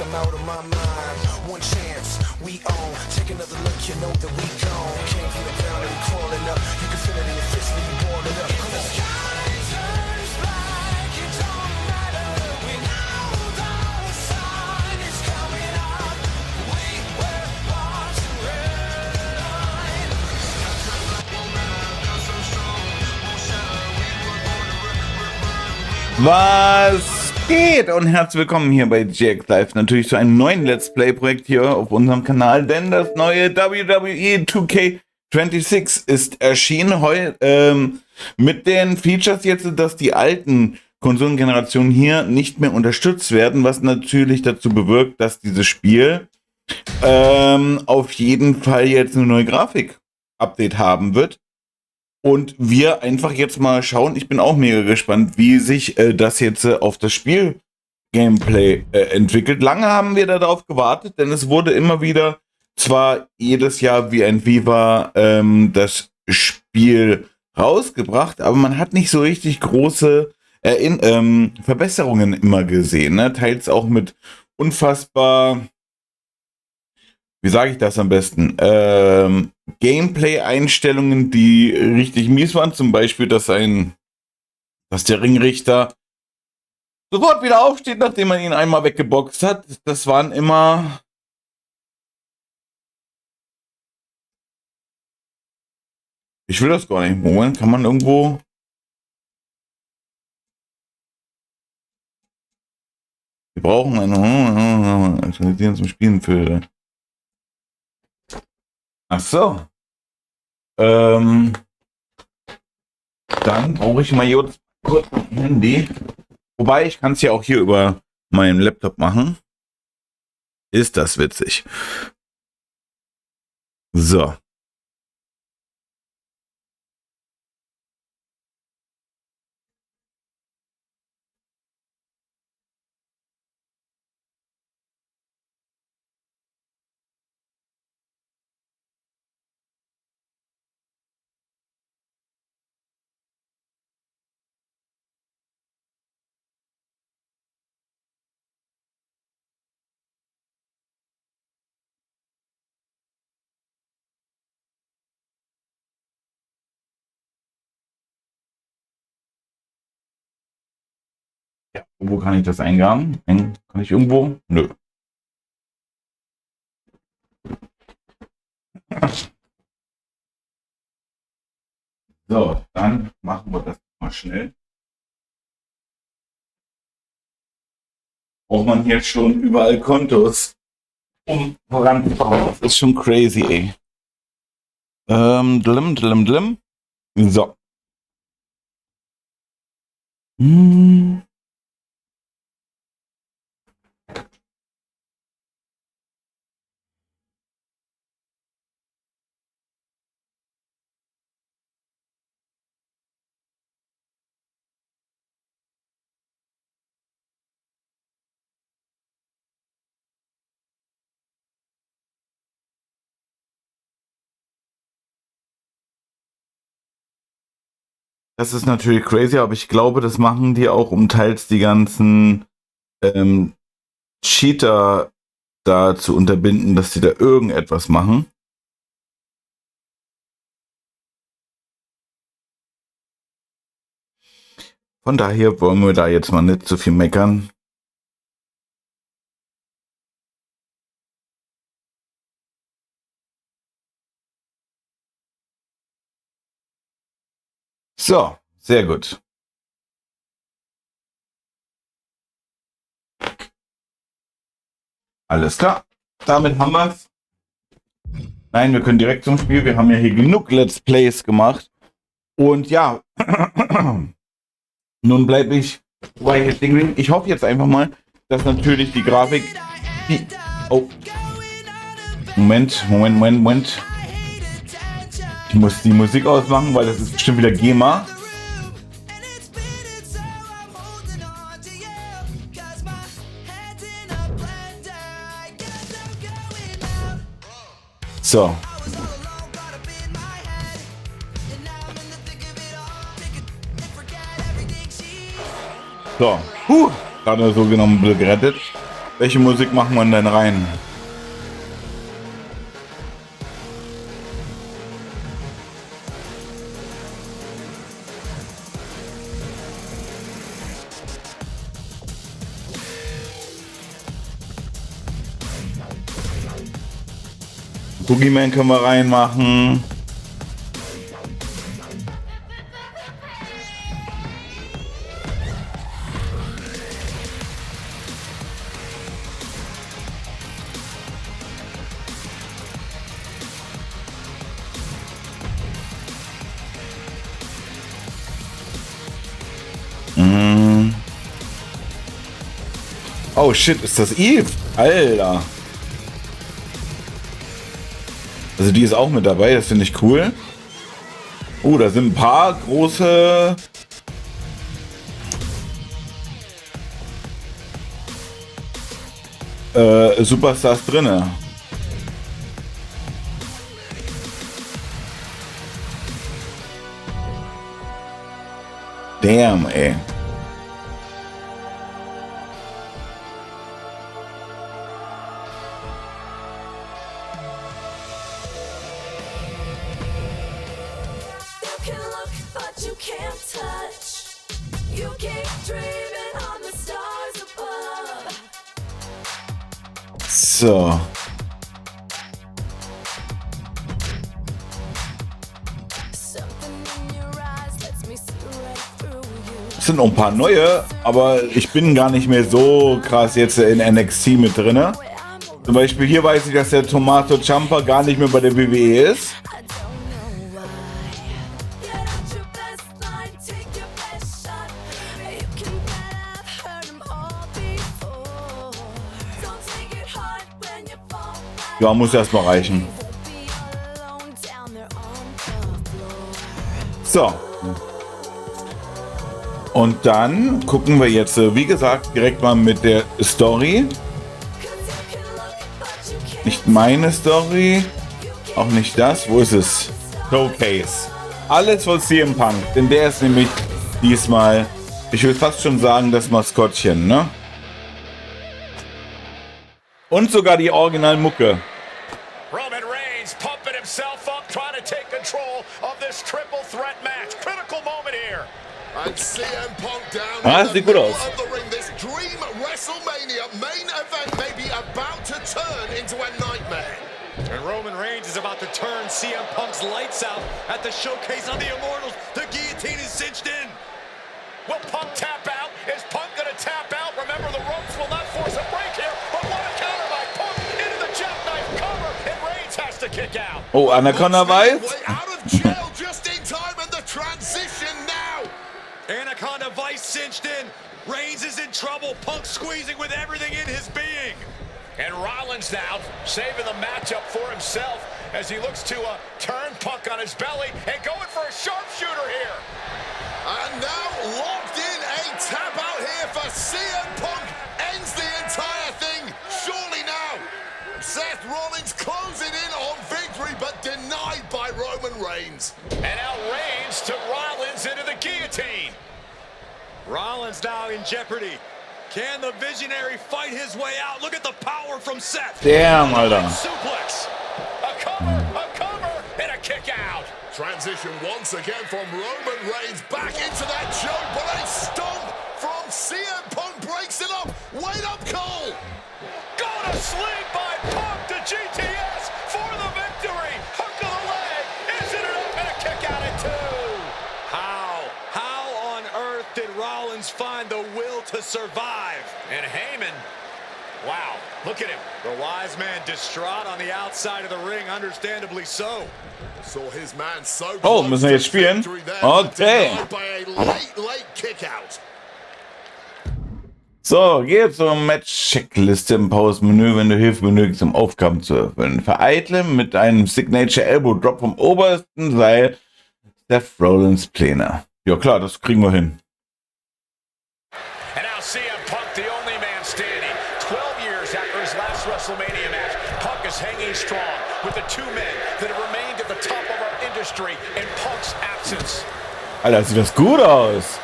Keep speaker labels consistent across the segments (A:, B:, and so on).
A: I'm out of my mind. One chance, we own. Take another look, you know that we gone. Came from the ground and we crawling up. You can feel it in your fist when you balling up. Come on.
B: Was geht? Und herzlich willkommen hier bei GX Live. Natürlich zu einem neuen Let's Play Projekt hier auf unserem Kanal, denn das neue ww2k26 ist erschienen mit den Features jetzt, dass die alten Konsolengenerationen hier nicht mehr unterstützt werden, was natürlich dazu bewirkt, dass dieses Spiel auf jeden Fall jetzt eine neue Grafik-Update haben wird. Und wir einfach jetzt mal schauen, ich bin auch mega gespannt, wie sich das jetzt auf das Spiel-Gameplay entwickelt. Lange haben wir darauf gewartet, denn es wurde immer wieder, zwar jedes Jahr wie ein Viva, das Spiel rausgebracht, aber man hat nicht so richtig große Verbesserungen immer gesehen. Ne? Teils auch mit unfassbar, wie sage ich das am besten, Gameplay-Einstellungen, die richtig mies waren. Zum Beispiel, dass der Ringrichter sofort wieder aufsteht, nachdem man ihn einmal weggeboxt hat. Das waren immer... Ich will das gar nicht. Moment, kann man irgendwo... Wir brauchen eine... Aktualisieren zum Spielen für... Ach so. Dann brauche ich mal hier kurz ein Handy. Wobei, ich kann es ja auch hier über meinen Laptop machen. Ist das witzig. So. Ja, wo kann ich das eingaben? Kann ich irgendwo? Nö. So, dann machen wir das mal schnell. Braucht man hier schon überall Kontos, um voranzukommen. Das ist schon crazy, ey. Dlim. So. Das ist natürlich crazy, aber ich glaube, das machen die auch, um teils die ganzen Cheater da zu unterbinden, dass die da irgendetwas machen. Von daher wollen wir da jetzt mal nicht so viel meckern. So, sehr gut. Alles klar. Damit haben wir es. Nein, wir können direkt zum Spiel. Wir haben ja hier genug Let's Plays gemacht. Und ja, nun bleibe ich bei hier stehen. Ich hoffe jetzt einfach mal, dass natürlich die Grafik... Oh. Moment. Ich muss die Musik ausmachen, weil das ist bestimmt wieder GEMA. So. So. Gerade so genommen gerettet. Welche Musik machen wir denn rein? Boogeyman können wir reinmachen. Oh shit, ist das Eve? Alter. Also die ist auch mit dabei, das finde ich cool. Da sind ein paar große Superstars drinne. Damn, ey. So. Es sind noch ein paar neue, aber ich bin gar nicht mehr so krass jetzt in NXT mit drinne. Zum Beispiel hier weiß ich, dass der Tommaso Ciampa gar nicht mehr bei der WWE ist. Ja, muss erstmal reichen. So. Und dann gucken wir jetzt, wie gesagt, direkt mal mit der Story. Nicht meine Story. Auch nicht das. Wo ist es? Showcase. Alles von CM Punk. Denn der ist nämlich diesmal, ich will fast schon sagen, das Maskottchen, ne? Und sogar die Originalmucke.
C: Roman Reigns pumping himself up, trying to take control of this triple threat match. Critical moment here.
D: And CM Punk down
B: Ah, sieht gut aus.
D: of the ring. This dream WrestleMania main event may be about to turn into a nightmare.
C: And Roman Reigns is about to turn CM Punk's lights out at the showcase on the Immortals. The guillotine is cinched in. Will Punk tap out? Is Punk gonna tap out? Remember, the ropes will not force a break here, but what a counter by Punk into the jackknife cover, and Reigns has to kick out.
B: Oh, Anaconda Vice.
D: Way out of jail just in time, and the transition now.
C: Anaconda Vice cinched in. Reigns is in trouble. Punk squeezing with everything in his being. And Rollins now saving the matchup for himself as he looks to turn Punk on his belly and going for a sharpshooter here.
D: And now locked in, a tap out here for CM Punk ends the entire thing. Surely now, Seth Rollins closing in on victory, but denied by Roman Reigns.
C: And now Reigns took Rollins into the guillotine. Rollins now in jeopardy. Can the visionary fight his way out? Look at the power from Seth.
B: Damn, Alter.
C: Suplex. A cover, and a kick out.
D: Transition once again from Roman Reigns back into that choke, but a stomp from CM Punk breaks it up. Wait up, Cole.
C: Go to sleep by Punk to GTS for the victory. Hook to the leg. Isn't it up and a kick out at two? How on earth did Rollins find the will to survive? And Heyman, wow, look at him. The wise man distraught on the outside of the ring, understandably so.
D: Saw his man so
B: Oh, müssen wir jetzt spielen? Okay.
D: Late kick out.
B: So, geh zur Match-Checkliste im Pause-Menü, wenn du Hilfe benötigst, um Aufgaben zu erfüllen. Vereitle mit einem Signature Elbow Drop vom obersten Seil Seth Rollins Pläne. Ja klar, das kriegen wir hin.
C: And now CM Punk, the only man standing. 12 years after his last WrestleMania match, Punk is hanging strong with the two men that have remained at the top of our industry in Punk's absence.
B: Alter, sieht das gut aus.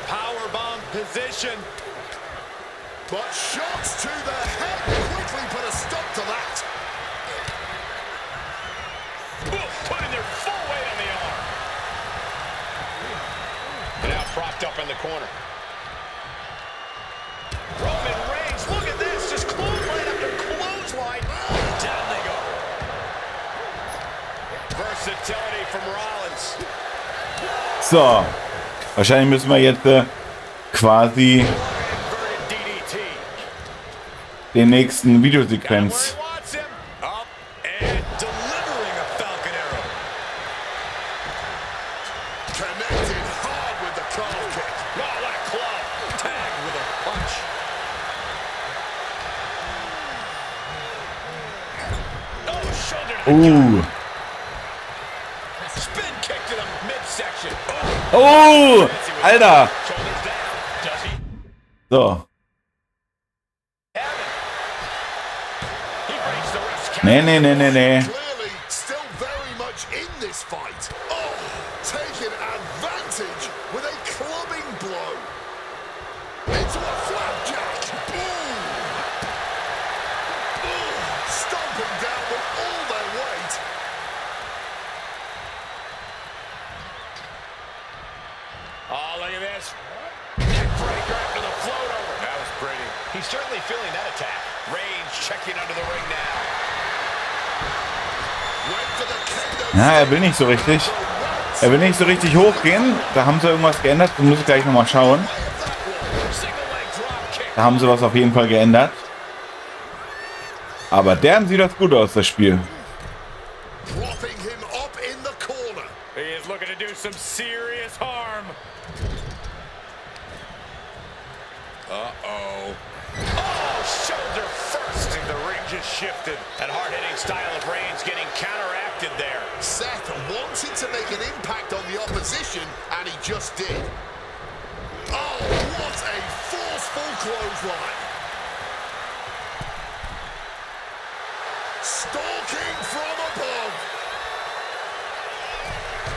C: Powerbomb position.
D: But shots to the head quickly put a stop to that.
C: Putting their full weight on the arm. And now propped up in the corner. Roman Reigns, look at this. Just clothesline after clothesline. Down they go. Versatility from Rollins.
B: So, wahrscheinlich müssen wir jetzt quasi
C: Inverted DDT.
B: den nächsten Videosequenz.
C: Where he wants him. Up and delivering a Falcon Arrow.
D: Connected hard with the calf kick.
C: Oh, what a club. Tagged with a punch. Oh, shoulder to the gut. Spin kick to the midsection.
B: Oh, Alter.
C: Shoulders down. Does he
B: So,
C: have it? He breaks the ref's count.
B: nee.
D: Clearly still very much in this fight. Oh, taking advantage with a clubbing blow. Into a flapjack. Ooh. Ooh. Stomping down with all their weight.
C: Oh, look at this. Neckbreaker after the float over. That was pretty. He's certainly feeling that attack. Reigns checking under the ring now.
D: Went for the kendo.
B: Ja, er will nicht so richtig. Er will nicht so richtig hochgehen. Da haben sie irgendwas geändert. Da muss ich gleich nochmal schauen.
C: Single leg drop kick.
B: Da haben sie was auf jeden Fall geändert. Aber der sieht das gut aus, das Spiel.
D: Propping him up in the corner.
C: He is looking to do some serious harm. Uh-oh. Oh, shoulder first. The ring just shifted. That hard-hitting style of Reigns getting counteracted there.
D: Seth wanted to make an impact on the opposition, and he just did. Oh, what a forceful clothesline. Stalking from above.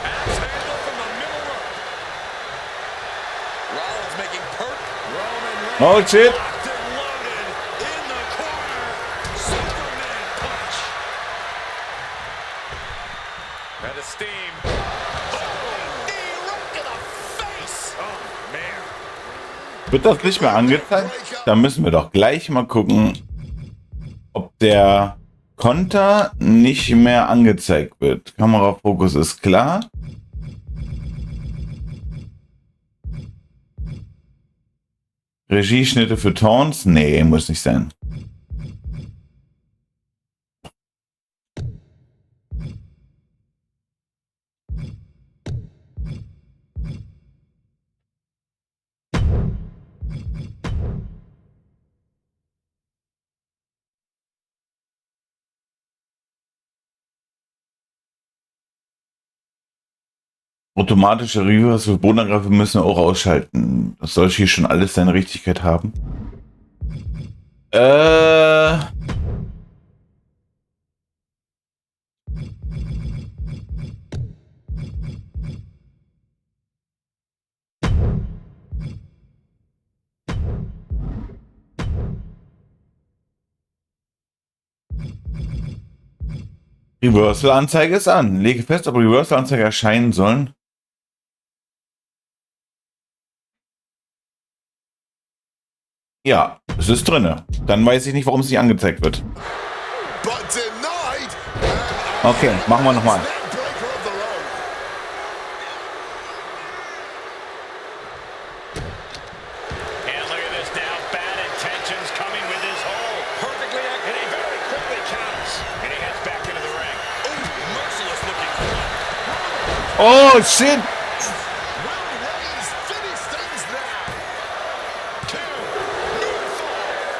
C: Axe handle from the middle rope. Rollins making Roman Reigns
B: Oh, shit.
C: locked and loaded in the corner. Superman punch. Out of steam. Oh, knee right to the face. Oh, man.
B: Wird das nicht mehr angezeigt? Da müssen wir doch gleich mal gucken, ob der Konter nicht mehr angezeigt wird. Kamerafokus ist klar. Regieschnitte für Taunts? Nee, muss nicht sein. Automatische Reverse für Bodenangriffe müssen wir auch ausschalten. Das soll hier schon alles seine Richtigkeit haben. Reversal-Anzeige ist an. Lege fest, ob Reversal-Anzeige erscheinen sollen. Ja, es ist drinne. Dann weiß ich nicht, warum es nicht angezeigt wird.
D: But denied.
B: Okay, machen wir nochmal.
D: Neckbreaker of the road.
C: And look at this now. Bad intentions coming with his hole. Perfectly acted. And he very quickly counters. And he heads back into the ring. Ooh, merciless looking club.
B: Oh, shit!
D: Will Reigns finish things now?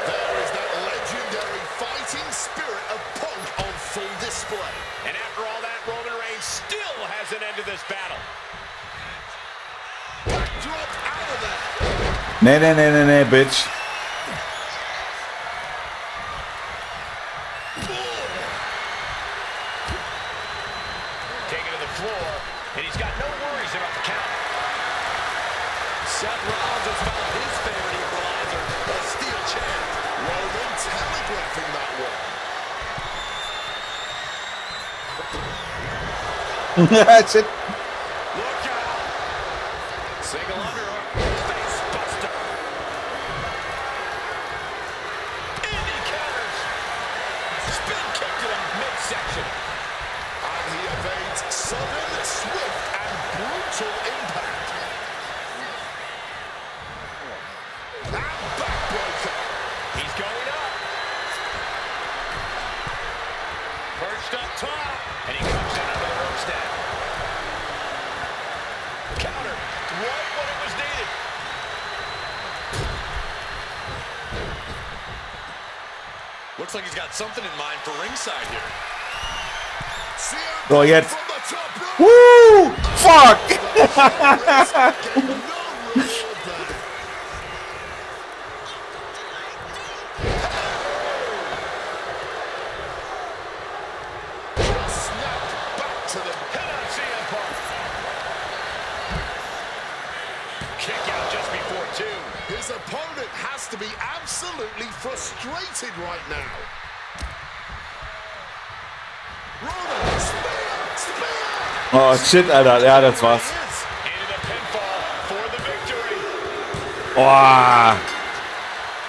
D: There is that legendary fighting spirit of Punk on full display.
C: And after all that, Roman Reigns still has an end to this battle.
D: Backdrop out of there.
B: Nee, Bitch.
C: Taken to the floor, and he's got no worries about the count. Seth Rollins has found his favorite equalizer, a steel chair.
B: Shit.
C: Look out. Single underhook. Face buster. And he counters. Spin kick to the midsection.
D: And he evades sudden, swift, and brutal impact. And backbreaker.
C: He's going up. Perched up top. And he comes in under the rope stand. Counter. Right when it was needed. Looks like he's got something in mind for ringside here.
D: CM
B: So, jetzt.
D: from the top rope.
B: Woo! Fuck!
D: No reward there. Snapped back to the
C: Head on CM Punk. Kick out just before two.
D: His opponent has to be absolutely frustrated right now. Roman, spear!
B: Oh, shit, Alter. Ja, das war's.
C: Into the pinfall for the victory.
B: Oh,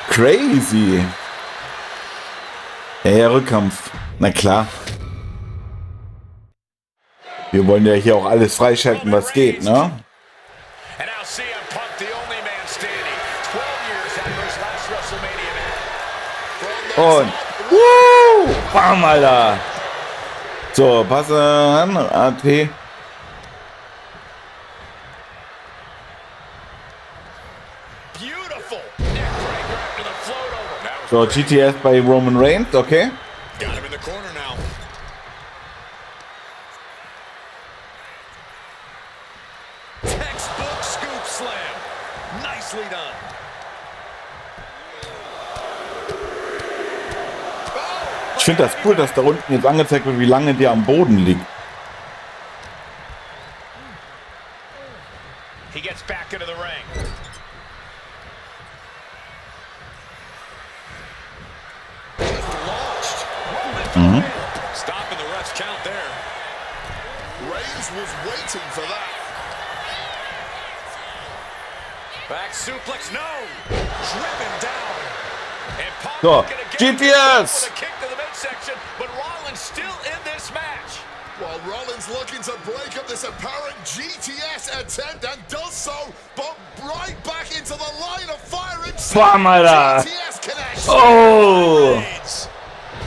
B: crazy. Ja, Rückkampf. Na klar. Wir wollen ja hier auch alles freischalten, was geht, ne?
C: And now CM Punk, the only man standing. 12 years after his last WrestleMania match.
B: Und bam, Alter. So, passe an. AT.
C: Beautiful neckbreaker after the float over. That was
B: So,
C: great.
B: GTS bei Roman Reigns, okay.
C: Got him in the corner now. Textbook scoop slam. Nicely done.
B: Ich finde das cool, dass da unten jetzt angezeigt wird, wie lange der am Boden liegt.
C: He gets back into the ring. Launched. Stopping the ref's count there.
D: Reigns was waiting for that.
C: Back suplex, no. Driven down. And Punk
B: So,
C: looking again
B: GTS.
C: with a kick to the midsection, but Rollins still in this match.
D: While Rollins looking to break up this apparent GTS attempt and does so, but right back into the line of fire himself.
B: Bam, Alter.
D: GTS connection.
B: Oh!
C: Reigns.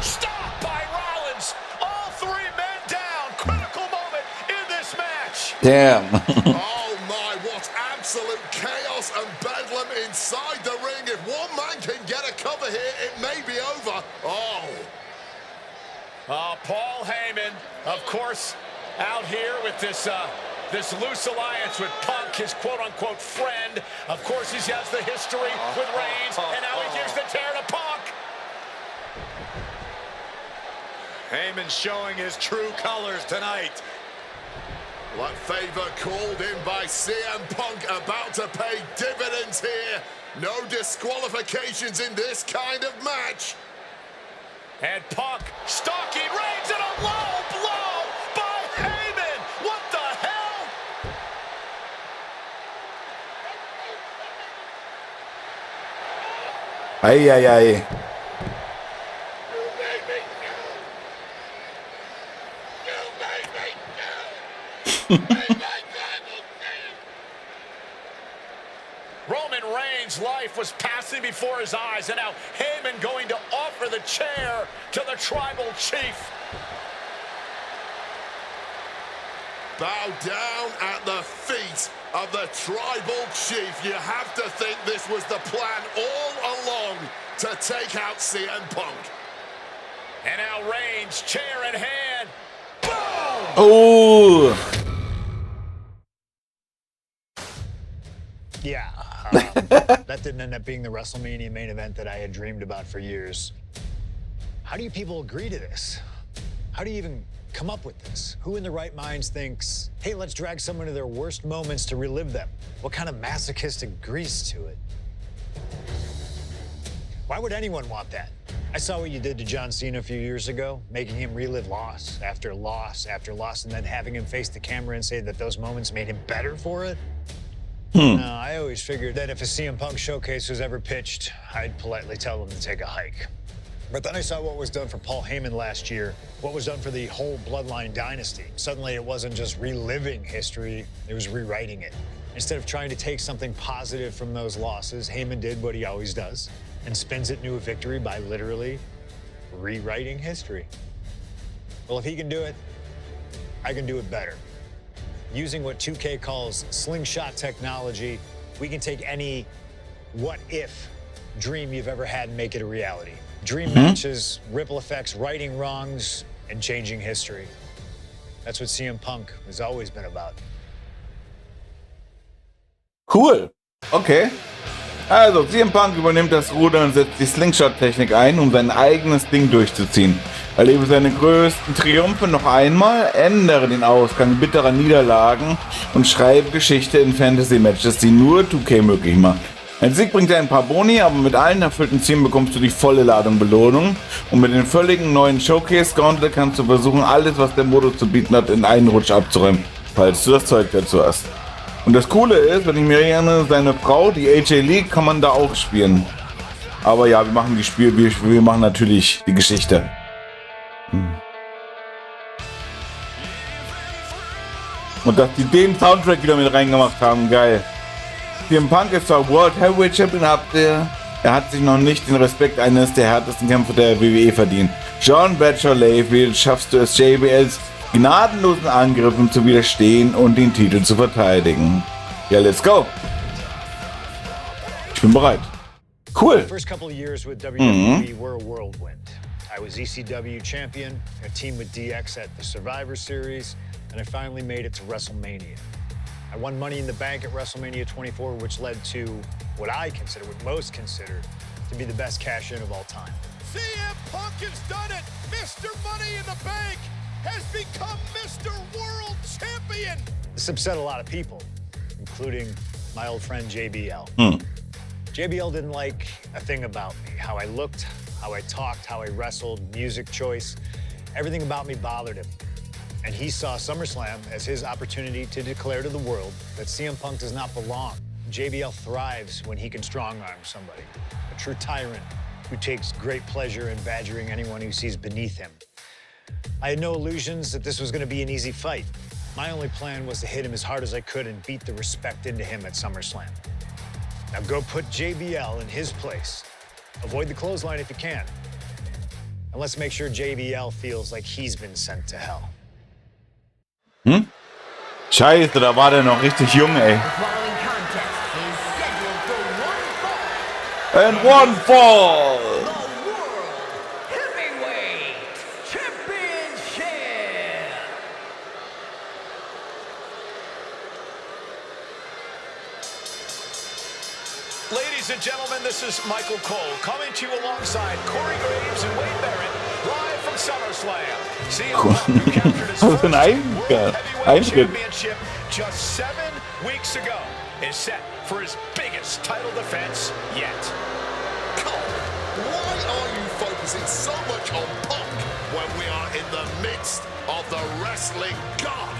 C: Stopped by Rollins. All three men down. Critical moment in this match.
B: Damn.
D: Oh my, what absolute chaos and bedlam inside the ring. If one man can get a cover here, it may be over. Oh.
C: Paul Heyman, of course, out here with this this loose alliance with Punk, his quote-unquote friend. Of course, he has the history with Reigns, and now he gives the tear to Punk. Heyman showing his true colors tonight.
D: That favor called in by CM Punk about to pay dividends here. No disqualifications in this kind of match.
C: And Punk stalking Reigns and a low blow by Heyman. What the hell?
B: Ei, ei, ei.
C: Roman Reigns' life was passing before his eyes, and now Heyman going to offer the chair to the tribal chief.
D: Bow down at the feet of the tribal chief. You have to think this was the plan all along to take out CM Punk.
C: And now Reigns, chair in hand. Boom!
B: Oh!
E: Yeah, that didn't end up being the WrestleMania main event that I had dreamed about for years. How do you people agree to this? How do you even come up with this? Who in their right minds thinks, hey, let's drag someone to their worst moments to relive them? What kind of masochistic grease to it? Why would anyone want that? I saw what you did to John Cena a few years ago, making him relive loss after loss after loss, and then having him face the camera and say that those moments made him better for it. No, I always figured that if a CM Punk showcase was ever pitched, I'd politely tell them to take a hike. But then I saw what was done for Paul Heyman last year, what was done for the whole Bloodline dynasty. Suddenly it wasn't just reliving history, it was rewriting it. Instead of trying to take something positive from those losses, Heyman did what he always does and spins it into a victory by literally rewriting history. Well, if he can do it, I can do it better. Using what 2K calls slingshot technology, we can take any what-if dream you've ever had and make it a reality. Dream matches, ripple effects, righting wrongs, and changing history. That's what CM Punk has always been about.
B: Cool. Okay. Also, CM Punk übernimmt das Ruder und setzt die Slingshot-Technik ein, um sein eigenes Ding durchzuziehen. Erlebe seine größten Triumphe noch einmal, ändere den Ausgang bitterer Niederlagen und schreibe Geschichte in Fantasy-Matches, die nur 2K möglich machen. Ein Sieg bringt dir ein paar Boni, aber mit allen erfüllten Zielen bekommst du die volle Ladung Belohnung. Und mit den völligen neuen Showcase-Gauntlet kannst du versuchen, alles, was der Modus zu bieten hat, in einen Rutsch abzuräumen, falls du das Zeug dazu hast. Und das Coole ist, wenn ich mir erinnere, seine Frau, die AJ Lee, kann man da auch spielen. Aber ja, wir machen wir machen natürlich die Geschichte. Und dass die den Soundtrack wieder mit reingemacht haben, geil. CM Punk ist zwar World Heavyweight Champion, er hat sich noch nicht den Respekt eines der härtesten Kämpfer der WWE verdient. John Bradshaw Layfield, schaffst du es, JBLs gnadenlosen Angriffen zu widerstehen und den Titel zu verteidigen. Ja, let's go. Ich bin bereit. Cool.
E: The first couple of years with WWE were a whirlwind. I was ECW champion, a team with DX at the Survivor Series, and I finally made it to WrestleMania. I won Money in the Bank at WrestleMania 24, which led to what most consider to be the best cash-in of all time.
C: CM Punk has done it! Mr. Money in the Bank has become Mr. World Champion!
E: This upset a lot of people, including my old friend JBL. JBL didn't like a thing about me, how I looked, how I talked, how I wrestled, music choice. Everything about me bothered him. And he saw SummerSlam as his opportunity to declare to the world that CM Punk does not belong. JBL thrives when he can strong-arm somebody, a true tyrant who takes great pleasure in badgering anyone who sees beneath him. I had no illusions that this was going to be an easy fight. My only plan was to hit him as hard as I could and beat the respect into him at SummerSlam. Now go put JBL in his place. Avoid the clothesline if you can. And let's make sure JBL feels like he's been sent to hell.
B: Scheiße, da war der noch richtig jung, ey.
F: The following contest is scheduled for one fall.
B: And one fall.
F: The World Heavyweight Championship.
C: Ladies and gentlemen, this is Michael Cole coming to you alongside Corey Graves and Wade Barrett live from SummerSlam. CM Punk captured his first World Heavyweight Championship just 7 weeks ago is set for his biggest title defense yet.
D: Cole, why are you focusing so much on Punk when we are in the midst of the wrestling god?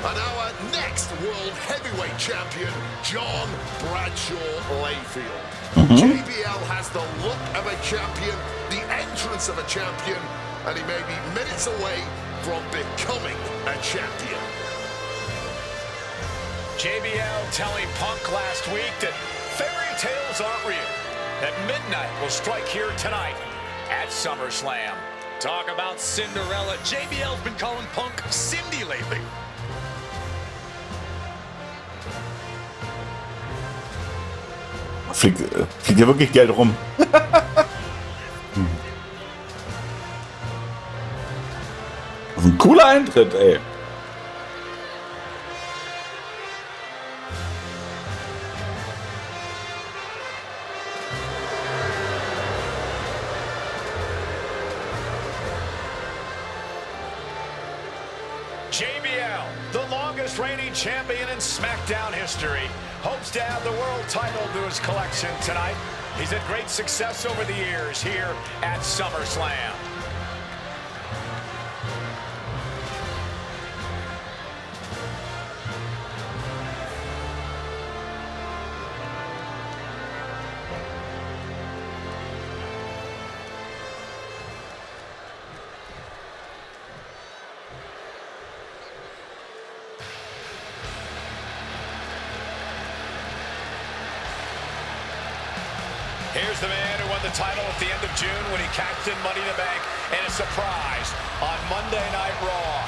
D: And our next World Heavyweight Champion, John Bradshaw Layfield. JBL has the look of a champion, the entrance of a champion, and he may be minutes away from becoming a champion.
C: JBL telling Punk last week that fairy tales aren't real, that midnight will strike here tonight at SummerSlam. Talk about Cinderella. JBL's been calling Punk Cindy lately.
B: Fliegt ja wirklich Geld rum. Das ist ein cooler Eintritt, ey.
C: JBL, the longest reigning champion in SmackDown history, hopes to add the world title to his collection tonight. He's had great success over the years here at SummerSlam. Here's the man who won the title at the end of June when he cashed in Money in the Bank in a surprise on Monday Night Raw.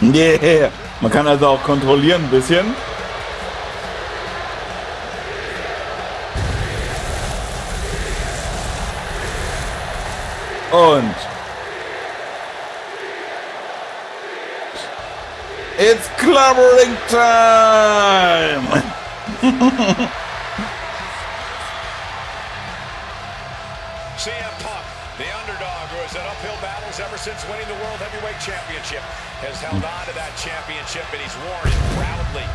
B: Yeah, man kann also auch kontrollieren ein bisschen. Und it's clobbering time!
C: CM Punk, the underdog who has had uphill battles ever since winning the World Heavyweight Championship, has held on to that championship and he's worn it proudly.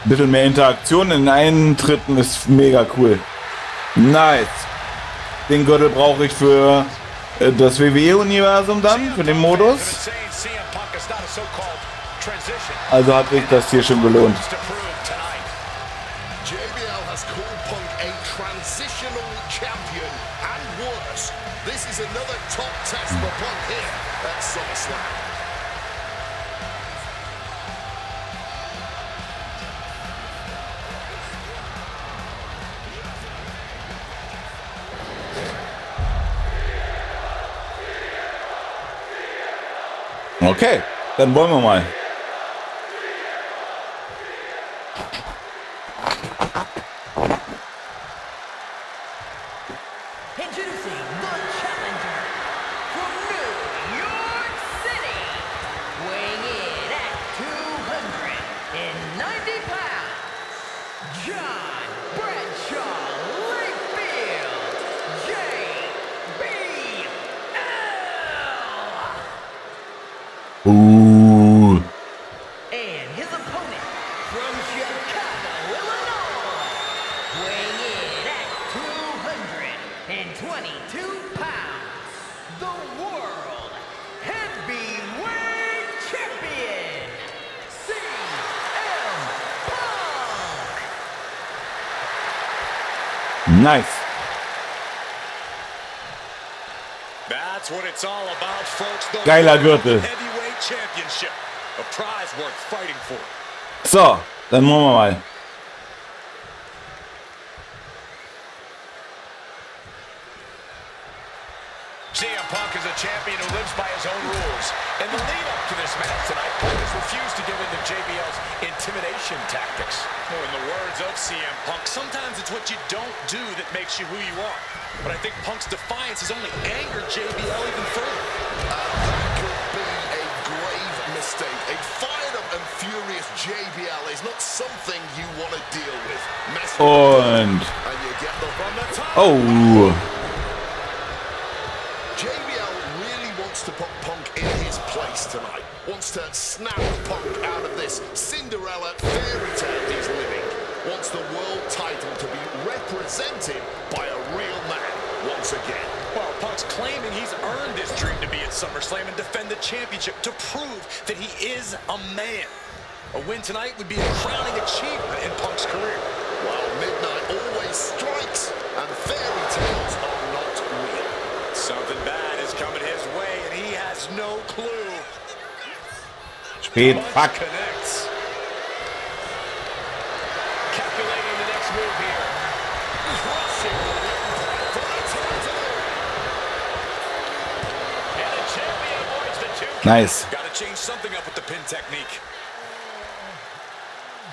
B: Bisschen mehr Interaktion in einen Tritten ist mega cool. Nice. Den Gürtel brauche ich für das WWE-Universum dann, für den Modus. Also hat sich das hier schon gelohnt.
D: JBL has called Punk a transitional champion and worse. This is another top test for Punk here at SummerSlam.
B: Okay, dann wollen wir mal.
F: Introducing the challenger from New York City, weighing in at 290 pounds, John Bradshaw Layfield, JBL.
B: Ooh.
F: And his opponent from Chicago, Illinois, weighing in at 222 pounds, the World Heavyweight Champion, CM Punk.
B: Nice.
C: That's what it's all about, folks. The
B: Geiler Gürtel.
C: Heavyweight Championship, a prize worth fighting for.
B: So, dann wollen wir mal.
C: CM Punk is a champion who lives by his own rules. In the lead-up to this match tonight, Punk has refused to give in to JBL's intimidation tactics.
G: Well, in the words of CM Punk, sometimes it's what you don't do that makes you who you are. But I think Punk's defiance has only angered JBL even further.
D: That could be a grave mistake. A fired-up and furious JBL is not something you want to deal with.
B: Und
D: And you get the from the top.
B: oh,
D: JBL really wants to put Punk in his place tonight. Wants to snap Punk out of this Cinderella fairy tale he's living. Wants the world title to be represented by a real man once again.
G: Well, Punk's claiming he's earned his dream to be at SummerSlam and defend the championship to prove that he is a man. A win tonight would be a crowning achievement in Punk's career.
D: While midnight always strikes and fairy tales are not real.
C: Something bad is coming his way, and he has no clue.
B: spät, fuck.
C: Connects. Calculating the next move here.
D: Crushing the ring for the title.
C: And the champion avoids the two.
B: Nice.
G: Got to change something up with the pin technique.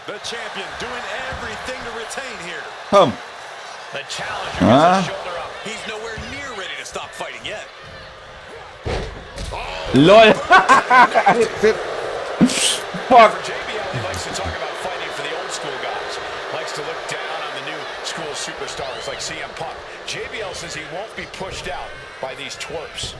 G: The champion doing everything to retain here.
B: Komm.
G: The challenger
B: Ah.
G: gets a shoulder up. He's nowhere near ready to stop fighting yet.
B: LOL. Fuck.
G: For JBL, he likes to talk about fighting for the old school guys. Likes to look down on the new school superstars like CM Punk. JBL says he won't be pushed out by these twerps.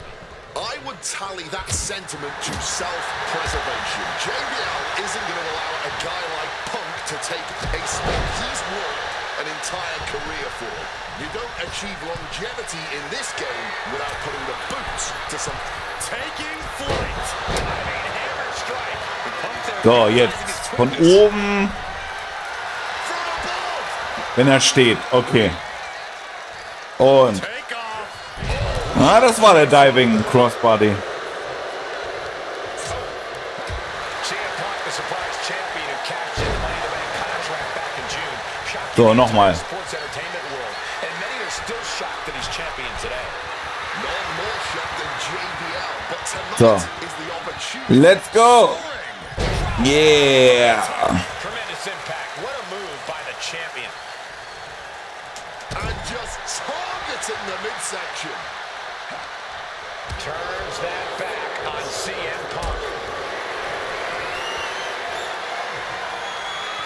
D: I would tally that sentiment to self-preservation. JBL isn't going to allow a guy like Punk to take a spot he's worked an entire career for. You don't achieve longevity in this game without putting the boots to some...
G: Taking flight. I mean, hammer strike. Punk there
B: So,
G: realizing
B: jetzt
G: his
B: von
G: quickness.
B: oben,
D: From above!
B: wenn er steht. Okay. Und.
G: Take off.
B: Ah, das war der Diving Crossbody.
G: CM Punk, the surprise champion who cashed in the Money in the Bank contract back in June. Shocked
B: So,
G: the
B: nochmal.
G: entire sports entertainment world. And many are still shocked that he's champion today.
D: None more shocked than JBL, but tonight
B: So.
D: is the opportunity.
B: Let's go. Yeah.
G: Tremendous impact. What a move by the champion.
D: And just targeting the midsection.
G: Turns that back on CM Punk.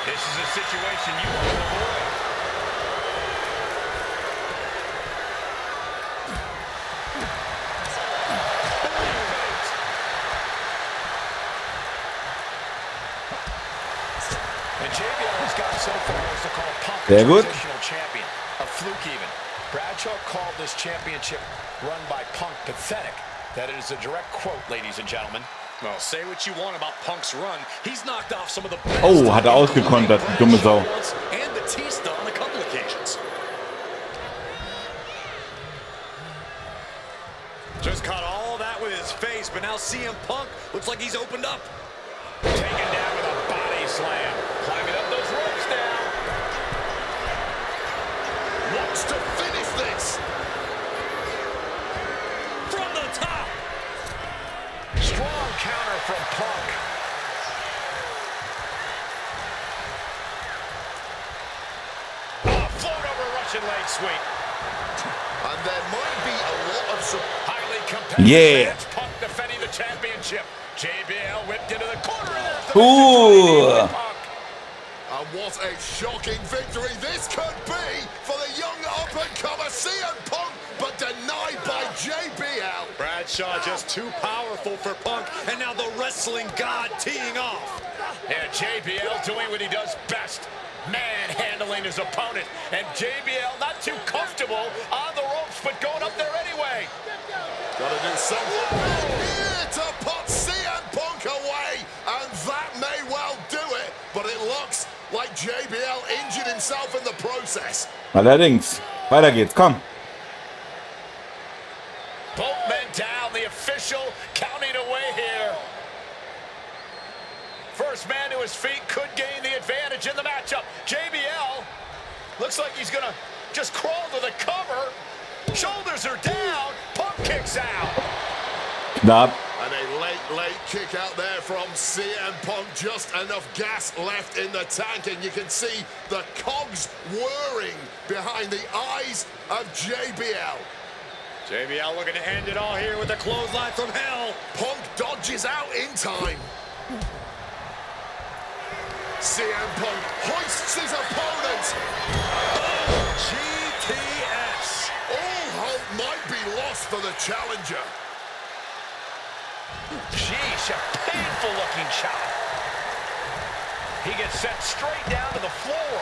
G: This is a situation you want to avoid. And JBL has gotten so far as to call Punk a
B: Sehr gut.
G: transitional champion, a fluke even. Bradshaw called this championship run by Punk pathetic. That is a direct quote, ladies and gentlemen. Well, say what you want about Punk's run. He's knocked off some of the best.
B: Oh, hat er ausgekontert, die dumme Sau.
G: And Batista on a couple occasions. Just caught all that with his face, but now CM Punk looks like he's opened up. Taken down with a body slam. Climbing up those ropes now.
D: Wants to finish this.
G: From the top. Strong counter from Punk. Float over Russian leg sweep.
D: And there might be a lot of
G: Highly competitive
B: Yeah.
G: match. Punk defending the championship. JBL whipped into the corner. And there's the
B: Ooh.
G: victory for Punk.
D: And what a shocking victory this could be for the young up-and-comer CM Punk, but denied by JBL.
G: Bradshaw just too powerful for Punk, and now the wrestling god teeing off. And JBL doing what he does best, manhandling his opponent. And JBL not too comfortable on the ropes, but going up there anyway.
D: Gotta do something here to put CM Punk away, and that may well do it, but it looks like JBL injured himself in the process.
B: Allerdings. Weiter geht's, komm.
G: Both men down, the official counting away here. First man to his feet could gain the advantage in the matchup. JBL looks like he's gonna just crawl to the cover. Shoulders are down. Punk kicks out.
B: Knapp.
D: And a late kick out there from CM Punk. Just enough gas left in the tank, and you can see the cogs whirring behind the eyes of JBL.
G: JBL looking to end it all here with a clothesline from hell.
D: Punk dodges out in time. CM Punk hoists his opponent.
G: GTS.
D: All hope might be lost for the challenger.
G: Sheesh, a painful looking shot. He gets sent straight down to the floor.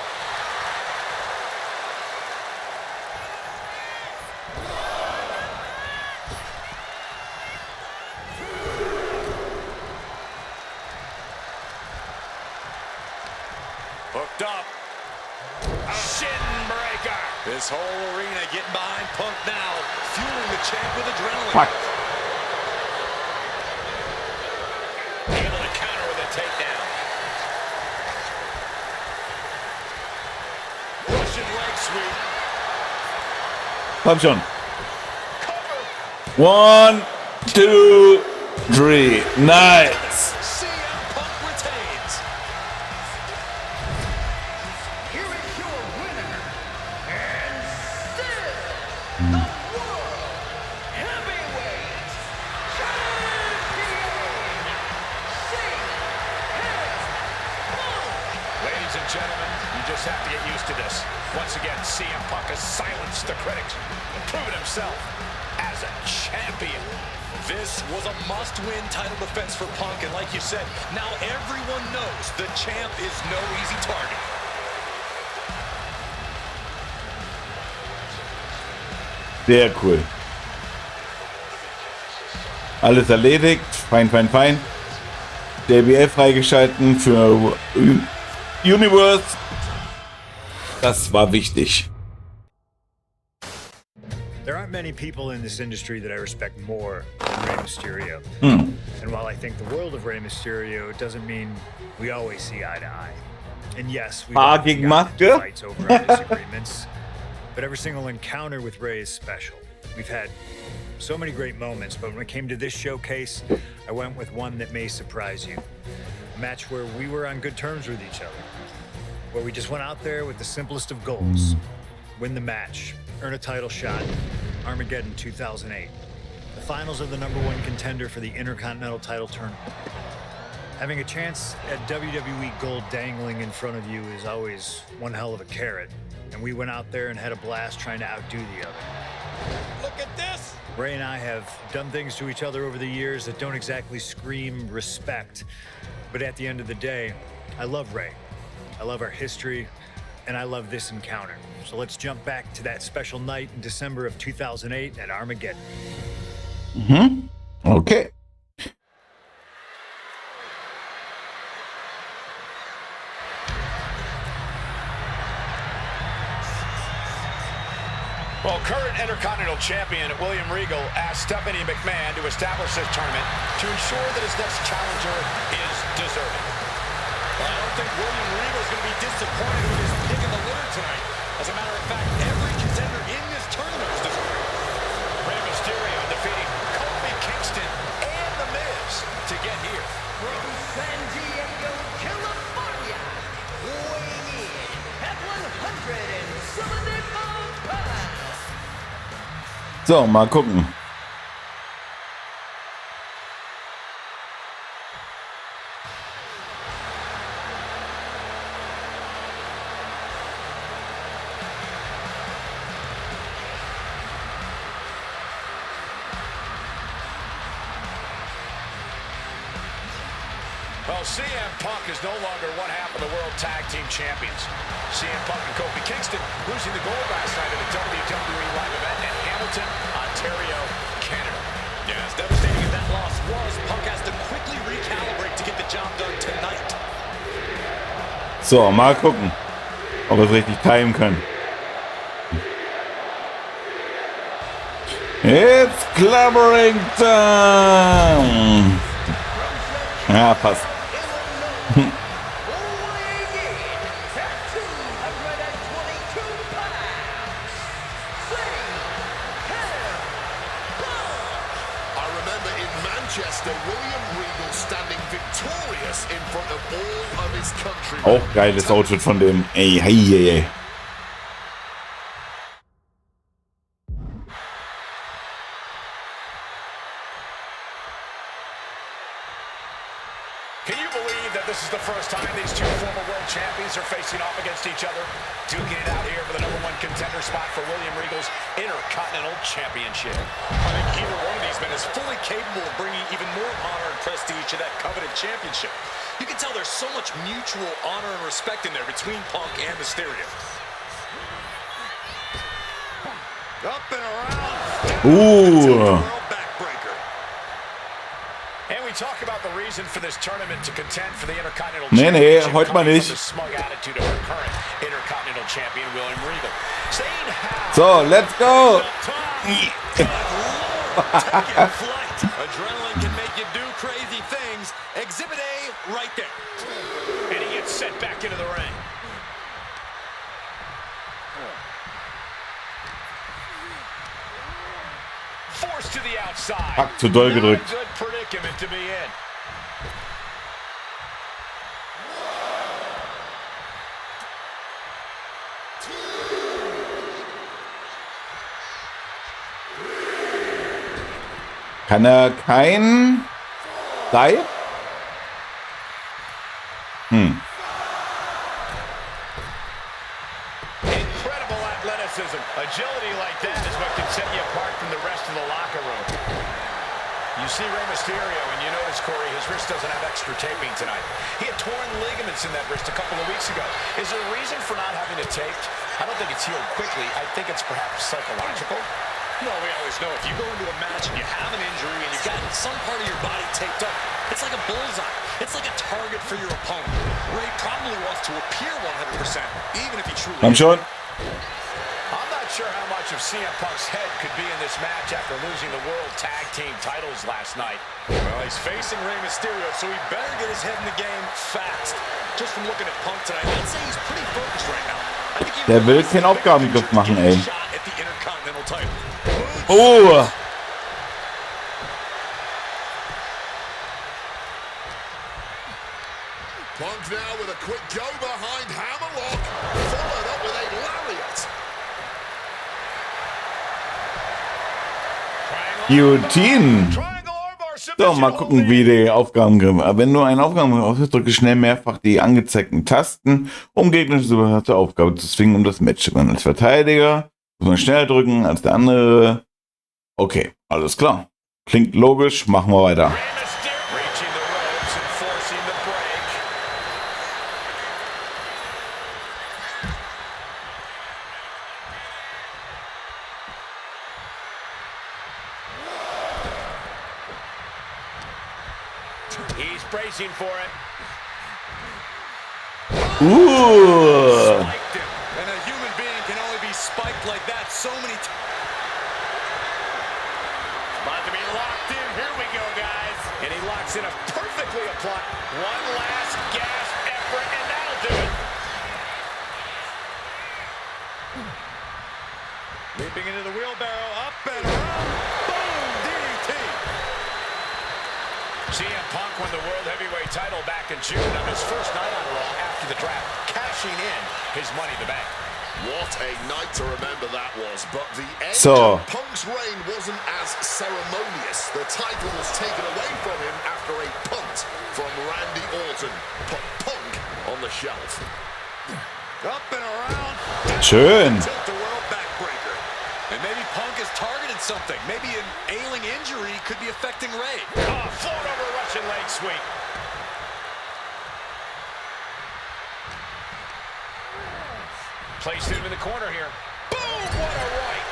G: Hooked up. Shin breaker. This whole arena getting behind Punk now, fueling the champ with adrenaline.
B: Fuck.
G: Able to counter with a takedown. Russian leg sweep.
B: Komm schon.
G: Cover.
B: 1, 2, 3. Nice.
G: CM Punk retains.
F: Here is your winner and
G: gentlemen, you just have to get used to this. Once again, CM Punk has silenced the critics and proven himself as a champion.
C: This was a must-win title defense for Punk, and like you said, now everyone knows the champ is no easy target.
B: Sehr cool. Alles erledigt. Fein, fein, fein. JBL freigeschalten für Universe. Das war wichtig.
E: There aren't many people in this industry that I respect more than Rey Mysterio. And while I think the world of Rey Mysterio, it doesn't mean we always see eye to eye. And yes, we've
B: Paar
E: often
B: gegen
E: gotten into
B: Maske.
E: fights over our disagreements, but every single encounter with Rey is special. We've had so many great moments, but when it came to this showcase, I went with one that may surprise you. A match where we were on good terms with each other, where we just went out there with the simplest of goals. Win the match, earn a title shot, Armageddon 2008. The finals of the #1 contender for the Intercontinental title tournament. Having a chance at WWE Gold dangling in front of you is always one hell of a carrot, and we went out there and had a blast trying to outdo the other.
C: Look at this!
E: Rey and I have done things to each other over the years that don't exactly scream respect, but at the end of the day, I love Rey. I love our history, and I love this encounter. So let's jump back to that special night in December of 2008 at Armageddon.
B: Okay.
G: Well, current Intercontinental Champion William Regal asked Stephanie McMahon to establish this tournament to ensure that his next challenger is deserving.
C: Well, I don't think William Regal's going to be disappointed with his pick of the litter tonight. As a matter of fact, every contender in this tournament is deserving.
G: Rey Mysterio defeating Kofi Kingston and The Miz to get here.
F: From San Diego, California, weighing in at 175 pounds.
B: So, mal gucken.
G: Well, CM Punk is no longer one half of the World Tag Team Champions. CM Punk and Kofi Kingston losing the gold last night at a WWE live event in Hamilton, Ontario, Canada.
C: Yeah, as devastating as that loss was, Punk has to quickly recalibrate to get the job done tonight.
B: So, mal gucken, ob wir es richtig timen können. It's clabbering time! Ja, passt.
F: Weighing in at 222 pounds.
D: I remember in Manchester, William Regal standing victorious in front of all of his countrymen.
B: Auch geiles Outfit von dem. Ey, hei, hei, hei.
G: Can you believe that this is the first time these two former world champions are facing off against each other? Duking it out here for the #1 contender spot for William Regal's Intercontinental Championship.
C: I think either one of these men is fully capable of bringing even more honor and prestige to that coveted championship. You can tell there's so much mutual honor and respect in there between Punk and Mysterio. Up and around. World backbreaker.
G: And we talk about the reason for this tournament to contend for the Intercontinental
B: Nee, nee,
G: Championship
B: heute mal
G: coming
B: nicht.
G: from the smug attitude of our current Intercontinental Champion, William Regal. Saying how
B: So, let's go!
C: Taking flight. Adrenaline can make you do crazy things. Exhibit A right there.
G: And he gets sent back into the ring. Forced to the outside.
B: Fuck, zu doll
G: Not a
B: gedrückt.
G: good predicament to be in.
B: Kann er kein Seil?
G: Agility like that is what can set you apart from the rest of the locker room. You see Rey Mysterio, and you notice, Corey, his wrist doesn't have extra taping tonight. He had torn ligaments in that wrist a couple of weeks ago. Is there a reason for not having it taped? I don't think it's healed quickly. I think it's perhaps psychological.
C: Well, we always know if you go into a match and you have an injury and you've got some part of your body taped up, it's like a bullseye. It's like a target for your opponent. Ray probably wants to appear 100%, even if he truly
B: Komm schon.
G: I'm not sure how much of CM Punk's head could be in this match after losing the World Tag Team titles last night.
C: Well, he's facing Rey Mysterio, so he better get his head in the game fast. Just from looking at Punk tonight, I'd say he's pretty focused right now. I think he
B: Der will keinen Aufgabengriff machen, ey.
C: shot at the Intercontinental title.
B: Oh!
D: Punk now with a quick go behind hammerlock, followed up with a lariat.
B: Guillotine.
G: Triangle armbar
B: So,
G: submission
B: mal gucken,
G: hold
B: wie
G: in.
B: der Aufgabengriff. Aber wenn du einen Aufgabengriff ausführst, drücke schnell mehrfach die angezeigten Tasten, um gegnerische zur Aufgabe zu zwingen, um das Match zu gewinnen. Als Verteidiger muss man schneller drücken als der andere. Okay, alles klar. Klingt logisch, machen wir weiter.
G: Rey Mysterio reaching the ropes and forcing the break. He's bracing for it.
B: Spiked
C: him. And a human being can only be spiked like that so many times.
G: About to be locked in. Here we go, guys. And he locks in a perfectly applied. One last gasp effort, and that'll do it.
C: Leaping into the wheelbarrow, up and around. Boom! DDT.
G: CM Punk won the World Heavyweight title back in June on his first night on Raw after the draft, cashing in his Money in the Bank.
D: What a night to remember that was, but the end
B: So.
D: of Punk's reign wasn't as ceremonious. The title was taken away from him after a punt from Randy Orton. Put Punk on the shelf.
C: Up and around.
B: Schön.
C: Tilt the world backbreaker. And maybe Punk has targeted something. Maybe an ailing injury could be affecting Ray.
G: Oh, float over Russian leg sweep. Placed him in the corner here. Boom! What a right.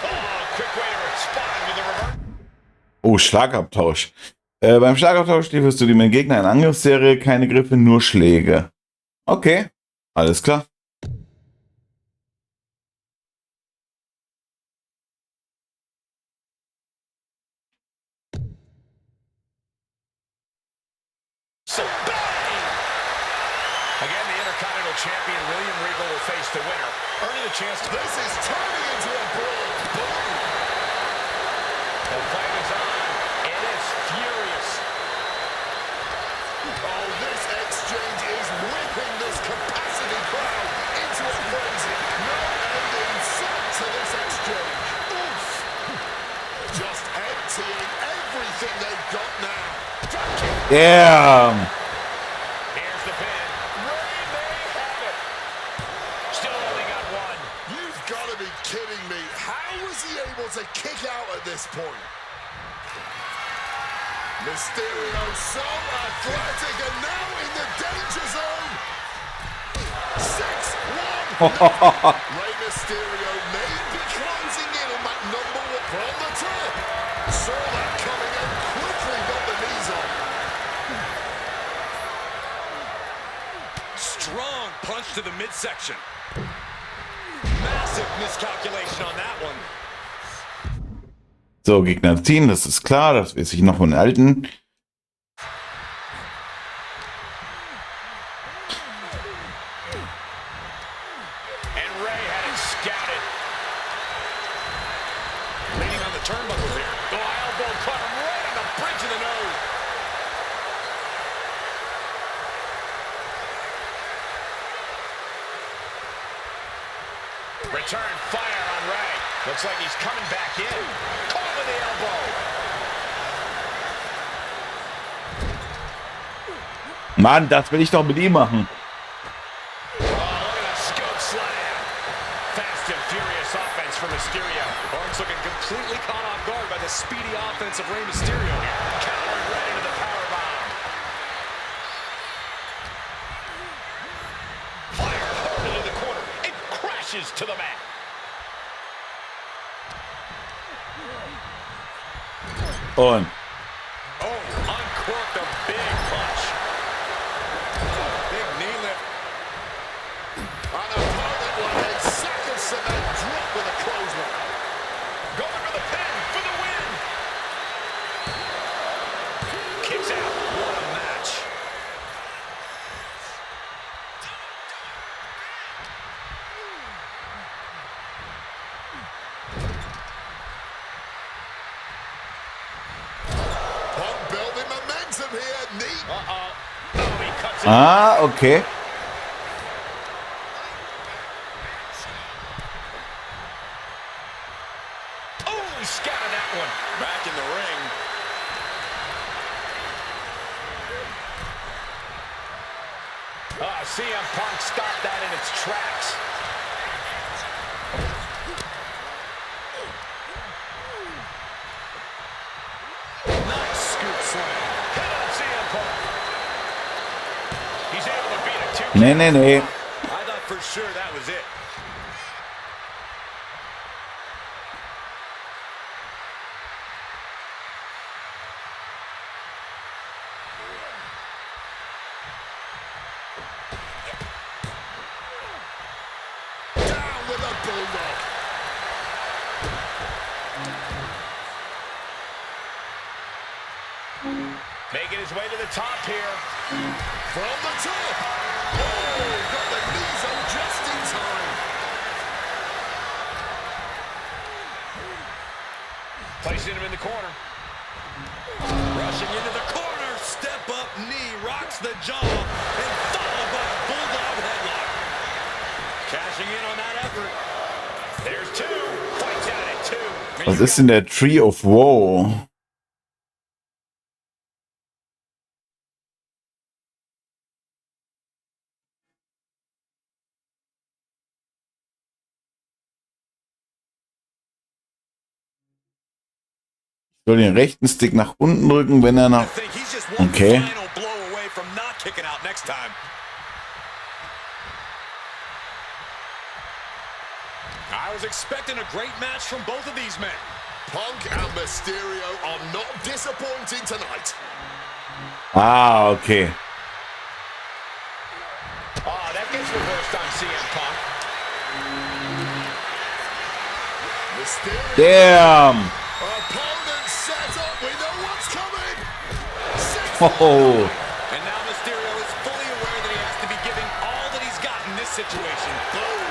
G: Oh, quick way to respond with a reverse.
B: Oh, Schlagabtausch. Beim Schlagabtausch lieferst du dem Gegner in Angriffsserie keine Griffe, nur Schläge. Okay, alles klar.
G: So bang! Again, the Intercontinental Champion William Regal will face the winner, earning a chance to...
D: This is turning into a brawl. Boom!
G: The fight is on. It is furious.
D: Oh, this exchange is whipping this capacity crowd into a frenzy. No end in sight to this exchange. Oof! Just emptying everything they've got now.
B: Yeah.
G: Here's the pin. Ray may have it. Still only got one.
D: You've got to be kidding me. How was he able to kick out at this point? Mysterio so athletic and now in the danger zone. 6-1. Rey Mysterio may be closing in on that number one from the top. Saw that coming and quickly got the knees on.
C: Strong punch to the midsection. Massive miscalculation on that one.
B: So, Gegner ziehen, das ist klar, das weiß ich noch von den alten.
G: And Ray had it scouted.
C: Leaning on the turnbuckle here.
G: The elbow caught him right on the bridge of the nose. Return fire on Ray. Looks like he's coming back in. Caught with the elbow.
B: Mann, das will ich doch mit ihm machen.
G: Oh, look at that scope slam. Fast and furious off
C: offense of Rey Mysterio here. Countering right into the powerbomb. Fired hard into the corner. It crashes to the mat.
B: Und
C: Oh, uncorked a big punch. Big knee lift.
D: An opponent like a sack of cement drop with a clothesline.
C: Going for the pin for the win. Kicks out. What a match.
D: Punk building momentum here. Knee.
C: Uh-oh. Oh, he cuts it.
B: okay.
C: Oh, he scattered that one. Back in the ring. CM Punk stopped that in its tracks. Nice scoop slam. Hit on CM Punk. He's able to beat a 2
B: Nee.
C: I thought for sure that was it.
D: Down with a bulldog.
C: Making his way to the top here.
D: From the top. Oh, got the knees up just in time.
C: Placing him in the corner. Rushing into the corner. Step up knee. Rocks the jaw. And followed by a bulldog headlock. Cashing in on that effort. There's two. Fights out at two.
B: Was ist denn der Tree of Woe? Ich soll den rechten Stick nach unten drücken, wenn er nach... Okay.
C: I was expecting a great match from both of these men.
D: Punk and Mysterio are not disappointing tonight.
B: Ah, okay.
C: Oh, that gets reversed on CM Punk.
D: Mysterio.
B: Damn!
D: Opponent set up. We know what's coming.
B: Oh.
C: And now Mysterio is fully aware that he has to be giving all that he's got in this situation. Boom.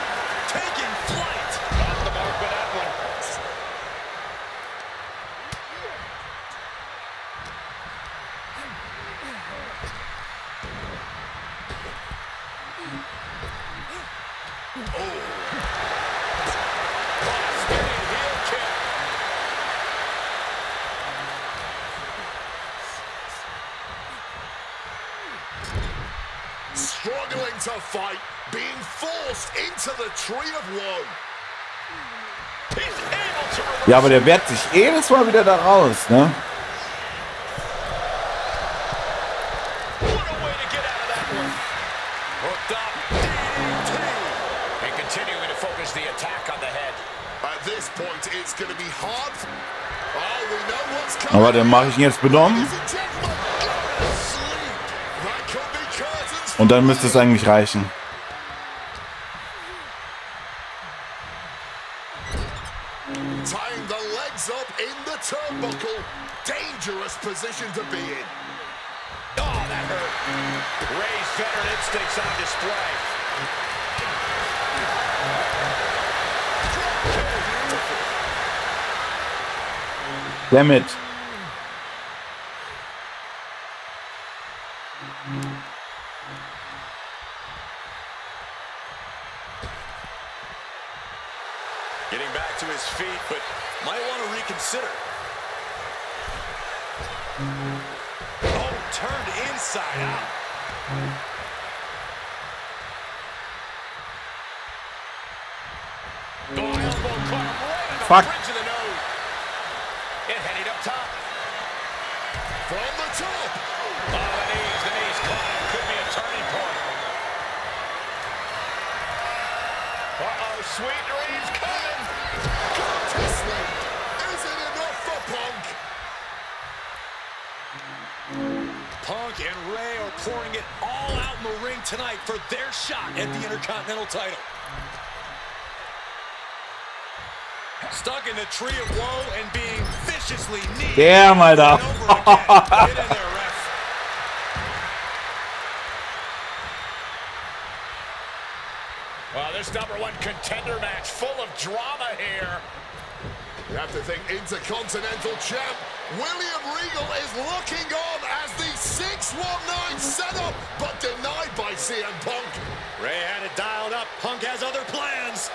C: Taking flight. Off the mark with that one.
D: Struggling to fight, being forced into the tree of woe.
C: He's able to reverse.
B: Ja, aber der wehrt sich jedes Mal wieder da raus, ne?
C: What a way to get out of that one. Hooked up. DDT. And continuing to focus the attack on the head.
D: At this point, it's going to be hard. Oh, we know what's coming.
B: Aber dann mache ich ihn jetzt benommen.
D: Ladies and gentlemen, go to sleep. That could be curtains.
B: Und dann müsste es eigentlich reichen.
D: Tying the legs up in the turnbuckle. Dangerous position to be in.
C: Oh, that hurt. Ray's veteran instincts on display.
B: Damn it.
C: Getting back to his feet, but might want to reconsider. Oh, turned inside out. Oh, elbow caught him right in the
B: Fuck.
C: bridge of the nose. And heading up top. sweet dreams coming.
D: Contesting. Is it enough for Punk?
G: Punk and Ray are pouring it all out in the ring tonight for their shot at the Intercontinental title. Stuck in the tree of woe and being viciously kneed
B: Damn, Alter.
G: over and over again. Get in there, ref.
C: Well, this #1 contender match full of drama here.
D: You have to think Intercontinental Champ William Regal is looking on as the 619 setup, but denied by CM Punk.
G: Ray had it dialed up. Punk has other plans.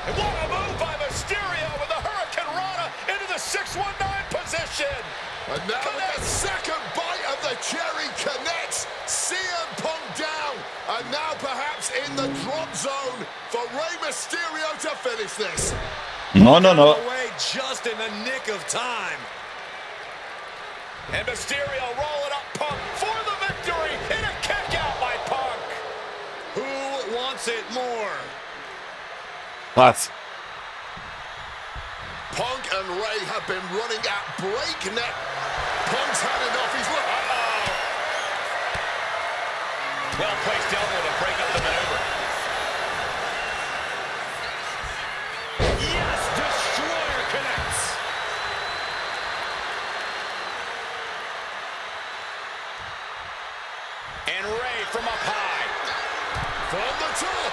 C: And what a move by Mysterio with a Hurricane Rana into the 619 position.
D: And now with the second bite of the cherry connects, CM Punk down. And now perhaps in the drop zone for Rey Mysterio to finish this.
B: No.
G: Away just in the nick of time.
C: And Mysterio rolling up Punk for the victory in a kick out by Punk.
G: Who wants it more?
B: Krass.
D: Punk and Ray have been running at breakneck. Punk's had enough. He's looking.
C: Well placed elbow to break up the maneuver.
G: Yes, Destroyer connects.
C: And Ray from up high.
D: From the top.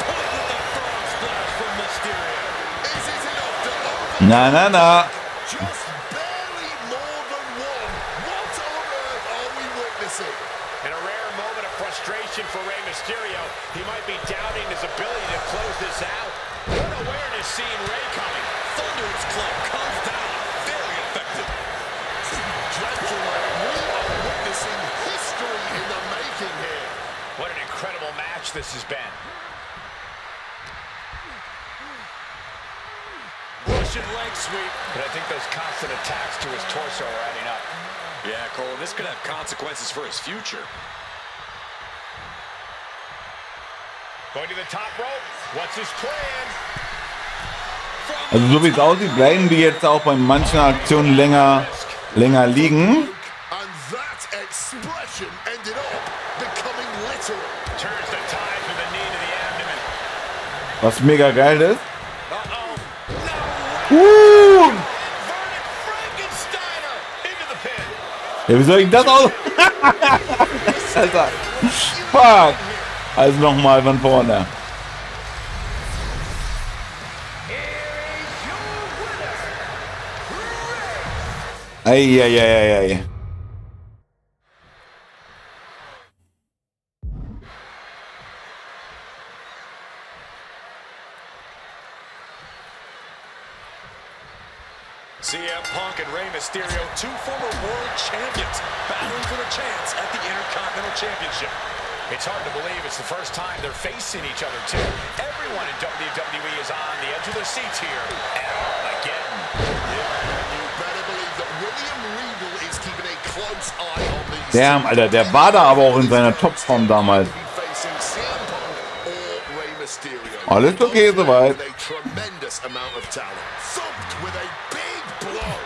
G: Point with the frog splash from Mysterio.
D: Is it enough to open?
B: Na.
D: Just barely more than one. What on earth are we witnessing?
C: In a rare moment of frustration for Rey Mysterio, he might be doubting his ability to close this out. What awareness seeing Ray coming.
G: Thunderous Club comes down. Very effective.
D: Gentlemen, we are witnessing history in the making here.
C: What an incredible match this has been.
G: Russian leg sweep.
C: But I think those constant attacks to his torso are adding up.
G: Yeah, Cole, this could have consequences for his future.
C: Going to the top rope. What's his plan?
B: Also so wie es aussieht, bleiben die jetzt auch bei manchen Aktionen länger liegen.
D: And that expression ended up becoming literal.
C: Turns the tide with a knee to the abdomen.
B: Was mega geil ist.
C: No.
B: Uh!
C: Inverted Frankensteiner into the pin.
B: Ja, wie soll ich das aus? Alter. Fuck. Also nochmal von vorne. Eieieiei.
G: CM Punk and Rey Mysterio, two former world champions, battling for the chance at the Intercontinental Championship.
C: It's hard to believe it's the first time they're facing each other, too. Everyone in WWE is on the edge of their seats here. And Armageddon.
D: You better believe that William Regal is keeping a close eye on these.
B: Damn, Alter, der war da aber auch in seiner Topform damals.
D: Facing CM Punk or Rey Mysterio.
B: Alles okay soweit.
D: With a tremendous amount of talent. Thumped with a big blow.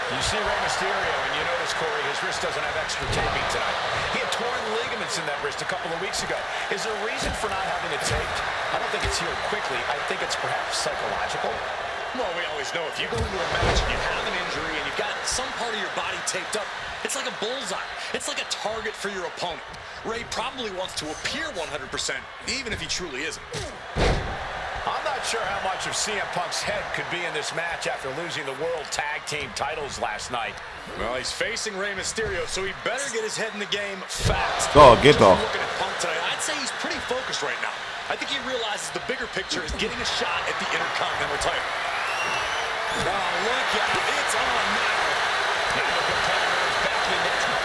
C: You see Rey Mysterio, and you notice, Corey, his wrist doesn't have extra taping tonight. He had torn ligaments in that wrist a couple of weeks ago. Is there a reason for not having it taped? I don't think it's healed quickly. I think it's perhaps psychological.
G: Well, we always know if you go into a match and you have an injury and you've got some part of your body taped up, it's like a bullseye. It's like a target for your opponent. Ray probably wants to appear 100%, even if he truly isn't.
C: I'm not sure how much of CM Punk's head could be in this match after losing the World Tag Team titles last night.
G: Well, he's facing Rey Mysterio, so he better get his head in the game fast.
B: Oh, geht doch.
G: Looking at Punk tonight, I'd say he's pretty focused right now. I think he realizes the bigger picture is getting a shot at the Intercontinental title. Oh, look out. It's on now.
C: Neither competitor is backing down.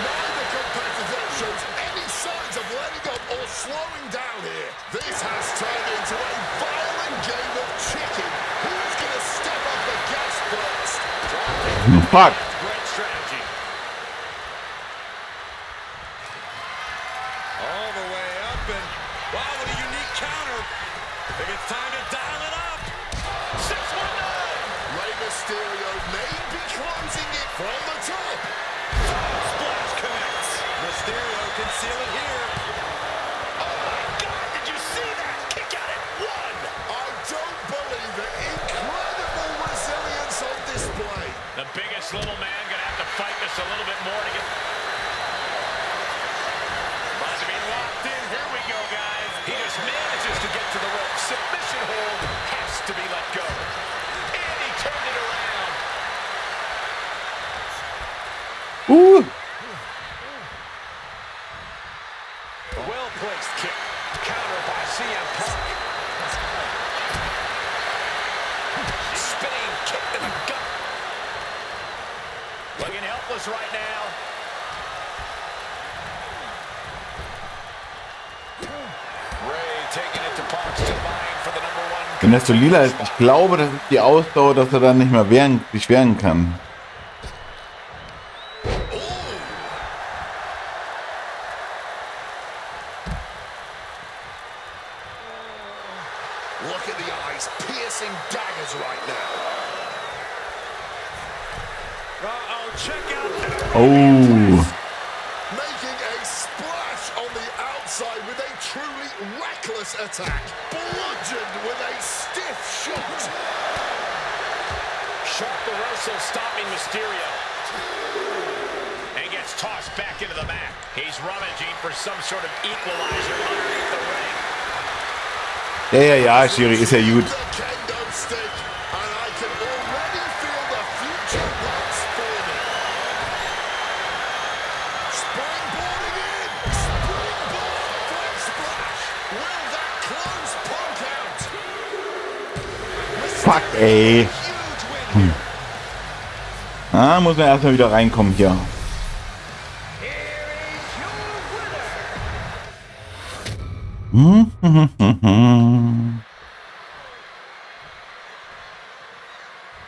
D: Neither competitor shows any signs of letting up or slowing down here. This has turned into a violent game of chicken. Who's going to step up the gas first?
B: Fuck.
C: Great strategy.
G: All the way up and, more to get. About to be locked in. Here we go, guys. He just manages to get to the rope. Submission hold has to be let go. And he turned it around. Well-placed kick. Counter by CM Punk. Spinning kick to the gut. Looking helpless right now. Ray taking it to Punk's to vying for the number one.
B: Wenn das so lila ist, ich glaube, das ist die Ausdauer, dass er dann nicht mehr sich wehren kann.
D: Look at the eyes, piercing daggers right now.
C: Uh-oh, check out that.
B: Oh.
D: Making a splash on the outside with a truly reckless attack. Bludgeoned with a stiff shot.
G: Sharp reversal stopping Mysterio. And gets tossed back into the mat. He's rummaging for some sort of equalizer underneath the ring.
B: Ja, Schiri, ist ja gut.
D: The kendo stick, and I can already feel the future once forming. Springboarding in, springboard front splash. Will that close Punk out?
B: Fuck, ey.
D: Huge win.
B: Ah, muss man erstmal wieder reinkommen hier.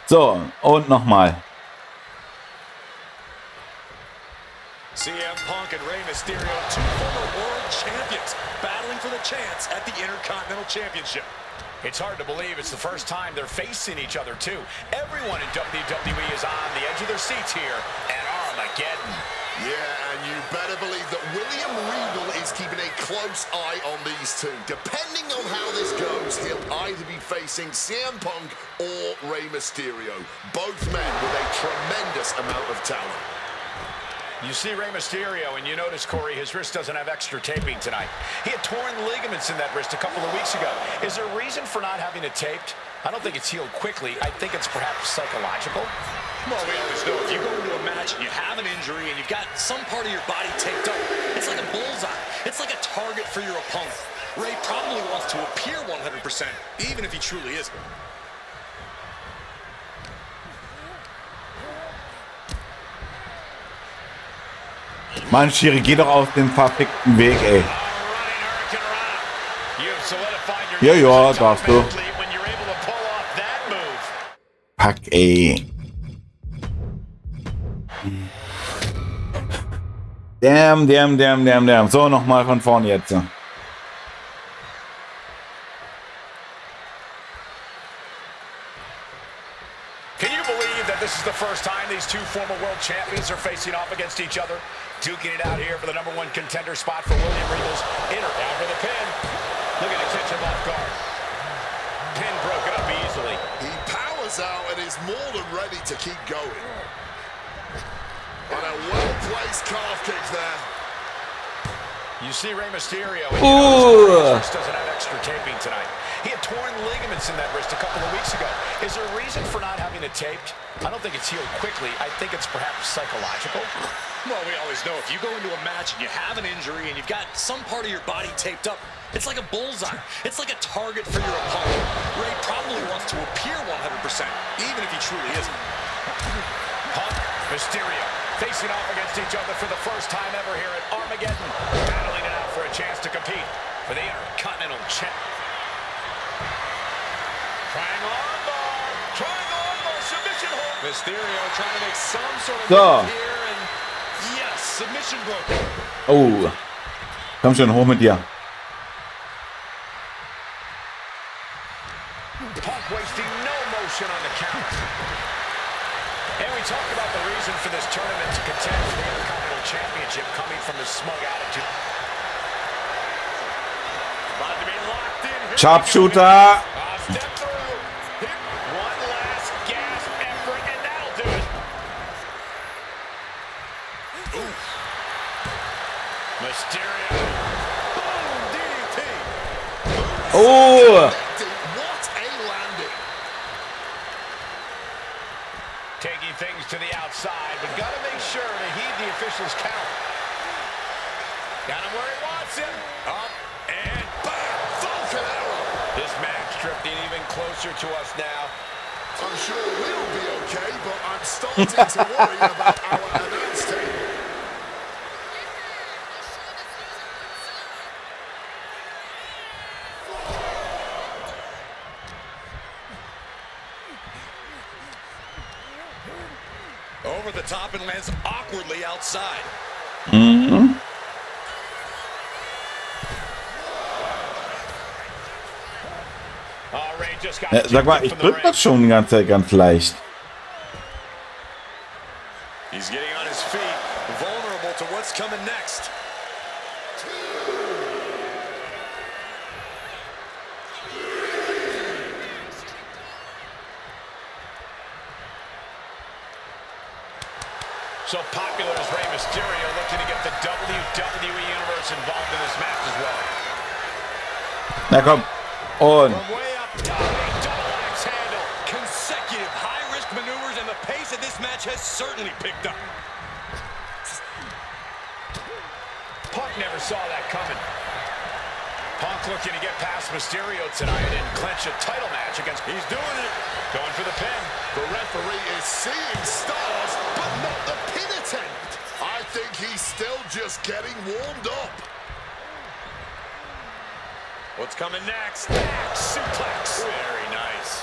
B: So, und nochmal.
C: CM Punk and Rey Mysterio, two former world champions, battling for the chance at the Intercontinental Championship.
G: It's hard to believe it's the first time they're facing each other, too. Everyone in WWE is on the edge of their seats here at Armageddon.
D: Yeah, and you better believe that William Regal is keeping a close eye on these two. Depending on how this goes, he'll either be facing CM Punk or Rey Mysterio. Both men with a tremendous amount of talent.
G: You see Rey Mysterio, and you notice, Corey, his wrist doesn't have extra taping tonight. He had torn ligaments in that wrist a couple of weeks ago. Is there a reason for not having it taped? I don't think it's healed quickly. I think it's perhaps psychological.
C: Well, we always know if you go into a match and you have an injury and you've got some part of your body taped up, it's like a bullseye. It's like a target for your opponent. Ray probably wants to appear 100%, even if he truly isn't.
B: Mann, Schiri, geh doch auf den verfickten Weg, ey. Ja, darfst du. Fuck, ey. Damn. So, nochmal von vorne jetzt.
G: Can you believe that this is the first time these two former world champions are facing off against each other? Duking it out here for the number one contender spot for William Regal's inner. Down for the pin. Looking to catch him off guard. Pin broken up easily.
D: He powers out and is more than ready to keep going. And a well-placed calf kick there.
G: You see Rey Mysterio, and you know his wrist doesn't have extra taping tonight. He had torn ligaments in that wrist a couple of weeks ago. Is there a reason for not having it taped? I don't think it's healed quickly. I think it's perhaps psychological.
C: Well, we always know if you go into a match and you have an injury and you've got some part of your body taped up, it's like a bullseye. It's like a target for your opponent. Ray probably wants to appear 100%, even if he truly isn't.
G: Punk, Mysterio, facing off against each other for the first time ever here at Armageddon. Battling it out for a chance to compete for the Intercontinental Champ. Triangle armbar, submission hold.
C: Mysterio trying to make some sort of
B: So.
C: move here, and yes, submission broken.
B: Oh. Komm schon, hoch mit dir.
G: Punk wasting no motion on the count. And we talked about the reason for this tournament to contend for the Intercontinental Championship coming from his smug attitude. About to be locked in. Here
B: Sharpshooter.
G: Step through. Hit one last gasp effort, and that'll do it. Mysterio. Boom, DDT.
B: Oh!
D: What a landing.
G: Taking things to the outside, but got to make sure to heed the official's count. Got him where he wants him. Up and bam!
D: Falcon arrow.
G: This match drifting even closer to us now.
D: I'm sure we'll be okay, but I'm starting to worry about our announce team.
G: Over the top and lands awkwardly outside. Oh, Ray just got
B: Sag mal, ich drück das schon die ganze Zeit ganz leicht.
G: He's getting on his feet, vulnerable to what's coming next. So popular is Rey Mysterio, looking to get the WWE Universe involved in this match as well.
B: Na komm. Und.
G: From way up top, a double axe handle. Consecutive high-risk maneuvers, and the pace of this match has certainly picked up. Punk never saw that coming. Punk looking to get past Mysterio tonight and clinch a title match against... He's doing it. Going for the pin.
D: The referee is seeing stars, but not the pin attempt. I think he's still just getting warmed up.
G: What's coming next? Axe suplex. Very nice.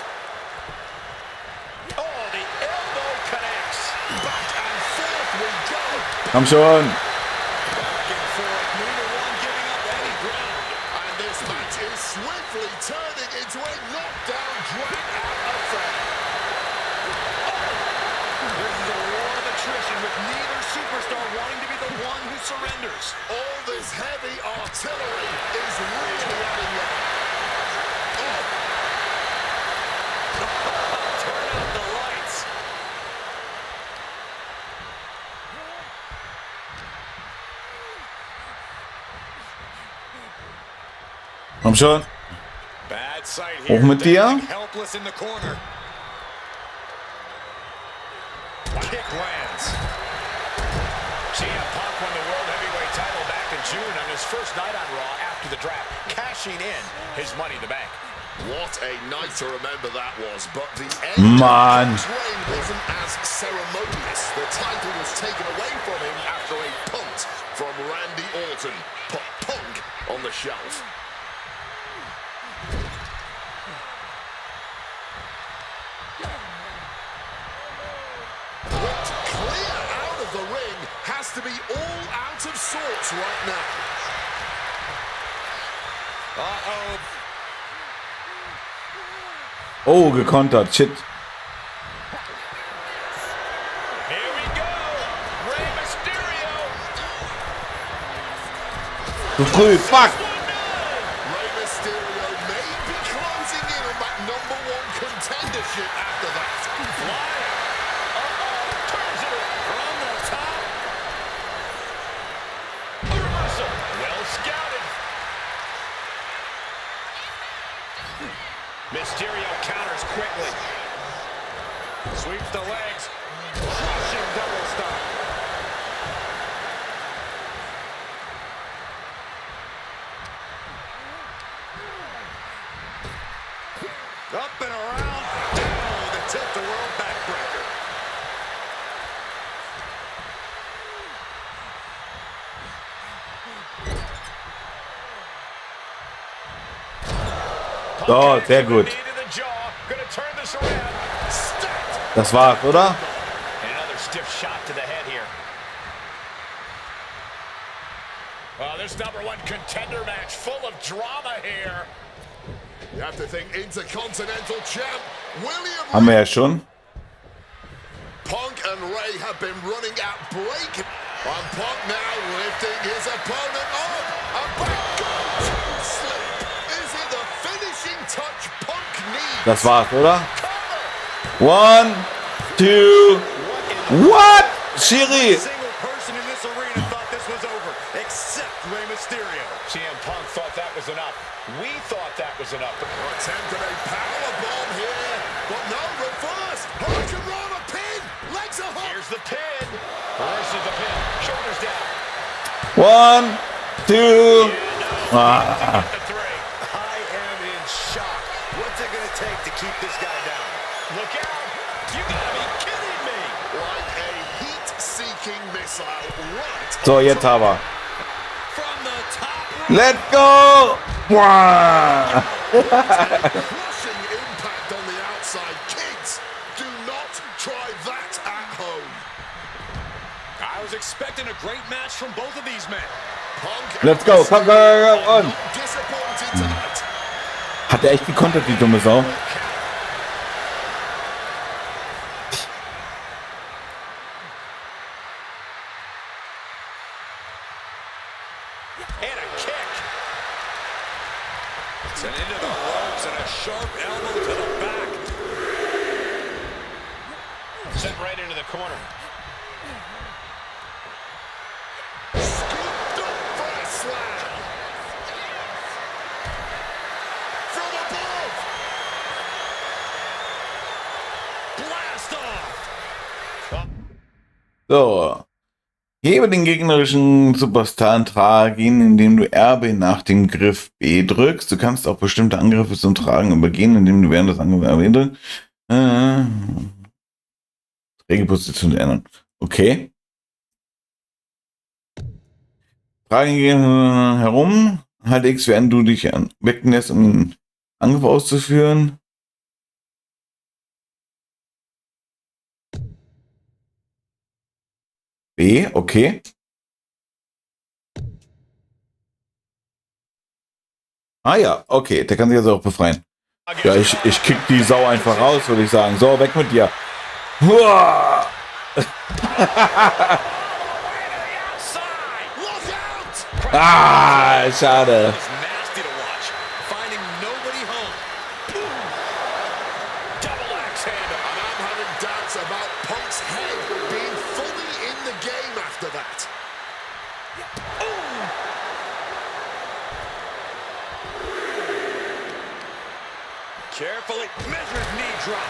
G: Oh, the elbow connects.
D: Back and forth we go.
B: Komm schon.
G: Back and forth. Neither one giving up any ground.
D: And this match is swiftly turning into a knockdown, drag-out affair.
G: This is a war of attrition with neither superstar wanting to be the one who surrenders.
D: All this heavy artillery is really adding up.
G: Turn out the lights.
B: Komm schon.
G: Bad sight
B: Hoch
G: here.
B: mit dir.
G: Helpless in the corner. Kick lands. CM Punk won the World Heavyweight title back in June on his first night on Raw after the draft, cashing in his Money in the Bank.
D: What a night to remember that was, but the end
B: Man.
D: of his reign wasn't as ceremonious. The title was taken away from him after a punt from Randy Orton. Put Punk on the shelf. Whipped clear out of the ring, has to be all out of sorts right now.
G: Uh-oh.
B: Oh, gekontert. Shit.
G: Here we go. Rey Mysterio.
B: Zu früh. Fuck.
D: Rey Mysterio may be closing in on that #1 contendership after that.
G: Flying. Uh-oh. Turns it from the top. A reversal. Well scouted. Mysterio counters quickly. Sweeps the legs. Crushing double stomp. Up and around. Down to tilt the world backbreaker.
B: So, sehr gut.
G: Knee to the jaw. Gonna turn this around. Stacked.
B: Das war's, oder?
G: Another stiff shot to the head here. Well, this #1 contender match full of drama here.
D: You have to think Intercontinental Champ William
B: Haben wir ja schon.
D: Punk and Ray have been running at break. And Punk now lifting his opponent up. And back goes slip. Is it the finishing touch Punk needs?
B: Das war's, oder? 1, 2. What? Schiri.
G: Single person in this was enough. We thought that was enough.
D: Attempted a powerbomb here, but no, reverse. Hurricane Rana pin. Legs are hot.
G: Here's the pin. Reverses the pin. Shoulders down.
B: 1, 2. Ah.
G: The three.
C: I am in shock. What's it going to take to keep this guy down?
G: Look out. You gotta be kidding me.
D: Like a heat-seeking missile right.
B: So, jetzt aber.
G: From the top rope.
B: Let's go! Wow.
D: Crushing impact on the outside. Kids, do not try that at home.
G: I was expecting a great match from both of these men.
D: Punk
B: Let's go. Komm, komm, komm. Und.
D: disappointed tonight.
B: Hat er echt gekontert, die dumme Sau?
G: And a kick. Sent into the ropes and a sharp elbow to the back. Sent right into the corner.
D: Scooped up for a slam. From above.
G: Blast off.
B: So. Hebe den gegnerischen Superstar und trage ihn, indem du RB nach dem Griff B drückst. Du kannst auch bestimmte Angriffe zum Tragen übergehen, indem du während des Angriffs RB drückst. Regelposition ändern. Okay. Trage ihn herum. Halt X, während du dich weglässt, um den Angriff auszuführen. B, okay. Ah ja, okay, der kann sich also auch befreien. Ja, ich kick die Sau einfach raus, würde ich sagen. So, weg mit dir. Huah! Ah, schade.
G: Nasty to watch. Finding nobody home. Double axe handle.
D: And I'm having doubts about Punk's head being fully in the game after that.
G: Carefully measured knee drop.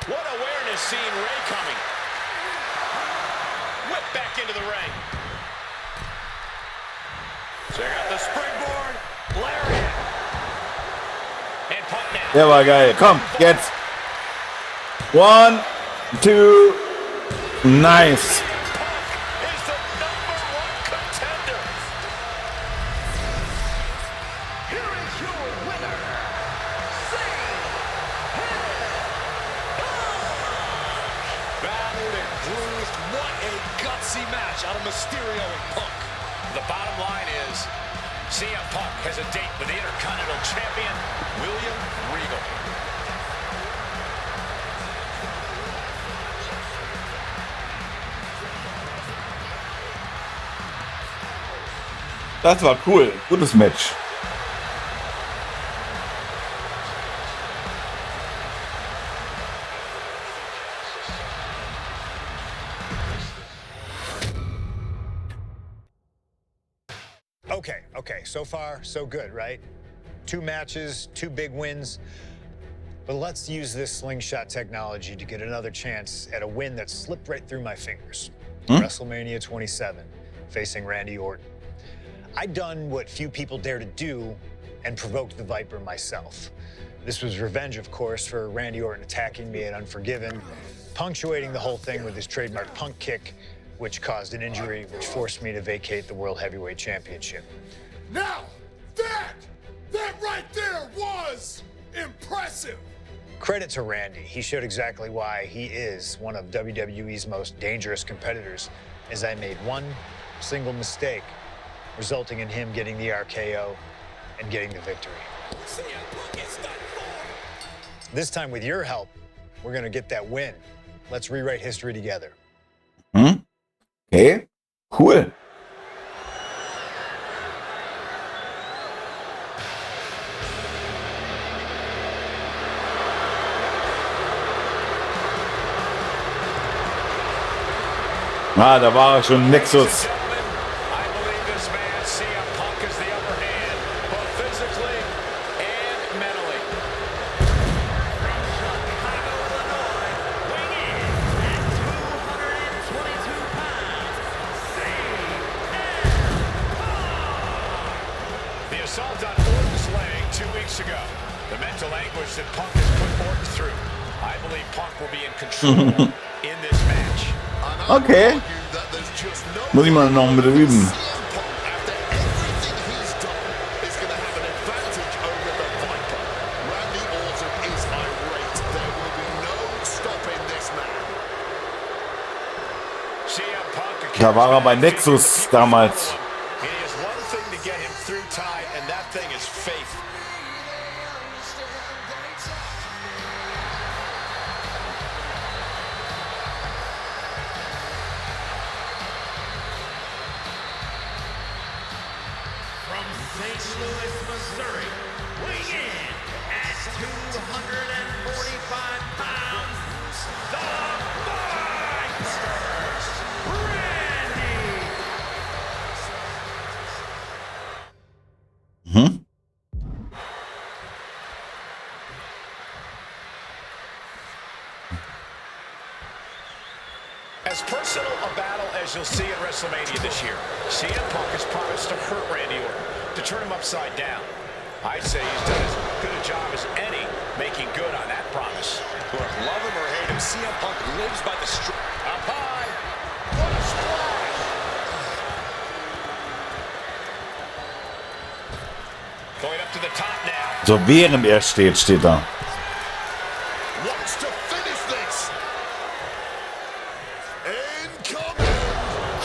G: What awareness seeing Ray coming. Whip back into the ring. Check out the springboard. Lariat. And Punk now.
B: Der war geil. Komm, jetzt. 1, 2. Nice.
G: Punk is the #1 contender.
F: Here is your winner,
G: Battered and bruised. What a gutsy match out of Mysterio and Punk. The bottom line is, CM Punk has a date with the Intercontinental Champion, William Regal.
B: Das war cool. Gutes Match.
E: Okay, so far, so good, right? 2 matches, 2 big wins. But let's use this slingshot technology to get another chance at a win that slipped right through my fingers. WrestleMania 27, facing Randy Orton. I'd done what few people dare to do and provoked the Viper myself. This was revenge, of course, for Randy Orton attacking me at Unforgiven, punctuating the whole thing with his trademark punk kick, which caused an injury, which forced me to vacate the World Heavyweight Championship.
D: Now, that right there was impressive.
E: Credit to Randy. He showed exactly why he is one of WWE's most dangerous competitors, as I made one single mistake, resulting in him getting the RKO and getting the victory. This time, with your help, we're gonna get that win. Let's rewrite history together.
B: Okay, cool. Ah, da war er schon, Nexus.
G: I believe this man, CM Punk, is the upper hand, both physically and mentally.
F: From Chicago, Illinois, weighing in at 222 pounds, CM Punk.
G: The assault on Orton's leg 2 weeks ago. The mental anguish that Punk has put Orton through. I believe Punk will be in control in this match.
B: Okay.
D: That there's just no
B: Muss ich mal noch mit üben.
D: CM Punk, after everything he's done, is going to have an advantage over the Viper. Randy Orton is irate. There will be no stopping this man.
G: CM Punk,
B: Da war er bei Nexus damals.
G: He has one thing to get him through time, and that thing is faith.
F: From St. Louis, Missouri, weighing in at 245 pounds, the Viper, Randy.
G: As personal a battle as you'll see at WrestleMania this year, CM Punk has promised to hurt Randy Orton, to turn him upside down. I say he's done as good a job as any making good on that promise.
C: Look, love him or hate him, CM Punk lives by the up high. What a splash!
G: Going up to the top now.
B: So, während er steht, steht er.
D: Wants to finish this. Incoming.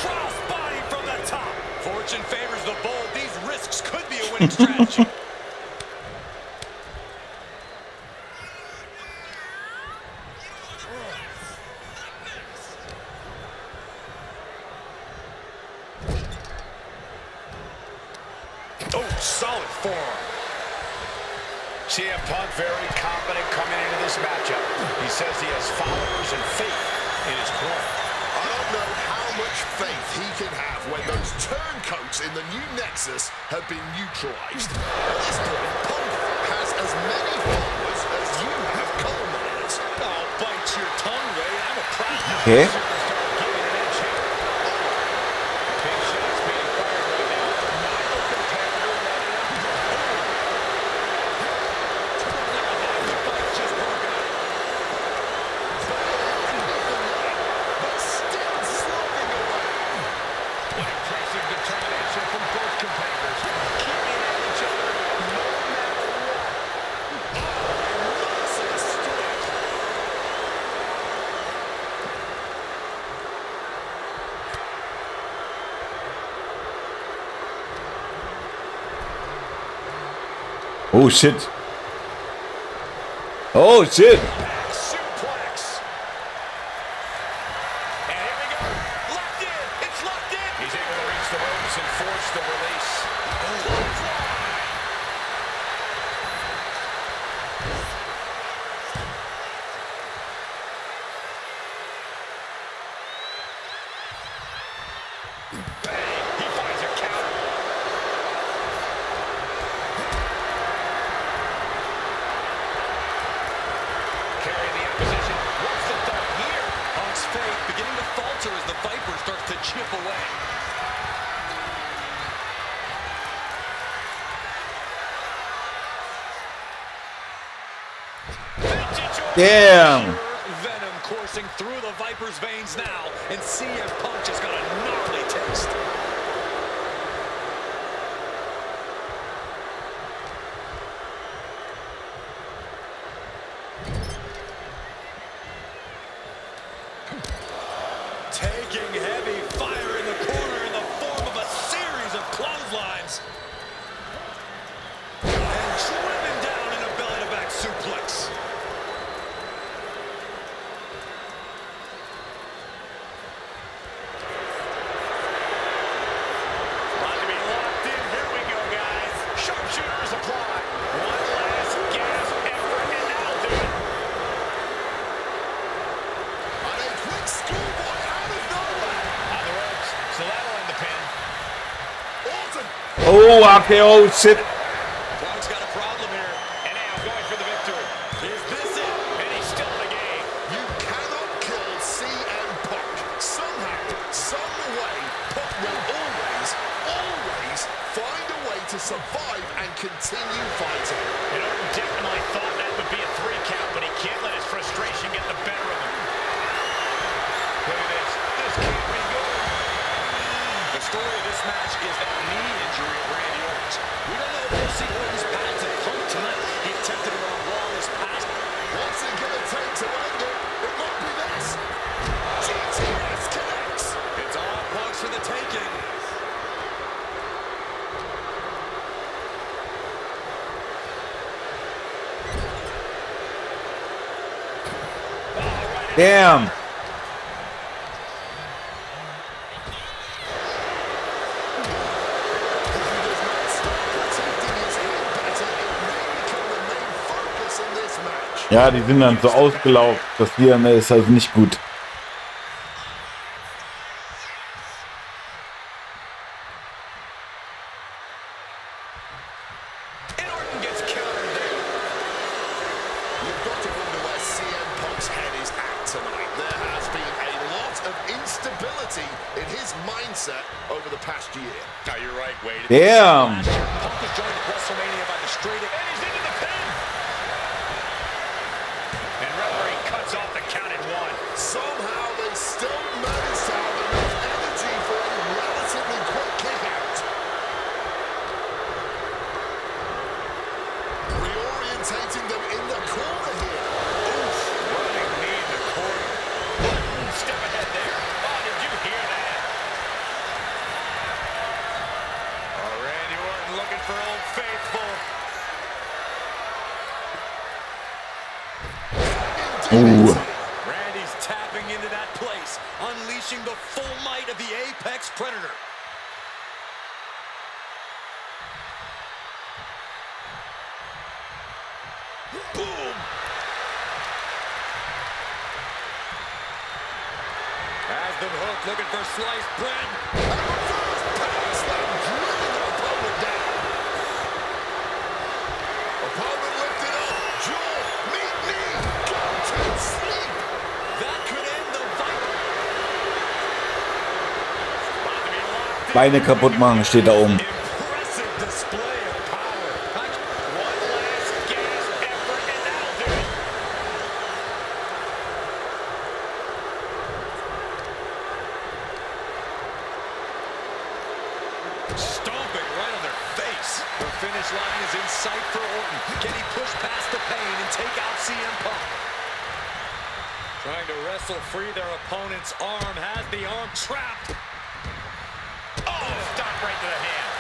C: Crossbody from the top. Fortune favors the bold. These risks could be a winning strategy.
G: Oh, solid forearm. CM Punk very confident coming into this matchup. He says he has followers and faith in his corner.
D: I don't know how much faith he can have when those turncoats in the new Nexus have been neutralized. At this point, Punk has as many followers as you have coal miners.
C: I'll bite your tongue, Ray. I'm a proud
B: Okay.
G: Big shots being fired right now. Neither competitor letting up.
D: But still slugging away.
G: What impressive determination from both competitors. Keeping at each other no matter what.
D: Merciless strike.
B: Oh, shit. Oh, shit.
G: Suplex. And here we go. Locked in. It's locked in. He's able to reach the ropes and force the release. Bang. He finds a counter. Carrying the opposition. What's the thought here?
C: Punk's faith beginning to falter as the Viper starts to chip away.
B: Damn.
C: Venom coursing through the Viper's veins now, and CM Punk just got a gnarly taste. Taking heavy fire in the corner in the form of a series of clotheslines. And driven down in a belly-to-back suplex.
B: Oh, okay, oh shit.
C: Punk's got a problem here. And now going for the victory. Is this it? And he's still in the game.
D: You cannot kill CM Punk. Somehow, some way, Punk will always find a way to survive and continue fighting.
C: And Orton definitely thought that would be a 3 count, but he can't let his frustration get the better of him. Look at this. This can't be good. The story of this match is that knee injury of Randy Orton's. We don't know if we'll see Orton's path to Punk tonight. He attempted it on Raw this past.
D: What's it going to take to end it? It might be this. GTS connects.
C: It's all Punk's for the taking.
B: Damn. Ja, die sind dann so ausgelaugt. Das hier ist also nicht gut.
C: And Orton gets countered there.
D: You've got to wonder where CM Punk's head is at tonight. There has been a lot of instability in his mindset over the past year.
C: No, you're right, Wade.
B: Damn.
C: Punk was joined at WrestleMania by the straight and he's into the pin. And referee cuts off the count at 1.
D: Somehow they still manage to have enough energy for a relatively quick kick out. Reorientating them in the corner here.
C: Oof, running knee in the corner. Step ahead there. Oh, did you hear that? Oh, Randy Orton looking for Old Faithful.
B: Ooh.
C: Randy's tapping into that place, unleashing the full might of the Apex Predator. Boom! Has been hooked, looking for sliced bread.
D: Power slam, drilling the opponent down. Opponent lifted up. Jaw, meet knee, go to sleep.
C: That could end the fight. About to be locked in.
B: Beine kaputt machen, steht da oben.
C: Impressive display of power. Punch. One last gasp effort, and that'll do it. Stomping right on their face. The finish line is in sight for Orton. Can he push past the pain and take out CM Punk? Trying to wrestle free their opponent's arm. Has the arm trapped. Oh, stop right to the hand.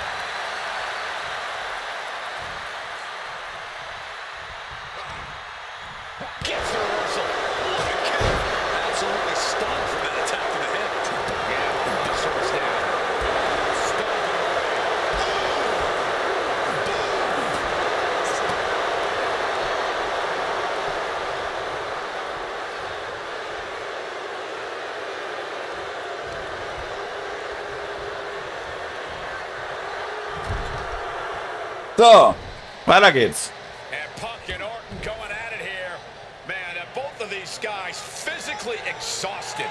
C: Gets the reversal. What a kick. Absolutely stunned from that attack to the head. Yeah, shoulders down. Stomping away.
B: So, weiter geht's.
C: And Punk and Orton going at it here. Man, both of these guys physically exhausted.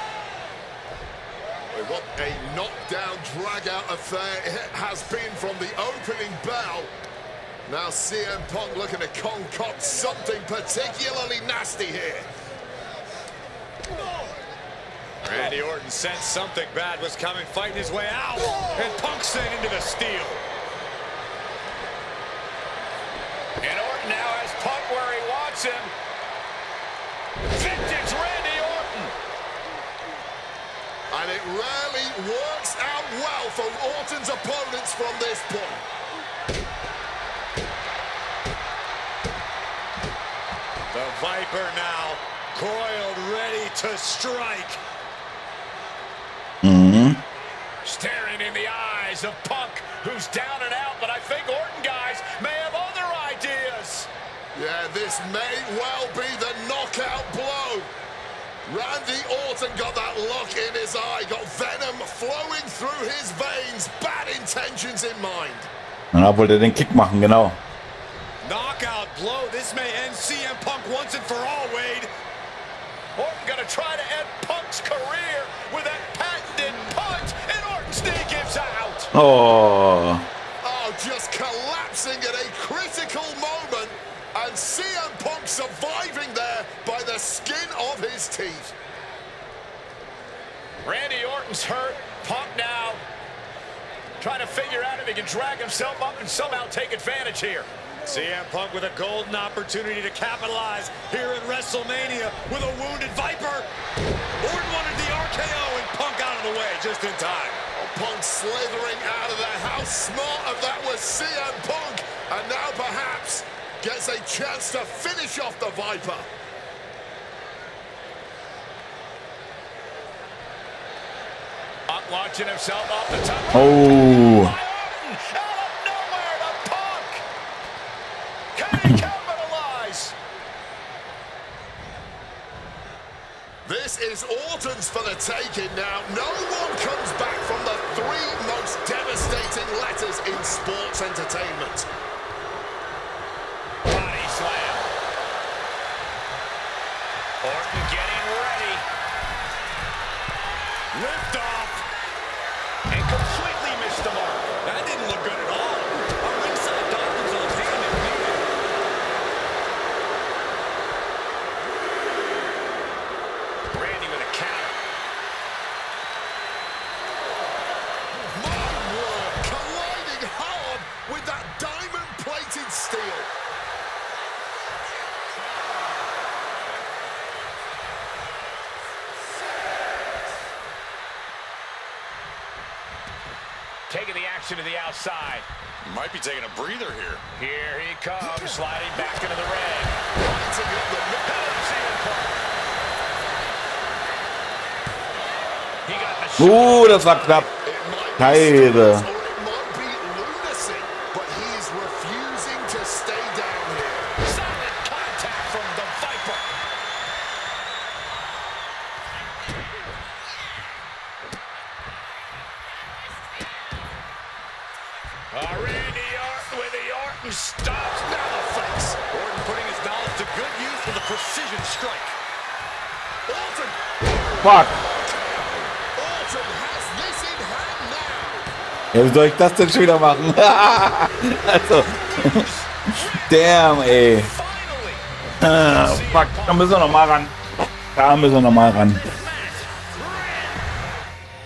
D: What a knockdown, drag-out affair it has been from the opening bell. Now CM Punk looking to concoct something particularly nasty here.
C: Randy Orton sensed something bad was coming, fighting his way out. And Punk sent into the steel. And Orton now has Punk where he wants him. Vintage Randy Orton.
D: And it rarely works out well for Orton's opponents from this point.
C: The Viper now coiled, ready to strike. Staring in the eyes of Punk, who's down and out, but I think Orton, guys, may have other ideas.
D: Yeah, this may well be the knockout blow. Randy Orton got that look in his eye, got venom flowing through his veins, bad intentions in mind.
B: Na, wollte den Kick machen, genau.
G: Knockout blow. This may end CM Punk once and for all, Wade. Orton gonna try to end Punk's career with that patented punch, and Orton's knee gives out.
B: Oh.
D: Oh, just collapsing at a critical moment, and CM Punk surviving there by the skin of his teeth.
G: Randy Orton's hurt. Punk now trying to figure out if he can drag himself up and somehow take advantage here. CM Punk with a golden opportunity to capitalize here in WrestleMania with a wounded Viper. Orton wanted the RKO and Punk out of the way just in time.
D: Punk slithering out of there. How smart of that was CM Punk. And now perhaps gets a chance to finish off the Viper.
G: Punk launching himself off the top.
B: Oh.
G: Out of nowhere to Punk. Can he capitalize?
D: This is Orton's for the taking now. No one comes back from the three most devastating letters in sports entertainment.
G: Body slam. Orton getting ready. Lift off. And completely missed the mark. That didn't look good at all. A ringside doctor's on hand and muted. Randy with a counter.
D: My word, colliding hard with that diamond-plated steel.
G: Taking the action to the outside.
C: Might be taking a breather here.
G: Here he comes, sliding back into the ring.
D: Lighting up the
G: CM Punk. He got the shot.
B: Das war knapp.
D: It might be
B: Scheiße.
D: stillness or it might be lunacy, but he is refusing to stay down here.
G: Solid contact from the Viper. Randy Orton with the Orton stops. Now the face. Orton putting his knowledge to good use with a precision strike.
D: Orton!
B: Fuck.
D: Orton has this in hand now.
B: Ja, wie soll ich das denn schon wieder machen? Also. Damn, ey.
G: Finally.
B: Fuck, da müssen wir noch mal ran. Da müssen wir noch mal ran.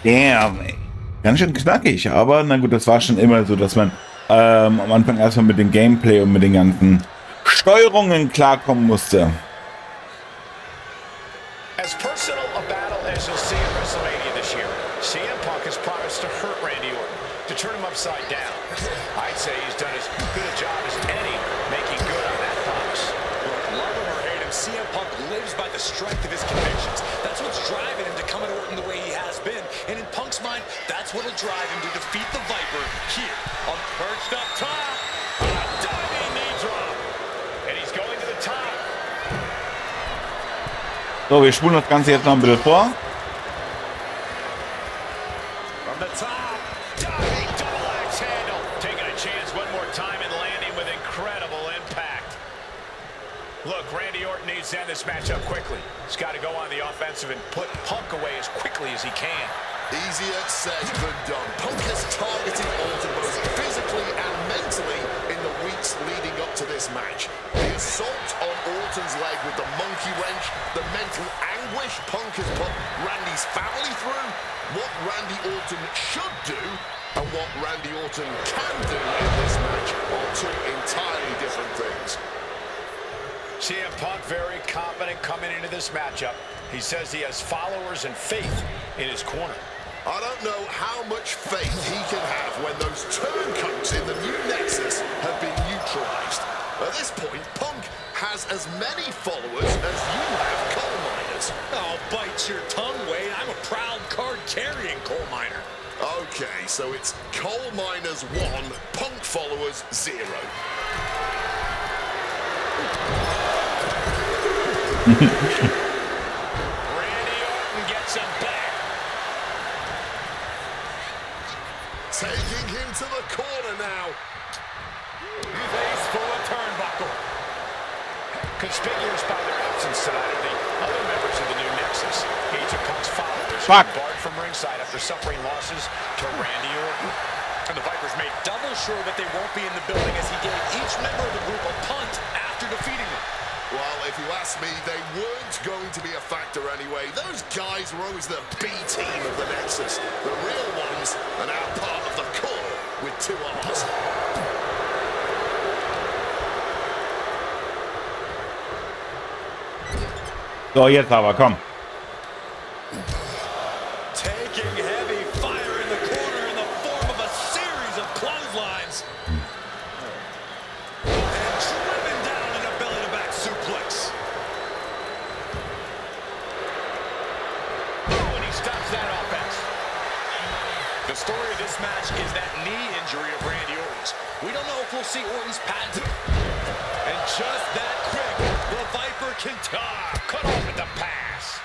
B: Damn, ey. Ganz schön knackig, aber na gut, das war schon immer so, dass man am Anfang erstmal mit dem Gameplay und mit den ganzen Steuerungen klarkommen musste.
G: As personal a battle as you'll see at WrestleMania this year, CM Punk has promised to hurt Randy Orton, to turn him upside down. I'd say he's done as good a job as any making good on that promise.
H: Look, love him or hate him, CM Punk lives by the strength of his convictions. That's what's driving him to come at Orton the way he has been. And in Punk's mind, that's what'll drive him to defeat the Viper here on
G: Perched up top, a diving knee drop, and he's going to the top.
B: So, wir spulen das Ganze jetzt noch ein bisschen vor.
G: From the top, diving double axe handle, taking a chance one more time and landing with incredible impact. Look, Randy Orton needs to end this matchup quickly. He's got to go on the offensive and put Punk away as quickly as he can.
D: Easier said than done. Punk has targeted Orton both physically and mentally in the weeks leading up to this match. The assault on Orton's leg with the monkey wrench, the mental anguish Punk has put Randy's family through, what Randy Orton should do, and what Randy Orton can do in this match are two entirely different things.
G: CM Punk very confident coming into this matchup. He says he has followers and faith in his corner.
D: I don't know how much faith he can have when those turncoats in the new Nexus have been neutralized. At this point, Punk has as many followers as you have coal miners.
H: Oh, bite your tongue, Wade. I'm a proud card-carrying coal miner.
D: Okay, so it's coal miners 1, Punk followers 0.
G: Randy Orton gets him back.
D: Taking him to the corner now.
C: Face full of turnbuckle. Conspicuous by their absence tonight are the other members of the new Nexus. Each of Punk's followers have been barred from ringside after suffering losses to Randy Orton. And the Vipers made double sure that they won't be in the building as he gave each member of the group a punt after defeating them.
D: Well, if you ask me, they weren't going to be a factor anyway. Those guys were always the B team of the Nexus. The real ones are now part of the core with 2 R's.
B: So, jetzt aber, komm.
C: Taking heavy fire in the corner in the form of a series of clotheslines. And driven down in a belly-to-back suplex. Oh, and he stops that offense. The story of this match is that knee injury of Randy Orton's. We don't know if we'll see Orton's patented. And just that quick, the Viper can cut off at the pass.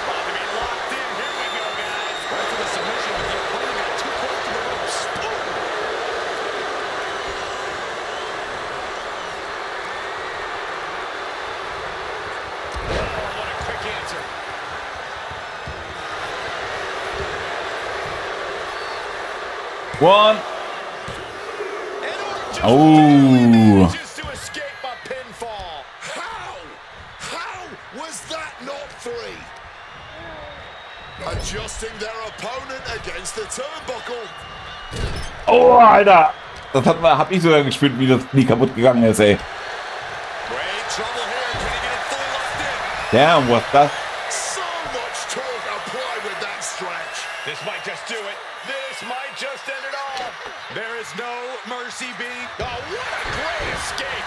C: About to be locked in. Here we go, guys. Right for the submission with the opponent got too close to the ropes. Oh, what a quick answer.
B: One.
D: Oh. Just to escape a pinfall. How? How was that not 3? Adjusting their opponent against the turnbuckle.
B: Oh, Alter. Das hab ich sogar gespürt, wie das Knie kaputt gegangen ist, ey.
C: Great trouble here. Can he get it fully locked in?
B: Damn, what's that?
D: So much torque applied with that stretch.
C: This might just do it. This might just end it all. There is no mercy being. Oh, what a great escape.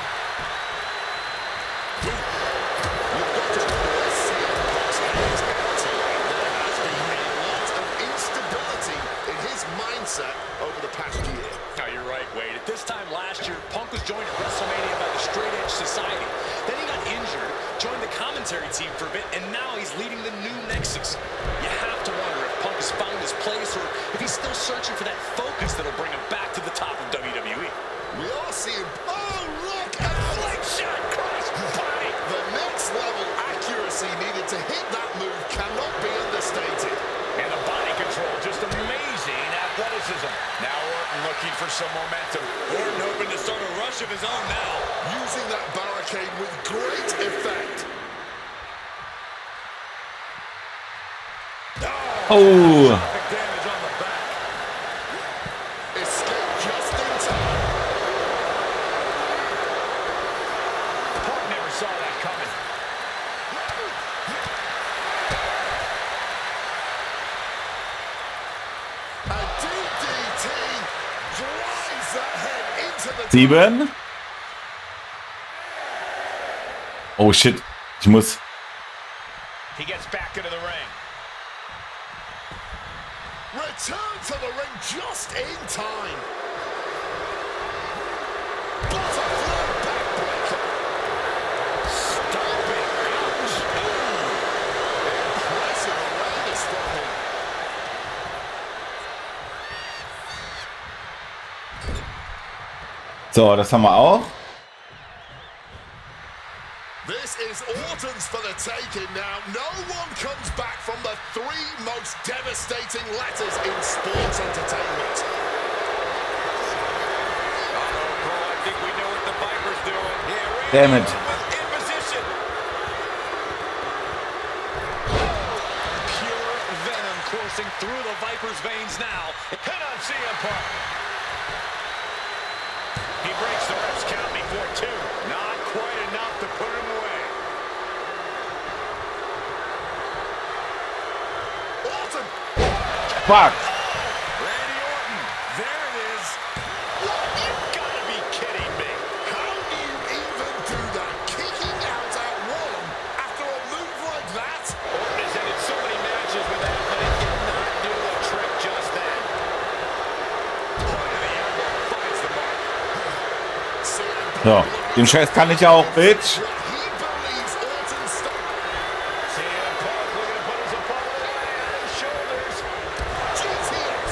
D: You've got to always see Punk's hands empty. There has been a lot of instability in his mindset over the past year.
C: No, you're right, Wade. At this time last year, Punk was joined at WrestleMania by the Straight Edge Society. Then he got injured, joined the commentary team for a bit, and now he's leading the new Nexus. You have to wonder if Punk has found his place or if he's still searching for that focus that'll bring him back to the top of WWE.
D: We are seeing. Oh, look at
C: Flick shot, cross body.
D: the next level accuracy needed to hit that move cannot be understated.
C: And the body control, just amazing athleticism. Now Orton looking for some momentum. Orton hoping to start a rush of his own now.
D: Using that barricade with great effect.
B: Oh.
C: Big damage on the back.
D: Escape just in time.
C: Punk never saw that coming.
D: A DDT drives that head into the
B: 7. Oh shit. Ich muss.
C: He gets back into the ring.
D: return to the ring just in time. Butterfly backbreaker. Stomping. Ouch. Impressive awareness from him.
B: So, das haben wir auch.
D: This is Orton's for the taking now. No one comes back from the 3 most devastating letters in sports entertainment.
C: Bro, I think we know what the Viper's doing. Yeah,
B: Damn it.
C: in position. Pure venom coursing through the Viper's veins now. Hit on CM Punk. He breaks the ref's count before 2. Not quite enough to put him away.
D: Orton.
B: Fuck.
C: Randy Orton. There it is. You've got to be kidding me.
D: How do you even do that? Kicking out at 1 after a move like that?
C: Orton has ended so many matches with that, but it did not do the trick just then. Point of the elbow finds the mark.
B: So, den Scheiß kann ich auch, Bitch.
D: He believes Orton's
C: CM Punk looking to put his opponent on his shoulders.
D: GTS.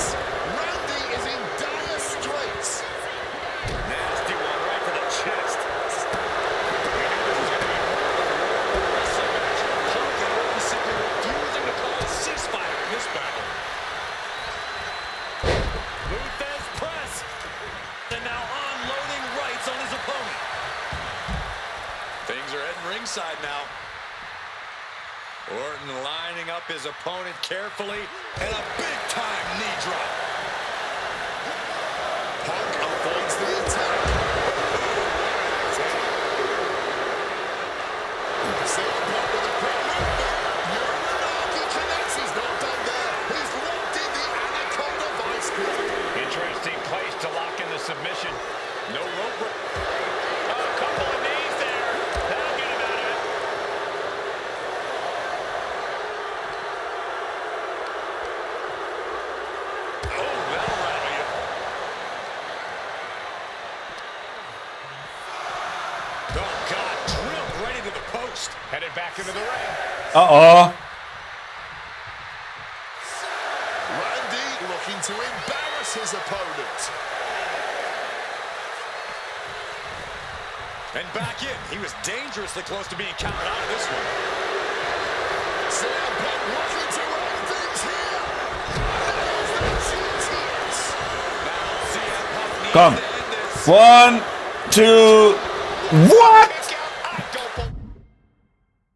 H: ringside now. Orton lining up his opponent carefully, and a big-time knee drop.
D: Punk avoids the attack. CM Punk with a quick movement. He connects. He's not done there. He's locked in the Anaconda Vice Grip.
C: Interesting place to lock in the submission. No rope break. Oh, a couple of knees there. That'll get him out of it. Oh, that'll rattle you. Oh, God, drilled right into the post. Headed back into the ring.
B: Uh-oh.
D: Randy looking to embarrass his opponent.
H: And back in. He was dangerously close to being counted out of this one.
D: CM Punk looking to end things here. Nails the GTS.
H: Now CM Punk needs
B: Komm.
H: to end this.
B: 1, 2, what?
H: Kick out. I don't believe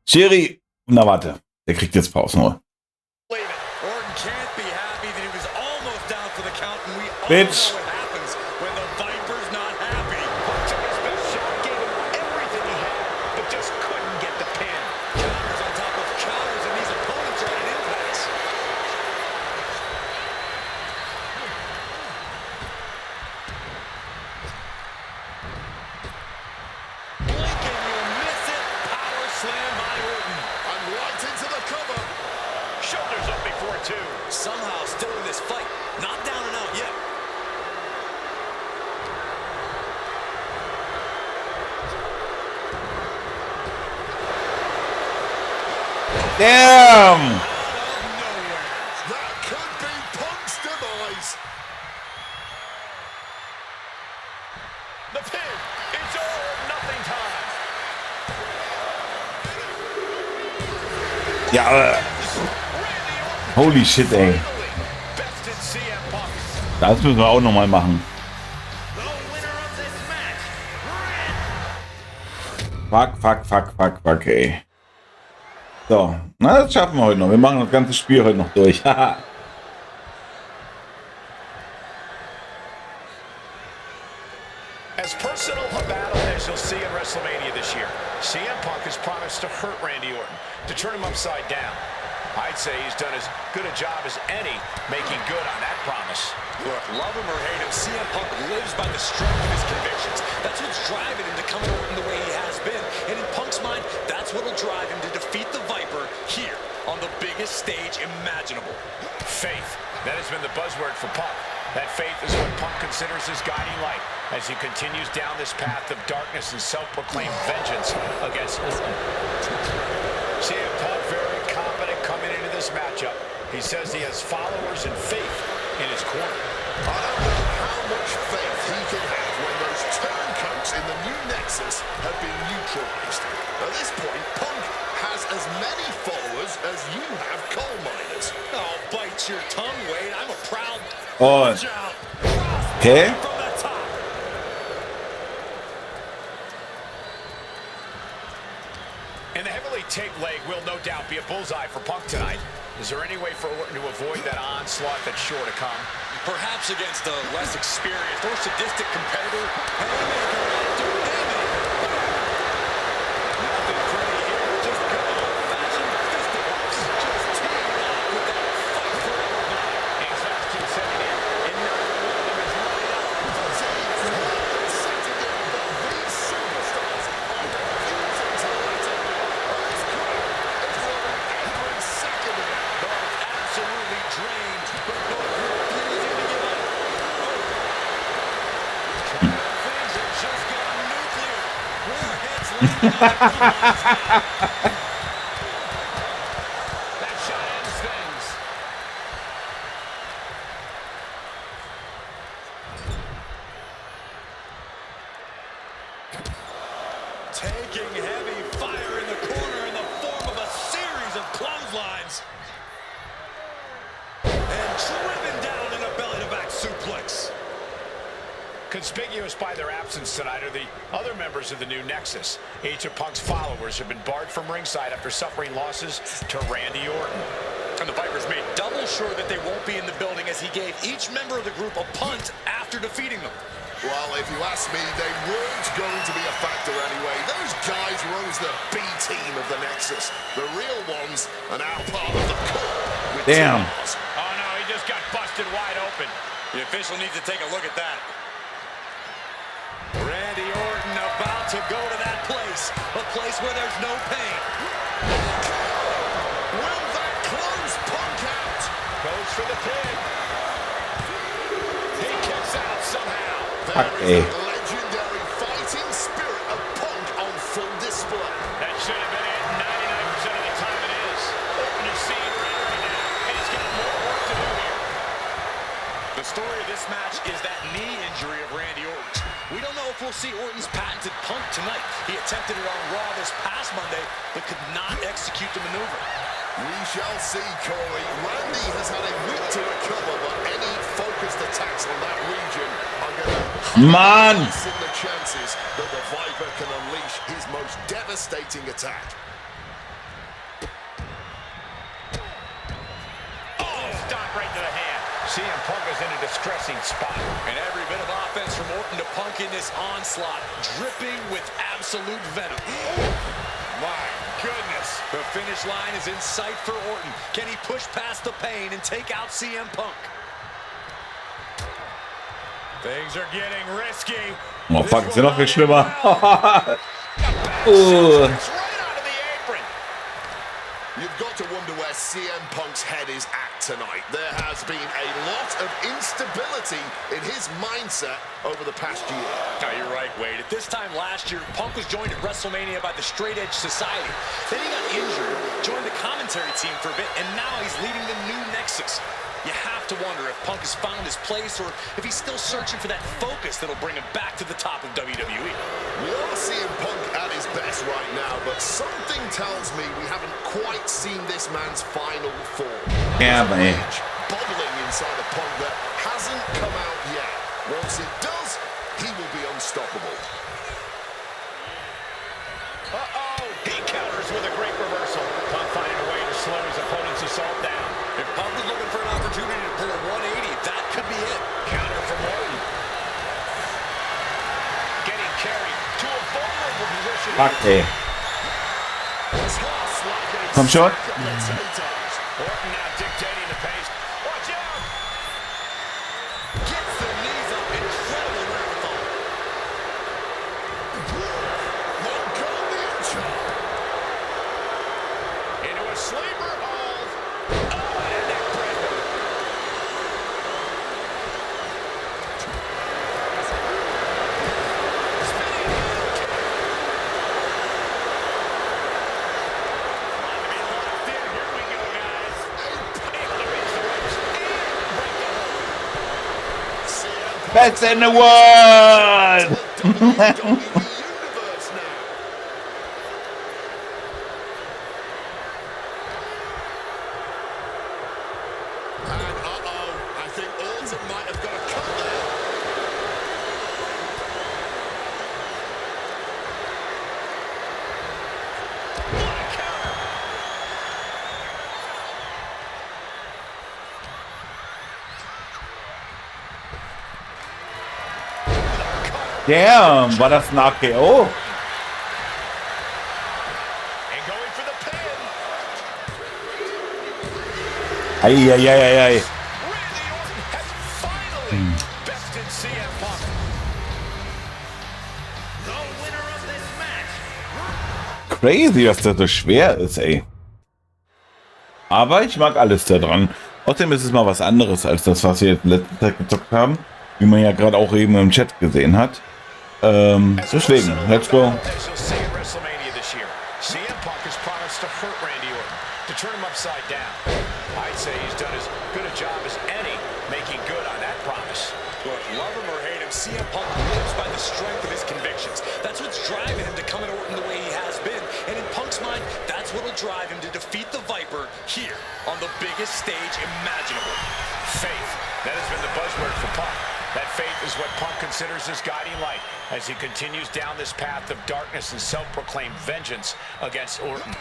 B: Sherry, na warte, der kriegt jetzt Pausenruhe.
H: it. Orton can't be happy that he was almost down for the count, and we all
B: Bitch.
H: know what happens when the Viper's not happy. Punk took his best shot, gave him everything he had, but just couldn't get the pin. Counters on top of counters, and these opponents are at an impasse. Blink and you miss it. Power slam by Orton.
D: And right into the cover.
C: Shoulders up before two.
H: Somehow still in this fight. Not down and out yet.
B: Damn!
H: Out of nowhere.
D: That could be Punk's demise.
C: The pin. It's all or nothing time.
B: Ja, holy shit, ey.
C: Bested CM Punk.
B: Das müssen wir auch nochmal machen.
F: The winner of this match,
B: Fuck, ey. So, na, das schaffen wir heute noch. Wir machen das ganze Spiel heute noch durch. Haha.
C: As personal a battle as you'll see in WrestleMania this year, CM Punk has promised to hurt Randy Orton, to turn him upside down. I'd say he's done as good a job as any making good on that promise.
H: Look, love him or hate him, CM Punk lives by the strength of his convictions. That's what's driving him to come at Orton the way he has been. And in Punk's mind, that's what'll drive him to defeat the Viper here on the biggest stage imaginable.
C: Faith. That has been the buzzword for Punk. That faith is what Punk considers his guiding light as he continues down this path of darkness and self-proclaimed vengeance against Orton. CM Punk very confident coming into this matchup. He says he has followers and faith in his corner.
D: I don't know how much faith he can have when those turncoats in the new Nexus have been neutralized. At this point, Punk has as many followers as you have coal miners.
H: Oh, bite your tongue, Wade. I'm a proud
B: Oh,
H: job.
B: okay.
H: From the top.
C: And the heavily taped leg will no doubt be a bullseye for Punk tonight. Is there any way for Orton to avoid that onslaught that's sure to come?
H: Perhaps against a less experienced or sadistic competitor. Haymaker after haymaker. Nothing pretty here. Just good old-fashioned fisticuffs. Just teeing off with that fight forever vibe.
C: Exhaustion setting in, and neither one of them is lining up.
D: These superstars are refusing to let it. This crowd is loving every second of it.
H: Both absolutely drained, but both refusing to give up. Things have just gone nuclear. Warheads landing on the front lines now.
C: That shot ends things.
H: Taking heavy fire in the corner in the form of a series of clotheslines. And driven down in a belly-to-back suplex.
G: Conspicuous by their absence tonight are the other members of the new Nexus. Each of Punk's followers have been barred from ringside after suffering losses to Randy Orton.
H: And the Vipers made double sure that they won't be in the building as he gave each member of the group a punt after defeating them.
D: Well, if you ask me, they weren't going to be a factor anyway. Those guys rose the B team of the Nexus. The real ones are now part of the core. With
B: Damn.
D: Tars.
G: Oh no, he just got busted wide open.
H: The official needs to take a look at that.
G: Randy Orton about to go to that place, a place where there's no pain.
D: Will that close Punk out?
G: Goes for the pin. He kicks out somehow.
B: Fuck,
D: There is the legendary fighting spirit of Punk on full display.
G: That should have been it. 99% of the time it is. Orton is seeing red right now, and he's got more work to do here.
H: The story of this match is that knee injury of Randy Orton's. We don't know if we'll see Orton's patented punk tonight. He attempted it on Raw this past Monday, but could not execute the maneuver.
D: We shall see, Corey. Randy has had a week to recover, but any focused attacks on that region are going to lessen the chances that the Viper can unleash his most devastating attack.
G: Oh, stop right to the hand. CM Punk is in a distressing spot.
H: And every bit of offense from Orton to Punk in this onslaught, dripping with absolute venom.
G: My goodness.
H: The finish line is in sight for Orton. Can he push past the pain and take out CM Punk?
G: Things are getting risky.
B: Oh fuck, ist ja noch viel schlimmer.
G: Right onto the apron.
D: You've got to wonder where CM Punk's head is at tonight. There has been a lot of instability in his mindset over the past year.
H: Oh, you're right, Wade. At this time last year, Punk was joined at WrestleMania by the Straight Edge Society. Then he got injured, joined the commentary team for a bit, and now he's leading the new Nexus. You have to wonder if Punk has found his place or if he's still searching for that focus that'll bring him back to the top of WWE.
D: We are seeing Punk at his best right now, but something tells me we haven't quite seen this man's final form.
B: Yeah,
D: There's a
B: man.
D: rage bubbling inside of Punk that hasn't come out yet. Once it does, he will be unstoppable.
G: Uh-oh. He counters with a great reversal. Punk finding a way to slow his opponent's assault down.
H: If Punk was looking for an opportunity to pull a 180, that could be it.
G: Counter from Orton. Getting carried to a vulnerable position.
B: Fuck, ey.
D: Toss like a
B: Komm schon.
D: sack of potatoes.
G: Orton now dictating the pace. Watch out!
H: Gets the knees up, incredible wherewithal.
D: Mongolian chop.
G: Into a sleeper hold. Oh, and a neck breaker. Spinning heel kick. On to be locked in. Here we go, guys. Able to reach the ropes and break the hold.
D: CM Punk
B: Best in the world!
D: WWE universe now. And I think Orton might have got a cut there.
G: What a counter.
B: Damn, war das ein AKO?
G: And going for the pin.
B: Eieieiei.
G: Randy Orton has finally bested CM Punk.
F: The winner of this match.
B: Crazy, dass das so schwer ist, ey. Aber ich mag alles da dran. Außerdem ist es mal was anderes als das, was wir jetzt in letzter Zeit gezockt haben. Wie man ja gerade auch eben im Chat gesehen hat. Deswegen, let's go.
G: As you'll see at WrestleMania this year, CM Punk has promised to hurt Randy Orton, to turn him upside down. I'd say he's done as good a job as any making good on that promise.
H: Look, love him or hate him, CM Punk lives by the strength of his convictions. That's what's driving him to come at Orton the way he has been. And in Punk's mind, that's what'll drive him to defeat the Viper here on the biggest stage imaginable.
G: Faith, that has been the buzzword for Punk. That faith is what Punk considers his guiding light as he continues down this path of darkness and self-proclaimed vengeance against Orton.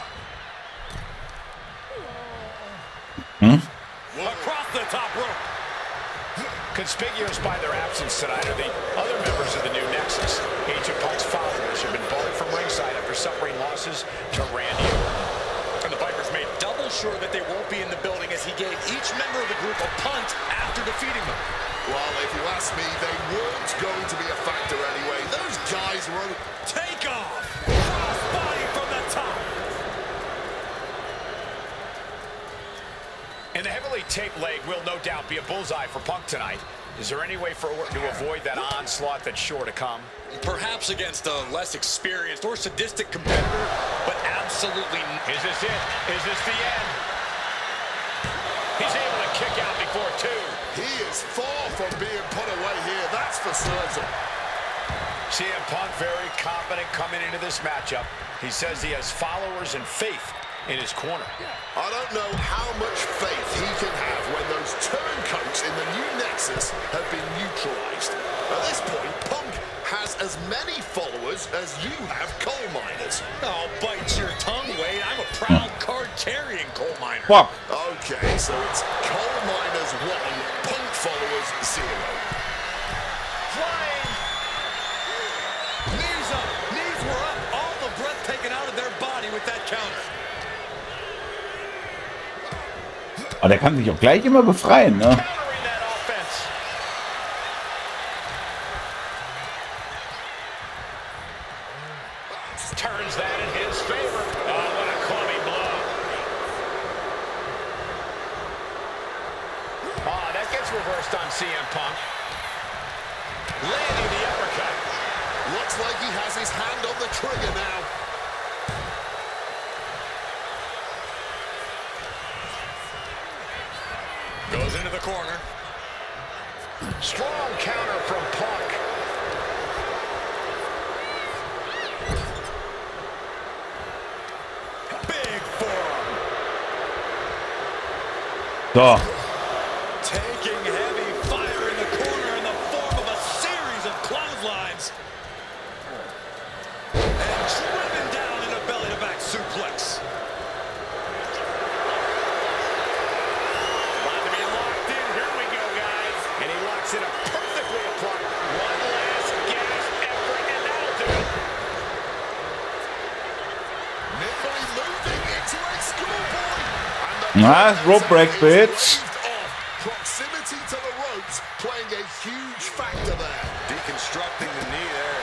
C: Across the top rope.
G: Conspicuous by their absence tonight are the other members of the new Nexus. Each of Punk's followers have been barred from ringside after suffering losses to Randy Orton.
H: And the Vipers made double sure that they won't be in the building as he gave each member of the group a punt after defeating them.
D: Well, if you ask me, they weren't going to be a factor anyway. Those guys were...
C: Take off. Cross body from the top.
G: And the heavily taped leg will no doubt be a bullseye for Punk tonight. Is there any way for Orton to avoid that onslaught that's sure to come?
H: Perhaps against a less experienced or sadistic competitor, but absolutely
G: Is this it? Is this the end? He's able to kick out before two.
D: He is far from being put away here, that's for certain.
G: CM Punk very confident coming into this matchup. He says he has followers and faith in his corner.
D: I don't know how much faith he can have when those turncoats in the new Nexus have been neutralized. At this point, Punk has as many followers as you have coal miners.
H: Oh, bite your tongue, Wade. I'm a proud card-carrying coal miner.
B: Fuck.
D: Okay, so it's coal miners 1, Punk followers 0.
C: Flying. Knees up. Knees were up. All the breath taken out of their body with that counter.
B: Aber der kann sich auch gleich immer befreien, ne?
G: Countering that offense. Turns that in his favor. Oh, what a clubbing blow. Oh, that gets reversed on CM Punk. Landing the uppercut.
D: Looks like he has his hand on the trigger now.
H: Goes into the corner.
G: Strong counter from Punk.
C: Big forearm.
B: So.
C: Taking heavy fire in the corner in the form of a series of clotheslines. And driven down in a belly-to-back suplex.
G: About to be locked in. Here we go, guys. And he locks in a perfectly applied. One last gasp effort, and that'll do it.
D: Nimbly moving into a schoolboy. And the
B: Nice rope break,
D: is
B: bitch.
D: waved off. Proximity to the ropes playing a huge factor there.
C: Deconstructing the knee there.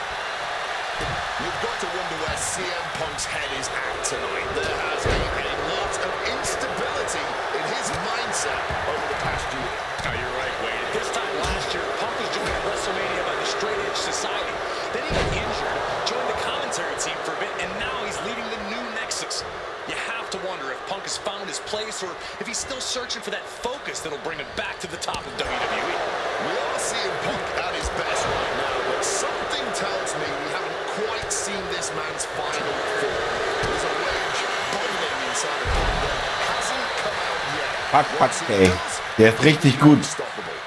D: You've got to wonder where CM Punk's head is at tonight. There has been a lot of instability in his mindset over the past year.
H: Oh, you're right, Wade. At this time last year, Punk was joined at WrestleMania by the Straight Edge Society. Then he got injured, joined the commentary team for a bit, and now he's leading the new Nexus. You have to wonder if Punk has found his place or if he's still searching for that focus that'll bring him back to the top of WWE.
D: We are seeing Punk at his best right now, but something tells me we haven't quite seen this man's final form. There's a rage boiling inside of him that hasn't come out yet.
B: Fuck, fuck,
D: Once he
B: ey.
D: does,
B: Der ist richtig gut.
D: unstoppable.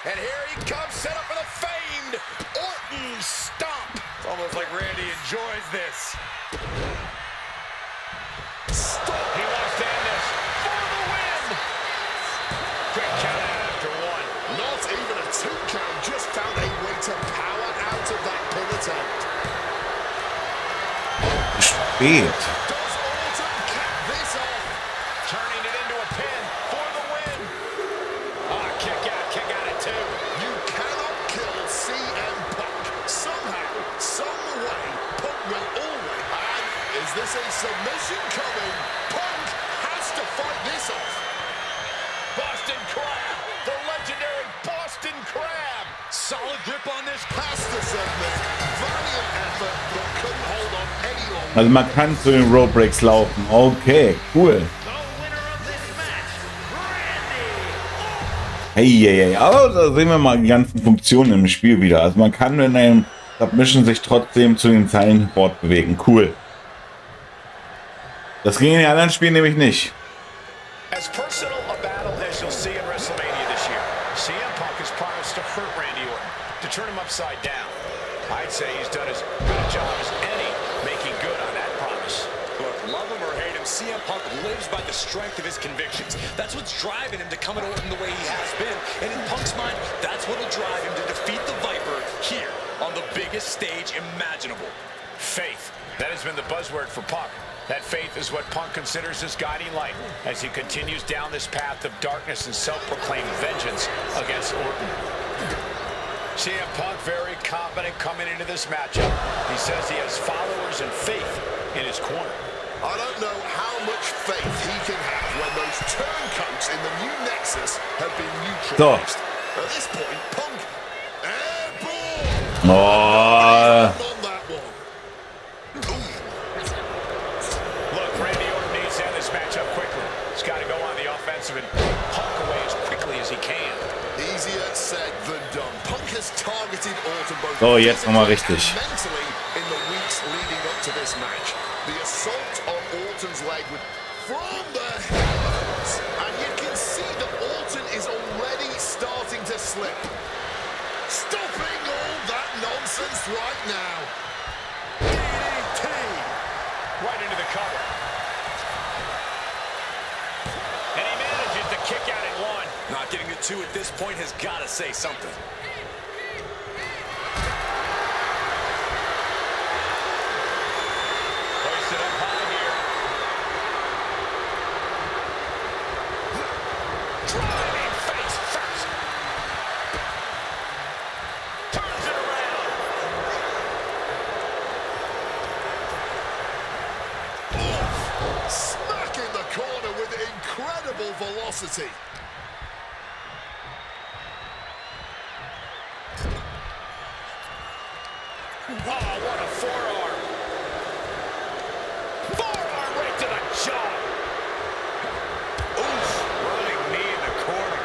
G: And here he comes, set up for the famed Orton stomp.
C: It's almost like Randy enjoys this.
D: Stop.
G: He wants to end this for the win. Quick count out after one.
D: Not even a 2 count, just found a way to power out of that pin attempt.
B: Spät.
D: Does Orton cap this off?
G: Turning it into a pin for the win. Ah, kick out at two.
D: You cannot kill CM Punk. Somehow, some way, Punk will always. And is this a submission coming? Punk has to fight this off.
G: Boston Crab, the legendary Boston Crab.
C: Solid grip on this.
D: Has to submit. Valiant effort, but couldn't hold on any longer.
B: Also man kann zu den Rope Breaks laufen. Okay, cool.
C: The winner of this match, Randy.
B: Hey, aber da sehen wir mal die ganzen Funktionen im Spiel wieder. Also man kann in einem Submission sich trotzdem zu den Zeilen fortbewegen. Cool. Das ging in den anderen Spielen nämlich nicht.
G: As personal a battle as you'll I'd say he's done as good a job as any making good on that promise.
H: Look, love him or hate him, CM Punk lives by the strength of his convictions. That's what's driving him to come at Orton the way he has been. And in Punk's mind, that's what'll drive him to defeat the Viper here on the biggest stage imaginable.
G: Faith. That has been the buzzword for Punk. That faith is what Punk considers his guiding light as he continues down this path of darkness and self-proclaimed vengeance against Orton. CM Punk very confident coming into this matchup. He says he has followers and faith in his corner.
D: I don't know how much faith he can have when those turncoats in the new Nexus have been neutralized. At this point, Punk airborne.
B: Oh.
D: On that one.
G: Look, Randy Orton needs to end this matchup quickly. He's got to go on the offensive and Punk away as quickly as he can.
D: Easier said than done. Punk has targeted Orton both
B: So, jetzt nochmal
D: physically
B: richtig.
D: and mentally in the weeks leading up to this match. The assault on Orton's leg with from the heavens, and you can see that Orton is already starting to slip. Stopping all that nonsense right now.
G: DDT! Right into the cover. And he manages to kick out in one.
H: Not getting the two at this point has got to say something.
G: Hoisted up high here. Driving face first. Turns it around.
D: Smack in the corner with incredible velocity.
G: Oh, what a forearm. Forearm right to the jaw. Oof, running knee in the corner.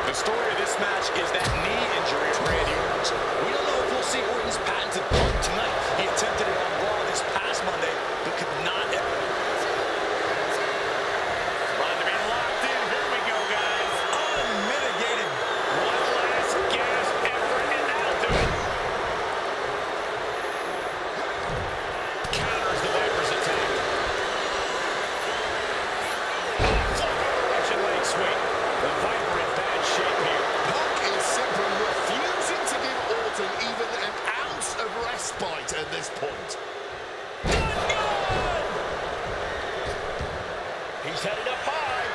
H: The story of this match is that knee injury to Randy Orton. We don't know if we'll see Orton's patented Punk tonight. He attempted it on Raw this past Monday, but could not.
G: About to be locked in. Here we go, guys.
H: Unmitigated.
G: One last gasp effort, and that'll do it. Counters the Viper's attack. Flung over Russian leg sweep. The Viper in bad shape here.
D: Punk is simply refusing to give Orton even an ounce of respite at this point.
G: He's headed up high.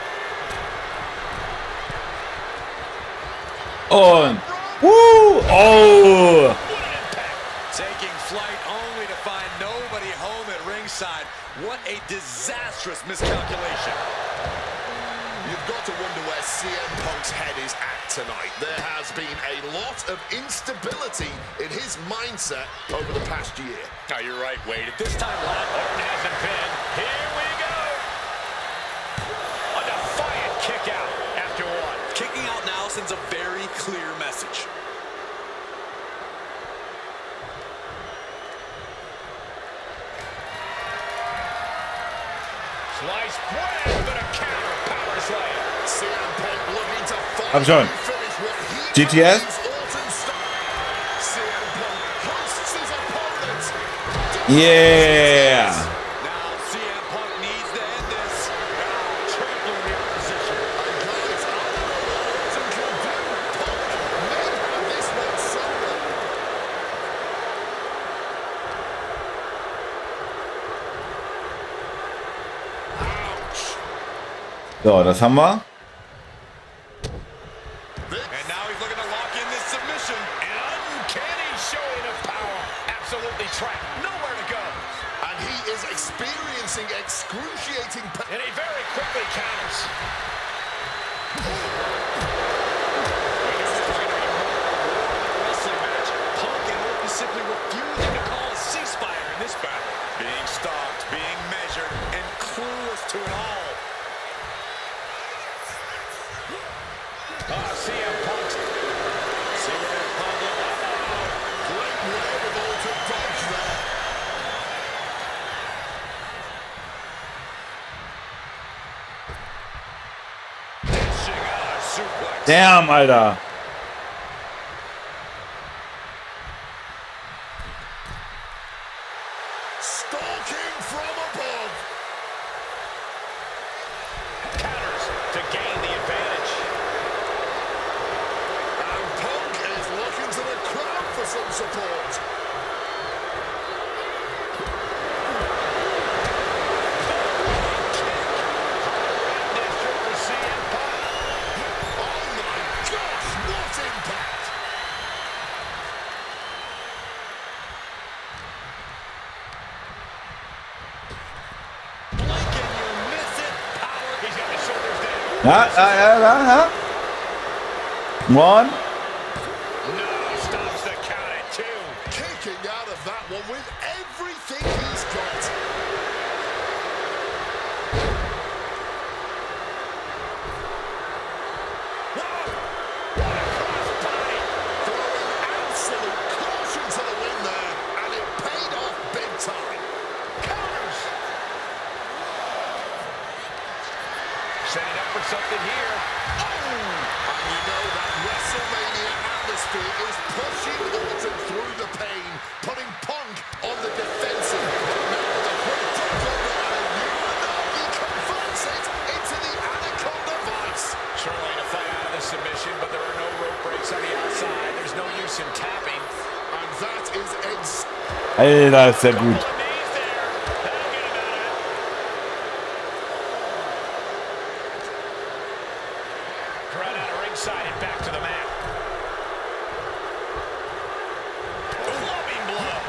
B: Und. Oh.
G: What an impact.
H: Taking flight only to find nobody home at ringside. What a disastrous miscalculation.
D: You've got to wonder where CM Punk's head is at tonight. There has been a lot of instability in his mindset over the past year.
H: No, you're right, Wade. At this time,
G: Orton hasn't been. Here we go. A defiant kick out after one.
H: kicking out now sends a very clear message.
G: Sliced bread, but a counter power slam.
D: CM Punk looking to
B: Hab schon.
D: finish what he
B: GTS?
D: believes Orton started. CM Punk hosts his opponent.
B: Yeah.
H: Now CM Punk needs to end this.
G: Trampling the opposition.
D: And guys, I don't know what Orton can do. Punk may have this one somewhere.
B: So, das haben wir.
H: And now he's looking to lock in this submission.
G: An uncanny showing of power. Absolutely trapped. Nowhere to go.
D: And he is experiencing excruciating pain.
G: And he very quickly counters.
H: Wrestling match. Punk and Orton simply refusing to call a ceasefire in this battle. Being stalked, being measured, and clueless to it all.
G: CM Punk.
H: See where they're Punk.
D: Great wherewithal to dodge there.
G: Dishing out a suplex.
B: Damn, Alter.
D: stalking from above.
G: Counters to gain the advantage.
D: And Punk is looking to the crowd for some support. Oh my gosh, what impact!
G: Blink and you miss it. Power. He's got his shoulders down.
B: One.
G: No, stops the count at 2.
D: Kicking out of that one with everything he's got. Throwing absolute caution to the wind there, and it paid off big time.
G: Counters. Setting up for something here.
D: And you know that WrestleMania atmosphere is pushing Orton through the pain, putting Punk on the defensive. Now the quick takeover, and he converts it into the Anaconda Vice.
G: Sure way to fight out of the submission, but there are no rope breaks on the outside. There's no use in tapping.
D: And that is
B: Alter, ist der gut.
G: Knees there. That'll get him out of it. Crowd out of ringside and back to the mat. Clubbing blow.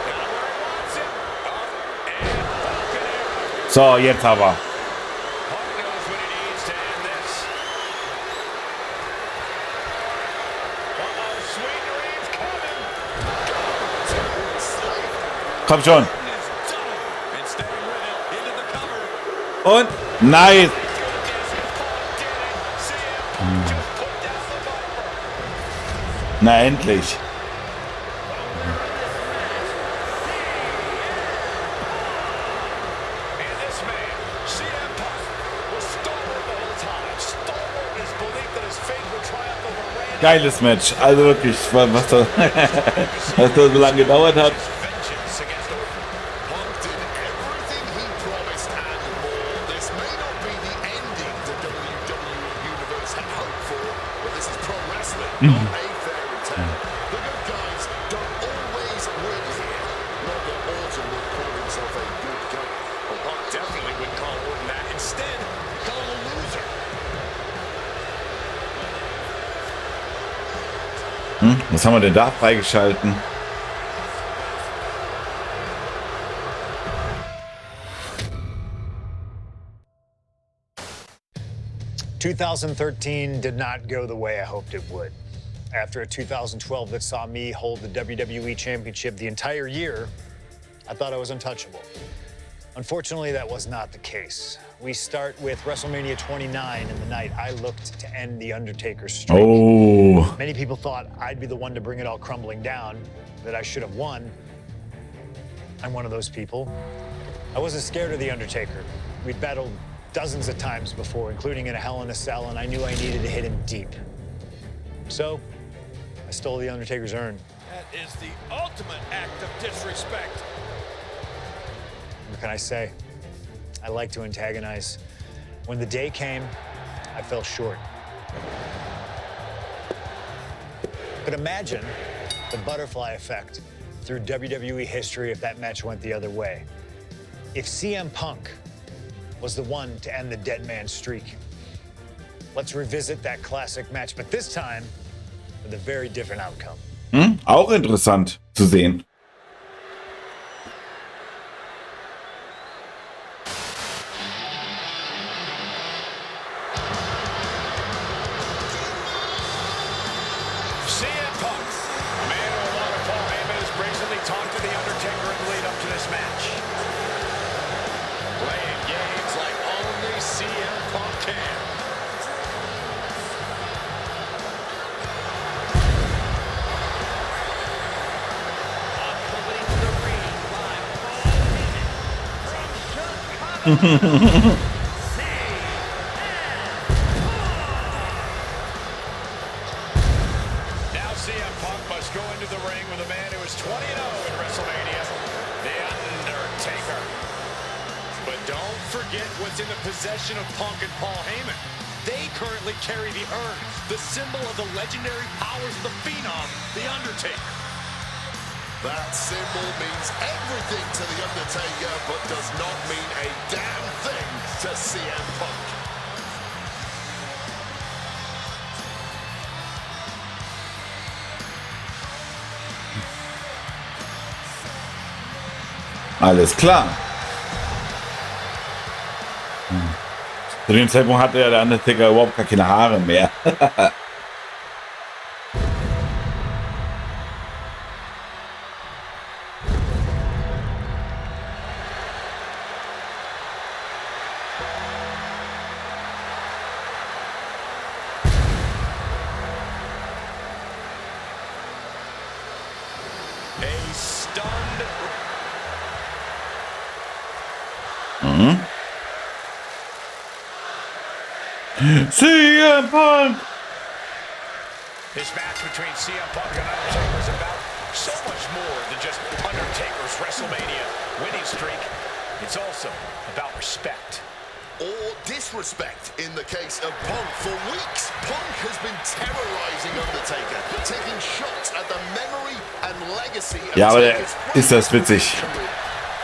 G: Got him where he wants him. Up and Falcon Arrow.
B: So, jetzt aber.
G: Punk knows what he needs to end this. Uh-oh, sweet dreams coming.
B: Komm schon.
H: Is done. And staying with it into the cover.
B: Und nice. Na endlich.
G: And this man, CM Punk, was stalwart the whole time. Stalwart in his belief that his fate would triumph over Randy.
B: Geiles Match. Also wirklich, was da, was da so lange gedauert hat.
G: Vengeance against Orton.
D: Punk did everything he promised and more. This may not be the ending the WWE Universe had hoped for, but this is pro wrestling, not a fairy tale. The good guys don't always win here. Not that Orton would call himself a good guy.
G: Well, Punk definitely would call Orton that. Instead, call him a loser.
B: Was haben wir denn da freigeschalten?
E: 2013 did not go the way I hoped it would. After a 2012 that saw me hold the WWE Championship the entire year, I thought I was untouchable. Unfortunately, that was not the case. We start with WrestleMania 29 and the night I looked to end The Undertaker's streak.
B: Oh.
E: Many people thought I'd be the one to bring it all crumbling down, that I should have won. I'm one of those people. I wasn't scared of The Undertaker. We'd battled dozens of times before, including in a Hell in a Cell, and I knew I needed to hit him deep. So, I stole The Undertaker's urn.
H: That is the ultimate act of disrespect.
E: What can I say? I like to antagonize. When the day came, I fell short. But imagine the butterfly effect through WWE history if that match went the other way. If CM Punk was the one to end the dead man streak. Let's revisit that classic match, but this time with a very different outcome.
B: Auch interessant zu sehen.
G: CM Punk, a man who, along with Paul Heyman, has brazenly talked to The Undertaker in the lead up to this match. Playing games like only CM Punk can. Don't forget what's in the possession of Punk and Paul Heyman. They currently carry the urn, the symbol of the legendary powers of the Phenom, The Undertaker.
D: That symbol means everything to The Undertaker, but does not mean a damn thing to CM Punk.
B: Alles klar. Zu dem Zeitpunkt hatte ja der Undertaker überhaupt gar keine Haare mehr.
G: A stunned...
B: CM Punk!
C: This match between CM Punk and Undertaker is about so much more than just Undertaker's WrestleMania winning streak. It's also about respect.
D: Or disrespect in the case of Punk. For weeks, Punk has been terrorizing Undertaker, taking shots at the memory and legacy of
B: Ja, aber
D: Taker's
B: ist das witzig.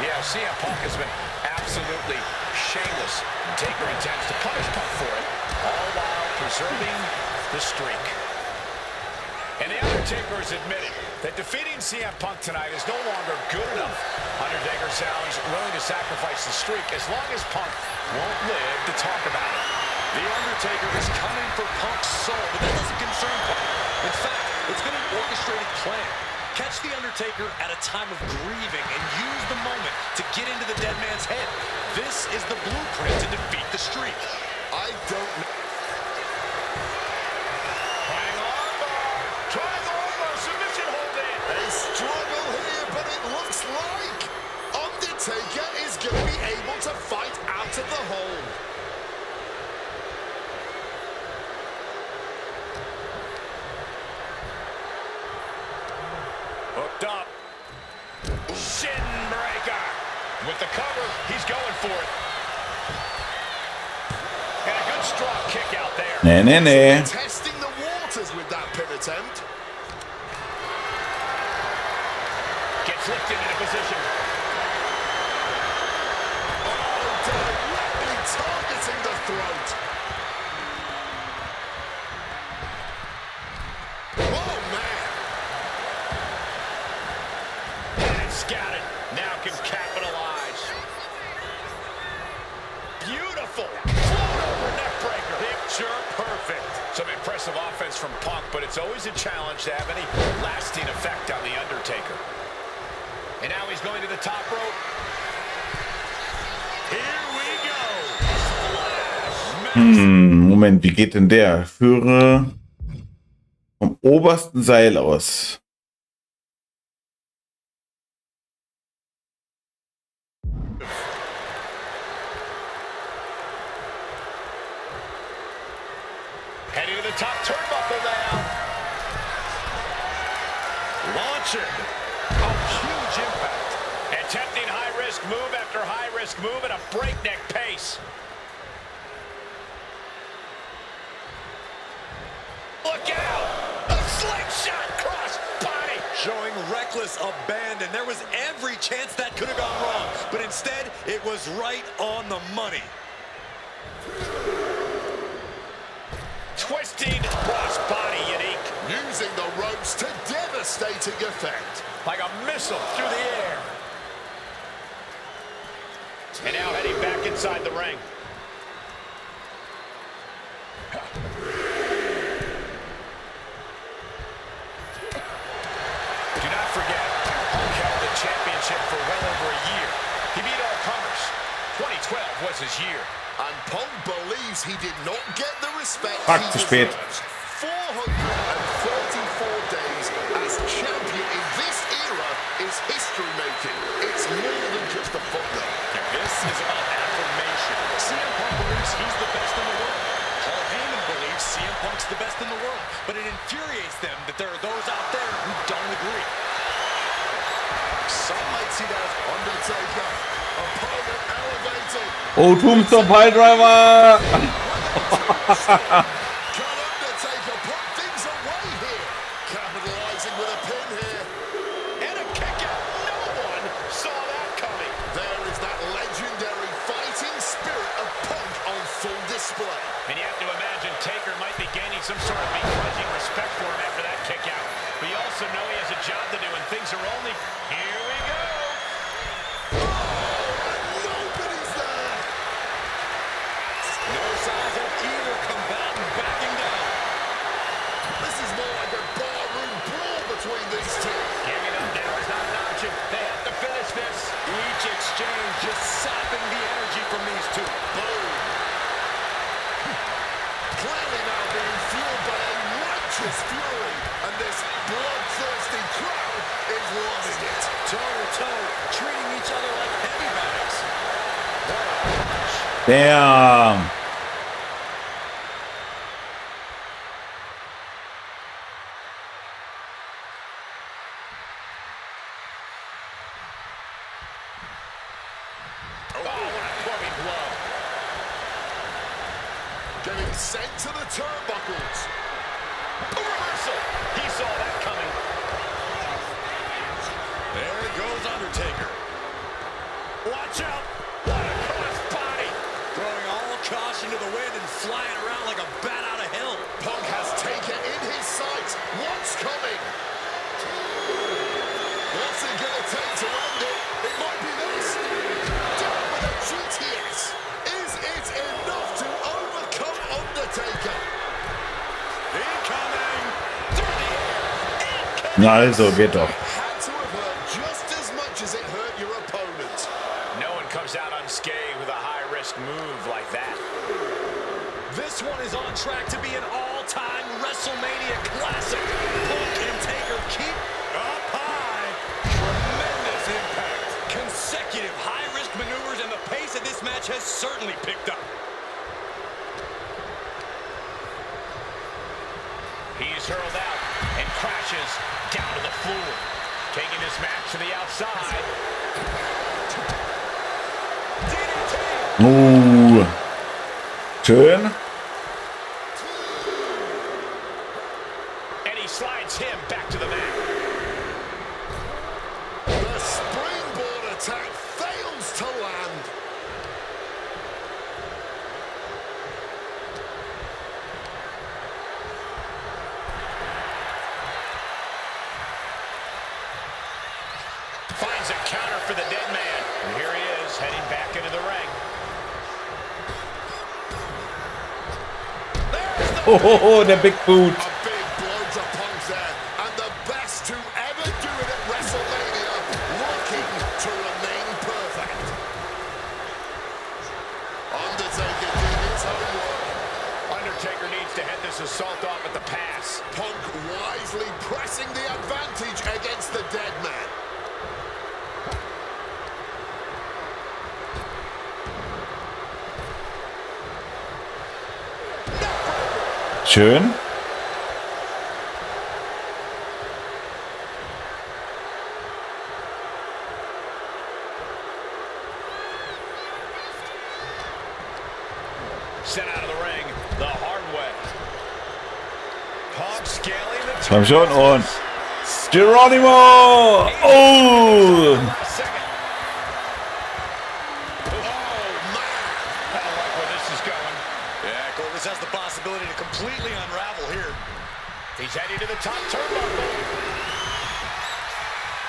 C: Yeah, CM Punk has been absolutely shameless. Taker intends to punish Punk for it, all while preserving the streak. And The Undertaker has admitted that defeating CM Punk tonight is no longer good enough. Undertaker sounds willing to sacrifice the streak as long as Punk won't live to talk about it.
H: The Undertaker is coming for Punk's soul, but that doesn't concern Punk. In fact, it's been an orchestrated plan. Catch The Undertaker at a time of grieving and use the moment to get into the dead man's head. This is the blueprint to defeat the streak.
D: I don't know.
C: Submission hold in.
D: A struggle here, but it looks like Undertaker is going to be able to fight out of the hole.
C: Hooked up. Shin breaker. With the cover, he's going for it. And a good strong kick out there.
B: Nee.
D: Testing the waters with that pin attempt.
C: Gets lifted into position.
D: Oh, directly targeting the throat. Oh, man.
C: And scattered. Now can capitalize. Beautiful. Float over neck breaker. Picture perfect. Some impressive offense from Punk, but it's always a challenge to have any lasting effect on The Undertaker. And now he's going to the top rope. Here we go. Splash.
B: Moment, wie geht denn der? Führe vom obersten Seil aus.
C: Heading to the top turnbuckle now. Launching. Oh, huge impact. Attempting high-risk move after high-risk move at a breakneck pace. Look out! A slingshot cross body.
H: Showing reckless abandon. There was every chance that could have gone wrong, but instead, it was right on the money.
C: Twisting cross body unique.
D: Using the ropes to devastating effect.
C: Like a missile through the air. And now heading back inside the ring. Do not forget, Punk held the championship for well over a year. He beat all comers. 2012 was his year.
D: And Punk believes he did not get the respect
B: Fuck,
D: he
B: zu spät.
D: deserves. 434 days as champion in this era is history-making. It's more than just a footnote.
H: This is about affirmation. CM Punk believes he's the best in the world. Paul Heyman believes CM Punk's the best in the world. But it infuriates them that there are those out there who don't agree.
D: Some might see that as Undertaker, opponent elevated.
B: Oh, Tombstone Piledriver!
D: Can Undertaker put things away here? Capitalizing with a pin here.
C: And a kick out. No one saw that coming.
D: There is that legendary fighting spirit of Punk on full display.
G: And you have to imagine Taker might be gaining some sort of begrudging respect for him after that kick out. But you also know he has a job to do, and things are only... Here we go.
D: Nobody's there.
H: No signs of either combatant backing down.
D: This is more like a barroom brawl between these two.
G: Giving up now is not an option. They have to finish this.
H: Each exchange just sapping the energy from these two.
D: Boom. Clearly now being fueled by a righteous fury, and this bloodthirsty crowd is loving it.
H: Toe-to-toe, treating each other like heavy bags.
B: Damn.
G: Oh, what a clubbing blow.
D: Getting sent to the turnbuckles.
G: A reversal. He saw that coming.
H: There goes Undertaker.
G: Watch out. What a cross body.
H: Throwing all caution to the wind and flying around like a bat out of hell.
D: Punk has Taker in his sights. What's coming? What's it gonna take to end it? It might be this. Down with a GTS. Is it enough to overcome Undertaker?
H: Incoming. Through the air.
B: Na also, geht doch.
D: Had to have hurt just as much as it hurt your opponent.
G: No one comes out unscathed with a high-risk move like that.
H: This one is on track to be an all-time WrestleMania classic. Punk and Taker keep up high. Tremendous impact. Consecutive high-risk maneuvers, and the pace of this match has certainly picked up.
G: He's hurled out and crashes down to the floor. Taking this match to the outside.
B: Schön.
G: And he slides him back to the mat.
D: The springboard attack fails to land.
G: Finds a counter for the dead man. And here he is, heading back into the ring.
B: Oh, der Big Boot.
D: A big blow to Punk there, and the best to ever do it at WrestleMania, looking to remain perfect. Undertaker did his homework.
G: Undertaker needs to head this assault off at the pass.
D: Punk wisely pressing the advantage against the dead man.
B: Schön.
G: Sent out of the ring the hard way. Punk scaling the
B: Komm schon und Geronimo. Oh.
G: second. I don't like where this is going.
H: Yeah, Cole, this has the possibility to completely unravel here.
G: He's heading to the top turnbuckle.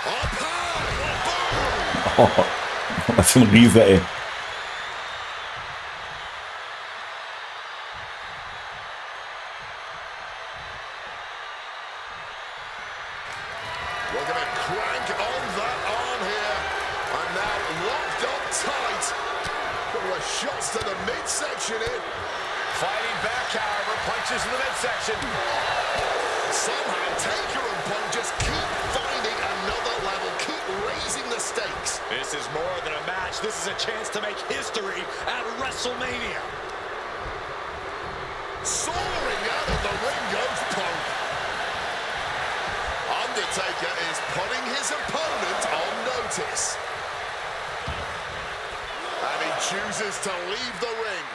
D: Up high, boom!
B: Oh, was für ein Riese, ey.
D: We're going to crank on that arm here. And now locked up tight. Couple of shots to the midsection here.
G: Fighting back, however, punches in the midsection.
D: Somehow Taker and Punk just keep finding another level, keep raising the stakes.
H: This is more than a match. This is a chance to make history at WrestleMania.
D: Soaring out of the ring goes Punk. Undertaker is putting his opponent on notice. And he chooses to leave the ring.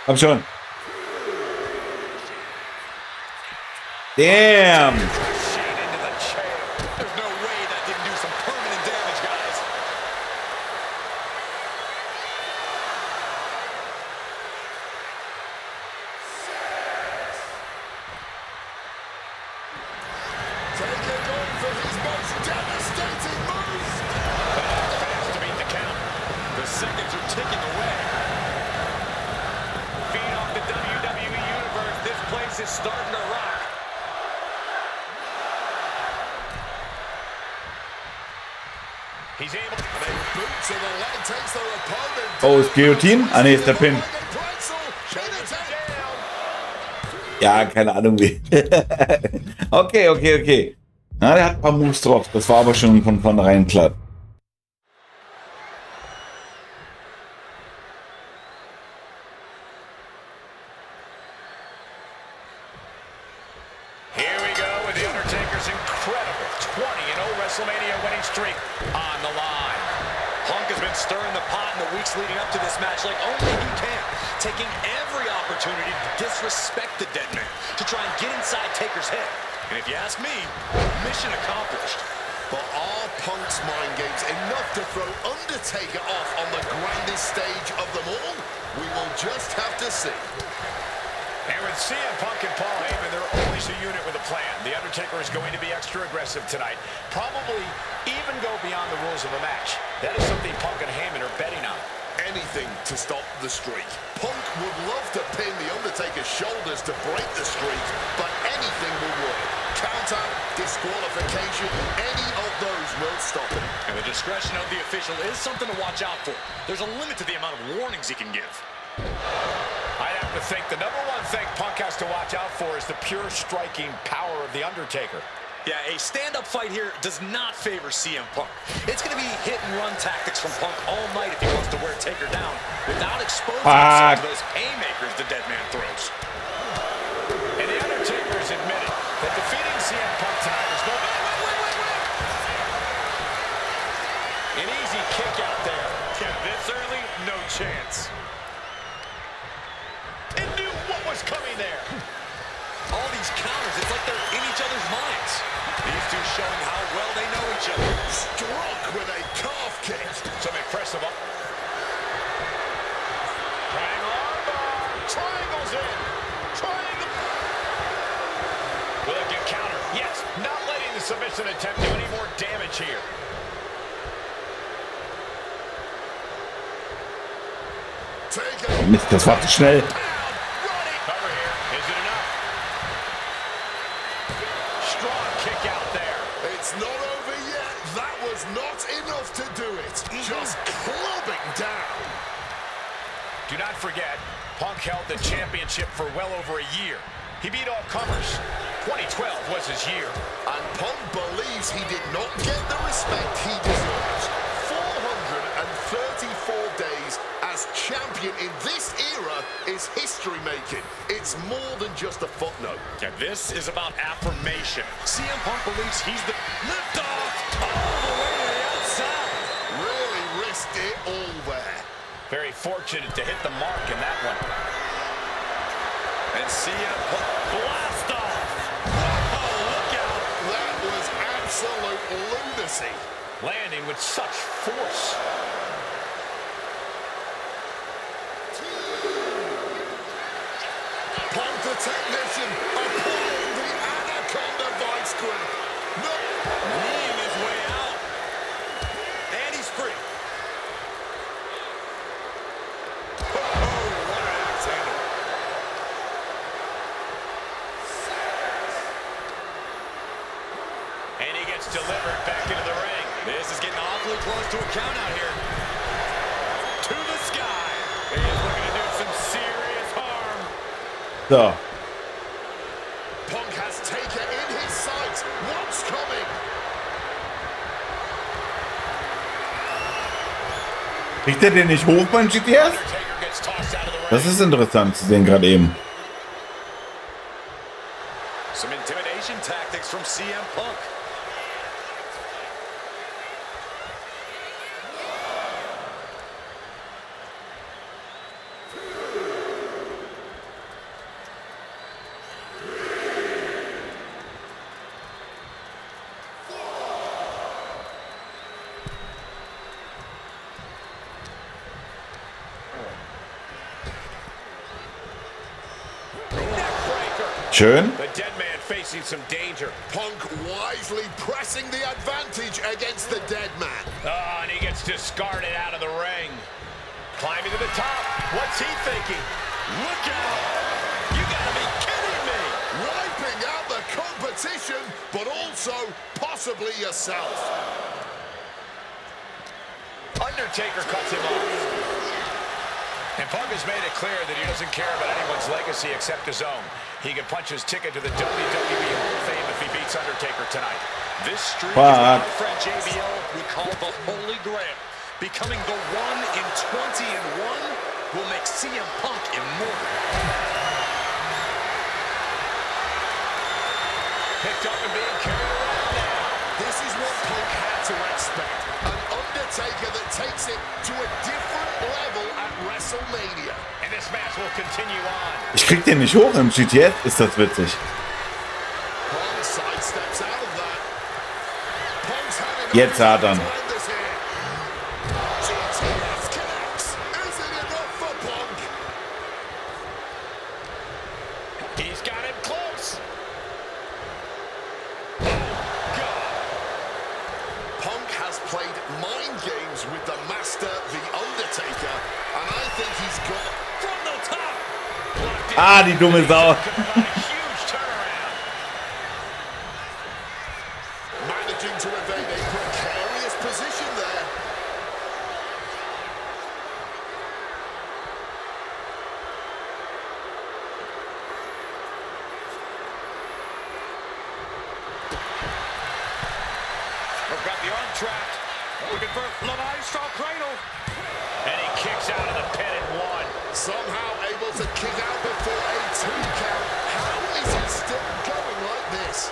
B: Komm schon. Damn.
C: Shane into the chair. There's no way that didn't do some permanent damage, guys.
D: Taker going for his most devastating move.
C: Fast to beat the count. The seconds are ticking away. Feed off the WWE Universe. This place is starting to rock. He's able to...
D: Boot to the leg takes their opponent.
B: Oh, ist Guillotine? Ah, nee, ist der Pin. Ja, keine Ahnung wie. Okay. Na, der hat ein paar Moves drauf. Das war aber schon von vornherein klar.
C: Here we go with The Undertaker's incredible 20-0 WrestleMania winning streak on the line. Punk has been stirring the pot in the weeks leading up to this match like only he can, taking every opportunity to disrespect the dead man, to try and get inside Taker's head. And if you ask me, mission accomplished.
D: But are Punk's mind games enough to throw Undertaker off on the grandest stage of them all? We will just have to see.
C: And with CM Punk and Paul Heyman, they're always a unit with a plan. The Undertaker is going to be extra aggressive tonight. Probably even go beyond the rules of a match. That is something Punk and Heyman are betting on.
D: Anything to stop the streak. Punk would love to pin the Undertaker's shoulders to break the streak, but anything will work. Counter, disqualification, any of those will stop it.
C: And the discretion of the official is something to watch out for. There's a limit to the amount of warnings he can give. I'd have to think the number one thing Punk has to watch out for is the pure striking power of The Undertaker. Yeah, a stand-up fight here does not favor CM Punk. It's going to be hit-and-run tactics from Punk all night if he wants to wear Taker down without exposing himself to those haymakers the dead man throws. And The Undertaker is admitting that defeating CM Punk tonight is no... An easy kick out there. Yeah, this early, no chance. And knew what was coming there. All these counters, it's like they're in each other's minds. These two showing how well they know each other.
D: Struck with a calf kick.
C: Some impressive up. Triangle armbar. Triangles in. Triangle. Will it get counter? Yes. Not letting the submission attempt do any more damage here.
B: Mist, das war zu schnell.
C: Cover here. Is it enough? Strong kick out there.
D: It's not over yet. That was not enough to do it. Just clubbing down.
C: Do not forget, Punk held the championship for well over a year. He beat all comers. 2012 was his year.
D: And Punk believes he did not get the respect he deserves. 434 days as champion in this era is history-making. It's more than just a footnote.
C: And this is about affirmation. CM Punk believes he's the lift-off all the way to the outside.
D: Really risked it all there.
C: Very fortunate to hit the mark in that one. And CM Punk blast off. Oh, look out.
D: That was absolute lunacy.
C: Landing with such force.
D: Punk the technician applying the Anaconda vice grip. No.
C: Kneeing his way out. And he's free. Oh, what an axe handle. And he gets delivered back into the ring. This is getting awfully close to a count out here. To the sky. He is looking to do some serious harm.
B: So.
D: Punk has Taker in his sights. What's coming?
B: Kriegt er den nicht hoch beim GTS?
C: Undertaker gets tossed out of the ring.
B: Das ist interessant zu sehen gerade eben.
C: Some intimidation tactics from CM Punk.
B: Schön.
G: The dead man facing some danger.
D: Punk wisely pressing the advantage against the dead man.
G: Oh, and he gets discarded out of the ring. Climbing to the top. What's he thinking? Look out! You gotta be kidding me!
D: Wiping out the competition, but also possibly yourself.
G: Undertaker cuts him off. And Punk has made it clear that he doesn't care about anyone's legacy except his own. He can punch his ticket to the WWE Hall of Fame if he beats Undertaker tonight.
H: This streak is
B: But-
H: what my friend JBL would call the Holy Grail. Becoming the 1 in 20 and 1 will make CM Punk immortal.
G: Picked up and being carried around now.
D: This is what Punk had to expect. An Undertaker that takes it to a different level at WrestleMania.
G: And this match will continue on.
B: Ich krieg den nicht hoch im GTS, ist das witzig.
D: Punk sidesteps out of that. Punk's had enough
B: Jetzt hat er.
D: to end this here. GTS connects. Is it enough for Punk?
G: He's got him close.
D: Punk has played mind games with the master, The Undertaker, and I think he's got
G: From the top.
B: Ah, die dumme Sau.
G: Coming on a huge turnaround.
D: managing to evade a precarious position there.
G: We've got the arm trapped. Looking for the Maestro Cradle. And he kicks out of the pin at 1.
D: Somehow able to kick out before a 2 count. How is he still going like this?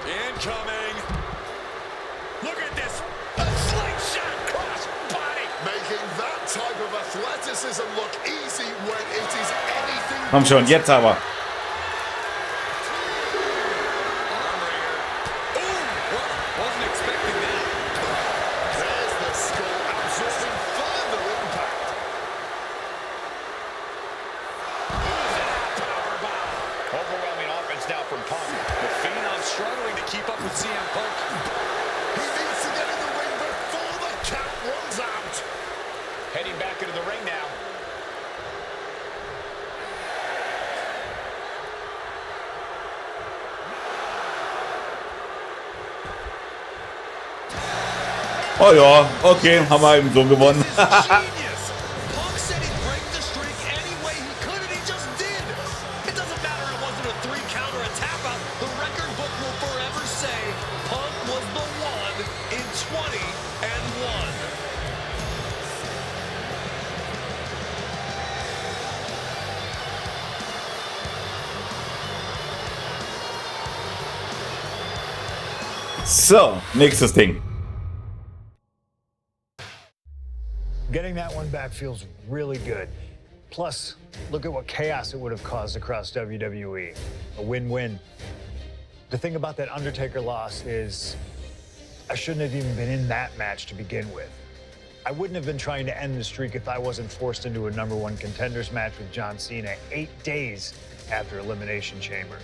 H: Incoming.
G: Look at this. A slingshot cross body.
D: Making that type of athleticism look easy when it is anything.
B: Komm schon, jetzt aber.
H: Wasn't expecting that.
D: There's the skull absorbing further impact.
G: Overwhelming offense now from Punk.
H: The Phenom struggling to keep up with CM Punk.
D: He needs to get in the ring before the count runs out.
G: Heading back into the ring now.
B: Oh ja, okay, haben wir eben so gewonnen.
C: Genius. Punk said he'd break the streak any way he could, and he just did. It doesn't matter it wasn't a 3 count or a tap out. The record book will forever say Punk was the one in 20 and 1.
B: So, nächstes Ding.
E: Getting that one back feels really good. Plus, look at what chaos it would have caused across WWE. A win-win. The thing about that Undertaker loss is I shouldn't have even been in that match to begin with. I wouldn't have been trying to end the streak if I wasn't forced into a #1 contenders match with John Cena 8 days after Elimination Chamber.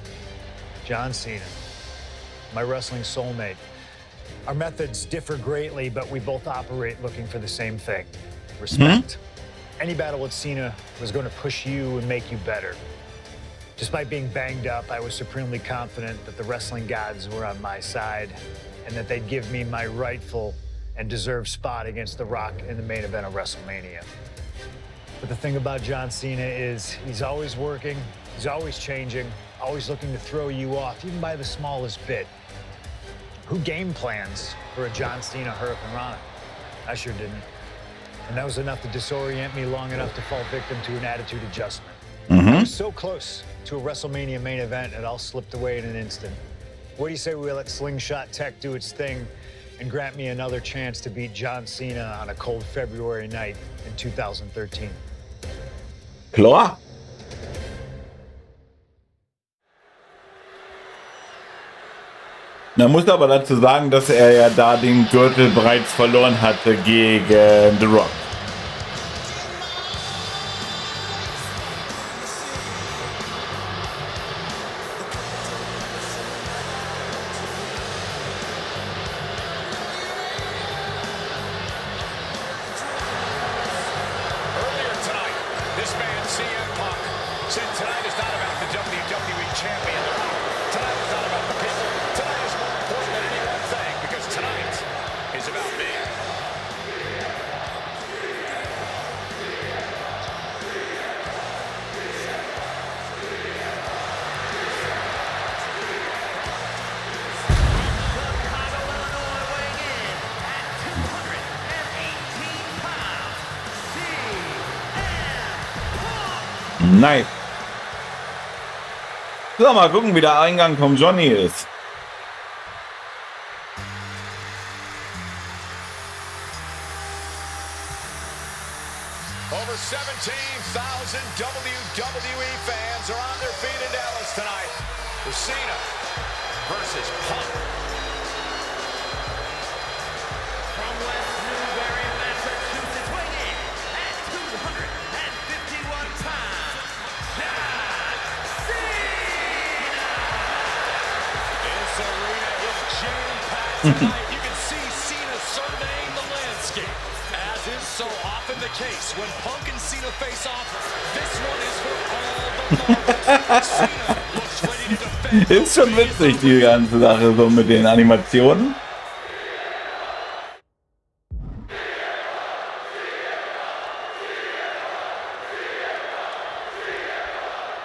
E: John Cena, my wrestling soulmate. Our methods differ greatly, but we both operate looking for the same thing, respect. Any battle with Cena was going to push you and make you better. Despite being banged up, I was supremely confident that the wrestling gods were on my side and that they'd give me my rightful and deserved spot against The Rock in the main event of WrestleMania. But the thing about John Cena is he's always working, he's always changing, always looking to throw you off, even by the smallest bit. Who game plans for a John Cena Hurricane Rana? I sure didn't. And that was enough to disorient me long enough to fall victim to an attitude adjustment. I was so close to a WrestleMania main event, it all slipped away in an instant. What do you say we let Slingshot Tech do its thing and grant me another chance to beat John Cena on a cold February night in 2013?
B: Klar. Man muss aber dazu sagen, dass er ja da den Gürtel bereits verloren hatte gegen The Rock.
G: CM Punk said tonight is not about the WWE Champion. Tonight is not about the people. Tonight is more important than any one thing because tonight is about me.
B: Nice. So, mal gucken, wie der Eingang vom Johnny ist.
G: Over 17,000 WWE fans are on their feet in Dallas tonight for Cena versus Punk.
F: From West Newbury, Massachusetts, weighing in at 251 pounds, John Cena!
C: This arena is jam-packed tonight. You can see Cena surveying the landscape. As is so often the case, when Punk and Cena face off, this one is for all the marbles. Cena looks ready to defend.
B: Ist schon witzig, die ganze Sache so mit den Animationen.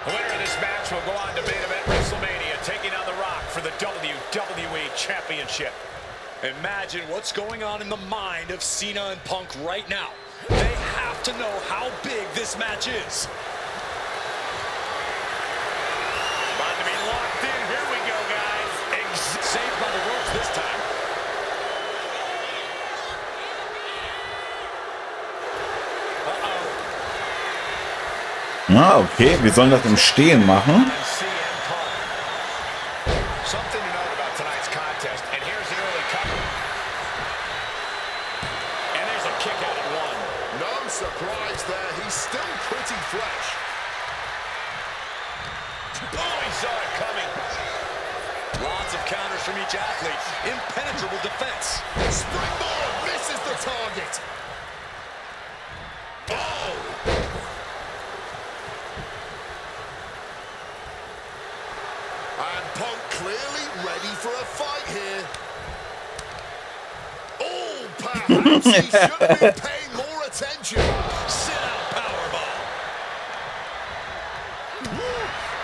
G: The winner of this match will go on to main event WrestleMania, taking on The Rock for the WWE Championship.
C: Imagine what's going on in the mind of Cena and Punk right now. They have to know how big this match is.
G: About to be locked in. Here we go, guys.
C: Saved by the ropes this time.
B: Ah, okay, wir sollen das im Stehen machen.
G: Something to note about tonight's contest, and here's an early cut. And there's a kick out at one.
D: No surprise there. He's still pretty fresh.
G: Oh, he saw it coming.
C: Lots of counters from each athlete. Impenetrable defense.
D: Springboard misses the target. Oh! And Punk clearly ready for a fight here. Oh, perhaps he should have been paying more attention.
C: Sit out powerbomb.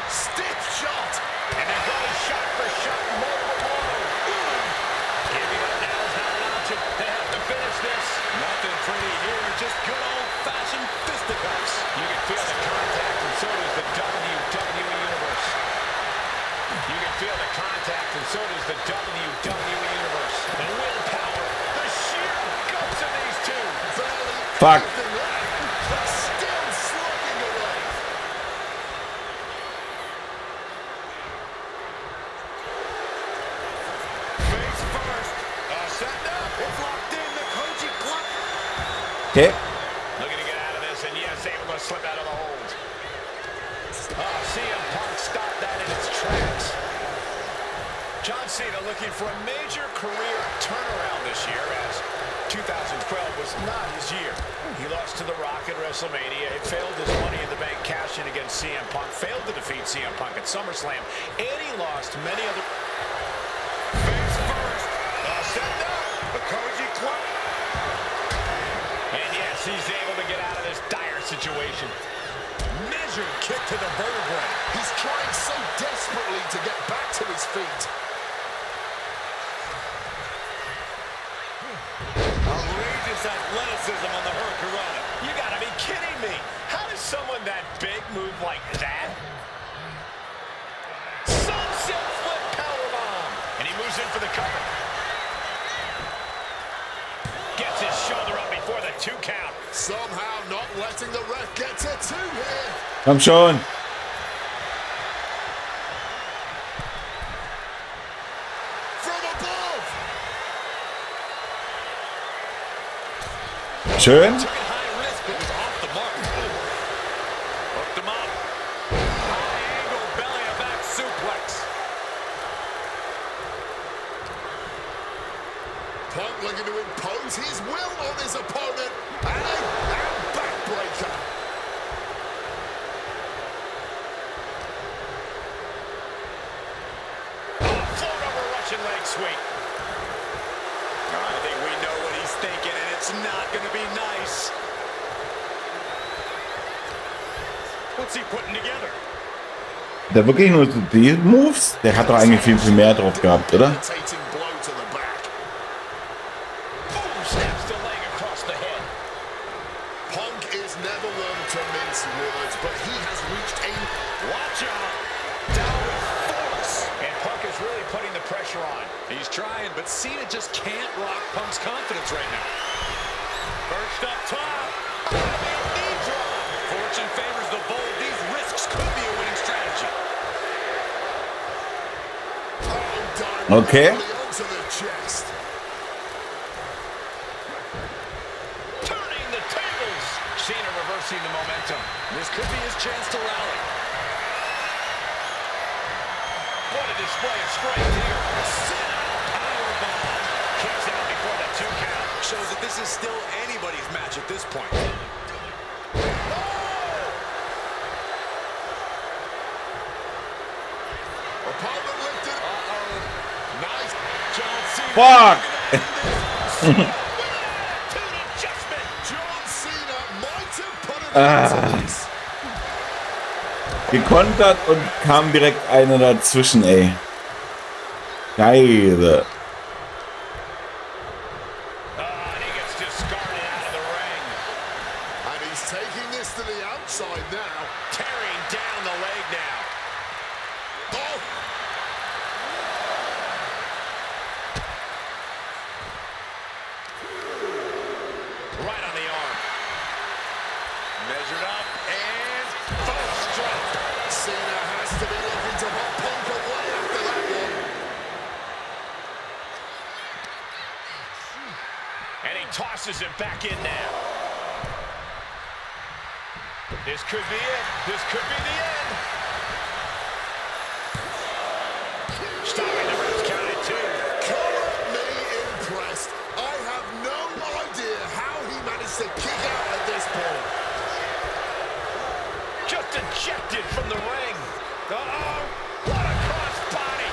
D: Stiff shot.
G: And they're going shot for shot, multiple blows. Giving up now is not an option. They have to finish this.
C: Nothing pretty here, just good old-fashioned fisticuffs.
G: You can feel the contact, and so does the WWE Universe. You can feel the contact, and so does the WWE Universe. The willpower, the sheer guts of these two.
B: Fuck.
D: Anything left, but still slugging away.
G: Face first. Set up. It's locked in. The Koji Club.
B: Okay.
G: Looking to get out of this, and yes, able to slip out of the hold. Oh, CM Punk stopped that in its tracks. John Cena looking for a major career turnaround this year, as 2012 was not his year. He lost to The Rock at WrestleMania. It failed his Money in the Bank cash-in against CM Punk. Failed to defeat CM Punk at SummerSlam. And he lost many other... Face first. Set up. The Koji Club. And yes, he's able to get out of this dire situation.
C: Measured kick to the vertebrae.
D: He's trying so desperately to get back to his feet.
C: Outrageous athleticism on the Hurricanrana.
G: You gotta be kidding me. How does someone that big move like that? Sunset flip powerbomb. And he moves in for the cover. Gets his shoulder up before the 2 count.
D: Somehow not letting the ref get to 2 here.
B: Komm schon.
D: From above.
B: Schön.
C: Took it high risk, but was off the mark. Hooked him up. High angle belly to back suplex.
D: Punk looking to impose his will on his opponent. And backbreaker.
H: That's not going to be nice. What's he putting together?
B: Der wirklich nur so die Moves? Der hat doch eigentlich viel, viel mehr drauf gehabt, oder?
D: Debilitating blow to the back.
C: Boom, snaps the leg across the head.
D: Punk is never one to mince words, but he has reached a...
C: Watch out. Down with force. And Punk is really putting the pressure on.
H: He's trying, but Cena just can't rock Punk's confidence right now.
C: Perched up top. Knee drop.
H: Fortune favors the bold. These risks could be a winning strategy.
B: Okay.
D: Onto the chest.
C: Turning the tables. Cena reversing the momentum.
H: This could be his chance to rally.
C: What a display of strength here. Cena powerbomb. Kicks out before the 2 count.
H: Shows that this is still anybody's match at this point.
D: Opponent lifted. Nice.
C: John Cena.
B: Fuck!
C: Adjustment.
D: John Cena might have put it into this.
B: Gekontert und kam direkt einer dazwischen, ey. Geil.
C: And he gets discarded out of the ring.
D: And he's taking this to the outside now.
C: Tearing down the leg now.
D: Oh!
C: Right on the arm. Measured up and first strike.
D: Cena has to be looking to put Punk away after that one.
C: And he tosses it back in now. This could be it. This could be the end. Stopping the ref's count at 2.
D: Call me impressed. I have no idea how he managed to kick out at this point.
C: Just ejected from the ring. Uh-oh. What a cross body.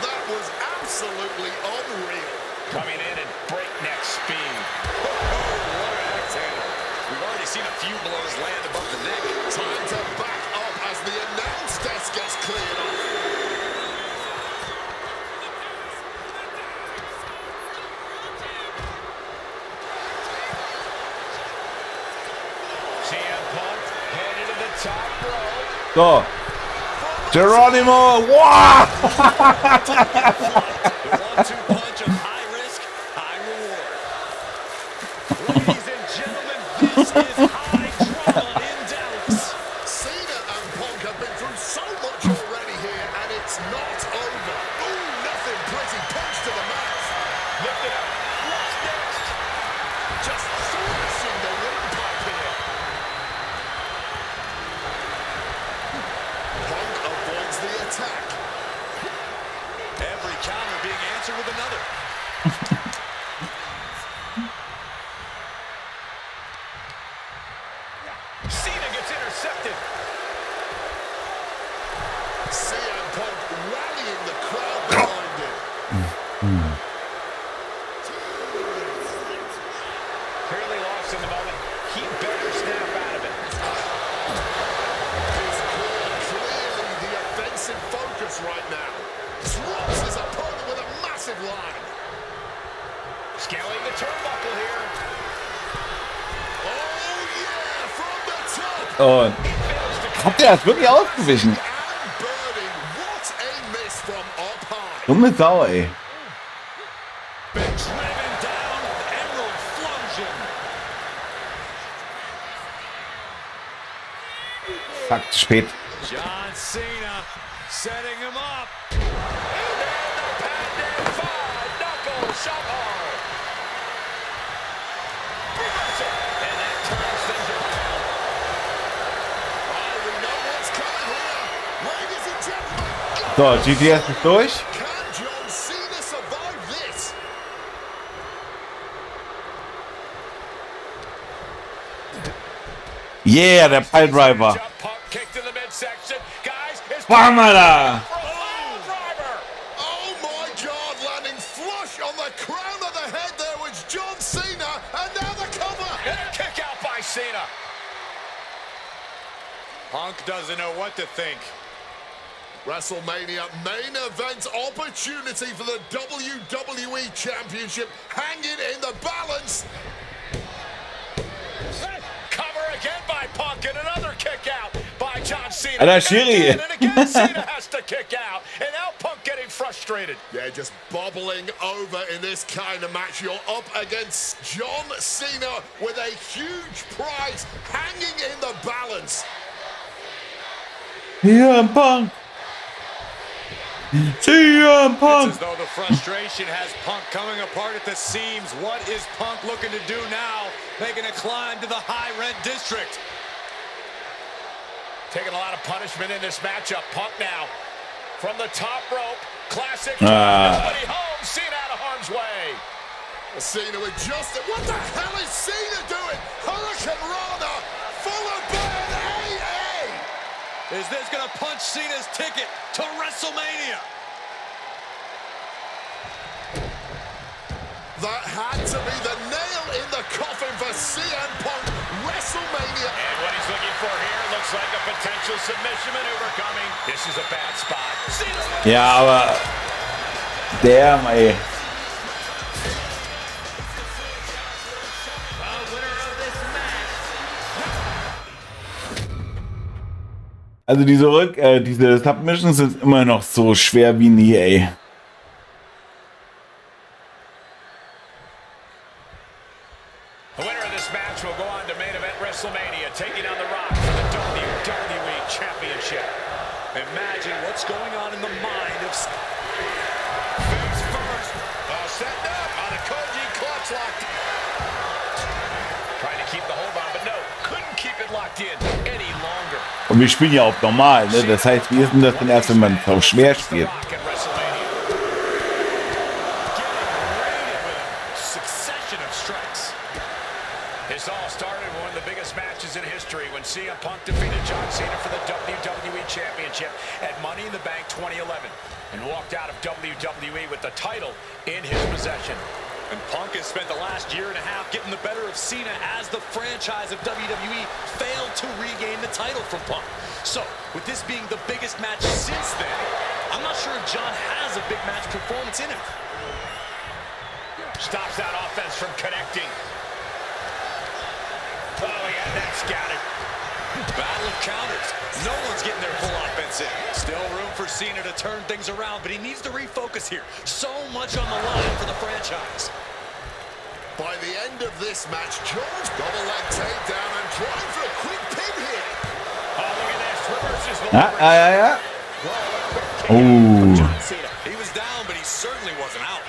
D: That was absolutely unreal.
C: Coming in at breakneck speed.
H: What an X-handle. We've already seen a few blows land above the neck.
D: Time to back up as the announce desk gets cleared off.
C: CM Punk headed to the top rope.
B: So. Geronimo! Wow!
H: The 1-2 punch of high risk, high reward.
C: Ladies and gentlemen, this is high drama in Dallas.
D: Cena and Punk have been through so much already here, and it's not over. Ooh, nothing pretty. Punch to the mouth.
C: Lift it up. What's next?
D: Just slashing the windpipe here. Punk avoids the attack.
H: Every counter being answered with another.
C: Cena gets intercepted.
D: CM Punk rallying the crowd behind him.
C: Clearly lost in the moment. He better snap out of it.
D: He's clearly the offensive focus right now. Drops his opponent with a massive line.
C: Scaling the turnbuckle here.
D: Oh yeah, from the top.
B: Und habt ihr das wirklich ausgewichen?
D: And burning. What a miss from up high.
B: Dumme Sau, ey.
H: Been driven down, Emerald Flunsion.
B: Fuck, spät.
H: John Cena setting him up.
C: And the patented 5-knuckle shuffle. Reversal. And that turns things around.
D: Oh, we know what's coming here. Ladies and gentlemen,
B: So, GTS ist durch.
D: can John Cena survive this?
B: Yeah, der Piledriver.
C: Jump pump kick to the midsection. Guys, his
B: Bam, Alter.
C: driver.
D: Oh my God, landing flush on the crown of the head there was John Cena, and now the
G: Cena. Punk doesn't know what to think.
D: WrestleMania main event opportunity for the WWE Championship hanging in the balance.
G: Cover again by Punk and another kick out by John Cena.
B: Alter, Schiri.
G: And again Cena has to kick out. And now Punk getting frustrated.
D: Yeah, just bobbling over in this kind of match. You're up against John Cena with a huge prize hanging in the balance.
B: CM Punk. CM
G: It's
B: Punk.
G: as though the frustration has Punk coming apart at the seams. What is Punk looking to do now? Making a climb to the high rent district. Taking a lot of punishment in this matchup. Punk now from the top rope. Classic. Nobody home. Cena out of harm's way.
D: Cena with just... What the hell is Cena doing? Hurricane Rana followed by an AA.
G: Is this going to punch Cena's ticket to WrestleMania?
D: That had to be the nail in the coffin for CM Punk. WrestleMania.
G: And what he's looking for here looks like a potential submission maneuver coming. This is a bad spot. Cena.
B: Ja, aber der, ey. Also diese Submissions sind immer noch so schwer wie nie, ey.
G: The winner of this match will go on to main event WrestleMania, taking on The Rock for the WWE Championship. Imagine what's going on in the mind of... Face first. Setting up on a Koji clutch lock. Trying to keep the hold on, but no, couldn't keep it locked in any longer.
B: Und wir spielen ja auch normal, ne? Das heißt, wie ist denn das denn erst, wenn man so schwer spielt?
G: This all started with one of the biggest matches in history when CM Punk defeated John Cena for the WWE Championship at Money in the Bank 2011 and walked out of WWE with the title in his possession. And Punk has spent the last year and a half getting the better of Cena as the franchise of WWE failed to regain the title from Punk. So, with this being the biggest match since then, I'm not sure if John has a big match performance in him. Stops that offense from connecting. Oh, he had that scouted. Battle of counters. No one's getting their full offense in. Still room for Cena to turn things around, but he needs to refocus here. So much on the line for the franchise.
D: By the end of this match, Jones double leg takedown and trying for a quick pin here.
G: Oh, look at this. Reverses the
B: Ja. Oh.
G: John Cena. He was down, but he certainly wasn't out.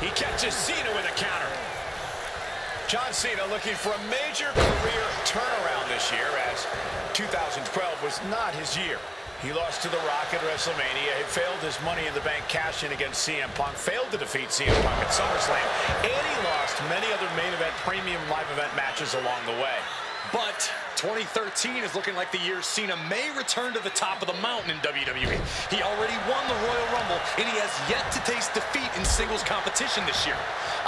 G: He catches Cena with a counter. John Cena looking for a major career turnaround this year, as 2012 was not his year. He lost to The Rock at WrestleMania. He failed his Money in the Bank cash-in against CM Punk, failed to defeat CM Punk at SummerSlam, and he lost many other main event, premium live event matches along the way. But 2013 is looking like the year Cena may return to the top of the mountain in WWE. He already won the Royal Rumble, and he has yet to taste defeat in singles competition this year.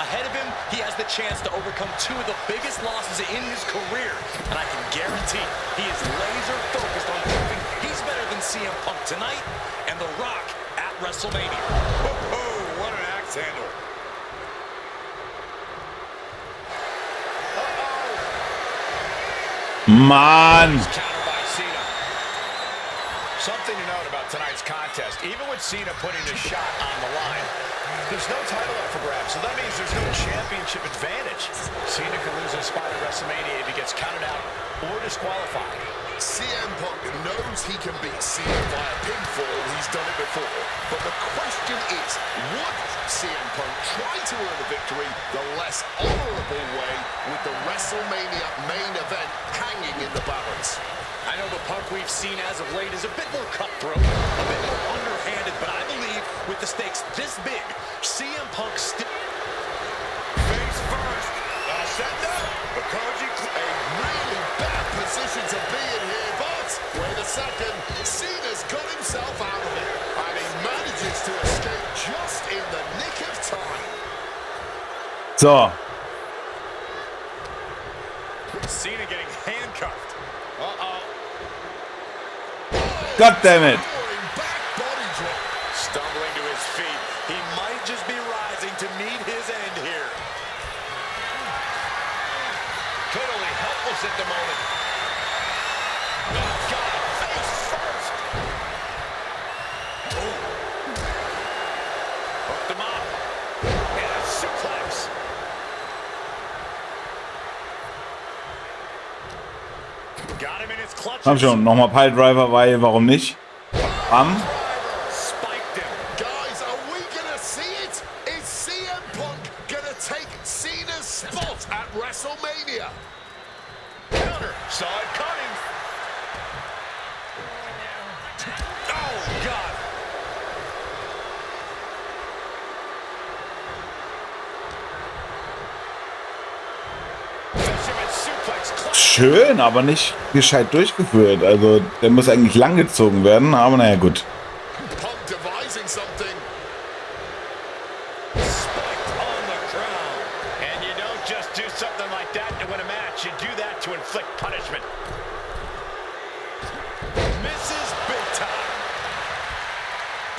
G: Ahead of him, he has the chance to overcome two of the biggest losses in his career, and I can guarantee he is laser-focused on proving he's better than CM Punk tonight and The Rock at WrestleMania. Whoa, what an axe handle.
B: Mann.
G: Counter by Cena. Something to note about tonight's contest, even with Cena putting his shot on the line, there's no title up for grabs, so that means there's no championship advantage. Cena can lose his spot at WrestleMania if he gets counted out or disqualified.
D: CM Punk knows he can beat Cena via pinfall. He's done it before. But the question is, would CM Punk try to earn a victory the less honorable way with the WrestleMania main event hanging in the balance?
G: I know the Punk we've seen as of late is a bit more cutthroat, a bit more underhanded, but I believe with the stakes this big, CM Punk still... Face first. Set up. Koji,
D: A really bad position to be in here, but wait a second, Cena's got himself out of it, and he manages to escape just in the nick of time.
B: So.
G: Cena getting handcuffed. Uh-oh.
B: God damn it.
D: Towering back body drop.
G: Stumbling to his feet. He might just be rising to meet his end here. Totally helpless at the moment. Oh, God, face first. Oh. Hooked him up. And a suplex. Got him in his clutches.
B: Komm schon, nochmal Piledriver, weil warum nicht? Bam.
G: Spiked him.
D: Guys, are we gonna see it? Is CM Punk gonna take Cena's spot at WrestleMania?
G: Counter. Saw it coming. Oh, God. Fisherman suplex. Clutch.
B: Schön, aber nicht gescheit durchgeführt. Also, der muss eigentlich langgezogen werden, aber naja, gut.
D: Punk devising something.
G: Spiked on the ground. And you don't just do something like that to win a match. You do that to inflict punishment. Misses big time.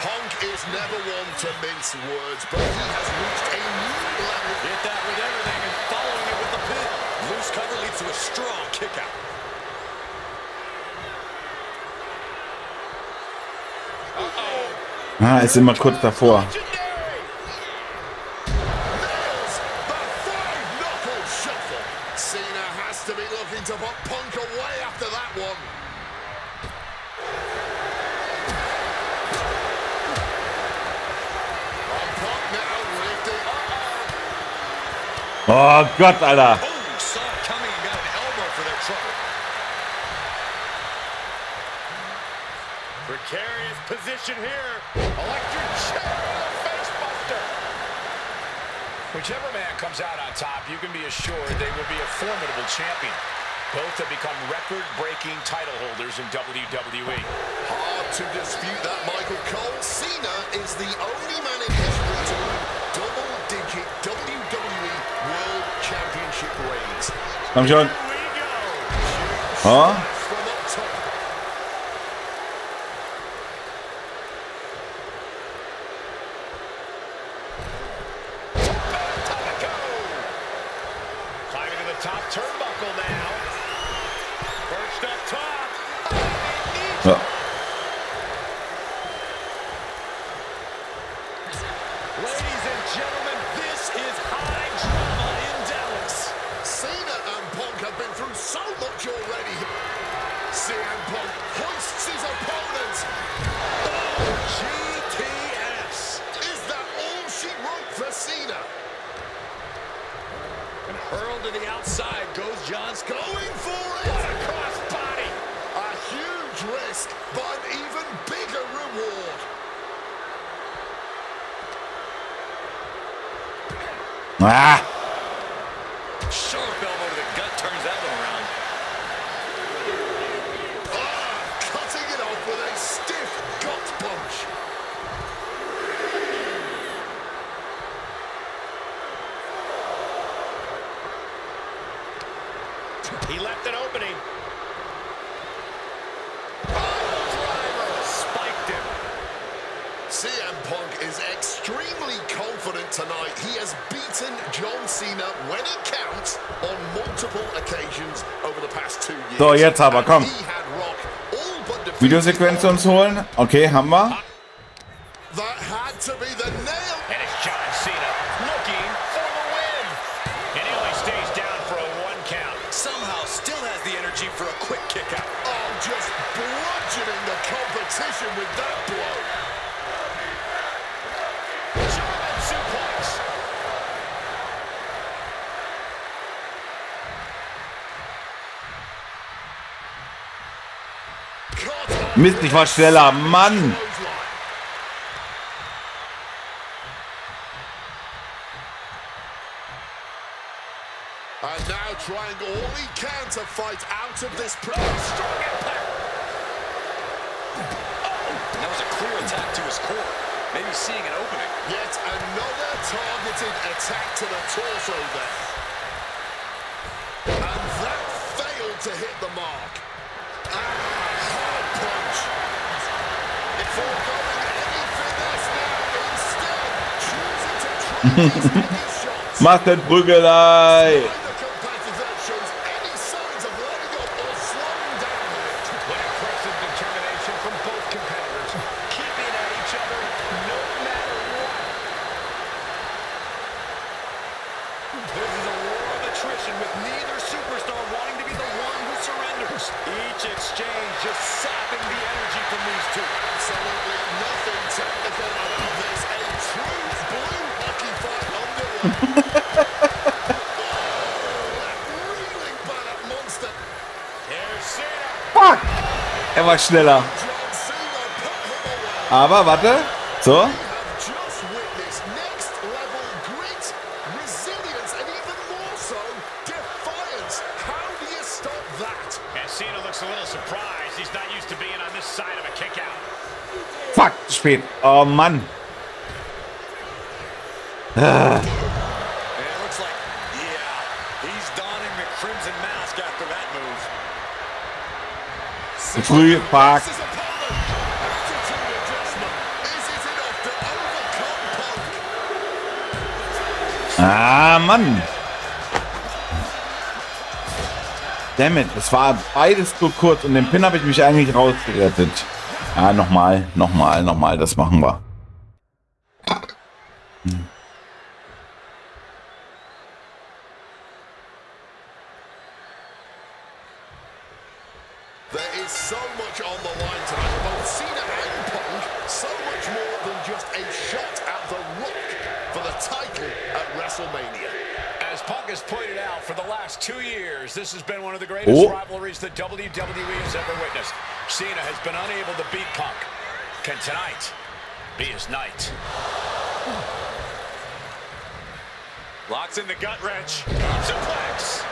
D: Punk is never one to mince words, but he has reached a new level.
G: Hit that with everything and following it with the pin. Loose cover leads to a strong kick out.
B: Ah, ist immer kurz davor.
G: Legendary.
D: Nails the five-knuckle shuffle. Cena has to be looking to put Punk away after that one. And Punk now lifting.
B: Oh Gott, Alter.
G: Oh, saw it coming and got an elbow for their trouble. Precarious position here. Electric chair and a face buster. Whichever man comes out on top, you can be assured they will be a formidable champion. Both have become record-breaking title holders in WWE.
D: Hard to dispute that, Michael Cole. Cena is the only man in history to win double-digit WWE World Championship reigns.
B: Komm schon.
G: Here we go.
B: Oh.
D: From up top.
G: Climbing to the top turnbuckle now. Perched up top.
B: Ja.
G: Ladies and gentlemen, this is high drama in Dallas.
D: Cena and Punk have been through so much already. CM Punk hoists his opponent.
G: GTS.
D: Is that all she wrote for Cena?
G: And hurled to the outside goes John Scott.
D: Going for it.
G: What a cross body.
D: A huge risk, but an even bigger reward.
B: Ah.
G: Sharp elbow to the gut turns that one around.
D: Cutting it off with a stiff gut punch.
G: He left an opening. Driver spiked him.
D: CM Punk is extremely confident tonight. He has beaten John Cena when it counts on multiple occasions over the past 2 years.
B: So, jetzt aber, komm.
D: And he had Rock all but defeated.
B: Videosequenz uns holen. Okay, haben wir.
D: That had to be the nail.
G: And it's John Cena looking for the win. And he only stays down for a 1 count. Somehow still has the energy for a quick kick out.
D: Oh, just bludgeoning the competition with that blow.
G: German suplex.
D: Caught
B: Mist, ich war schneller. Mann.
D: And now trying all he can to fight out of this
G: Strong impact.
H: That was a clear attack to his core. Maybe seeing an opening.
D: Yet another targeted attack to the torso there. And that failed to hit the mark. Hard punch. Foregoing any finesse now, instead choosing to try these heavy shots.
B: Macht den Prügelei.
D: Neither competitor shows any signs of letting up or slowing down here.
C: What impressive determination from both competitors, keeping at each other no matter what. This is a war of attrition with neither superstar wanting to be the one who surrenders. Each exchange just sapping the energy from these two.
D: Absolutely nothing technical about this. A true blue hockey fight underway. That reeling back at monster.
C: Here's Cena.
B: Fuck! Er war schneller.
D: John Cena put him away.
B: Aber warte. So.
D: We have just witnessed next level grit, resilience, and even more so, defiance. How do you stop that?
C: And Cena looks a little surprised. He's not used to being on this side of a kick out.
B: Fuck, spät. Oh Mann.
H: And it looks like, yeah, he's donning the crimson mask after that move.
B: Früh, fuck.
D: This is opponent. Attitude adjustment. Is it enough to overcome Punk?
B: Ah, Mann. Dammit, es war beides so kurz und den Pin habe ich mich eigentlich rausgerettet. Ah, nochmal, das machen wir.
D: There is so much on the line tonight for both Cena and Punk. So much more than just a shot at the Rock for the title at WrestleMania.
C: As Punk has pointed out, for the last 2 years, this has been one of the greatest rivalries the WWE has ever witnessed. Cena has been unable to beat Punk. Can tonight be his night?
H: Locks in the gut wrench.
C: Suplex.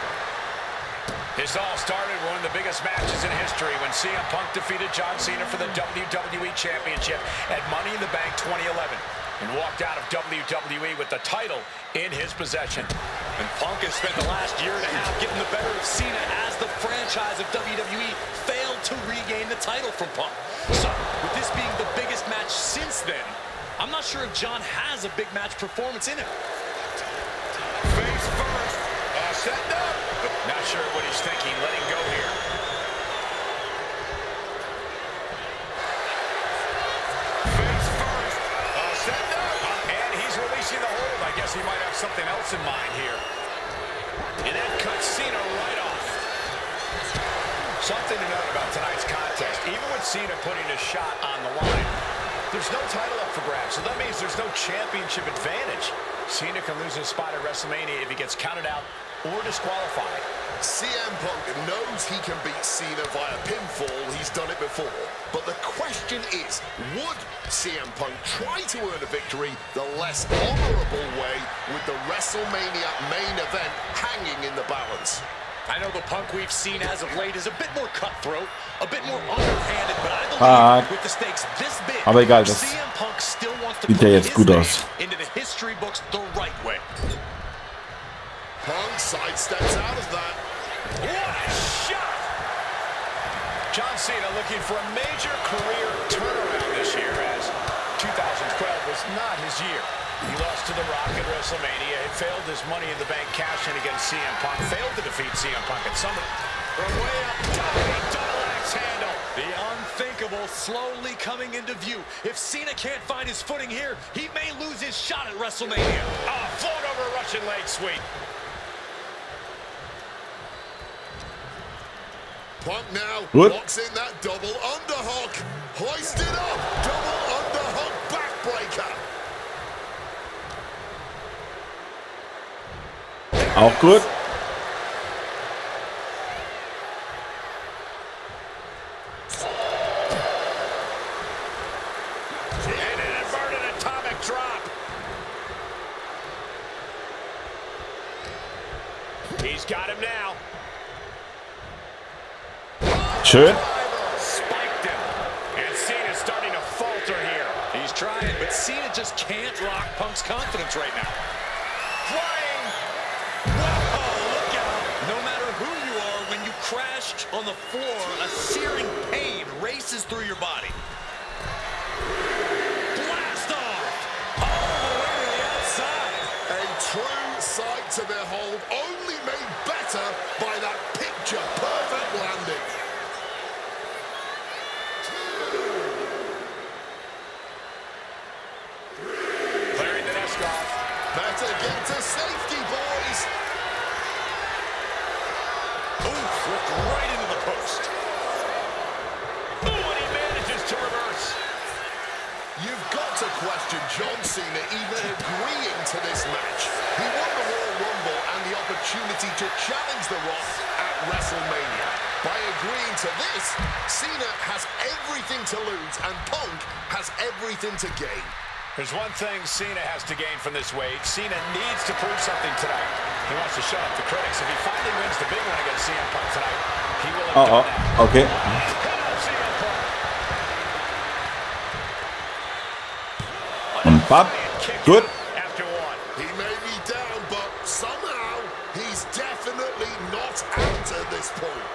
C: This all started one of the biggest matches in history when CM Punk defeated John Cena for the WWE Championship at Money in the Bank 2011 and walked out of WWE with the title in his possession.
H: And Punk has spent the last year and a half getting the better of Cena as the franchise of WWE failed to regain the title from Punk. So, with this being the biggest match since then, I'm not sure if John has a big match performance in him.
C: Face first. Setting up. Not sure what he's thinking. Letting go here. Face first. Setting up. And he's releasing the hold. I guess he might have something else in mind here. And that cuts Cena right off. Something to note about tonight's contest. Even with Cena putting a shot on the line, there's no title up for grabs, so that means there's no championship advantage. Cena can lose his spot at WrestleMania if he gets counted out or disqualified.
D: CM Punk knows he can beat Cena via pinfall. He's done it before. But the question is, would CM Punk try to earn a victory the less honorable way with the WrestleMania main event hanging in the balance?
H: I know the Punk we've seen as of late is a bit more cutthroat, a bit more underhanded, but I believe with the stakes this big,
B: Aber egal, das
H: CM Punk still wants to
B: sieht
H: put
B: ja
H: his
B: jetzt gut
H: name
B: aus.
H: into the history books the right way.
D: Punk sidesteps out of that.
C: What a shot! John Cena looking for a major career turnaround this year, as 2012 was not his year. He lost to The Rock at WrestleMania. It failed his Money in the Bank cash-in against CM Punk. Failed to defeat CM Punk at Summit. From way up top, a double axe handle.
H: The unthinkable slowly coming into view. If Cena can't find his footing here, he may lose his shot at WrestleMania.
C: Oh, float over Russian leg sweep.
D: Punk now
B: What?
D: locks in that double underhook. Hoisted up. Double underhook backbreaker.
B: Auch gut.
C: And an inverted atomic drop. He's got him now.
B: Schön.
C: Spiked him. And Cena's starting to falter here.
H: He's trying, but Cena just can't rock Punk's confidence right now.
C: Flying.
H: Whoa, look out. No matter who you are, when you crash
G: on the floor, a searing pain races through your body. Blast off! All the way to the outside.
D: A true sight to behold, only made better by that picture-perfect landing.
G: Clearing the desk off.
D: Better get to safety, boys.
G: Ooh, flipped right into the post. Ooh, and he manages to reverse.
D: You've got to question John Cena even agreeing to this match. He won the Royal Rumble and the opportunity to challenge The Rock at WrestleMania. By agreeing to this, Cena has everything to lose and Punk has everything to gain.
G: There's one thing Cena has to gain from this, Wade. Cena needs to prove something tonight. He wants to shut up the critics. If he finally wins the big one against CM Punk tonight, he will have done that.
B: Okay.
G: Hello, CM Punk.
B: Und Bab. Gut.
G: After one.
D: He may be down, but somehow he's definitely not out at this point.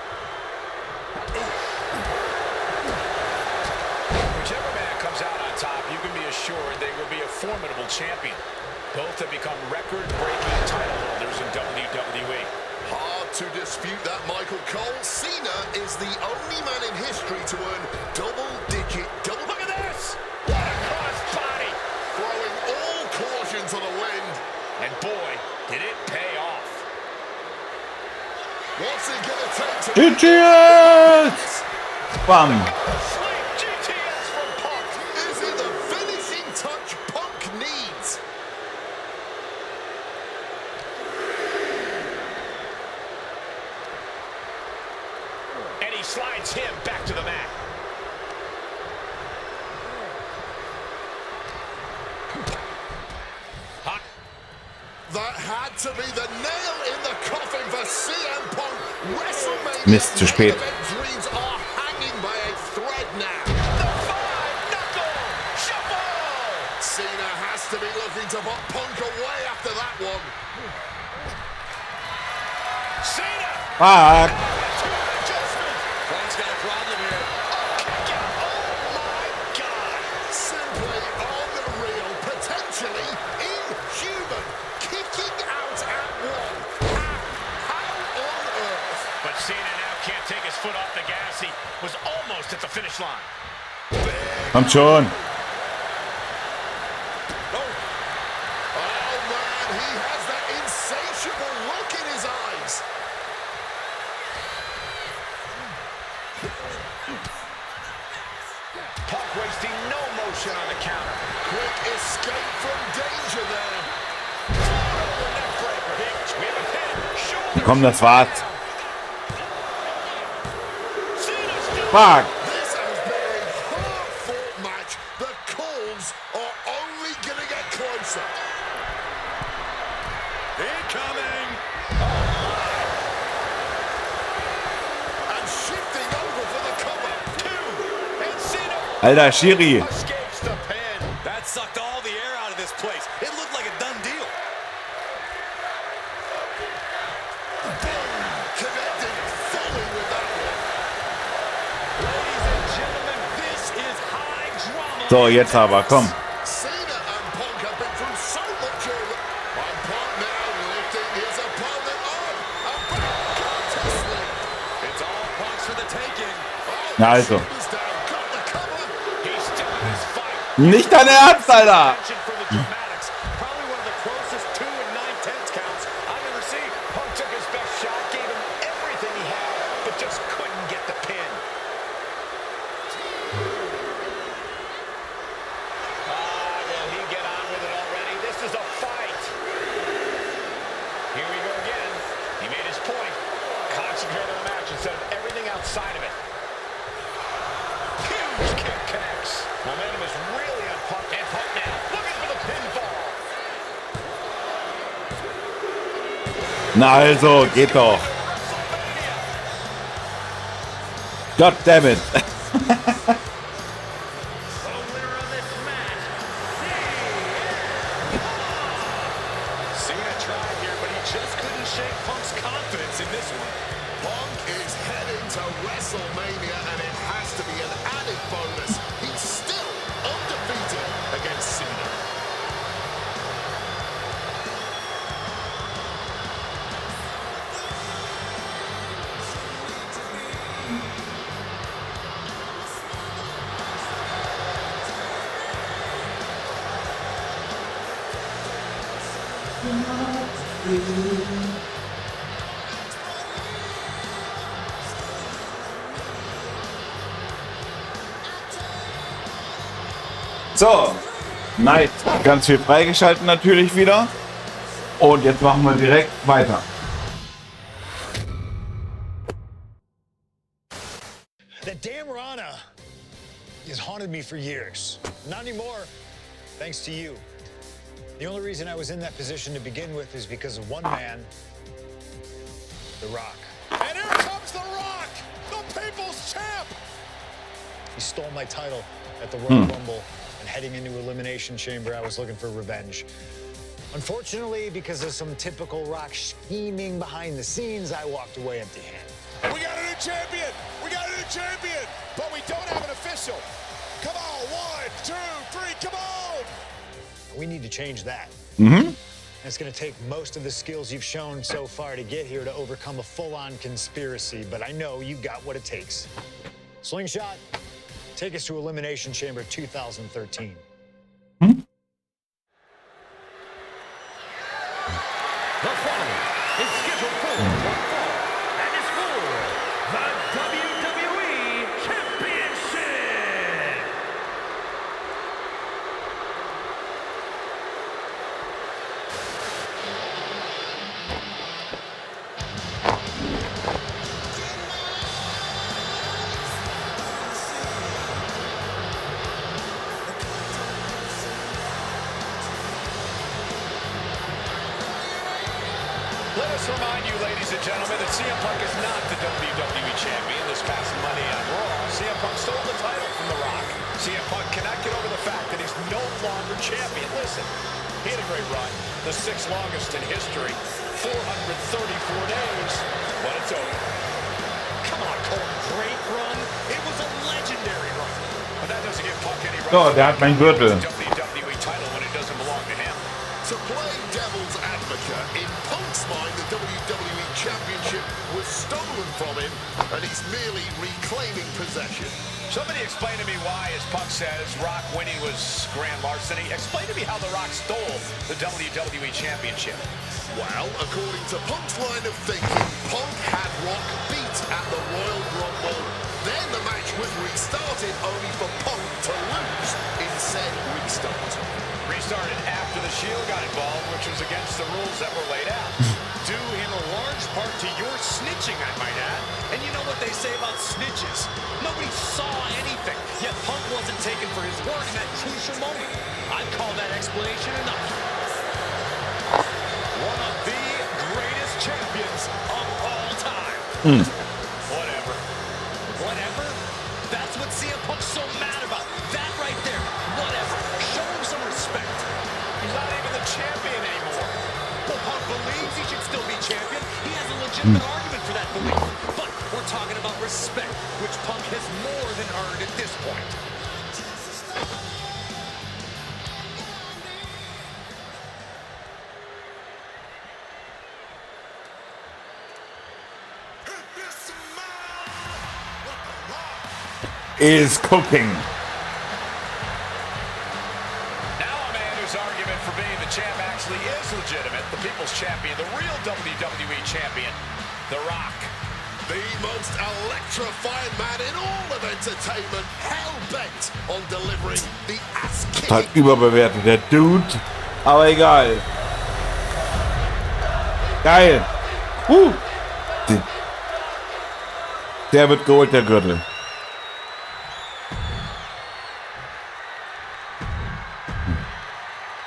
G: Whichever man comes out on top, you can be assured they will be a formidable champion. Both have become record-breaking title holders in WWE.
D: Hard to dispute that, Michael Cole. Cena is the only man in history to earn double-digit double.
G: Look at this! What a cross body!
D: Throwing all caution to the wind.
G: And boy, did it pay off.
D: What's it gonna take to...
B: GTS! Bam.
G: Sleep GTS from Punk.
D: Is it the finishing touch Punk needs?
G: And he slides him back to the mat. Hot.
D: That had to be the nail in the coffin for CM Punk. WrestleMania
B: Mist, zu spät.
D: main event dreams are hanging by a thread now.
G: The five-knuckle shuffle.
D: Cena has to be looking to put Punk away after that one.
G: Cena.
B: Fuck.
H: Punk's got a problem here.
G: Oh my God.
D: Simply unreal, potentially inhuman, kicking out at one. How on earth?
G: But Cena now can't take his foot off the gas. He was almost at the finish line.
B: Kommt schon.
D: Oh man, he has that insatiable look in his eyes.
G: Punk wasting no motion on the counter.
D: Quick escape from danger there.
G: We have a pin. Shoulder
B: Komm, das war's.
G: Cena's still
B: Fuck.
D: This has been a hard-fought match. The calls are only gonna get closer.
G: incoming.
D: And shifting over for the cover.
G: And Cena
B: Alter, Schiri.
G: escapes the pin.
H: That sucked all the air out of this place. It looked like a done deal.
D: Connecting fully with that one.
G: Ladies and gentlemen, this is high drama.
B: So, jetzt aber, komm.
D: Cena and Punk have been through so much already. And Punk now lifting his opponent up. And Punk to sleep.
H: It's all Punk's for the taking.
B: Na also.
D: Shoulders down, got the cover.
G: He's still in this fight.
B: Nicht dein Ernst, Alter.
G: Attention for the dramatics. Probably one of the closest 2 and 9/10 counts I've ever seen. Punk took his best shot, gave him everything he had, but just couldn't get the pin. Will he get on with it already? This is a fight. Here we go again. He made his point. Concentrate on the match instead of everything outside of it. Huge kick connects. Momentum is really on Punk. And Punk now looking for the pinfall.
B: Na also, geht doch. God damn it.
H: Cena tried here, but he just couldn't shake Punk's confidence in this one.
D: Punk is heading to WrestleMania, and it has to be an added bonus. He's still undefeated against Cena.
B: So, nice. Ganz viel freigeschalten natürlich wieder. Und jetzt machen wir direkt weiter.
E: That damn Rana has haunted me for years. Not anymore, thanks to you. The only reason I was in that position to begin with is because of one man, The Rock.
C: And here comes The Rock, the People's Champ.
E: He stole my title at the Royal Rumble, and heading into Elimination Chamber, I was looking for revenge. Unfortunately, because of some typical Rock scheming behind the scenes, I walked away empty-handed.
C: We got a new champion. We got a new champion. But we don't have an official. Come on, 1, 2, 3, come on.
E: We need to change that.
B: Mhm.
E: It's going to take most of the skills you've shown so far to get here to overcome a full-on conspiracy, but I know you've got what it takes. Slingshot, take us to Elimination Chamber 2013.
I: The following is scheduled for one fall, and is for the WWE Championship.
G: Let us remind you, ladies and gentlemen, that CM Punk is not the WWE Champion. This past Monday on Raw, CM Punk stole the title from The Rock. CM Punk cannot get over the fact that he's no longer champion. Listen, he had a great run, the 6th longest in history, 434 days, but it's over.
C: Come on, Cole. Great run. It was a legendary run.
G: But that doesn't give Punk any right
B: So, der hat meinen Gürtel.
G: to the WWE title when it doesn't belong to him.
D: To play devil's advocate, in Punk's mind, the WWE Championship was stolen from him, and he's merely reclaiming possession.
G: Somebody explain to me why, as Punk says, Rock winning was grand larceny. Explain to me how The Rock stole the WWE Championship.
D: Well, according to Punk's line of thinking, Punk had Rock beat at the Royal Rumble. Then the match was restarted, only for Punk to lose in said restart.
G: Restarted after the Shield got involved, which was against the rules that were laid out.
C: Due in a large part to your snitching, I might add. And you know what they say about snitches? Nobody saw anything, yet Punk wasn't taken for his word in that crucial moment. I'd call that explanation enough. One of the greatest champions of all time.
G: Whatever.
C: Whatever? That's what CM Punk's so mad about. That right there. Whatever. Show him some respect.
G: He's not even the champion anymore.
C: Well, Punk believes he should still be champion. He has a legitimate argument for that belief. But we're talking about respect, which Punk has more than earned at this point.
B: Is cooking.
G: Now a man whose argument for being the champ actually is legitimate. The People's Champion, the real WWE Champion, The Rock.
D: The most electrifying man in all of entertainment, hell-bent on delivering the ass-kicking.
B: Halt überbewertet, der Dude. Aber egal. Geil. Der wird geholt, der Gürtel.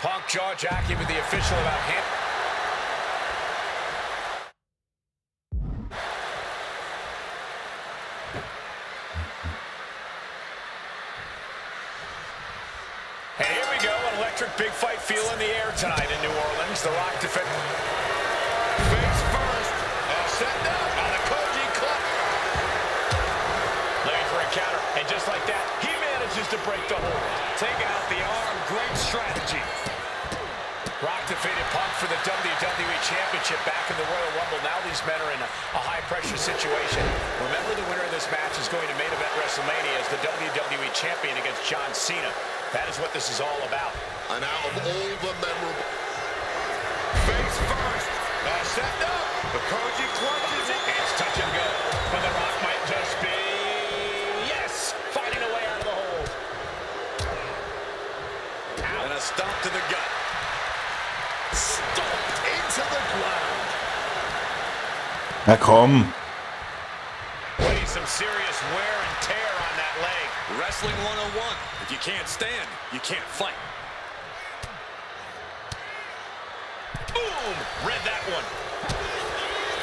G: Punk jaw-jacking with the official about him. And here we go, an electric big fight feel in the air tonight in New Orleans. The Rock defend. Face first. And set down by the Koji Club. for the WWE Championship back in the Royal Rumble. Now these men are in a high-pressure situation. Remember, the winner of this match is going to main event WrestleMania as the WWE Champion against John Cena. That is what this is all about.
D: And out of all the memorable...
C: Face first. Set up. The Koji clutches it.
G: It's touch and go. But The Rock might just be... Yes! Fighting a way out of the hole.
C: And a stomp to the gut.
D: stomped into the ground.
B: Na komm.
G: Putting some serious wear and tear on that leg.
H: Wrestling 101. If you can't stand, you can't fight.
G: Boom! Read that one.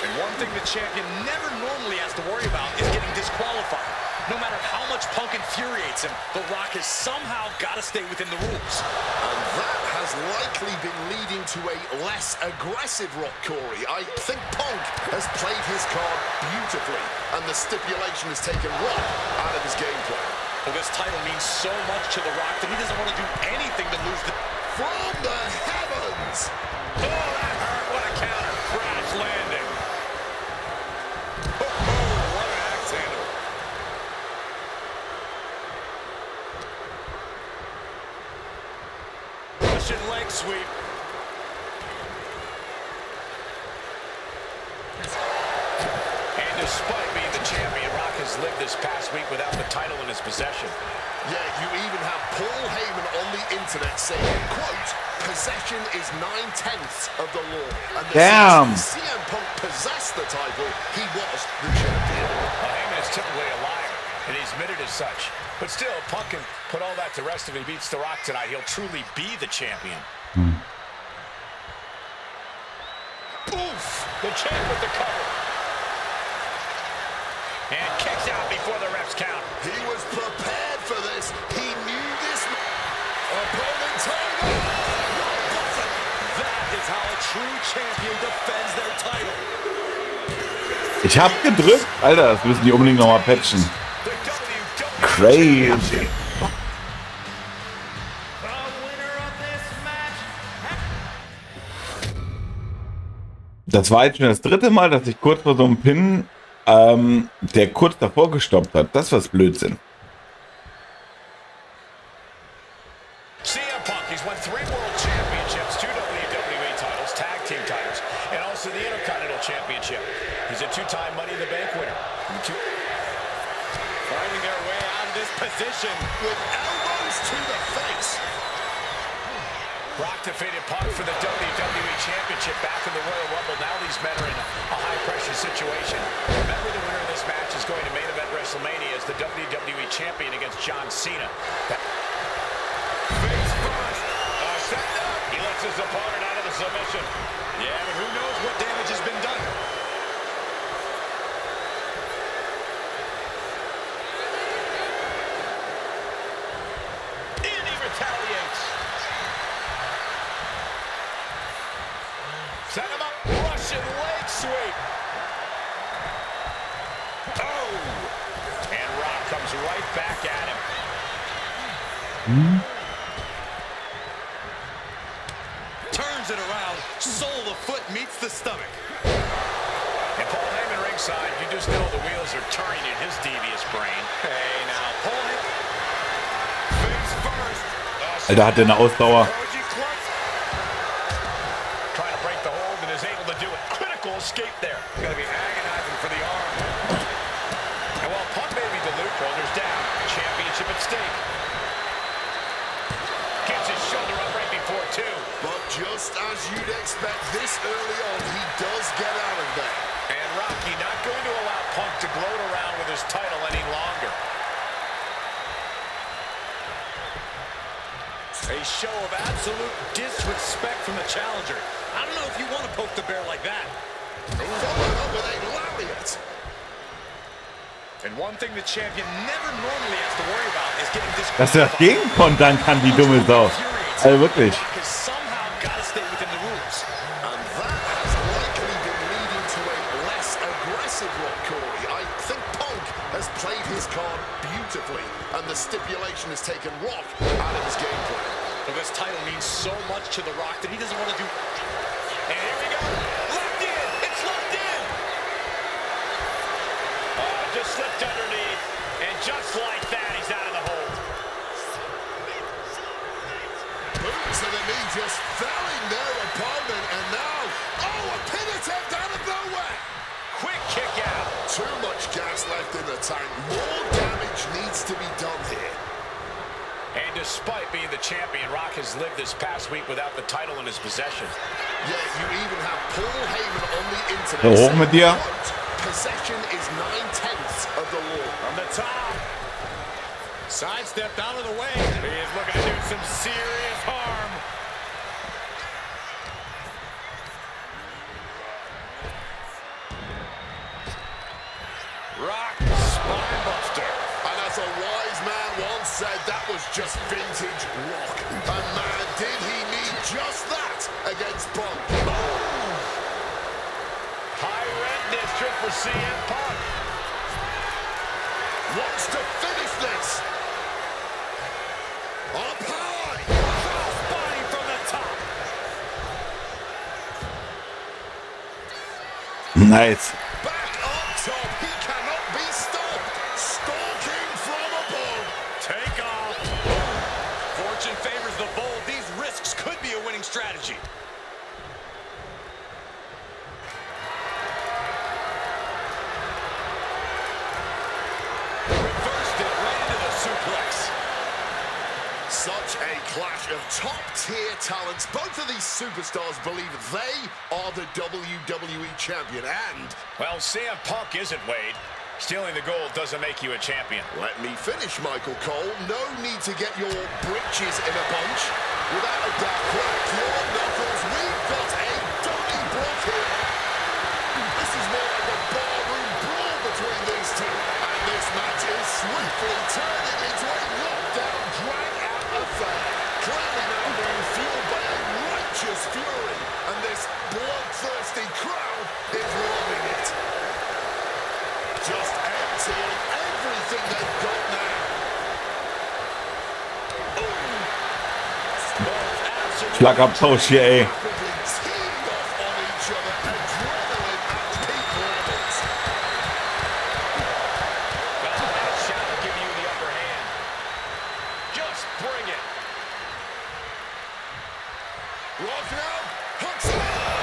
H: And one thing the champion never normally has to worry about is getting disqualified. No matter how much Punk infuriates him, The Rock has somehow got to stay within the rules.
D: And that has likely been leading to a less aggressive Rock, Corey. I think Punk has played his card beautifully, and the stipulation has taken Rock out of his game plan.
H: Well, this title means so much to The Rock that he doesn't want to do anything to lose the...
D: From the heavens!
G: Oh, that hurt. What a counter.
H: Crash landing.
C: Oh, what an axe handle.
G: Russian leg sweep. And despite being the champion, Rock has lived this past week without the title in his possession.
D: Yeah, you even have Paul Heyman on the internet saying, quote, possession is 9/10 of the law. And the
B: Damn.
D: CM Punk possessed the title, he was the champion.
G: Well, Heyman is typically a liar, and he's admitted as such. But still, Punk can put all that to rest. If he beats The Rock tonight, he'll truly be the champion. Oof! The champ with the cover. And kicks out before the refs count.
D: He was prepared for this. He knew this. Opponent turned up.
H: That is how a true champion defends their title.
B: Ich hab gedrückt. Alter, das müssen die unbedingt nochmal patchen.
G: The WWE
B: Crazy.
G: Championship.
I: The winner of this match.
B: Das war jetzt schon das dritte Mal, dass ich kurz vor so einem Pin, der kurz davor gestoppt hat. Das war Blödsinn.
G: CM Punk, he's won 3 World Championships, 2 WWE titles, Tag Team titles, and also the Intercontinental Championship. He's a 2-time Money in the Bank winner.
H: Finding their way out of this position.
D: With elbows to the face.
G: Rock defeated Punk for the WWE Championship back in the Royal Rumble. Now these men are in a high-pressure situation. Remember, the winner of this match is going to main event WrestleMania as the WWE Champion against John Cena.
C: Face first. Set up.
G: He lets his opponent out of the submission.
H: Yeah, but who knows what damage has been done.
G: And he retaliates. Set him up. Russian leg sweep. Oh! And Rock comes right back at him.
H: Turns it around. Sole of foot meets the stomach.
G: And Paul Heyman ringside, you just know the wheels are turning in his devious brain.
H: Hey, now, Paul Heyman.
C: Face first.
B: Alter, hat der eine Ausdauer.
C: Koji clutch.
G: Trying to break the hold and is able to do it. Critical escape there.
C: Gonna be agonizing for the arm.
G: And while Punk may be the loop, Brothers down. Championship at stake. Gets his shoulder up right before 2.
D: But just as you'd expect this early on, he does get out of there.
G: And Rocky not going to allow Punk to gloat around with his title any longer.
H: A show of absolute disrespect from the challenger. I don't know if you want to poke the bear like that.
D: Followed up with a lariat.
H: And one thing the champion never normally has to worry about is getting
B: Dass er das gegenkontern kann, die dumme Sau. Also wirklich.
H: Rock has somehow got to stay within the rules.
D: And that has likely been leading to a less aggressive Rock, Corey. I think Punk has played his card beautifully, and the stipulation has taken Rock out of his game plan.
H: Well, this title means so much to The Rock that he doesn't want to do
G: And here we go. Locked in. It's locked in. Just slipped underneath. And just like that, he's out of the hold.
D: Boot to the knee, just felling their opponent. And now, oh, a pin attempt out of nowhere.
G: Quick kick out.
D: Too much gas left in the tank. More damage needs to be done here.
G: And despite being the champion, Rock has lived this past week without the title in his possession.
D: Yeah, you even have Paul Heyman on the internet
B: So hoch
D: saying,
B: mit dir.
D: quote, possession is 9/10 of the law.
G: From the top. Sidestepped out of the way. He is looking to do some serious harm. Rock spine buster.
D: And as a wise man once said, that was just vintage Rock. And man, did he need just that against Punk.
G: High rent district for CM Punk.
D: Wants to finish this. Up high.
G: Crossbody from the top.
B: Nice.
D: Back up top. He cannot be stopped. Stalking from above.
G: Take off. Fortune favors the bold. These risks could be a winning strategy. Reversed it right into the suplex.
D: Such a clash of top-tier talents. Both of these superstars believe they are the WWE champion. And
G: Well, CM Punk isn't, Wade. Stealing the gold doesn't make you a champion.
D: let me finish, Michael Cole. No need to get your britches in a bunch. Without a doubt, crack your knuckles. We've got a dirty block here. This is more like a barroom brawl between these two. And this match is swiftly turning into a knockdown, drag-out affair. Clearly now being fueled by a righteous fury. And this bloodthirsty crowd is loving it. Just emptying everything they've got now.
B: Schlagabtausch hier, ey.
D: Rapidly teamed off on each other, adrenaline at peak levels.
G: Well, that shot will give you the upper hand. Just bring it.
D: Rock now, hooks it out.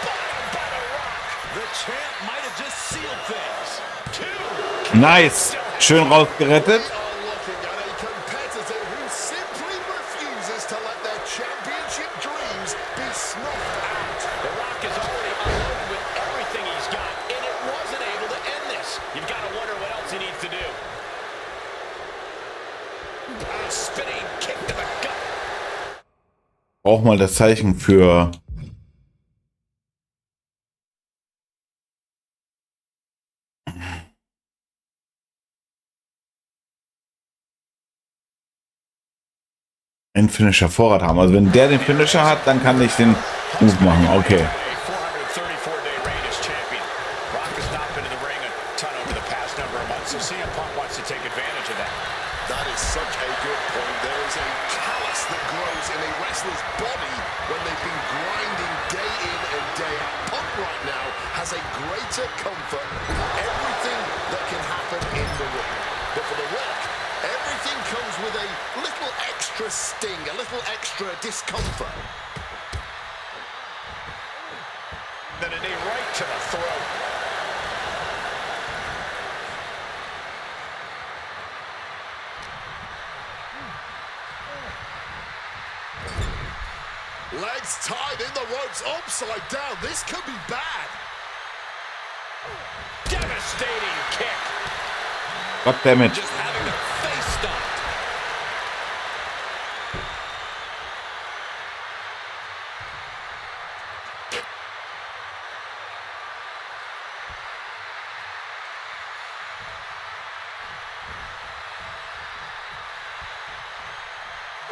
G: Bottom by the Rock. The champ might have just sealed things. Two.
B: Nice. Schön rausgerettet.
D: We are looking at a competitor who simply refuses to let their championship dreams be snuffed out.
G: The Rock is already unloaded with everything he's got, and it wasn't able to end this. You've got to wonder what else he needs to do. A spinning kick to the gut.
B: Auch mal das Zeichen für einen Finisher Vorrat haben. Also wenn der den Finisher hat, dann kann ich den Move machen. Okay.
G: A 434-day reign as champion. Rock has not been in the ring a ton over the past number of months, so CM Punk wants to take advantage of that.
D: That is such a good point. There is a callus that grows in a wrestler's body when they've been grinding day in and day out. Punk right now has a greater comfort with everything that can happen in the ring. But for The Rock, everything comes with a little extra sting, a little extra discomfort.
G: Then a knee right to the throat.
D: Legs tied in the ropes, upside down. This could be bad.
G: Devastating kick.
B: God damn it.
G: Just having their face stomped.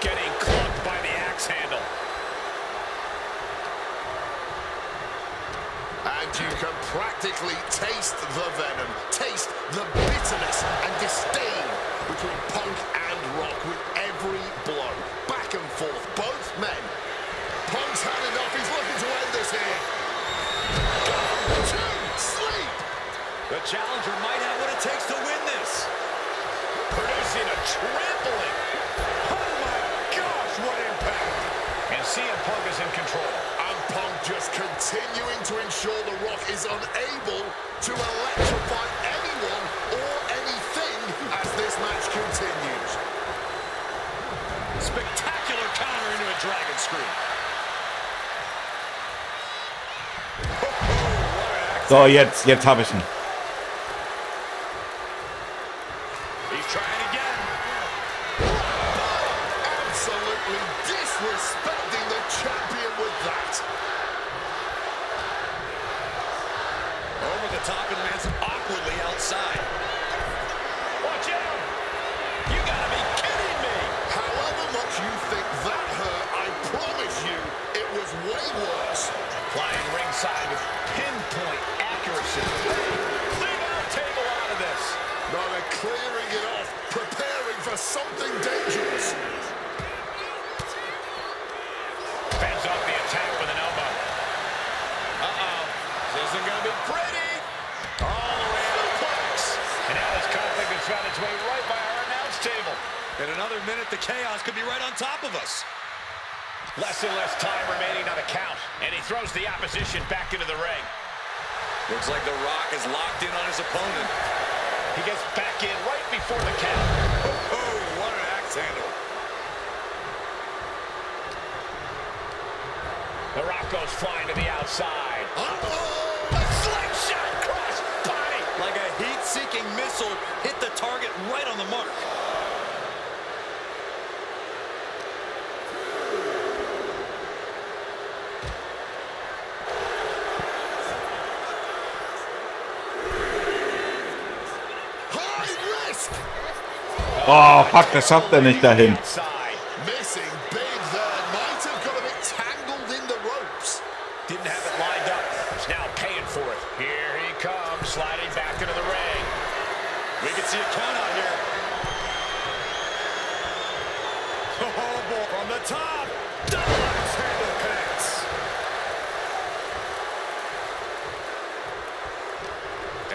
G: Getting clubbed by the axe handle.
D: And you can practically taste the venom, taste the bitterness and disdain between Punk and Rock with every blow. Back and forth, both men. Punk's had enough, he's looking to end
G: The challenger might have what it takes to win this. Producing a trampling. Oh my gosh, what impact. And CM Punk is in control.
D: And Punk just continuing to ensure The Rock is unable to electrify anyone or anything as this match continues.
G: Spectacular counter into a dragon screw.
B: So, jetzt habe ich ihn.
G: He's trying again.
D: Absolutely disrespecting the champion with that.
G: Over the top and lands awkwardly outside. Watch out! You gotta be kidding me!
D: However much you think that hurt, I promise you it was way worse.
G: Flying ringside with pinpoint accuracy. Leave our table out of this.
D: No, they're clearing it off, preparing for something dangerous.
G: Fends off the attack with an elbow. Uh-oh. This isn't gonna be pretty. All the way out of place. And now this conflict has found its way right by our announce table. In another minute, the chaos could be right on top of us. Less and less time remaining on the count. And he throws the opposition back into the ring. Looks like The Rock is locked in on his opponent. He gets back in right before the count. Oh, what an axe handle. The Rock goes flying to the outside.
D: Uh-oh!
G: A slingshot cross body. Like a heat-seeking missile hit the target right on the mark.
B: Oh, fuck, das schafft er nicht dahin.
D: Missing big there. Might have got a bit tangled in the ropes.
G: Didn't have it lined up. He's now paying for it. Here he comes, sliding back into the ring. We can see a count out here. Oh, boy, from the top. Double axe handle connects.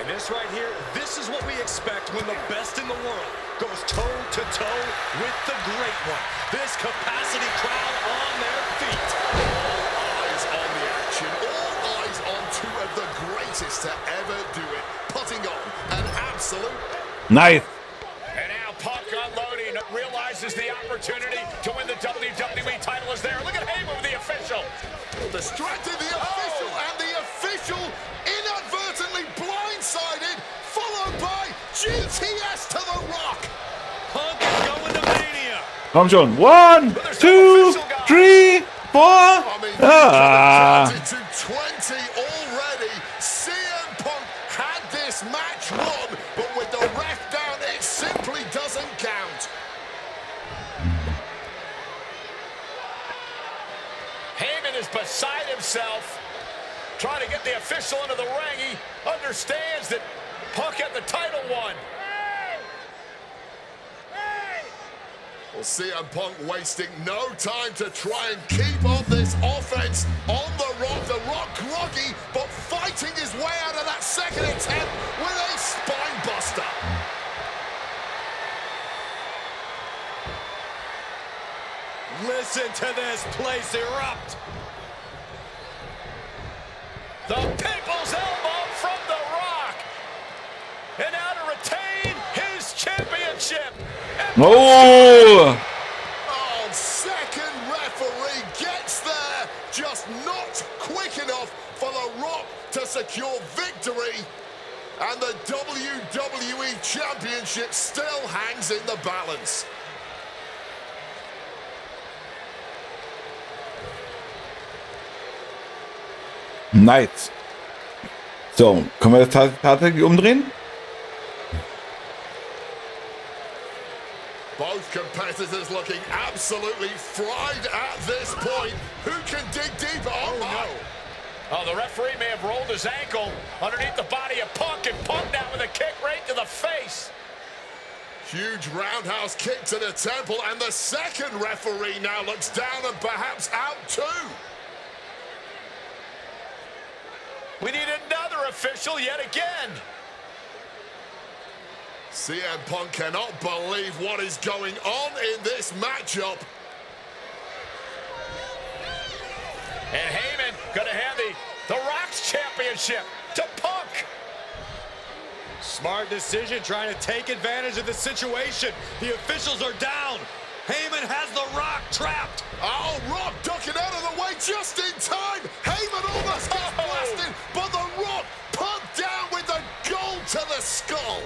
G: And this right here, this is what we expect when the best in the world goes toe-to-toe with the great one. This capacity crowd on their feet.
D: All eyes on the action. All eyes on two of the greatest to ever do it. Putting on an absolute...
B: Nice.
G: And now Punk unloading, realizes the opportunity to win the WWE title is there. Look at Heyman with the official.
D: Distracted the official, and the official inadvertently blindsided, followed by GTS to The Rock.
G: Punk is going to Mania.
B: Komm schon. 1, 2, 3, 4.
D: I mean,
B: Ah.
D: counted to 20 already. CM Punk had this match won, but with the ref down, it simply doesn't count.
G: Heyman is beside himself, trying to get the official into the ring. He understands that Punk had the title won.
D: Well, CM Punk wasting no time to try and keep up this offense on The Rock. The Rock groggy, but fighting his way out of that second attempt with a spine buster.
G: Listen to this place erupt. The People's Elbow from The Rock. And now to retain his championship.
B: Oh.
D: Oh, second referee gets there, just not quick enough for The Rock to secure victory. And the WWE Championship still hangs in the balance.
B: Nice. So, können wir das tatsächlich umdrehen?
D: Both competitors looking absolutely fried at this point. Who can dig deeper? Oh, no.
G: Oh, the referee may have rolled his ankle underneath the body of Punk, and Punk now with a kick right to the face.
D: Huge roundhouse kick to the temple, and the second referee now looks down and perhaps out too.
G: We need another official yet again.
D: CM Punk cannot believe what is going on in this matchup.
G: And Heyman gonna hand the Rock's championship to Punk.
H: Smart decision, trying to take advantage of the situation. The officials are down. Heyman has the Rock trapped.
D: Oh, Rock ducking out of the way just in time. Heyman almost gets blasted, but the Rock put down with the gold to the skull.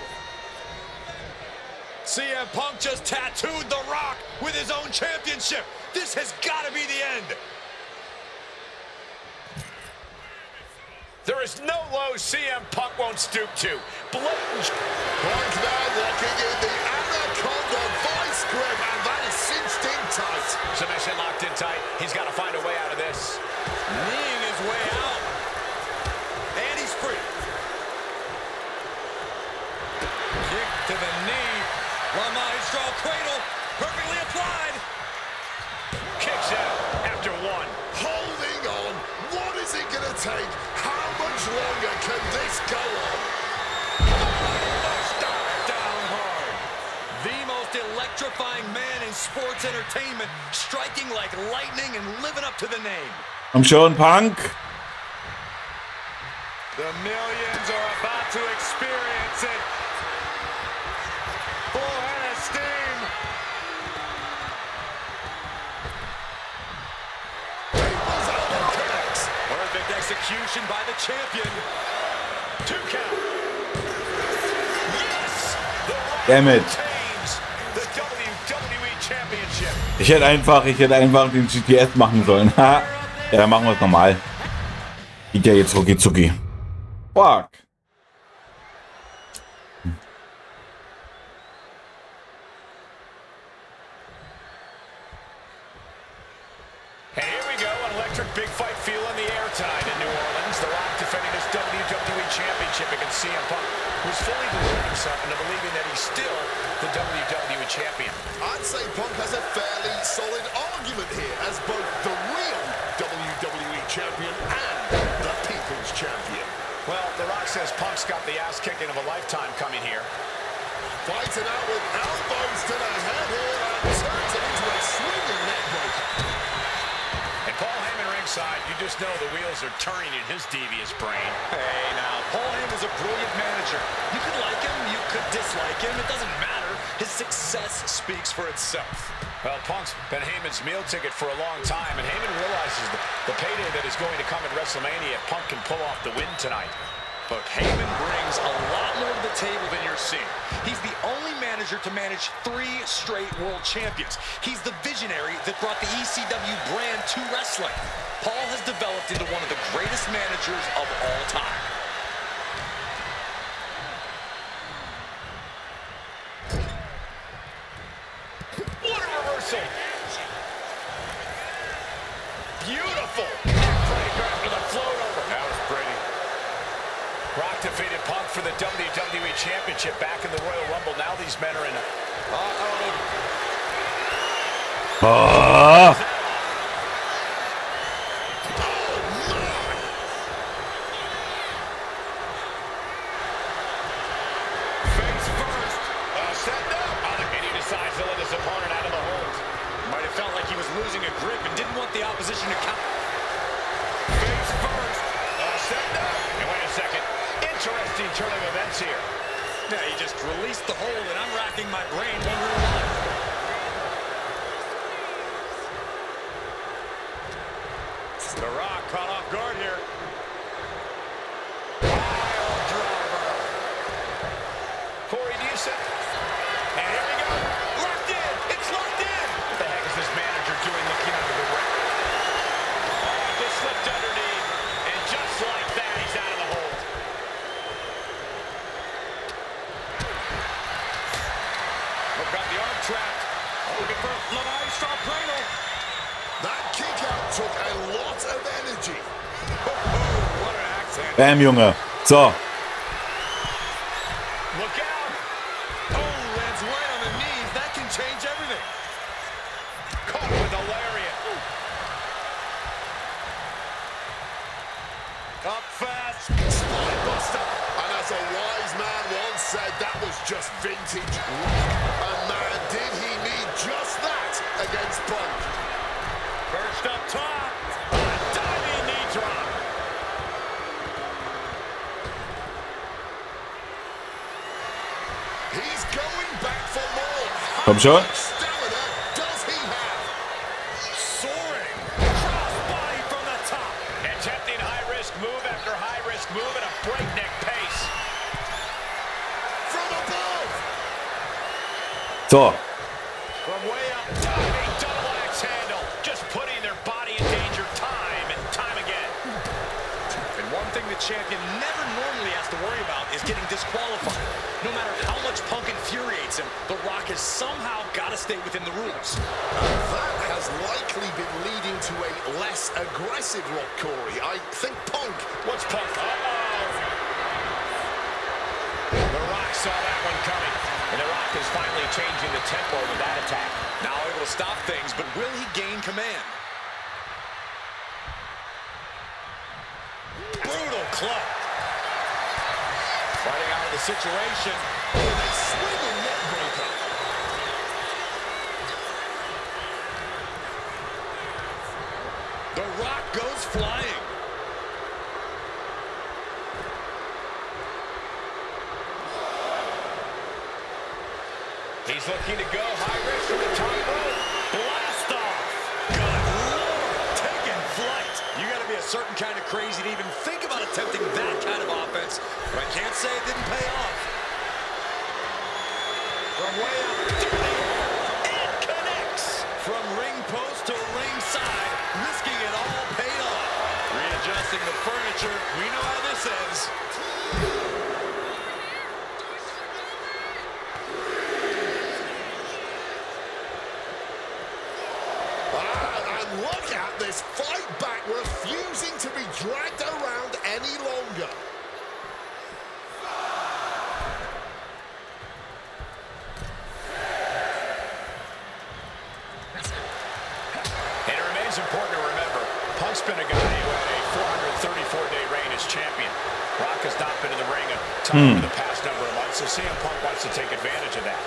H: CM Punk just tattooed the Rock with his own championship. This has got to be the end.
G: There is no low CM Punk won't stoop to. Blatant.
D: Punk now locking in the Anaconda Vice grip, and that is cinched in tight.
G: Submission locked in tight. He's got to find a way out of this.
H: Kneeing his way out. And he's free. Kick to the knee. La Maestro cradle. Perfectly applied.
G: Kicks out after one.
D: Holding on. What is it going to take? How much longer can this go on?
H: Down hard. The most electrifying man in sports entertainment, striking like lightning and living up to the name.
B: Komm schon, Punk.
H: The millions are about to experience it. Full head of steam.
D: People's elbow connects.
H: Perfect execution by the champion.
G: 2 count. Yes! The Rock
B: Damn it.
G: retains the WWE Championship.
B: Ich hätte einfach den GTS machen sollen. Ha. Ja, dann machen wir es normal. Geht ja jetzt rucki zucki. Fuck.
G: And here we go, an electric big fight feel in the air tonight in New Orleans. The Rock defending his WWE Championship against CM Punk, who's fully deluded himself into believing that he's still the WWE Champion.
D: I'd say Punk has a fairly solid argument here as both the real WWE Champion and the People's Champion.
G: Well, The Rock says Punk's got the ass kicking of a lifetime coming here.
D: Fighting out with elbows to the head here and turns it into a swinging neck break.
G: And Paul Heyman ringside, you just know the wheels are turning in his devious brain.
H: Hey, now, Paul Heyman's a brilliant manager. You could like him, you could dislike him. It doesn't matter. His success speaks for itself.
G: Well, Punk's been Heyman's meal ticket for a long time, and Heyman realizes the payday that is going to come at WrestleMania if Punk can pull off the win tonight.
H: Look, Heyman brings a lot more to the table than you're seeing. He's the only manager to manage 3 straight world champions. He's the visionary that brought the ECW brand to wrestling. Paul has developed into one of the greatest managers of all time.
G: What a reversal! Beautiful! Neckbreaker after the float over. That was pretty. Rock defeated Punk for the WWE Championship back in the Royal Rumble. Now these men are in a... Face first. Setting up. And he decides to let his opponent out of the hold.
H: Might have felt like he was losing a grip and didn't want the opposition to count.
G: Face first. Setting up. And wait a second. Interesting turn of events here.
H: Yeah, he just released the hold, and I'm racking my brain wondering why. The Rock caught off guard here.
G: Pile driver. Corey, do you set? And here we go. Locked in. It's locked in. What the heck is this manager doing looking under the ring? Just slipped underneath. And just like that, he's out of the hold.
H: We've got the arm trapped. Looking for La Maestro cradle.
D: That kick out took a lot of energy.
H: What an accent.
B: Bam, Junge. So.
H: Look out. Oh, lands right on the knees. That can change everything.
G: Caught with a lariat.
H: Up fast.
D: Spine buster. And as a wise man once said, that was just vintage Rock. And man, did he need just that against Punk.
C: First up top, a diving knee drop.
D: He's going back for more.
B: Komm schon.
D: How much stamina does he have?
C: Soaring. Cross body from the top. Attempting high-risk move after high-risk move at a breakneck pace.
D: From above.
B: So,
C: From way up, diving double axe handle. Just putting their body in danger time and time again.
H: And one thing the champion never normally has to worry about is getting disqualified. No matter how much Punk infuriates him, The Rock has somehow got to stay within the rules.
D: That has likely been leading to a less aggressive Rock, Corey. I think Punk.
C: What's Punk? Uh-oh. The Rock saw that one coming. And The Rock is finally changing the tempo with that attack.
H: Now able to stop things, but will he gain command?
C: Brutal club. Fighting out of the situation.
D: With a swinging neck breaker.
H: The Rock goes flying.
C: He's looking to go high risk from the top rope. Blast off. Good Lord. Taking flight.
H: You got to be a certain kind of crazy to even think about attempting that kind of offense, but I can't say it didn't pay off.
C: From way up through the air. It connects.
H: From ring post to ringside, risking it all paid off. Readjusting the furniture, we know how this ends.
D: And look at this fight back, refusing to be dragged around any longer.
C: And it remains important to remember, Punk's been a guy who had a 434-day reign as champion. Rock has not been in the ring a ton over the past number of months, so CM Punk wants to take advantage of that.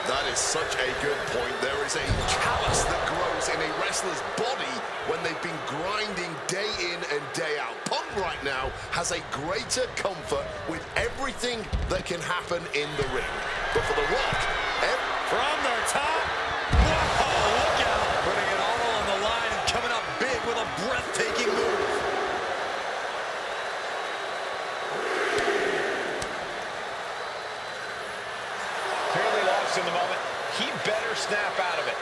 D: That is such a good point. There is a callus that grows in a wrestler's body when they've been grinding day in and day out. Punk right now has a greater comfort with everything that can happen in the ring. But for The Rock,
C: From the top.
H: Whoa, look out! Putting it all on the line and coming up big with a breathtaking move.
C: Clearly lost in the moment. He better snap out of it.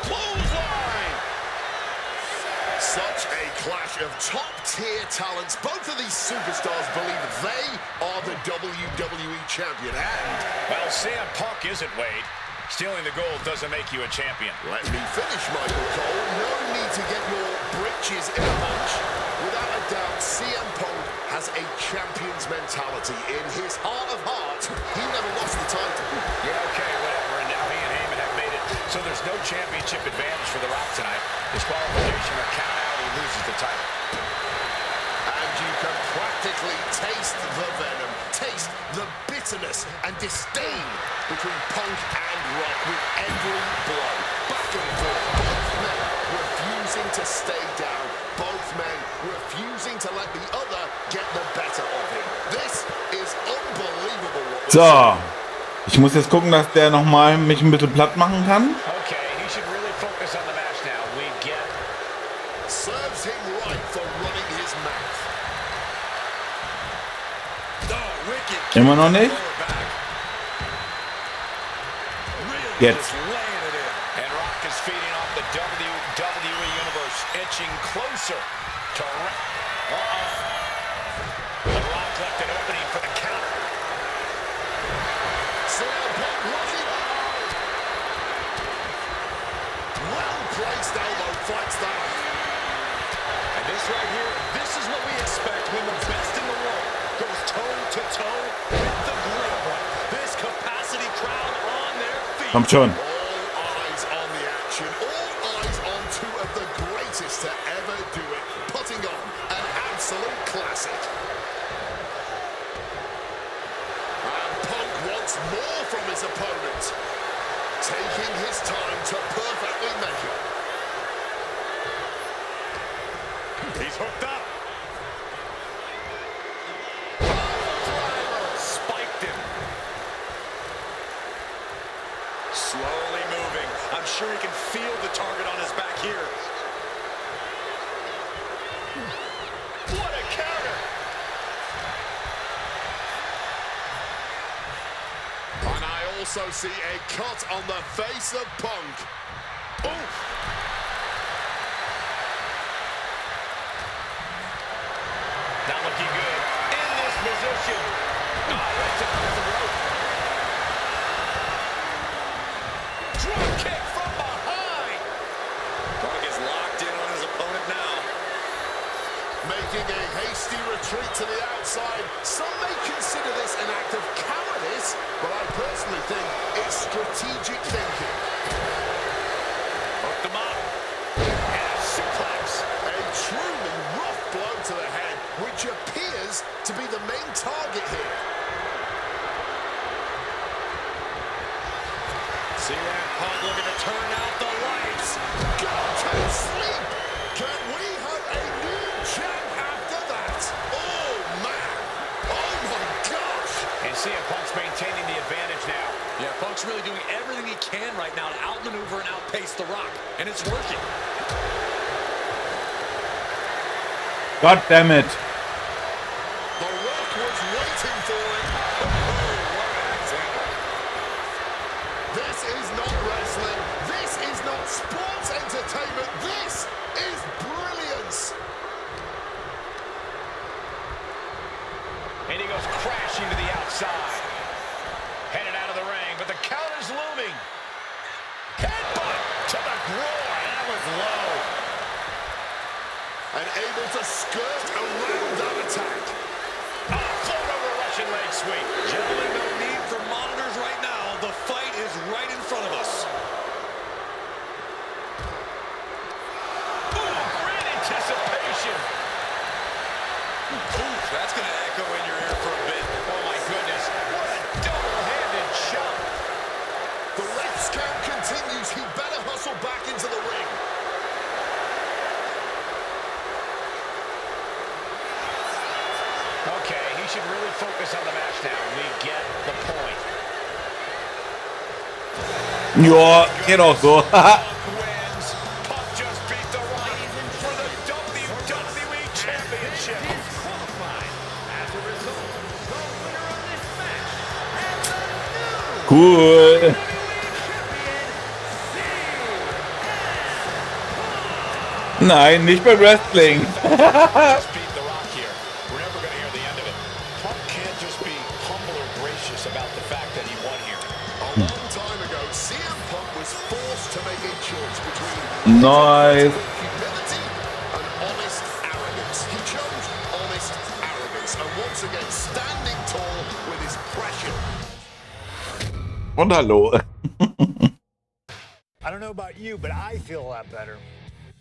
C: Clothesline.
D: such a clash of top-tier talents. Both of these superstars believe they are the WWE champion. And,
C: well, CM Punk isn't, Wade. Stealing the gold doesn't make you a champion.
D: let me finish, Michael Cole. No need to get your britches in a bunch. Without a doubt, CM Punk has a champion's mentality. In his heart of hearts, he never lost the title.
C: Yeah, okay, whatever. And now he and Heyman have made it so there's no championship advantage for The Rock tonight. Disqualification or count out, he loses the title.
D: And you can practically taste the venom, taste the bitterness and disdain between Punk and Rock with every blow. Back and forth, both men refusing to stay down, both men refusing to let the other get the better of him. This is unbelievable what we're
B: So, ich muss jetzt gucken, dass der nochmal mich ein bisschen platt machen kann.
C: Okay, he should really focus on the match now. We get
D: serves him right for running his mouth.
H: Oh, wicked.
B: Immer noch nicht.
H: Really
B: Jetzt.
H: just laying it in.
C: And Rock is feeding off the WWE Universe, inching closer to The Rock left an opening for the counter.
D: CM Punk looking. Well-placed elbow fights that off.
H: And this right here, this is what we expect when the best in the world goes toe-to-toe with the Great One. This capacity crowd on their feet.
B: Kommt schon.
D: All eyes on the action. All eyes on two of the greatest to ever do it. Putting on an absolute classic. more from his opponent. Taking his time to perfectly measure.
C: He's hooked up. Spiked him. Slowly moving. I'm sure he can feel the target on his back here. What a counter!
D: And I also see a cut on the face of Punk. Oof!
C: Not looking good in this position. Oh, right to the rope. Drop kick from behind. Punk is locked in on his opponent now.
D: Making a hasty retreat to the outside. Some may consider this an act of cowardice, but I personally think it's strategic thinking.
C: Hooked him up. And a suplex.
D: A truly rough blow to the head, which appears to be the main target here.
C: CM Punk looking to turn out the lights.
D: Go to sleep! Can we have a new champ after that? Oh, man! Oh, my gosh!
C: And CM Punk's maintaining the advantage now.
H: Yeah, Punk's really doing everything he can right now to outmaneuver and outpace The Rock, and it's working.
B: God damn it.
D: The Rock was waiting for it. This is not wrestling. This is not sports entertainment. This is brilliance.
C: And he goes crashing to the outside. Headed out of the ring, but the counter's looming. Headbutt to the groin. That was low.
D: And able to skirt around that attack.
C: Float over Russian leg sweep.
H: Gentlemen, no need for monitors right now. The fight is right in front of us.
C: Ooh, great anticipation.
H: Ooh, that's going to echo in your ear for a bit.
C: Oh, my goodness. What a double-handed chop.
D: The ref's count continues. He better hustle back into the ring.
C: Okay, he should really focus on the match now. We get the point.
B: Ja, geht auch so.
C: Punk wins. Punk just beat The Rock for the WWE Championship.
I: Disqualified. As a result, the winner of this match and the new
B: Cool.
I: WWE Champion,
B: Nein, nicht beim Wrestling.
C: Just beat The Rock here. We're never going to hear the end of it. Punk can't just be humble or gracious about the fact that he won here.
D: A long time ago, CM Punk was forced to make a choice between
B: Nice.
D: humility and honest arrogance. He chose honest arrogance, and once again, standing tall with his pressure.
B: Und hallo.
E: I don't know about you, but I feel a lot better.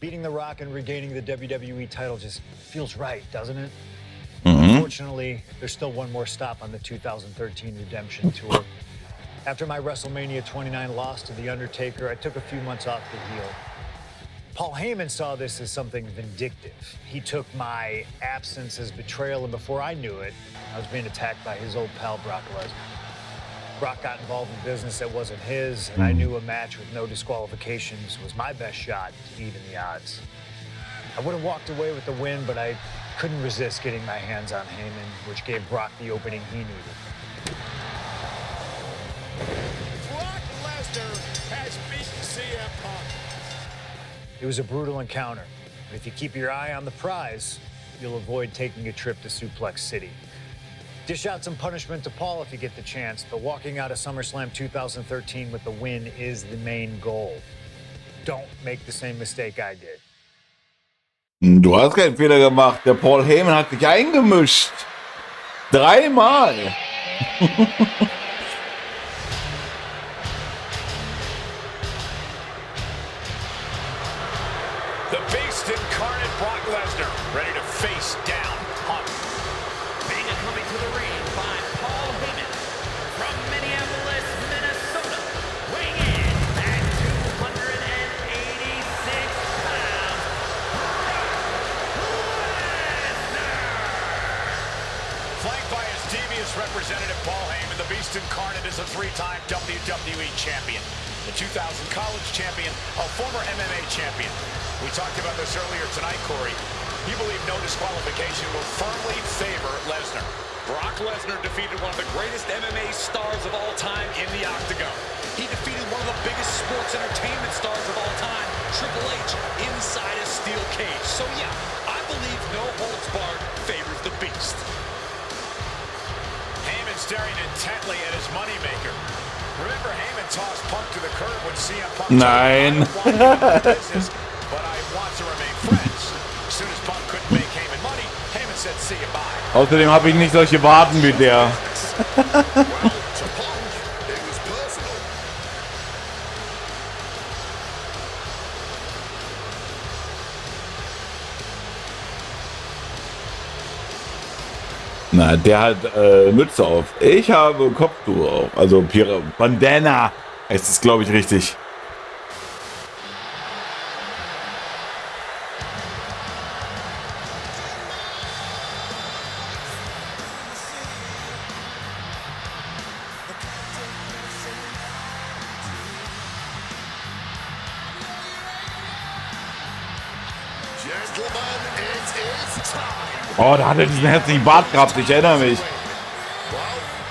E: Beating The Rock and regaining the WWE title just feels right, doesn't it? Unfortunately, there's still one more stop on the 2013 Redemption Tour. After my WrestleMania 29 loss to The Undertaker, I took a few months off to heal. Paul Heyman saw this as something vindictive. He took my absence as betrayal, and before I knew it, I was being attacked by his old pal, Brock Lesnar. Brock got involved in business that wasn't his, and I knew a match with no disqualifications was my best shot to even the odds. I would have walked away with the win, but I couldn't resist getting my hands on Heyman, which gave Brock the opening he needed.
C: Brock Lesnar has beaten CM Punk.
E: It was a brutal encounter, but if you keep your eye on the prize, you'll avoid taking a trip to Suplex City. Dish out some punishment to Paul if you get the chance, but walking out of SummerSlam 2013 with the win is the main goal. Don't make the same mistake I did.
B: Du hast keinen Fehler gemacht. Der Paul Heyman hat sich eingemischt. 3-mal.
C: The beast incarnate Brock Lesnar, ready to face down Punk.
I: Mania coming to the ring by Paul Heyman from Minneapolis,
G: Representative Paul Heyman, the Beast incarnate, is a three-time WWE champion, the 2000 college champion, a former MMA champion. We talked about this earlier tonight, Corey. You believe no disqualification will firmly favor Lesnar.
H: Brock Lesnar defeated one of the greatest MMA stars of all time in the octagon. He defeated one of the biggest sports entertainment stars of all time, Triple H, inside a steel cage. So yeah, I believe no holds barred favors the Beast.
G: Heyman staring intently at his moneymaker. Remember, Heyman tossed Punk to the curb when CM Punk
B: Nein.
G: told him, "I want to do business, but I want to remain friends." As soon as Punk couldn't make Heyman money, Heyman said, "See you, bye."
B: Außerdem habe ich nicht solche Waden wie der.
D: Well, to Punk, it was personal.
B: Na, der hat Mütze auf. Ich habe Kopftuch auf. Also Bandana heißt es, glaube ich, richtig.
D: Gentlemen, it is time.
B: Oh, da hat er diesen hässlichen Bart gehabt. Ich erinnere mich.
D: Well,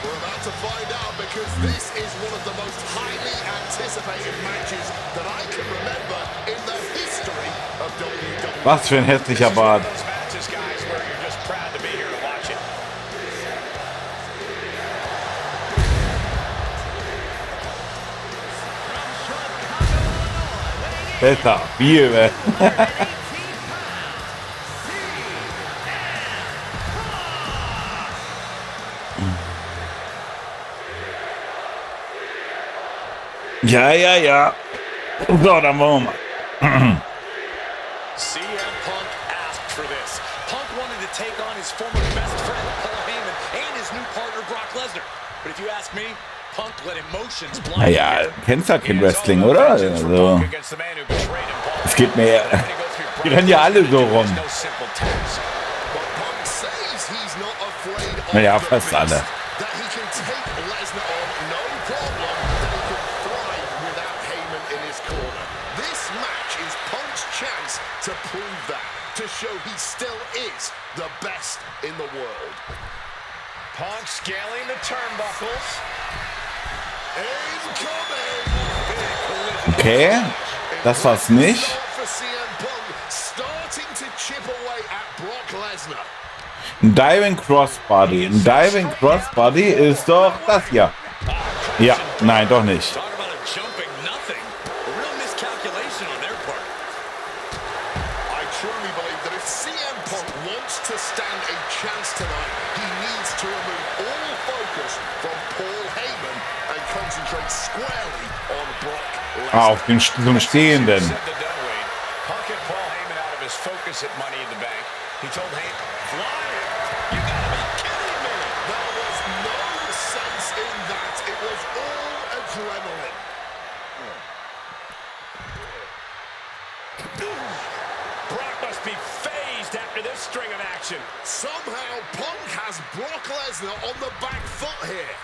D: we're about to find out because this is one of the most highly anticipated matches that I can remember in the history of WWE.
B: Was für ein hässlicher Bart.
G: Those matches, guys, where you're just proud to be here to watch it.
B: Besser. Viel besser. Ja, ja, ja. So, dann wollen wir mal.
H: CM Punk asked for this. Punk wanted to take on his former best friend, Paul Heyman, and his new partner, Brock Lesnar. But if you ask me, Punk let emotions blind
B: Naja, kennst ja kein Wrestling, oder? Also, es geht mir. Die rennen ja alle so rum.
D: But Punk says he's not afraid of
B: Naja,
D: the
B: fast
D: beast,
B: alle.
D: that he can take Lesnar on, no problem, that he can thrive without Heyman in his corner. This match is Punk's chance to prove that, to show he still is the best in the world.
G: Punk scaling the turnbuckles.
D: Incoming!
B: Okay, das war's nicht.
D: For CM Punk, starting to chip away at Brock Lesnar.
B: Ein Diving Crossbody. Ein Diving Crossbody ist doch das hier. Ja, nein, doch nicht.
H: Talk about a jumping nothing. A real miscalculation on their part.
D: I truly believe that if CM Punk wants to stand a chance tonight, he needs to remove all focus from Paul Heyman and concentrate squarely on Brock Lesnar.
B: Auf den zum Stehenden.
G: Said to done, Wade. Punk had Paul Heyman out of his focus at Money in the Bank. He told Heyman, "Flyer, you gotta be kidding me."
D: There was no sense in that. It was all adrenaline.
G: Brock must be phased after this string of action.
D: Somehow Punk has Brock Lesnar on the back foot here.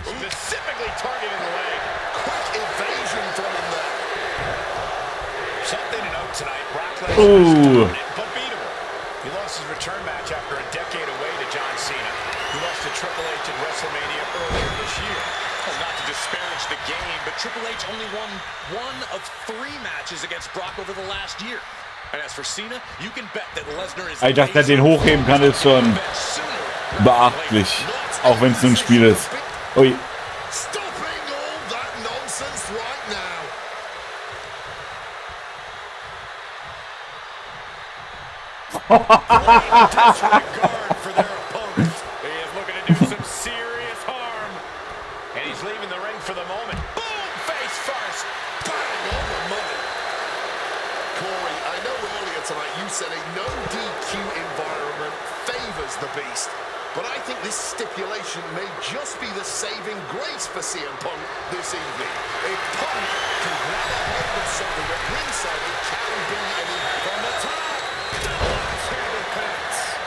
G: Specifically targeting the leg.
D: Quick evasion from him there.
G: Something to note tonight. Brock Lesnar
B: Ooh.
G: is dominant, but beatable. He lost his return match after a decade away to John Cena. He lost to Triple H at WrestleMania earlier this year.
H: Well, not to disparage the game, but Triple H only won one of 3 matches against Brock over the last year. And as for Cena, you can bet that Lesnar is
B: Dass er den hochheben kann, ist schon beachtlich. Auch wenn es nur ein Spiel ist. Ui.
D: Stopping all that nonsense right now.
G: Disregard for their opponent. He is looking to do some serious harm. And he's leaving the ring for the moment. Boom! Face first.
D: Bang on the money. Corey, I know earlier tonight you said a no DQ environment favors the Beast. But I think this stipulation may just be the saving grace for CM Punk this evening. If Punk can grab a hold of something at ringside, it can be an from the top.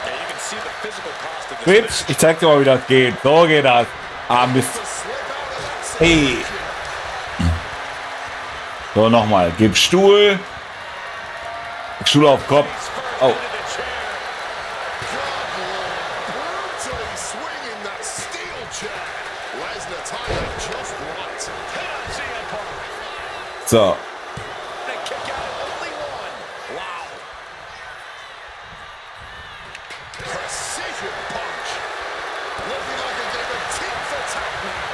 H: Yeah, you can see the physical cost of this
B: Bitch,
H: match.
B: ich zeig dir mal, wie das geht. So geht das. Ah, Mist. Hey. So, nochmal. Gib Stuhl. Stuhl auf Kopf. Oh.
D: Brutally swinging that steel chair. Lesnar timed that just right.
C: Hit on CM Punk.
B: So.
C: The kick out, only one. Wow.
D: Precision punch. Looking like a game of tit for tat now.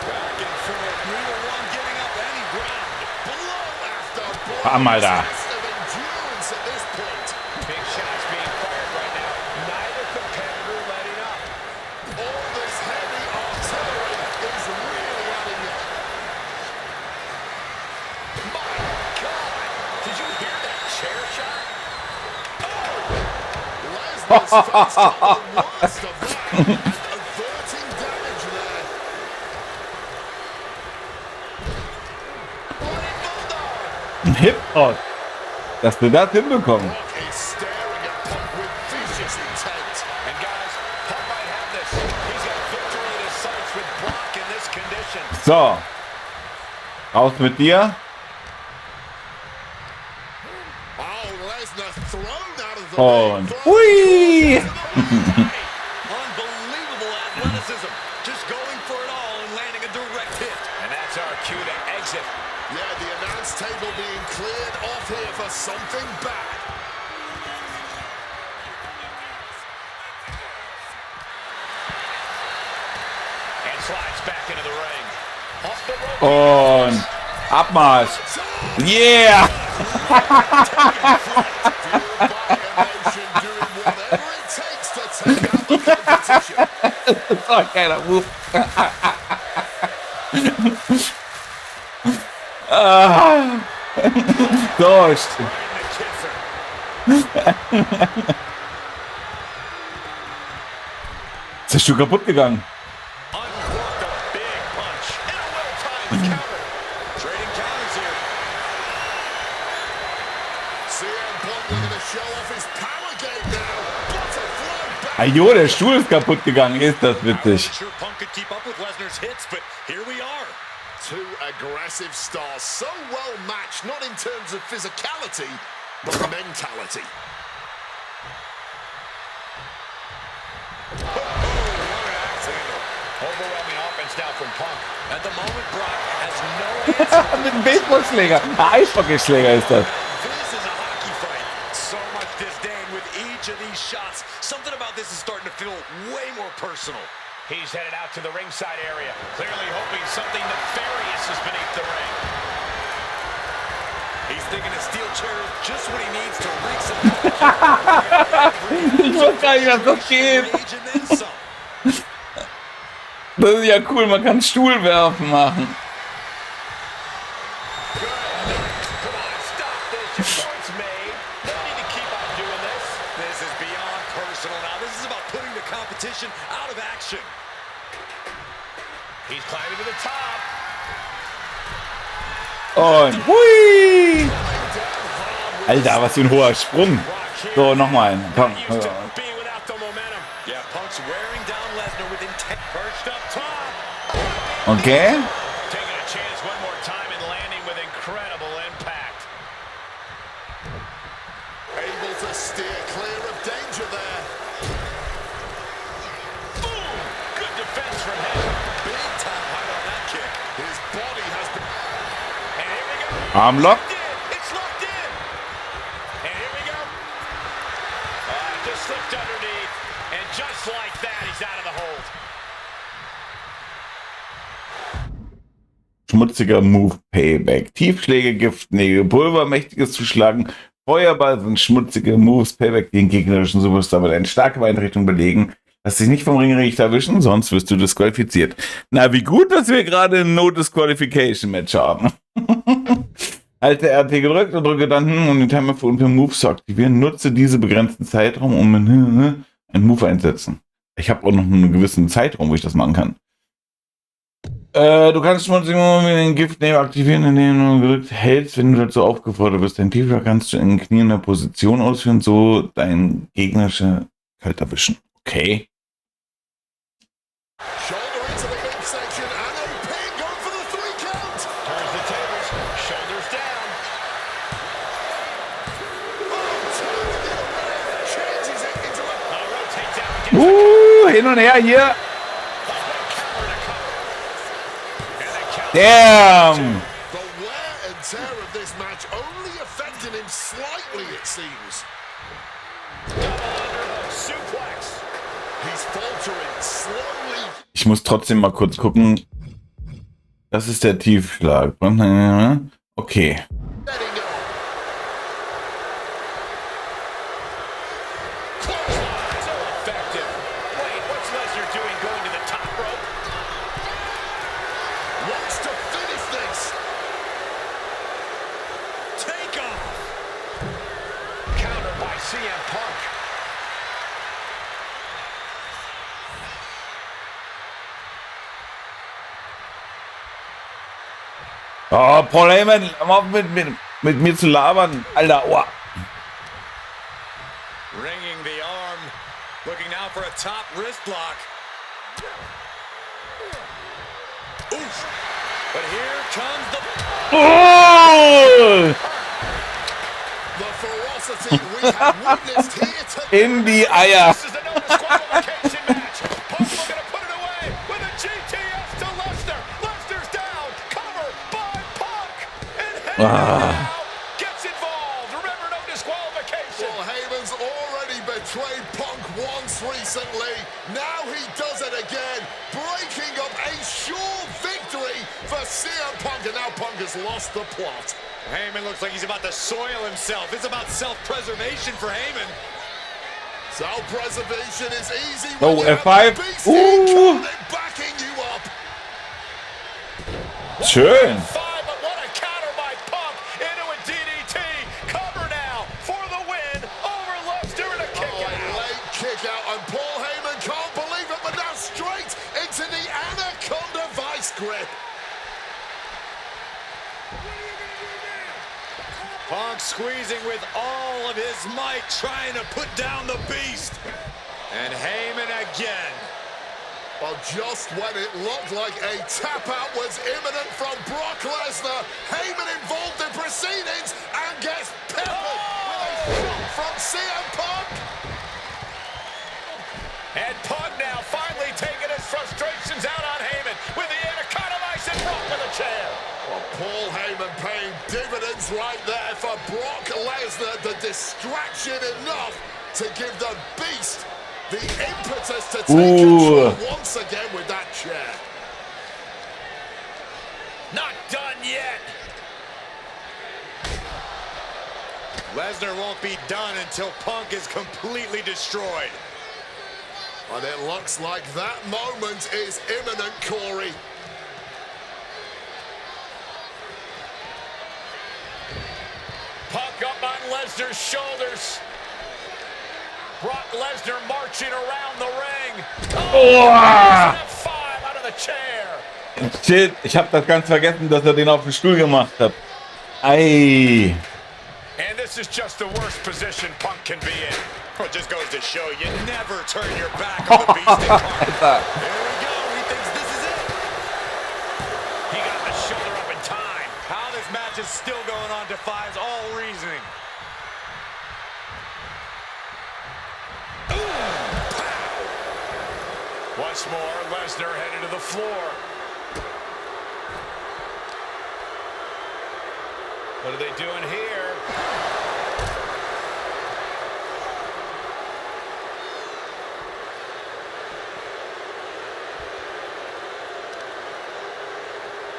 C: Back and forth. Neither one giving up any ground.
D: Blow after blow.
B: Bam, Alter.
D: Test of endurance at this point.
C: Big shots being fired right now. Neither competitor letting up.
D: All this heavy artillery is really adding up.
C: My God. Did you hear that chair shot?
D: Lesnar's face got the worst of that and averting damage there.
C: Running Bulldog.
B: Ein Hip-Out. Dass wir das hinbekommen.
D: Brock is staring at Punk with vicious intent.
C: And guys, Punk might have this. He's got victory in his sights with Brock in this condition.
B: So. Raus mit dir.
D: Oh, Lesnar thrown out of the
B: Und.
D: ring.
B: Hui!
C: Unbelievable athleticism. Just going for it all and landing a direct hit. And that's our cue to exit.
D: Yeah, the announce table being cleared off here for something bad.
C: And slides back into the ring. Off the rope.
B: Und. Abmarsch. Yeah!
D: Fueled by emotion, doing whatever it takes to take out the competition.
B: Das ist ein geiler Move. Ah. So.
C: And the kisser.
B: Ist das Stück kaputt gegangen?
C: Uncorked a big punch. And a well-timed counter. Trading counters here.
D: CM Punk looking to show off his power game now. Butterfly back.
B: Ajo, der Stuhl ist kaputt gegangen. Ist das
C: I wasn't
B: witzig.
C: sure Punk could keep up with Lesnar's hits, but here we are.
D: Two aggressive stars, so well matched, not in terms of physicality, but mentality.
C: Overwhelming offense now from Punk. At the moment, Brock has no answer.
B: Mit einem Baseballschläger. Ein Eishockeyschläger ist das.
C: This is a hockey fight. So much disdain with each of these shots. Something about this is starting to feel way more personal. He's headed out to the ringside area, clearly hoping something nefarious is beneath the ring. He's thinking a steel chair is just what he needs to wreak some
B: Ich weiß gar nicht, was das geht.
C: rage and then some.
B: Das ist ja cool, man kann Stuhlwerfen machen.
C: Come on, stop this. Your point's made. No need to keep on doing this. This is beyond personal now. This is about putting the competition out of action. He's climbing to the top.
B: Und hui! Alter, was für ein hoher Sprung. So, nochmal. Komm.
C: Used to be without the momentum. Yeah, Punk's wearing down Lesnar with intent. Perched up top.
B: Okay.
C: Taking a chance one more time and landing with incredible impact.
D: Able to steer clear of danger there.
C: Boom! Good defense from him. Big time height on that kick.
D: His body has been...
C: And here we go.
B: Armlock.
C: It's locked in. And here we go. Just slipped underneath. And just like that, he's out of the hold.
B: Schmutziger Move Payback. Tiefschläge, Giftnägel, Pulver, mächtiges Zuschlagen. Feuerball sind schmutzige Moves Payback, die den gegnerischen Superstar mit einer starken Beeinträchtigung belegen. Lass dich nicht vom Ringrichter erwischen, sonst wirst du disqualifiziert. Na, wie gut, dass wir gerade ein No-Disqualification-Match haben. Halte RT gedrückt und drücke dann um den Timer für Moves zu aktivieren. Nutze diese begrenzten Zeitraum, um einen Move einsetzen. Ich habe auch noch einen gewissen Zeitraum, wo ich das machen kann. Du kannst schmutzige Momente den Giftnebel aktivieren, indem du gedrückt hältst, wenn du dazu aufgefordert wirst. Dein Tiefschlag kannst du in kniender Position ausführen, so dein gegnerischer kalt erwischen. Okay.
D: Shoulder into the midsection and a pin going for the 3 count.
C: Turns the tables, shoulders down.
D: Oh, turning the other way, changes it into a
C: Rotates out.
B: Hin und her hier.
C: And a count.
B: Damn.
D: The wear and tear of this match only affecting him slightly, it seems.
C: Suplex.
D: He's faltering slowly.
B: Ich muss trotzdem mal kurz gucken. Das ist der Tiefschlag. Okay.
D: Letting go.
C: Clothesline. So effective. Wait, what's Lesnar doing going to the top rope?
D: Wants to finish this.
C: Take off. Countered by CM Punk.
B: Oh, Paul Heyman, hör mal auf mit mir zu labern. Alter, oh.
G: Ringing the arm. Looking now for a top wrist lock. Oof. But here comes the...
B: Oh!
D: The ferocity we have witnessed here today.
B: In die Eier.
C: This is the no disqualification match. Punk looking to put it away with a GTS to Lesnar. Lesnar's down. Cover by Punk. And Heyman now gets involved. Remember, no disqualification.
D: Well, Heyman's already betrayed Punk once recently. Now he does it again, breaking up a sure victory for CM Punk, and now Punk has lost the plot.
G: Heyman looks like he's about to soil himself. It's about self-preservation for Heyman.
D: Self-preservation is easy
B: Oh,
D: when you
B: F5.
D: have the beast incarnate backing you up.
B: Schön.
C: Five, but what a counter by Punk into a DDT. Cover now for the win over Lesnar and a kick
D: Oh, a
C: out.
D: late kick out, and Paul Heyman can't believe it, but now straight into the Anaconda vice grip.
G: Punk squeezing with all of his might, trying to put down the beast. And Heyman again.
D: Well, just when it looked like a tap-out was imminent from Brock Lesnar, Heyman involved in proceedings and gets peppered with a shot from CM Punk.
C: And Punk now finally taking his frustrations out on Heyman with the Anaconda Vice and Brock with a chair.
D: Well, Paul Heyman paying dividends right there for Brock Lesnar. The distraction enough to give the Beast the impetus to take control once again with that chair.
C: Not done yet.
G: Lesnar won't be done until Punk is completely destroyed.
D: And it looks like that moment is imminent, Corey.
C: Punk up on Lesnar's shoulders. Brock Lesnar marching around the ring.
B: Oh!
C: F5 out of the chair.
B: Shit, ich hab das ganz vergessen, dass er den auf den Stuhl gemacht hat. Ei.
C: And this is just the worst position Punk can be in.
G: Well, it just goes to show you never turn your back on the beast incarnate.
B: Alter.
G: Here we go. He thinks this is it.
C: He got the shoulder up in time.
G: How this match is still going on defies all reasoning.
C: Once more, Lesnar headed to the floor. What are they doing here?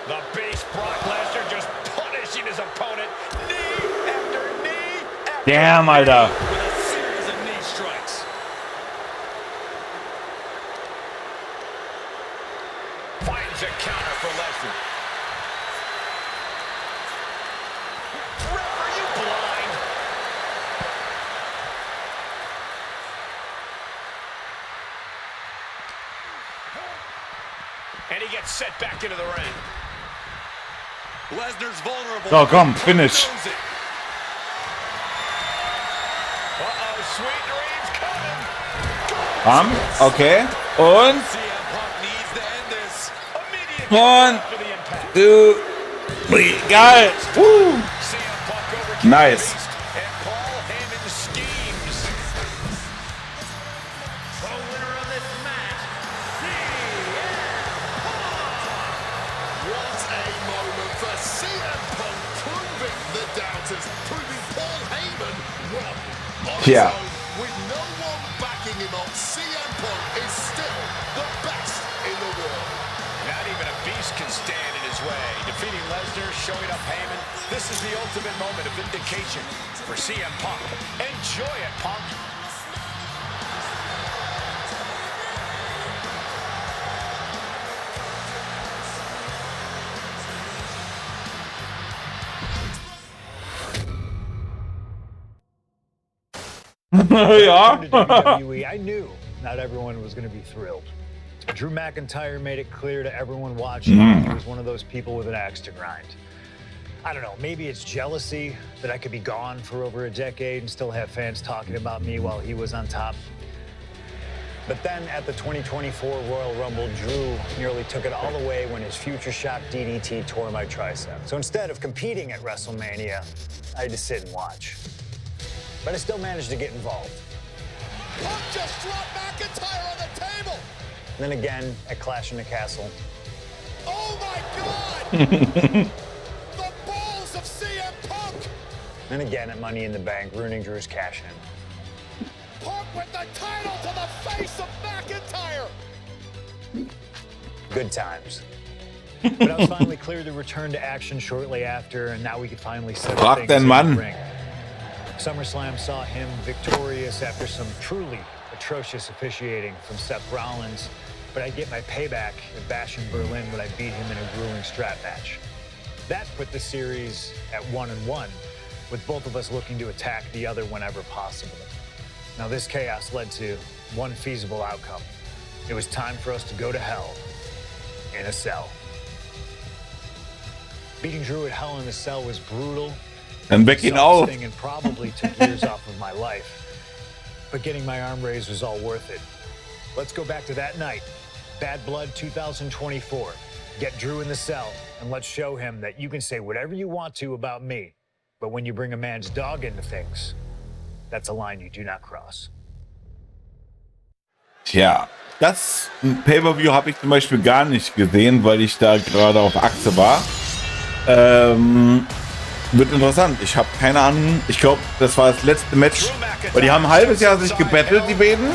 C: The Beast Brock Lesnar just punishing his opponent. Knee after knee after
B: Damn, Alter.
G: With a series of knee strikes.
C: finds a counter for Lesnar. Ref, are you blind?
G: And he gets set back into the ring.
H: Lesnar's vulnerable.
B: So, komm, finish.
G: Uh-oh, sweet dreams coming.
B: Okay. Und
H: CM Punk needs to end this.
G: Immediately
B: One,
G: after the impact.
B: 2, 3. Geil. Woo.
G: CM Punk overcame
B: Nice.
G: the beast, and Paul Heyman schemes.
I: The winner of this match,
D: What a moment for CM Punk, proving the doubters, proving Paul Heyman wrong. On his
B: Yeah.
D: own, with no one backing him up, CM Punk is still the best in the world.
G: Not even a beast can stand in his way. Defeating Lesnar, showing up Heyman. This is the ultimate moment of vindication for CM Punk. Enjoy it, Punk.
B: Ja.
E: To WWE, I knew not everyone was going to be thrilled. Drew McIntyre made it clear to everyone watching he was one of those people with an axe to grind. I don't know, maybe it's jealousy that I could be gone for over a decade and still have fans talking about me while he was on top. But then at the 2024 Royal Rumble, Drew nearly took it all away when his future shock DDT tore my tricep. So instead of competing at WrestleMania, I had to sit and watch. But I still managed to get involved.
D: Punk just dropped McIntyre on the table.
E: Then again at Clash in the Castle.
D: Oh my God! The balls of CM Punk!
E: Then again at Money in the Bank, ruining Drew's cash-in.
D: Punk with the title to the face of McIntyre!
E: Good times. But I was finally cleared to return to action shortly after, and now we could finally settle
B: Frag
E: things
B: den
E: in the
B: Mann.
E: ring. SummerSlam saw him victorious after some truly atrocious officiating from Seth Rollins, but I'd get my payback at Bash in Berlin when I beat him in a grueling strap match. That put the series at 1-1, with both of us looking to attack the other whenever possible. Now this chaos led to one feasible outcome. It was time for us to go to hell in a cell. Beating Drew at Hell in a Cell was brutal,
B: Dann weg ihn auf.
E: exhausting, and probably took years off of my life. But getting my arm raised was all worth it. Let's go back to that night. Bad Blood 2024. Get Drew in the cell, and let's show him that you can say whatever you want to about me, but when you bring a man's dog into things, that's a line you do not cross.
B: Tja, das Pay-Per-View habe ich zum Beispiel gar nicht gesehen, weil ich da gerade auf Achse war. Wird interessant. Ich habe keine Ahnung. Ich glaube, das war das letzte Match. Weil die haben ein halbes Jahr sich gebettelt, die beiden.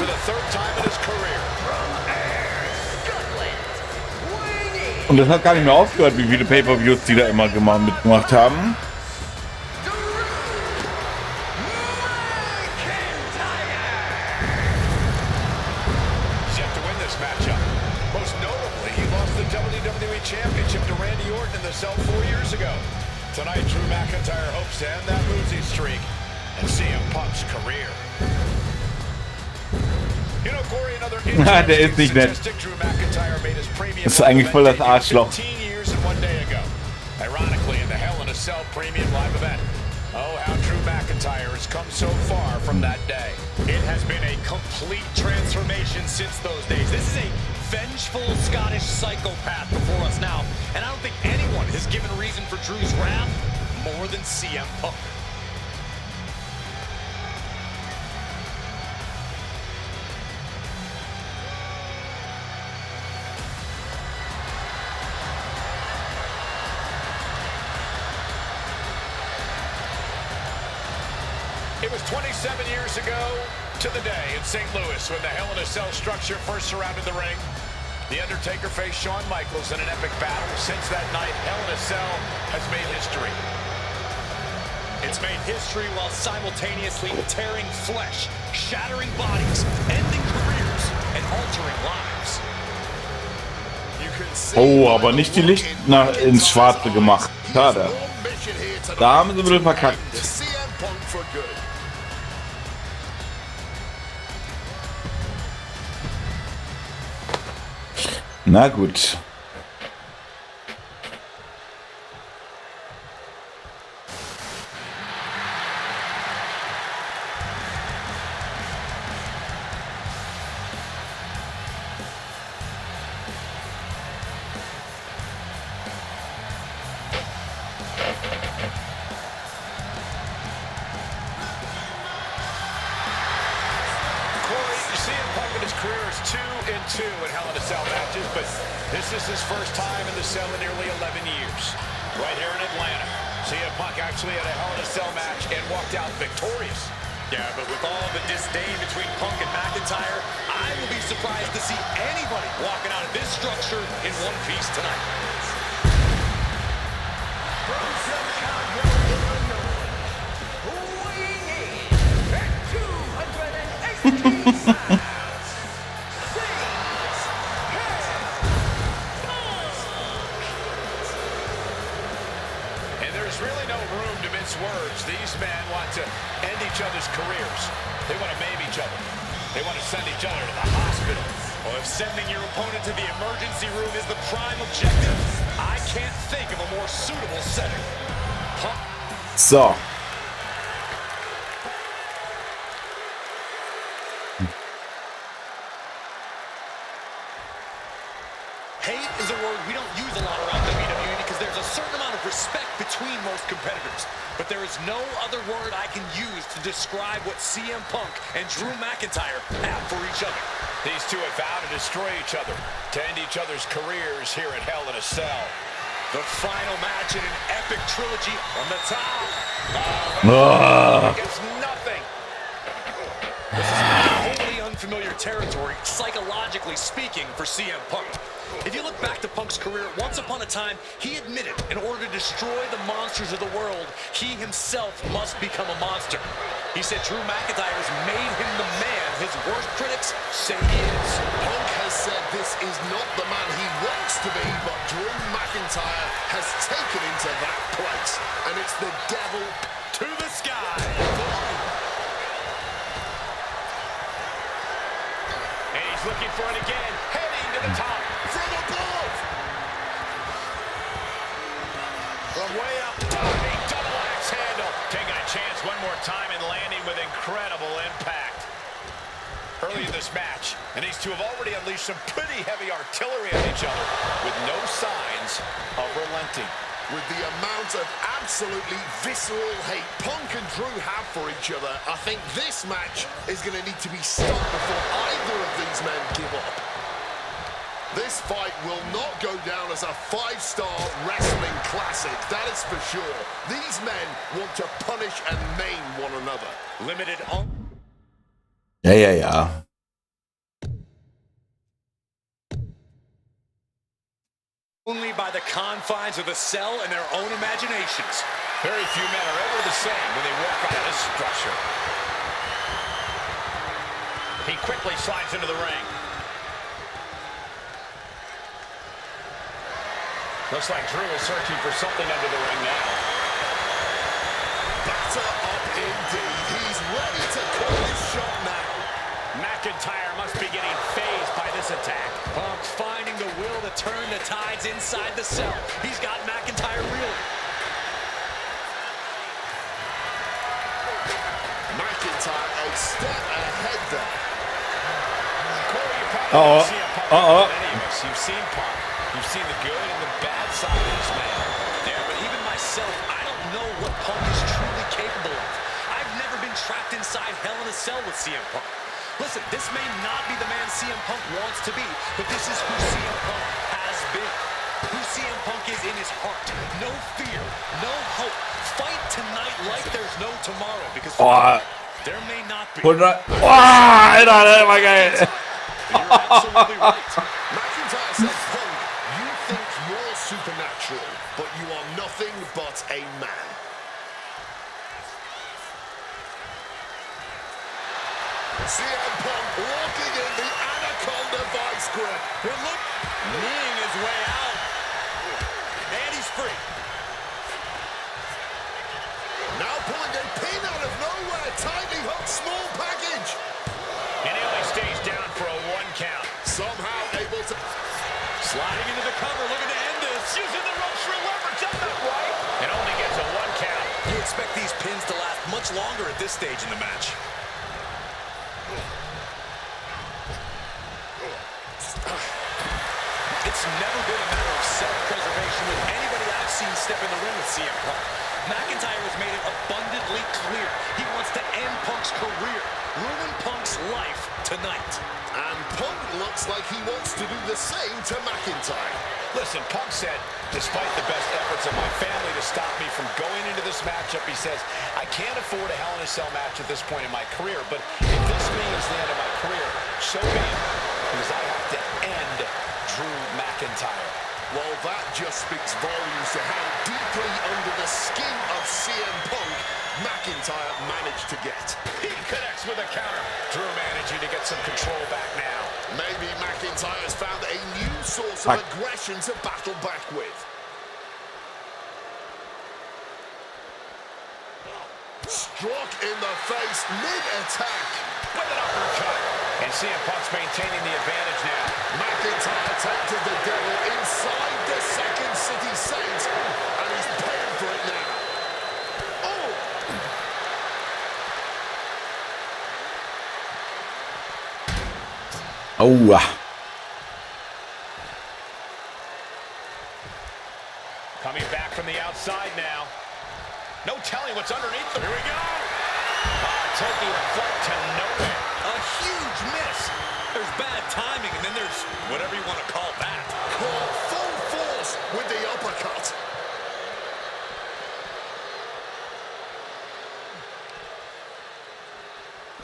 B: Und das hat gar nicht mehr aufgehört, wie viele Pay-Per-Views die da immer mitgemacht haben.
G: Championship to Randy Orton in the cell 4 years ago. Tonight, Drew McIntyre hopes to end that losing streak and CM Punk's career. You know, Corey, another
B: Der ist nicht nett.
G: Drew McIntyre made his premium
B: Das ist eigentlich voll das Arschloch.
G: 15 years and 1 day ago. Ironically, in the Hell in a Cell premium live event. Oh, how Drew McIntyre has come so far from that day. It has been a complete transformation since those days. This is a vengeful Scottish psychopath before us now, and I don't think anyone has given reason for Drew's wrath more than CM Punk. It was 27 years ago to the day in St. Louis when the Hell in a Cell structure first surrounded the ring. The Undertaker faced Shawn Michaels in an epic battle. Since that night, Hell in a Cell has made history. It's made history while simultaneously tearing flesh, shattering bodies, ending careers, and altering lives.
B: Oh, aber nicht die Licht ins Schwarze gemacht. Schade. Da haben sie ein bisschen verkackt. Na gut.
G: His career is 2-2 in Hell in a Cell matches, but this is his first time in the cell in nearly 11 years. Right here in Atlanta, CM Punk actually had a Hell in a Cell match and walked out victorious.
H: Yeah, but with all the disdain between Punk and McIntyre, I will be surprised to see anybody walking out of this structure in one piece tonight.
I: From Chicago, Illinois, weighing in at 280 pounds,
G: And there's really no room to mince words. These men want to end each other's careers. They want to maim each other. They want to send each other to the hospital.
H: Well, if sending your opponent to the emergency room is the prime objective, I can't think of a more suitable setting. Punk.
B: So.
H: Hate is a word we don't use a lot around WWE because there's a certain amount of respect between most competitors. But there is no other word I can use to describe what CM Punk and Drew McIntyre have for each other.
G: These two have vowed to destroy each other, to end each other's careers here at Hell in a Cell.
H: The final match in an epic trilogy on the top.
G: Against nothing.
H: This is not wholly unfamiliar territory, psychologically speaking, for CM Punk. If you look back to Punk's career, once upon a time, he admitted in order to destroy the monsters of the world, he himself must become a monster. He said Drew McIntyre has made him the man his worst critics say he is.
D: Punk has said this is not the man he wants to be, but Drew McIntyre has taken him to that place. And it's the devil
H: To the sky.
G: And he's looking for it again, heading to the top.
D: from above.
G: From way up, diving double axe handle. Taking a chance one more time and landing with incredible impact. Early in this match, and these two have already unleashed some pretty heavy artillery on each other with no signs of relenting.
D: With the amount of absolutely visceral hate Punk and Drew have for each other, I think this match is going to need to be stopped before either of these men give up. This fight will not go down as a 5-star wrestling classic, that is for sure. These men want to punish and maim one another.
H: Limited on.
B: Ja.
H: Only by the confines of the cell and their own imaginations.
G: Very few men are ever the same when they walk out of this structure. He quickly slides into the ring. Looks like Drew is searching for something under the ring now.
D: Batter up indeed. He's ready to call his shot now.
G: McIntyre must be getting phased by this attack.
H: Punk finding the will to turn the tides inside the cell. He's got McIntyre reeling.
D: McIntyre a step ahead there.
G: Corey, you probably see a Punk
B: Uh-oh.
G: many of us. You've seen Punk. You've seen the good and the bad side of this man.
H: Yeah, but even myself, I don't know what Punk is truly capable of. I've never been trapped inside Hell in a Cell with CM Punk. Listen, this may not be the man CM Punk wants to be, but this is who CM Punk has been. Who CM Punk is in his heart. No fear, no hope. Fight tonight like there's no tomorrow, because there may not be.
B: Alter, der war geil.
H: You're absolutely right.
D: McIntyre said, Punk, you think you're supernatural, but you are nothing but a man. CM Punk walking in the Anaconda vice grip.
H: It looked kneeing his way out. And he's free.
D: Now pulling a pin out of nowhere. Tightly hooked small package.
G: And he only stays down for a 1 count.
D: Somehow able to...
H: Sliding into the cover, looking to end this.
G: Using the ropes for leverage, that's not right. And only gets a 1 count.
H: You expect these pins to last much longer at this stage in the match. It's never been a matter of self-preservation with anybody I've seen step in the ring with CM Punk. McIntyre has made it abundantly clear he wants to end Punk's career.
G: ruin Punk's life tonight.
D: And Punk looks like he wants to do the same to McIntyre.
G: Listen, Punk said, despite the best efforts of my family to stop me from going into this matchup, he says, I can't afford a Hell in a Cell match at this point in my career, but if this means the end of my career, so be it, because I have to end Drew McIntyre.
D: Well, that just speaks volumes to how deeply under the skin of CM Punk McIntyre managed to get.
G: He connects with a counter. Drew managing to get some control back now.
D: Maybe McIntyre's found a new source of aggression to battle back with. Struck in the face mid-attack.
G: With an uppercut. And CM Punk's maintaining the advantage now.
D: McIntyre tempted the devil inside the Second City Saints, and he's paying for it now. Oh!
B: Aua.
G: Coming back from the outside now. No telling what's underneath them. Here we go. Taking a flight to nowhere. A huge miss. There's bad timing, and then there's whatever you want to call that.
D: Caught full force with the uppercut.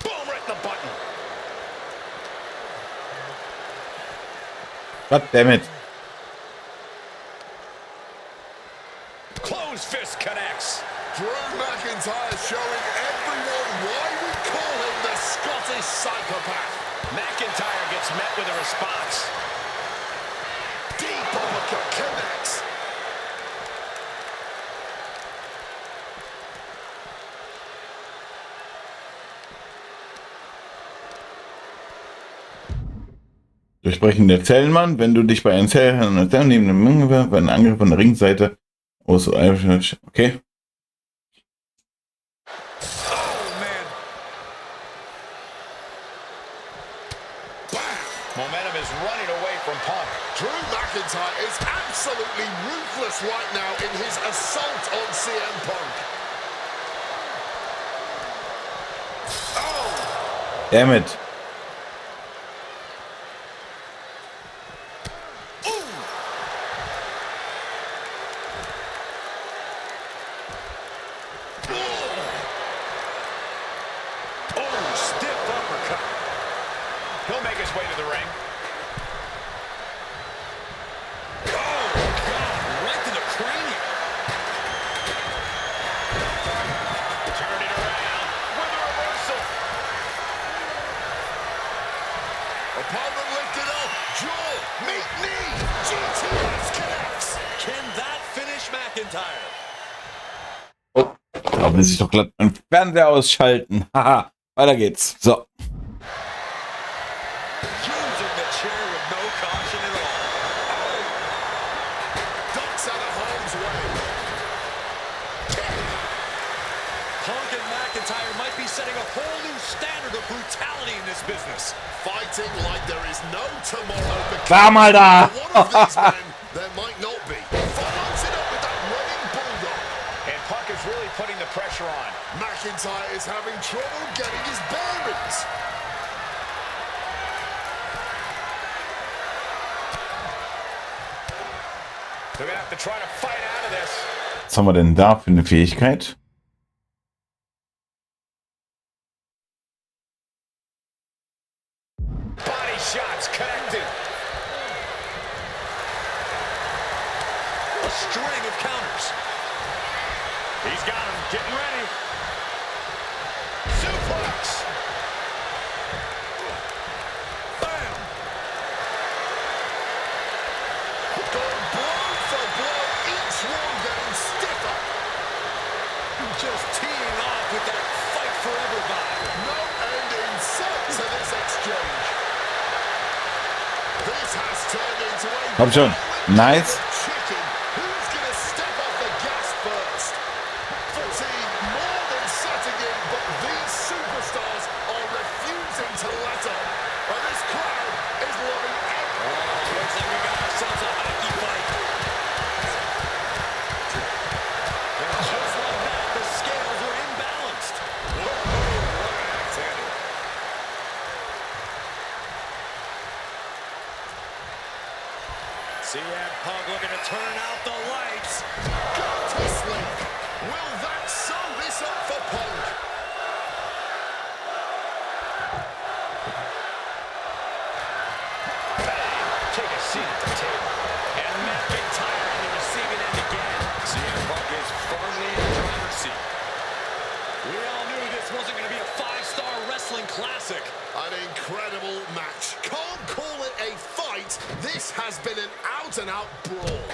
G: Boom, right in the button.
B: God damn it.
G: Closed fist connects.
D: Drew McIntyre showing everyone why we call him the Scottish Psychopath.
G: McIntyre gets met with a response.
D: Deep uppercut connects.
B: Durchbrechen der Zellenmann, wenn du dich bei einem Zell neben dem Menge bei einem Angriff von der Ringseite aus. Okay.
G: Momentum is running away from Punk.
D: Drew McIntyre is absolutely ruthless right now in his assault on CM Punk. Oh!
B: Damn it.
G: He'll make his way to the ring. Oh, God, right to the cranium. Turning around with a reversal.
D: Opponent lifted up. Jaw, meet knee. GTS connects.
G: Can that finish McIntyre?
B: Oh, da will sich doch glatt ein Fernseher ausschalten. Haha, weiter geht's. So.
G: Using the chair with no caution at all.
D: Oh! Ducks out of harm's way.
G: Punk and McIntyre might be setting a whole new standard of brutality in this business.
D: Fighting like there is no tomorrow.
B: Klar mal da.
D: One of these men, there might not be. Follows it up with that running bulldog.
G: And Punk is really putting the pressure on.
D: McIntyre is having trouble getting his bearings.
G: They're gonna have to try to fight out of this.
B: Was haben wir denn da für eine Fähigkeit?
G: Body shots connected. A string of counters. He's got him getting ready. Suplex. Bam.
D: Going blow for blow, each one getting stiffer.
G: Just teeing off with that fight forever vibe.
D: No end in sight to this exchange. This has turned into a
B: Komm schon. Nice.
D: chicken. Who's gonna step off the gas first? Fatigue more than setting in, but these superstars are refusing to let up. And this crowd is loving every.
G: Looks like we got ourselves a hockey fight. And just like that, the scales are imbalanced. Whoa, what an axe handle. CM Punk looking to turn out the lights.
D: Go to sleep. Will that sew this up for Punk?
G: Take a seat at the table. And McIntyre in the receiving end again. CM Punk is firmly in the driver's seat. We all knew this wasn't going to be a 5-star wrestling classic.
D: An incredible match. Can't call it a fight. This has been an out-and-out brawl.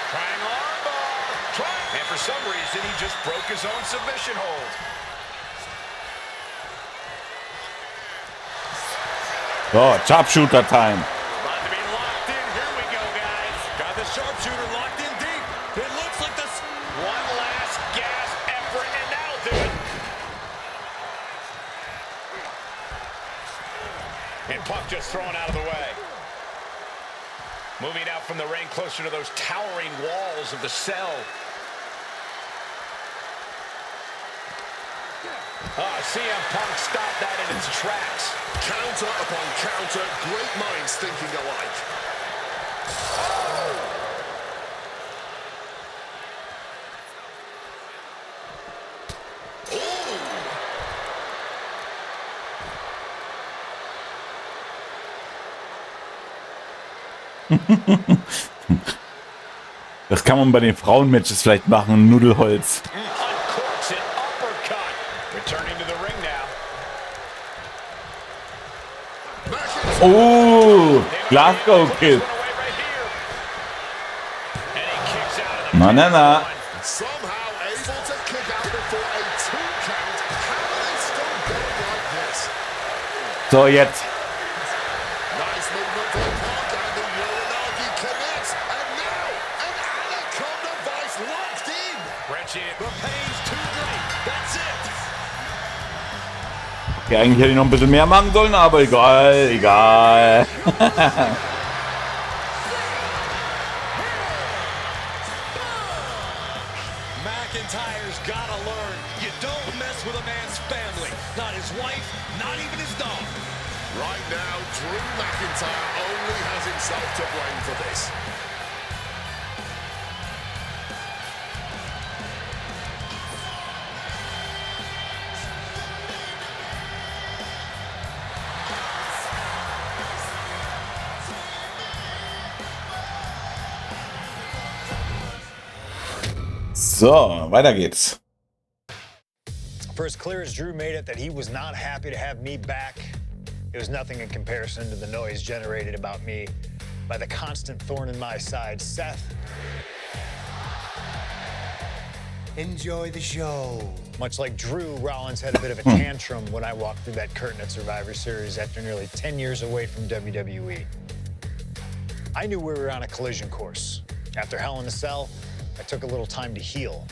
G: Trying armbar. And for some reason, he just broke his own submission hold.
B: So, Sharpshooter Time.
G: About to be locked in. Here we go, guys. Got the sharpshooter locked in deep. It looks like this one last gasp effort, and that'll do it. And Punk just thrown out of the way. Moving out from the ring closer to those towering walls of the cell. CM Punk stopped that in its tracks.
D: Counter upon counter, great minds thinking alike.
B: Das kann man bei den Frauenmatches vielleicht machen, Nudelholz.
G: Uncorks an uppercut. Returning to the ring now.
B: Oh, Glasgow Kid. Na, na, na.
D: Somehow able to kick out before a 2 count. How do they still go like this?
B: So, jetzt.
D: Nice movement from Punk, and the Uranagi connects. And now, an Anaconda Vice locked in.
G: Wrenching it. The pain's too great. That's it.
B: Ja, eigentlich hätte ich noch ein bisschen mehr machen sollen, aber egal, egal.
G: McIntyre's gotta learn. You don't mess with a man's family. Not his wife, not even his dog.
D: Right now, Drew McIntyre only has himself to blame for this.
B: So, weiter geht's.
E: For as clear as Drew made it that he was not happy to have me back, it was nothing in comparison to the noise generated about me by the constant thorn in my side, Seth.
J: Enjoy the show.
E: Much like Drew, Rollins had a bit of a tantrum when I walked through that curtain at Survivor Series after nearly 10 years away from WWE. I knew we were on a collision course. After Hell in a Cell, I took a little time to heal.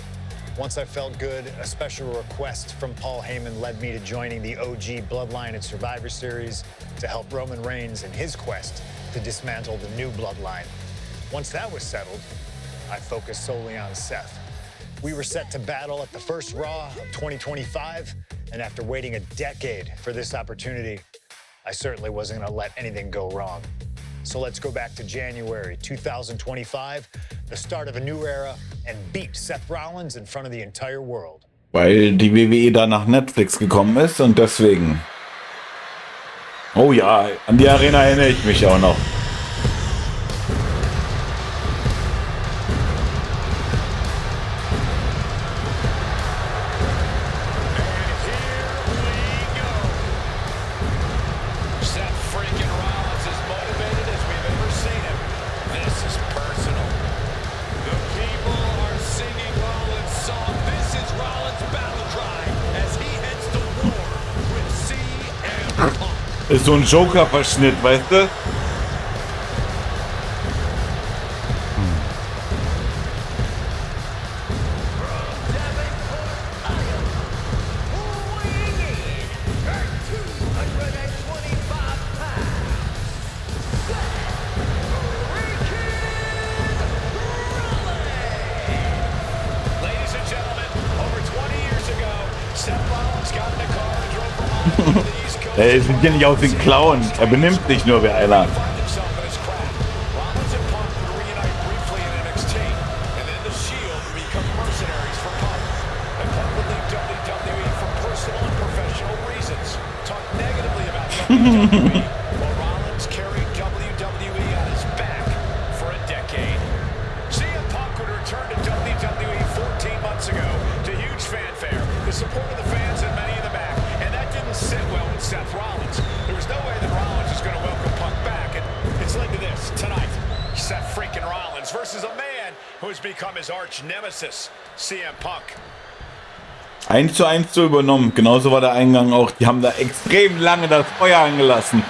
E: Once I felt good, a special request from Paul Heyman led me to joining the OG Bloodline at Survivor Series to help Roman Reigns in his quest to dismantle the new Bloodline. Once that was settled, I focused solely on Seth. We were set to battle at the first Raw of 2025, and after waiting a decade for this opportunity, I certainly wasn't gonna let anything go wrong. So let's go back to January 2025, the start of a new era, and beat Seth Rollins in front of the entire world.
B: Weil die WWE da nach Netflix gekommen ist und deswegen. Oh ja, an die Arena erinnere ich mich auch noch. Ist so ein Joker-Verschnitt, weißt du?
G: Ladies and gentlemen, over 20 years ago, Seth Rollins got in the car and drove from
B: Er sieht ja nicht aus wie ein Clown. Er benimmt sich nur wie einer.
C: Rollins carried WWE on his back for a decade. CM Punk would return to WWE 14 months ago to huge fanfare, the support of the fans and many in the back, and that didn't sit well with Seth Rollins. There was no way that Rollins was going to welcome Punk back, and it's led to this tonight. Seth freaking Rollins versus a man who has become his arch nemesis, CM Punk.
B: 1:1 so übernommen. Genauso war der Eingang auch. Die haben da extrem lange das Feuer angelassen.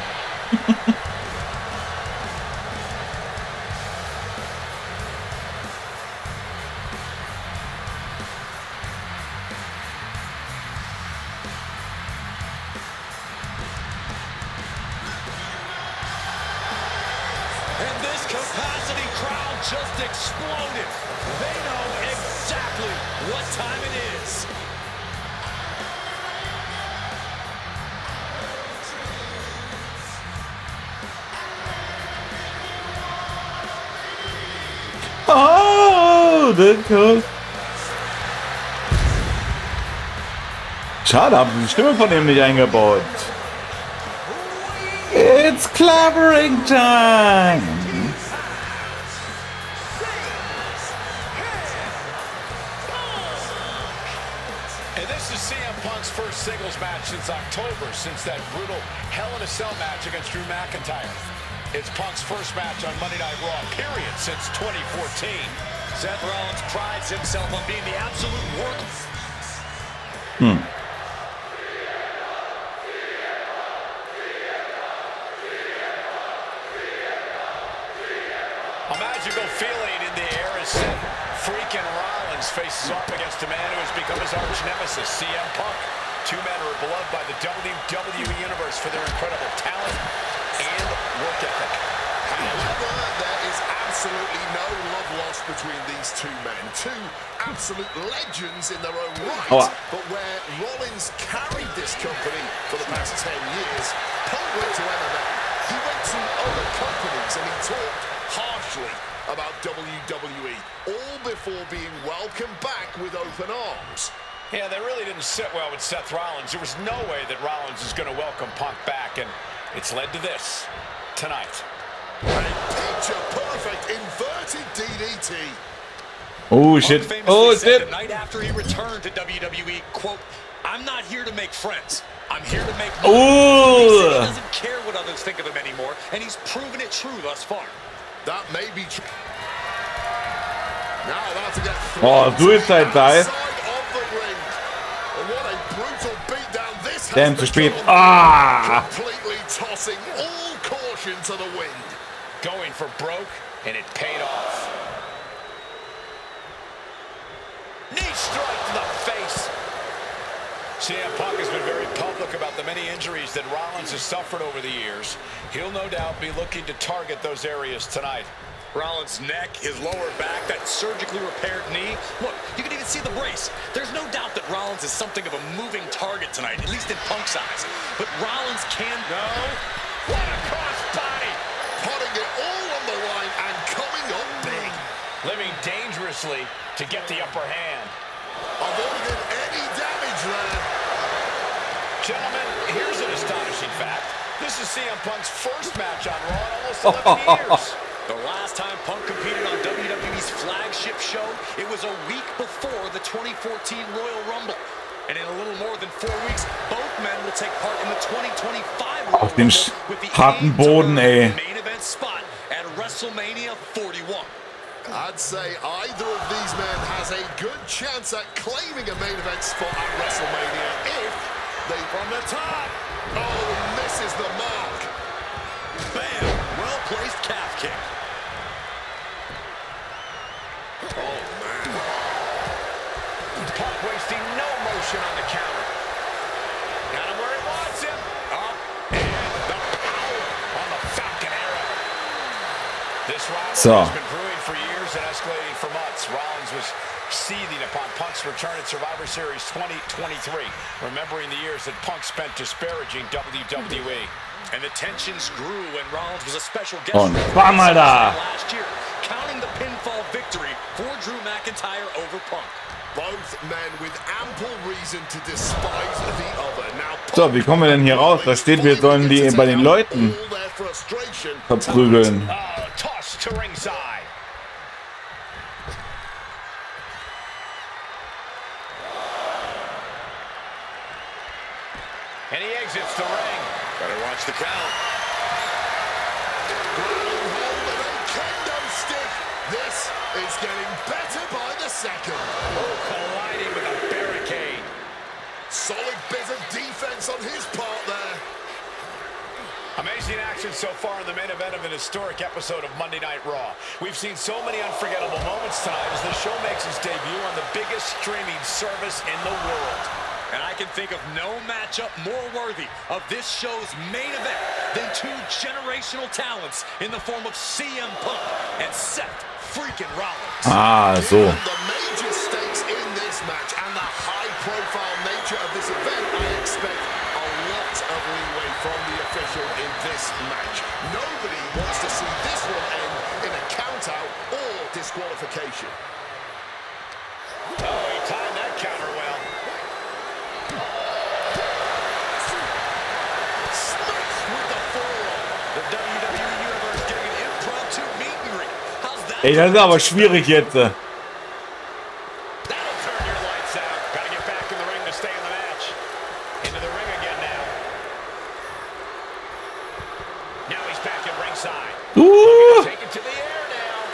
C: And this capacity crowd just exploded. They know exactly what time it is.
B: Oh, das ist schade, haben sie die Stimme von ihm nicht eingebaut. It's clobbering time.
C: And this is CM Punk's first singles match since October, since that brutal Hell in a Cell match against Drew McIntyre. It's Punk's first match on Monday Night Raw, period, since 2014. Seth Rollins prides himself on being the absolute work. A magical feeling in the air as Seth freaking Rollins faces off against a man who has become his arch nemesis, CM Punk. Two men are beloved by the WWE Universe for their incredible talent and work ethic.
D: However, there is absolutely no love lost between these two men. Two absolute legends in their own right. But where Rollins carried this company for the past 10 years, Punk went to MMA. He went to other companies and he talked harshly about WWE, all before being welcomed back with open arms.
C: Yeah, that really didn't sit well with Seth Rollins. There was no way that Rollins is going to welcome Punk back, and it's led to this tonight.
D: A picture-perfect inverted DDT.
B: Oh shit. Oh shit.
G: The night after he returned to WWE, quote, "I'm not here to make friends. I'm here to make money." He said he doesn't care what others think of him anymore, and he's proven it true thus far.
D: That may be true. Now about to get
B: Oh, Suicide Dive.
D: of the ring. And what a brutal beatdown this has
B: Damn, zu spät.
D: become.
B: Ah!
D: Completely tossing all caution to the wind.
C: Going for broke, and it paid off. Knee strike to the face. CM Punk has been very public about the many injuries that Rollins has suffered over the years. He'll no doubt be looking to target those areas tonight.
G: Rollins' neck, his lower back, that surgically repaired knee. Look, you can even see the brace. There's no doubt that Rollins is something of a moving target tonight, at least in Punk's eyes. But Rollins can go.
C: What a crossbody!
D: Putting it all on the line and coming up big.
C: Living dangerously to get the upper hand.
D: Avoided any damage there.
C: Gentlemen, here's an astonishing fact. This is CM Punk's first match on Raw in almost 11 years.
G: The last time Punk competed on WWE's flagship show, it was a week before the 2014 Royal Rumble. And in a little more than 4 weeks, both men will take part in the 2025 Royal
B: Auf den
G: Rumble with the
B: harten
G: aim to
B: Boden,
G: earn
B: ey.
G: the main event spot at WrestleMania 41.
D: I'd say either of these men has a good chance at claiming a main event spot at WrestleMania if they from the top. Oh, misses the mark.
G: Bam! Well-placed calf kick.
D: Oh, man.
C: Punk wasting no motion on the counter. Got him where he wants him. Up and the power on the Falcon Arrow. This rivalry has been brewing for years and escalating for months. Rollins was seething upon Punk's
G: Punk's return at Survivor Series 2023, remembering the years that Punk spent disparaging WWE.
H: And the tensions grew when Rollins was a special guest
B: Und bam, Alter.
H: last year, counting the pinfall victory for Drew McIntyre over Punk.
D: Both men with ample reason to despise the other. Now,
B: So, wie kommen wir denn hier raus? Da steht, wir sollen die bei den Leuten verprügeln.
G: Oh, toss to ringside. And he exits the ring.
H: Better watch the count.
D: Grabbing hold of a kendo stick. This is getting better by the second.
G: Oh, colliding with a barricade.
D: Solid bit of defense on his part there.
G: Amazing action so far in the main event of an historic episode of Monday Night Raw. We've seen so many unforgettable moments tonight as the show makes its debut on the biggest streaming service in the world.
H: And I can think of no matchup more worthy of this show's main event than two generational talents in the form of CM Punk and Seth freaking Rollins.
B: Ah, so.
D: The major stakes in this match and the high-profile nature of this event, I expect a lot of leeway from the official in this match. Nobody wants to see this one end in a count-out or disqualification.
G: Oh, he timed that counter well.
D: Smashed with the forearm.
H: The WWE Universe getting an impromptu meet and greet. How's that?
B: Ey, das ist aber schwierig jetzt.
G: That'll turn your lights out. Gotta get back in the ring to stay in the match. Into the ring again now. Now he's back at ringside. Take it to the air now.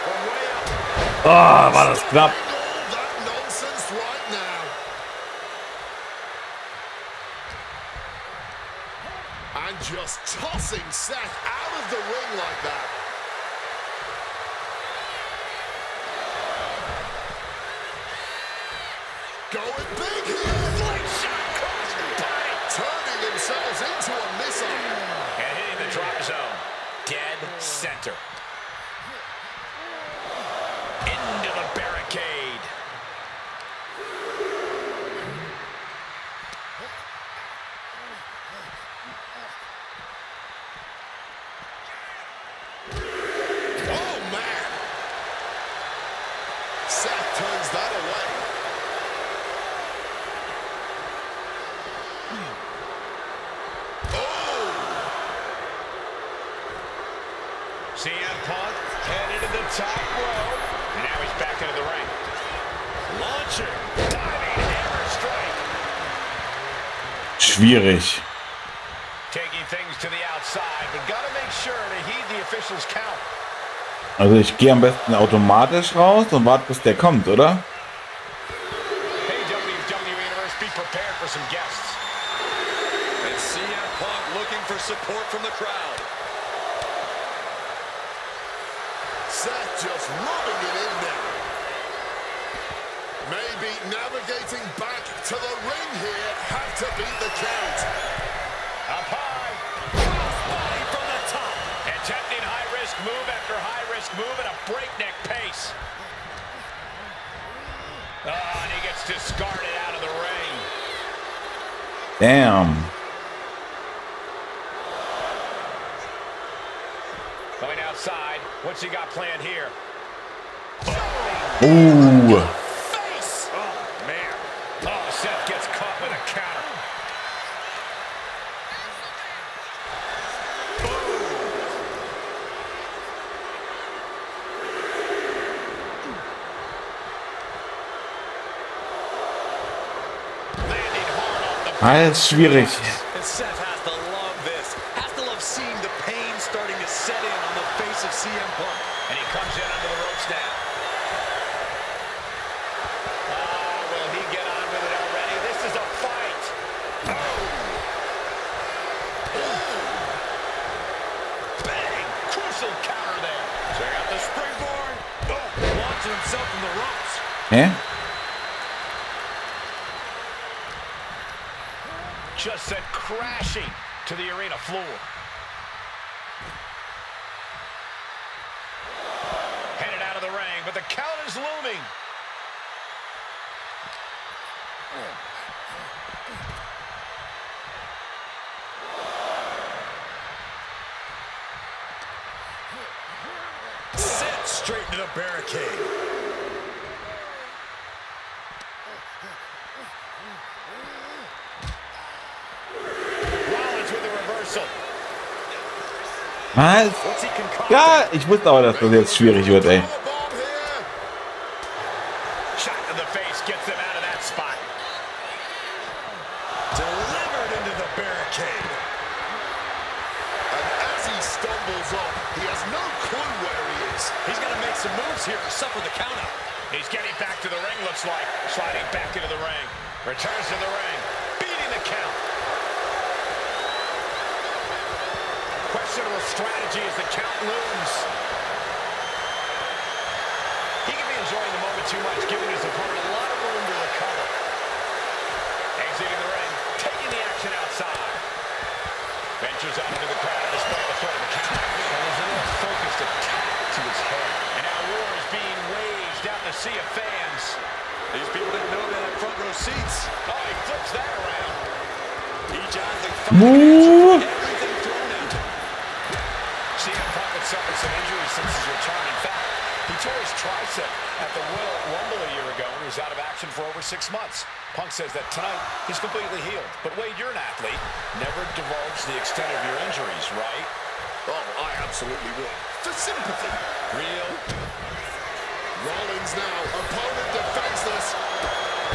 G: From way up.
B: Ah, war das knapp.
D: All that nonsense right now. And just tossing Seth out of the ring like that. Going big here.
G: Slingshot crossbody.
D: Turning themselves into a missile.
G: And hitting the drop zone. Dead center. Into the barricade.
D: Oh, man. Seth turns that away. Oh!
G: CM Punk headed to the top rope. And now he's back into the ring. Launcher. Diving hammer strike.
B: Schwierig.
G: Taking things to the outside, but gotta make sure to heed the official's count.
B: Also ich gehe am besten automatisch raus und warte, bis der kommt, oder?
G: Hey, WWE Universe, be prepared for some guests.
H: And CM Punk looking for support from the crowd.
D: Seth just rubbing it in there. Maybe navigating back to the ring here. Have to beat the count.
G: Up high. Crossbody from the top. Attempting high-risk move after high-risk move at a breakneck pace. Oh, and he gets discarded out of the ring.
B: Damn.
G: Going outside. What's he got planned here?
B: Ooh.
G: Face! Oh, man. Oh, Seth gets caught with a counter. Landing hard off the
B: Alles schwierig.
H: And Seth has to love this. Has to love seeing the pain starting to set in on the face of CM Punk.
G: And he comes in under the ropes now. Oh, will he get on with it already? This is a fight. Bang! Crucial counter there. Check out the springboard. Oh, launching himself from the ropes.
B: Hä?
G: Just sent crashing to the arena floor. Headed out of the ring, but the count is looming.
C: Sent straight into the barricade.
G: Rollins with the reversal.
B: Was?
G: What's he concocted?
B: Ja, ich wusste aber, dass das jetzt schwierig wird, ey.
G: Shot to the face gets him out of that spot.
C: Delivered into the barricade.
D: And as he stumbles up, he has no clue where he is.
C: He's going to make some moves here to suffer the count out.
G: He's getting back to the ring, looks like. Sliding back into the ring. Returns to the ring. Beating the count. Questionable strategy as the count looms. He can be enjoying the moment too much, giving his opponent a lot of room to recover. Exiting the ring, taking the action outside. Ventures out into the crowd, displaying the threat of the count. And there's a little focused attack to his head. And now war is being waged out in the sea of fans.
H: These people didn't know they had front row seats.
G: Oh, he flips that around.
H: Each athlete fighting everything thrown at him.
G: CM Punk had suffered some injuries since his return. In fact, he tore his tricep at the Royal Rumble a year ago and was out of action for over 6 months. Punk says that tonight he's completely healed. But Wade, you're an athlete. Never divulge the extent of your injuries, right?
D: Oh, I absolutely would. For sympathy.
G: Real.
D: Rollins now, opponent defenseless.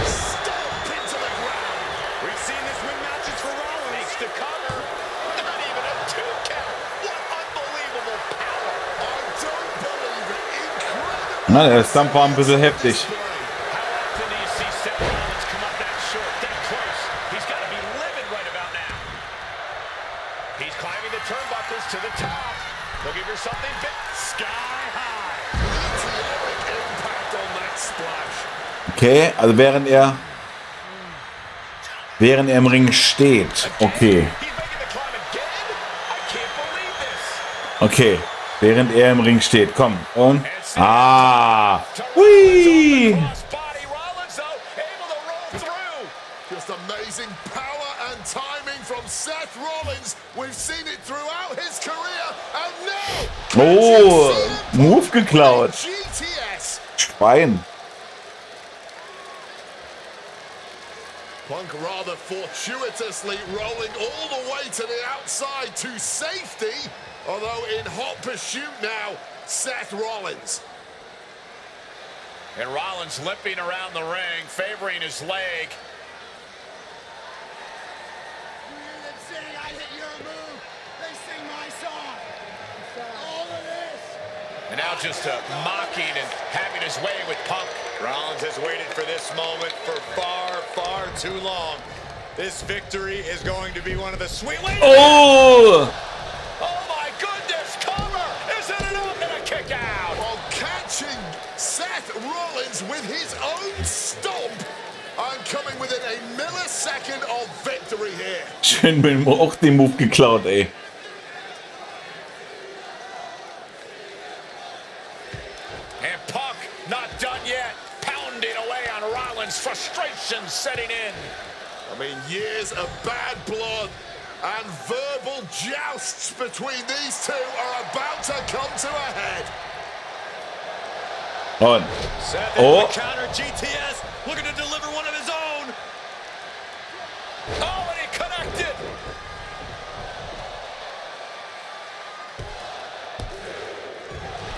D: Stomp into the ground.
C: We've seen this win matches for Rollins.
G: Makes the cover. Not even a 2 count. What unbelievable power.
D: I don't believe it. Incredible.
B: Na, der Stump war ein bisschen heftig.
G: How often do you see Seth Rollins come up that short, that close? He's got to be livid right about now. He's climbing the turnbuckles to the top. Looking for something big. Sky high.
D: Meteoric impact on that splash.
B: Okay, also während er im Ring steht. Okay.
G: He's making the climb again. I can't believe this.
B: Okay. Während er im Ring steht. Komm. Und. Ah. Hui.
G: Crossbody. Rollins, though, able to roll through.
D: Just amazing power and timing from Seth Rollins. We've seen it throughout his career. And now.
B: Oh. Move geklaut.
D: GTS.
B: Schwein.
D: Punk rather fortuitously rolling all the way to the outside to safety. Although in hot pursuit now, Seth Rollins.
G: And Rollins limping around the ring, favoring his leg. And now just mocking and having his way with Punk.
C: Rollins has waited for this moment for far, far too long. This victory is going to be one of the sweet.
B: Oh.
G: Oh my goodness, cover! Isn't it up and a kick out?
D: While catching Seth Rollins with his own stomp. I'm coming within a millisecond of victory here.
B: Schön bin auch den Move geklaut, ey.
G: And Punk not done yet, pounding away on Rollins, frustration setting in.
D: I mean, years of bad blood and verbal jousts between these two are about to come to a head.
B: Und.
C: Seth
B: Oh.
C: the counter. GTS looking to deliver one of his own.
G: Oh, and he connected.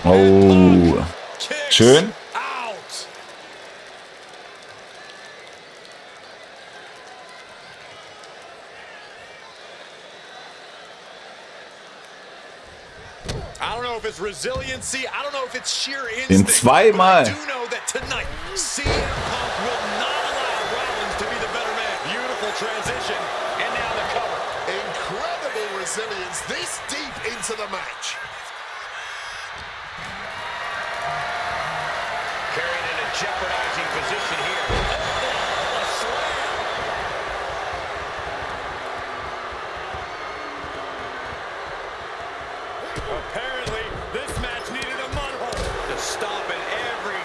B: Oh.
C: Kicks
B: Schön.
C: out. I don't know if it's resiliency. I don't know if it's sheer
B: Den
C: instinct.
B: zweimal.
C: But I do know that tonight, CM Punk will not allow Rollins to be the better man. Beautiful transition.
G: And now the cover.
D: Incredible resilience this deep into the match.
G: Carried in a jeopardizing position here. Oh, a slam.
C: Apparently, this match needed a mud hole to stop in every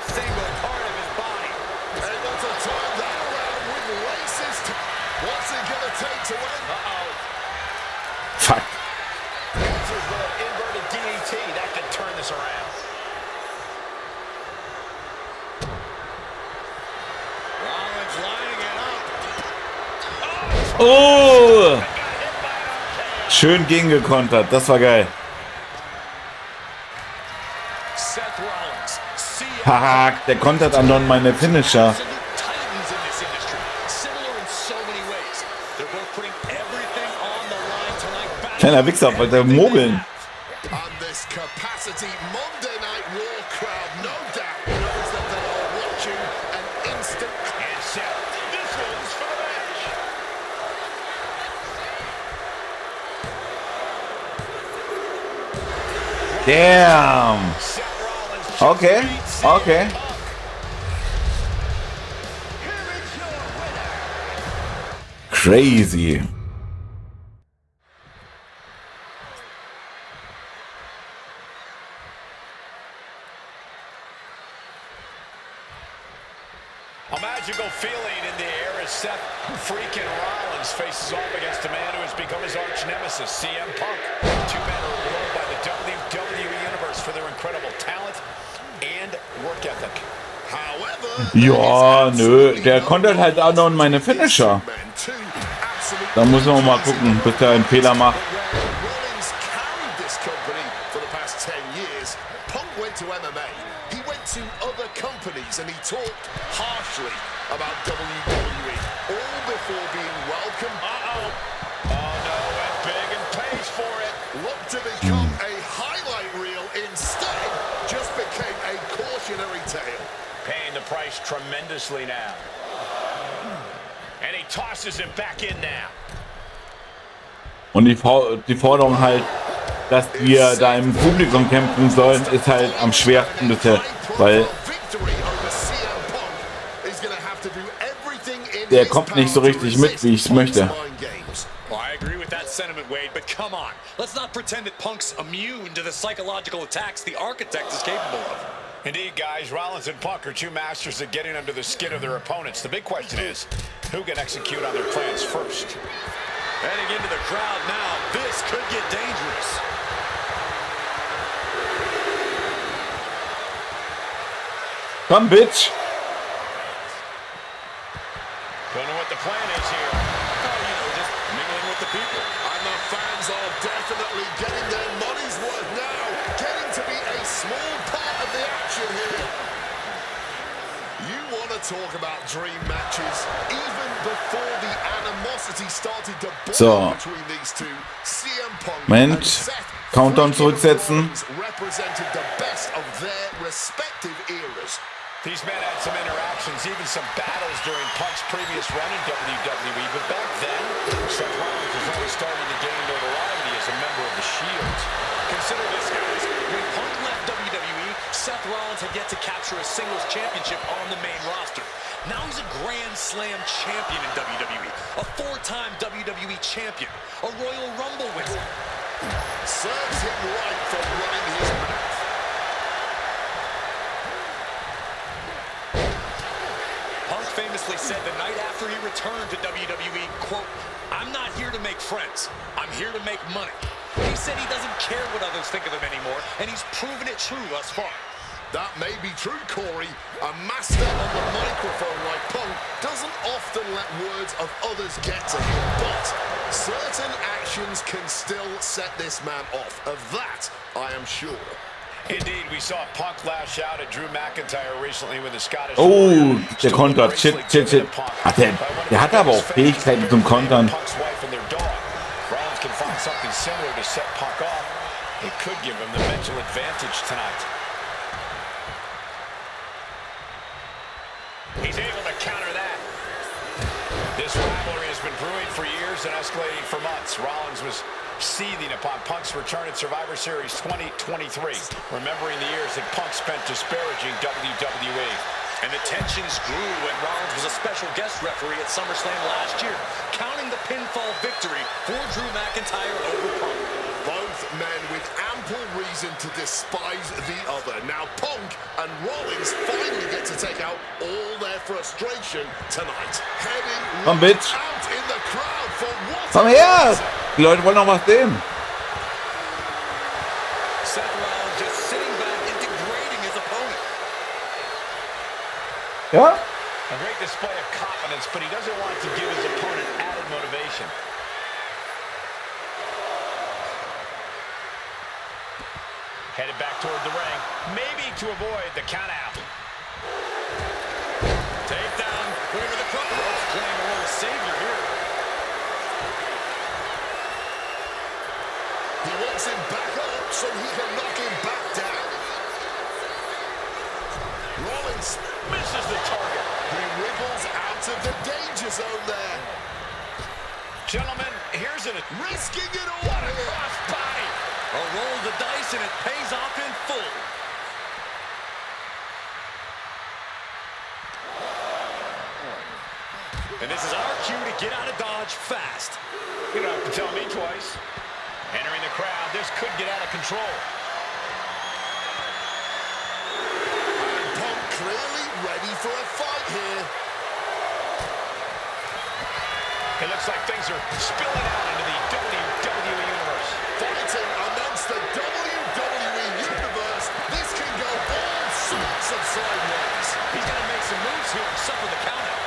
B: Oh! Schön gegengekontert. Das war geil.
G: Seth Rollins, CM
B: Haha, der kontert andauernd meine Finisher.
G: absolute titans in this industry. Similar in so many ways. They're both putting everything on the line tonight.
B: Kleiner Wichser, wollte mogeln.
D: And this capacity Monday Night Raw crowd, no doubt, knows that they are watching an instant.
G: And Seth, this one's for the match.
B: Damn.
G: Seth Rollins just
B: Okay,
G: beat CM
B: okay.
G: Punk.
B: Crazy.
G: A magical feeling in the air as Seth freaking Rollins faces off against a man who has become his arch nemesis, CM Punk. Two men are rewarded by the WWE Universe for their incredible talent and work ethic.
D: However,
B: Ja, nö, der kontert halt andauernd meine Finisher. Da muss man mal gucken, bis er einen Fehler macht.
D: Rollins carried this company for the past 10 years. Punk went to MMA. He went to other companies and he talked harshly about WWE, all before being welcomed.
G: Uh-oh. Oh, no, went big and pays for it.
D: Looked to become a highlight reel. Instead, just became a cautionary tale.
G: Paying the price tremendously now. And he tosses him back in now.
B: Und die Forderung halt, dass wir da im Publikum kämpfen sollen, ist halt am schwersten bisher, weil der kommt nicht so richtig mit, wie ich es möchte.
H: Well, I agree with that sentiment, Wade, but come on. Let's not pretend that Punk's immune to the psychological attacks the Architect is capable of.
G: Indeed, guys, Rollins and Punk are two masters at getting under the skin of their opponents. The big question is, who can execute on their plans first?
H: Heading into the crowd now, this could get dangerous.
B: Komm, Bitch!
G: Don't know what the plan is here.
H: Just mingling with the people.
D: And the fans are definitely getting their money's worth now, getting to be a small part of the action here. You want to talk about dream matches? Even before the animosity started to boil between these two, CM Punk and Seth
B: Countdown zurücksetzen.
D: represented the best of their respective eras.
G: These men had some interactions, even some battles during Punk's previous run in WWE, but back then, Seth Rollins was only starting to gain notoriety as a member of the Shield.
H: Consider this, guys. When Punk left WWE, Seth Rollins had yet to capture a singles championship on the main roster. Now he's a Grand Slam champion in WWE, a four-time WWE champion, a Royal Rumble winner.
D: Serves him right for running his mouth.
H: Punk famously said the night after he returned to WWE, quote, "I'm not here to make friends. I'm here to make money." He said he doesn't care what others think of him anymore, and he's proven it true thus far.
D: That may be true, Corey. A master on the microphone like Punk doesn't often let words of others get to him, but certain actions can still set this man off. Of that, I am sure.
G: Indeed, we saw Punk lash out at Drew McIntyre recently with the Scottish.
B: Oh, der kontert. Shit. Ach, der hat aber auch Fähigkeiten zum Kontern.
G: Punk's wife and their dog. Rollins can find something similar to set Punk off. It could give him the mental advantage tonight. He's able to counter that. This rivalry has been brewing for years and escalating for months. Rollins was seething upon Punk's return at Survivor Series 2023, remembering the years that Punk spent disparaging WWE.
H: And the tensions grew when Rollins was a special guest referee at SummerSlam last year, counting the pinfall victory for Drew McIntyre over Punk.
D: Both men with ample reason to despise the other. Now Punk and Rollins finally get to take out all their frustration tonight. Heading
B: Komm, Bitch.
D: out in the crowd for what?
B: Komm her! Die Leute wollen noch was sehen.
H: Seth Rollins just sitting back and degrading his opponent.
B: Ja?
G: A great display of confidence, but he doesn't want to give his opponent added motivation.
H: submission.
G: Headed back toward the ring, maybe to avoid the count out.
H: Takedown. Going with the front ropes, playing a role of savior here.
D: He wants him back up so he can knock him back down. Rollins
G: Misses the target.
D: He wriggles out of the danger zone there.
G: Gentlemen, here's an
D: Risking it all
G: what a
D: here.
G: crossbody.
H: A roll of the dice, and it pays off in full. And this is our cue to get out of Dodge fast.
G: You don't have to tell me twice. Entering the crowd, this could get out of control.
D: Punk clearly ready for a fight here.
G: It looks like things are spilling out into the WWE Universe.
D: Fighting amongst the WWE Universe. This can go all sorts of sideways.
H: He's going to make some moves here and suffer the count out.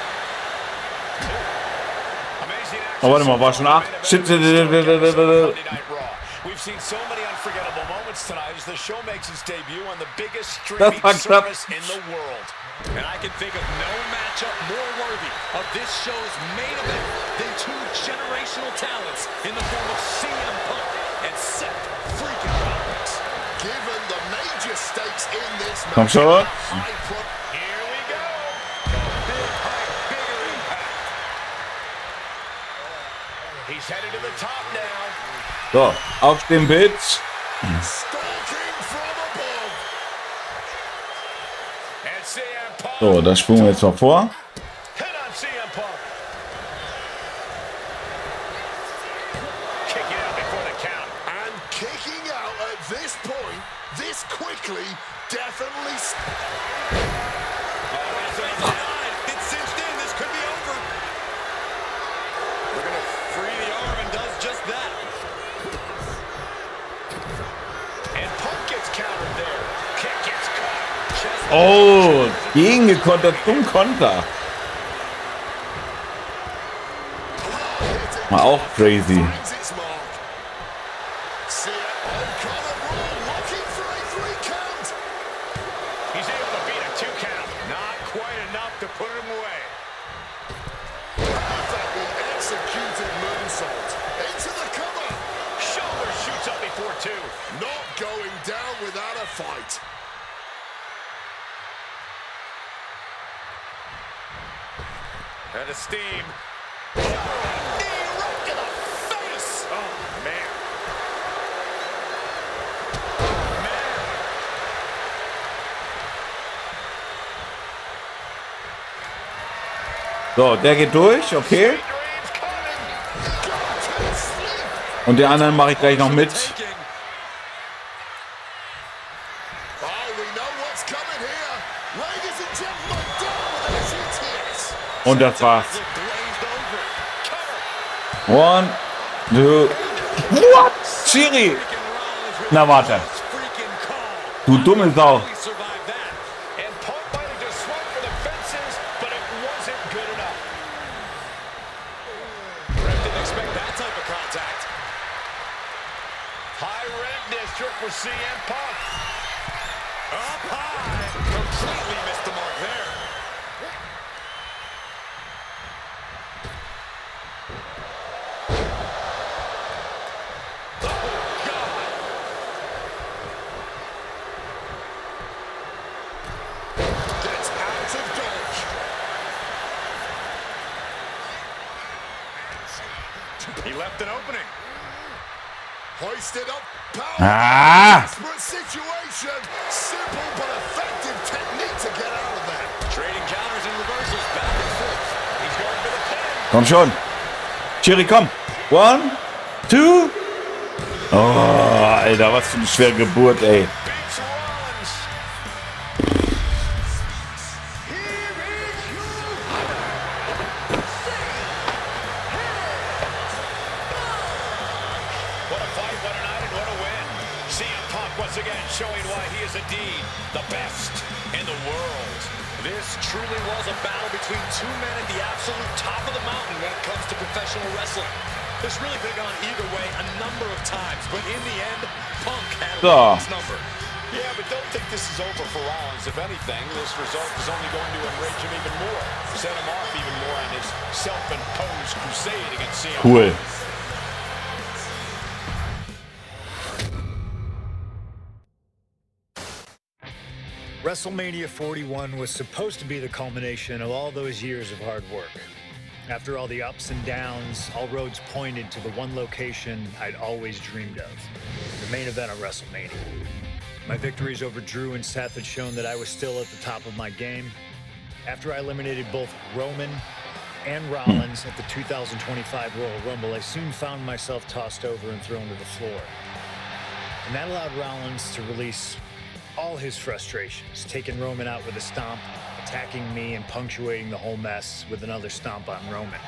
G: Amazing action.
B: Oh, warte mal, war schon 8? Shit.
G: Monday Night Raw. We've seen so many unforgettable moments tonight as the show makes its debut on the biggest streaming
B: fucked up.
G: service in the world.
H: And I can think of no matchup more worthy of this show's main event than two generational talents in the form of CM Punk and Seth freaking Rollins.
D: Given the major stakes in this
B: Komm
D: match,
B: schon.
G: Here we go. Big hype, bigger impact. He's headed to the top now.
B: So, auf dem Pitch.
D: stalking from above.
G: And CM Punk.
B: So, das springen wir jetzt noch vor.
G: Hit on CM Punk. Kicking out before the count.
D: And kicking out at this point, this quickly, definitely.
H: It's cinched in. This could be over. We're going to free the arm and does just that.
G: And Punk gets countered there. Kick gets caught. Chest
B: Oh, gegengekontert zum Konter. War auch crazy.
D: Finds its mark. CM Punk on a roll, looking for a 3 count.
G: He's able to beat a 2 count. Not quite enough to put him away.
D: Perfectly executed moonsault. Into the cover.
G: Shoulder shoots up before 2.
D: Not going down without a fight.
G: And a steam. Knee right to the face. Oh, man.
B: So, der geht durch, okay.
G: Dreams coming.
D: Go to sleep.
B: Und die anderen mache ich gleich noch mit.
H: Taking.
D: Oh, we know what's coming here. Ladies and gentlemen, down with GTS.
B: Und das war's.
H: Look glazed over. Cover.
B: 1, 2. What? Schiri.
H: Freaking Rollins with
B: Na, warte.
H: his freaking call.
B: Du dumme Sau.
H: We survived that.
G: And Punk might have just swung for the fences, but it wasn't good enough.
H: Ref didn't expect that type of contact.
G: High rent district for CM Punk.
H: Up high. Completely missed the mark there. Oh, God.
D: Gets out of dodge.
G: He left an opening.
D: Hoisted up. Power.
B: Ah.
D: Desperate situation. Simple but effective technique to get out of there.
H: Trading counters and reversals back and forth.
G: He's going for the pin.
B: Komm schon. Schiri, komm. 1, 2. Oh, Alter, was für eine schwere Geburt, ey.
G: Beats Rollins. What a fight, what a night, and what a win. CM Punk once again showing why he is indeed the best in the world.
H: This truly was a battle between two men at the absolute top of the mountain when it comes to professional
G: professional wrestling. It's really been gone either way a number of times, but in the end, Punk had a
B: So.
G: number.
C: Yeah, but don't think this is over for Rollins. If anything, this result is only going to enrage him even more, set him off even more on his self-imposed crusade against CM.
B: Cool.
E: WrestleMania 41 was supposed to be the culmination of all those years of hard work. After all the ups and downs, all roads pointed to the one location I'd always dreamed of, the main event of WrestleMania. My victories over Drew and Seth had shown that I was still at the top of my game. After I eliminated both Roman and Rollins at the 2025 Royal Rumble, I soon found myself tossed over and thrown to the floor. And that allowed Rollins to release all his frustrations, taking Roman out with a stomp, attacking me, and punctuating the whole mess with another stomp on Roman.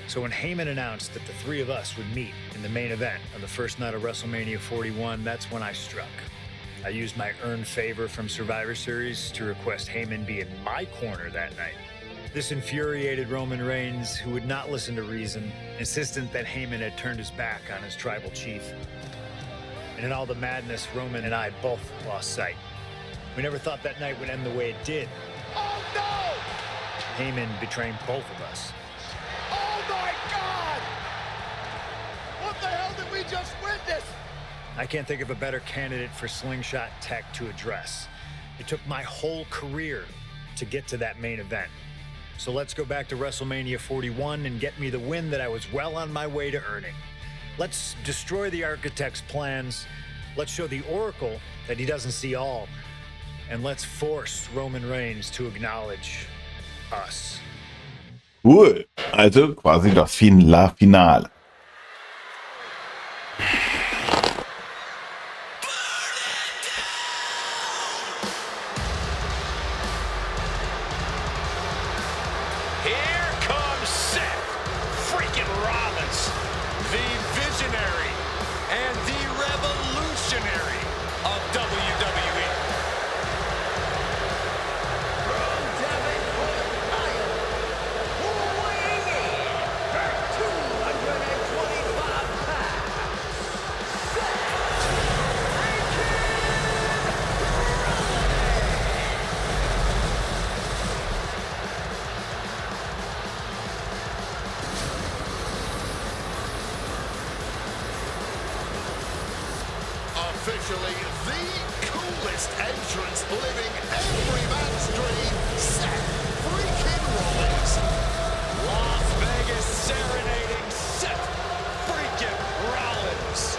E: So when Heyman announced that the three of us would meet in the main event of the first night of WrestleMania 41, that's when I struck. I used my earned favor from Survivor Series to request Heyman be in my corner that night. This infuriated Roman Reigns, who would not listen to reason, insistent that Heyman had turned his back on his tribal chief. And in all the madness, Roman and I both lost sight. We never thought that night would end the way it did.
C: Oh, no!
E: Heyman betraying both of us.
C: Oh, my God! What the hell did we just witness?
E: I can't think of a better candidate for slingshot tech to address. It took my whole career to get to that main event. So let's go back to WrestleMania 41 and get me the win that I was well on my way to earning. Let's destroy the architect's plans. Let's show the Oracle that he doesn't see all. And let's force Roman Reigns to acknowledge us.
B: Cool. Also quasi das Finale.
G: Here comes Seth freaking Rollins, the visionary and the revolutionary of WWE.
I: From Davenport, Iowa, weighing in at 225 pounds, Seth
D: Officially the coolest entrance living every man's dream, Seth freaking Rollins.
G: Las Vegas serenading Seth freaking Rollins.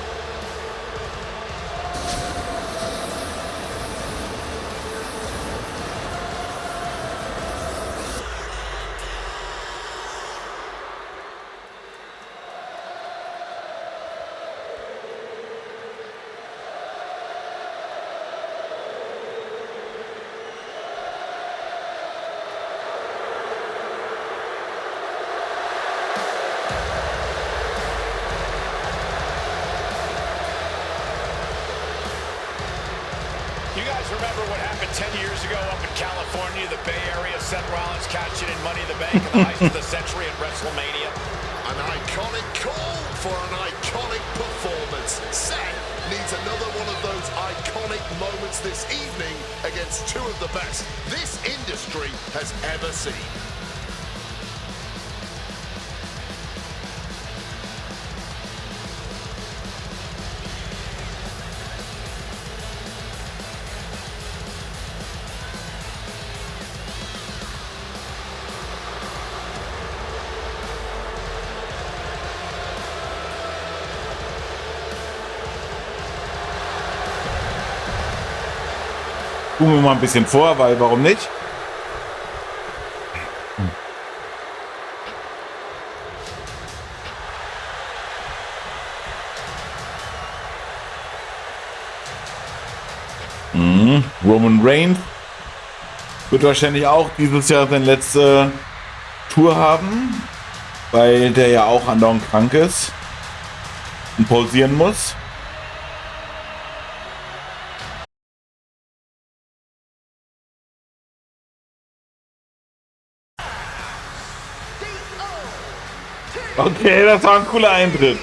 G: You guys remember what happened 10 years ago up in California, the Bay Area, Seth Rollins catching in Money in the Bank and the heist of the century at WrestleMania?
D: An iconic call for an iconic performance. Seth needs another one of those iconic moments this evening against two of the best this industry has ever seen.
B: Tun wir mal ein bisschen vor, weil warum nicht? Roman Reigns wird wahrscheinlich auch dieses Jahr seine letzte Tour haben, weil der ja auch andauernd krank ist und pausieren muss.
I: the
B: Okay, das war ein cooler Eintritt.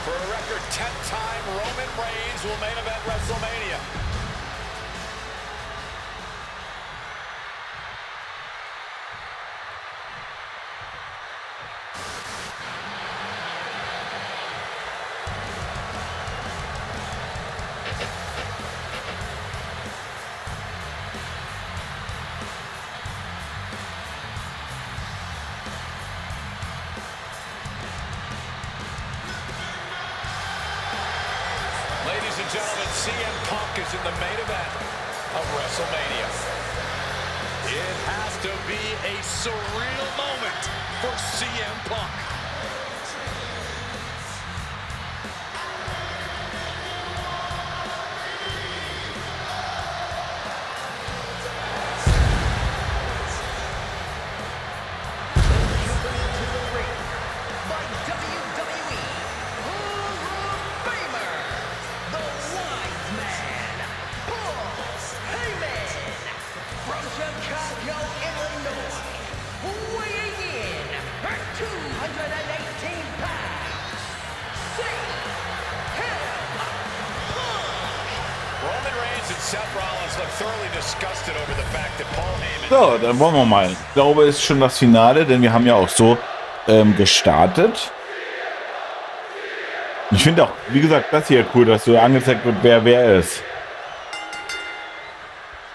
G: For a record 10-time Roman Reigns will main event WrestleMania. Ladies and gentlemen, CM Punk is in the main event of WrestleMania. It has to be a surreal moment for CM Punk.
F: By WWE Hall of Famer, the Wise Man, Paul Heyman, from Chicago, Illinois, weighing in at 218 pounds, CM
G: Roman Reigns and Seth Rollins look thoroughly disgusted over the fact that Paul Heyman...
B: So, dann wollen wir mal. Ich glaube, es ist schon das Finale, denn wir haben ja auch so gestartet. Ich finde auch, wie gesagt, das hier cool, dass so angezeigt wird, wer ist.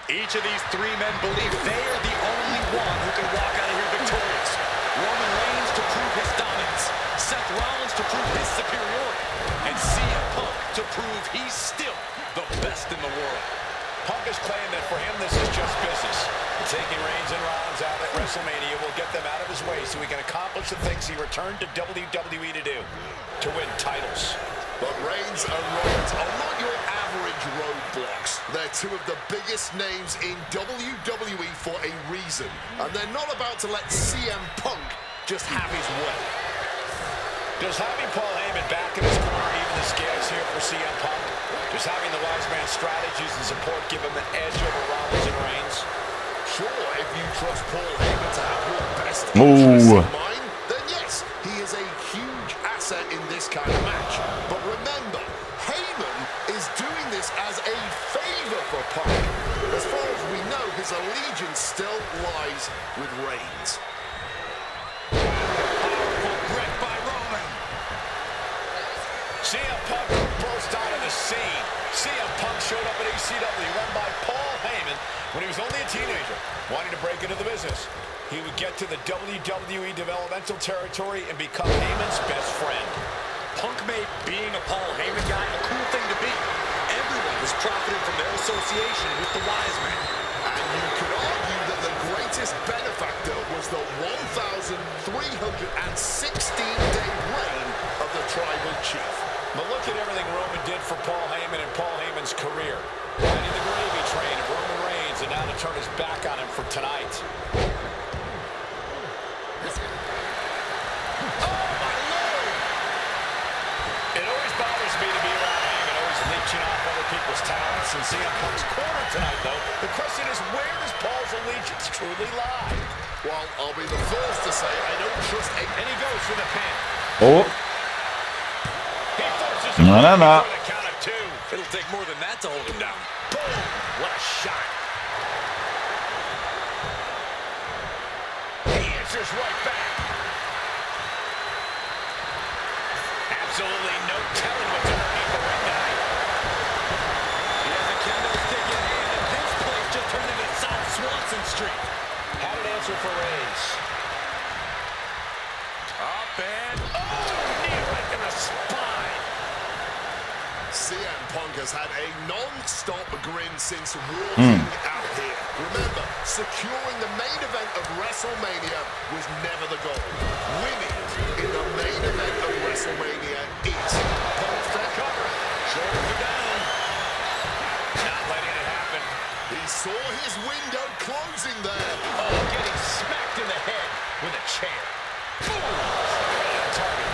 G: Each of these three men believe they are the only one who can walk out of here victorious. Roman Reigns to prove his dominance, Seth Rollins to prove his superiority, and CM Punk to prove he's still the best in the world. Punk has claimed that for him this is just business. Taking Reigns and Rollins out at WrestleMania will get them out of his way so he can accomplish the things he returned to WWE to do, to win titles.
D: But Reigns and Rollins are not your average roadblocks. They're two of the biggest names in WWE for a reason. And they're not about to let CM Punk just have his way.
G: Does having Paul Heyman back in his corner even the scales here for CM Punk? Does having the Wise Man strategies and support give him an edge over Rollins and Reigns?
D: Sure, if you trust Paul Heyman to have your best interests in mind, then yes, he is a huge asset in this kind of match. But remember, Heyman is doing this as a favor for Punk. As far as we know, his allegiance still lies with Reigns.
G: Powerful grip by Roman. CM Punk burst out of the scene. CM Punk showed up at ECW run by Paul Heyman when he was only a teenager, wanting to break into the business. He would get to the WWE developmental territory and become Heyman's best friend. Punk made being a Paul Heyman guy a cool thing to be. Everyone was profiting from their association with the Wise Man.
D: And you could argue that the greatest benefactor was the 1,316-day reign of the Tribal Chief.
G: But look at everything Roman did for Paul Heyman and Paul Heyman's career. Riding the gravy train of Roman Reigns, and now to turn his back on him for tonight. It always bothers me to be around Heyman, always leeching off other people's talents. And CM Punk's corner tonight, though, the question is, where does Paul's allegiance truly lie?
D: Well, I'll be the first to say I don't trust a...
G: And he goes for the pin.
B: Oh.
G: He forces
B: No, no, no.
G: for the count of two.
H: It'll take more than that to hold him down.
G: Boom! What a shot. He answers right back. Absolutely no telling what's underneath the ring tonight. He has a kendo stick in hand, and this place just turned into South Swanson Street. Had an answer for Reigns. Up and... Oh! Knee right in the spine.
D: CM Punk has had a non-stop grin since walking out here. Remember, securing the main event of WrestleMania was never the goal. Winning in the main event of WrestleMania is. Punk's their cover.
G: Shoulders are down. Not letting it happen.
D: He saw his window closing there.
G: Oh, getting smacked in the head with a chair. Boom! Right on target.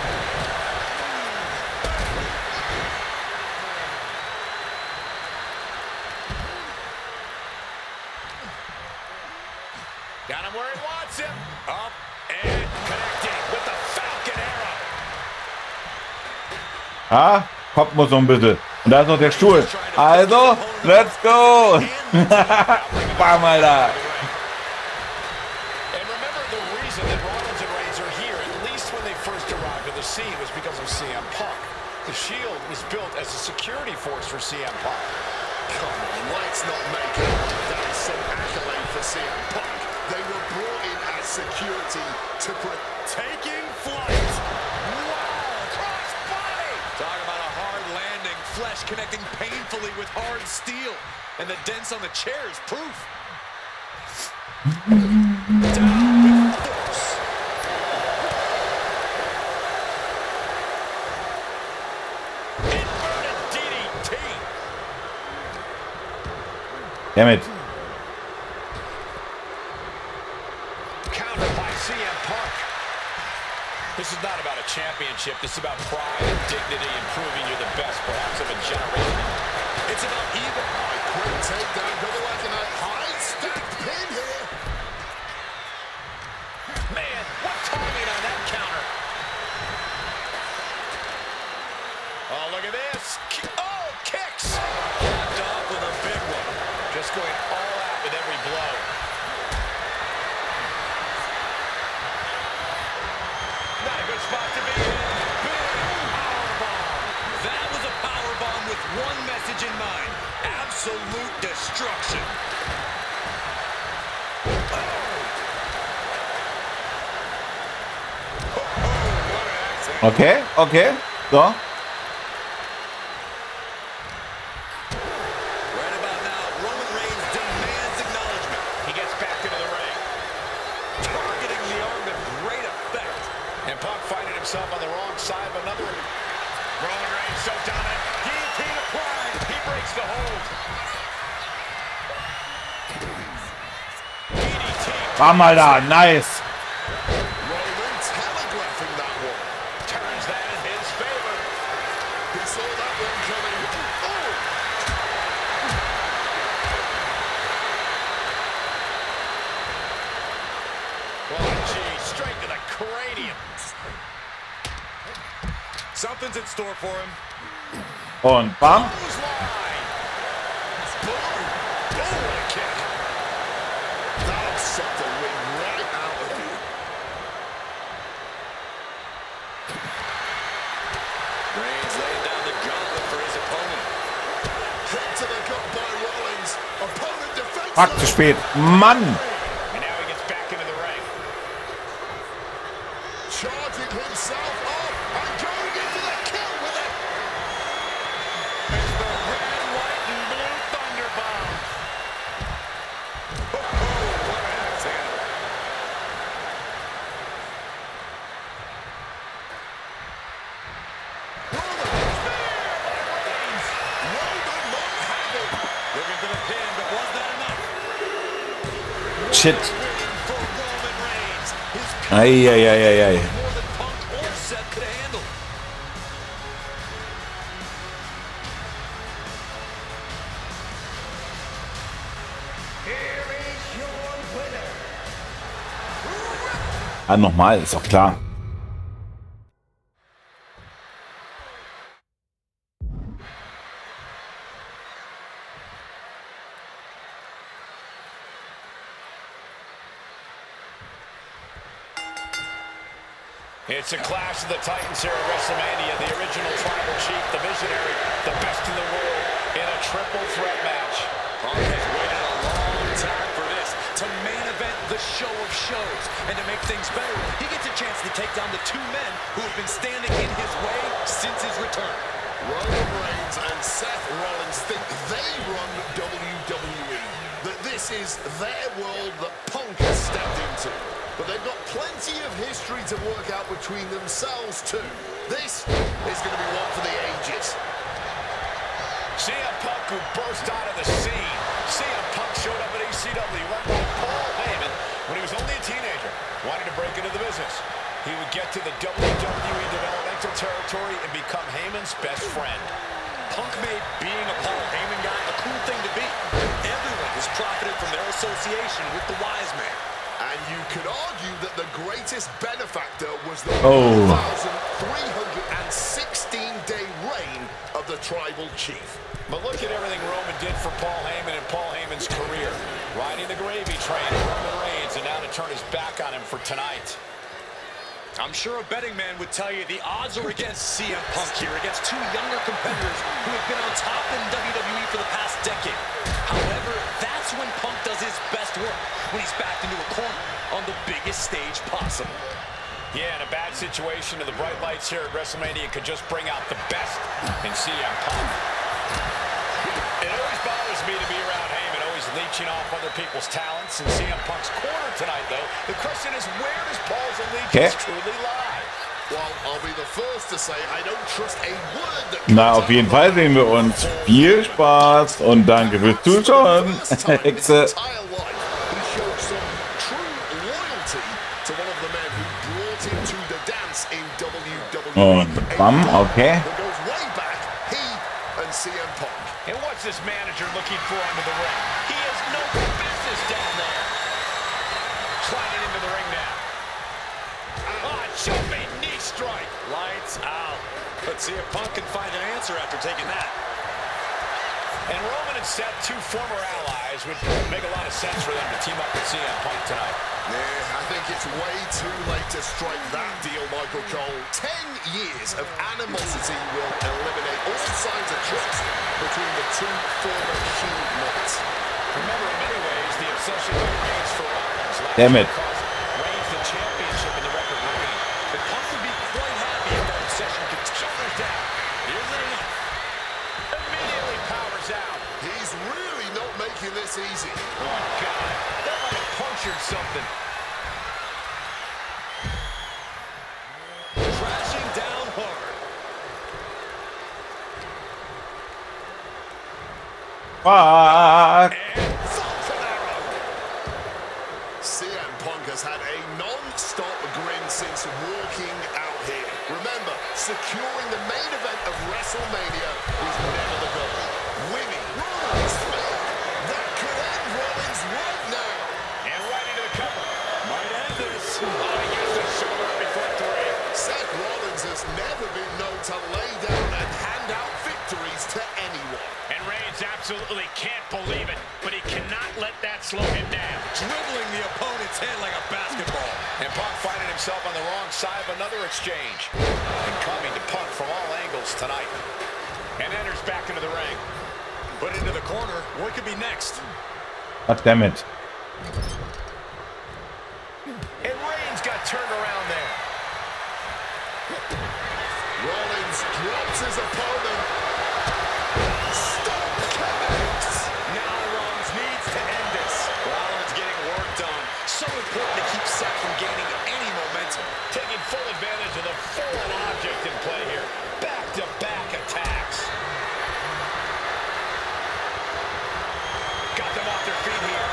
G: Got him where he wants him. Up and connecting with the Falcon Arrow.
B: Ah, kommt mal so ein bisschen. Und da ist noch der Stuhl. Also, let's go. Bam, Alter.
G: And remember, the reason that Rollins and Reigns are here, at least when they first arrived at the scene, was because of CM Punk. The Shield was built as a security force for CM Punk.
D: Come on, let's not make it. That is some accolade for CM Punk. They were brought in as security to
G: Taking flight. Wow, cross body.
H: Talk about a hard landing, flesh connecting painfully with hard steel. And the dents on the chair is proof.
G: Down with force. Inverted DDT.
B: Damn it.
G: Countered by CM Punk. This is not about a championship. This is about pride and dignity and proving you're the best, perhaps, of a generation. It's about ego.
D: quick takedown, double leg and a high stacked pin here.
G: Man, what timing on that counter. Oh, look at this. Oh, kicks. Capped off with a big one. Just going all out with every blow. Not a good spot to be in. Big powerbomb.
H: That was a powerbomb with one message in mind. Absolute destruction.
B: Okay, okay. So.
H: Right about now, Roman Reigns demands acknowledgement.
G: He gets back into the ring.
H: Targeting the arm to great effect.
G: And Punk finding himself on the wrong side of another. Roman Reigns so dominant. Guillotine applied. He breaks the hold. DDT.
B: Bam, Alter. Nice.
D: Roman telegraphing that one.
G: Turns that in his favor.
D: He saw that one coming. Oh!
G: Oh, gee, straight to the cranium.
H: Something's in store for him.
B: Und bam.
G: Clothesline. Boom. Oh, what a kick.
D: That'll suck the wind right out of you.
H: Reigns laying down the gauntlet for his opponent.
D: Hit to the gut by Rollins. Opponent defense.
B: Fuck, zu spät. Mann.
G: And now he gets back into the ring.
D: Charging himself up and going into the kill with it.
G: It's the red, white, and blue Thunderbomb. Oh, what an accident.
D: Roman might have it.
H: Looking for the pin, but was that enough?
B: Shit.
H: Win for Roman Reigns. His
B: Ei, ei, ei, ei, ei.
H: more than Punk or Seth could handle.
I: Here is your winner.
B: Ah, nochmal, ist doch klar.
G: It's a clash of the Titans here at WrestleMania. The original tribal chief, the visionary, the best in the world in a triple threat match.
H: Punk has waited a long time for this, to main event the show of shows. And to make things better, he gets a chance to take down the two men who have been standing in his way since his return.
D: Roman Reigns and Seth Rollins think they run WWE. That this is their world that Punk has stepped into. But they've got plenty of history to work out between themselves too. This is going to be one for the ages.
G: CM Punk, who burst out of the scene. CM Punk showed up at ECW run by Paul Heyman when he was only a teenager, wanting to break into the business. He would get to the WWE developmental territory and become Heyman's best friend.
H: Punk made being a Paul Heyman guy a cool thing to be. Everyone has profited from their association with the wise man.
D: You could argue that the greatest benefactor was the 1,316-day reign of the Tribal Chief.
G: But look at everything Roman did for Paul Heyman and Paul Heyman's career. Riding the gravy train of Roman Reigns, and now to turn his back on him for tonight.
H: I'm sure a betting man would tell you the odds are against CM Punk here, against two younger competitors who have been on top in WWE for the past decade. However, that's when Punk does his best work, when he's backed into a corner on the biggest stage possible.
G: Yeah, in a bad situation, and the bright lights here at WrestleMania could just bring out the best in CM Punk. It always bothers me to be around Heyman, always leeching off other people's talents. In CM Punk's corner tonight, though, the question is, where does Paul's allegiance truly lie?
D: Well, I'll be the first to say I don't trust a word that
B: Na, auf jeden Fall sehen wir uns. Viel Spaß und danke fürs Zuschauen. Hexe. Und bam, okay.
G: And what's this manager looking for under the ring? He has no business down there. Sliding into the ring now. Jumping knee strike.
H: Lights out. Let's see if Punk can find an answer after taking that.
G: And Roman and Seth, two former allies, would make a lot of sense for them to team up with CM Punk tonight.
D: Yeah, I think it's way too late to strike that deal, Michael Cole. 10 years of animosity will eliminate all signs of trust between the two former Shield mates.
G: Remember, in many ways, the obsession with Reigns for Rollins
B: Damn it.
G: Reigns the championship in the record ring. But Punk would be quite happy if that obsession could shoulders down. Isn't enough. Immediately powers out.
D: He's really not making this easy.
G: Oh, God. That might have punctured something.
H: Crashing down hard.
B: Fuck.
D: CM Punk has had a non-stop grin since walking out here. Remember, securing the main event of WrestleMania was never the goal. Winning. Rollins, that could end Rollins right now.
G: And right into the cover. Might end this. Oh, he gets the shoulder before three.
D: Seth Rollins has never been known to lay down and hand out victories to anyone.
G: And Reigns absolutely can't believe it, but he cannot let that slow him down.
H: Dribbling the opponent's head like a basketball.
G: And Punk finding himself on the wrong side of another exchange. And coming to Punk from all angles tonight. And enters back into the ring.
H: Put into the corner. What could be next?
B: God damn it.
G: And Reigns got turned around there.
D: Rollins drops his opponent. Stop connects.
H: Now Rollins needs to end this. Rollins getting work done. So important to keep Seth from gaining any momentum.
G: Taking full advantage of the fallen object in play here. Back-to-back attacks. Got them off their feet here.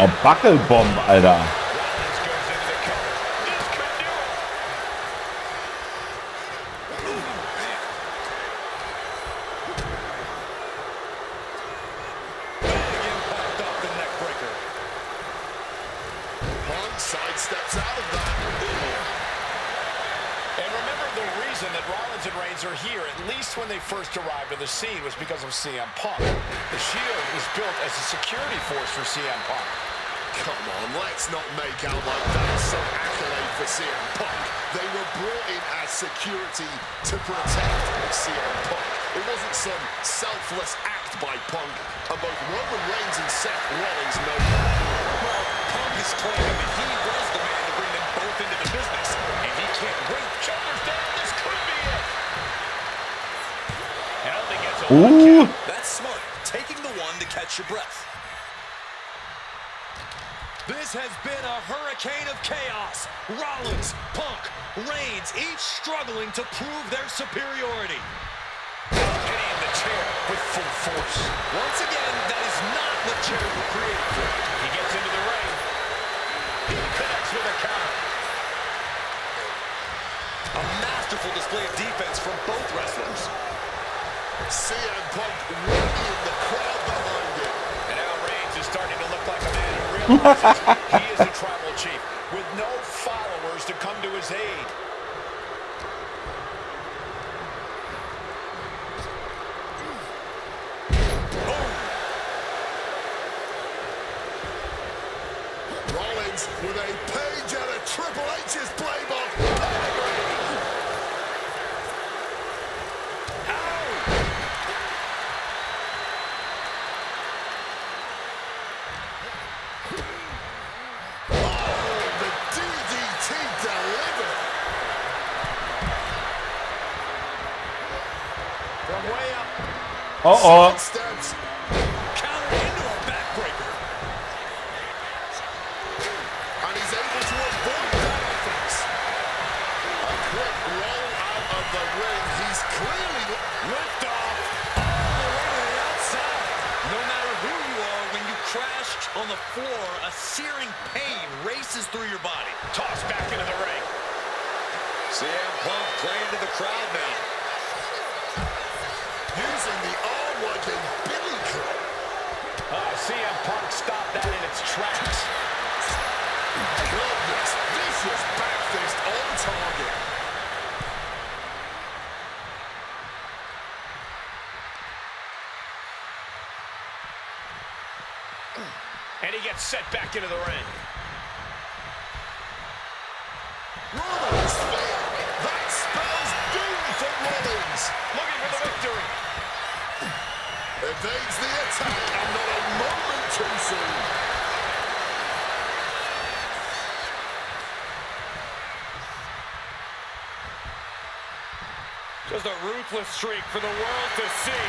B: Oh, Buckelbomb, Alter.
G: Rollins goes into the cover. This could do it.
H: Big impact off the neck breaker.
D: Punk sidesteps out of that.
G: And remember, the reason that Rollins and Reigns are here, at least when they first arrived on the scene, was because of CM Punk. The Shield was built as a security force for CM Punk.
D: Come on, let's not make out like that's some accolade for CM Punk. They were brought in as security to protect CM Punk. It wasn't some selfless act by Punk, and both Roman Reigns and Seth Rollins know that.
H: Well, Punk is claiming that he was the man to bring them both into the business, and he can't wait.
G: Shoulders down, this could be it. And only gets a
B: Ooh.
H: That's smart, taking the one to catch your breath. This has been a hurricane of chaos. Rollins, Punk, Reigns, each struggling to prove their superiority.
G: hitting the chair with full force.
H: Once again, that is not what chairs were created for.
G: He gets into the ring. He connects with a counter.
H: A masterful display of defense from both wrestlers.
D: CM Punk rallying the crowd behind him.
G: And now Reigns is starting to look like a man who realizes he
C: is a tribal chief with no followers to come to his aid.
D: Rollins with a page out of Triple H's playbook.
B: Oh.
D: Steps.
C: Counter into a backbreaker.
D: And he's able to avoid that offense. A quick roll out of the ring. He's clearly
C: Lift off all the way to the outside. No matter who you are, when you crash on the floor, a searing pain races through your body. Tossed back into the ring. CM Punk playing to the crowd now.
D: using the arm like a billy club.
C: CM Punk stopped that in its tracks.
D: Goodness, vicious back fist on target.
C: And he gets set back into the ring.
D: Rollins failed. That spells doom for Rollins.
C: Looking for the victory.
D: Evades the attack and not a moment too soon.
C: Just a ruthless streak for the world to see.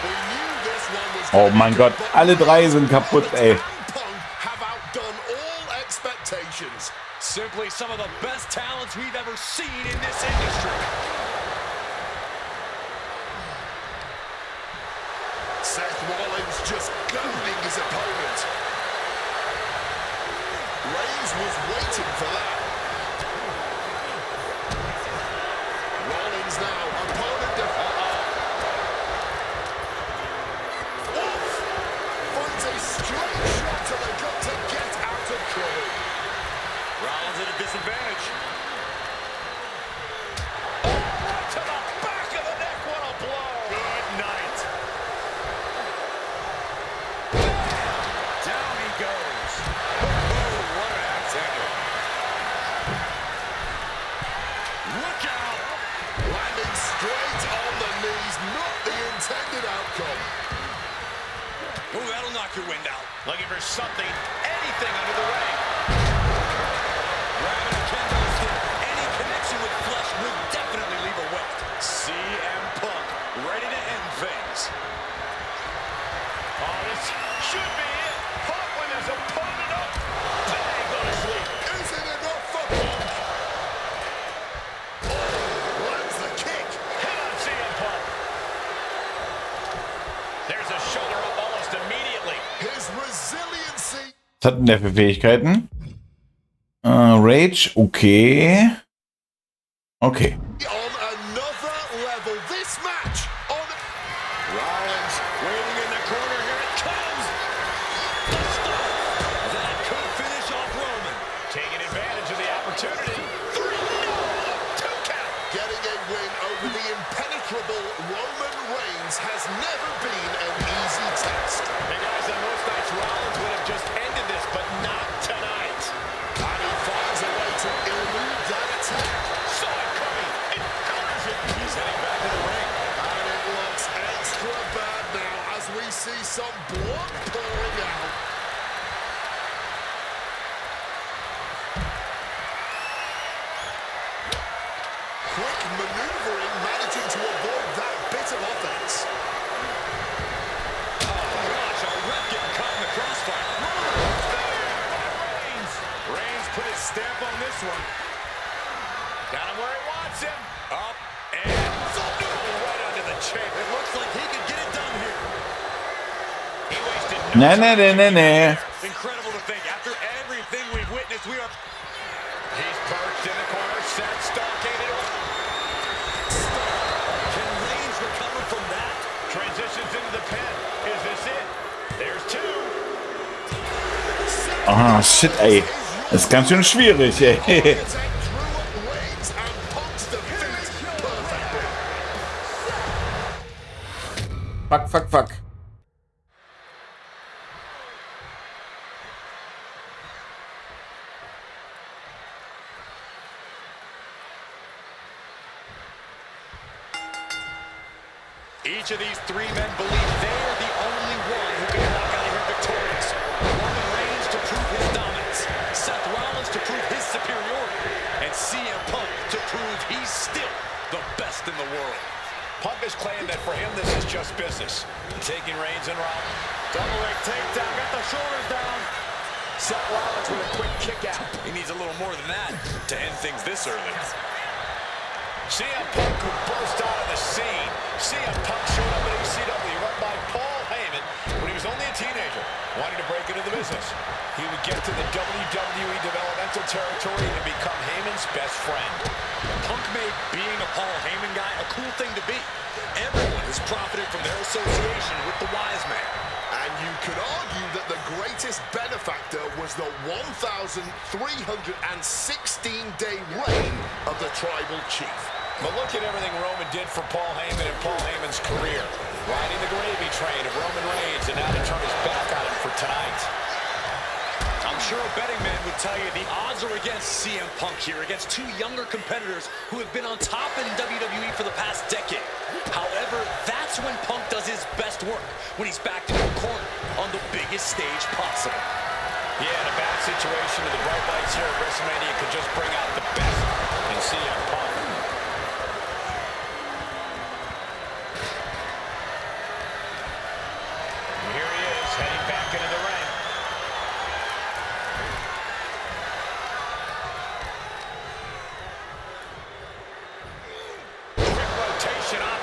D: We knew this one was
B: Oh mein Gott, alle drei sind kaputt, ey.
D: Punk have outdone all expectations.
C: Simply some of the best talents we've ever seen in this industry.
D: Seth Rollins just goading his opponent. Reigns was waiting for that. Rollins now, opponent off! Finds a straight shot to the gut to get out of trouble.
C: Rollins at a disadvantage. Oh, right to the back of the neck. What a blow. Good night. Down he goes. Oh, what an axe-handle. Look out.
D: Landing straight on the knees, not the intended outcome.
C: Oh, that'll knock your wind out. Looking for something, anything under the ring. Grabbing a kendo stick. Any connection with flesh will definitely leave a welt. CM Punk ready to end things. Oh, this should be it. Punk with his opponent up. Bang, go to sleep.
D: Is it enough for Punk? Oh, lands the kick.
C: Hit on CM Punk. There's a shoulder up almost immediately.
D: His resiliency.
B: Was hat denn der für Fähigkeiten? Rage, okay. Okay.
D: On another level. This match on
C: Rollins waiting in the corner. Here it comes. The stop. That could finish off Roman. Taking advantage of the opportunity. 3, no, 2 count.
D: getting a win over the impenetrable Roman Reigns has never been an easy task.
C: Hey guys, on most nights Rollins would have just ended this, but not tonight.
D: And he finds a way to elude that attack.
C: Saw it coming. It counters it. He's heading back to the ring.
D: And it looks extra bad now as we see some blood pouring out. Quick maneuvering, managing to avoid that bit of offense.
C: Oh gosh, a ref getting caught in the crossfire. Reigns put his stamp on this one. Got him where he wants him. Up and right under the chin. It looks like he could get it done here. He wasted no time. Incredible to think. After everything we've witnessed, we are... He's perched in the corner, set, stockaded. Can Reigns recover from that? Transitions into the pen. Is this it? There's 2.
B: Ah, shit, ey. Das ist ganz schön schwierig, ey. Fuck, fuck, fuck.
G: Each of these three men believe they are the only one who can walk out of here victorious. Roman Reigns to prove his dominance, Seth Rollins to prove his superiority, and CM Punk to prove he's still the best in the world. Punk has claimed that for him this is just business. Taking Reigns and Rollins. Double leg takedown, got the shoulders down. Seth Rollins with a quick kick out. He needs a little more than that to end things this early. CM Punk who burst out of the scene. CM Punk showed up at ECW run by Paul Heyman when he was only a teenager, wanting to break into the business. He would get to the WWE developmental territory and become Heyman's best friend. Punk made being a Paul Heyman guy a cool thing to be. Everyone has profited from their association with the wise man.
D: And you could argue that the greatest benefactor was the 1,316-day reign of the Tribal Chief.
G: But look at everything Roman did for Paul Heyman and Paul Heyman's career. Riding the gravy train of Roman Reigns, and now to turn his back on him for tonight. I'm sure a betting man would tell you the odds are against CM Punk here, against two younger competitors who have been on top in WWE for the past decade. However, that's when Punk does his best work, when he's backed into a corner on the biggest stage possible. Yeah, in a bad situation, and the bright lights here at WrestleMania could just bring out the best in CM Punk. And here he is, heading back into the ring.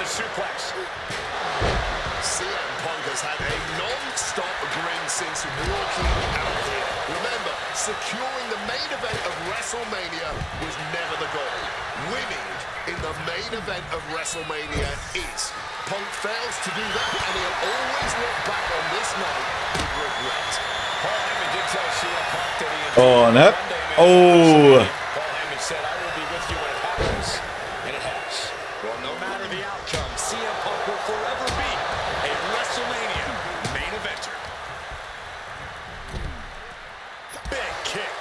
G: Suplex.
D: CM Punk has had a non-stop grin since walking out here. Remember, securing the main event of WrestleMania was never the goal. Winning in the main event of WrestleMania is. Punk fails to do that, and he'll always look back on this night with regret.
G: Paul Heyman did tell CM Punk that he
B: Oh, no. Oh.
G: Paul Heyman said, I will be with you when it happens, and it has. Well, no matter the outcome, CM Punk will forever be a WrestleMania main eventer. Big kick.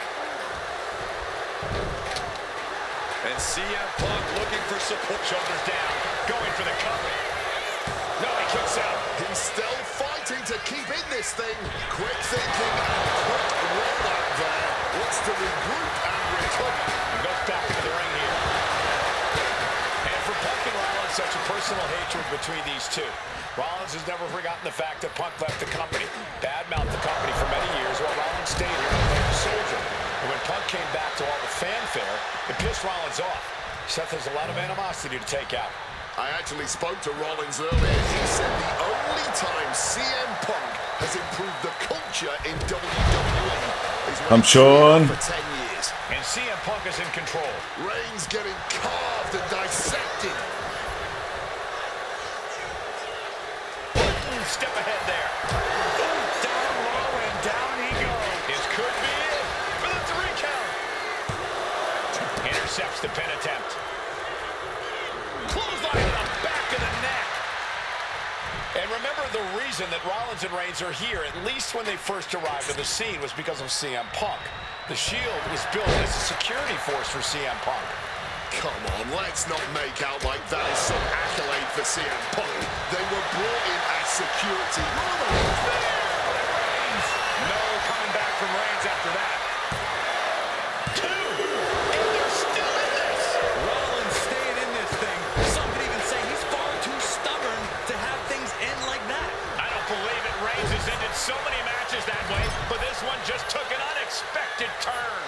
G: And CM Punk looking for support. Shoulders down, going for the cover. No, he kicks out.
D: He's still fighting to keep in this thing. Quick thinking and quick rollout there. Wants to regroup and recover.
G: And goes back into the ring here. And for Punk and Rollins, such a personal hatred between these two. Rollins has never forgotten the fact that Punk left the company, badmouthed the company for many years, while Rollins stayed here and played the soldier. And when Punk came back to all the fanfare, it pissed Rollins off. Seth has a lot of animosity to take out.
D: I actually spoke to Rollins earlier. He said the only time CM Punk has improved the culture in WWE is when he's been for 10 years.
G: And CM Punk is in control.
D: Reigns getting carved and dissected.
G: Step ahead there. Down low and down he goes. This could be it for the 3 count. Intercepts the pin attempt. Clothesline to the back of the neck. And remember, the reason that Rollins and Reigns are here, at least when they first arrived on the scene, was because of CM Punk. The Shield was built as a security force for CM Punk.
D: Come on, let's not make out like that is some accolade for CM Punk. They were brought in as security.
G: No coming back from Reigns after that. 2, and they're still in this. Rollins staying in this thing. Some could even say he's far too stubborn to have things end like that. I don't believe it. Reigns has ended so many matches that way, but this one just took an unexpected turn.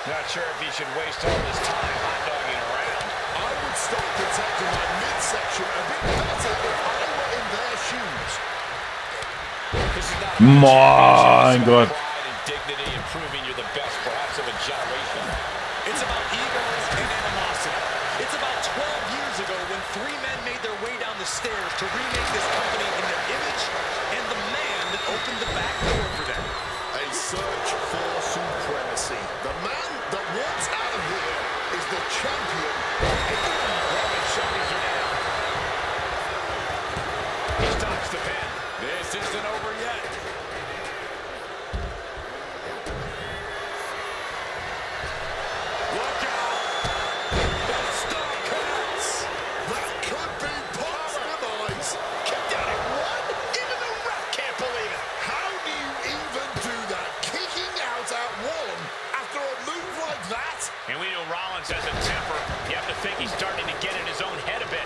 G: Not sure if he should waste all his time hot-dogging around.
D: I would start protecting my midsection a bit better if I were in their shoes.
G: This is not
B: My God.
G: pride and dignity and proving you're the best, perhaps of a generation. It's about egos and animosity. It's about 12 years ago when 3 men made their way down the stairs to remake this company in their image and the man that opened the back door for them.
D: A search for supremacy. The man that walks out of here is the champion.
G: Roman's shoulders are down. He stops the pin. This isn't over yet. Look out. The star cuts.
D: That could be Punk's demise.
G: Kicked out at one. Even the ref can't believe it.
D: How do you even do that? Kicking out at one after a move like that?
G: And we know Rollins has a temper. You have to think he's starting to get in his own head a bit.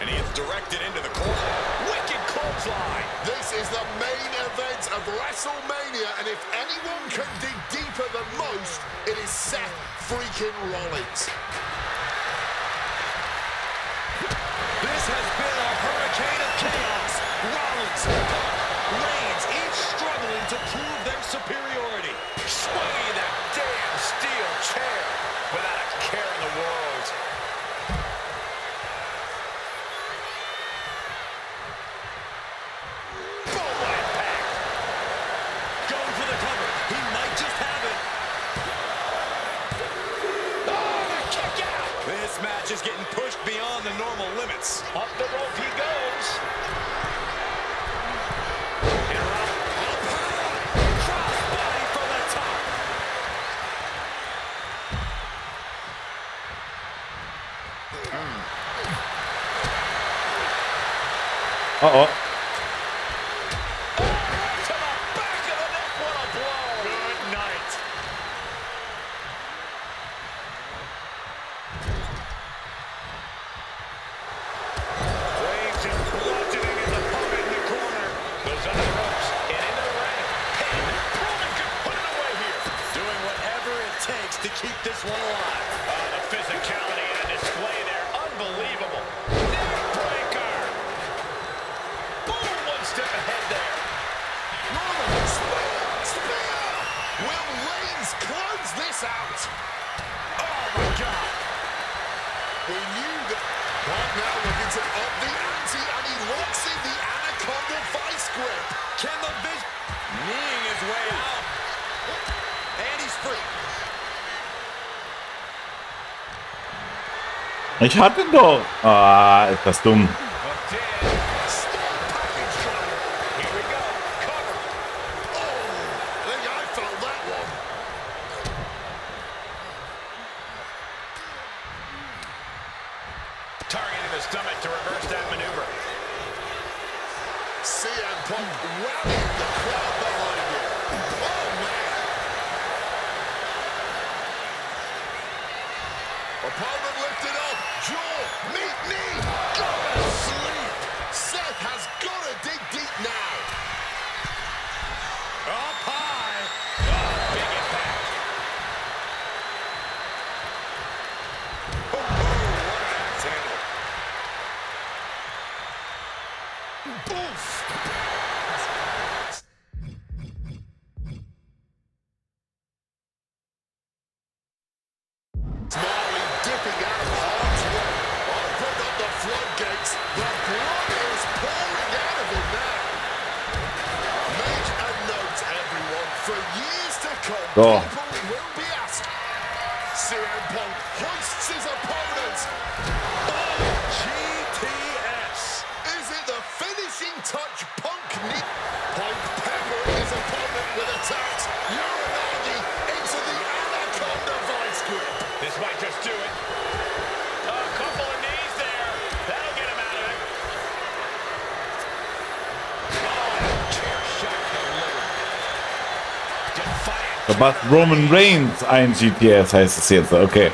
G: And he gets directed into the corner. Wicked clothesline.
D: This is the main event of WrestleMania, and if anyone can dig deeper than most, it is Seth freaking Rollins.
G: This has been a hurricane of chaos. Rollins, Reigns, each struggling to prove their superiority. Swinging that damn steel chair without a care in the world. Boom, what impact. Going for the cover. He might just have it. Oh, the kick out. This match is getting pushed beyond the normal limits. Up the rope he goes. And Rollins, crossbody from the top.
B: Uh-oh.
G: To the back of the neck, what a blow. Good night. Reigns is bludgeoning his opponent in the corner. Goes under the ropes and into the ring. Pin. Roman could put it away here. Doing whatever it takes to keep this one alive. Oh, the physicality on display there. Unbelievable. Neckbreaker. Boom, one step ahead there.
D: Roman, spear! Will Reigns close this out?
G: Oh, my God.
D: We knew that. Punk now looking to up the ante, and he locks in the Anaconda vice grip.
G: Can the vision... Kneeing his way out. And he's free.
B: Ich hatte doch. Ah, ist das dumm.
G: Hooked in.
D: Stop package driver.
G: Here we go. Cover.
D: Oh, I think I felt that one.
G: Targeting the stomach to reverse that maneuver.
D: CM Punk rallying the crowd behind him. Oh, man. Opponent lifted up. Jaw, meet knee. Go to sleep. Seth has got to dig deep now.
G: Up high. Oh, big impact. Oh, what an axe handle. Oof.
D: Smartly dipping out of harm's way. Opened up the floodgates. The blood is pouring out of him now. Make a note, everyone. For years to come,
B: Oh.
D: people will be asked. CM Punk hoists his opponent.
G: GTS.
D: Is it the finishing touch Punk need? Punk peppering his opponent with attacks. Uranagi into the Anaconda vice grip.
G: This might just do it. A couple of knees there. That'll get him out of it. Oh, chair shot delivered. Defiant.
B: Was Roman Reigns ein GTS heißt es jetzt. Okay.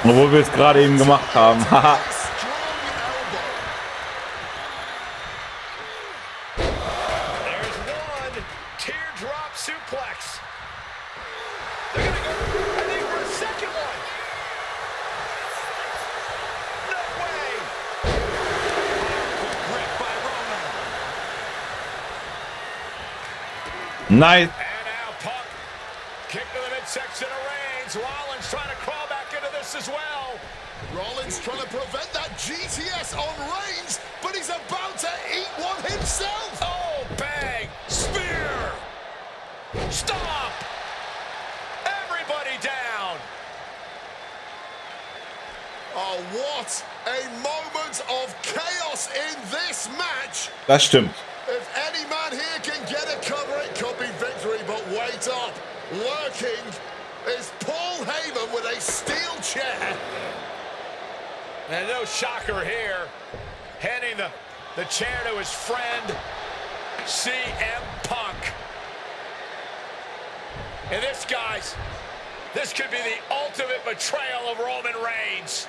B: Obwohl wir es gerade eben gemacht haben. Haha.
D: Strong elbow.
G: There's one. Teardrop suplex. They're gonna go, I think, for a second one. No way. Powerful grip by Roman.
B: Nice.
G: And now Punk. Kick to the midsection of Reigns. Rollins trying to crawl back into this as well.
D: Rollins trying to prevent that GTS on Reigns, but he's about to eat one himself.
G: Oh, bang! Spear! Stop! Everybody down!
D: Oh, what a moment of chaos in this match.
B: Das stimmt.
D: If any man here can get a cover, it could be victory, but wait up. Lurking is Paul Heyman with a steel chair.
G: And no shocker here. Handing the chair to his friend, CM Punk. And this, guys, this could be the ultimate betrayal of Roman Reigns.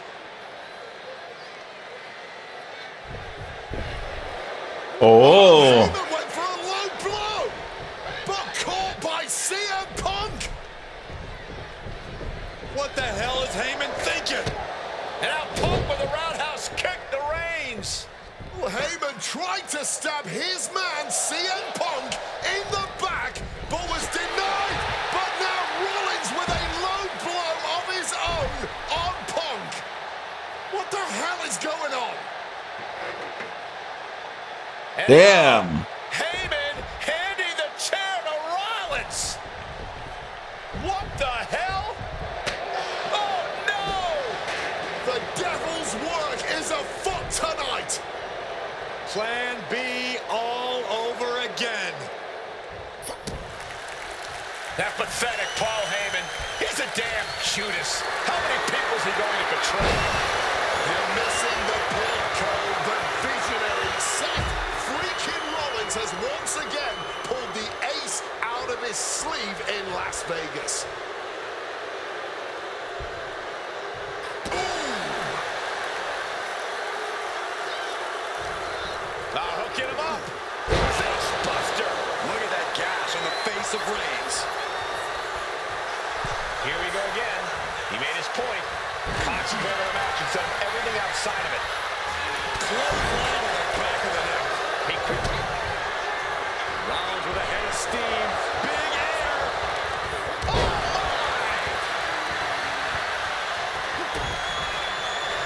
B: Oh.
D: Heyman went for a low blow, but caught by CM Punk.
H: What the hell is Heyman thinking?
G: And now Punk with a roundhouse kick to Reigns.
D: Well, Heyman tried to stab his man, CM Punk, in the back, but was denied. But now Rollins with a low blow of his own on Punk. What the hell is going on?
G: And
B: Damn.
G: Heyman handing the chair to Rollins. What the hell? Oh, no!
D: The devil's work is afoot tonight.
H: Plan B all over again.
G: That pathetic Paul Heyman. He's a damn Judas. How many people is he going to betray?
D: You're missing the plot code. The visionary Seth freaking Rollins has once again pulled the ace out of his sleeve in Las Vegas.
G: Hooking him up. Face buster.
H: Look at that gash on the face of Reigns.
G: Here we go again. He made his point. Concentrate on the match instead of everything outside of it.
H: Clothesline to the back of the neck.
G: He quickly. Rollins with a head of steam. Big air. Oh, my!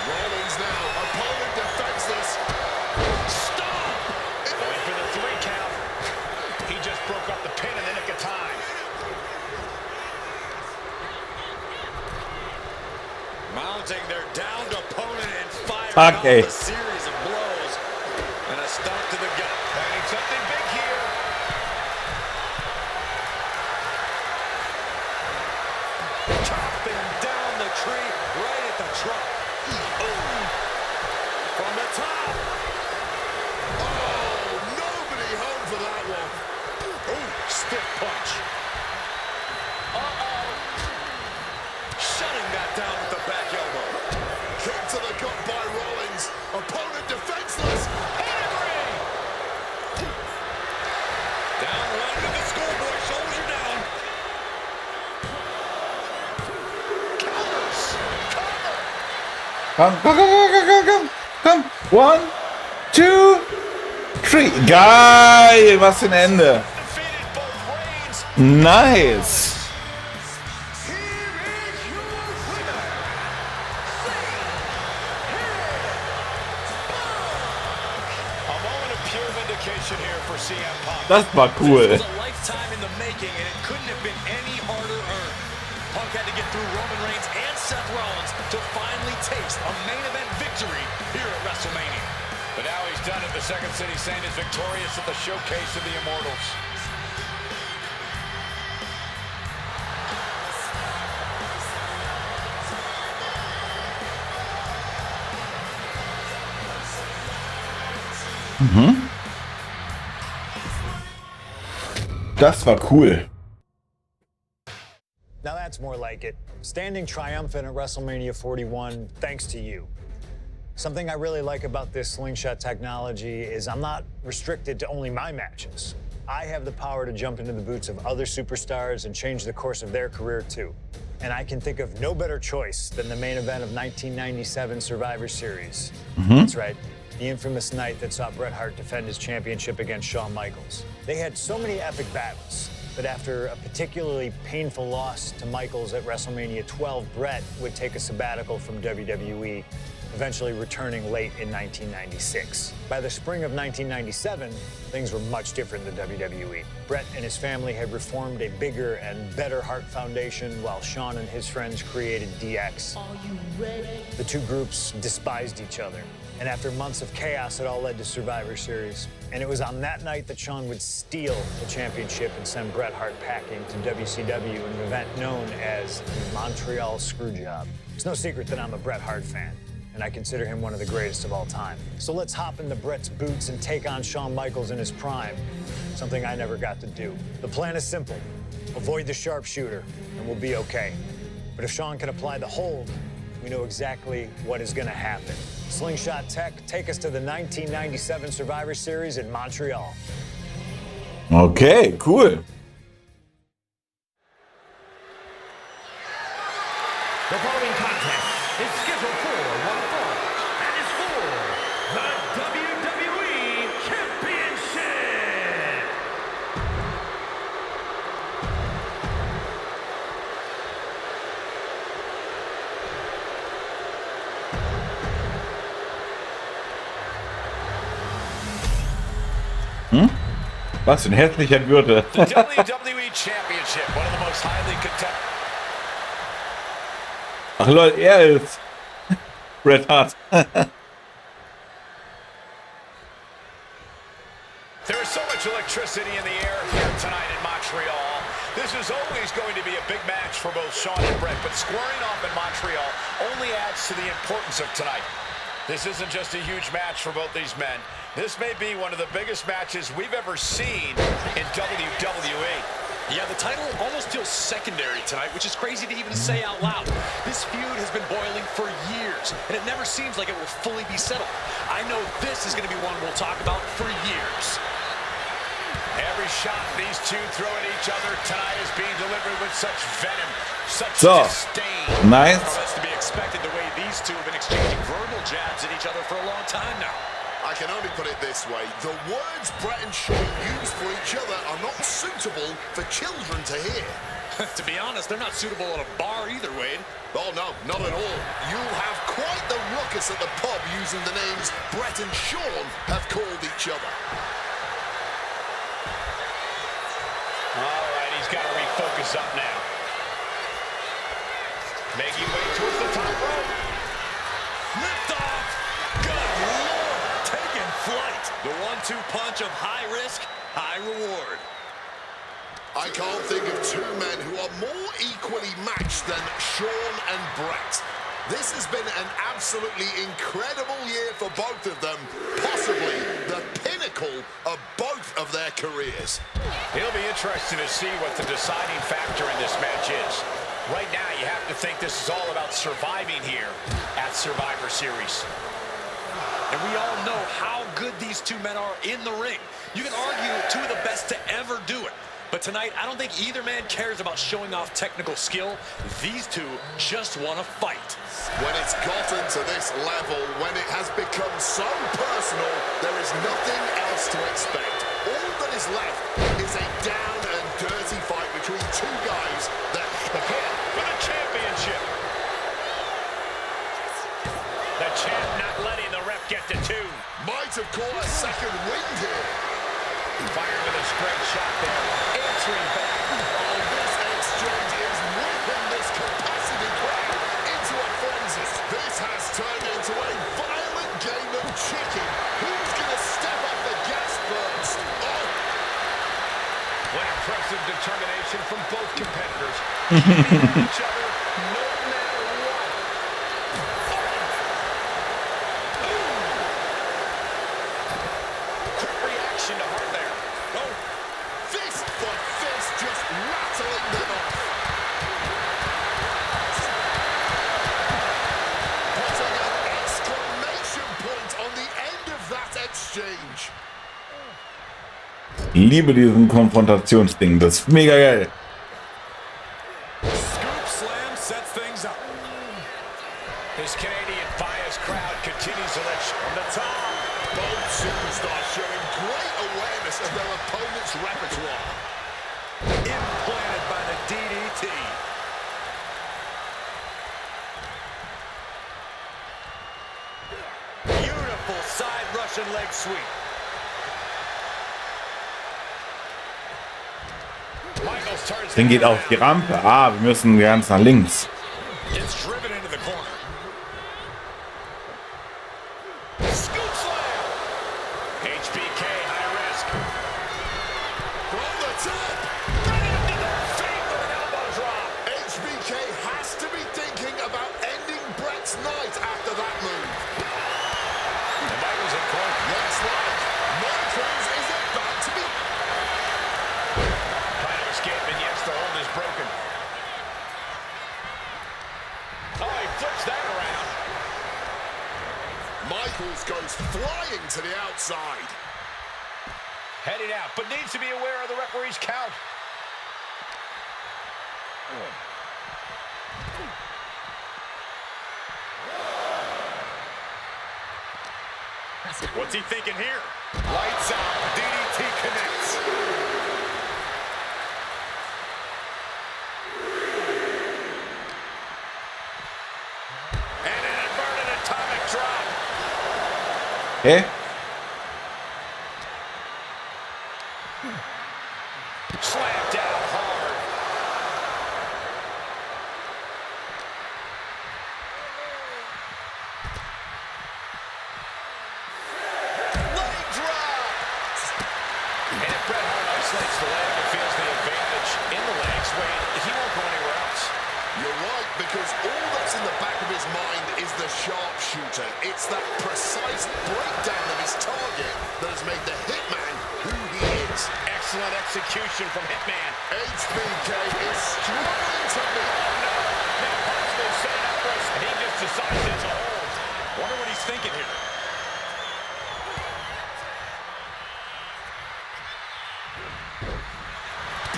D: Rollins now, opponent defenseless.
G: Stop! Going for the 3 count. He just broke up the pin in the nick of time.
H: Mounting their downed opponent and firing
B: Okay.
H: off a series of blows. And a stomp to the gut.
G: Planning something big here.
H: Chopping down the tree right at the trunk. Ooh. From the top.
D: Oh, nobody home for that one.
H: Ooh, stiff punch. Uh-oh. Shutting that down with the back elbow.
D: Kick to the gut by Rollins. Opponent defenseless.
G: Pedigree!
H: Down right to the schoolboy. Shoulders are down.
G: Counters! Cover!
B: Komm. 1, 2, 3. Geil, was ein Ende.
G: Defeated both Reigns.
B: Nice.
G: A moment of pure vindication here for CM Punk.
B: Das war cool.
H: This was a lifetime in the making, and it couldn't have been any harder earned. Punk had to get through Roman Reigns and Seth Rollins to finally taste a main event victory here at WrestleMania.
G: But now he's done it. The Second City Saint is victorious at the Showcase of the Immortals.
B: Das war cool.
E: Now that's more like it. Standing triumphant at WrestleMania 41 thanks to you. Something I really like about this slingshot technology is I'm not restricted to only my matches. I have the power to jump into the boots of other superstars and change the course of their career too. And I can think of no better choice than the main event of 1997 Survivor Series. That's right, the infamous night that saw Bret Hart defend his championship against Shawn Michaels. They had so many epic battles. But after a particularly painful loss to Michaels at WrestleMania 12, Bret would take a sabbatical from WWE, eventually returning late in 1996. By the spring of 1997, things were much different than WWE. Bret and his family had reformed a bigger and better heart foundation, while Shawn and his friends created DX.
F: Are you ready?
E: The two groups despised each other. And after months of chaos, it all led to Survivor Series. And it was on that night that Shawn would steal the championship and send Bret Hart packing to WCW in an event known as the Montreal Screwjob. It's no secret that I'm a Bret Hart fan, and I consider him one of the greatest of all time. So let's hop into Bret's boots and take on Shawn Michaels in his prime, something I never got to do. The plan is simple. Avoid the sharpshooter, and we'll be okay. But if Shawn can apply the hold, we know exactly what is going to happen. Slingshot Tech, take us to the 1997 Survivor Series in Montreal.
B: Okay, cool.
I: The following contest is scheduled for one fall and is for the WWE Championship.
B: Was ein hässlicher Gürtel.
G: The WWE Championship, one of the most highly contested.
B: Ach lol, er ist Bret Hart.
G: There is so much electricity in the air here tonight in Montreal. This is always going to be a big match for both Shawn and Bret, but squaring off in Montreal only adds to the importance of tonight. This isn't just a huge match for both these men. This may be one of the biggest matches we've ever seen in WWE.
H: Yeah, the title almost feels secondary tonight, which is crazy to even say out loud. This feud has been boiling for years, and it never seems like it will fully be settled. I know this is going to be one we'll talk about for years.
G: Every shot these two throw at each other tonight is being delivered with such venom, such
B: So,
G: disdain.
B: nice.
H: Well, that's to be expected the way these two have been exchanging verbal jabs at each other for a long time now.
D: I can only put it this way. The words Bret and Shawn use for each other are not suitable for children to hear.
H: To be honest, they're not suitable at a bar either, Wade.
D: Oh, no, not at all. You'll have quite the ruckus at the pub using the names Bret and Shawn have called each other.
G: All right, he's got to refocus up now. Making way towards the top rope.
H: Lift off! Good Lord! Taking flight! The 1-2 punch of high risk, high reward.
D: I can't think of two men who are more equally matched than Shawn and Bret. This has been an absolutely incredible year for both of them, possibly the pinnacle of both of their careers.
G: It'll be interesting to see what the deciding factor in this match is. Right now, you have to think this is all about surviving here at Survivor Series.
H: And we all know how good these two men are in the ring. You can argue two of the best to ever do it. But tonight, I don't think either man cares about showing off technical skill. These two just want to fight.
D: When it's gotten to this level, when it has become so personal, there is nothing else to expect. All that is left is a down and dirty fight between two guys that
G: Again, for the championship. The champ not letting the ref get to two.
D: might have caught a second wind here.
G: Fired with a straight shot there. Answering back.
D: Oh, this exchange is whipping this capacity crowd into a frenzy. This has turned into a violent game of chicken. Who's going to step up the gas first? Oh.
G: What impressive determination from both competitors. Keeping each other no matter what. Quick reaction to Hart there.
D: Oh, fist for fist, just rattling them off. Putting an exclamation point on the end of that exchange.
B: Liebe diesen Konfrontationsding, das ist mega geil.
H: Scoop slam sets things up.
G: This Canadian bias crowd continues to let from the top.
D: Both superstars showing great awareness of their opponent's repertoire.
C: Implanted by the DDT. Beautiful side Russian leg sweep. Michaels turns
B: Dann geht auf die Rampe. Ah, wir müssen ganz nach links.
C: It's driven into the corner. Scoop slam. HBK high risk.
D: From the top.
C: Right into the feet with an elbow drop.
D: HBK has to be thinking about ending Brett's night after that move.
C: And Michaels in corner.
D: Looks like Michaels is about to be...
C: Trying to escape, and yes, the hold is broken. Oh, he flips that around.
D: Michaels goes flying to the outside.
C: Heading out, but needs to be aware of the referee's count. What's he thinking here? Lights out. DDT connects. And an inverted atomic drop.
B: Okay.
C: Slam down hard. Leg drop. And if Bret Hart isolates the leg and feels the advantage in the legs, Wade, he won't go anywhere else.
D: You're right, because all that's in the back of his mind is the sharpshooter. It's that precise breakdown of his target that has made the Hitman who he is.
C: Excellent execution from Hitman.
D: HBK is struggling to meet.
C: Now possibly set it up for us. And he just decides it's a hold. Wonder what he's thinking here.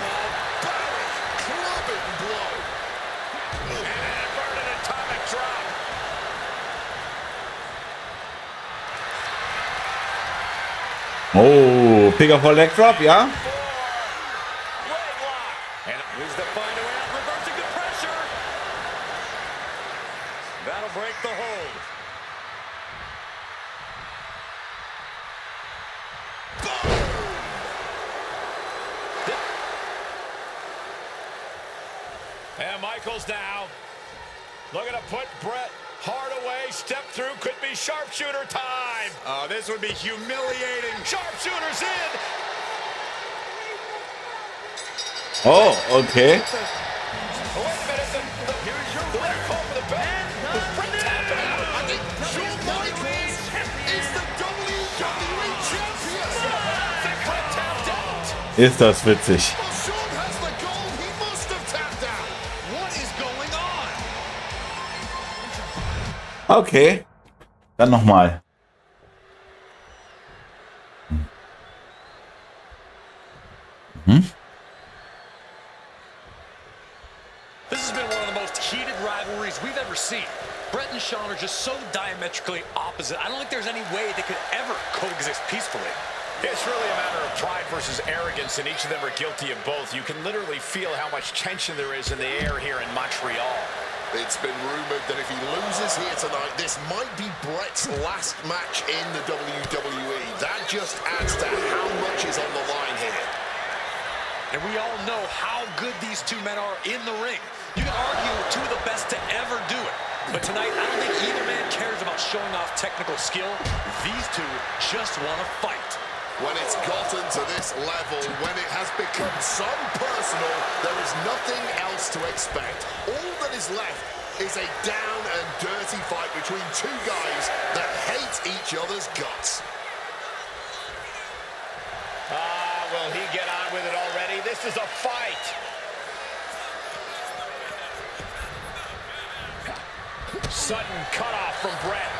D: Barbaric clubbing blow.
C: And an inverted atomic drop.
B: Oh, Figure 4 Leg Drop, ja.
C: Leg lock. And here's the find a way out, reversing the pressure. That'll break the hold. And Michaels now looking to put Bret Hart away. Step through, could be sharpshooter time. This would be humiliating. Sharpshooter's in.
B: Oh, okay.
C: Oh, wait a minute. Here's your winner. Call for the band. Bret tapping out.
D: I think Shawn Michaels is the WWE champion.
C: The cut tapped out.
B: Ist das witzig.
D: Well, Shawn has the gold. He must have tapped out.
C: What is going on?
B: Okay. Dann nochmal.
K: This has been one of the most heated rivalries we've ever seen. Bret and Shawn are just so diametrically opposite. I don't think there's any way they could ever coexist peacefully.
C: It's really a matter of pride versus arrogance, and each of them are guilty of both. You can literally feel how much tension there is in the air here in Montreal.
D: It's been rumored that if he loses here tonight, this might be Bret's last match in the WWE. That just adds to how much is on the line here.
K: And we all know how good these two men are in the ring. You can argue two of the best to ever do it. But tonight, I don't think either man cares about showing off technical skill. These two just want to fight.
D: When it's gotten to this level, when it has become so personal, there is nothing else to expect. All that is left is a down and dirty fight between two guys that hate each other's guts.
C: Will he get on with it already? This is a fight. Sudden cutoff from Bret.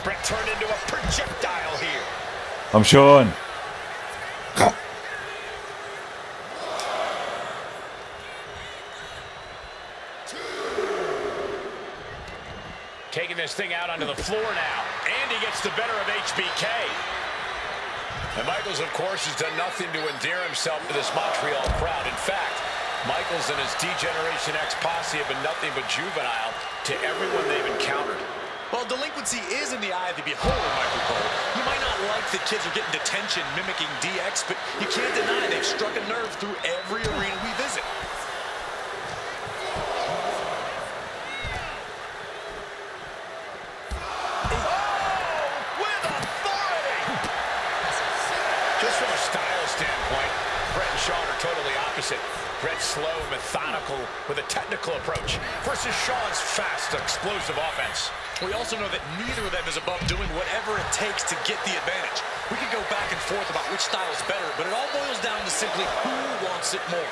C: Bret turned into a projectile here.
B: Komm schon.
C: Taking this thing out onto the floor now. And he gets the better of HBK.
G: And Michaels, of course, has done nothing to endear himself to this Montreal crowd. In fact, Michaels and his D-Generation X posse have been nothing but juvenile to everyone they've encountered.
K: Well, delinquency is in the eye of the beholder, Michael Cole. You might not like that kids are getting detention mimicking DX, but you can't deny they've struck a nerve through every arena we visit.
G: Shawn are totally opposite. Brett's slow, methodical, with a technical approach versus Shawn's fast, explosive offense.
K: We also know that neither of them is above doing whatever it takes to get the advantage. We could go back and forth about which style is better, but it all boils down to simply who wants it more.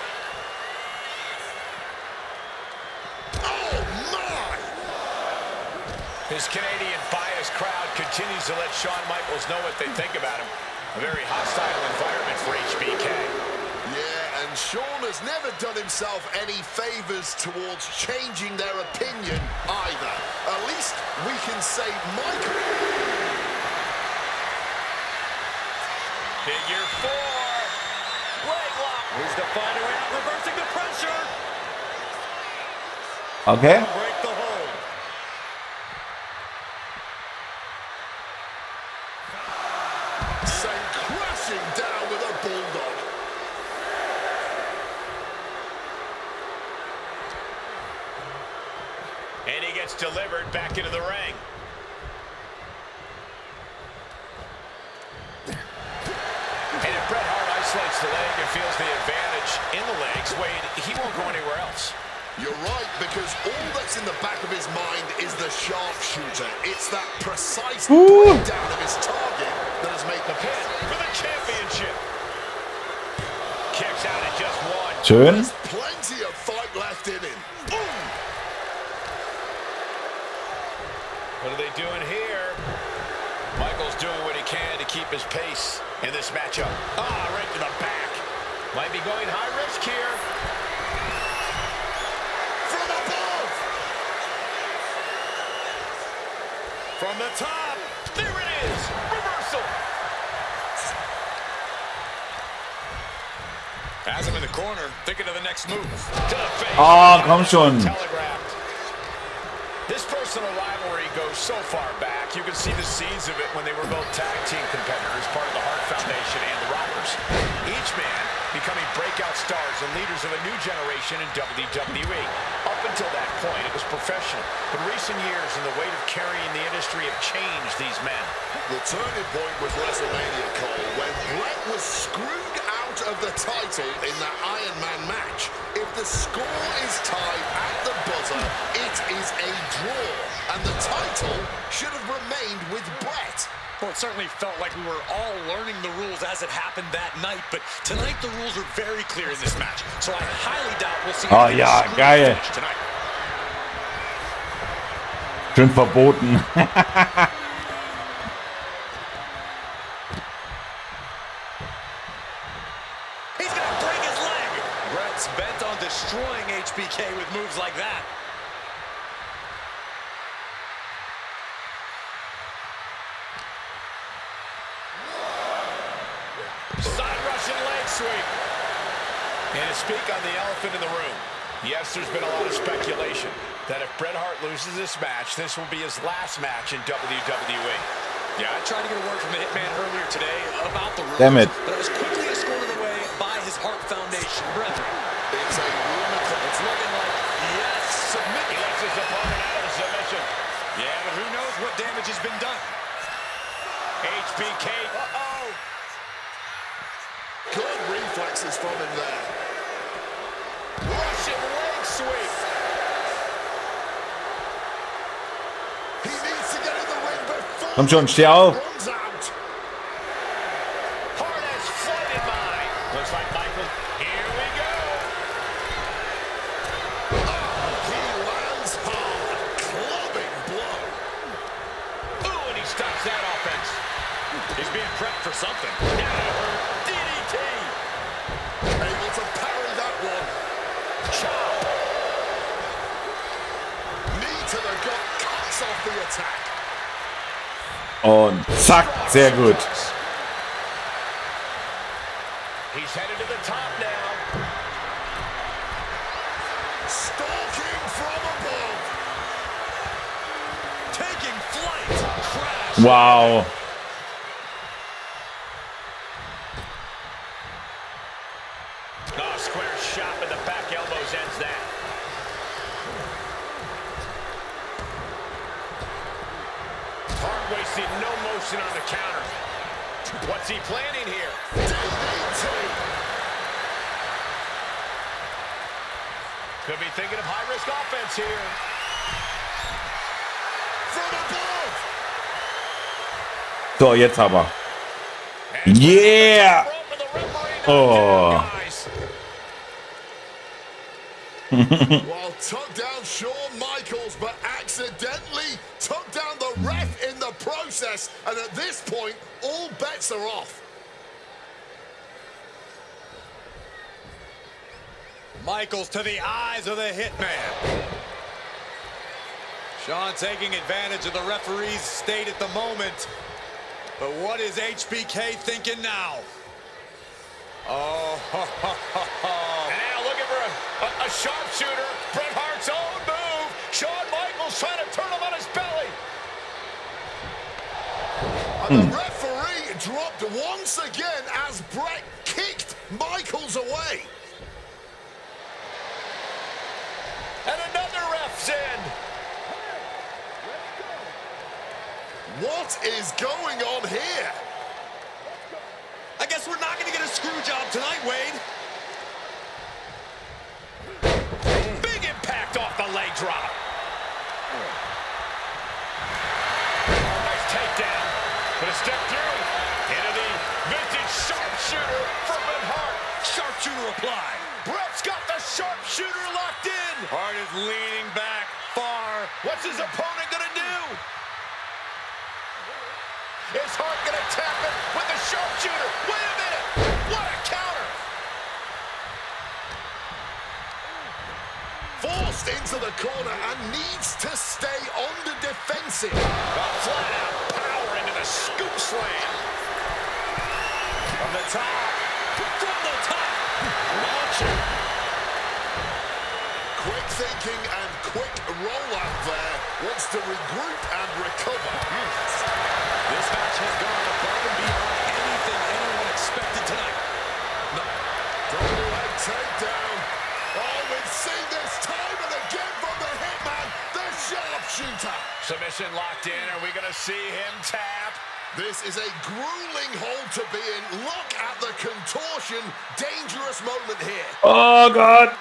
D: Oh, my!
G: His Canadian biased crowd continues to let Shawn Michaels know what they think about him. A very hostile environment for HBK.
D: Yeah, and Shawn has never done himself any favors towards changing their opinion either. At least we can say Michael.
G: Figure 4. Leg lock.
K: He's the fighter out, reversing the pressure.
B: Okay.
K: Break the hold.
D: Sent crashing down with a bulldog.
G: And he gets delivered back into the ring. And if Bret Hart isolates the leg and feels the advantage in the legs, Wade, he won't go anywhere else.
D: You're right, because all that's in the back of his mind is the sharpshooter. It's that precise breakdown of his target that has made the
G: pin for the championship. Kicks out at just one.
B: Schön.
D: There's plenty of fight left in him. Boom!
G: What are they doing here? Michaels doing what he can to keep his pace in this matchup. Right to the back. Might be going high risk here.
D: From above!
G: From the top. There it is. Reversal.
K: Has him in the corner, thinking of the next move.
G: To the face.
B: Komm schon.
G: Telegraphed. This personal rivalry goes so far back, you can see the seeds of it when they were both tag team competitors, part of the Hart Foundation and the Rockers. Each man becoming breakout stars and leaders of a new generation in WWE. Up until that point, it was professional. But recent years and the weight of carrying the industry have changed these men.
D: The turning point was WrestleMania, Cole, when Bret was screwed out of the title in that Iron Man match. If the score is tied at the buzzer, it is a draw, and the title should have remained with Bret.
K: Well, it certainly felt like we were all learning the rules as it happened that night, but tonight the rules are very clear in this match, so I highly doubt we'll see
B: Oh ja, geil.
K: tonight.
B: Schön verboten.
K: He's gonna break his leg. Bret's bent on destroying HBK with moves like that.
G: Side Russian leg sweep. And to speak on the elephant in the room, yes, there's been a lot of speculation that if Bret Hart loses this match, this will be his last match in WWE.
K: Yeah, I tried to get a word from the Hitman earlier today about the rumors,
B: Damn it.
K: but I was quickly escorted away by his Hart Foundation brethren.
D: It's a wonderful.
K: It's looking like, yes, submit.
G: He lets his opponent out of submission.
K: Yeah, but who knows what damage has been done.
G: HBK.
D: Good reflexes from him there.
G: Russian leg sweep.
D: He needs to get in the ring before
B: Komm schon, steh auf.
D: he runs out.
G: Hart has flight in mind. Looks like Michael. Here we go.
D: He lands hard. Clubbing blow.
G: Ooh, and he stops that offense.
K: He's being prepped for something.
G: DDT.
D: Able to parry that one.
G: Chop.
D: Knee to the gut. Cuts off the attack.
B: Und zack, sehr gut.
G: He's headed to the top now.
D: Stalking from above.
C: Taking flight. Crash.
B: Wow.
G: Oh, square shot with the back elbows ends that. Hart wasting no motion on the counter. What's he planning here?
D: DDT.
G: Could be thinking of high-risk offense here.
D: From above.
B: So, jetzt aber. Yeah! Oh.
D: Well, took down Shawn Michaels, but accidentally took down the ref in the process. And at this point, all bets are off.
C: Michaels to the eyes of the hitman. Shawn taking advantage of the referee's state at the moment. But what is HBK thinking now? Oh,
G: And now looking for a sharpshooter. Bret Hart's own move. Shawn Michaels trying to turn him on his belly.
D: And the referee dropped once again as Bret kicked Michaels away.
G: And another ref's in.
D: What is going on here?
C: I guess we're not going to get a screw job tonight, Wade.
G: Big impact off the leg drop. Nice takedown. But a step through. Into the vintage sharpshooter from Bret Hart.
C: Sharpshooter applied.
G: Bret's got the sharpshooter locked in.
C: Hart is leaning back far.
G: What's his opponent gonna do? Is Hart gonna tap it with the sharpshooter? Wait a minute! What a counter!
D: Forced into the corner and needs to stay on the defensive.
G: Flat out power into the scoop slam. From the top.
C: From the top.
G: Launcher.
D: Quick thinking and quick rollout there. Wants to regroup and recover.
C: This match has gone above and beyond anything anyone expected tonight.
D: Double leg takedown. Oh, we've seen this time and again from the hitman, the sharpshooter.
G: Submission locked in. Are we gonna see him tap?
D: This is a grueling hold to be in. Look at the contortion. Dangerous moment here.
B: Oh God.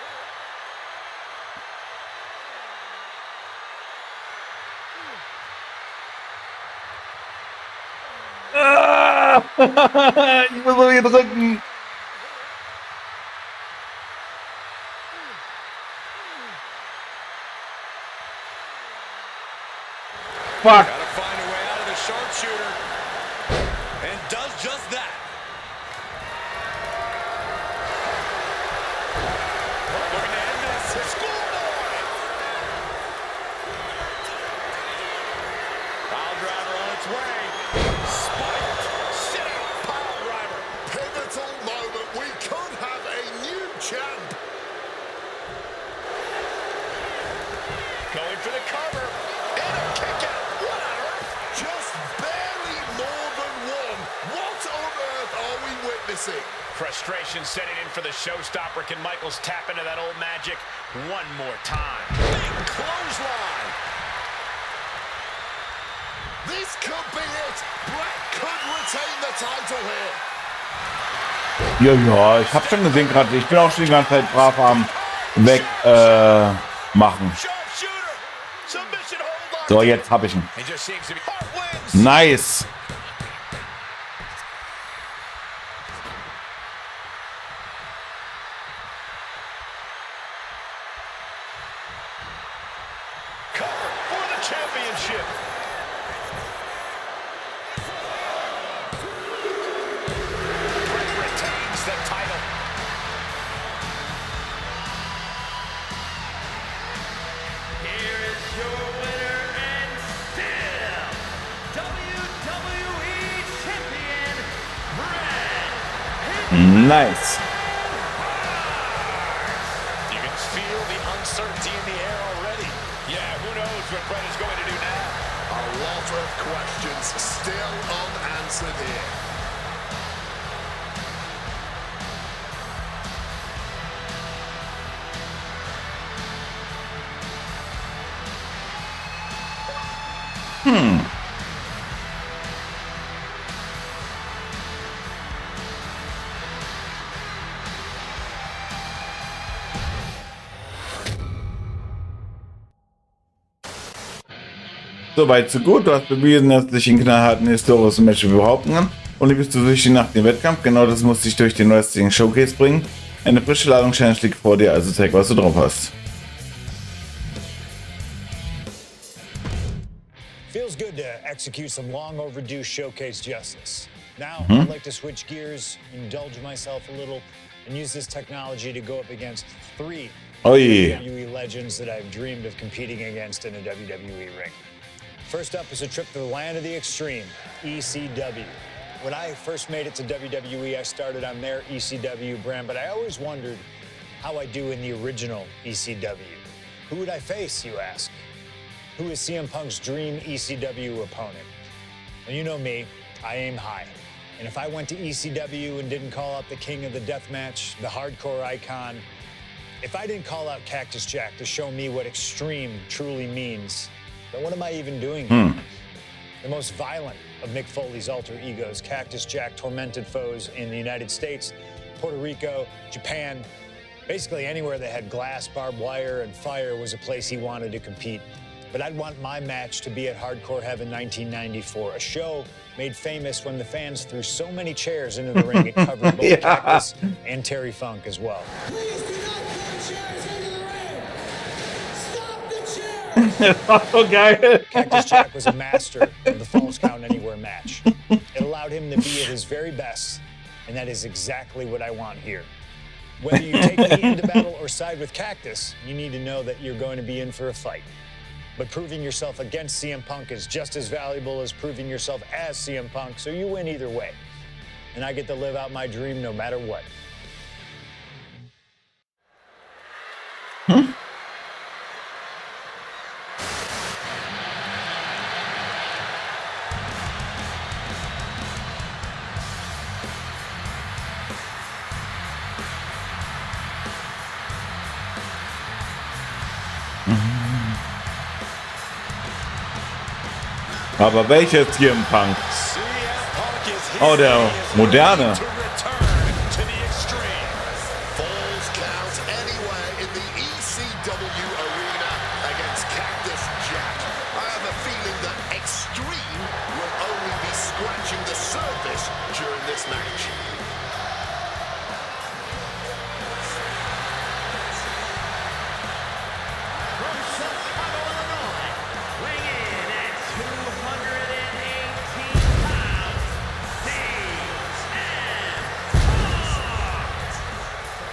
B: Ah! Ich muss mal hier drücken. Fuck.
C: Gotta find a way out of the sharpshooter. And does just that.
G: Looking to end this. Schoolboy! Pile driver on its way. Spiked. Sit-out pile driver.
D: Pivotal moment. We could have a new champ.
G: Going for the cover. And a kick out. What on earth?
D: Just barely more than one. What on earth are we witnessing?
G: Frustration setting in for the showstopper. Can Michaels tap into that old magic one more time? Big clothesline.
D: This could be it. Bret could retain the title here.
B: Ja, ja, ich hab schon gesehen gerade. Ich bin auch schon die ganze Zeit brav am weg machen.
G: Sharpshooter. Submission hold on.
B: So, jetzt hab ich ihn.
G: It just seems to be Hart wins.
B: Nice.
G: Cover for the championship. Bret retains the title.
I: Here is your winner and still WWE
B: Nice.
G: You can feel the uncertainty in the air already. Yeah, who knows what Brett is going to do now?
D: A lot of questions still unanswered here.
B: Soweit so gut. Du hast bewiesen, dass du dich in knallharten historischen Matches behaupten kann. Und du bist du süchtig nach dem Wettkampf. Genau das musste dich durch den Wrestling Showcase bringen. Eine frische Ladung Challenge liegt vor dir, also zeig, was du drauf hast.
E: Feels good to execute some long overdue showcase justice. Now, I'd like to switch gears, indulge myself a little, and use this technology to go up against 3 WWE legends that I've dreamed of competing against in a WWE ring. First up is a trip to the land of the extreme, ECW. When I first made it to WWE, I started on their ECW brand, but I always wondered how I do in the original ECW. Who would I face, you ask? Who is CM Punk's dream ECW opponent? Well, you know me, I aim high. And if I went to ECW and didn't call out the king of the deathmatch, the hardcore icon, if I didn't call out Cactus Jack to show me what extreme truly means, then what am I even doing here? The most violent of Mick Foley's alter egos, Cactus Jack tormented foes in the United States, Puerto Rico, Japan, basically anywhere that had glass, barbed wire, and fire was a place he wanted to compete. But I'd want my match to be at Hardcore Heaven 1994, a show made famous when the fans threw so many chairs into the ring it covered both Cactus and Terry Funk as well.
F: Please do not throw chairs into the ring. Stop the chairs.
B: Oh, geil.
E: Cactus Jack was a master of the Falls Count Anywhere match. It allowed him to be at his very best, and that is exactly what I want here. Whether you take me into battle or side with Cactus, you need to know that you're going to be in for a fight. But proving yourself against CM Punk is just as valuable as proving yourself as CM Punk, so you win either way. And I get to live out my dream no matter what.
B: Aber welcher CM Punk? Oh, der moderne.
D: Falls Count Anywhere in the ECW arena against Cactus Jack. I have a feeling that extreme will only be scratching the surface during this match.
I: From Chicago, Illinois, weighing in at 218 pounds,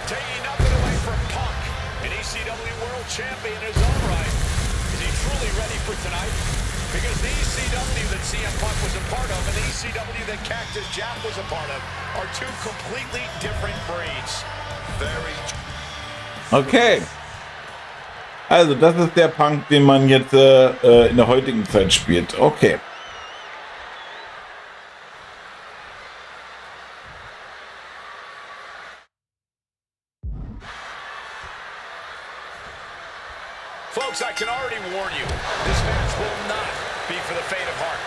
G: Taking nothing away from Punk, an ECW World Champion in his own right. Is he truly ready for tonight? Because the ECW that CM Punk was a part of and the ECW that Cactus Jack was a part of are two completely different breeds.
D: Very
B: Okay. Also, das ist der Punk, den man jetzt in der heutigen Zeit spielt. Okay.
G: Folks, I can already warn you, this match will not be for the faint of heart.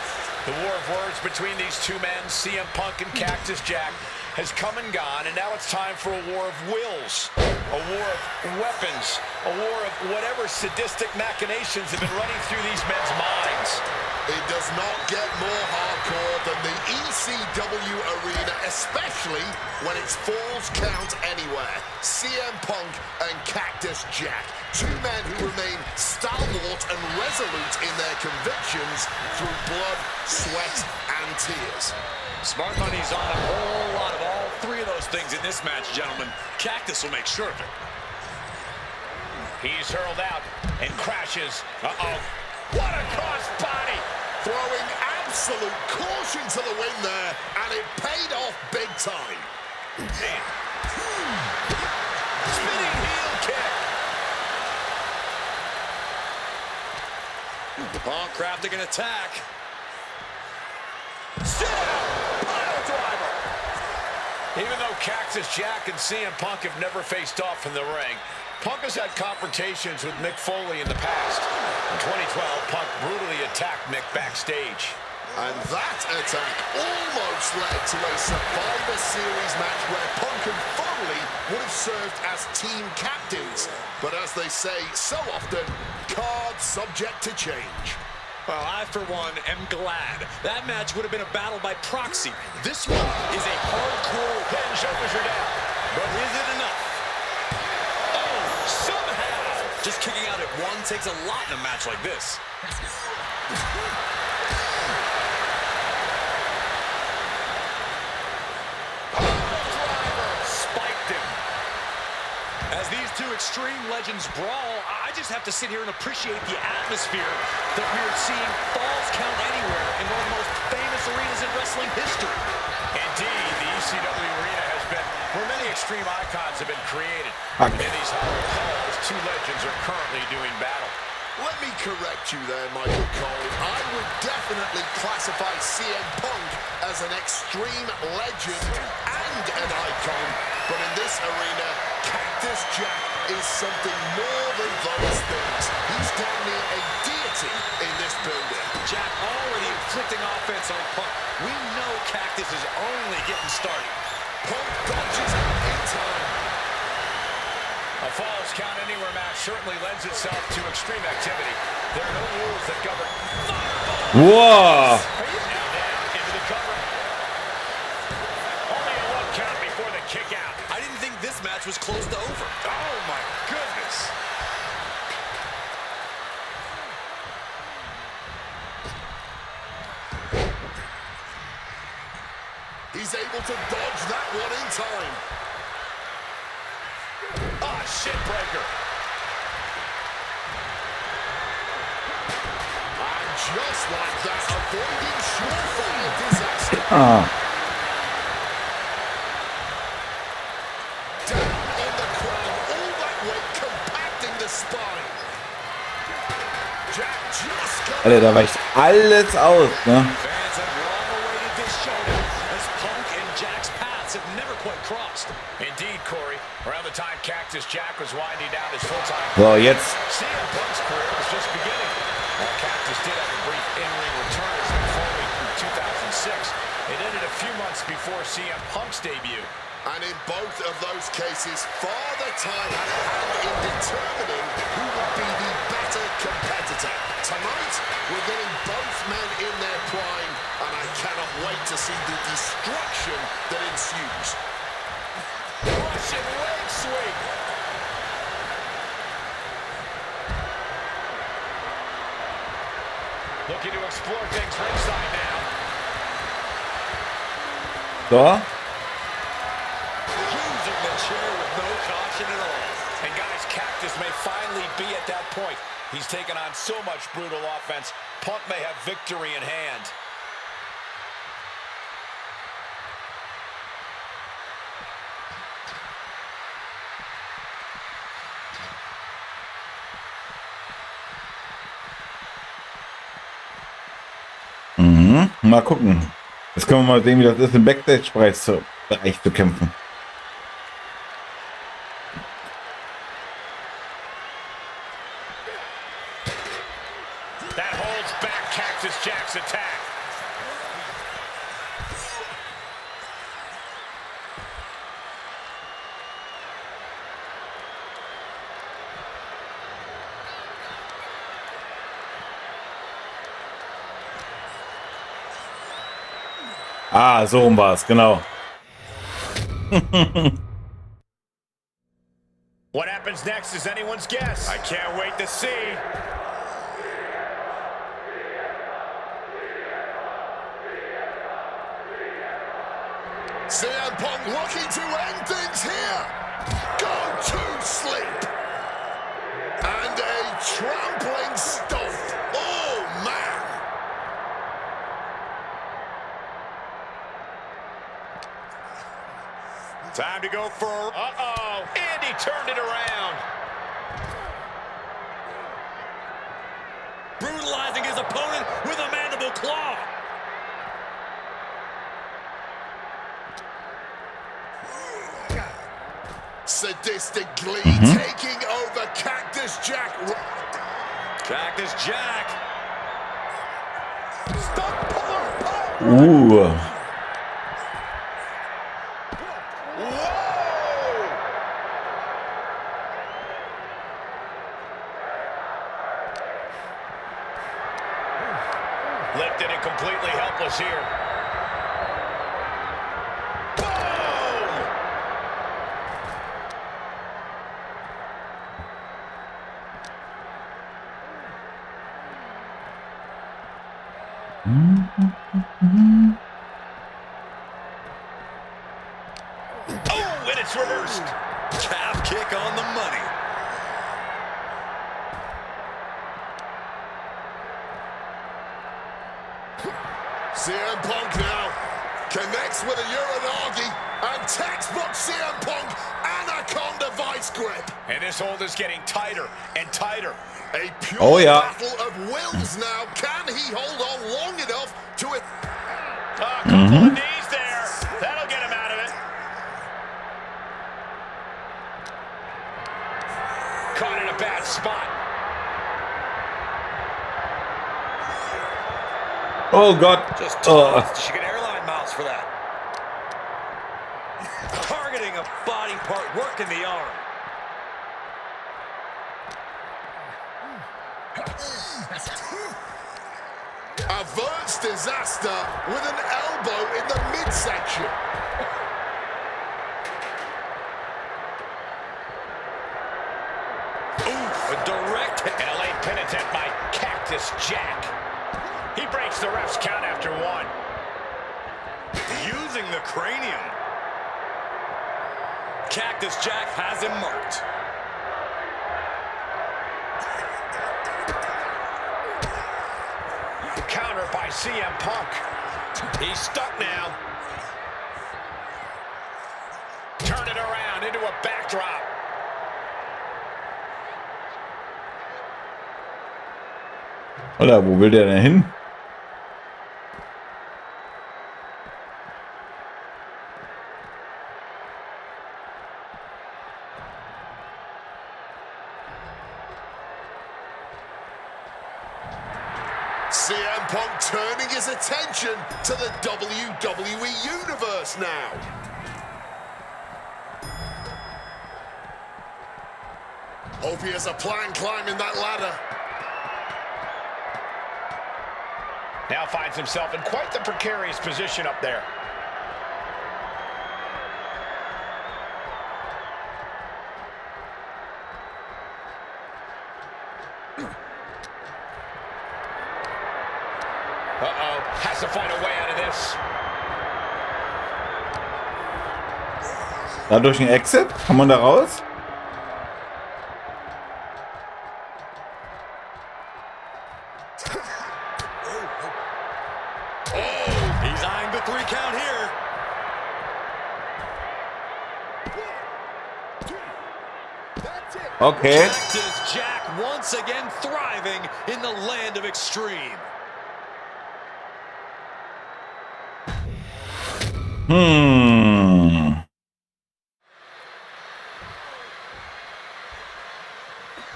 G: The war of words between these two men, CM Punk and Cactus Jack, has come and gone, and now it's time for a war of wills, a war of weapons, a war of whatever sadistic machinations have been running through these men's minds.
D: It does not get more hardcore than the ECW arena, especially when it's Falls Count Anywhere. CM Punk and Cactus Jack, two men who remain stalwart and resolute in their convictions through blood, sweat, and tears.
H: Smart money's on a whole lot of all three of those things in this match, gentlemen. Cactus will make sure of it.
G: He's hurled out and crashes. Uh-oh. What a crossbody!
D: Throwing absolute caution to the wind there, and it paid off big time.
G: Spinning heel kick.
K: Punk crafting an attack.
G: Sit out. Pile driver. Even though Cactus Jack and CM Punk have never faced off in the ring, Punk has had confrontations with Mick Foley in the past. In 2012, Punk brutally attacked Mick backstage.
D: And that attack almost led to a Survivor Series match where Punk and Foley would have served as team captains. But as they say so often, cards subject to change.
K: Well, I, for one, am glad. That match would have been a battle by proxy. This one is a hardcore
G: Pin shoulders are down.
K: but is it enough? Oh, somehow! Just kicking out at one takes a lot in a match like this.
G: Spiked him.
K: As these two extreme legends brawl, I just have to sit here and appreciate the atmosphere that we are seeing Falls Count Anywhere in one of the most famous arenas in wrestling history.
G: Indeed, the ECW arena has been where many extreme icons have been created.
B: Okay.
G: In these hallowed halls, two legends are currently doing battle.
D: Let me correct you there, Michael Cole. I would definitely classify CM Punk as an extreme legend and an icon. But in this arena, Cactus Jack is something more than those things. He's damn near a deity in this building.
K: Jack already inflicting offense on Punk. We know Cactus is only getting started.
D: Punk dodges out in time.
G: A Falls Count Anywhere match certainly lends itself to extreme activity. There are no rules that govern.
B: Whoa!
G: Now down into the cover. Only a one count before the kick out.
K: I didn't think this match was close to over.
G: Oh my goodness.
D: He's able to dodge that one in time.
G: Ah, shit breaker.
D: And just like that, avoiding surefire disaster. Down on the crown, all that weight compacting the spine. Jack just got
B: Alter, da weicht alles aus, ne?
K: Fans have long awaited this showdown as Punk and Jack's paths have never quite crossed.
G: Indeed, Corey. Around the time Cactus Jack was winding down his full-time
B: So, jetzt.
G: CM Punk's career was just beginning. While Cactus did have a brief in-ring return as Mick Foley in 2006, it ended a few months before CM Punk's debut.
D: And in both of those cases, Father Time had a hand in determining who would be the better competitor. Tonight, we're getting both men in their prime, and I cannot wait to see the destruction that ensues.
G: Russian leg sweep. Looking to explore things ringside now.
B: So.
K: Using the chair with no caution at all.
G: And guys, Cactus may finally be at that point. He's taken on so much brutal offense, Punk may have victory in hand.
B: Mhm. Mal gucken. Jetzt können wir mal sehen, wie das ist, im Backstage-Bereich zu kämpfen.
G: That holds back Cactus Jack's attack.
B: Ah, so rum war es, genau.
G: What happens next is anyone's guess. I can't wait to see.
D: CM Punk looking to end things here. Go to sleep. And a trampling stomp. Oh, man.
G: Time to go for, and he turned it around.
K: Brutalizing his opponent with a mandible claw.
D: Sadistic Glee taking over Cactus Jack.
K: Cactus Jack.
D: Stop puller.
G: Lifted and completely helpless here. Oh, and it's reversed.
K: Calf kick on the money.
D: CM Punk now connects with a Uranagi and textbook CM Punk Anaconda vice grip.
G: And this hold is getting tighter and tighter.
D: A pure
B: battle
D: of wills now. Can he hold on long enough to it?
G: A couple of knees there. That'll get him out of it. Caught in a bad spot.
B: Oh Gott.
K: Just tossed. She get airline miles for that. Targeting a body part, working the arm.
D: Averts disaster with an elbow in the midsection.
G: Oof, a direct and a late penitent by Cactus Jack. He breaks the ref's count after one.
K: Using the cranium. Cactus Jack has him marked.
G: Counter by CM Punk. He's stuck now. Turn it around into a backdrop.
B: Oder wo will der denn hin?
D: CM Punk turning his attention to the WWE Universe now. Hope he has a plan climbing that ladder.
G: Now finds himself in quite the precarious position up there. Uh-oh, has to find a way out of this.
B: Da durch den Exit? Kann man da raus?
K: He's eyeing the 3 count here.
B: Okay.
K: Cactus Jack once again thriving in the land of extreme.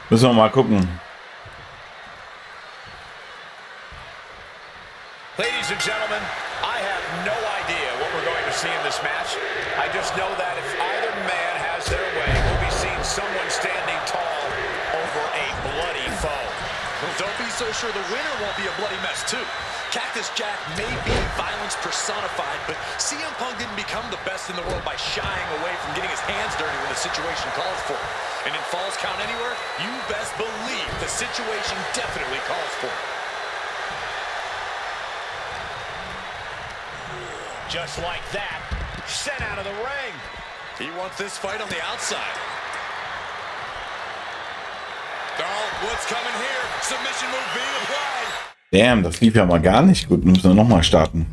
B: Müssen wir mal gucken.
G: Ladies and gentlemen, I have no idea what we're going to see in this match. I just know that if either man has their way, we'll be seeing someone standing tall over a bloody foe.
K: Don't be so sure the winner won't be a bloody mess too. Cactus Jack may be violence personified, but CM Punk didn't become the best in the world by shying away from getting his hands dirty when the situation calls for it. And in Falls Count Anywhere, you best believe the situation definitely calls for it.
G: Just like that, sent out of the ring.
K: He wants this fight on the outside. Oh, what's coming here? Submission move being applied.
B: Damn, das lief ja mal gar nicht gut. Müssen wir nochmal starten.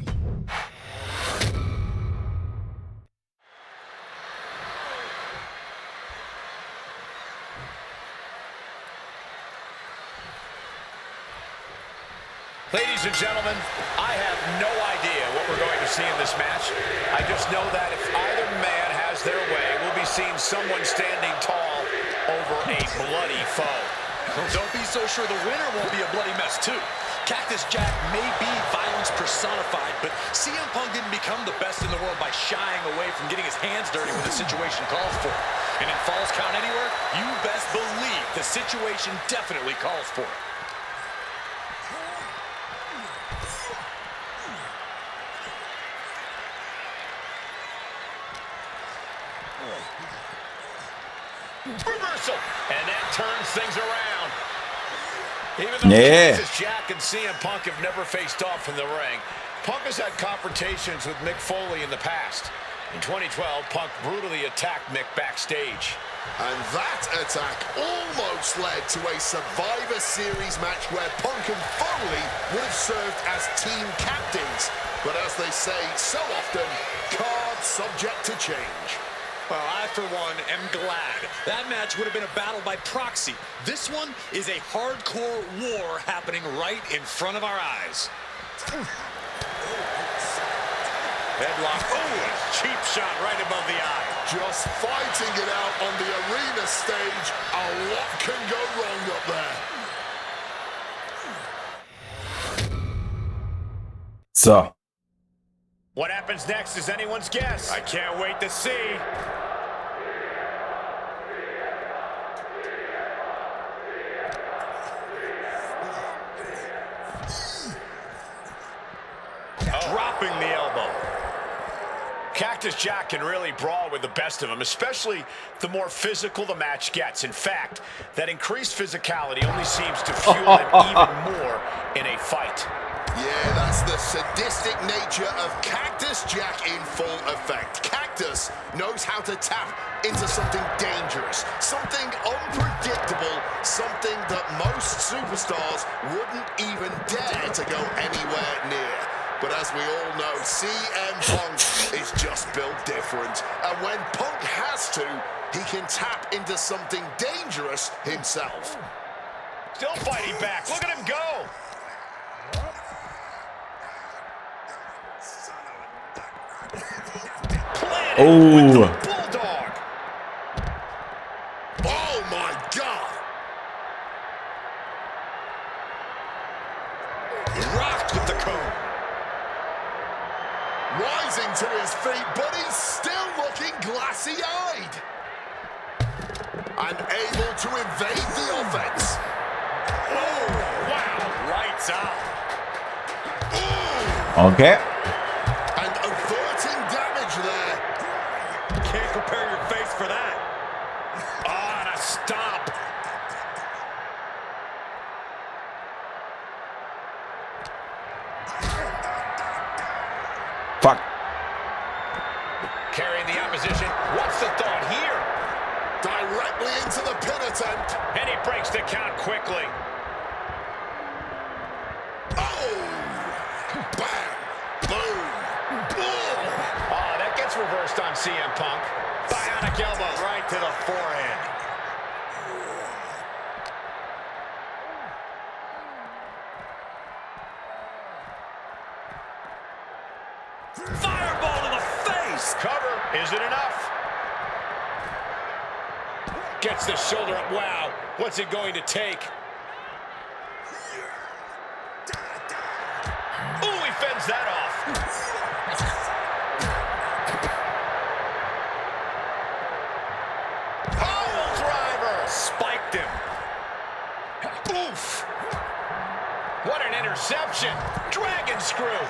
G: gentlemen, I have no idea what we're going to see in this match. I just know that if either man has their way, we'll be seeing someone standing tall over a bloody foe.
K: Don't be so sure the winner won't be a bloody mess, too. Cactus Jack may be violence personified, but CM Punk didn't become the best in the world by shying away from getting his hands dirty when the situation calls for it. And in Falls Count Anywhere, you best believe the situation definitely calls for it.
G: Reversal, and that turns things around. Even though Cactus Jack and CM Punk have never faced off in the ring, Punk has had confrontations with Mick Foley in the past. In 2012, Punk brutally attacked Mick backstage.
D: And that attack almost led to a Survivor Series match where Punk and Foley would have served as team captains. But as they say so often, cards subject to change.
K: Well, I, for one, am glad. That match would have been a battle by proxy. This one is a hardcore war happening right in front of our eyes.
G: Headlock. Oh, cheap shot right above the eye.
D: Just fighting it out on the arena stage. A lot can go wrong up there.
B: So.
G: What happens next is anyone's guess. I can't wait to see. Dropping the elbow. Cactus Jack can really brawl with the best of them, especially the more physical the match gets. In fact, that increased physicality only seems to fuel him even more in a fight.
D: Yeah, that's the sadistic nature of Cactus Jack in full effect. Cactus knows how to tap into something dangerous, something unpredictable, something that most superstars wouldn't even dare to go anywhere near. But as we all know, CM Punk is just built different. And when Punk has to, he can tap into something dangerous himself.
G: Still fighting back. Look at him go.
B: Oh.
G: Bulldog.
D: Oh my God.
G: Rocked with the cone.
D: Rising to his feet, but he's still looking glassy-eyed. And able to evade the offense.
G: Oh, wow. Lights out.
B: Okay.
D: And averting damage there.
K: Can't prepare your face for that.
G: Oh, and a stomp.
B: Fuck.
G: Carrying the opposition. What's the thought here?
D: Directly into the pin attempt.
G: And he breaks the count quickly.
D: Oh! Bam! Boom! Boom!
G: Oh, that gets reversed on CM Punk. Bionic elbow right to the forehead.
K: Fireball to the face!
G: Cover. Is it enough? Gets the shoulder up. Wow. What's it going to take? Ooh, he fends that off. Pile driver. Spiked him. Oof. What an interception. Dragon screw.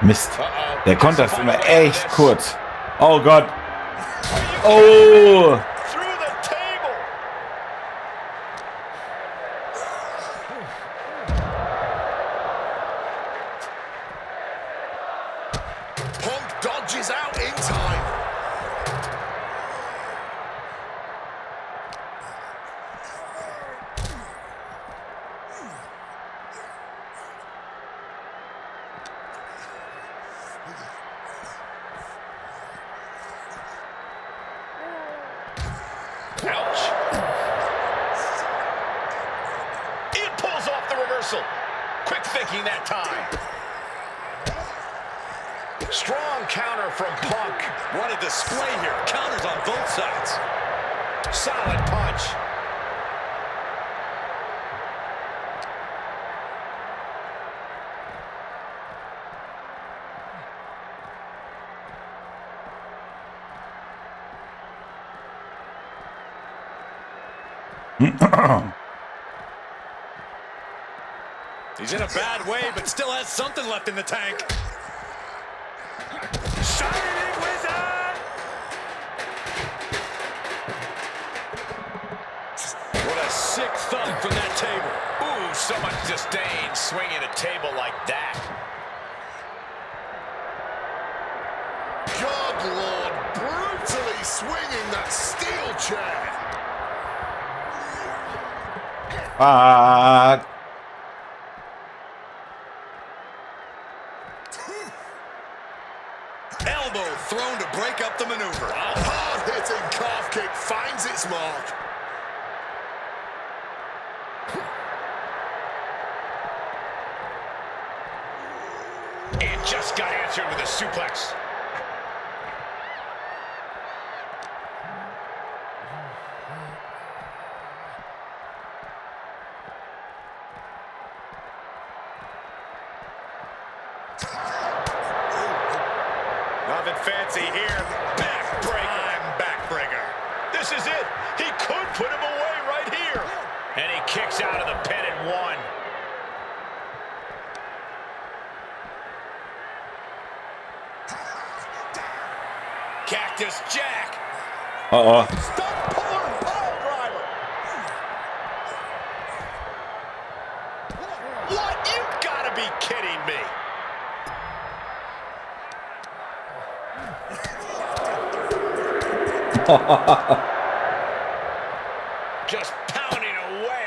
B: Mist. Der Konter ist immer echt kurz. Oh Gott. Oh.
G: Through the table.
D: edges out in time.
G: Ouch. It pulls off the reversal. Quick thinking that time. Strong counter from Punk.
K: What a display here. Counters on both sides.
G: Solid punch.
K: He's in a bad way, but still has something left in the tank.
I: Shining Wizard!
K: What a sick thump from that table.
G: Ooh, so much disdain swinging a table like that.
D: God Lord, brutally swinging that steel chair.
B: Fuck.
K: Elbow thrown to break up the maneuver.
D: Hard-hitting calf kick finds its mark.
G: It just got answered with a suplex. Nothing fancy here. Backbreaker. Backbreaker. This is it. He could put him away right here. And he kicks out of the pin and one. Cactus Jack.
B: Uh-oh.
G: Stop pulling pile driver. What? You gotta be kidding me. Just pounding away.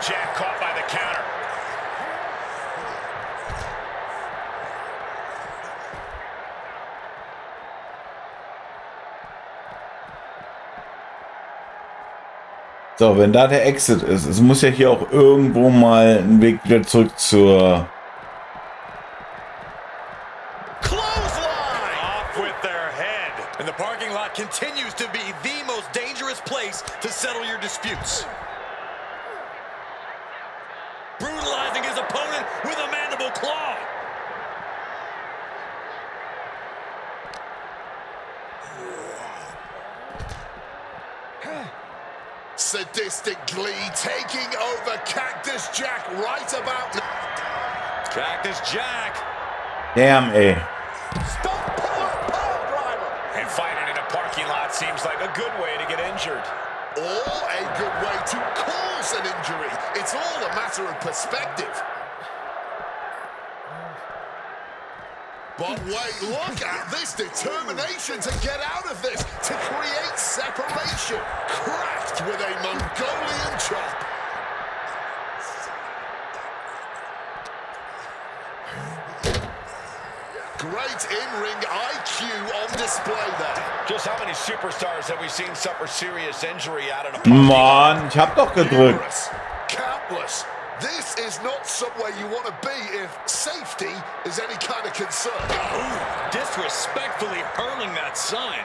G: Jack caught by the counter.
B: So, wenn da der Exit ist, es muss ja hier auch irgendwo mal ein Weg wieder zurück zur...
K: Clothesline! Off with their head. And the parking lot continues to be the most dangerous place to settle your disputes. Brutalizing his opponent with a mandible claw.
D: Sadistic glee taking over Cactus Jack right about now.
K: Cactus Jack.
B: Damn, ey.
G: Stop pulling pile driver. And fighting in a parking lot seems like a good way to get injured.
D: Or a good way to cause an injury. It's all a matter of perspective. But wait, look at this determination to get out of this, to create separation. Cracked with a Mongolian chop. Great in-ring IQ on display there.
G: Just how many superstars have we seen suffer serious injury out in a parking lot?
B: Mann, ich hab doch gedrückt.
D: Numerous, countless. This is not somewhere you want to be if safety is any kind of concern.
K: Ooh, disrespectfully hurling that sign.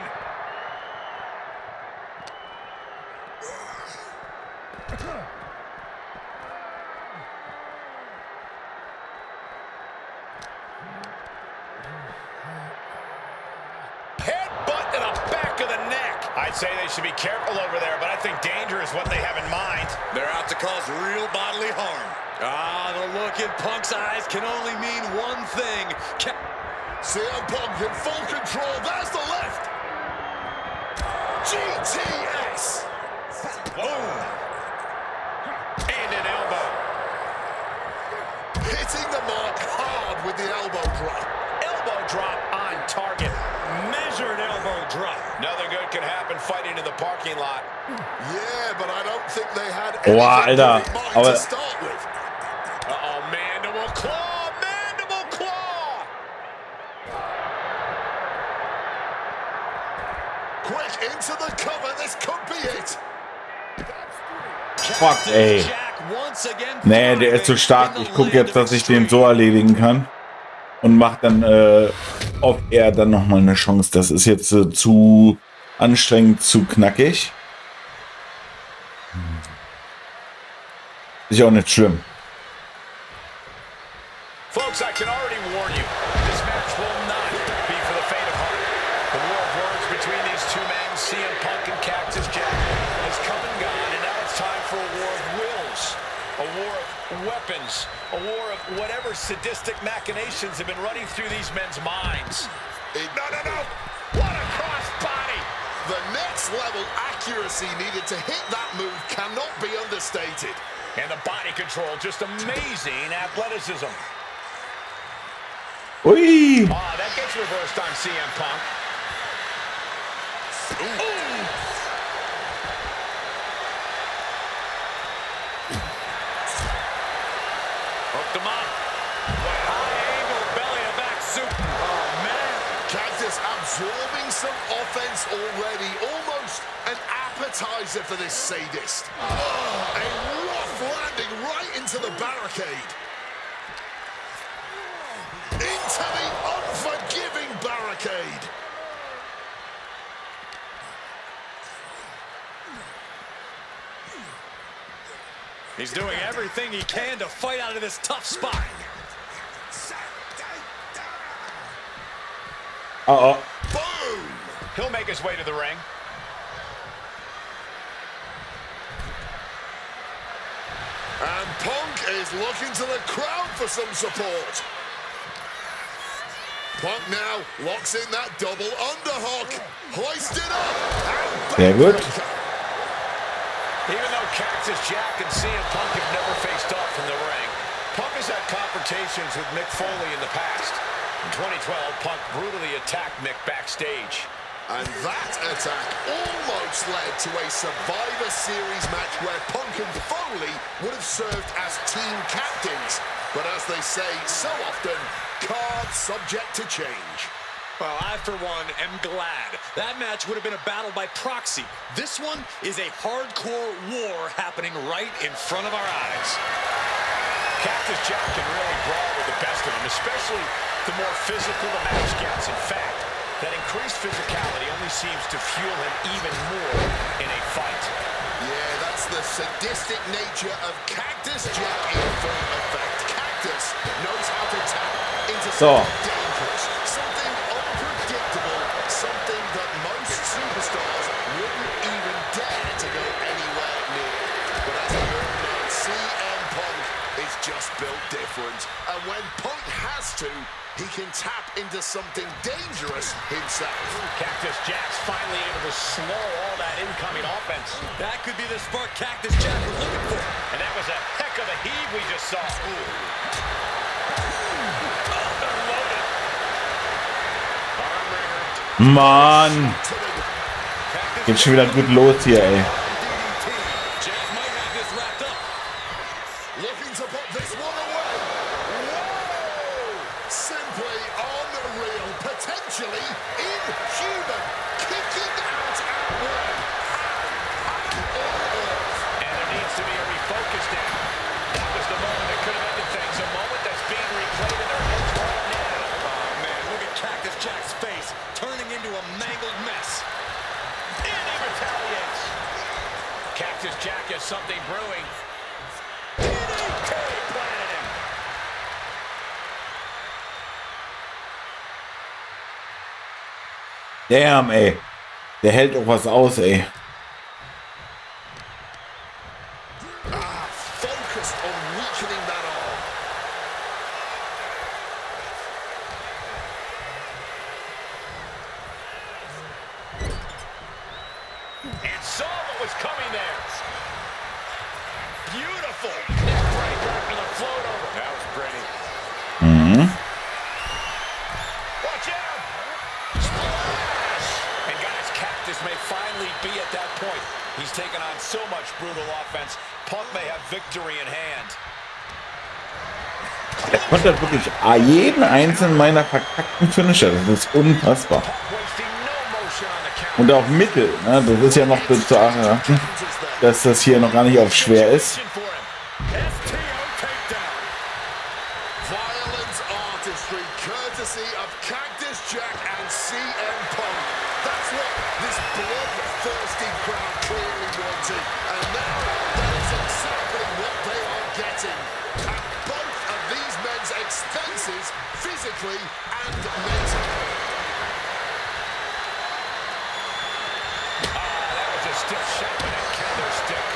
G: Headbutt to the back of the neck. I'd say they should be careful over there, but I think danger is what they have in mind.
K: They're out to cause real bodily harm. Ah, the look in Punk's eyes can only mean one thing.
D: CM Punk in full control. There's the left. GTS.
G: Boom. And an elbow.
D: Hitting the mark hard with the elbow drop.
G: Elbow drop on target.
K: Measured elbow drop.
G: Nothing good could happen fighting in the parking lot.
D: Yeah, but I don't think they had
B: Boah,
D: anything
B: Alter.
D: good in mind
B: Aber
D: to start with.
G: Uh-oh, mandible claw, mandible claw.
D: Quick into the cover. This could be it.
B: Fuck, ey.
K: Jack once again
B: Nee, der ist zu stark. Ich gucke jetzt, dass ich den so erledigen kann. Und mach dann, ob er dann nochmal eine Chance. Das ist jetzt zu anstrengend, zu knackig. Ist ja auch nicht schlimm.
G: Folks, I can already warn you, this match will not be for the faint of heart. The war of words between these two men, CM Punk and Cactus Jack, has come and gone, and now it's time for a war of wills, a war of weapons, a war of whatever sadistic machinations have been running through these men's minds.
D: No.
G: What a crossbody!
D: The next level accuracy needed to hit that move cannot be understated.
G: And the body control, just amazing athleticism.
B: Ui!
G: Ah, that gets reversed on CM Punk. Ooh. Hooked him up. High angle belly to back super. Oh, man.
D: Cactus absorbing some offense already. Almost an appetizer for this sadist. Oh, a rough landing right into the barricade. Into the unforgiving barricade.
K: He's doing everything he can to fight out of this tough spot.
B: Uh-oh.
D: Boom!
G: He'll make his way to the ring.
D: And Punk is looking to the crowd for some support. Punk now locks in that double underhook. Hoisted up.
B: Sehr gut.
G: Even though Cactus Jack and CM Punk have never faced off in the ring, Punk has had confrontations with Mick Foley in the past. In 2012, Punk brutally attacked Mick backstage.
D: And that attack almost led to a Survivor Series match where Punk and Foley would have served as team captains. But as they say so often, cards subject to change.
K: Well, I, for one, am glad. That match would have been a battle by proxy. This one is a hardcore war happening right in front of our eyes.
G: Cactus Jack can really brawl with the best of them, especially the more physical the match gets. In fact, that increased physicality only seems to fuel him even more in a fight.
D: Yeah, that's the sadistic nature of Cactus Jack in full effect. Cactus knows how to tap into something dangerous, something unpredictable, something that most superstars wouldn't even dare to go anywhere near. But as a man, CM Punk is just built different. And when Punk has to, he can tap into something dangerous himself.
G: Cactus Jack's finally able to slow all that incoming offense.
K: That could be the spark Cactus Jack was looking for.
G: And that was a heck of a heave we just saw.
B: Mann! Geht schon wieder gut los hier, ey.
K: Jack might have this wrapped up.
D: Looking to put this one away. Whoa! Simply unreal. Potentially inhuman. Kicking out at will.
G: And there needs to be a refocus now. That was the moment that could have ended things. A moment that's being replayed in their heads right now.
K: Oh, man, look at Cactus Jack's face, turning into a mangled mess.
G: And he retaliates. Cactus Jack has something brewing. DDT planted him.
B: Damn, ey. Der hält auch was aus, ey.
D: Focused on weakening that arm.
G: And saw what was coming there. Beautiful neck breaker after the float over. That was pretty. Watch out! Splash! And guys, Cactus may finally be at that point. He's taken on so much brutal offense. Punk may have victory in hand.
B: Er kontert wirklich jeden einzelnen meiner verkackten Finisher. Das ist unfassbar. Und auch Mittel. Ne? Das ist ja noch zu achten, dass das hier noch gar nicht auf schwer ist.
D: Violent artistry courtesy of Cactus Jack and CM Punk. That's what this bloodthirsty crowd clearly wanted. And now that is exactly what they are getting. At both of these men's expenses, physically and mentally.
G: That was a stiff shot with a candlestick.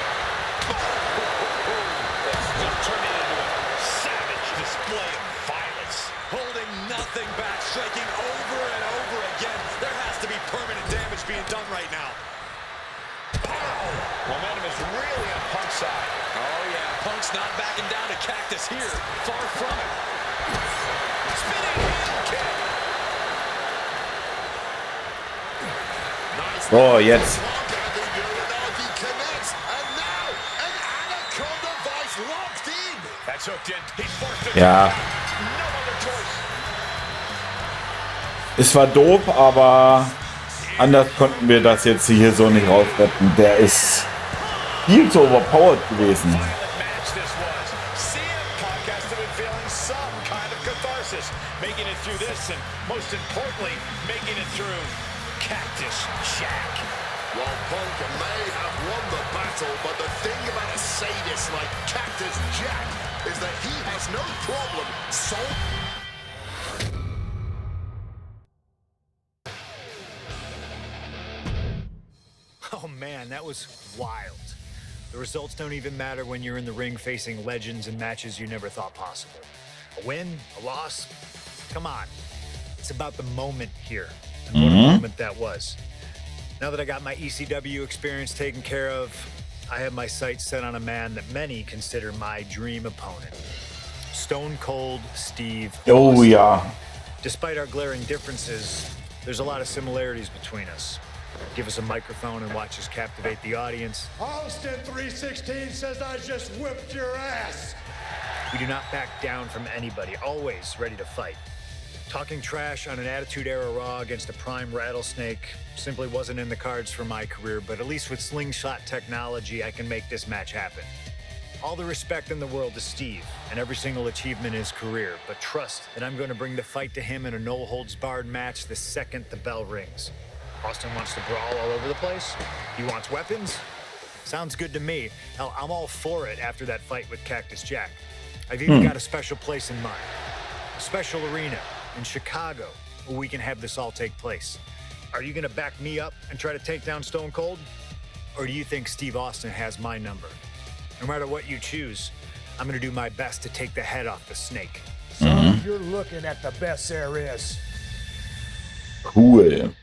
G: This just turned it into a savage display of violence.
K: Holding nothing back, striking over and over again. There has to be permanent damage being done right now.
G: Momentum is really on Punk's side.
K: Oh, yeah. Punk's not backing down to Cactus here. Far from it.
G: Spinning heel kick.
D: Nice.
B: Oh, jetzt.
G: That's hooked in. He's forced it.
B: Ja.
G: No other choice.
B: Es war doof, aber anders konnten wir das jetzt hier so nicht rausretten. Der ist viel zu overpowered gewesen.
G: Violent match this was. CM Punk has to be feeling some kind of catharsis, making it through this, and most importantly, making it through Cactus Jack.
D: Well, Punk may have won the battle, but the thing about a sadist like Cactus Jack is that he has no problem
E: Oh man, that was wild. The results don't even matter when you're in the ring facing legends and matches you never thought possible. A win, a loss, come on. It's about the moment here, and what a moment that was. Now that I got my ECW experience taken care of, I have my sights set on a man that many consider my dream opponent. Stone Cold Steve
B: Oh
E: Austin.
B: ja.
E: Despite our glaring differences, there's a lot of similarities between us. Give us a microphone and watch us captivate the audience.
I: Austin 316 says I just whipped your ass.
E: We do not back down from anybody, always ready to fight. Talking trash on an Attitude Era Raw against a prime rattlesnake simply wasn't in the cards for my career, but at least with slingshot technology, I can make this match happen. All the respect in the world to Steve and every single achievement in his career, but trust that I'm going to bring the fight to him in a no-holds-barred match the second the bell rings. Austin wants to brawl all over the place? He wants weapons? Sounds good to me. Hell, I'm all for it after that fight with Cactus Jack. I've even got a special place in mind. A special arena in Chicago where we can have this all take place. Are you going to back me up and try to take down Stone Cold? Or do you think Steve Austin has my number? No matter what you choose, I'm going to do my best to take the head off the snake.
I: So you're looking at the best there is.
B: Cool.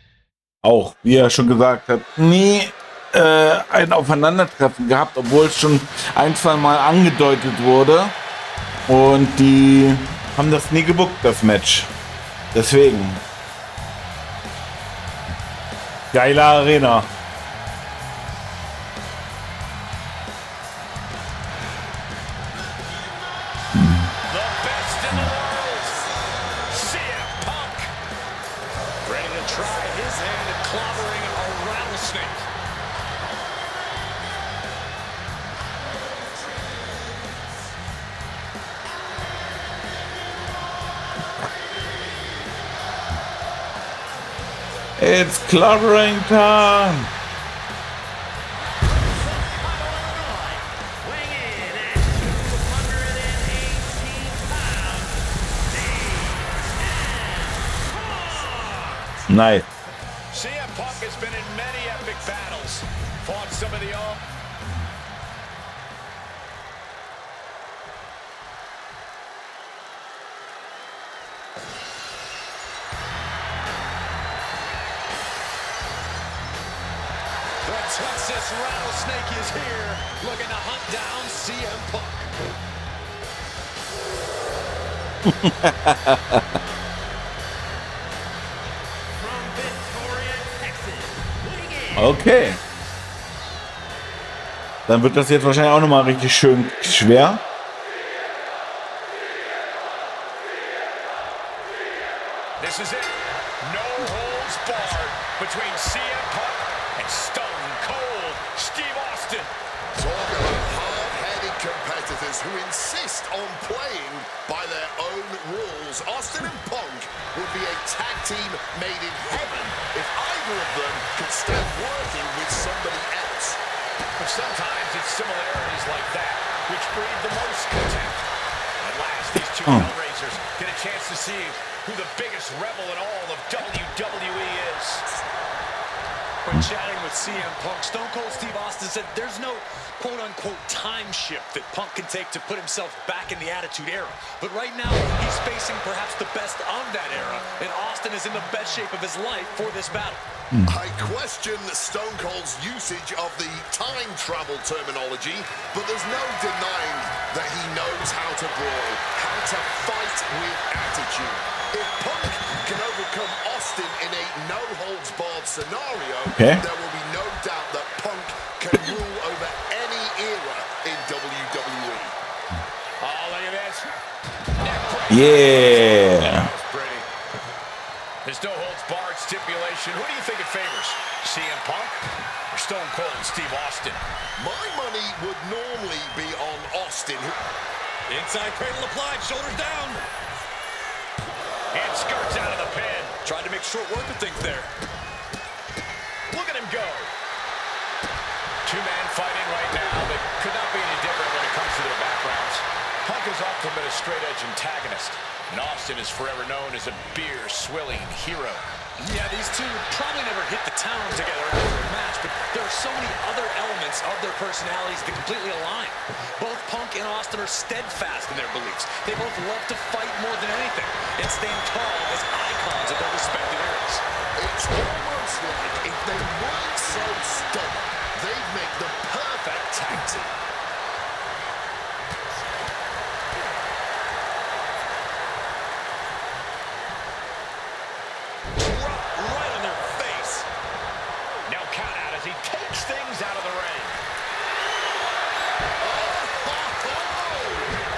B: Auch, wie er schon gesagt hat, nie ein Aufeinandertreffen gehabt, obwohl es schon ein, zwei Mal angedeutet wurde. Und die haben das nie gebuckt, das Match. Deswegen. Geile Arena.
G: The best in the world. CM Punk. Ready to try his hand at clobbering a rattlesnake.
B: It's clobbering time. Nice.
G: CM Punk has been in many epic battles. Fought some of the all.
K: The Texas Rattlesnake is here, looking to hunt down CM Punk.
I: From Victoria, Texas, weighing in.
B: Okay. Dann wird das jetzt wahrscheinlich auch nochmal richtig schön schwer.
G: This is it. No holds barred between CM Punk and Stone Cold Steve Austin.
D: Talk about hard-headed competitors who insist on playing by their own rules. Austin and Punk would be a tag team made in heaven if either of them could stand working with somebody else.
G: But sometimes it's similarities like that which breed the most contempt. At last, these two Hellraisers get a chance to see who the biggest rebel in all of WWE is.
K: When chatting with CM Punk, Stone Cold Steve Austin said there's no quote-unquote time shift that Punk can take to put himself back in the Attitude Era. But right now, he's facing perhaps the best of that era, and Austin is in the best shape of his life for this battle.
D: I question Stone Cold's usage of the time travel terminology, but there's no denying that he knows how to brawl, how to fight with attitude. If Punk can overcome Austin in a no-holds-barred scenario, there will be no doubt that Punk can rule over any era in WWE.
G: Oh, look at this.
B: Yeah.
G: That was pretty. There's no holds barred stipulation. Who do you think it favors? CM Punk or Stone Cold Steve Austin?
D: My money would normally be on Austin.
K: Inside cradle applied, shoulders down.
G: And skirts out of the pin.
K: Tried to make short work of things there.
G: Look at him go. Two men fighting right now that could not be any different when it comes to their backgrounds. Punk has often been a straight-edge antagonist, and Austin is forever known as a beer-swilling hero.
K: Yeah, these two probably never hit the town together after a match, but there are so many other elements of their personalities that completely align. Both Punk and Austin are steadfast in their beliefs. They both love to fight more than anything and stand tall as icons of their respective eras.
D: It's almost like if they weren't so stubborn, they'd make the perfect tag team.
K: Right on their face.
G: Now count out as he takes things out of the ring.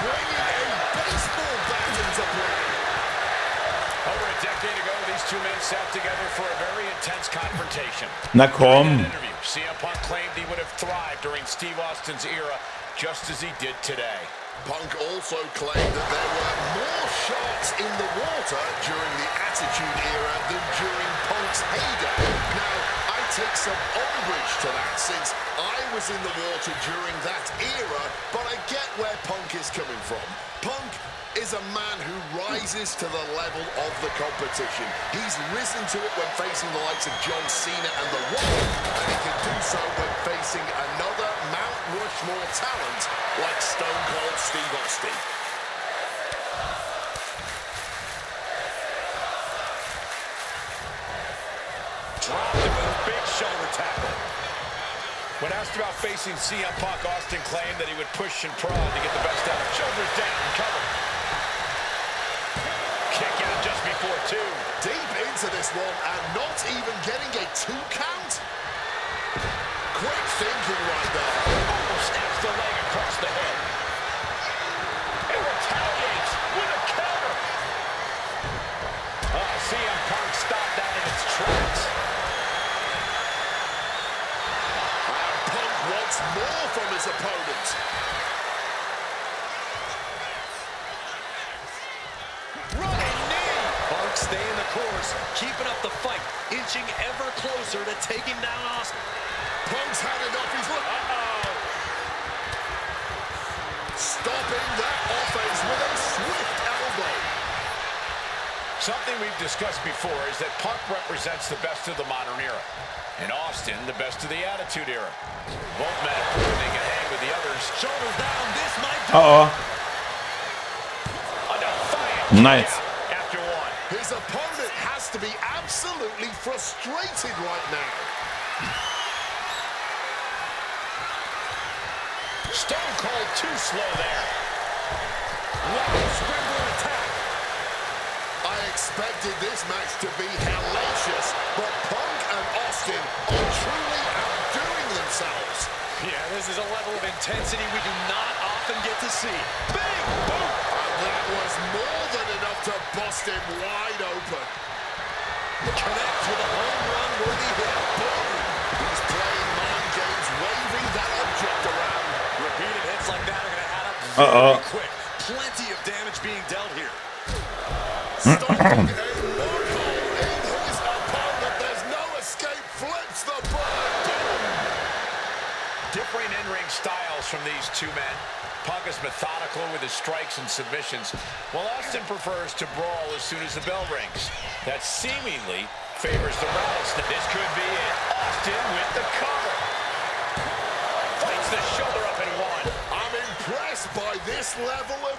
D: Bringing a baseball bat into play.
G: Over a decade ago, these two men sat together for a very intense confrontation.
B: Na
G: In
B: komm.
G: that interview, CM Punk claimed he would have thrived during Steve Austin's era just as he did today.
D: Punk also claimed that there were more sharks in the water during the Attitude Era than during Punk's heyday. Now, I take some umbrage to that since I was in the water during that era, but I get where Punk is coming from. Punk is a man who rises to the level of the competition. He's risen to it when facing the likes of John Cena and The Rock, and he can do so when facing another Mount Rushmore talent like Stone Cold Steve Austin.
G: Dropped him with a big shoulder tackle. When asked about facing CM Punk, Austin claimed that he would push and prod to get the best out. Shoulders down, cover. Kick out just before two.
D: Deep into this one and not even getting a 2 count. Quick thinking right there.
G: Oh, snaps the leg across the head. And retaliates with a counter. CM Punk stopped that in its tracks.
D: And Punk wants more from his opponent.
K: Running knee. Punk staying the course, keeping up the fight, inching ever closer to taking down Austin.
D: Punk's had enough. He's stopping that offense with a swift elbow.
G: Something we've discussed before is that Punk represents the best of the modern era, and Austin the best of the Attitude Era. Both men have proven they can hang with the others.
K: Shoulders down, this might do
B: Uh-oh.
G: A defiant
B: Nice.
G: kick after one.
D: His opponent has to be absolutely frustrated right now.
G: Stone Cold too slow there. Level springboard attack.
D: I expected this match to be hellacious, but Punk and Austin are truly outdoing themselves.
K: Yeah, this is a level of intensity we do not often get to see. Big boom!
D: And that was more than enough to bust him wide open.
K: Connects with a home run worthy hit.
D: Boom! He's playing mind games, waving that object around.
K: Repeated hits like that are going to add up very quick. Plenty of damage being dealt here.
D: Stopping a mark hole in his opponent. There's no escape. Flips the bird. Boom!
G: Differing in-ring styles from these two men. Punk is methodical with his strikes and submissions, while Austin prefers to brawl as soon as the bell rings. That seemingly favors the rattlesnake. This could be it. Austin with the cover. Fights the shoulder up and one.
D: I'm impressed by this level of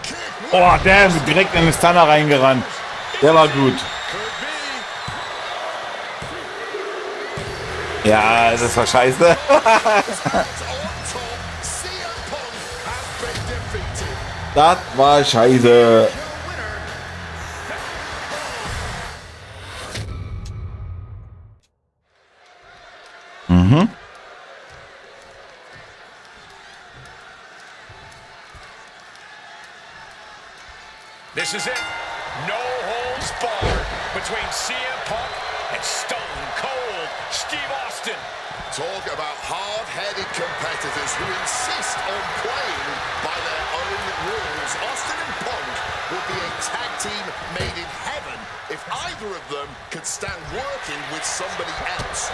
D: kick.
B: Oh, der ist direkt in den Stunner reingerannt. Der war gut.
D: Could be.
B: Ja, das war scheiße.
D: On top, CM Punk has been defeated.
B: Das war scheiße.
G: This is it. No holds barred between CM Punk and Stone Cold Steve Austin.
D: Talk about hard-headed competitors who insist on playing by their own rules. Austin and Punk would be a tag team made in heaven if either of them could stand working with somebody else.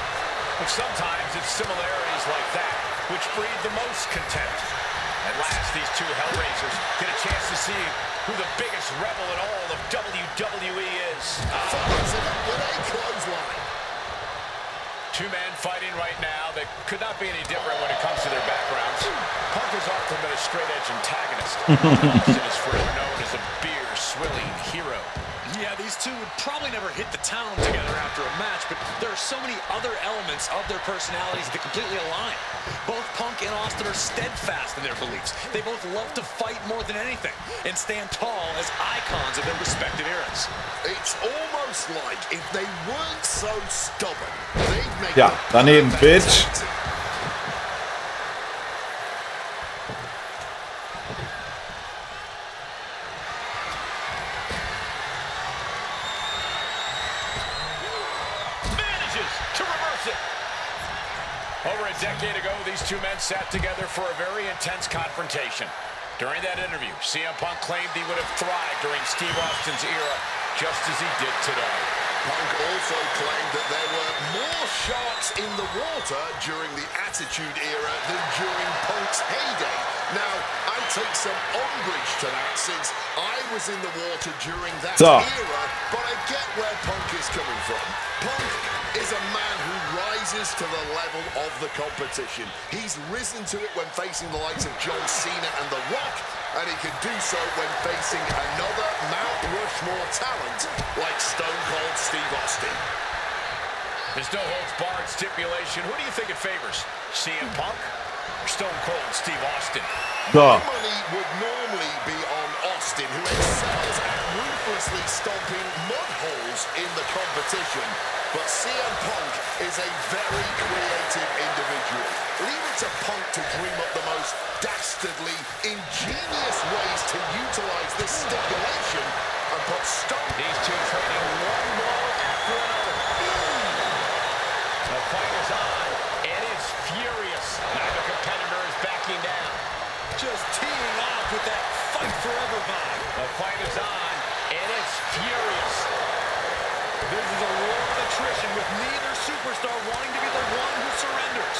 G: But sometimes it's similarities like that which breed the most contempt. At last, these two Hellraisers get a chance to see who the biggest rebel in all of WWE is.
D: Follows it up with a clothesline.
G: Two men fighting right now that could not be any different when it comes to their backgrounds. Punk has often been a straight-edge antagonist. Austin is forever known as a beer-swilling hero.
K: Yeah, these two would probably never hit the town together after a match, but there are so many other elements of their personalities that completely align. Both Punk and Austin are steadfast in their beliefs. They both love to fight more than anything and stand tall as icons of their respective eras.
D: It's almost like if they weren't so stubborn, they'd make
B: Ja, daneben, Bitch.
G: Over a decade ago, these two men sat together for a very intense confrontation. During that interview, CM Punk claimed he would have thrived during Steve Austin's era, just as he did today.
D: Punk also claimed that there were more sharks in the water during the Attitude Era than during Punk's heyday. Now, I take some umbrage to that since I was in the water during that era, but I get where Punk is coming from. Punk is a man who rises to the level of the competition. He's risen to it when facing the likes of John Cena and The Rock, and he can do so when facing another Mount Rushmore talent like Stone Cold Steve Austin.
G: There's no holds barred stipulation. Who do you think it favors? CM Punk or Stone Cold Steve Austin?
D: My money would normally be on Austin, who excels at ruthlessly stomping mud holes in the competition. But CM Punk is a very creative individual. Leave it to Punk to dream up the most dastardly, ingenious ways to utilize this stipulation and put Stone.
G: These two trading one blow after another. The fight is on, and it's furious. Neither competitor is backing down.
K: Just teeing off with that fight forever vibe.
G: The fight is on, and it's furious.
K: This is a war of attrition with neither superstar wanting to be the one who surrenders.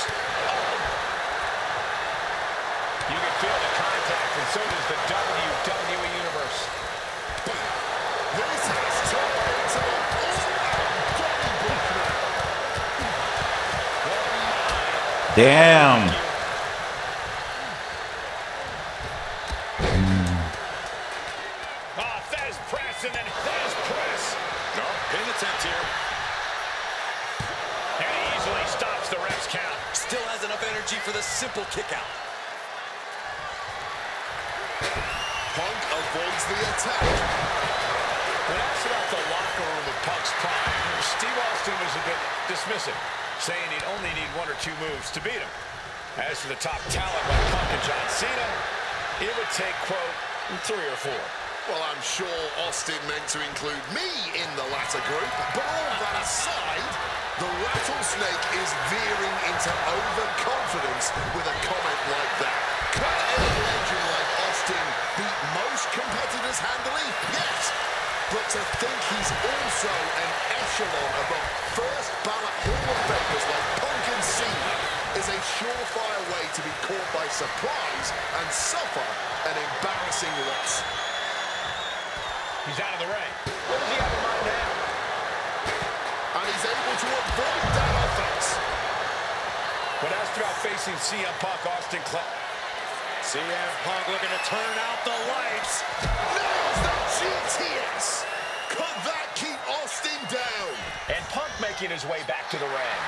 G: You can feel the contact, and so does the WWE Universe.
D: This has turned into an all-out donnybrook.
B: Damn.
G: And then Fez press.
K: No, pin attempt here.
G: And he easily stops the ref's count.
K: Still has enough energy for the simple kick out.
D: Punk avoids the attack.
G: When asked about the locker room of Punk's prime, Steve Austin was a bit dismissive, saying he'd only need 1 or 2 moves to beat him. As for the top talent like Punk and John Cena, it would take, quote, 3 or 4.
D: Well, I'm sure Austin meant to include me in the latter group, but all that aside, the rattlesnake is veering into overconfidence with a comment like that. Can any legend like Austin beat most competitors handily? Yes. But to think he's also an echelon above first ballot Hall of Famers like Punk and Cena is a surefire way to be caught by surprise and suffer an embarrassing loss.
G: He's out of the ring. What does he have in mind now?
D: And he's able to avoid that offense.
G: When asked about facing CM Punk, Austin
K: CM Punk looking to turn out the lights.
D: Nails the GTS. Could that keep Austin down?
G: And Punk making his way back to the ring.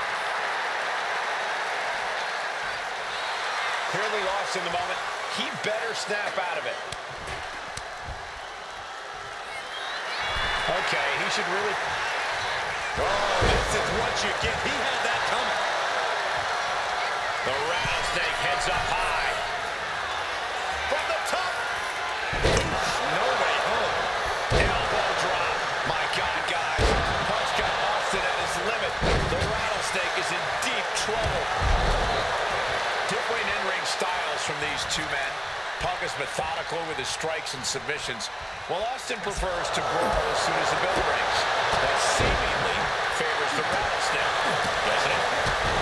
G: Clearly lost in the moment. He better snap out of it. Okay, he should really...
K: Oh, this is what you get. He had that coming.
G: The rattlesnake heads up high. From the top. No way home. Elbow drop. My God, guys. Punk's got Austin at his limit. The rattlesnake is in deep trouble. Different in-ring styles from these two men. Punk is methodical with his strikes and submissions, while Austin prefers to brawl as soon as the bell rings. That seemingly favors the rattlesnake, doesn't it?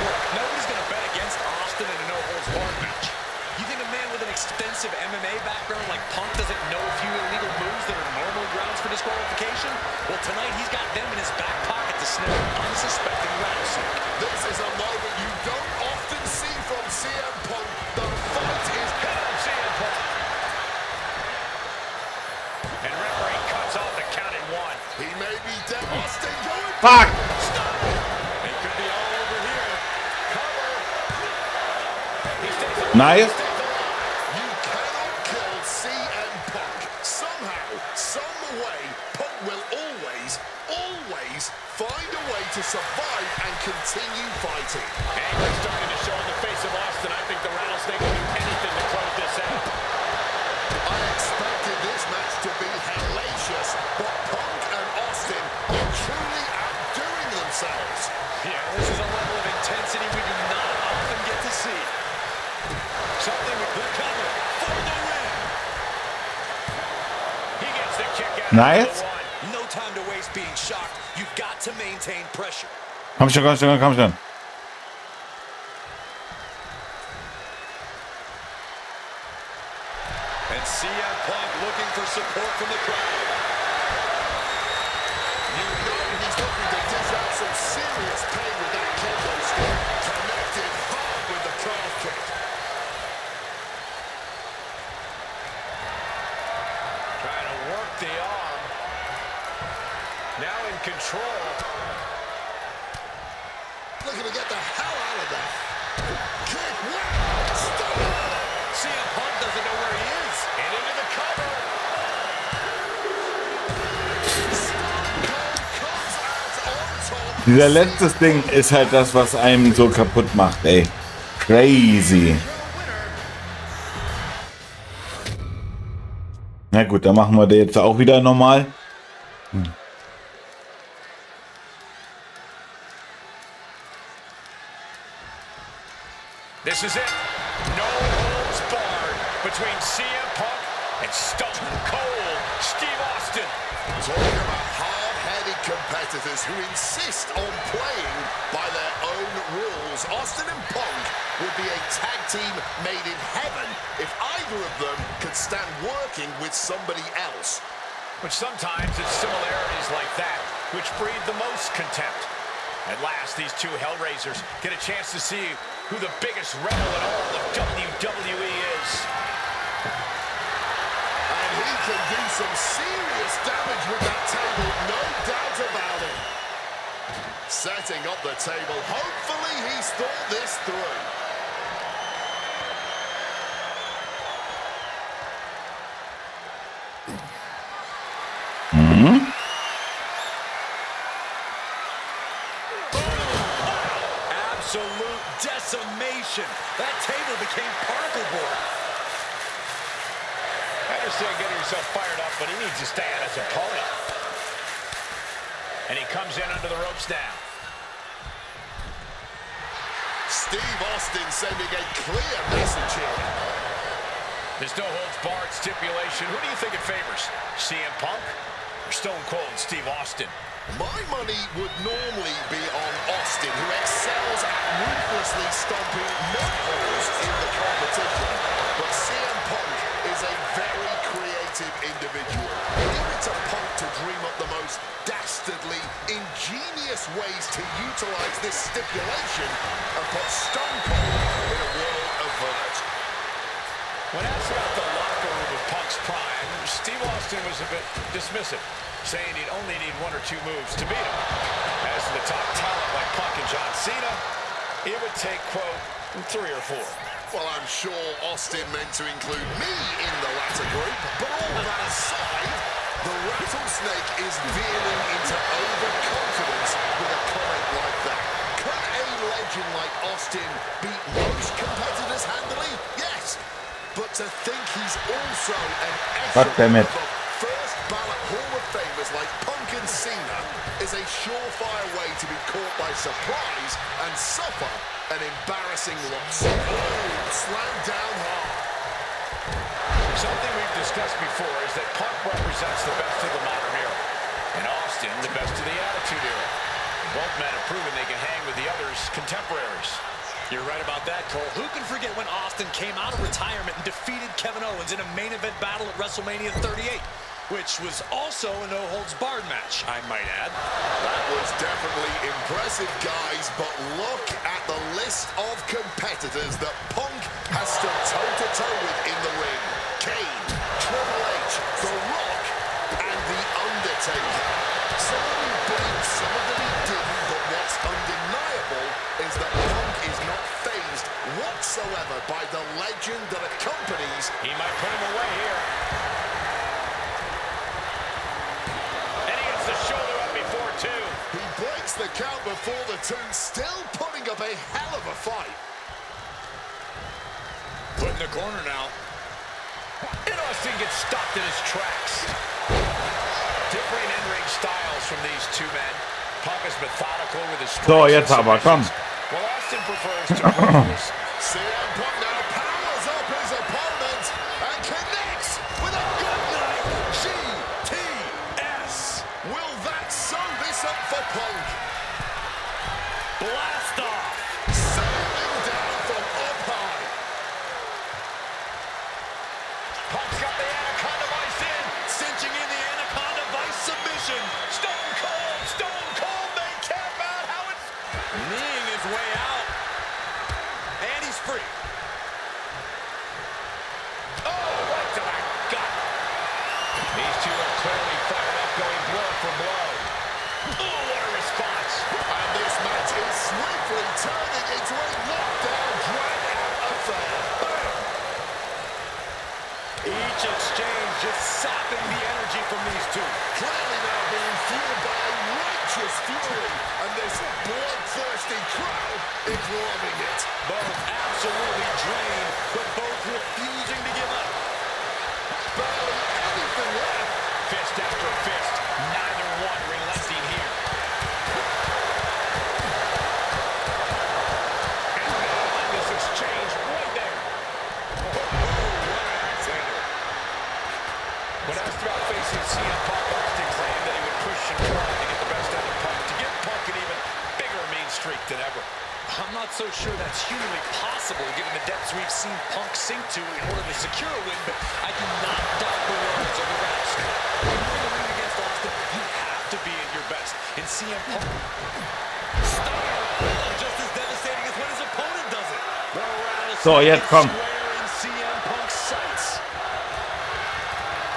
K: Look, nobody's going to bet against Austin in a no-holds-barred match. You think a man with an extensive MMA background like Punk doesn't know a few illegal moves that are normally grounds for disqualification? Well, tonight he's got them in his back pocket to snare an unsuspecting rattlesnake.
D: This is a moment you don't often see from CM Punk. The fight is down.
G: CM Punk. And referee cuts off the count at 1.
D: He may be dead. Austin going.
B: Fuck!
K: Stop! It could be all over here.
G: Cover. He stays alive.
B: Nice.
D: You cannot kill CM Punk. Somehow, some way, Punk will always find a way to survive and continue fighting.
G: Anger starting to show in the face of Austin. I think the rattlesnake will do anything to close this out.
D: I expected this match to be hellacious, but Punk and Austin are truly outdoing themselves.
K: Yeah, this is a level of intensity we do not often get to see. Something with the cover for the win.
G: He gets the kick out.
B: Nice.
K: No time to waste being shocked. You've got to maintain pressure.
B: Komm schon, komm schon, komm schon.
K: And CM Punk looking for support from the crowd.
D: You know he's looking to dish out some serious pain with that kendo stick. Connected hard with the calf kick.
G: Trying to work the arm. Now in control.
D: Looking to get the hell out of that. Kick, wow, stop.
K: CM Punk doesn't know where he is.
G: And into the cover.
D: Comes out on top.
B: Dieser letzte Ding ist halt das, was einem so kaputt macht, ey. Crazy. Na gut, dann machen wir den jetzt auch wieder normal.
G: This is it. No holds barred between CM Punk and Stone Cold Steve Austin.
D: Talking about hard-headed competitors who insist on playing by their own rules. Austin and Punk would be a tag team made in heaven if either of them could stand working with somebody else.
G: But sometimes it's similarities like that which breed the most contempt. At last, these two Hellraisers get a chance to see who the biggest rebel in all of WWE is.
D: And he can do some serious damage with that table, no doubt about it. Setting up the table. Hopefully he's thought this through.
K: absolute decimation. That table became particle board.
G: I understand getting yourself fired up, but he needs to stay on his opponent. And he comes in under the ropes now.
D: Steve Austin sending a clear message here.
G: There's no holds barred stipulation. Who do you think it favors? CM Punk or Stone Cold Steve Austin?
D: My money would normally be on Austin, who excels at ruthlessly stomping mud holes in the competition. But CM Punk is a very creative individual. Give it to Punk to dream up the most dastardly, ingenious ways to utilize this stipulation and put Stone Cold in a world of hurt.
G: When asked about the locker room of Punk's prime, Steve Austin was a bit dismissive, saying he'd only need 1 or 2 moves to beat him. As to the top talent like Punk and John Cena, it would take, quote, 3 or 4.
D: Well, I'm sure Austin meant to include me in the latter group, but all that aside, the rattlesnake is veering into overconfidence with a comment like that. Could a legend like Austin beat most competitors handily? Yes. But to think he's also an echelon of first ballot Hall of Famers like Punk and Cena is a surefire way to be caught by surprise and suffer an embarrassing loss. Oh, slammed down hard.
G: Something we've discussed before is that Punk represents the best of the modern era, and Austin the best of the Attitude Era. Both men have proven they can hang with the others' contemporaries.
K: You're right about that, Cole. Who can forget when Austin came out of retirement and defeated Kevin Owens in a main event battle at WrestleMania 38, which was also a no-holds-barred match, I might add.
D: That was definitely impressive, guys, but look at the list of competitors that Punk has stood toe-to-toe with in the ring. Kane, Triple H, The Rock, and The Undertaker. Some of them he beat, some of them he didn't, but what's undeniable is that Punk is not fazed whatsoever by the legend that accompanies.
G: He might put him away here. And he gets the shoulder up before 2.
D: He breaks the count before the 2, still putting up a hell of a fight.
K: Put in the corner now.
G: And Austin gets stopped in his tracks. Differing in-ring styles from these 2 men. Punk is methodical with his
B: So, jetzt aber, komm.
G: While Austin prefers to close.
D: CM Punk now powers up his opponent and connects with a good night GTS. Will that sew this up for Punk?
K: Blast off.
D: Sailing down from up high.
G: Punk's got the Anaconda Vice in.
K: Cinching in the Anaconda Vice submission.
G: Stone Cold, they cap out how it's...
K: Kneeing his way out. And he's free.
G: Oh, right to the gut. These 2 are clearly fired up, going blow for blow. Oh, what a response.
D: And this match is swiftly turning into a knockdown, drag-out affair.
K: Each exchange just sapping the energy from these 2.
D: Clearly now being fueled by a righteous fury, and this bloodthirsty crowd is loving it.
K: Both absolutely drained, but both refusing to give up.
D: Barely anything left.
G: Fist after fist, neither one relenting here. And now this exchange right there. When asked about facing CM Punk, Austin claimed that he would push and try to get the best out of Punk to give Punk an even bigger mean streak than ever.
K: I'm not so sure that's humanly possible given the depths we've seen Punk sink to in order to secure a win, but I do not doubt the words of the rest. When you're in the ring against Austin, you have to be at your best. And CM Punk, just as devastating as when his opponent does it. The rattlesnake
B: So, jetzt komm.
K: square in CM Punk's sights.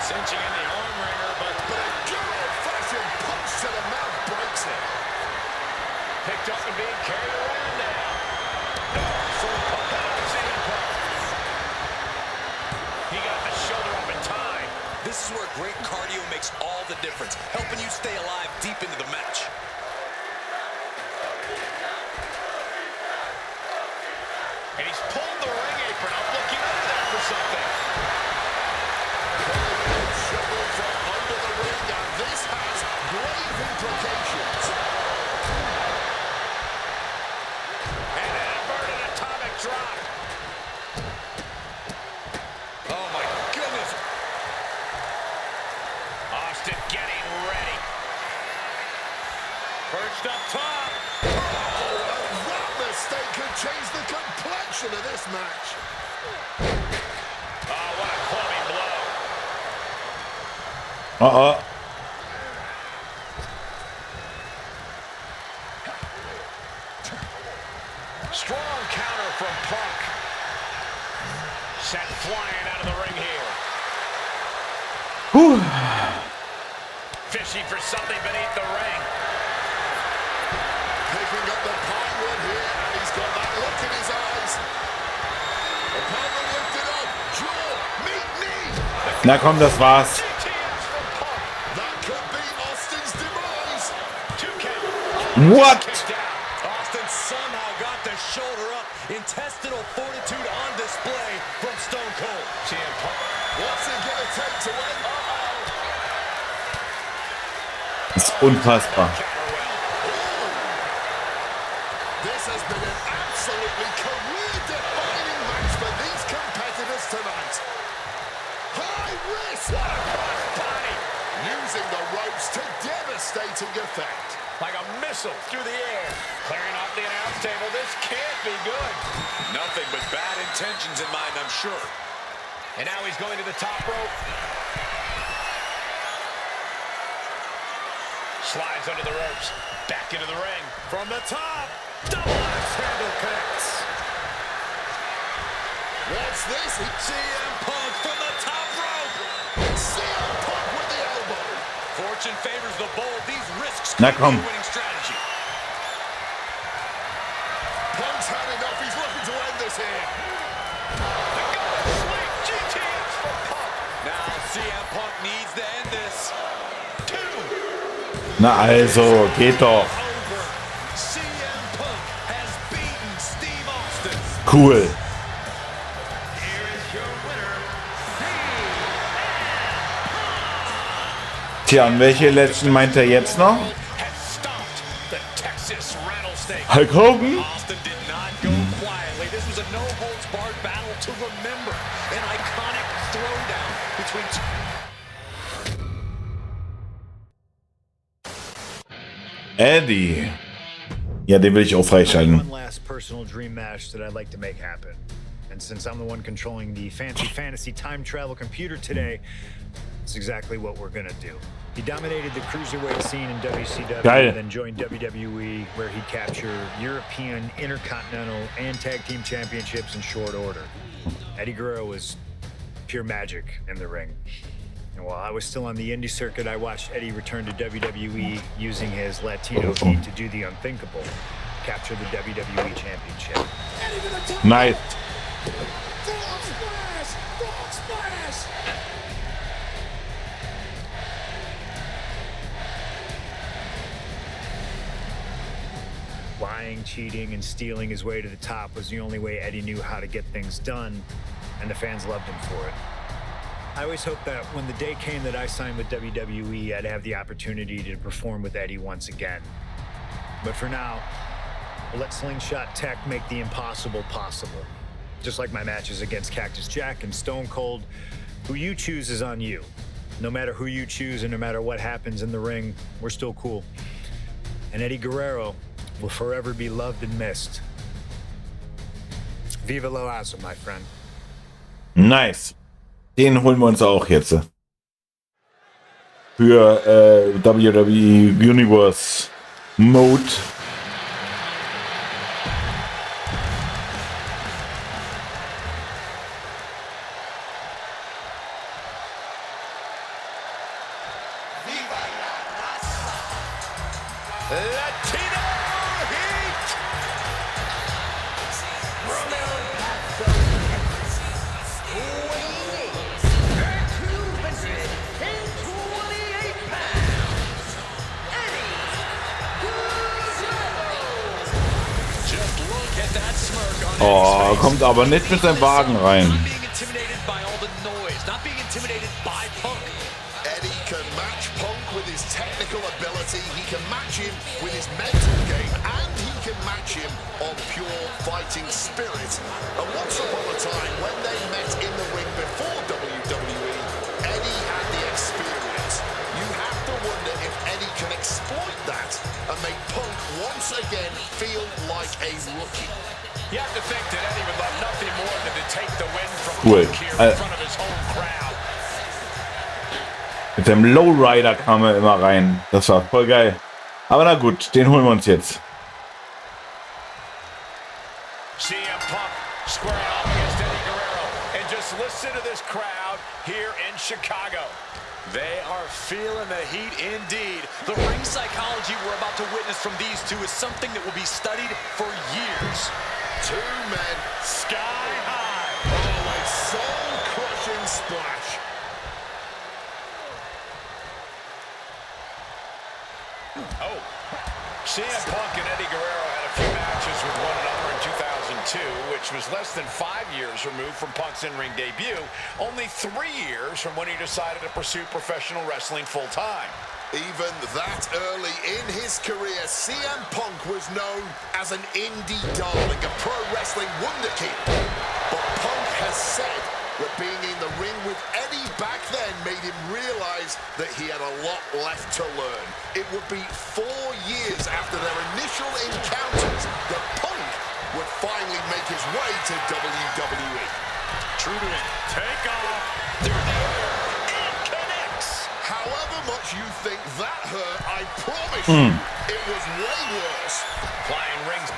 K: Cinching in the arm wringer, but
D: A good old-fashioned punch to the mouth breaks it.
G: Picked up and being carried around now. No, so Punk out of CM Punk. He got the shoulder up in time.
K: this is where great cardio makes all the difference, helping you stay alive deep into the match.
G: And he's pulled the ring apron up, looking under there for something.
D: Shoveled from under the ring, and this has grave implications.
G: And an inverted atomic drop. Oh my goodness. Austin getting ready. Perched up top.
D: That mistake could change the complexion of this match.
G: Oh, what a clubbing blow.
B: Uh-oh.
G: Strong counter from Punk. Sent flying out of the ring here.
B: Whew.
G: Fishing for something beneath the ring.
D: Picking up the pine wood here, and he's got that look in his eyes. Opponent lifted up, jaw, meet knee.
B: Na komm, das war's.
G: GTS from Punk.
D: That could be Austin's demise.
G: 2 count.
B: What?
G: Kicked out. Austin somehow got the shoulder up. Intestinal fortitude on display from Stone Cold. CM Punk.
D: What's it gonna take to win?
B: Das ist unfassbar.
D: This has been an absolutely career-defining match for these competitors tonight. High risk.
G: What a crossbody.
D: Using the ropes to devastating effect.
G: Like a missile through the air. Clearing off the announce table. This can't be good.
H: Nothing but bad intentions in mind, I'm sure.
G: And now he's going to the top rope. Slides under the ropes. Back into the ring. From the top. Double axe handle connects.
D: What's this?
G: CM Punk from the top rope.
D: CM Punk with the elbow.
G: Fortune favors the bold. These risks
B: Na
G: could be
B: komm.
G: a winning strategy.
D: Punk's had enough. He's looking to end this here.
G: The God Sweep GTS from Punk.
H: Now CM Punk needs to end this.
G: 2.
B: Na also, geht doch.
G: Over. CM Punk has beaten Steve Austin.
B: Cool.
I: Here is your winner,
B: Tja, und welche Legend meint er jetzt noch?
G: Has stopped the Texas Rattlesnake.
B: Hulk Hogan?
G: Austin did not go quietly. This was a no-holds-barred battle to remember. An iconic throwdown between two.
B: Eddie. Ja, den will ich auch freischalten.
E: One last personal dream match that I'd like to make happen. And since I'm the one controlling the fantasy time travel computer today, it's exactly what we're gonna do. He dominated the cruiserweight scene in WCW
B: Geil.
E: and then joined WWE, where he'd capture European, Intercontinental, and Tag Team Championships in short order. Eddie Guerrero was pure magic in the ring. And while I was still on the indie circuit, I watched Eddie return to WWE using his Latino heat to do the unthinkable, capture the WWE Championship.
F: Eddie to the top.
B: Nice.
F: Frog splash. Frog splash.
E: Lying, cheating, and stealing his way to the top was the only way Eddie knew how to get things done, and the fans loved him for it. I always hoped that when the day came that I signed with WWE, I'd have the opportunity to perform with Eddie once again. But for now, we'll let Slingshot Tech make the impossible possible. Just like my matches against Cactus Jack and Stone Cold, who you choose is on you. No matter who you choose and no matter what happens in the ring, we're still cool. And Eddie Guerrero will forever be loved and missed. Viva la raza, my friend.
B: Nice. Den holen wir uns auch jetzt. Für WWE Universe Mode.
G: Latino Heat.
K: Look at that smirk on
B: Oh,
K: Eddie's face.
B: kommt aber nicht mit seinem Wagen rein.
K: Not being intimidated by all the noise, not being intimidated by Punk.
D: Eddie can match Punk with his technical ability, he can match him with his mental game, and he can match him on pure fighting spirit. And once upon a time, when they met in the ring before WWE, Eddie had the experience. You have to wonder if Eddie can exploit that and make Punk once again feel like a rookie.
G: You have to think that Eddie would love nothing more than to take the win from
B: Cool.
G: Punk here in front of his home crowd.
B: Mit dem Lowrider kam er immer rein. Das war voll geil. Aber na gut, den holen wir uns jetzt.
G: CM Punk squaring off against Eddie Guerrero. And just listen to this crowd here in Chicago.
K: They are feeling the heat indeed. The ring psychology we're about to witness from these two is something that will be studied for years.
D: Two men sky high. Oh, a soul-crushing splash.
G: Oh, CM Punk and Eddie Guerrero had a few matches with one another in 2002, which was less than 5 years removed from Punk's in-ring debut, only 3 years from when he decided to pursue professional wrestling full-time.
D: Even that early in his career, CM Punk was known as an indie darling, a pro wrestling wunderkid. But Punk has said that being in the ring with Eddie back then made him realize that he had a lot left to learn. It would be 4 years after their initial encounters that Punk would finally make his way to WWE.
K: True to it. Take off. Through the air. It connects.
D: However much you think that hurt, I promise you, it was way worse.
G: Flying rings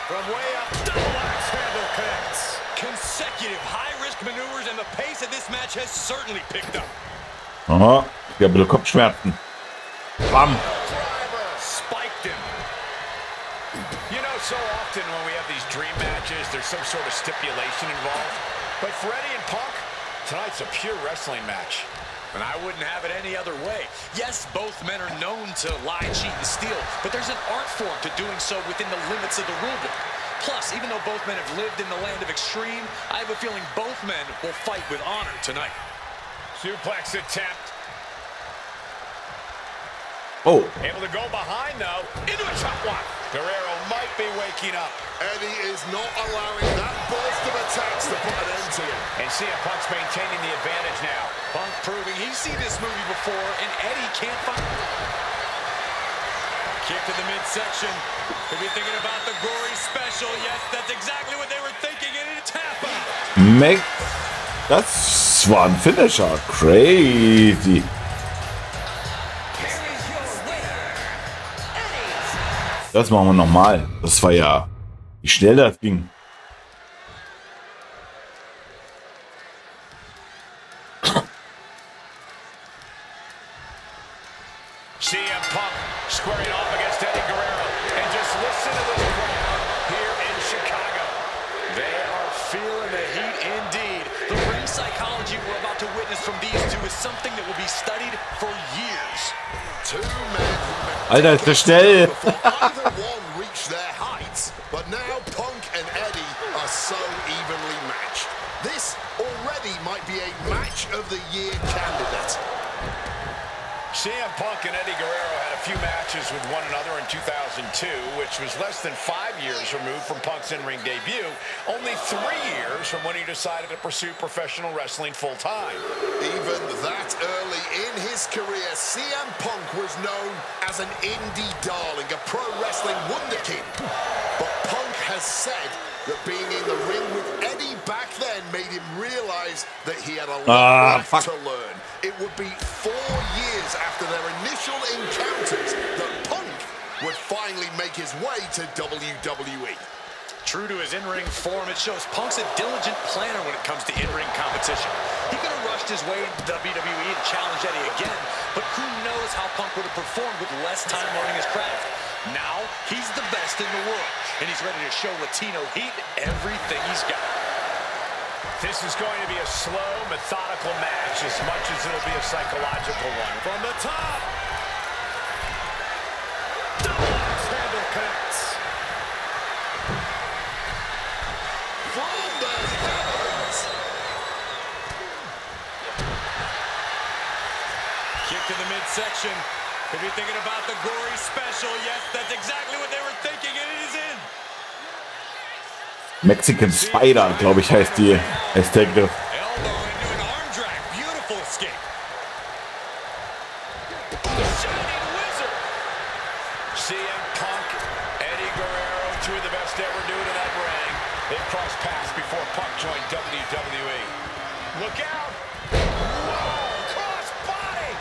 K: From way up, double axe handle connects. Consecutive high-risk maneuvers, and the pace of this match has certainly picked up.
B: Aha, ich habe ein bisschen Kopfschmerzen. Bam.
G: driver spiked him. You know, so often when we have these dream matches, there's some sort of stipulation involved. But for Eddie and Punk, tonight's a pure wrestling match.
K: And I wouldn't have it any other way. Yes, both men are known to lie, cheat, and steal, but there's an art form to doing so within the limits of the rulebook. Plus, even though both men have lived in the land of extreme, I have a feeling both men will fight with honor tonight.
G: Suplex attempt.
B: Oh,
G: Able to go behind, though. Into a chop block. Guerrero might be waking up.
D: Eddie is not allowing that burst of attacks to put an end to him.
G: And CM Punk's maintaining the advantage now.
K: Punk proving he's seen this movie before, and Eddie can't find... Kick to the midsection. Could be thinking about the gory special. Yes, that's exactly what they were thinking, and it's happened.
B: Meg. Das war ein Finisher. Crazy. Das machen wir nochmal. Das war ja, wie schnell das ging.
G: CM Punk squaring off against Eddie Guerrero. And just listen to this crowd here in Chicago.
K: They are feeling the heat indeed. The ring psychology we're about to witness from these two is something that will be studied for years.
D: Two men who
B: Alter, ist der schnell.
D: before either one reached their heights. But now Punk and Eddie are so evenly matched. This already might be a match of the year candidate.
G: CM Punk and Eddie Guerrero had a few matches with one another in 2002, which was less than 5 years removed from Punk's in-ring debut, only 3 years from when he decided to pursue professional wrestling full-time.
D: Even that early in his career, CM Punk was known as an indie darling, a pro wrestling wunderkid. But Punk has said that being in the ring with Eddie back then made him realize that he had a lot left to learn. It would be 4 years after their initial encounters that Punk would finally make his way to WWE.
K: True to his in-ring form, it shows Punk's a diligent planner when it comes to in-ring competition. He could have rushed his way to WWE and challenged Eddie again, but who knows how Punk would have performed with less time learning his craft. Now, he's the best in the world, and he's ready to show Latino heat everything he's got.
G: This is going to be a slow, methodical match as much as it'll be a psychological one.
K: From the top. Double axe handle connects.
C: midsection. If you're thinking about the gory special, yes, that's exactly what they were thinking, and it is in.
B: Mexican Spider, glaube ich, heißt der Griff.
C: Elbow into an arm drag. Beautiful escape. Shining wizard.
G: CM Punk, Eddie Guerrero, two of the best ever do it in that ring. They've crossed paths before Punk joined WWE. Look out! Whoa! Cross body!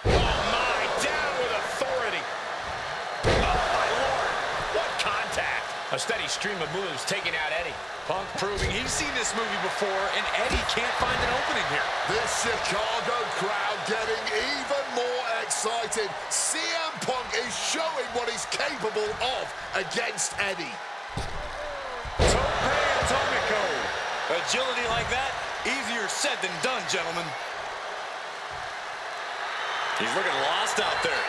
G: Oh my! Down with authority. Oh my lord! What contact! A steady stream of moves taking out Eddie.
C: Punk proving he's seen this movie before, and Eddie can't find an opening here.
D: This Chicago crowd getting even more excited. CM Punk is showing what he's capable of against Eddie.
C: Tope Atomico. Agility like that, easier said than done, gentlemen. He's looking lost out there.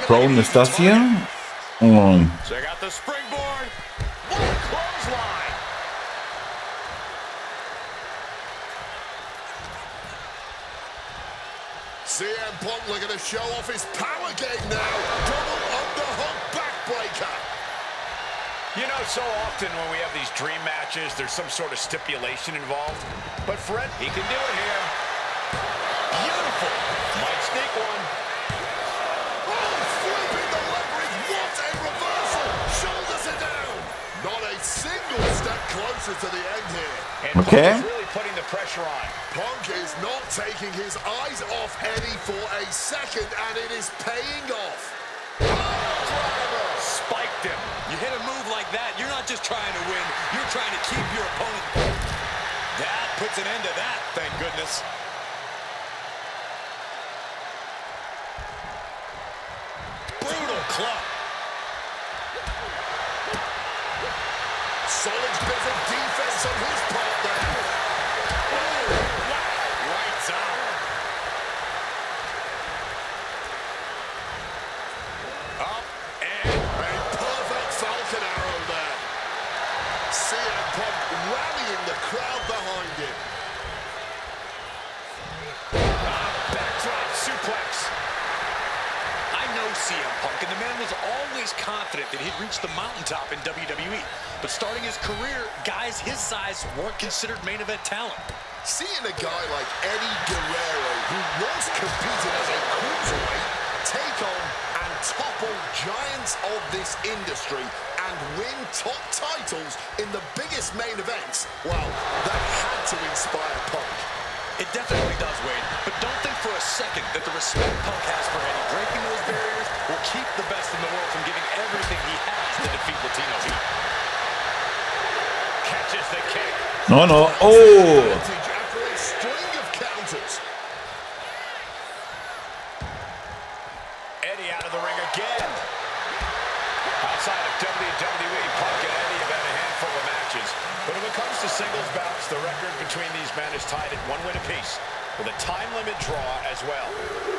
B: Brown ist das hier. Und
C: Check out the springboard. What a clothesline.
D: CM Punk looking to show off his power game now. Double underhook backbreaker.
G: You know, so often when we have these dream matches, there's some sort of stipulation involved. But Fred, he can do it here. Beautiful. Might sneak one.
D: Oh, flipping the leverage. What a reversal. Shoulders are down. Not a single step closer to the end here.
G: And
B: Okay.
G: Punk is really putting the pressure on.
D: Punk is not taking his eyes off Eddie for a second, and it is paying off.
C: Spiked him. You hit a move like that, you're not just trying to win, you're trying to keep your opponent. That puts an end to that, thank goodness. Brutal club.
D: Solid bit of defense on his part there.
C: Lights out. Up and
D: A perfect Falcon arrow there. CM Punk rallying the crowd behind him.
G: Backdrop suplex.
C: I know CM Punk, and the man was always confident that he'd reach the mountaintop in WWE. But starting his career, guys his size weren't considered main event talent.
D: Seeing a guy like Eddie Guerrero, who once competed as a cruiserweight, take on and topple giants of this industry and win top titles in the biggest main events, well, that had to inspire Punk.
C: It definitely does, Wade. But don't think for a second that the respect Punk has for Eddie breaking those barriers will keep the best in the world from giving everything he has to defeat Latino Heat.
G: Catches the kick.
B: no. Oh!
D: Advantage after a string of counters.
G: Eddie out of the ring again. Outside of WWE, Punk and Eddie have had a handful of matches. But when it comes to singles bouts, the record between these men is tied at 1 win apiece, with a time limit draw as well.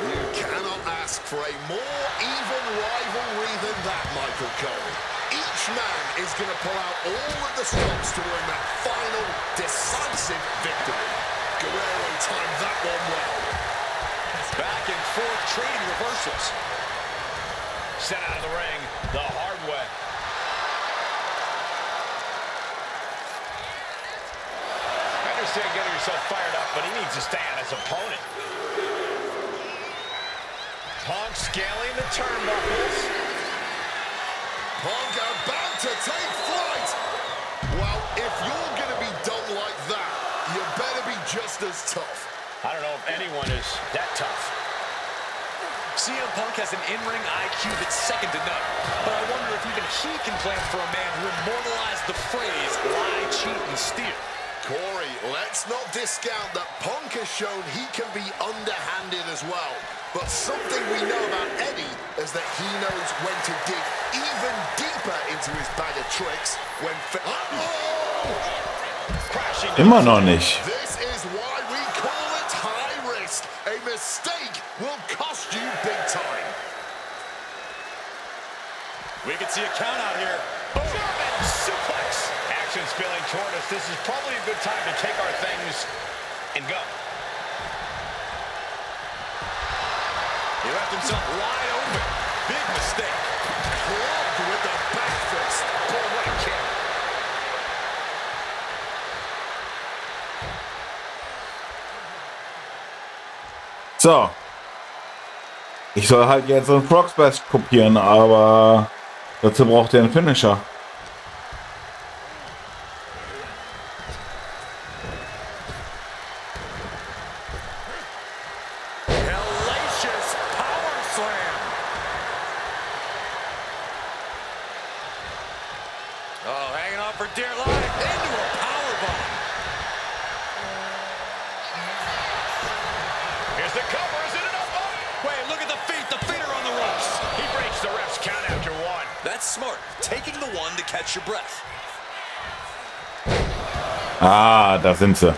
D: You cannot ask for a more even rivalry than that, Michael Cole. Each man is going to pull out all of the stops to win that final, decisive victory. Guerrero timed that one well.
C: Back and forth trading reversals.
G: Sent out of the ring the hard way. I understand getting yourself fired up, but he needs to stay on his opponent. Punk scaling the turnbuckles.
D: Punk about to take flight. Well, if you're going to be done like that, you better be just as tough.
G: I don't know if anyone is that tough.
C: CM Punk has an in-ring IQ that's second to none. But I wonder if even he can claim for a man who immortalized the phrase, lie, cheat, and steal.
D: Corey, let's not discount that Punk has shown he can be underhanded as well. But something we know about Eddie is that he knows when to dig even deeper into his bag of tricks when...
G: Crashing.
B: Immer noch nicht.
D: This is why we call it high risk. A mistake will cost you big time.
C: We can see a count out here. German suplex. Action spilling toward us. This is probably a good time to take our things and go.
G: He left himself wide open. Big mistake.
D: Clubbed with the back fist.
C: Boy, what a kick.
B: So. Ich soll halt jetzt einen Frog Splash kopieren, aber dazu braucht er einen Finisher.
C: Hellacious power slam.
G: Oh, hanging on for dear life. Into a powerbomb.
C: Here's the cover. Is it enough? Oh.
G: Wait, look at the feet. The feet are on the ropes.
C: He breaks the ref's count after one.
K: That's smart. Taking the one to catch your breath.
B: Ah, da sind sie.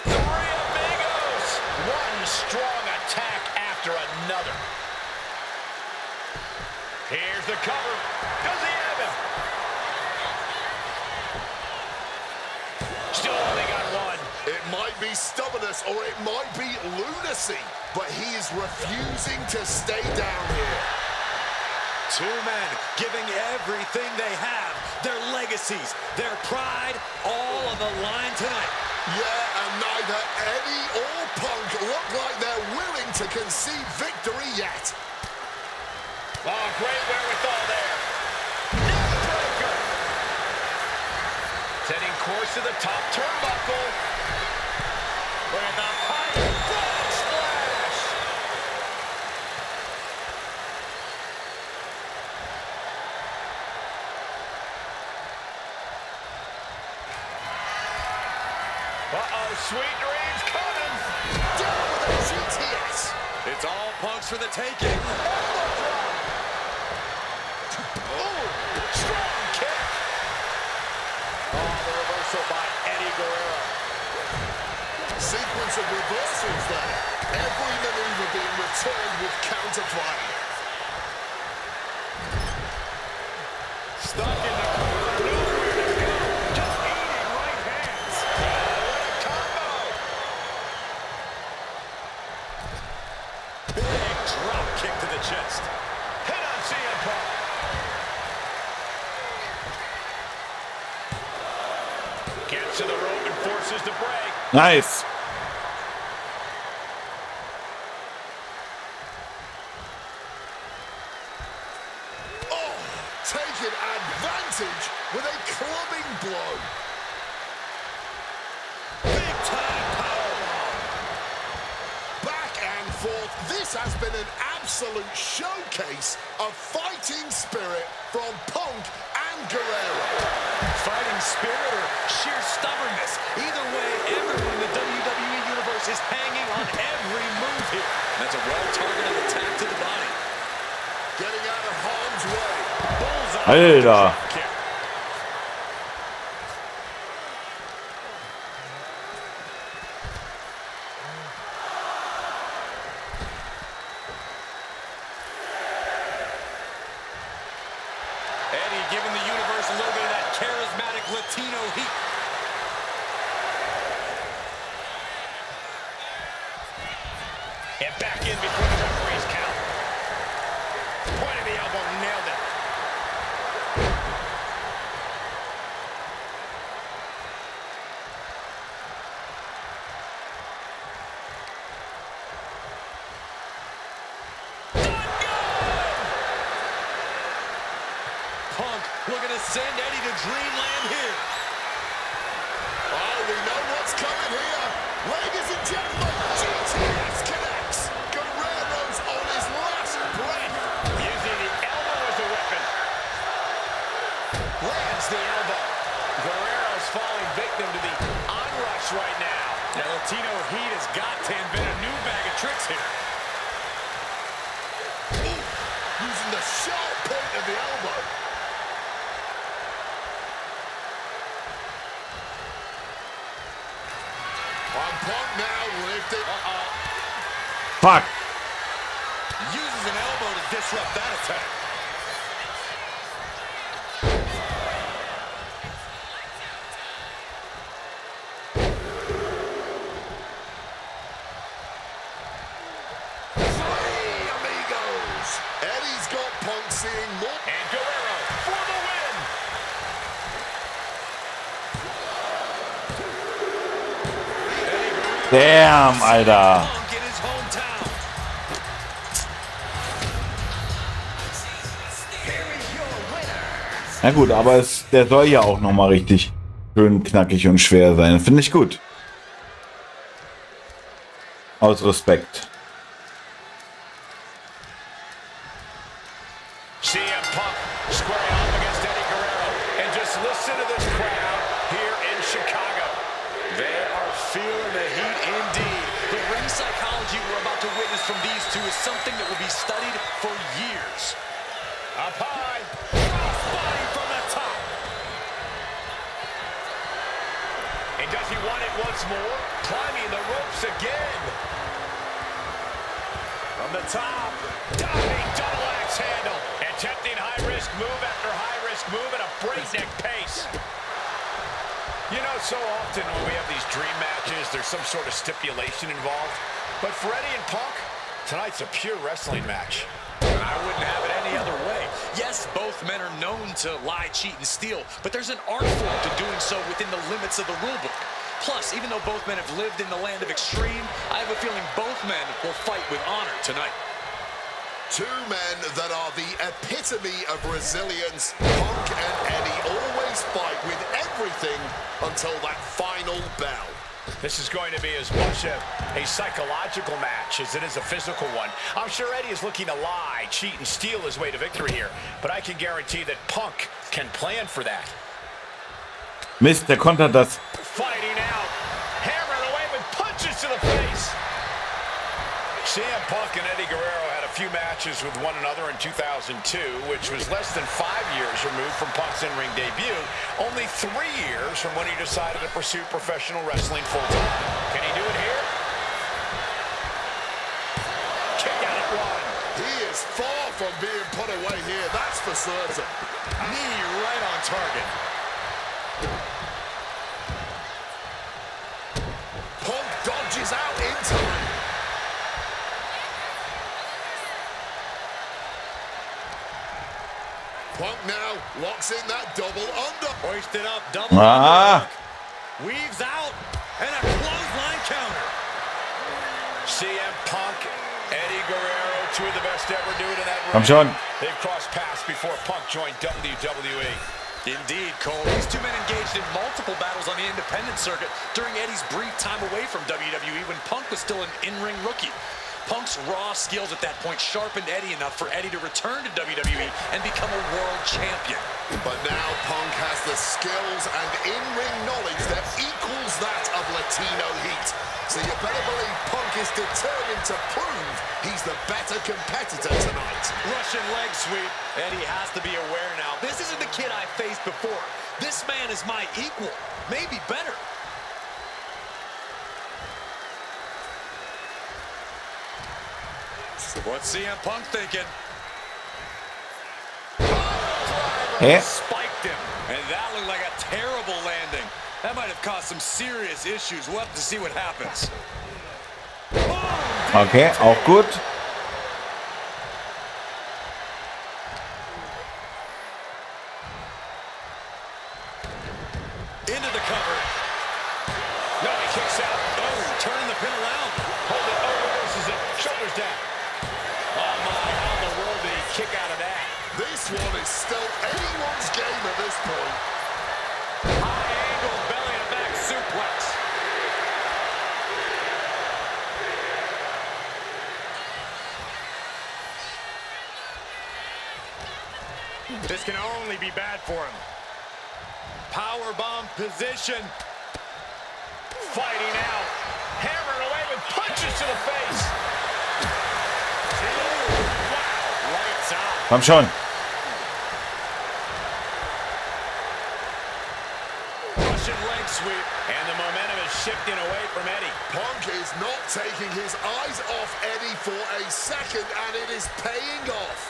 C: Three amigos. One strong attack after another. Here's the cover. Does he have him? Still only got one.
D: It might be stubbornness or it might be lunacy, but he is refusing to stay down here.
G: Two men giving everything they have, their legacies, their pride, all on the line tonight.
D: Yeah, and neither Eddie or Punk look like they're willing to concede victory yet.
C: Oh, great wherewithal there. Neckbreaker. Setting course to the top turnbuckle. With a high frog splash. Uh-oh, sweet dreams coming.
D: Down with a GTS.
G: It's all Punk's for the taking.
C: Oh, strong kick. Oh, the reversal by Eddie Guerrero.
D: Sequence of reversals there. Every maneuver being returned with counterplay.
C: Stuck in the corner. Nowhere to go. Just eating right hands. What a combo.
G: Big drop kick to the chest.
C: Hit on CM Punk. Gets to the rope and forces the break.
B: Nice.
D: Oh, taking advantage with a clubbing blow.
G: Big time powerbomb.
D: Back and forth. This has been an absolute showcase of fighting spirit from Punk and Guerrero.
G: Fighting spirit or sheer stubbornness. Either way, everyone in the WWE Universe is hanging on every move here. That's a well-targeted attack to the body.
D: Getting out of harm's way.
G: Bullseye.
B: Alter.
G: Kick. Eddie giving the universe a little bit of that charismatic Latino heat.
C: And back in before the referee's count. Point of the elbow, nailed it.
G: Punk looking to send Eddie to dreamland here.
D: Oh, we know what's coming here. Ladies and gentlemen, GTS connects. Guerrero's on his last breath.
C: Using the elbow as a weapon. Lands the elbow. Guerrero's falling victim to the onrush right now.
G: Now Latino heat has got to invent a new bag of tricks here.
D: Using the sharp point of the elbow. And Punk now lifted.
B: Fuck.
C: Uses an elbow to disrupt that attack.
D: Amigos. Eddie's got Punk seeing more.
C: And Guerrero for the win.
B: Damn, Alter.
C: Punk in his hometown.
B: Na gut, aber der soll ja auch nochmal richtig schön knackig und schwer sein. Finde ich gut. Aus Respekt.
G: CM Punk squaring off against Eddie Guerrero. And just listen to this crowd here in Chicago. They are feeling the heat indeed.
K: The ring psychology we're about to witness from these two is something that will be studied for years.
G: Up high. Crossbody from the top. And does he want it once more? Climbing the ropes again. From the top. Diving double axe handle. Attempting high-risk move after high-risk move at a breakneck pace. You know, so often when we have these dream matches, there's some sort of stipulation involved. But for Eddie and Punk, tonight's a pure wrestling match.
K: And I wouldn't have it any other way. Yes, both men are known to lie, cheat, and steal, but there's an art form to doing so within the limits of the rulebook. Plus, even though both men have lived in the land of extreme, I have a feeling both men will fight with honor tonight.
D: Two men that are the epitome of resilience. Punk and Eddie always fight with everything until that final bell.
G: This is going to be as much a psychological match as it is a physical one. I'm sure Eddie is looking to lie, cheat, and steal his way to victory here. But I can guarantee that Punk can plan for that.
B: Mist, der kontert das.
G: Fighting out. Hammering away with punches to the face. CM Punk and Eddie Guerrero had a few matches with one another in 2002, which was less than 5 years removed from Punk's in-ring debut, only 3 years from when he decided to pursue professional wrestling full-time. Can he do it here? Kick out at one.
D: He is far from being put away here, that's for certain.
C: Knee right on target.
D: Punk dodges out in time. Punk now locks in that double under.
C: Hoisted up, double.
B: Ah.
C: Weaves out, and a clothesline counter.
G: CM Punk, Eddie Guerrero, two of the best to ever do it in that
B: Komm
G: ring.
B: schon.
G: They've crossed paths before Punk joined WWE.
K: Indeed, Cole. These two men engaged in multiple battles on the independent circuit during Eddie's brief time away from WWE when Punk was still an in-ring rookie. Punk's raw skills at that point sharpened Eddie enough for Eddie to return to WWE and become a world champion.
D: But now Punk has the skills and in-ring knowledge that equals that of Latino heat. So you better believe Punk is determined to prove he's the better competitor tonight.
K: Russian leg sweep. Eddie has to be aware now. This isn't the kid I faced before. This man is my equal, maybe better.
C: What's CM Punk thinking?
B: Hä?
C: Spiked him, and that looked like a terrible landing. That might have caused some serious issues. We'll have to see what happens.
B: Okay, auch gut.
C: Into the cover. No, he kicks out. Oh, turning the pin around. Hold it. Oh, reverses it. Shoulders down.
G: Oh my, how in the world did he kick out of that?
D: This one is still anyone's game at this point.
C: High angle belly to back suplex. This can only be bad for him. Powerbomb position.
G: Fighting out. Hammering away with punches to the face. Wow, lights out.
B: Komm schon.
G: Russian leg sweep. And the momentum is shifting away from Eddie.
D: Punk is not taking his eyes off Eddie for a second, and it is paying off.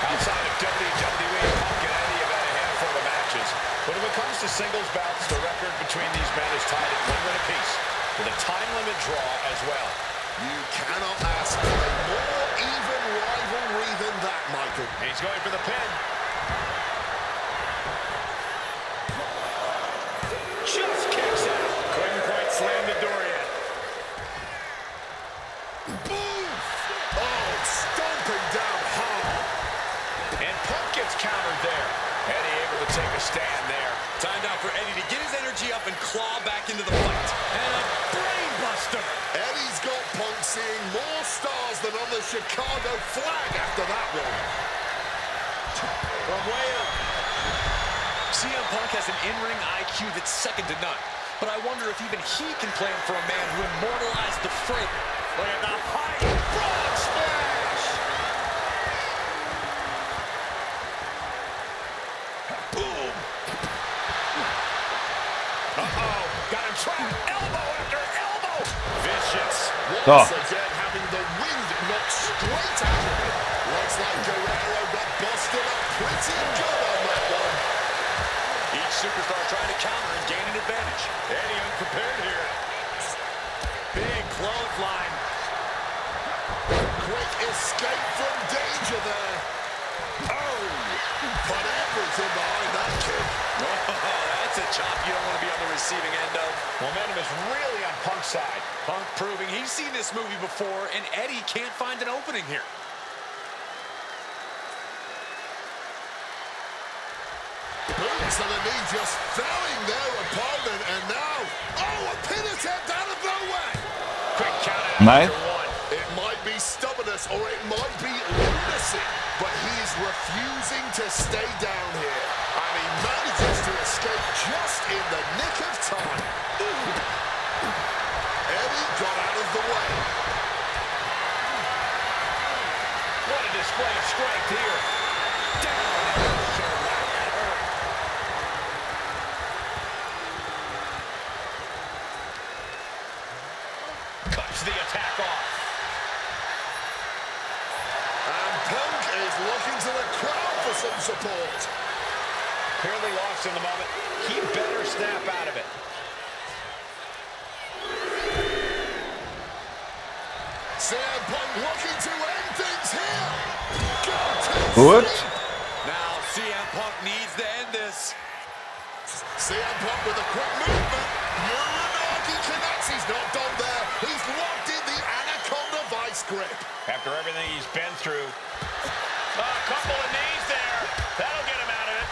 G: Outside of WWE, Punk and Eddie have had a handful of matches. But when it comes to singles bouts, the record between these men is tied at 1 win apiece, with a time limit draw as well.
D: You cannot ask for a more even rivalry than that, Michael.
G: And he's going for the pin. Just kicks out. Couldn't quite slam the door yet.
D: Boom! Oh, stomping down hard.
G: And Punk gets countered there. Eddie able to take a stand there.
K: Time now for Eddie to get his energy up and claw back into the fight. And a brain buster.
D: Eddie's got Punk seeing more stars than on the Chicago flag after that one.
K: From way up. CM Punk has an in-ring IQ that's second to none. But I wonder if even he can claim for a man who immortalized the freight.
G: Look at the high frog splash. Boom. Uh-oh. Got him trapped. Elbow after elbow. Vicious.
D: Once again, having the wind knocked straight out of him. Looks like Guerrero got busted up pretty good on that one.
K: Each superstar trying to counter and gain an advantage.
G: Eddie unprepared here. Big clothesline.
D: Quick escape from danger there. Oh, put everything behind that kick.
K: Oh, that's a chop you don't want to be on the receiving end of.
G: Momentum is really on Punk's side.
K: Punk proving he's seen this movie before, and Eddie can't find an opening here.
D: Boots on the knee just felling their opponent, and now, oh, a pin attempt out of nowhere.
G: Quick count out
B: Nice.
G: after one.
D: It might be stubbornness or it might be lunacy, but he's refusing to stay down here. And he manages to escape just in the nick of time. Eddie got out of the way.
G: What a display of strength here. Down. Cuts the attack off.
D: And Punk is looking to the crowd for some support.
G: Clearly lost in the moment. He better snap out of it.
D: CM Punk looking to end things here. Go to
B: Gut.
D: sleep.
K: Now CM Punk needs to end this.
D: CM Punk with a quick movement. Uranagi connects. He's not done there. He's locked in the Anaconda vice grip.
G: After everything he's been through. A couple of knees there. That'll get him out of it.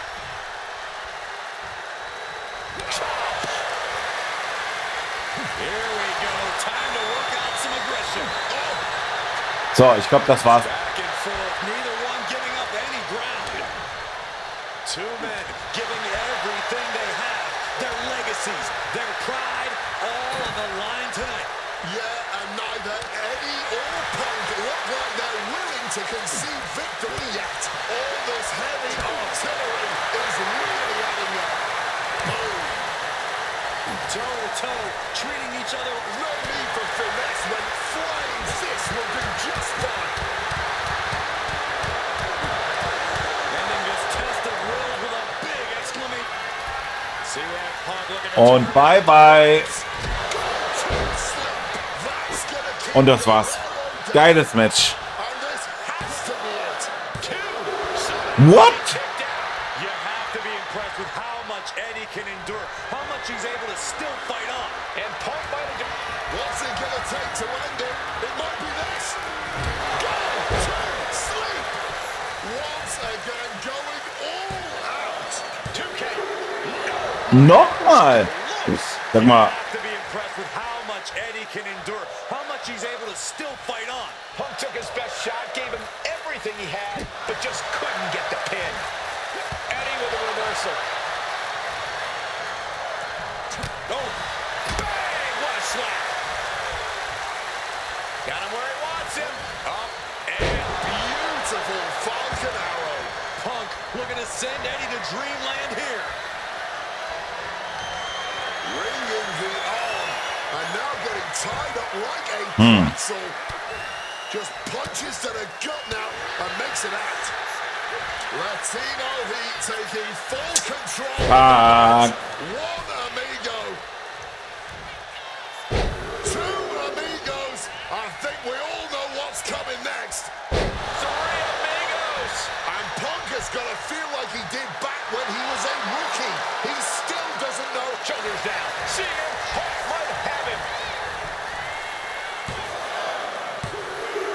K: Here we go. Time to work out some aggression.
B: So, ich glaube, das war's.
K: Back and forth. Neither one giving up any ground. Two men giving everything they have. Their legacies, their pride, all on the line tonight.
D: Yeah, and neither Eddie or Punk look like they're willing to concede victory yet. All this heavy artillery is really adding up. Boom.
K: Toe-to-toe, treating each other.
D: No need for finesse when flying fists will do just fine.
K: Ending this test of wills with a big exclamation. CM Punk looking to
B: Und bye bye. Und das war's. Geiles Match. What?
K: You have to be impressed with how much Eddie can endure, how much he's able to still fight on.
G: And Punk might have...
D: What's it gonna take to end it? It might be this. Go to sleep. Once again, going all out.
G: 2K.
B: Nochmal. Sag mal.
K: You have to be impressed with how much Eddie can endure, how much he's able to still fight on.
G: Punk took his best shot, gave him everything he had, but just couldn't get the pin. Eddie with a reversal.
K: Oh, bang! What a slap.
G: Got him where he wants him.
K: Up and
D: Beautiful Falcon Arrow.
K: Punk looking to send Eddie to dreamland here.
D: tied up like a pretzel. Just punches to the gut now and makes it out. Latino Heat taking full control. One amigo. Two amigos. I think we all know what's coming next.
C: Three amigos.
D: And Punk has got to feel like he did back when he was a rookie. He still doesn't know.
C: Shoulders down. CM Punk might have him.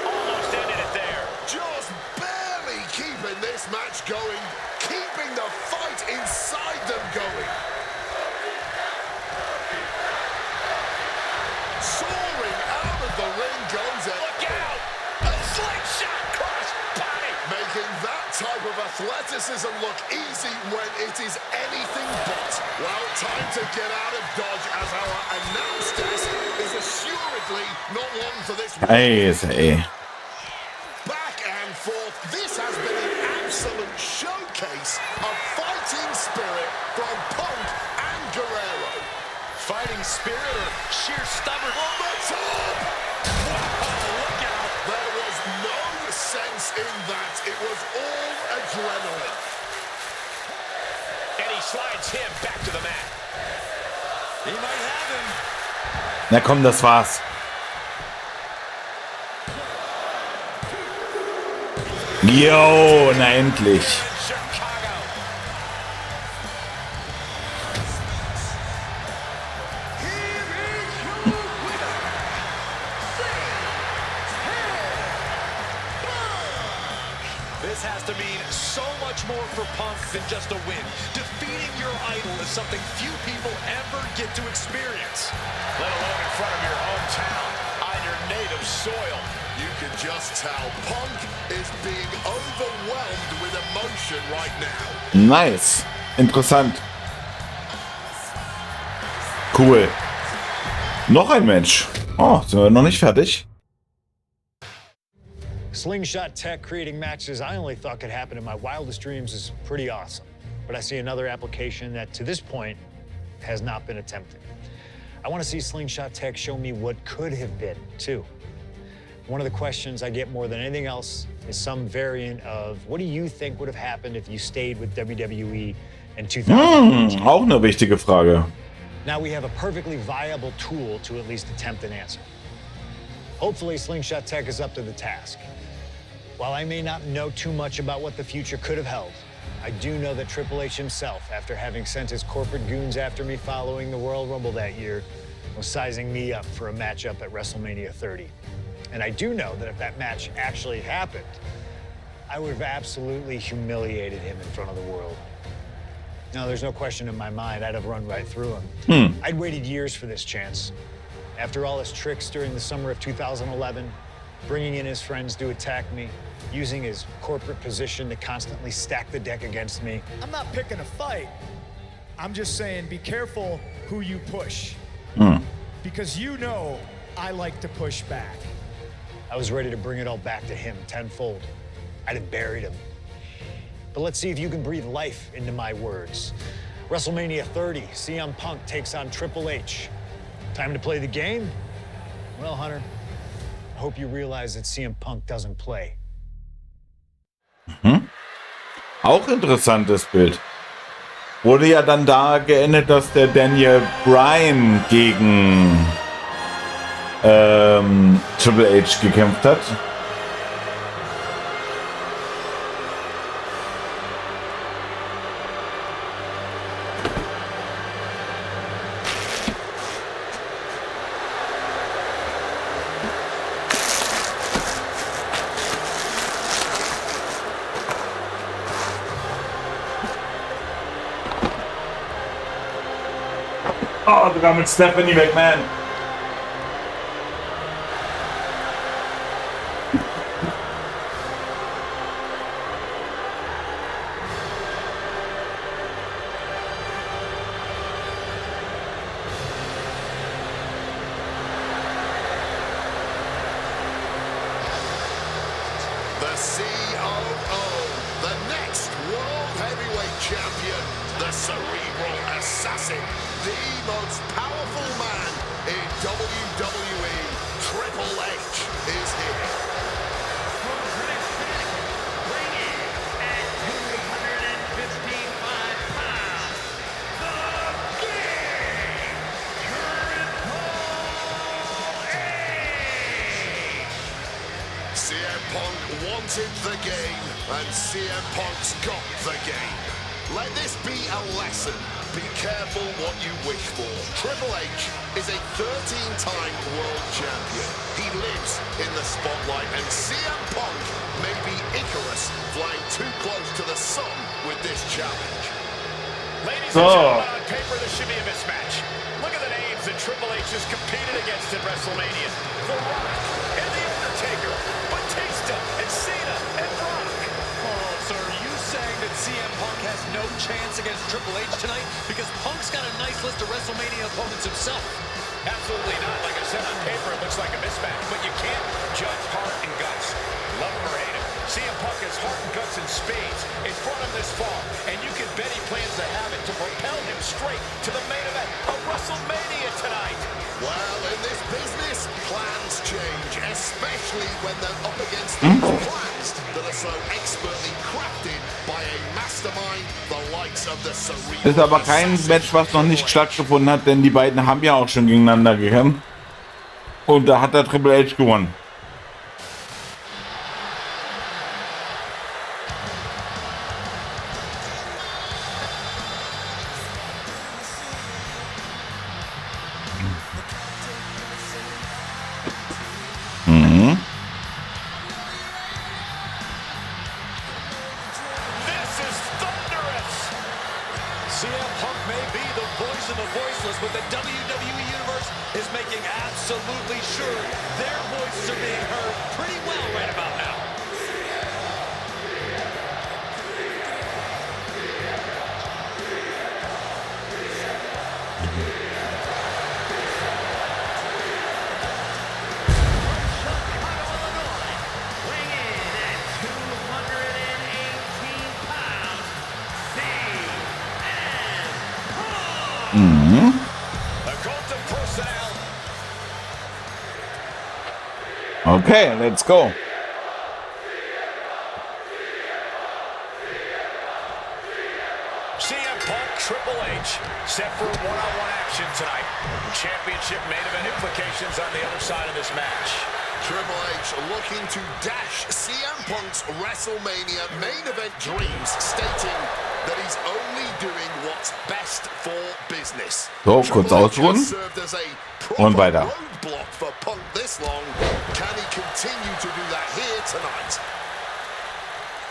C: Almost ended it there.
D: Just barely keeping this match going. Keeping the fight inside them going. Soaring out of the ring goes it.
C: Look out. A slingshot cross body.
D: Making that type of athleticism look easy when it is anything but. Well, time to get out of Dodge as our announce desk is assuredly not long for this one. Back and forth. This has been an absolute showcase of fighting spirit from Punk and Guerrero.
C: Fighting spirit or sheer stubborn.
D: On the top!
C: Wow, look out.
D: There was no sense in that. It was all adrenaline.
C: And he slides him back to the mat. He might have him.
B: Na komm, das war's. Jo, na endlich.
C: Chicago. This has to mean so much more for Punk than just a win. Defeating your idol is something few people ever get to experience, let alone in front of your hometown, on your native soil.
D: You can just tell Punk is being overwhelmed with emotion right now.
B: Nice. Interessant. Cool. Noch ein Match. Oh, sind wir noch nicht fertig?
E: Slingshot tech creating matches I only thought could happen in my wildest dreams is pretty awesome. But I see another application that, to this point, has not been attempted. I want to see Slingshot tech show me what could have been, too. One of the questions I get more than anything else is some variant of, what do you think would have happened if you stayed with WWE in 2018?
B: Auch eine wichtige Frage.
E: Now we have a perfectly viable tool to at least attempt an answer. Hopefully, Slingshot Tech is up to the task. While I may not know too much about what the future could have held, I do know that Triple H himself, after having sent his corporate goons after me following the Royal Rumble that year, was sizing me up for a matchup at WrestleMania 30. And I do know that if that match actually happened, I would have absolutely humiliated him in front of the world. Now, there's no question in my mind I'd have run right through him. I'd waited years for this chance. After all his tricks during the summer of 2011, bringing in his friends to attack me, using his corporate position to constantly stack the deck against me.
L: I'm not picking a fight. I'm just saying be careful who you push. Because you know I like to push back.
E: I was ready to bring it all back to him tenfold. I'd have buried him. But let's see if you can breathe life into my words. WrestleMania 30, CM Punk takes on Triple H. Time to play the game? Well, Hunter, I hope you realize that CM Punk doesn't play.
B: Auch interessantes Bild. Wurde ja dann da geendet, dass der Daniel Bryan gegen Triple H gekämpft hat. Oh, sogar mit Stephanie McMahon.
D: The COO, the next World Heavyweight Champion, the Cerebral Assassin, the most powerful man in WWE, Triple H is here.
I: From British Panic, weighing in at 255 pounds, the King, Triple H.
D: CM Punk wanted the game, and CM Punk's got the game. Let this be a lesson. Be careful what you wish for. Triple H is a 13-time world champion. He lives in the spotlight, and CM Punk may be Icarus flying too close to the sun with this challenge.
G: Ladies and gentlemen, on paper, this should be a mismatch. Look at the names that Triple H has competed against in WrestleMania. The Rock and The Undertaker, Batista and Cena and Rock.
K: Oh, so are you saying that CM Punk has no chance against Triple H tonight? Because Punk's got a nice list of WrestleMania opponents himself.
G: Absolutely not. Like I said, on paper, it looks like a mismatch, but you can't judge heart and guts. Love him or hate him. CM Punk has heart and guts in spades. It's brought him this far, and you can bet he plans to have it to propel him straight to the main event of WrestleMania tonight.
D: Well, in this business, plans change, especially when they're up against these plans that are so expertly crafted by a mastermind, the likes of the Cerebral.
B: Ist aber kein Match, was noch nicht stattgefunden hat, denn die beiden haben ja auch schon gegeneinander gekämpft. Und da hat der Triple H gewonnen.
G: This is thunderous.
K: CM Punk may be the voice of the voiceless, but the WWE Universe is making absolutely sure their voices are being heard pretty well right about now.
I: Weighing in at 218 pounds, CM Punk.
G: A cult of personnel.
B: Okay, let's go.
G: CM Punk, Triple H, set for one-on-one action tonight. Championship main event implications on the other side of this match.
D: Triple H looking to dash CM Punk's WrestleMania main event dreams, stating that he's only doing what's best for business.
B: So, kurz
D: Triple H
B: ausruhen.
D: has served as a
B: Und
D: proper
B: weiter.
D: roadblock for Punk this long. Can he continue to do that here tonight?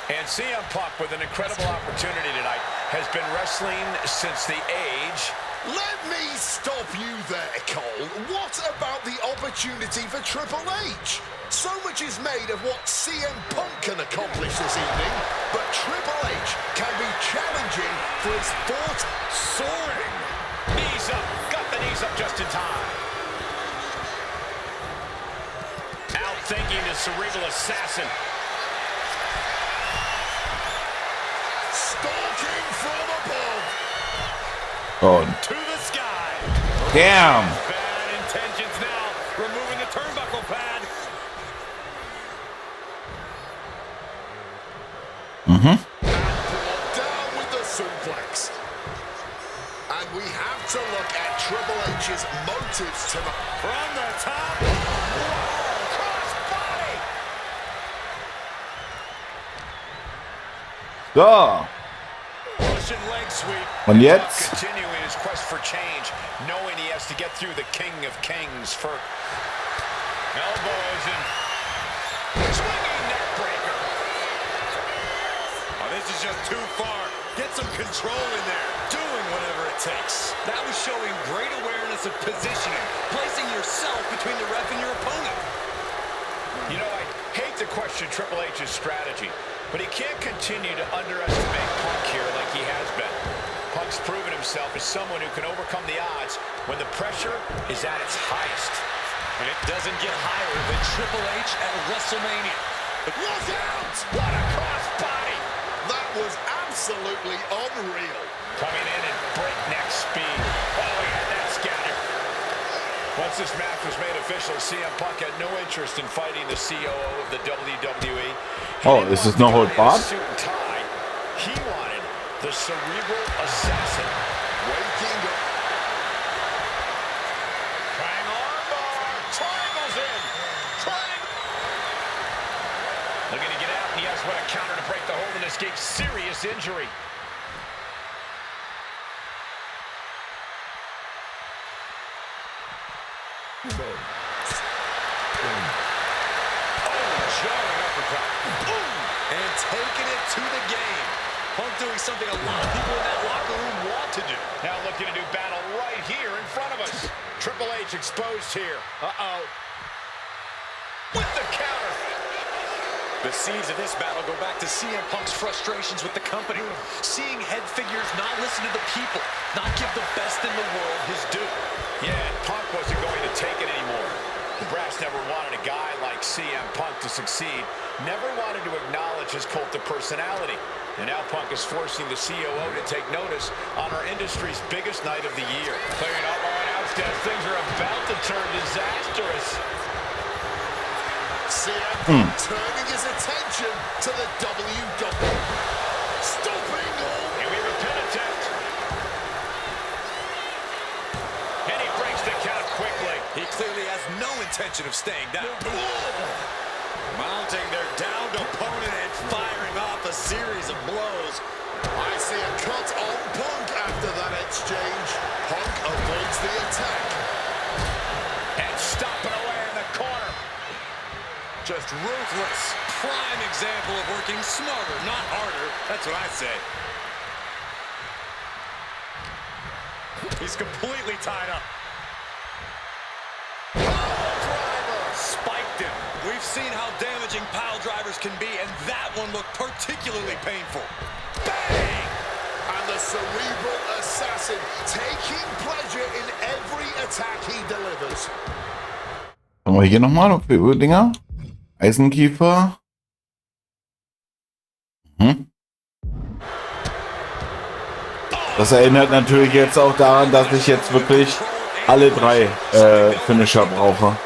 G: And CM Punk, with an incredible opportunity tonight, has been wrestling since the age.
D: Let me stop you there, Cole. What about the opportunity for Triple H? So much is made of what CM Punk can accomplish this evening, but Triple H can be challenging for his fourth soaring.
G: Knees up, got the knees up just in time. Outthinking the cerebral assassin.
D: Stalking from above.
B: Und
G: To the sky.
B: damn.
G: Bad intentions now. Removing the turnbuckle pad.
D: Down with the suplex. And we have to look at Triple H's motives tonight.
G: From the top. Whoa, cross body.
B: So,
G: Russian leg sweep.
B: und jetzt?
G: Continuing his quest for change, knowing he has to get through the King of Kings first. Elbows and swinging neck breaker.
H: Oh, this is just too far. Get some control in there. Doing whatever it takes.
K: That was showing great awareness of positioning, placing yourself between the ref and your opponent.
G: You know, I hate to question Triple H's strategy, but he can't continue to underestimate Punk here like he has been. Punk's proven himself as someone who can overcome the odds when the pressure is at its highest.
K: And it doesn't get higher than Triple H at WrestleMania.
D: Look out!
G: What a cross body!
D: That was absolutely unreal.
G: Coming in at breakneck speed. Oh, yeah, that scatter. When Once this match was made official, CM Punk had no interest in fighting the COO of the WWE.
B: Oh, is this no hold barred?
G: Suit and tie. He wanted the cerebral assassin.
D: Waking up.
G: Bang armbar. Triangles in. Triangle. Looking to get out, and he has what a counter to break the hold and escape serious injury. Jarring uppercut.
K: And taking it to the game. Punk doing something a lot of people in that locker room want to do.
G: Now looking to do battle right here in front of us. Triple H exposed here. Uh-oh. With the counter.
K: The seeds of this battle go back to CM Punk's frustrations with the company. Seeing head figures not listen to the people, not give the best in the world his due.
G: Yeah, Punk wasn't going to take it anymore. The brass never wanted a guy like CM Punk to succeed, never wanted to acknowledge his cult of personality. And now Punk is forcing the COO to take notice on our industry's biggest night of the year. Clearing up our announce desk, things are about to turn disastrous.
D: CM Punk turning his attention to the WWE. Stopping all.
G: And we have a pin attempt. And he breaks the count quickly.
K: He clearly has no intention of staying down. Mounting their downed opponent and firing off a series of blows.
D: I see a cut on Punk after that exchange. Punk avoids the attack.
G: And stomping away in the corner.
K: Just ruthless. Prime example of working smarter, not harder. That's what I say. He's completely tied up. Spiked him. We've seen how damaging pile drivers can be, and that one looked particularly painful.
D: Bang! And the cerebral assassin taking pleasure in every attack he delivers.
B: Haben wir hier nochmal noch für Dinger? Eisenkiefer. Das erinnert natürlich jetzt auch daran, dass ich jetzt wirklich alle drei Finisher brauche.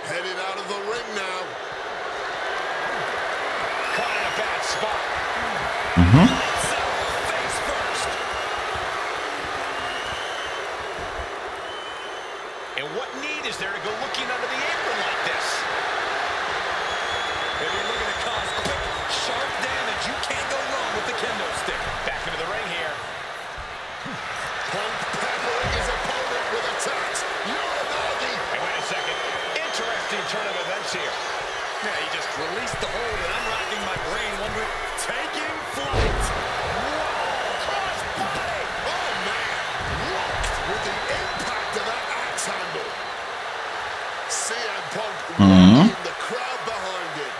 D: Headed out of the ring now.
G: Caught in a bad spot. Face first. And what need is there to go looking under the apron like this?
K: If you're looking to cause quick, sharp damage, you can't go wrong with the kendo stick.
G: Back into the ring here.
D: Punk peppering his opponent with attacks. You're naughty.
G: Hey, wait a second. Interesting turn of events here.
K: Yeah, he just released the hold, and I'm racking my brain wondering, taking flight.
G: Cross body.
D: Oh, man. Locked with the impact of that axe handle. CM Punk rallying the crowd behind him.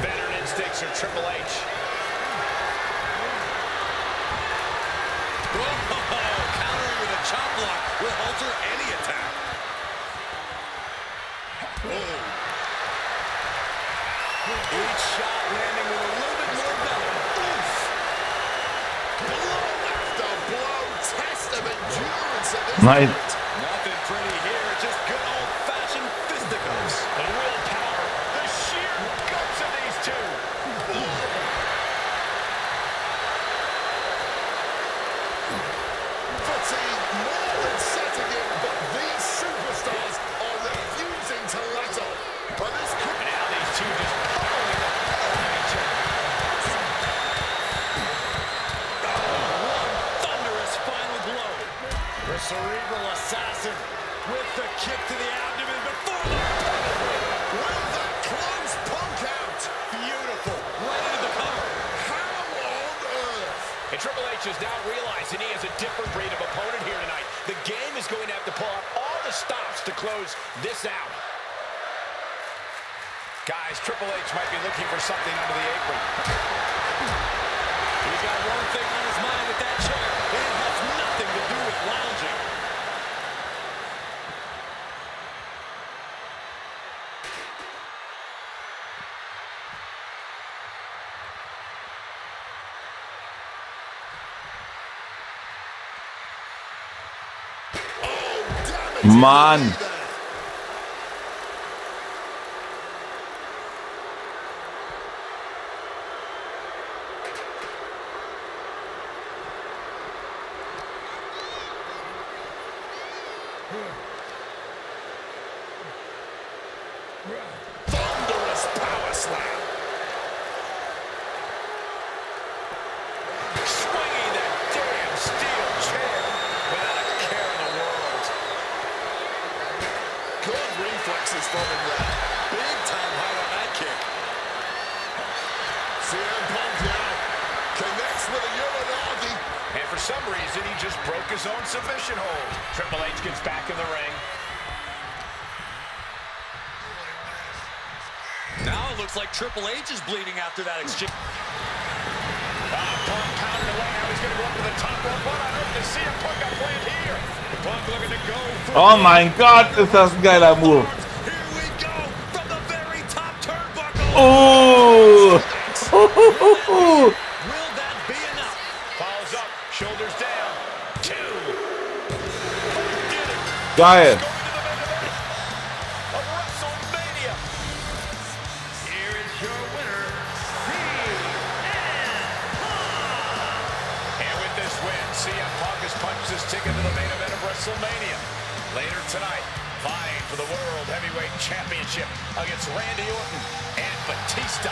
G: Veteran instincts are Triple H.
K: Countering with a chop block will alter any attack. Each shot landing with a little bit more venom.
D: Blow after blow. Test of endurance at this
B: Nein.
D: point.
K: Nothing pretty here, just good old-fashioned fisticuffs.
G: The willpower, the sheer guts of these two.
D: Fatigue more than setting in, but these superstars are refusing to let up. But this could
G: And now these two just pummeling the hell out of each other.
K: One thunderous final blow. The cerebral assassin with the kick to the abdomen before the
D: will that close Punk out.
K: beautiful. Right into the cover.
D: How on earth?
G: And Triple H is now realizing he has a different breed of opponent here tonight. The game is going to have to pull out all the stops to close this out. Guys, Triple H might be looking for something under the apron.
K: He's got one thing on his mind with that chair, and it has nothing to do with lounging.
B: Mann.
D: Thunderous power slam.
G: Swinging that damn steel chair without a care in the world.
D: Good reflexes from him there.
G: Big time height on that kick.
D: CM Punk now connects with a Uranagi.
G: And for some reason, he just broke his own submission hold. Triple H gets back in the ring.
K: Now it looks like Triple H is bleeding after that exchange.
G: Punk pounded away. Now he's going to go up to the top rope. What on earth does CM Punk got planned here? Punk looking to go for
B: Oh mein Gott, ist das ein geiler Move.
G: Here we go from the very top turnbuckle.
B: Oh.
K: Will that be enough?
G: Follows up, shoulders down. 2. Punk did it.
B: Geil.
G: Going to the main event of WrestleMania.
I: Here is your winner,
G: And with this win, CM Punk has punched his ticket to the main event of WrestleMania. Later tonight, vying for the World Heavyweight Championship against Randy Orton and Batista.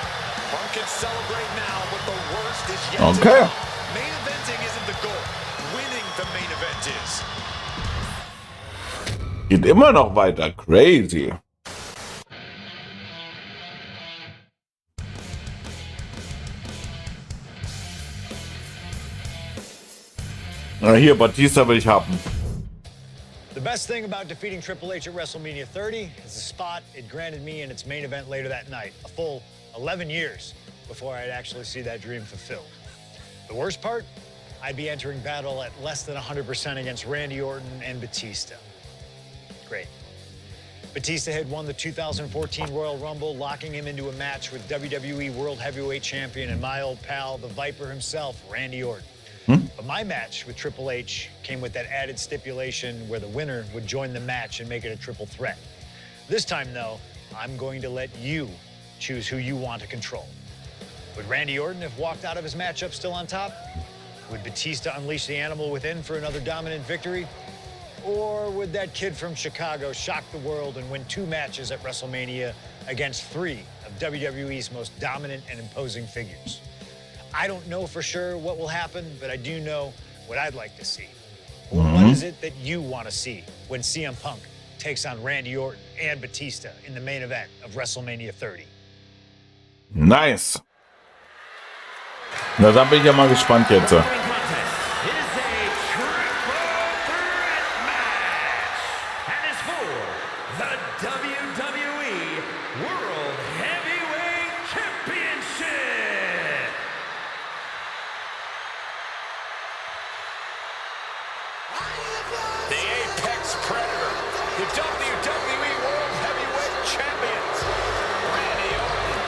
G: Punk can celebrate now, but the worst is yet to
B: Okay.
G: come. Main eventing isn't the goal. Winning the main event is.
B: Geht immer noch weiter. Crazy. Na hier, Batista will ich haben.
E: The best thing about defeating Triple H at WrestleMania 30 is the spot it granted me in its main event later that night, a full 11 years before I'd actually see that dream fulfilled. The worst part? I'd be entering battle at less than 100% against Randy Orton and Batista. Great. Batista had won the 2014 Royal Rumble, locking him into a match with WWE World Heavyweight Champion and my old pal, the Viper himself, Randy Orton. But my match with Triple H came with that added stipulation where the winner would join the match and make it a triple threat. This time, though, I'm going to let you choose who you want to control. Would Randy Orton have walked out of his matchup still on top? Would Batista unleash the animal within for another dominant victory? Or would that kid from Chicago shock the world and win 2 matches at WrestleMania against 3 of WWE's most dominant and imposing figures? I don't know for sure what will happen, but I do know what I'd like to see. What is it that you want to see when CM Punk takes on Randy Orton and Batista in the main event of WrestleMania 30?
B: Nice. Na, da bin ich ja mal gespannt jetzt.
I: contest. It is a triple threat match. And it's for the WWE World Heavyweight Championship.
G: The Apex Predator, the WWE World Heavyweight Champions, Randy Orton.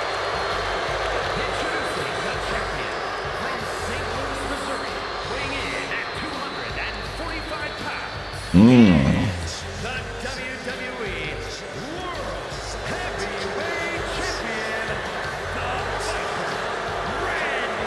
I: Introducing the champion from St. Louis, Missouri, weighing in at 245 pounds. The WWE World Heavyweight Champion, the Viper, Randy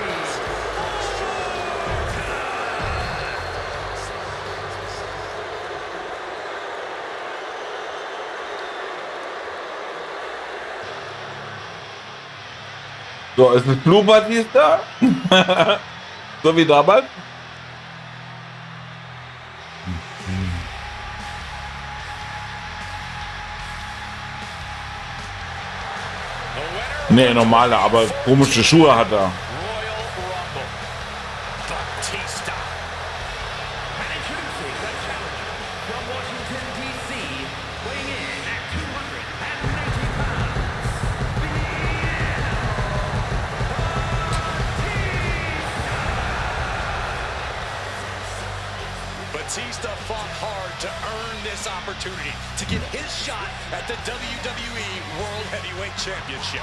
B: So, ist es Blue Batista? So wie damals? Nee, normale, aber komische Schuhe hat er.
G: Royal Rumble. Batista.
I: And introducing the challenger from Washington, D.C., weighing in at 290 pounds,
K: Batista fought hard to earn this opportunity to get his shot at the WWE World Heavyweight Championship.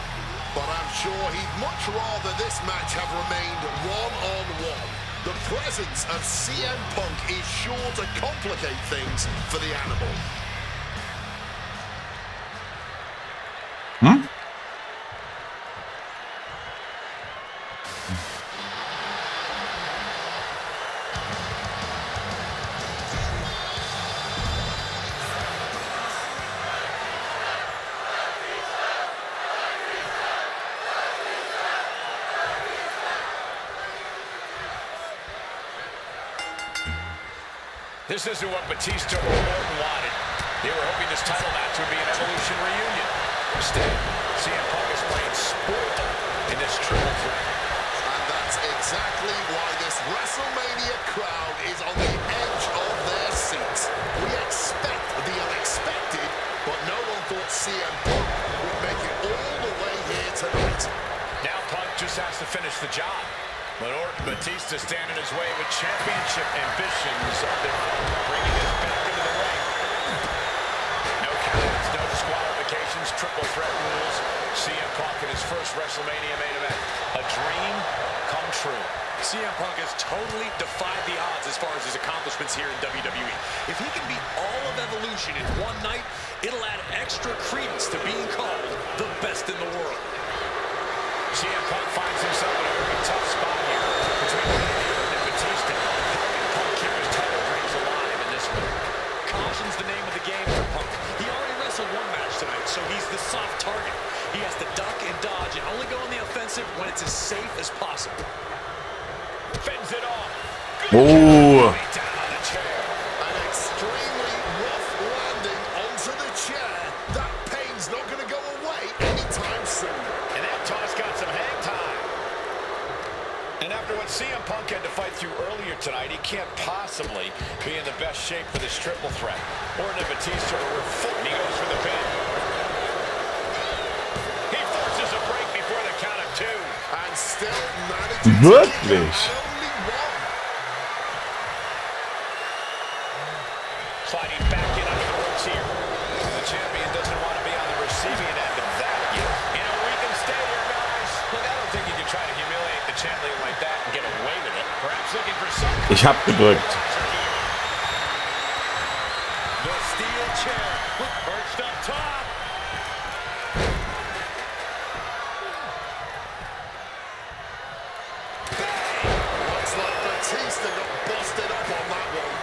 D: But I'm sure he'd much rather this match have remained one-on-one. The presence of CM Punk is sure to complicate things for the animal.
G: This isn't what Batista or Orton wanted. They were hoping this title match would be an Evolution reunion. Instead, CM Punk is playing sport in this triple threat.
D: And that's exactly why this WrestleMania crowd is on the edge of their seats. We expect the unexpected, but no one thought CM Punk would make it all the way here tonight.
G: Now Punk just has to finish the job. But Orton Batista stand in his way with championship ambitions of their own, bringing us back into the ring. No countouts, no disqualifications, triple threat rules. CM Punk in his first WrestleMania main event. A dream come true.
K: CM Punk has totally defied the odds as far as his accomplishments here in WWE. If he can beat all of Evolution in one night, it'll add extra credence to being called the best in the world.
G: CM Punk finds himself in a very tough spot here between Orton and Batista. How can Punk keep his title dreams alive in this one?
K: Caution's the name of the game for Punk. He already wrestled one match tonight, so he's the soft target. He has to duck and dodge and only go on the offensive when it's as safe as possible.
G: Fends it off.
B: Oh.
G: Down on the chair.
D: An extremely rough landing onto the chair. That pain's not going to go away anytime soon.
G: And that toss got some hang time. And after what CM Punk had to fight through earlier tonight, he can't possibly be in the best shape for this triple threat. Orton and Batista are full, and he goes for the pin. He forces a break before the count of two.
D: And still managing to
B: Wirklich?
D: keep out only one.
G: Sliding back in under the ropes here. The champion doesn't want to be on the receiving end of that. You know, we can stay here, guys. Look, I don't think you can try to humiliate the champion like that and get away with it. Perhaps looking for some...
B: Ich hab gedrückt.
K: The steel chair perched up top.
D: Looks like Batista got busted up on that one.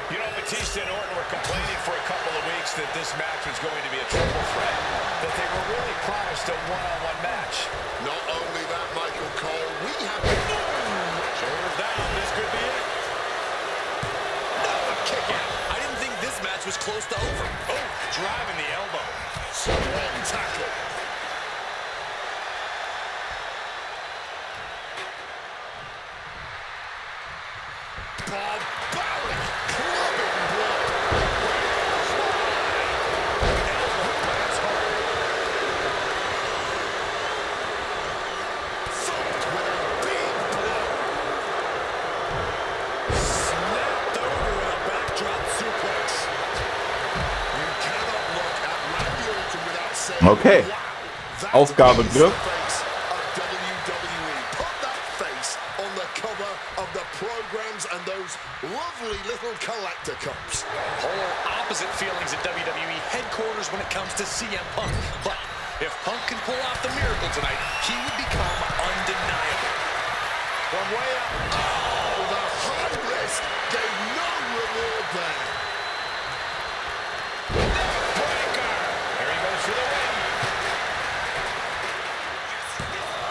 G: You know, Batista and Orton were complaining for a couple of weeks that this match was going to be a triple threat, that they were really promised a one-on-one match.
D: Not only that, Michael Cole, we have...
K: Shoulders down, this could be it. No, a kick out. I didn't think this match was close to over. Oh, driving the elbow.
D: Strong tackle. Barbaric clubbing blow. Thumped with a big blow.
K: Snapped over with a backdrop suplex.
D: You cannot look at Randy Orton without saying,
B: Okay.
D: wow, that
B: Aufgabe
D: is
B: Glück.
D: the face of WWE. Put that face on the cover of the programs and those lovely little collector cups.
K: Polar opposite feelings at WWE headquarters when it comes to CM Punk. But if Punk can pull off the miracle tonight, he would become undeniable. From way up.
D: Oh, the high risk gave no reward there.
G: Breaker. Here he goes for the win.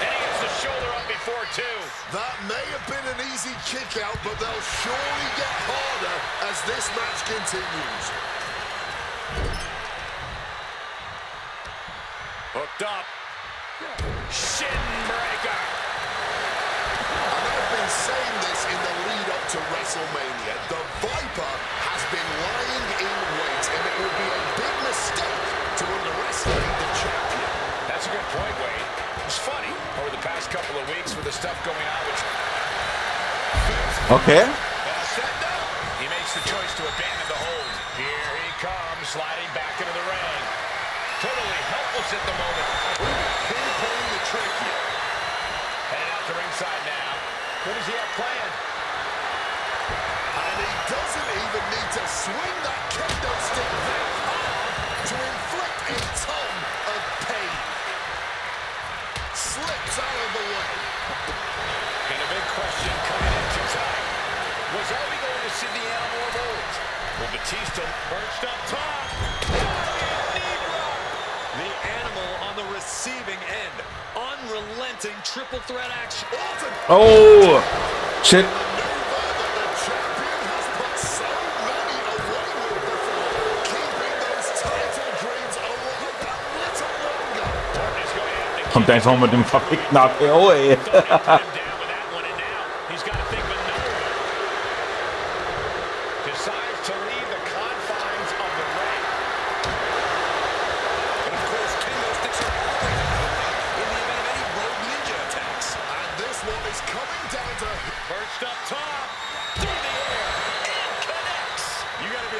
G: And he gets the shoulder up before two.
D: That may have been an easy kick out, but they'll surely get harder as this match continues.
G: Hooked up. Shin breaker.
D: And I've been saying this in the lead up to WrestleMania. The Viper has been lying in wait, and it would be a big mistake to underestimate the champion.
G: That's a good point, Wade. It's funny, over the past couple of weeks with the stuff going on, which...
B: Okay.
G: Set down. He the choice to abandon the hold. Here he comes, sliding back into the ring. Totally helpless at the moment. Pinpointing the trick here. Heading out to ringside now. What does he have planned?
D: And he doesn't even need to swing that kendo stick that hard to inflict a ton of pain. Slips out of the way.
G: And a big question coming into tonight. Was are we going to see the animal of old? Well, Batista perched up top.
K: The animal on the receiving end. Unrelenting triple threat action.
B: Oh, shit. Kommt einfach mit dem verfickten APO, ey.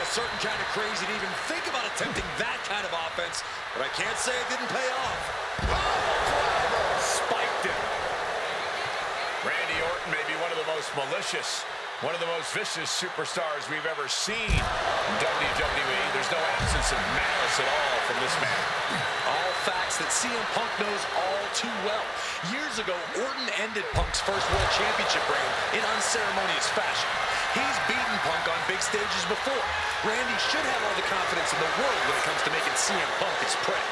K: Certain kind of crazy to even think about attempting that kind of offense, but I can't say it didn't pay off.
G: Spiked him. Randy Orton may be one of the most malicious, one of the most vicious superstars we've ever seen in WWE. There's no absence of malice at all from this man.
K: All facts that CM Punk knows all too well. Years ago, Orton ended Punk's first World Championship reign in unceremonious fashion. He's beaten Punk on big stages before. Randy should have all the confidence in the world when it comes to making CM Punk his prey.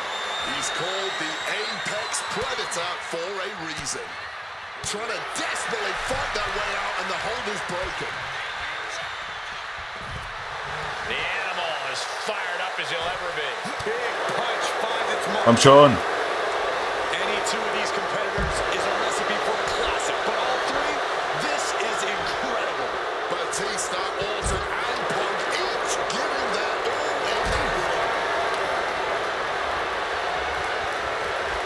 D: He's called the Apex Predator for a reason. Trying to desperately fight their way out, and the hold is broken.
G: The animal is fired up as he'll ever be. Big punch finds its mark.
B: Komm schon.
K: Any two of these competitors is a recipe for a classic, but all three, this is incredible.
D: Batista, Orton, and Punk each giving their all in that ring.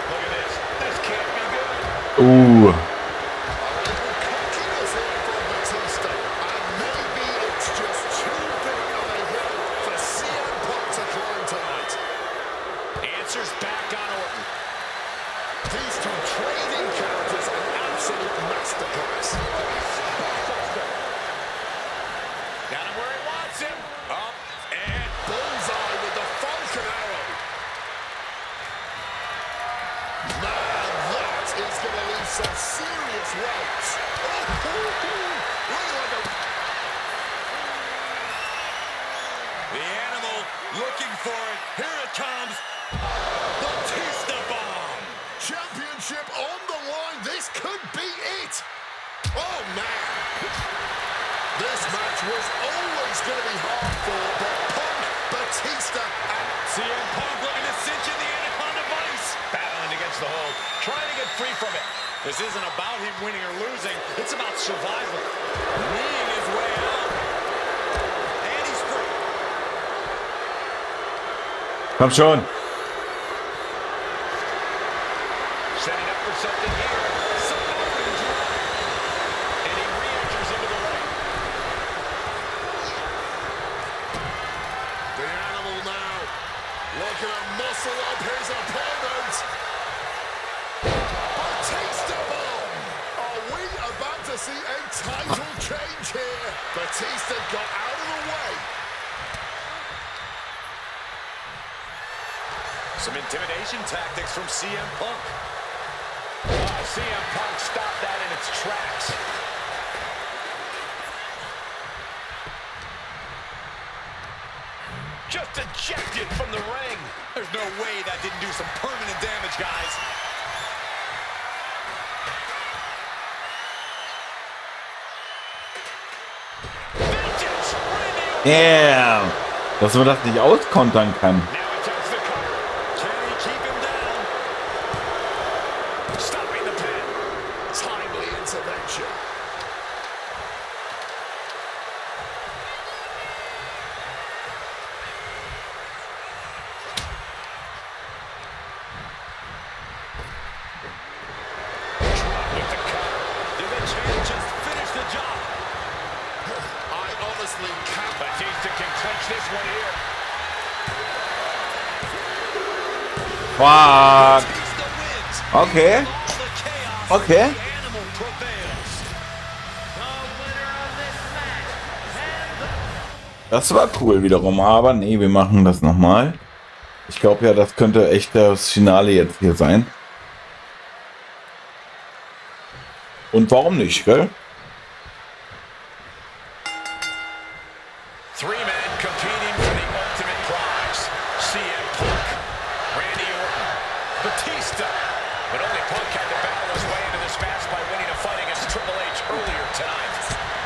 G: Look at this. This can't be good.
B: Ooh.
D: A little cockiness here from Batista, and maybe it's just too big of a hill for CM Punk to climb tonight.
G: Answers back on Orton.
D: These two trading characters, an absolute masterclass.
G: Got him where he wants him. Up and
D: Bullseye with the Falcon Arrow. Man, that is going to leave some serious welts.
G: the animal looking for it. Here it comes. Batista bomb.
D: Championship on the line. This could be it. Oh, man. This match was always going to be hard for Punk, Batista, and
G: CM Punk looking to cinch in the Anaconda Vice. Battling against the hold, trying to get free from it. This isn't about him winning or losing. It's about survival. Kneeing his way out. And he's free.
B: Komm schon.
G: Setting up for something here. And he re-enters into the ring.
D: the animal now looking to muscle up his opponent. Batista bomb. Are we about to see a title change here? Batista got out of the way.
K: Some intimidation tactics from CM Punk.
G: CM Punk stopped that in its tracks. Just ejected from the ring.
K: There's no way that didn't do some permanent damage, guys.
B: Yeah. Dass man das nicht auskontern kann.
G: Now he takes the cover. Can he keep him down? Stopping the pin.
D: Timely intervention.
G: With the cover. Did the champ just finish the job?
D: I honestly wrestling camp.
G: Batista can clinch this one here.
B: Fuck.
G: Batista wins.
B: Okay.
G: All the chaos,
B: Okay.
G: the animal prevails.
B: Das war cool wiederum, aber nee, wir machen das nochmal. Ich glaube ja, das könnte echt das Finale jetzt hier sein. Und warum nicht, gell?
G: Three men competing for the ultimate prize. CM Punk, Randy Orton, Batista. But only Punk had to battle his way into this match by winning a fight against Triple H earlier tonight.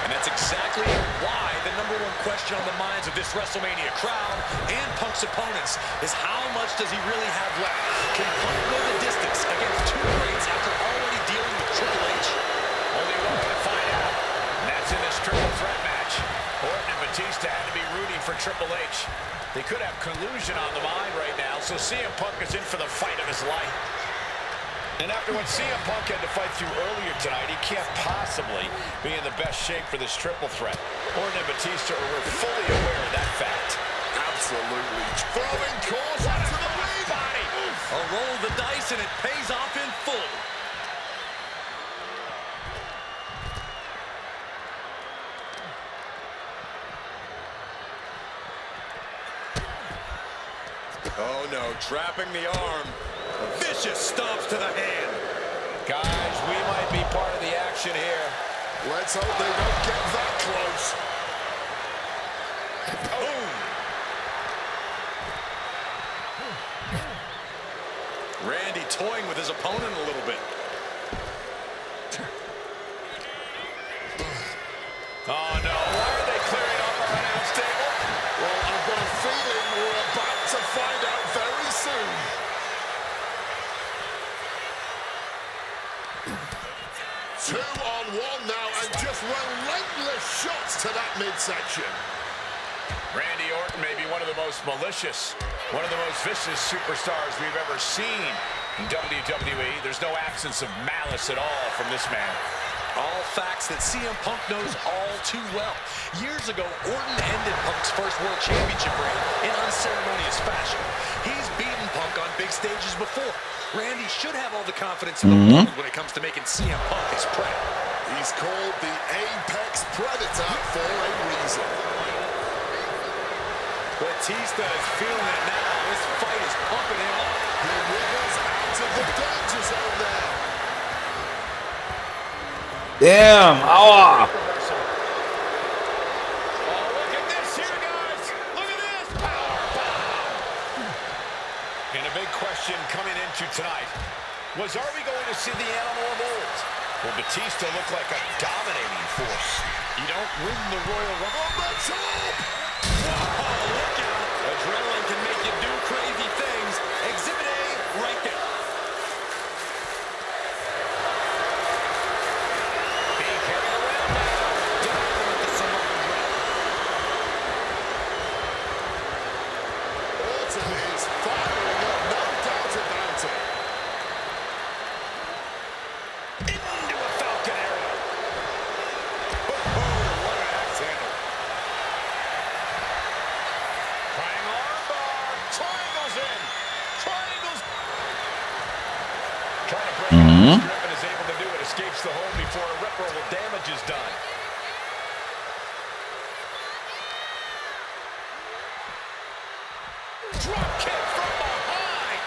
G: And that's exactly why the number one question on the minds of this WrestleMania crowd and Punk's opponents is how much does he really have left? Can Punk go the distance against two greats after already dealing with Triple H? Only one way to find out. And that's in this triple threat match. Orton and Batista had to be rooting for Triple H. They could have collusion on the mind right now, so CM Punk is in for the fight of his life. And after what CM Punk had to fight through earlier tonight, he can't possibly be in the best shape for this triple threat. Orton and Batista are fully aware of that fact.
D: Absolutely. Throwing caution to the ring.
G: Body. A roll of the dice and it pays off in full.
H: Oh no, trapping the arm. Vicious stomps to the hand.
G: Guys, we might be part of the action here.
D: Let's hope they don't get that close.
G: Boom.
H: Randy toying with his opponent a little bit.
G: Oh no, why are they clearing up our announce table?
D: Well, I've got a feeling we're about to find out very soon. 2-on-1 now, and just relentless shots to that midsection.
G: Randy Orton may be one of the most malicious, one of the most vicious superstars we've ever seen in WWE. There's no absence of malice at all from this man. All facts that CM Punk knows all too well. Years ago, Orton ended Punk's first World Championship reign in unceremonious fashion. He's beaten Punk on big stages before. Randy should have all the confidence in the world when it comes to making CM Punk his prey.
D: He's called the Apex Predator for a reason.
H: Batista is feeling it now. This fight is pumping him up.
D: He wiggles out of the danger zone there.
B: Damn, aua.
G: Oh, look at this here, guys. Look at this. Powerbomb. And a big question coming into tonight was, are we going to see the animal of old? Will Batista look like a dominating force? You don't win the Royal Rumble.
D: On the top!
G: Oh, look out. Adrenaline can make you do crazy things. Exhibit A right there. Being carried around now. Down with the Samoan drop.
D: Orton is firing up, no doubt about it.
G: Into a Falcon Arrow. Oh, what an axe handle. Trying armbar. Triangles in. Triangles. Trying to break out. Griffin is able to do it. Escapes the hold before irreparable damage is done. Drop kick from behind.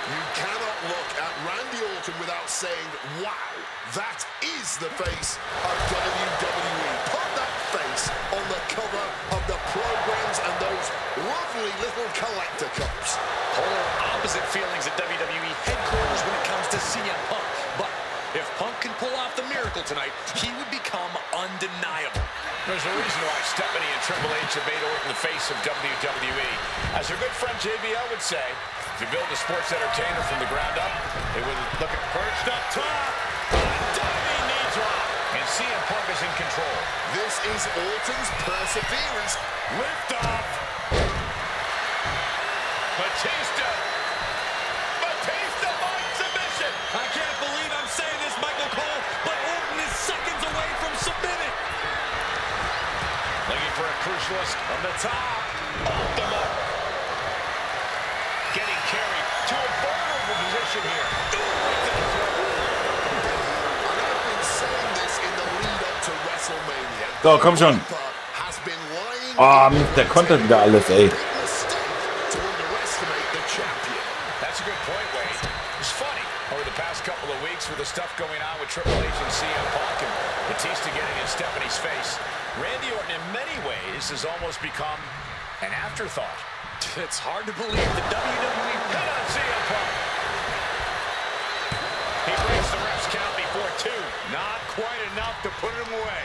D: You cannot look at Randy Orton without saying, wow, that is the face of WWE. Put that face on the cover of the programs and those lovely little collector cups.
G: Polar opposite feelings at WWE headquarters when it comes to CM Punk. But if Punk can pull off the miracle tonight, he would become undeniable. There's a reason why Stephanie and Triple H have made Orton the face of WWE. As her good friend JBL would say, to build a sports entertainer from the ground up, they would look at perched up top. Diving knee drop. And CM Punk is in control.
D: This is Orton's perseverance.
G: Lift off. Batista. Batista by submission. I can't believe I'm saying this, Michael Cole, but Orton is seconds away from submitting. specialist. From the top, off the mark. Getting carried to a vulnerable position here.
D: And I've been saying this in the lead up to WrestleMania.
B: So, komm schon.
D: Has been lying
B: Ah,
D: in
B: der kontert wieder alles, ey.
D: big mistake to underestimate the champion.
G: That's a good point, Wade. It's funny, over the past couple of weeks with the stuff going on with Triple H and CM Punk and Batista getting in Stephanie's face, Randy Orton in many ways has almost become an afterthought.
K: It's hard to believe the WWE
G: Pin on CM Punk. He breaks the ref's count before 2. Not quite enough to put him away.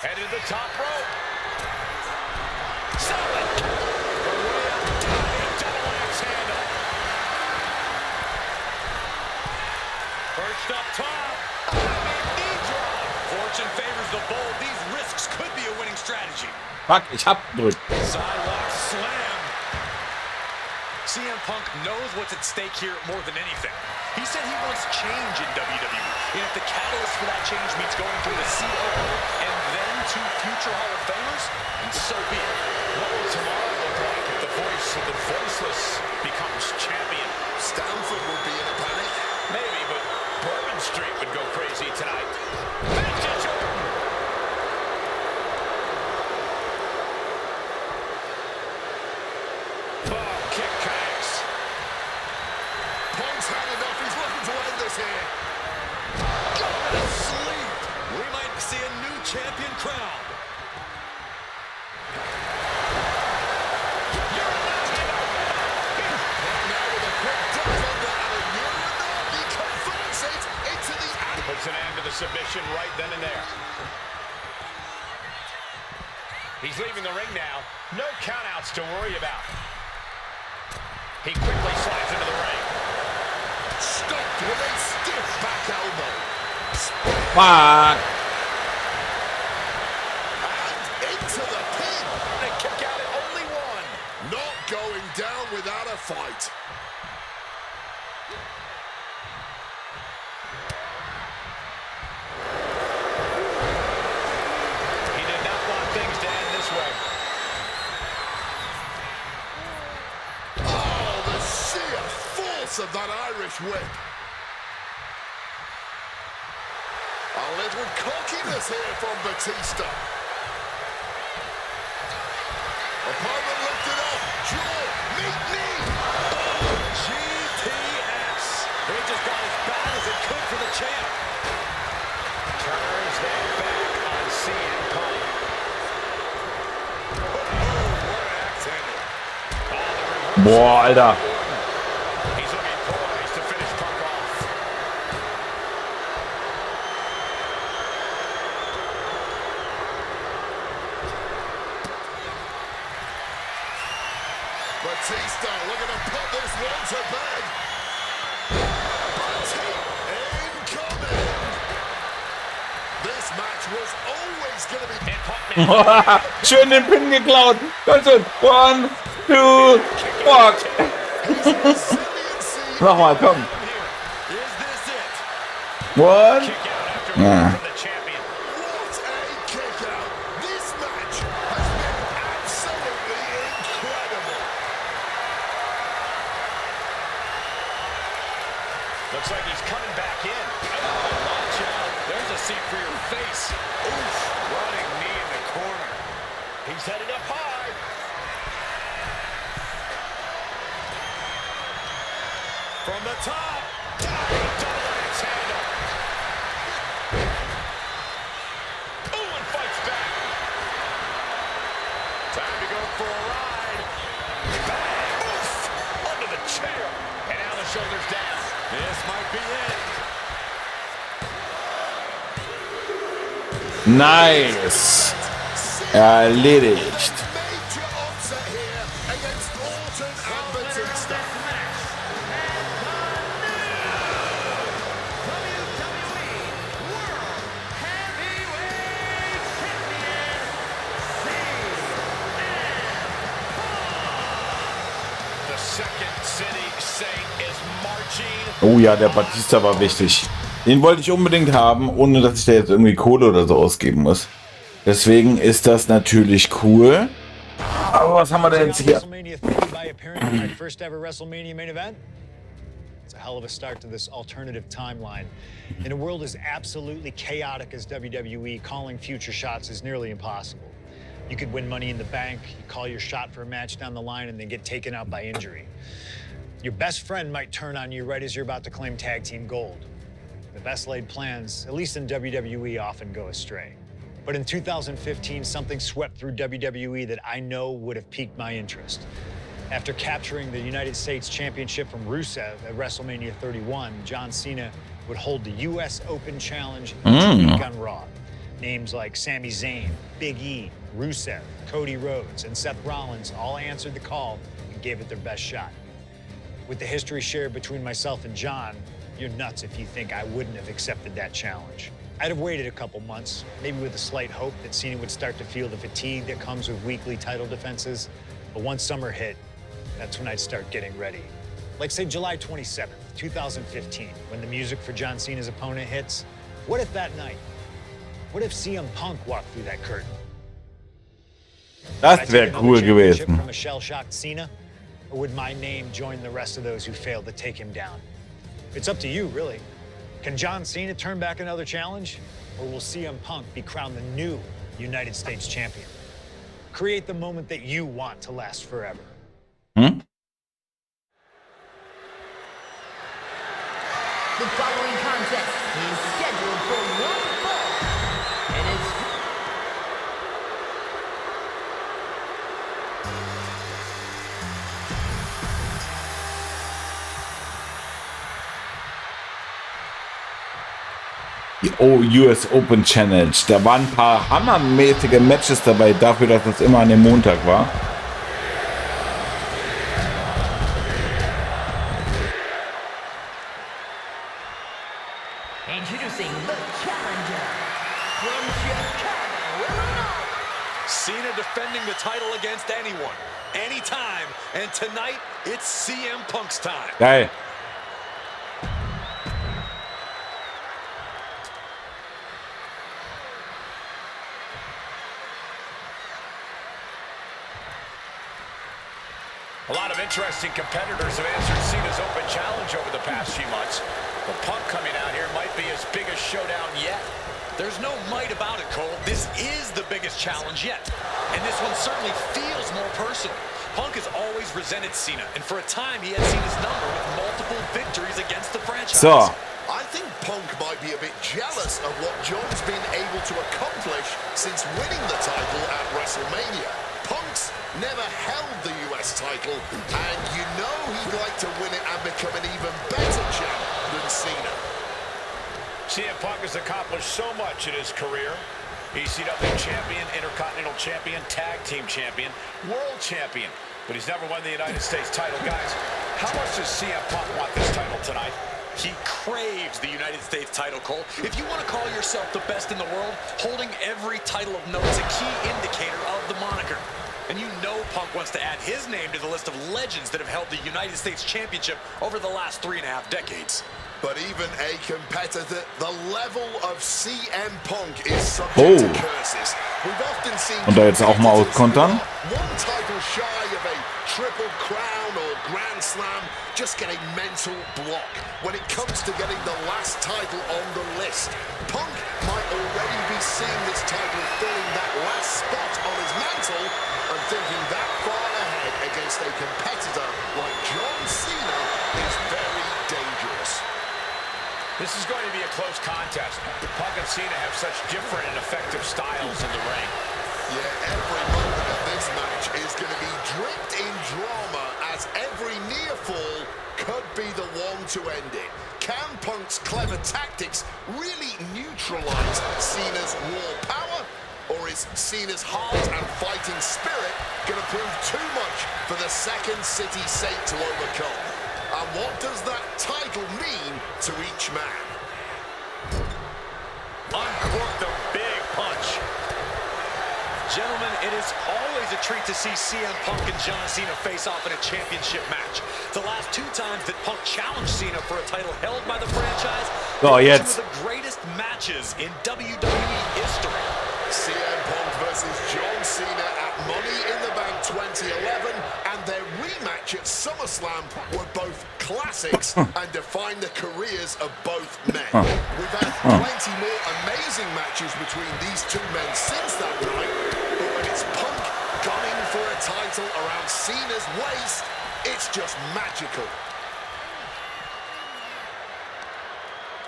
G: Headed to the top rope. Solid. The way up, diving double axe handle. Perched up top. Knee drop.
K: Fortune favors the bold. These risks could be a winning strategy.
B: Fuck, ich hab gedrückt.
K: Sidewalk slam. CM Punk knows what's at stake here more than anything. He said he wants change in WWE. And if the catalyst for that change means going through the COO and then to future Hall of Famers, then so be it.
G: What will tomorrow look like if the voice of the voiceless becomes champion?
D: Stanford would be in a panic.
G: Maybe, but Bourbon Street would go crazy tonight. Vintage Orton. Oh, kick connects.
D: Punk's had enough. He's looking to end this here. Go to sleep.
K: We might see a new champion crowned.
D: Now with a quick dive under and a urinal. He converts it into the
G: Puts an end to the submission right then and there. He's leaving the ring now. No countouts to worry about. He quickly slides into the ring.
D: stopped with a stiff back elbow.
B: Fuck.
D: And into the pin.
G: And a kick out at only one.
D: Not going down without a fight.
G: He did not want things to end this way.
D: Oh, the sheer force of that Irish whip. A little cockiness here from Batista. Opponent lifted up. Jaw, meet knee.
K: GTS. They just got as bad as it could for the champ.
G: Turns that back on CM Punk.
K: What an accident.
B: Boah, Alter.
G: He's looking poised to finish Punk off.
D: Batista looking to put this one to bed. Incoming. This match was always going to be...
B: Schön den Pin geklaut. Ganz schön. 1, 2, fuck. Nochmal, komm.
K: Is this it?
B: 1.
G: Kick out after
B: Yeah.
G: from the champion.
D: What a kick out. This match has been absolutely incredible.
G: Looks like he's coming back in.
K: Watch out. There's a seat for your face.
G: Oof. Running knee in the corner. He's headed up high.
K: From the top.
G: Diving double axe handle. Ooh, and fights back. Time to go for a ride. Bang! Oof! Under the chair. And now the shoulders down.
K: This might be it.
B: Nice. Erledigt.
D: Major upset here against Orton and Batista.
G: The second city saint is marching.
B: Oh ja, der Batista war wichtig. Den wollte ich unbedingt haben, ohne dass ich da jetzt irgendwie Kohle oder so ausgeben muss. Deswegen ist das natürlich cool. Aber was haben wir denn jetzt hier?
E: WrestleMania 30 by appearing in my first ever WrestleMania main event. It's a hell of a start to this alternative timeline. In a world as absolutely chaotic as WWE, calling future shots is nearly impossible. You could win Money in the Bank, you call your shot for a match down the line, and then get taken out by injury. Your best friend might turn on you right as you're about to claim tag team gold. The best laid plans, at least in WWE, often go astray. But in 2015, something swept through WWE that I know would have piqued my interest. After capturing the United States Championship from Rusev at WrestleMania 31, John Cena would hold the US Open Challenge each week on Raw. Names like Sami Zayn, Big E, Rusev, Cody Rhodes, and Seth Rollins all answered the call and gave it their best shot. With the history shared between myself and John, you're nuts if you think I wouldn't have accepted that challenge. I'd have waited a couple months, maybe with a slight hope that Cena would start to feel the fatigue that comes with weekly title defenses. But once summer hit, that's when I'd start getting ready. Like, say, July 27th, 2015, when the music for John Cena's opponent hits. What if that night? What if CM Punk walked through that curtain?
B: Das wäre cool gewesen.
E: From a shell-shocked Cena, or would my name join the rest of those who failed to take him down? It's up to you, really. Can John Cena turn back another challenge, or will CM Punk be crowned the new United States champion? Create the moment that you want to last forever.
F: The following contest is scheduled for one fall and is
B: Die US Open Challenge. Da waren ein paar hammermäßige Matches dabei, dafür, dass es immer an dem Montag war.
F: introducing the challenger from Chicago, Illinois.
K: Cena defending the title against anyone, anytime, and tonight it's CM Punk's time.
B: Geil.
G: A lot of interesting competitors have answered Cena's open challenge over the past few months. But Punk coming out here might be his biggest showdown yet.
K: There's no might about it, Cole. This is the biggest challenge yet. And this one certainly feels more personal. Punk has always resented Cena, and for a time he had Cena's number with multiple victories against the franchise.
B: So.
D: I think Punk might be a bit jealous of what John's been able to accomplish since winning the title at WrestleMania. Punk's never held the US title, and you know he'd like to win it and become an even better champ than Cena.
G: CM Punk has accomplished so much in his career. ECW champion, Intercontinental champion, tag team champion, world champion. But he's never won the United States title. Guys, how much does CM Punk want this title tonight?
K: He craves the United States title, Cole. If you want to call yourself the best in the world, holding every title of note is a key indicator of the moniker. And you know Punk wants to add his name to the list of legends that have held the United States Championship over the last 3.5 decades.
D: But even a competitor, the level of CM Punk is subject to curses. We've often seen
B: Und da jetzt auch mal auskontern.
D: one title shy of a triple crown or grand slam, just get a mental block when it comes to getting the last title on the list. Punk might already be seeing this title filling that last spot on his mantle and thinking that far ahead against a competitor like John Cena is very dangerous.
G: This is going to be a close contest. Punk and Cena have such different and effective styles in the ring.
D: Yeah, every moment of this match is going to be dripped in drama as every near fall could be the one to end it. Can Punk's clever tactics really neutralize Cena's raw power? Or is Cena's heart and fighting spirit going to prove too much for the Second City Saint to overcome? And what does that title mean to each man?
K: Uncork the big punch. Gentlemen, it is always a treat to see CM Punk and John Cena face off in a championship match. The last 2 times that Punk challenged Cena for a title held by the franchise,
B: So,
K: were
B: jetzt.
K: two of the greatest matches in WWE history.
D: CM Punk SummerSlam were both classics and defined the careers of both men. We've had plenty more amazing matches between these two men since that night, but when it's Punk gunning for a title around Cena's waist, it's just magical.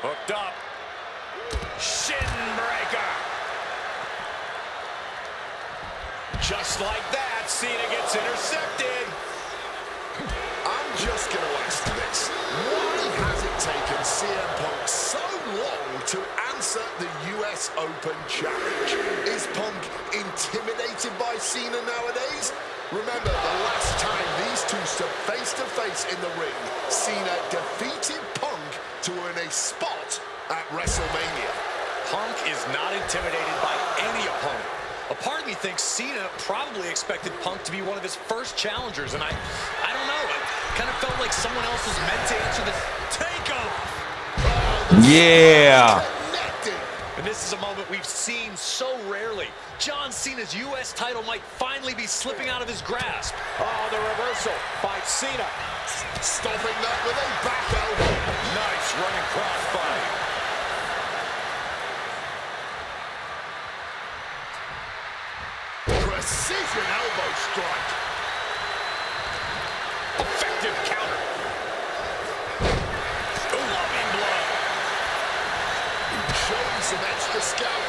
C: Hooked up. Shin breaker. Just like that, Cena gets intercepted.
D: I'm just going to ask this. Why has it taken CM Punk so long to answer the US Open Challenge? Is Punk intimidated by Cena nowadays? Remember, the last time these two stood face-to-face in the ring, Cena defeated Punk to earn a spot at WrestleMania.
K: Punk is not intimidated by any opponent. A part of me thinks Cena probably expected Punk to be one of his first challengers, and I don't know. It kind of felt like someone else was meant to answer this takeoff.
B: Yeah.
K: And this is a moment we've seen so rarely. John Cena's U.S. title might finally be slipping out of his grasp.
C: Oh, the reversal by Cena.
D: Stopping that with a back elbow.
C: Nice running crossbody.
D: Precision elbow strike.
C: Effective counter. Loving blow.
D: Showing some extra skill.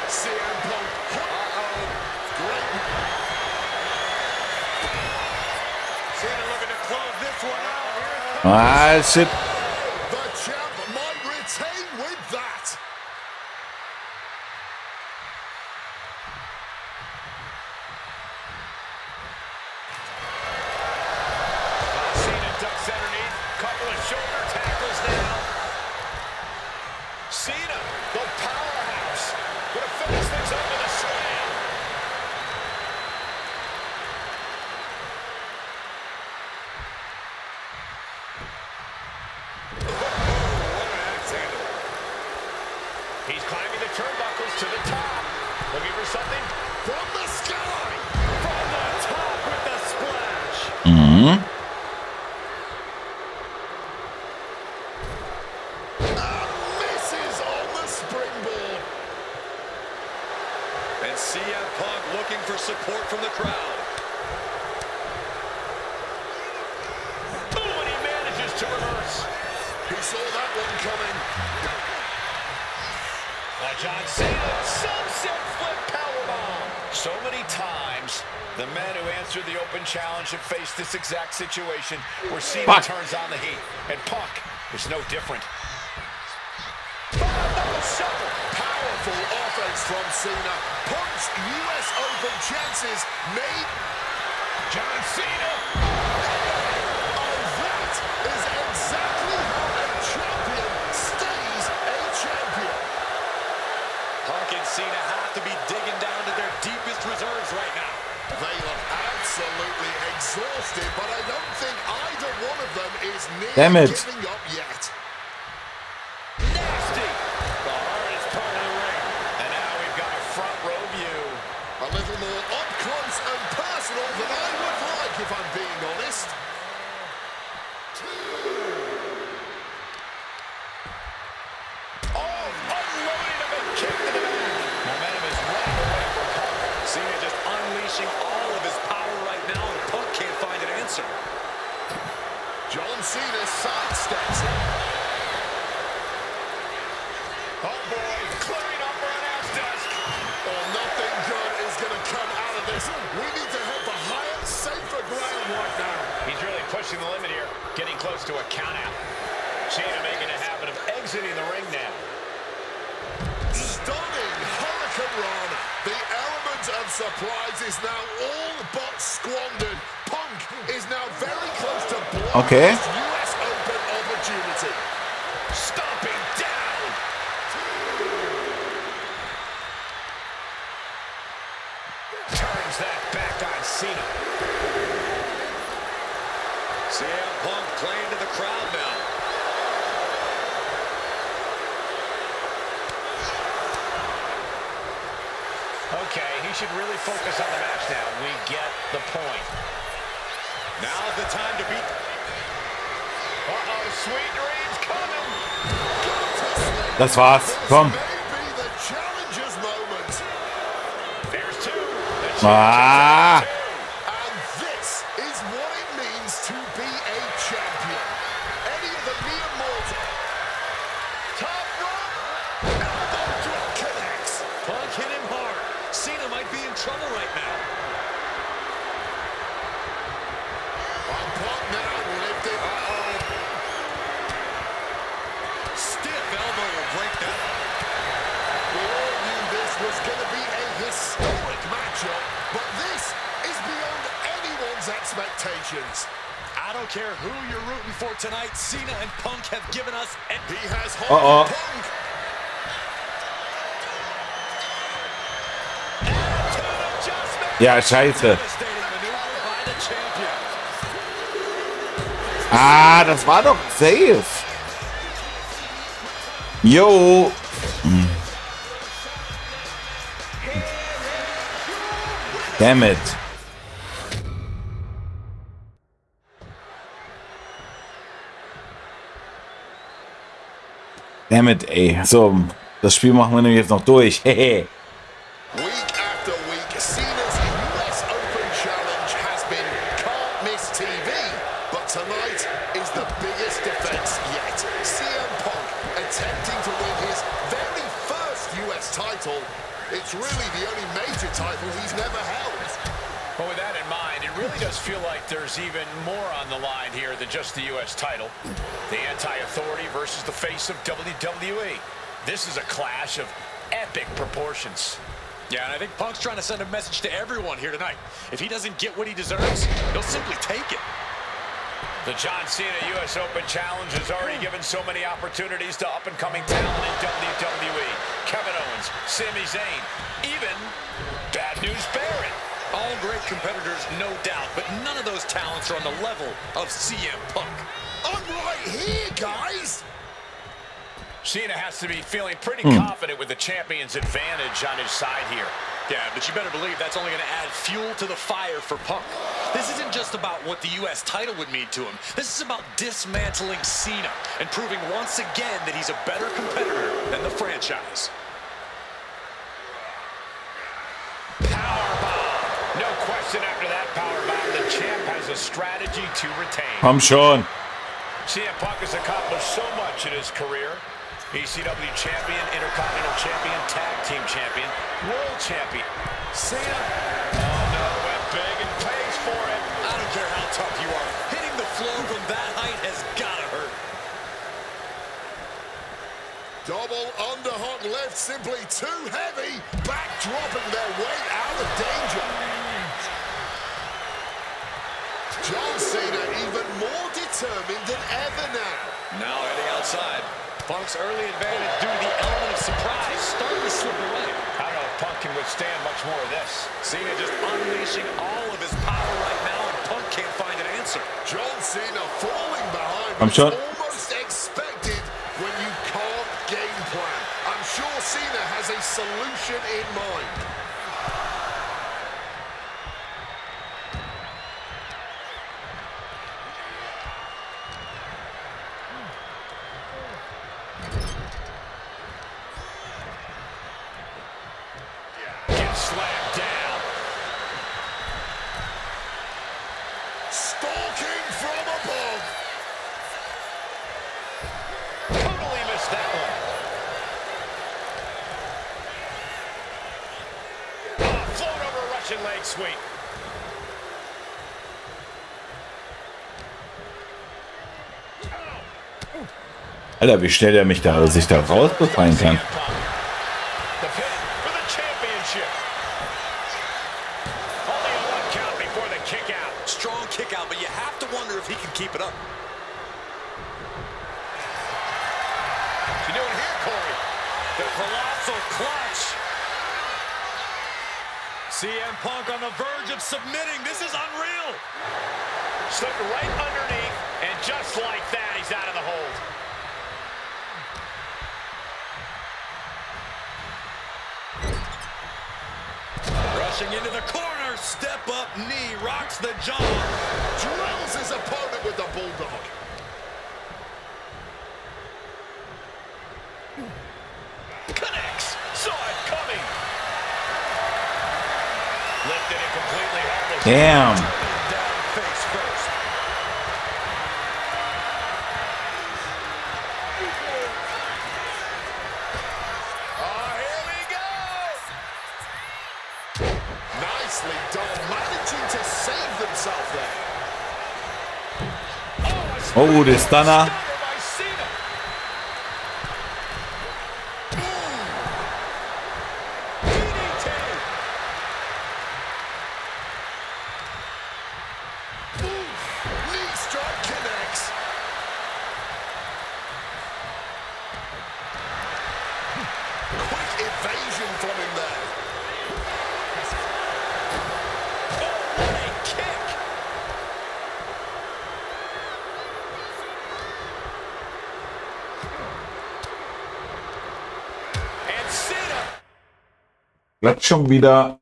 D: CM Punk. Great.
C: Cena looking to close this one out.
B: Ah, shit.
D: The champ might retain with that.
C: Cena ducks underneath. Couple of shoulder tackles now. Cena, the powerhouse, gonna finish things up with a slam. What an axe handle. He's climbing the turnbuckles to the top. Looking for something
D: From the sky.
C: from the top with the splash.
D: Misses on the springboard.
K: And CM Punk looking for support from the crowd.
C: Oh, and he manages to reverse.
D: He saw that one coming.
C: John Cena, sunset flip powerbomb. So many times, the men who answered the open challenge have faced this exact situation where Cena turns on the heat, and Punk is no different.
D: Powerful offense from Cena. Punk's US Open chances made.
C: John Cena.
D: Oh, that is exactly how a champion stays a champion.
K: Punk and Cena have to be digging down to their deepest reserves right now.
D: They look absolutely exhausted, but I don't think either one of them is
B: Damn
D: near
B: it.
D: giving up yet.
C: Nasty. The hardest part of the ring. And now we've got a front row view.
D: A little more up close and personal than I would like, if I'm being honest.
C: Oh, unloading of a kick to the back. Momentum is running away from Punk.
K: Cena just unleashing all of his power right now, and Punk can't find an answer.
D: John Cena sidesteps it.
C: Oh boy, clearing up for an ass desk.
D: Oh, nothing good is going to come out of this. We need to head for higher, safer ground right now.
C: He's really pushing the limit here, getting close to a countout. Cena making a habit of exiting the ring now.
D: Stunning Hurricane Run. The element of surprise is now all but squandered. Punk is now very close to blowing
B: Okay.
D: his US Open opportunity.
C: Stomping down. Turns that back on Cena.
K: CM Punk playing to the crowd now.
C: Okay, he should really focus on the match now. We get the point. Now's the time to beat. Uh-oh, sweet dreams coming.
B: Das war's. Komm.
D: Maybe the challenger's moment.
C: There's two.
B: Ah.
D: And this is what it means to be a champion. Any of the mere mortals. Top rope. Elbow drop connects.
K: Punk hit him hard. Cena might be in trouble right now.
D: Punk now lifted.
K: Stiff elbow will break that.
D: We all knew this was going to be a historic matchup, but this is beyond anyone's expectations.
K: I don't care who you're rooting for tonight. Cena and Punk have given us.
D: He has hold Punk.
B: Ja, scheiße. Ah, das war doch safe. Yo. Damn it. Damn it, ey. So, das Spiel machen wir nämlich jetzt noch durch. Hehe.
D: Week after week, Cena's US Open Challenge has been can't miss TV, but tonight is the biggest defense yet. CM Punk attempting to win his very first US title. It's really the only major title he's never held.
G: Well, with that in mind, it really does feel like there's even more on the line here than just the U.S. title. The anti-authority versus the face of WWE. This is a clash of epic proportions.
K: Yeah, and I think Punk's trying to send a message to everyone here tonight. If he doesn't get what he deserves, he'll simply take it.
G: The John Cena U.S. Open Challenge has already given so many opportunities to up-and-coming talent in WWE. Kevin Owens, Sami Zayn, even Bad News Barrett.
K: All great competitors, no doubt, but none of those talents are on the level of CM Punk.
D: I'm right here, guys!
G: Cena has to be feeling pretty confident with the champion's advantage on his side here.
K: Yeah, but you better believe that's only going to add fuel to the fire for Punk. This isn't just about what the U.S. title would mean to him. This is about dismantling Cena and proving once again that he's a better competitor than the franchise.
G: Powerbomb. No question after that powerbomb, the champ has a strategy to retain.
B: Komm schon.
G: CM Punk has accomplished so much in his career. ECW champion, Intercontinental champion, tag team champion, world champion.
K: Cena.
G: Oh no, went big and pays for it.
K: I don't care how tough you are. Hitting the floor from that height has gotta hurt.
D: Double underhook left, simply too heavy. Back dropping their weight out of danger. John Cena even more determined than ever now.
K: Now heading outside. Punk's early advantage due to the element of surprise starting to slip away.
G: I don't know if Punk can withstand much more of this.
K: Cena just unleashing all of his power right now, and Punk can't find an answer.
D: John Cena falling behind
B: I'm
D: was
B: sure.
D: almost expected when you can't game plan. I'm sure Cena has a solution in mind.
G: Slammed down.
D: Stalking from above.
G: Totally missed that one. Oh, float over a Russian leg sweep.
B: Alter, wie schnell der mich da sich da raus befreien kann.
G: The pin for the championship. Only a 1 count before the kick out.
K: Strong kick out, but you have to wonder if he can keep it up.
G: What's he doing here, Corey?
K: The colossal clutch. CM Punk on the verge of submitting. This is unreal.
G: Slipped right underneath, and just like that, he's out of the hold.
K: Rushing into the corner.
G: step-up knee rocks the jaw.
D: Drills his opponent with the bulldog.
G: Connects. Saw it coming. Lifted it completely helpless.
B: Damn.
G: Down face first. Here we go.
D: Nicely done, managing to save themselves there.
B: Oh, der Stunner.
G: By Cena. DDT.
D: Knee strike connects. Quick evasion from him there.
G: What a kick. And Cena.
B: Gleich schon wieder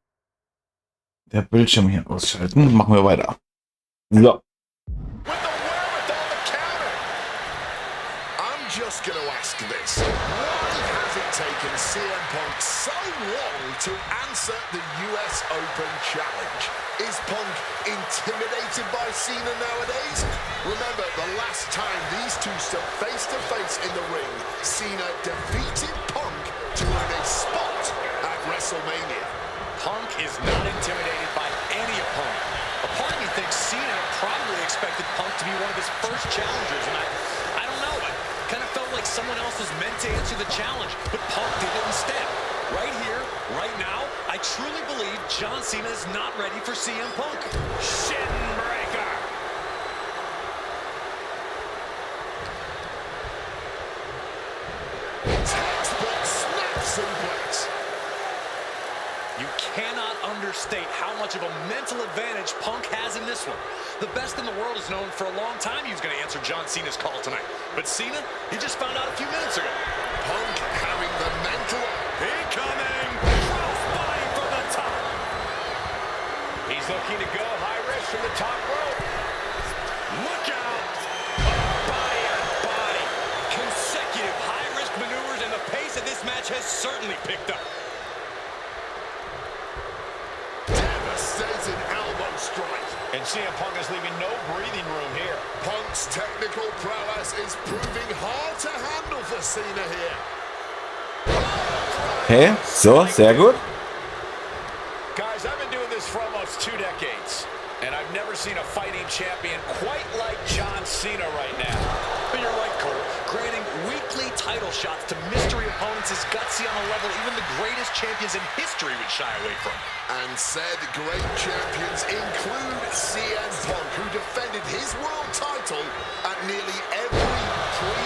B: der Bildschirm hier ausschalten. Machen wir weiter. So.
D: With the wherewithal to counter. I'm just going to ask this. Why has it taken CM Punk so long to answer the US Open Challenge? Is Punk intimidated by Cena nowadays? Remember, the last time these two stood face-to-face in the ring, Cena defeated Punk to earn a spot at WrestleMania.
K: Punk is not intimidated by any opponent. A part of me thinks Cena probably expected Punk to be one of his first challengers, and I don't know. It kind of felt like someone else was meant to answer the challenge, but Punk did it instead. Right here, right now, I truly believe John Cena is not ready for CM Punk. Shin breaker.
D: Textbook snap suplex.
K: You cannot understate how much of a mental advantage Punk has in this one. The best in the world is known for a long time he was going to answer John Cena's call tonight. But Cena, he just found out a few minutes ago.
D: Punk having the mental.
G: Incoming. Cross body from the top. He's looking to go high risk from the top rope. Look out. Body on body. Consecutive high-risk maneuvers, and the pace of this match has certainly picked up.
D: Devastating elbow strike.
G: And CM Punk is leaving no breathing room here.
D: Punk's technical prowess is proving hard to handle for Cena here.
B: Okay, so, sehr gut.
G: Guys, I've been doing this for almost 2 decades, and I've never seen a fighting champion quite like John Cena right now.
K: But you're right, Cole. Granting weekly title shots to mystery opponents is gutsy on a level even the greatest champions in history would shy away from.
D: And said great champions include CM Punk, who defended his world title at nearly every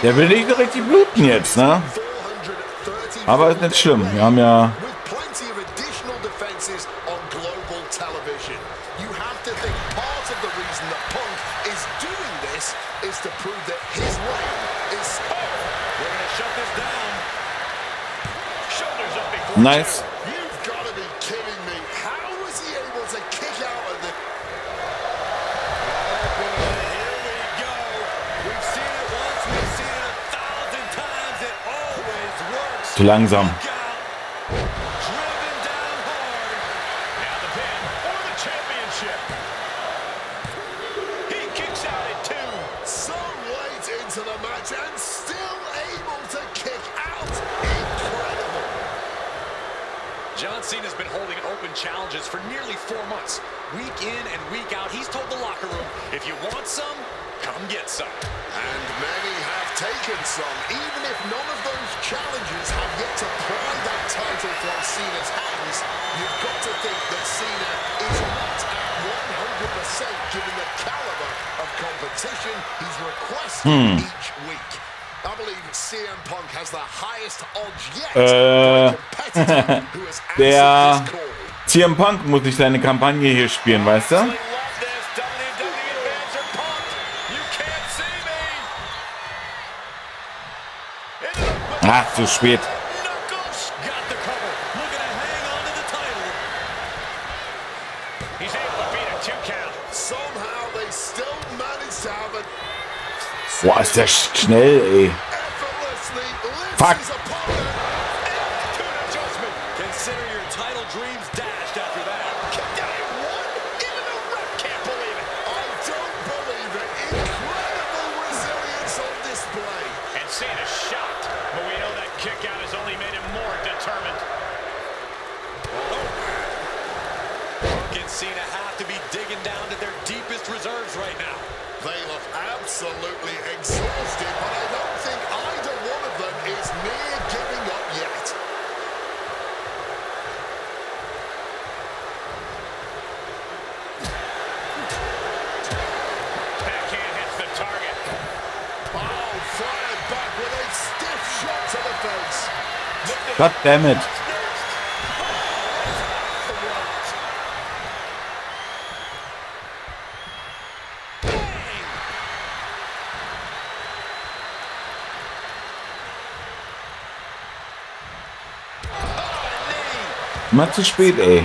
B: Der will nicht so richtig bluten jetzt, ne?
D: 430
B: Aber ist nicht schlimm. Wir haben ja...
D: with plenty of additional defenses on global television. You have to think part of the reason that Punk is doing this is to prove that his reign is...
G: We're going to shut this down. Shoulders up before
B: Nice.
D: You've got to be kidding me. How was he able to kick out of the...
G: Here we go. We've seen it once, we've seen it 1,000 times. It always works.
B: Zu langsam.
G: Look out. Driven down hard. Now the pin for the championship. He kicks out at 2.
D: So late into the match and still able to kick out. Incredible.
K: John Cena's been holding open challenges for nearly 4 months. Week in and week out, he's told the locker room, if you want some, come get some.
D: And many have taken some, even if none of those challenges have yet to pry that title from Cena's hands. You've got to think that Cena is not at 100% given the caliber of competition he's requesting each week. I believe CM Punk has the highest odds yet for a competitor who has answered
B: Der
D: this call.
B: CM Punk muss sich seine Kampagne hier spielen, weißt du?
G: Love this WWE advancer Punk. You can't see me. Into the
B: Ah, zu spät.
G: knuckles. Got the cover. Looking to hang on to the title. He's
B: Boah, ist der schnell, ey.
D: Effortlessly lifts
B: Fuck.
D: his opponent.
K: To an adjustment. Consider your title dreams dashed after that.
D: Kicked out at one. Even the ref can't believe it. I don't believe it. Incredible resilience on display.
G: And Cena's shocked, but we know that kick out has only made him more determined.
K: Punk and Cena have to be digging down to their deepest reserves right now.
D: They look absolutely exhausted, but I don't think either one of them is near giving up yet.
G: Backhand hits the target.
D: Oh, fired back with a stiff shot to the face.
B: God damn it. Mal zu spät, ey.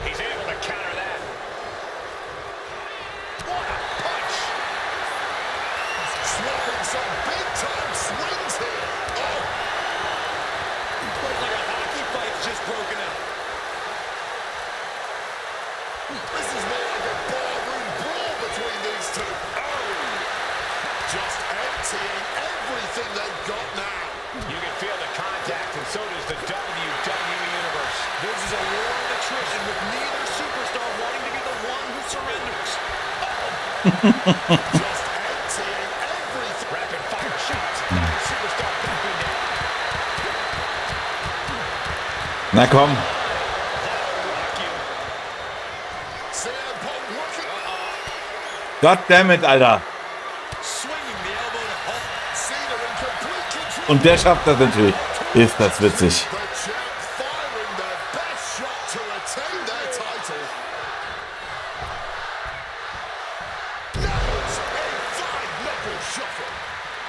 G: He's able to counter that. What a punch!
D: Swapping some big-time swings here. Oh,
K: Looks like a hockey fight's just broken out.
D: this is more like a barroom brawl between these two. Oh, just emptying everything they've got now.
G: You can feel the contact, and so does the WWE Universe.
K: This is a war of attrition with neither superstar wanting to be the one who surrenders.
D: Just emptying everything.
G: Rapid fire shots. Every superstar backing down.
B: Na komm.
G: That'll rock you.
D: CM Punk looking.
B: God damn it, Alter.
K: Swinging the elbow to Hulk.
D: Cena in complete control.
B: Und der schafft das natürlich. Ist das witzig.
D: The champ firing their best shot to retain their title. Nails a five-knuckle shuffle.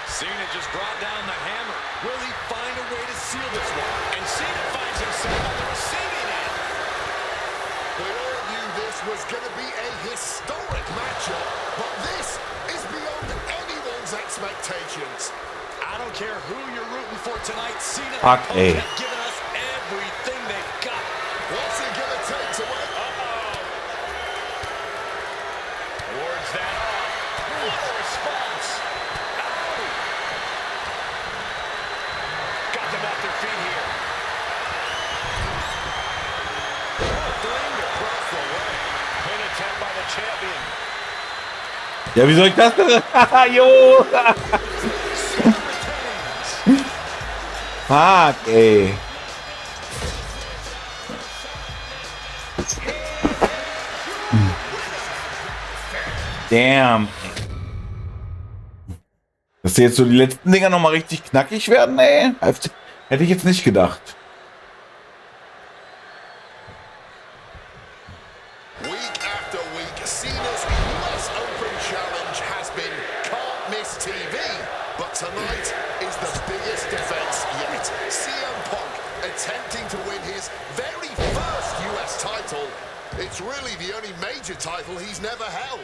K: Cena just brought down the hammer. Will he find a way to seal this one?
G: And Cena finds himself on the receiving end.
D: We all knew this was going to be a historic matchup, but this is beyond anyone's expectations.
K: I don't care who you're rooting for tonight. Cena
B: Fuck,
K: and Punk
B: ey.
K: have given us everything they've got.
D: What's it going to take to win?
G: Wards that off. What a response. Ow. Got them off their feet here.
K: Flamed across the way.
G: Pin attempt by the champion.
B: Ja, wie soll ich das denn? Jo. Fuck, ey. Damn. Dass jetzt so die letzten Dinger nochmal richtig knackig werden, ey. Hätte ich jetzt nicht gedacht.
D: Week after week, Cena's US Open challenge has been can't miss TV. But tonight is the biggest defense yet. CM Punk attempting to win his very first US title. It's really the only major title he's never held.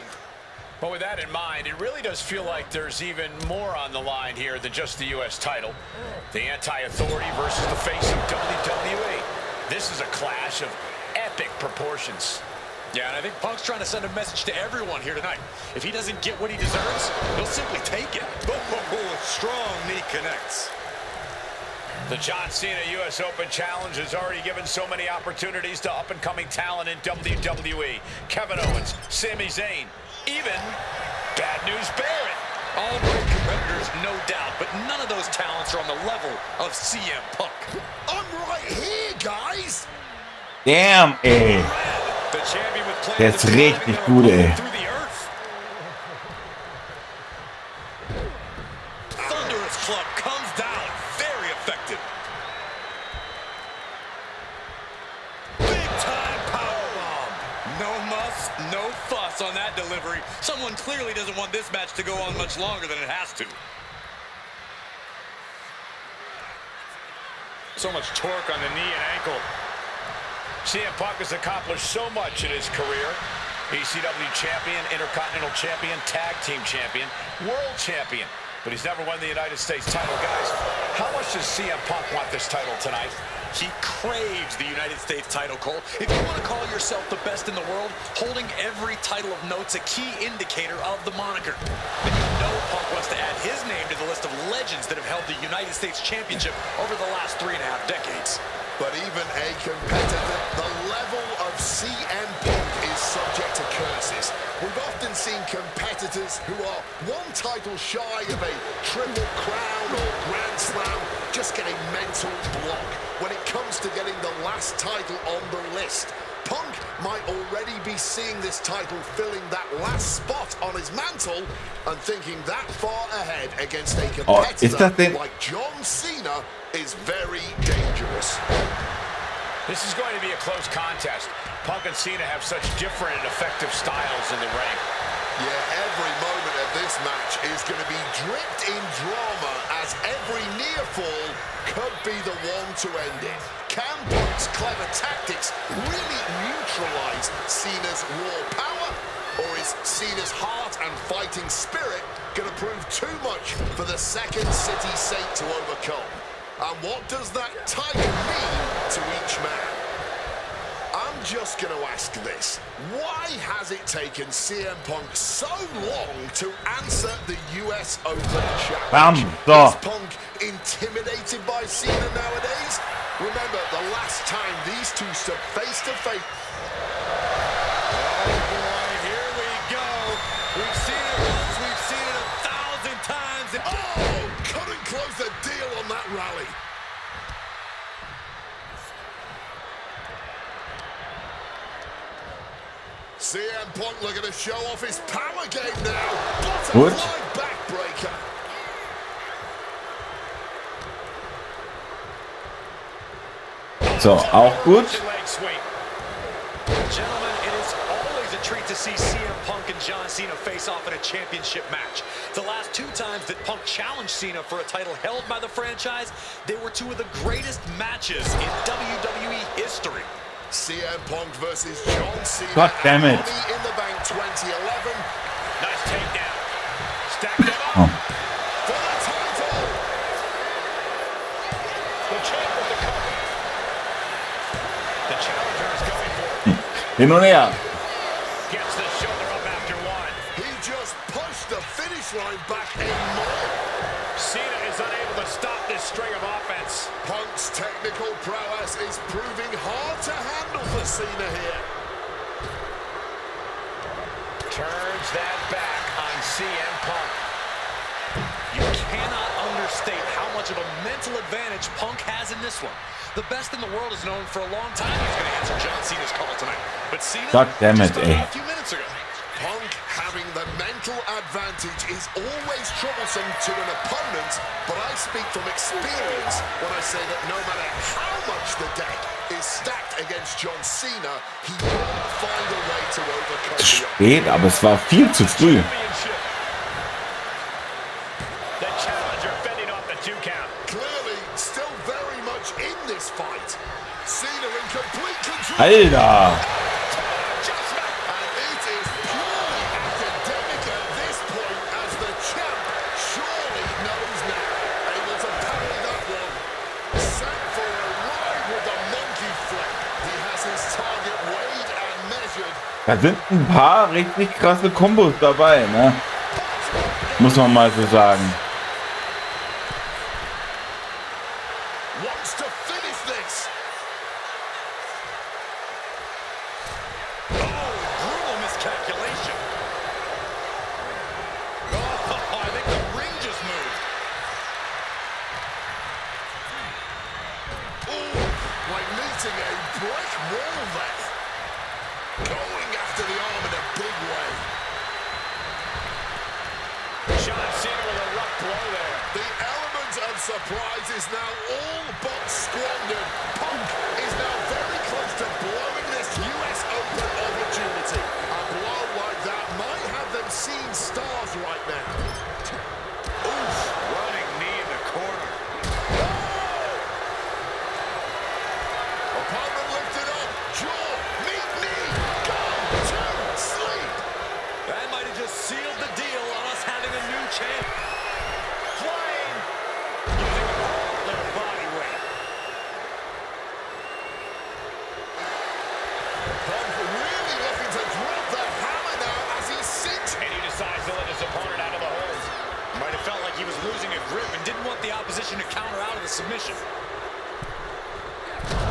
G: But with that in mind, it really does feel like there's even more on the line here than just the U.S. title. The anti-authority versus the face of WWE. This is a clash of epic proportions.
K: Yeah, and I think Punk's trying to send a message to everyone here tonight. If he doesn't get what he deserves, he'll simply take it. Oh, strong knee connects.
G: The John Cena U.S. Open Challenge has already given so many opportunities to up-and-coming talent in WWE. Kevin Owens, Sami Zayn, even Bad News Barrett.
K: All great competitors, no doubt, but none of those talents are on the level of CM Punk.
D: I'm right here, guys.
B: Damn, ey.
K: The champion with plans
B: Der
K: of
B: ist
K: driving
B: richtig
K: their
B: gut, ey.
K: opponent through the earth. Thunderous club comes down, very effective. Big time powerbomb. No muss, no fuss on that delivery. Someone clearly doesn't want this match to go on much longer than it has to.
G: So much torque on the knee and ankle. CM Punk has accomplished so much in his career. ECW champion, Intercontinental champion, tag team champion, world champion. But he's never won the United States title. Guys, how much does CM Punk want this title tonight?
K: He craves the United States title, Cole. If you want to call yourself the best in the world, holding every title of note's a key indicator of the moniker. And you know Punk wants to add his name to the list of legends that have held the United States Championship over the last 3.5 decades.
D: But even a competitor, the level of CM Punk is subject to curses. We've often seen competitors who are one title shy of a triple crown or grand slam just get a mental block when it comes to getting the last title on the list. Punk might already be seeing this title filling that last spot on his mantle and thinking that far ahead against a competitor like John Cena is very dangerous.
G: This is going to be a close contest. Punk and Cena have such different and effective styles in the ring.
D: Yeah, every moment of this match is going to be dripped in drama as every near fall could be the one to end it. Can Punk's clever tactics really neutralize Cena's raw power? Or is Cena's heart and fighting spirit going to prove too much for the second City Saint to overcome? And what does that title mean to each man? I'm just going to ask this. Why has it taken CM Punk so long to answer the US Open challenge? Is Punk intimidated by Cena nowadays? Remember the last time these two stood face to face.
C: Oh boy, here we go. We've seen it once, we've seen it 1,000 times.
D: Oh, couldn't close the deal on that rally. CM Punk looking to show off his power game now. Butterfly backbreaker.
B: So, auch gut.
K: Gentlemen, it is always a treat to see CM Punk and John Cena face off in a championship match. The last 2 times that Punk challenged Cena for a title held by the franchise, they were 2 of the greatest matches in WWE history.
D: CM Punk versus John Cena.
B: God damn it.
D: Money in the Bank 2011.
G: Nice takedown. Stacked him up.
D: For the title.
G: The champ with the cover. The challenger is going for it.
B: Hin und her.
G: Gets the shoulder up after 1.
D: He just pushed the finish line back in more.
G: Cena is unable to stop this string of offense.
D: Punk's technical prowess is proving hard to handle for Cena here.
G: Turns that back on CM Punk.
K: You cannot understate how much of a mental advantage Punk has in this one. The best in the world is known for a long time he's going to answer John Cena's call tonight. But Cena
B: God damn it,
K: just a few minutes ago.
D: Punk having the mental advantage is always troublesome to an opponent, but I speak from experience when I say that no matter how much the deck is stacked against John Cena, he will find a way to overcome
B: Zu spät, aber es war viel zu früh.
G: The challenger fending off the 2 count.
D: Clearly, still very much in this fight. Cena in complete control.
B: Alter! Da sind ein paar richtig krasse Kombos dabei, ne? Muss man mal so sagen.
D: Surprise is now all but squandered. Punk is now very close to blowing this US Open opportunity. A blow like that might have them seeing stars right now.
G: Oof, running knee in the corner.
D: Opponent lifted up.
K: position to counter out of the submission.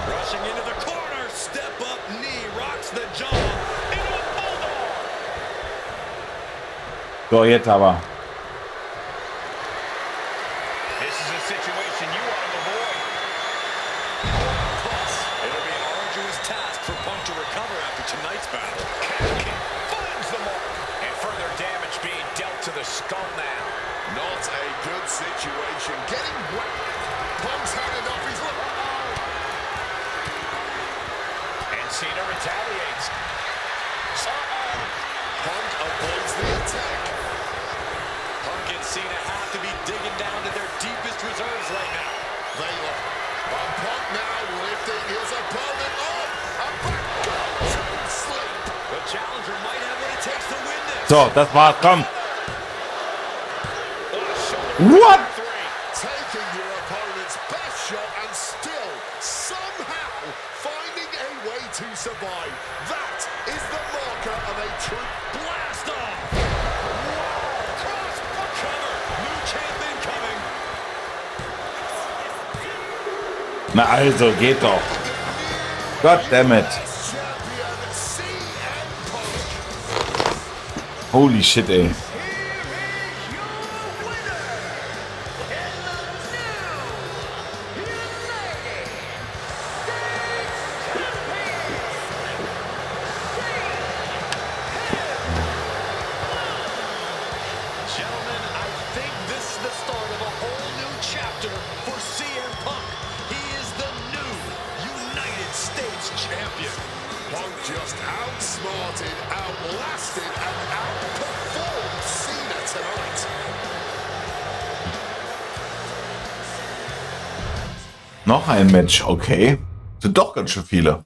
K: Rushing into the corner, step up knee, rocks the jaw into a bulldog.
B: So, jetzt aber.
G: This is a situation you want to avoid.
K: Plus, it'll be an arduous task for Punk to recover after tonight's battle.
G: Finds the mark. And further damage being dealt to the skull now.
D: Not a good situation. Getting whacked. Punk's had enough. He's look.
G: And Cena retaliates.
D: Punk avoids the attack.
K: Punk and Cena have to be digging down to their deepest reserves right now.
D: They look. But Punk now lifting his opponent up. And back goes to sleep.
K: The challenger might have what it takes to win this.
B: So, das war's. Komm. What?
D: Taking your opponent's best shot and still somehow finding a way to survive. That is the marker of a true
K: Blast off! Wow! Cross cover! New champion coming!
B: Na also, geht doch. God damn it.
D: champion CM Punk.
B: Holy shit, ey.
K: Gentlemen, I think this is the start of a whole new chapter for CM Punk. He is the new United States champion.
D: Punk just outsmarted, outlasted, and outperformed Cena tonight.
B: Noch ein Match, okay. Sind doch ganz schön viele.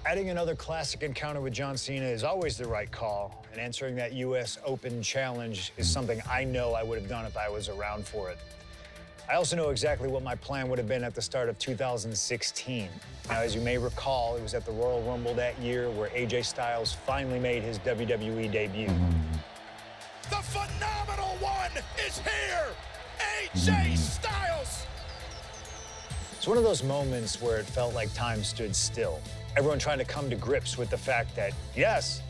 E: Adding another classic encounter with John Cena is always the right call, and answering that U.S. Open challenge is something I know I would have done if I was around for it. I also know exactly what my plan would have been at the start of 2016. Now, as you may recall, it was at the Royal Rumble that year where AJ Styles finally made his WWE debut.
C: The phenomenal one is here. AJ Styles.
E: It's one of those moments where it felt like time stood still. Everyone trying to come to grips with the fact that, yes,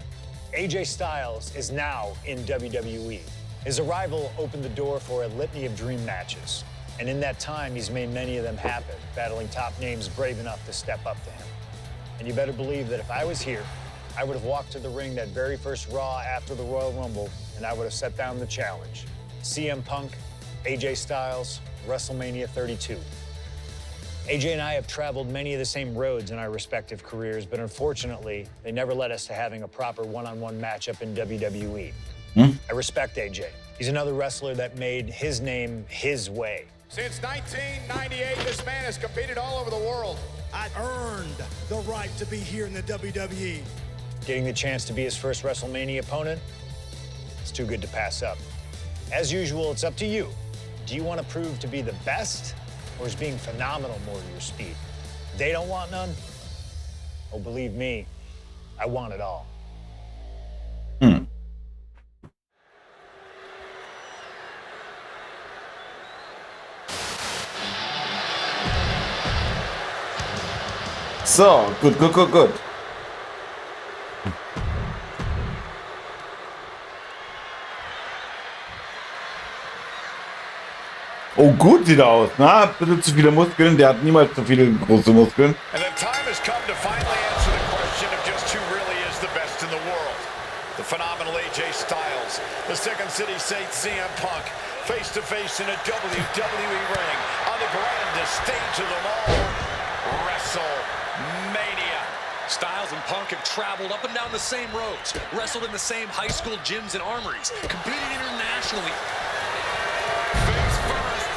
E: AJ Styles is now in WWE. His arrival opened the door for a litany of dream matches. And in that time, he's made many of them happen, battling top names brave enough to step up to him. And you better believe that if I was here, I would have walked to the ring that very first Raw after the Royal Rumble, and I would have set down the challenge. CM Punk, AJ Styles, WrestleMania 32. AJ and I have traveled many of the same roads in our respective careers, but unfortunately, they never led us to having a proper one-on-one matchup in WWE. I respect AJ. He's another wrestler that made his name his way.
C: Since 1998, this man has competed all over the world.
J: I earned the right to be here in the WWE.
E: Getting the chance to be his first WrestleMania opponent, it's too good to pass up. As usual, it's up to you. Do you want to prove to be the best, or is being phenomenal more to your speed? They don't want none? Oh, believe me, I want it all.
B: So, gut. Oh, gut sieht er aus. Na, bitte zu viele Muskeln. Der hat niemals zu viele große Muskeln.
G: And the time has come to finally answer the question of just who really is the best in the world. The phenomenal AJ Styles, the Second City Saint CM Punk, face to face in a WWE ring on the grandest stage of them all, WrestleMania.
K: Styles and Punk have traveled up and down the same roads, wrestled in the same high school gyms and armories, competed internationally.
G: Face first,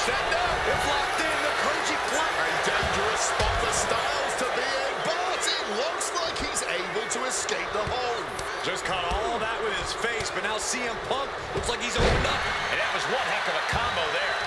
G: send up.
K: It's locked in, the Koji plot.
D: A dangerous spot for Styles to be in, but it looks like he's able to escape the hold.
K: Just caught all that with his face, but now CM Punk looks like he's opened up.
G: And that was one heck of a combo there.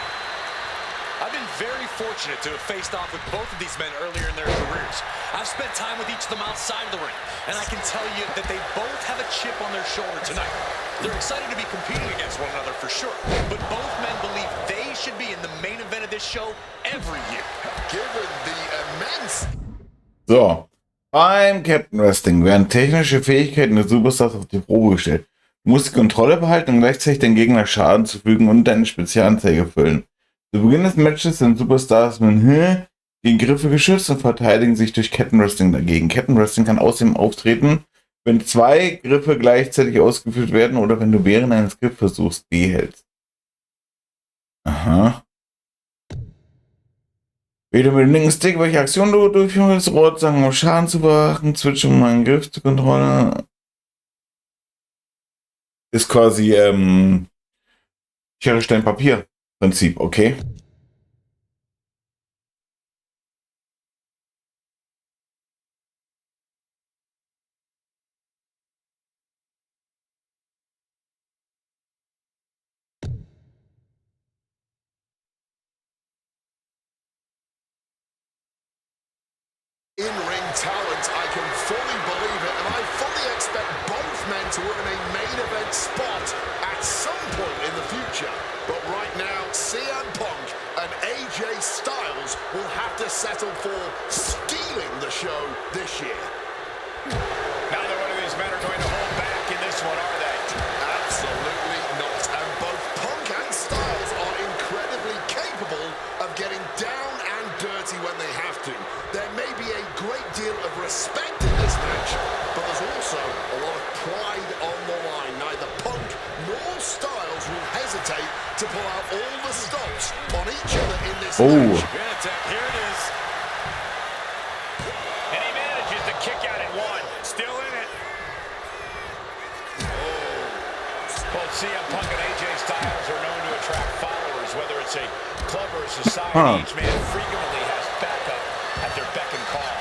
K: I've been very fortunate to have faced off with both of these men earlier in their careers. I've spent time with each of them outside of the ring, and I can tell you that they both have a chip on their shoulder tonight. They're excited to be competing against one another for sure, but both men believe they should be in the main event of this show every year.
D: Given the immense...
B: So, beim Captain Wrestling werden technische Fähigkeiten der Superstars auf die Probe gestellt. Du musst die Kontrolle behalten und gleichzeitig deinen Gegner Schaden zufügen und deine Spezialanzeige füllen. Zu Beginn des Matches sind Superstars mit gegen Griffe geschützt und verteidigen sich durch Kettenwrestling dagegen. Kettenwrestling kann außerdem auftreten, wenn 2 Griffe gleichzeitig ausgeführt werden oder wenn du während eines Griffversuchs B hältst. Aha. Wieder mit dem linken Stick, welche Aktion du durchführen willst, rot sagen, um Schaden zu beachten, Switch, um einen Griff zu kontrollieren. Ist quasi, Schere, Stein, Papier Prinzip, okay?
D: In-ring talent, I can fully believe it, and I fully expect both men to earn a main event spot at some point in the future. But right now, CM Punk and AJ Styles will have to settle for stealing the show this year.
G: Neither one of these men are going to hold back in this one, are they?
D: Absolutely not. And both Punk and Styles are incredibly capable of getting down and dirty when they have to. There may be a great deal of respect in this match, but there's also a lot of pride on the line. Neither Punk nor Styles will hesitate to pull out all the stops on each other in this match.
G: Good attack. Here it is. And he manages to kick out at one. Still in it. Both CM Punk and AJ Styles are known to attract followers, whether it's a club or a society. Each man frequently has backup at their beck and call.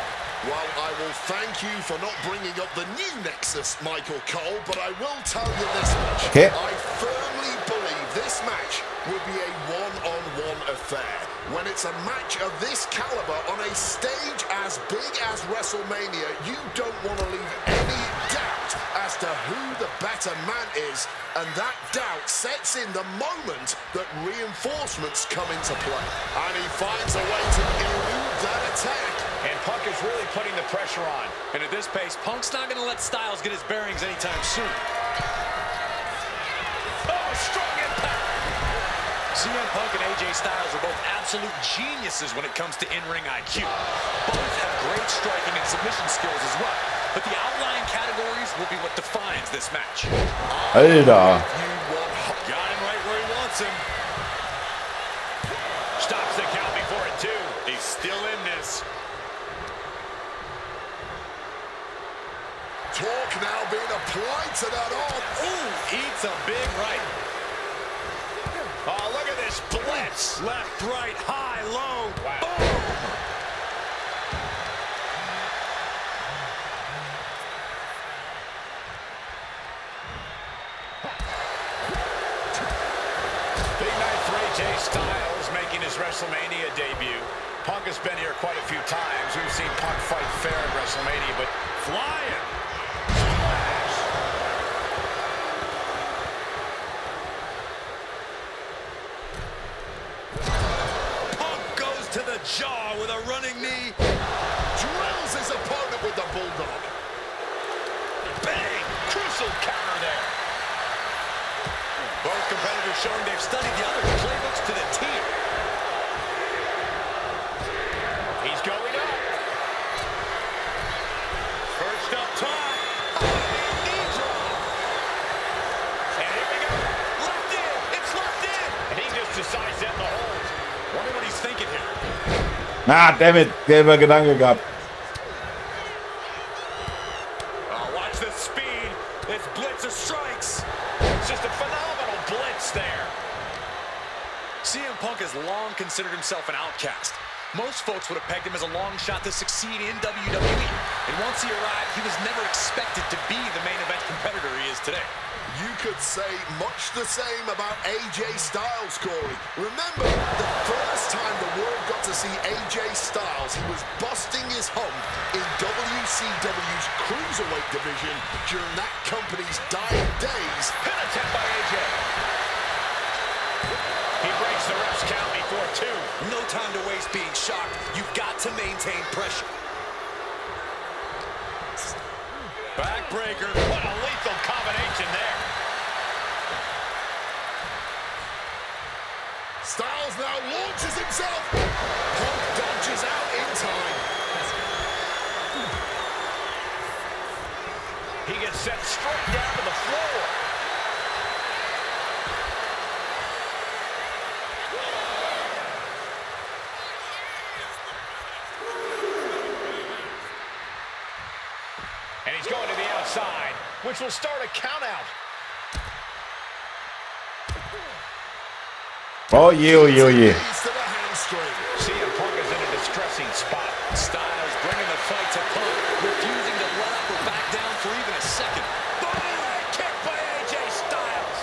D: Well, I will thank you for not bringing up the new Nexus, Michael Cole, but I will tell you this much.
B: Okay.
D: I firmly believe this match will be a one-on-one affair. When it's a match of this caliber on a stage as big as WrestleMania, you don't want to leave any doubt as to who the better man is, and that doubt sets in the moment that reinforcements come into play. And he finds a way to elude that attack.
G: And Punk is really putting the pressure on.
K: And at this pace, Punk's not going to let Styles get his bearings anytime soon.
G: Oh, strong impact.
K: CM Punk and AJ Styles are both absolute geniuses when it comes to in-ring IQ. Both have great striking and submission skills as well. But the outlying categories will be what defines this match.
B: Alter.
G: Got him right where he wants him. Stops the count before it, too. He's still in this.
D: Torque now being applied to that arm.
G: Ooh, eats a big right. Oh, look at this blitz. Left, right, high, low. Wow. Boom. Big night for AJ Styles making his WrestleMania debut. Punk has been here quite a few times. We've seen Punk fight fair at WrestleMania, but flying.
K: To the jaw with a running knee.
D: Drills his opponent with the bulldog.
G: Bang! Crucial counter there.
K: Both competitors showing they've studied the other's playbooks to the T.
G: He's going up. First up top. Knee drop. And here we go. Locked in. It's locked in. And he just decides to end the hold. Wonder what he's thinking here.
B: Ah, dammit, selber Gedanke gehabt.
G: Oh, watch the speed. This blitz of strikes. It's just a phenomenal blitz there.
K: CM Punk has long considered himself an outcast. Most folks would have pegged him as a long shot to succeed in WWE. And once he arrived, he was never expected to be the main event competitor he is today.
D: You could say much the same about AJ Styles, Corey. Remember, the first time the world got to see AJ Styles, he was busting his hump in WCW's Cruiserweight division during that company's dying days.
G: Pin attempt by AJ. He breaks the ref's count before 2.
K: No time to waste being shocked. You've got to maintain pressure.
G: Backbreaker. What a lethal combination there.
D: Styles now launches himself. Punk dodges out in time.
G: He gets sent straight down to the floor. And he's going to the outside, which will start a countout.
B: Oh yeah, oh yeah, oh yeah.
D: Knees to the hamstring.
G: CM Punk is in a distressing spot.
K: Styles bringing the fight to Punk, refusing to let up or back down for even a second.
G: Bodyweight kick by AJ Styles.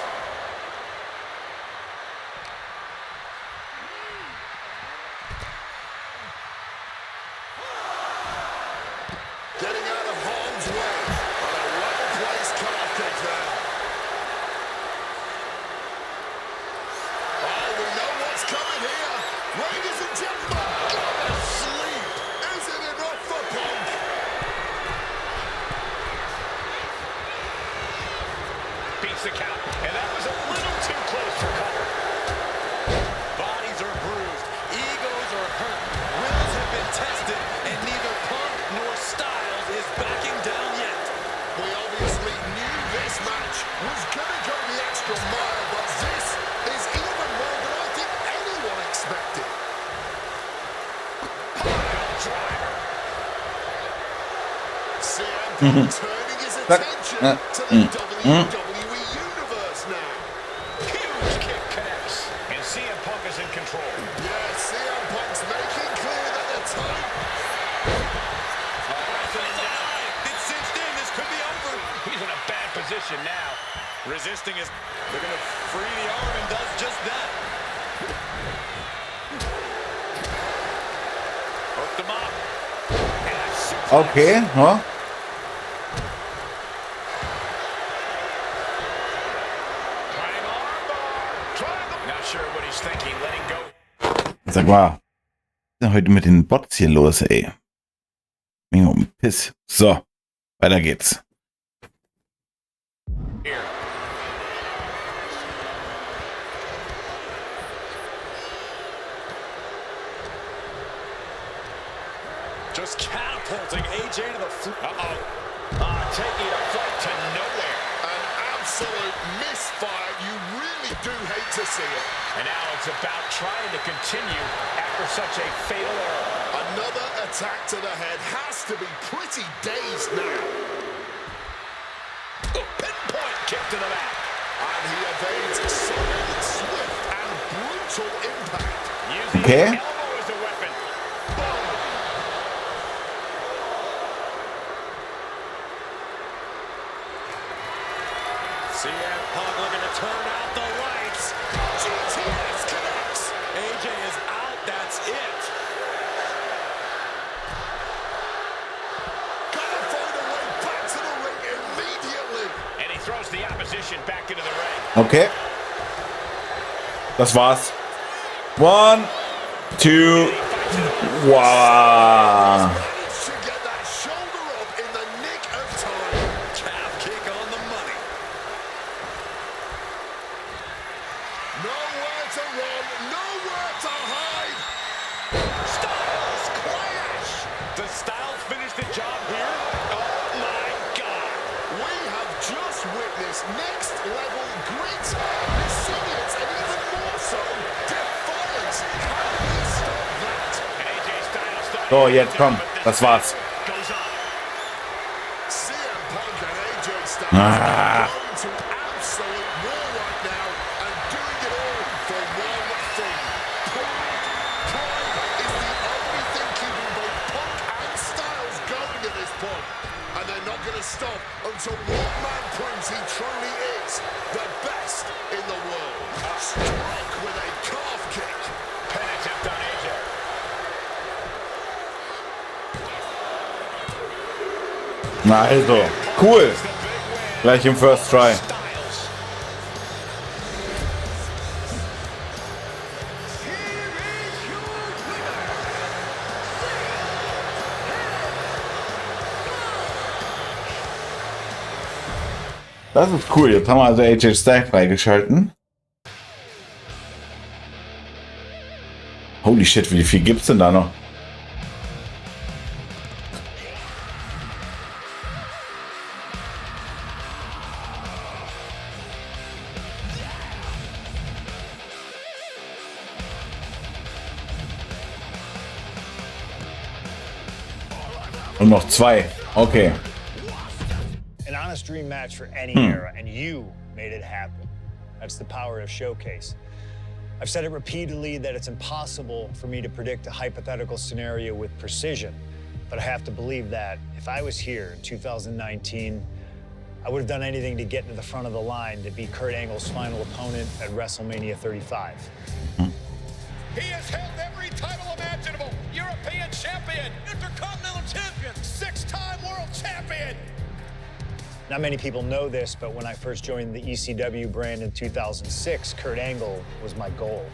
D: Getting out of harm's way. On a well-placed carpet there. Oh, we know what's coming here. Ladies and gentlemen, go to sleep. Isn't enough for Punk?
G: Beats the count. And that was a little too close for cover.
K: Bodies are bruised, egos are hurt, wills have been tested, and neither Punk nor Styles is backing down yet.
D: We obviously knew this match was going to go the extra mile, but this is even more than I think anyone expected.
G: Pile driver.
D: CM Punk turning his attention to the WWE Universe now.
G: Huge kick connects. And CM Punk is in control.
D: Yes, CM Punk's making clear that the time...
K: It's cinched in, this could be over.
G: He's in a bad position now.
K: Resisting is, they're going to free the arm and does just that.
G: Hooked him up. And a suplex.
B: Okay, huh?
G: Trying armbar. Trying. Not sure what he's thinking. Letting go.
B: Sag mal, was ist denn heute mit den Bots hier los, ey? Mega um Piss. So, weiter geht's.
G: Here.
K: Just catapulting AJ to the floor.
G: Taking a flight to nowhere.
D: An absolute misfire. You really do hate to see it.
G: And now it's about trying to continue after such a fatal error.
D: Another attack to the head has to be pretty dazed now.
G: Pinpoint kick to the back.
D: And he evades sudden, swift, and brutal impact.
G: Using
B: Okay.
G: the elbow as a weapon. Boom.
K: CM Punk looking to turn out the lights.
D: GTS connects.
K: AJ is out, that's it.
D: Gotta find a way back to the ring immediately.
G: And he throws the opposition back into the ring.
B: Okay. Das war's. 1, 2, wow.
D: Managed to get that shoulder up in the nick of time.
K: Calf kick on the money.
D: Nowhere to run, nowhere to hide.
G: Styles clash.
K: Does Styles finish the job here?
G: Oh my God.
D: We have just witnessed next level grit, resilience, and even more so, defiance. How do we stop that?
G: And AJ Styles thought
B: So,
G: he was
B: jetzt
G: done,
B: komm,
G: but this
B: das war's.
G: goes on.
D: CM Punk and AJ Styles
B: Ah.
D: are going to absolute war right now and doing it all for one thing. Pride. Pride is the only thing keeping both Punk and Styles going at this point. And they're not going to stop until one man proves he truly is
B: Na also, cool. Gleich im First Try. Das ist cool. Jetzt haben wir also AJ Styles freigeschalten. Holy shit, wie viel gibt's denn da noch? Und noch 2. Okay.
E: An honest dream match for any era, and you made it happen. That's the power of Showcase. I've said it repeatedly that it's impossible for me to predict a hypothetical scenario with precision, but I have to believe that if I was here in 2019, I would have done anything to get to the front of the line to beat Kurt Angle's final opponent at WrestleMania 35.
C: He has held every title imaginable. European champion, Intercontinental champion, 6-time world champion.
E: Not many people know this, but when I first joined the ECW brand in 2006, Kurt Angle was my goal.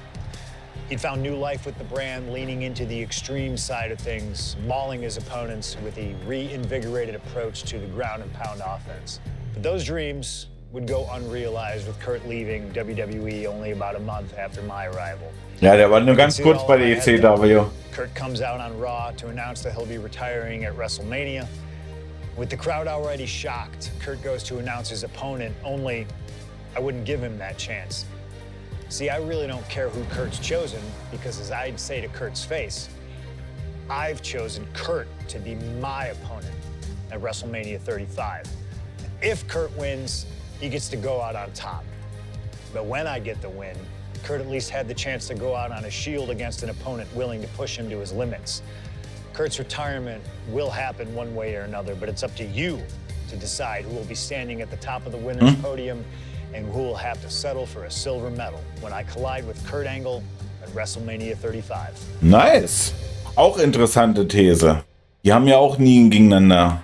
E: He'd found new life with the brand, leaning into the extreme side of things, mauling his opponents with a reinvigorated approach to the ground and pound offense. But those dreams would go unrealized with Kurt leaving WWE only about a month after my arrival.
B: Ja, der war nur ganz kurz bei der ECW.
E: Kurt comes out on Raw to announce that he'll be retiring at WrestleMania. With the crowd already shocked, Kurt goes to announce his opponent, only I wouldn't give him that chance. See, I really don't care who Kurt's chosen, because as I'd say to Kurt's face, I've chosen Kurt to be my opponent at WrestleMania 35. If Kurt wins, he gets to go out on top. But when I get the win, Kurt at least had the chance to go out on a shield against an opponent willing to push him to his limits. Kurt's retirement will happen one way or another, but it's up to you to decide who will be standing at the top of the winner's podium and who will have to settle for a silver medal when I collide with Kurt Angle at WrestleMania 35.
B: Nice. Auch interessante These. Die haben ja auch nie gegeneinander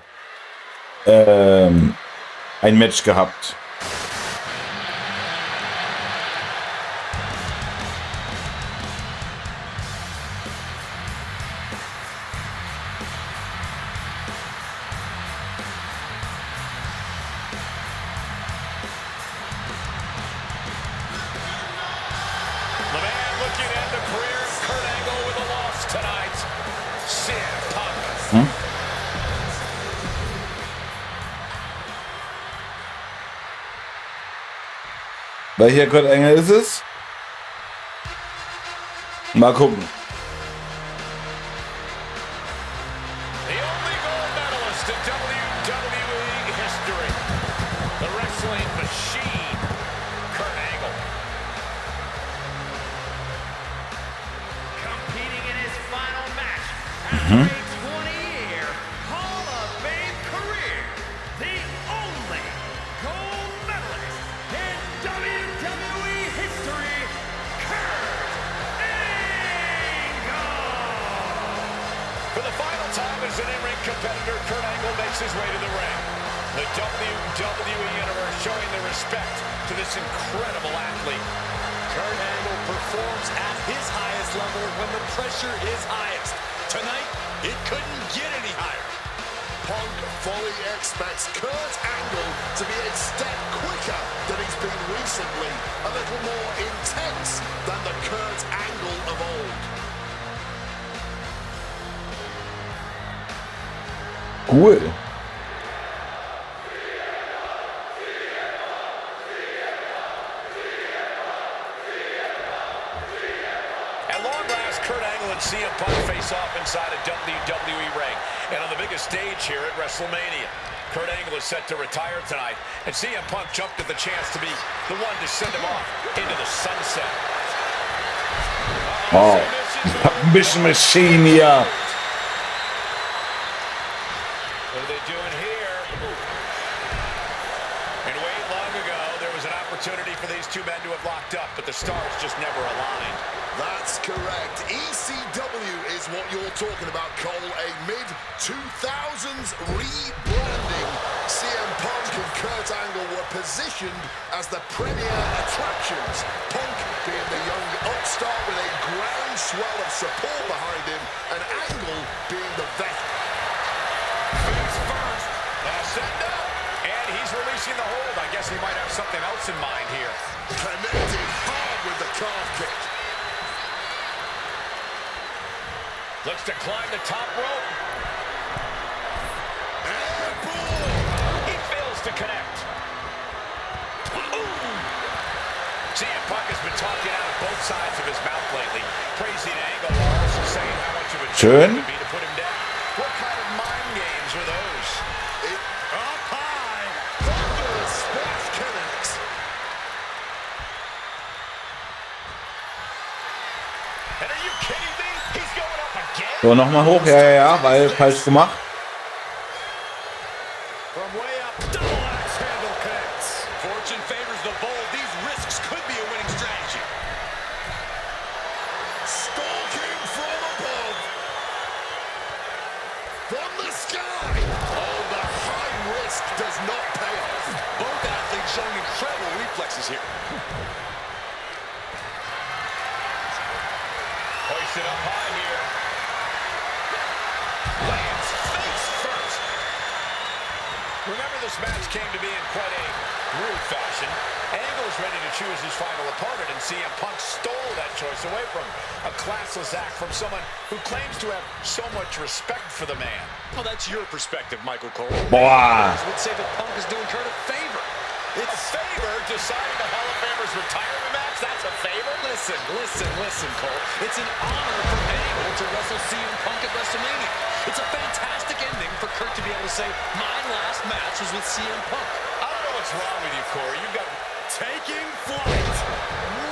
B: ein Match gehabt.
C: The man looking at the career of Kurt Angle with a loss tonight. CM Punk.
B: Welcher Kurt Angle ist es? Mal gucken.
C: The only gold medalist in WWE history. The wrestling machine, Kurt Angle.
I: Competing in his final match after a 20-year Hall of Fame career, the only gold medalist in WWE history, Kurt Angle.
C: For the final time as an in-ring competitor, Kurt Angle makes his way to the ring. The WWE Universe showing their respect to this incredible athlete.
K: Kurt Angle performs at his highest level when the pressure is highest. Tonight, it couldn't get any higher.
D: Punk fully expects Kurt Angle to be a step quicker than he's been recently, a little more intense than the Kurt Angle of old.
B: Cool.
C: At long last, Kurt Angle and CM Punk face off inside a WWE ring and on the biggest stage here at WrestleMania. Kurt Angle is set to retire tonight, and CM Punk jumped at the chance to be the one to send him off into the sunset.
B: Oh, Mission Machine hier.
C: What are they doing here? And way long ago, there was an opportunity
G: opportunity for these two men to have locked up, but the stars just never aligned.
D: That's correct. ECW is what you're talking about, Cole. A mid-2000s rebranding. CM Punk and Kurt Angle were positioned as the premier attractions. Punk being the young upstart with a groundswell of support behind him, and Angle being the veteran.
G: Face first. Send up. And he's releasing the hold. I guess he might have something else in mind here.
D: Connected hard with the calf kick.
G: Looks to climb the top rope.
D: Airball.
G: He fails to connect. CM Punk has been talking out of both sides of his mouth lately. Praising Angle, also saying how much of a joke it would be to put him down. What kind of mind games are those?
D: Up high. Thunderous splash connects.
G: And are you kidding me? He's going up again?
B: So, nochmal hoch. Ja, weil falsch gemacht.
G: From way up, double axe handle connects.
K: Fortune favors the bold. These risks could be a winning strategy.
D: Stalking from above. From the sky. Oh, the high risk does not pay off.
K: Both athletes showing incredible reflexes here.
G: Hoisted up high here. Lands face first. Remember, this match came to be in quite a rude fashion. Angle is ready to choose his final opponent, and CM Punk stole that choice away from him. A classless act from someone who claims to have so much respect for the man.
K: Well, that's your perspective, Michael Cole.
B: Boah.
K: Would say that Punk is doing Kurt a favor.
G: It's a favor deciding the Hall of Famer's retirement match? That's a favor?
K: Listen, Cole. It's an honor for Angle to wrestle CM Punk at WrestleMania. It's a fantastic ending for Kurt to be able to say, my last match was with CM Punk.
G: I don't know what's wrong with you, Corey. You've got
K: Taking flight.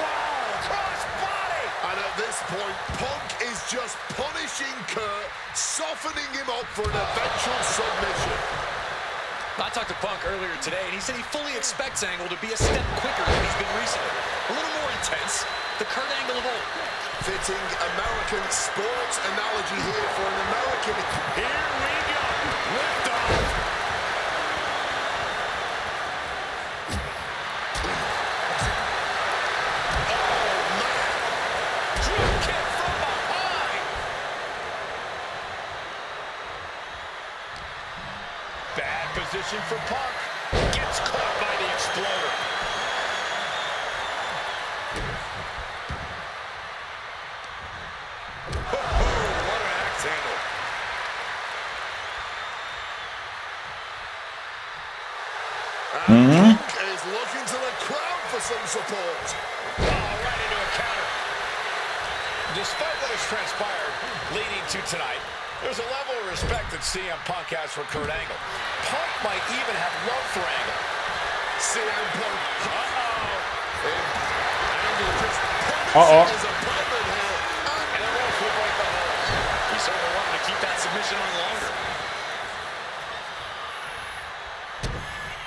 G: wow, cross body.
D: And at this point, Punk is just punishing Kurt, softening him up for an eventual submission.
K: I talked to Punk earlier today, and he said he fully expects Angle to be a step quicker than he's been recently. A little more intense, the Kurt Angle of old.
D: Fitting American sports analogy here for an American.
G: Here we go. Lift off. Drop kick from behind. Bad position for Punk. Gets caught by the exploder. What an axe handle.
D: And Punk is looking to the crowd for some support.
G: Oh, right into a counter. Despite what has transpired leading to tonight, there's a level of respect that CM Punk has for Kurt Angle. Punk might even have love for Angle.
D: CM Punk. Angle just
B: Uh-oh.
D: punishing his opponent here.
G: And the ref will break the hold.
K: He certainly wanted to keep that submission on longer.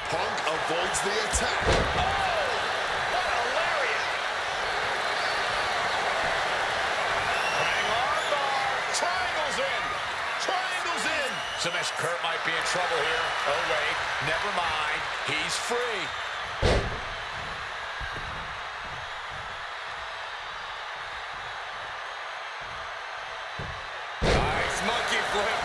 D: Punk avoids the attack.
G: Oh, what a lariat. Hang on, bar. Triangle's in. Triangle's in. Submission. Kurt might be in trouble here. Oh, wait. Never mind. He's free.
K: Nice monkey flip.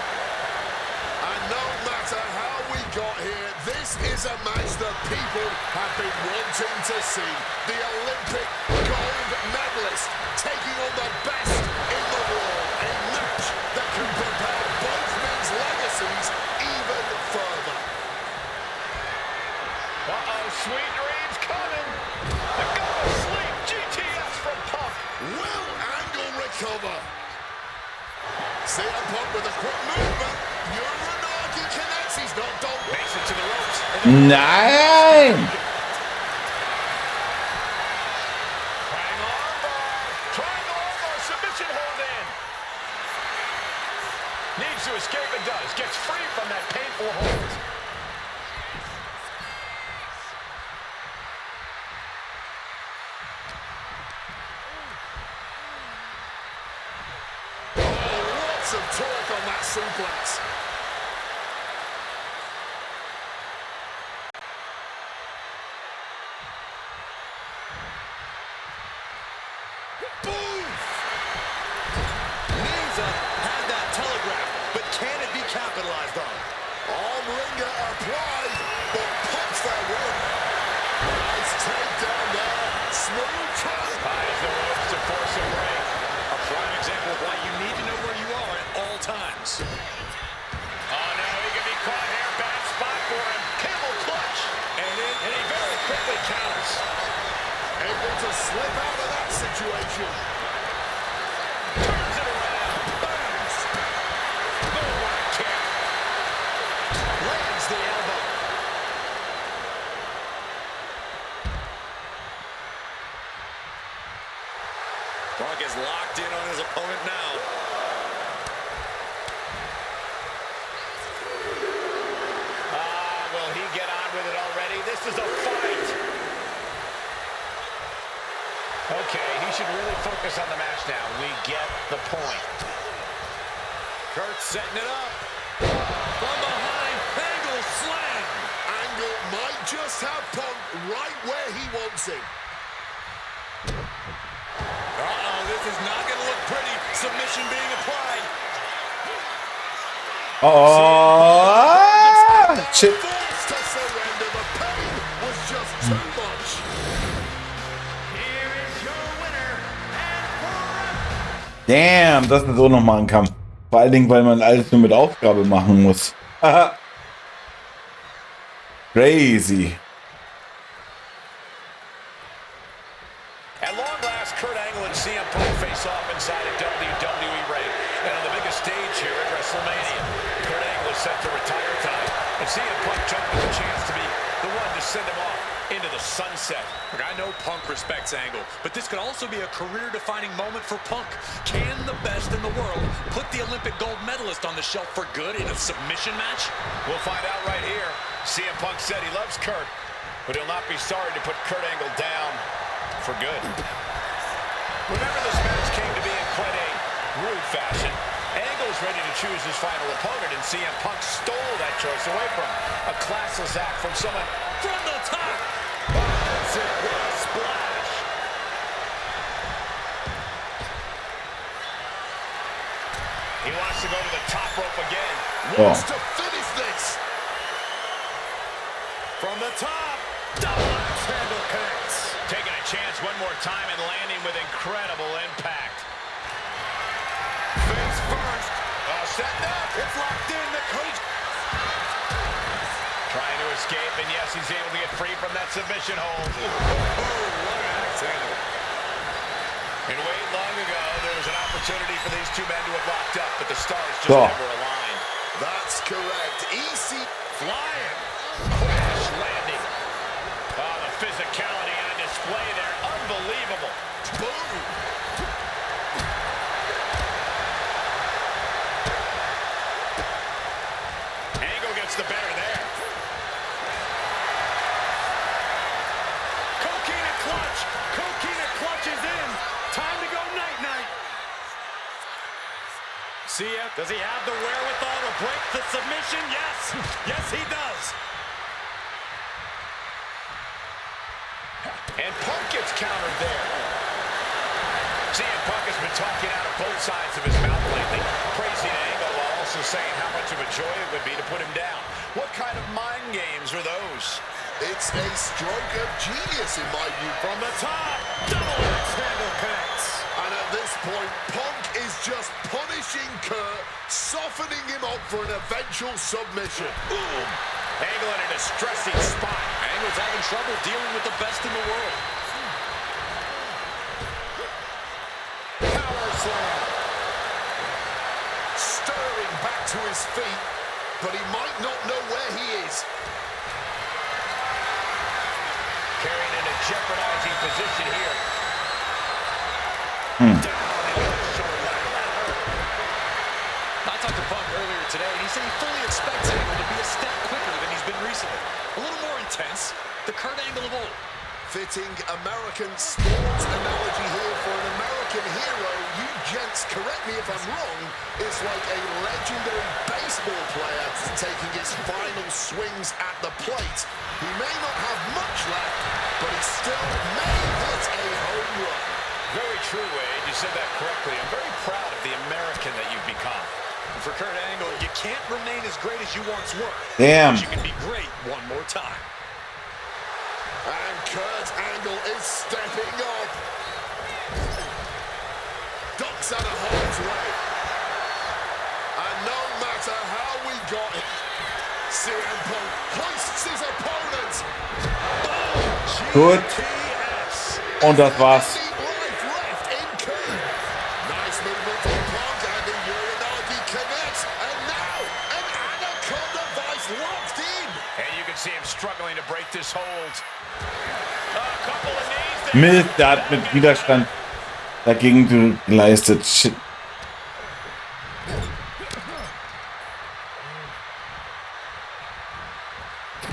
D: And no matter how we got here, this is a match that people have been wanting to see. The Olympic gold medalist taking on the best in the world. A match that can propel both men's legacies even further.
G: Uh-oh, sweet dreams coming. The go to sleep. GTS from Punk.
D: Will Angle recover? CM Punk with a quick movement. Uranagi connects. He's not done.
G: Makes it to the ropes.
B: Nein!
G: Triangle armbar. Triangle armbar. Submission hold in. Needs to escape and does. Gets free from that painful hold.
D: some torque on that suplex.
C: Boom! Knees up, had that telegraph, but can it be capitalized on?
D: Arm wringer applied, but pumps that one. Nice takedown there. Smooth turn.
G: Ties the ropes to force a break. A prime example of why you need to know where you are at all times. Oh no, he can be caught here. Bad spot for him. Camel clutch. And he very quickly counters.
D: Able to slip out of that situation.
G: Turns it around. Bangs. Boom, what a kick.
C: Lands the elbow.
H: Punk is locked in on his opponent now.
G: Will he get on with it already? This is a fight. Okay, he should really focus on the match now. We get the point.
H: Kurt setting it up. From behind, Angle slam.
D: Angle might just have Punk right where he wants him.
H: Uh-oh, this is not going to look pretty. Submission being applied.
B: Oh, shit.
D: Forced to surrender. The pain was just too much.
I: Here is your winner and forever.
B: Damn, das ist so nochmal ein Kampf. Vor allen Dingen, weil man alles nur mit Aufgabe machen muss. Haha. Crazy.
G: At long last, Kurt Angle and CM Punk face off inside a WWE ring. And on the biggest stage here at WrestleMania, Kurt Angle is set to retire tonight. And CM Punk jumped at the chance to be the one to send him off into the sunset.
K: Look, I know Punk respects Angle, but this could also be a career-defining moment for Punk. Can the best in the world put the Olympic gold medalist on the shelf for good in a submission match?
G: We'll find out right here. CM Punk said he loves Kurt, but he'll not be sorry to put Kurt Angle down for good. Remember, this match came to be in quite a rude fashion. Angle's ready to choose his final opponent, and CM Punk stole that choice away from him. A classless act from someone
K: From the top!
G: That's it, what a splash. He wants to go to the top rope again.
D: Wants to finish this.
G: From the top, double axe handle connects. Taking a chance one more time and landing with incredible impact. Face first. Setting up. It's locked in. The coach trying to escape, and yes, he's able to get free from that submission hold. What an axe handle. And wait, long ago, there was an opportunity for these two men to have locked up, but the stars just never aligned.
D: That's correct. Easy.
G: Flying. Crash landing. Oh, the physicality on display there. Unbelievable.
D: Boom.
G: Angle gets the better there.
I: Coquina clutch. Coquina clutch is in. Time to go night-night.
K: Does he have the wherewithal to break the submission? Yes. Yes, he does.
G: And Punk gets countered there. CM Punk has been talking out of both sides of his mouth lately, praising Angle while also saying how much of a joy it would be to put him down. What kind of mind games are those?
D: It's a stroke of genius in my view.
G: From the top, double axe handle connects.
D: And at this point, Punk is just punishing Kurt, softening him up for an eventual submission.
G: Ooh. Angle in a distressing spot.
K: Angle's having trouble dealing with the best in the world.
G: Power slam.
D: Stirring back to his feet, but he might not know where he is.
G: Carrying in a jeopardizing position here.
K: Down into the shoulder. I talked to Punk earlier today, and he said he fully expects Angle to be a step quicker than he's been recently. A little more intense. The Kurt Angle of old.
D: Fitting American sports analogy here for an American hero. You gents, correct me if I'm wrong, is like a legendary baseball player taking his final swings at the plate. He may not have much left, but he still may hit a home run.
G: Very true, Wade. You said that correctly. I'm very proud of the American that you've become. And for Kurt Angle, you can't remain as great as you once were.
B: Damn.
G: But you can be great one more time.
D: And Kurt Angle is stepping up. Ducks out of harm's way. And no matter how we got it, CM Punk hoists his opponent.
B: Gut. Und das war's.
D: Life left in Kurt. Nice movement from Punk and the Uranagi connects. And now an anaconda vice locked in.
G: And you can see him struggling to break this hold. A couple of knees there.
B: Mild, der hat mit Widerstand dagegen geleistet. Shit.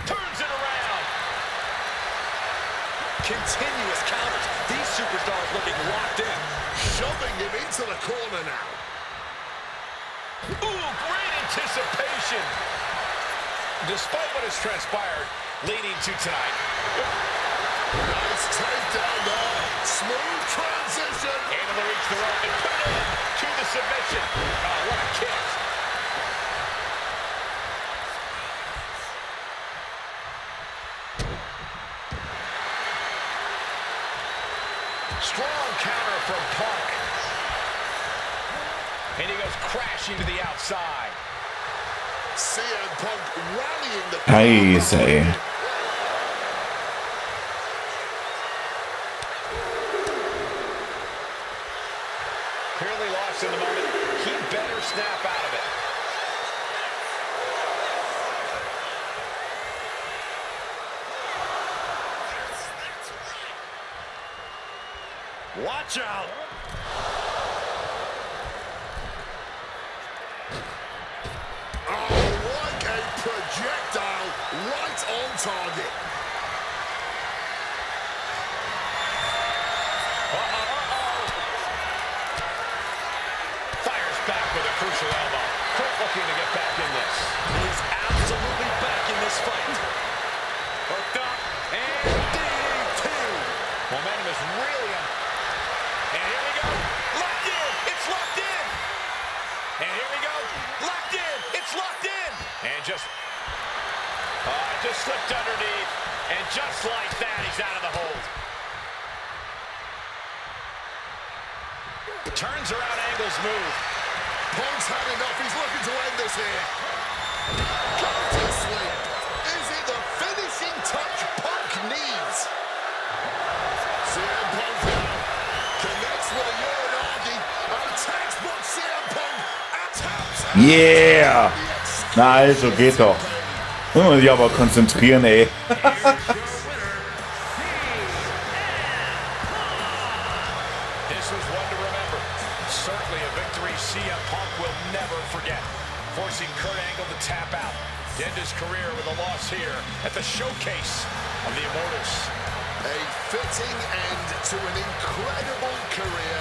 G: Turns it around. Continuous counters. These superstars looking locked in.
D: Shoving him into the corner now.
G: Ooh, great anticipation. Despite what has transpired leading to tonight.
D: Nice takedown there. Smooth transition.
G: Able to reach the rope and put it in to the submission. Oh, what a kick. Strong counter from Punk. And he goes crashing to the outside.
D: CM Punk rallying the
B: Scheiße, ey.
G: Clearly lost in the moment. He better snap out of it. Watch out.
D: Oh, like a projectile right on target.
G: Fires back with a crucial elbow. Kurt looking to get back in this. He's absolutely back in this fight. Hooked up and DDT. Momentum is really on. And here we go. Locked in. It's locked in. And here we go. Locked in. It's locked in. And just slipped underneath. And just like that, he's out of the hold. Turns around Angle's move.
D: Punk's had enough. He's looking to end this here. Go to sleep. Is it the finishing touch Punk needs? CM Punk now connects with a Uranagi. And textbook CM Punk attacks.
B: Yeah! Na also, geht doch. Muss man sich aber konzentrieren, ey.
G: This was one to remember. Certainly a victory CM Punk will never forget. Forcing Kurt Angle to tap out. To end his career with a loss here at the showcase of the Immortals.
D: A fitting end to an incredible career.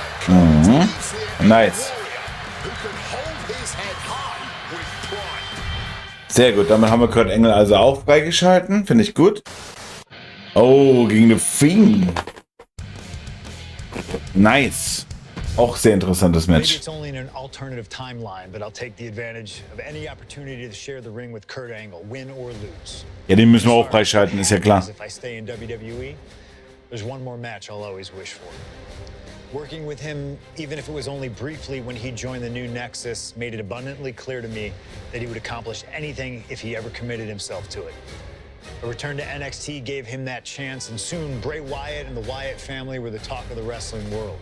B: Nice.
D: Who can hold his head high with pride.
B: Sehr gut, damit haben wir Kurt Angle also auch freigeschalten. Finde ich gut. Oh, gegen The Fiend. Nice. Auch sehr interessantes
E: Maybe
B: Match.
E: it's only in an alternative timeline, but I'll take the advantage of any opportunity to share the ring with Kurt Angle, win or lose.
B: Ja, den müssen wir auch freischalten, ist ja klar.
E: If I stay in WWE, there's one more match I'll always wish for. Working with him, even if it was only briefly when he joined the new Nexus, made it abundantly clear to me that he would accomplish anything if he ever committed himself to it. A return to NXT gave him that chance, and soon Bray Wyatt and the Wyatt family were the talk of the wrestling world.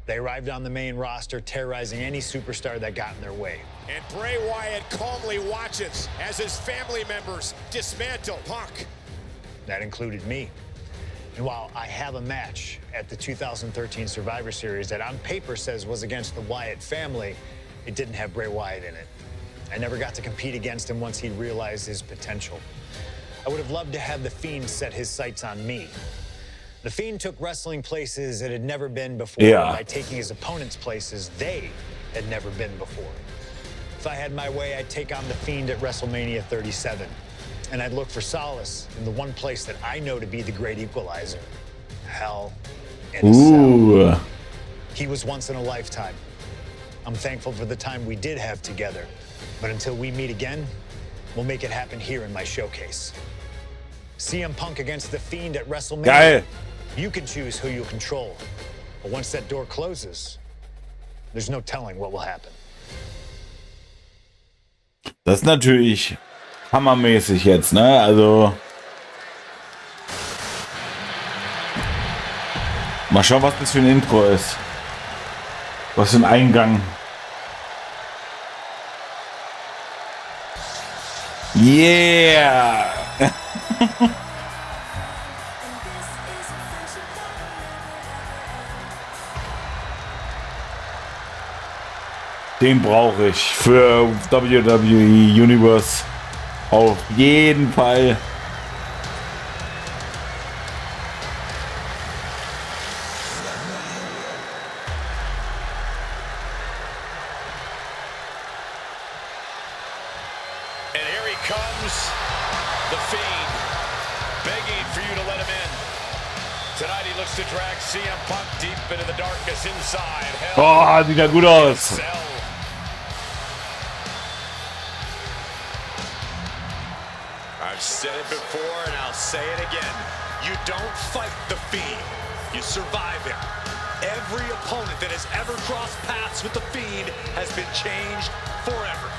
E: They arrived on the main roster, terrorizing any superstar that got in their way.
C: And Bray Wyatt calmly watches as his family members dismantle Punk.
E: That included me. And while I have a match at the 2013 Survivor Series that on paper says was against the Wyatt family, it didn't have Bray Wyatt in it. I never got to compete against him once he realized his potential. I would have loved to have The Fiend set his sights on me. The Fiend took wrestling places it had never been before
B: Ja.
E: by taking his opponents places they had never been before. If I had my way, I'd take on the Fiend at WrestleMania 37. And I'd look for solace in the one place that I know to be the great equalizer. Hell in a cell. He was once in a lifetime. I'm thankful for the time we did have together. But until we meet again, we'll make it happen here in my showcase. CM Punk against the Fiend at WrestleMania.
B: Geil.
E: You can choose who you'll control. But once that door closes, there's no telling what will happen.
B: Das ist natürlich hammermäßig jetzt, ne? Also mal schauen, was das für ein Intro ist. Was für ein Eingang. Yeah! Den brauche ich für WWE Universe. Auf jeden Fall.
G: And here he comes, the Fiend, begging for you to let him in. Tonight he looks to drag CM Punk deep into the darkness inside hell.
B: Oh, sieht ja gut aus.
G: Cell. I've said it before and I'll say it again. You don't fight the Fiend, you survive him. Every opponent that has ever crossed paths with the Fiend has been changed forever.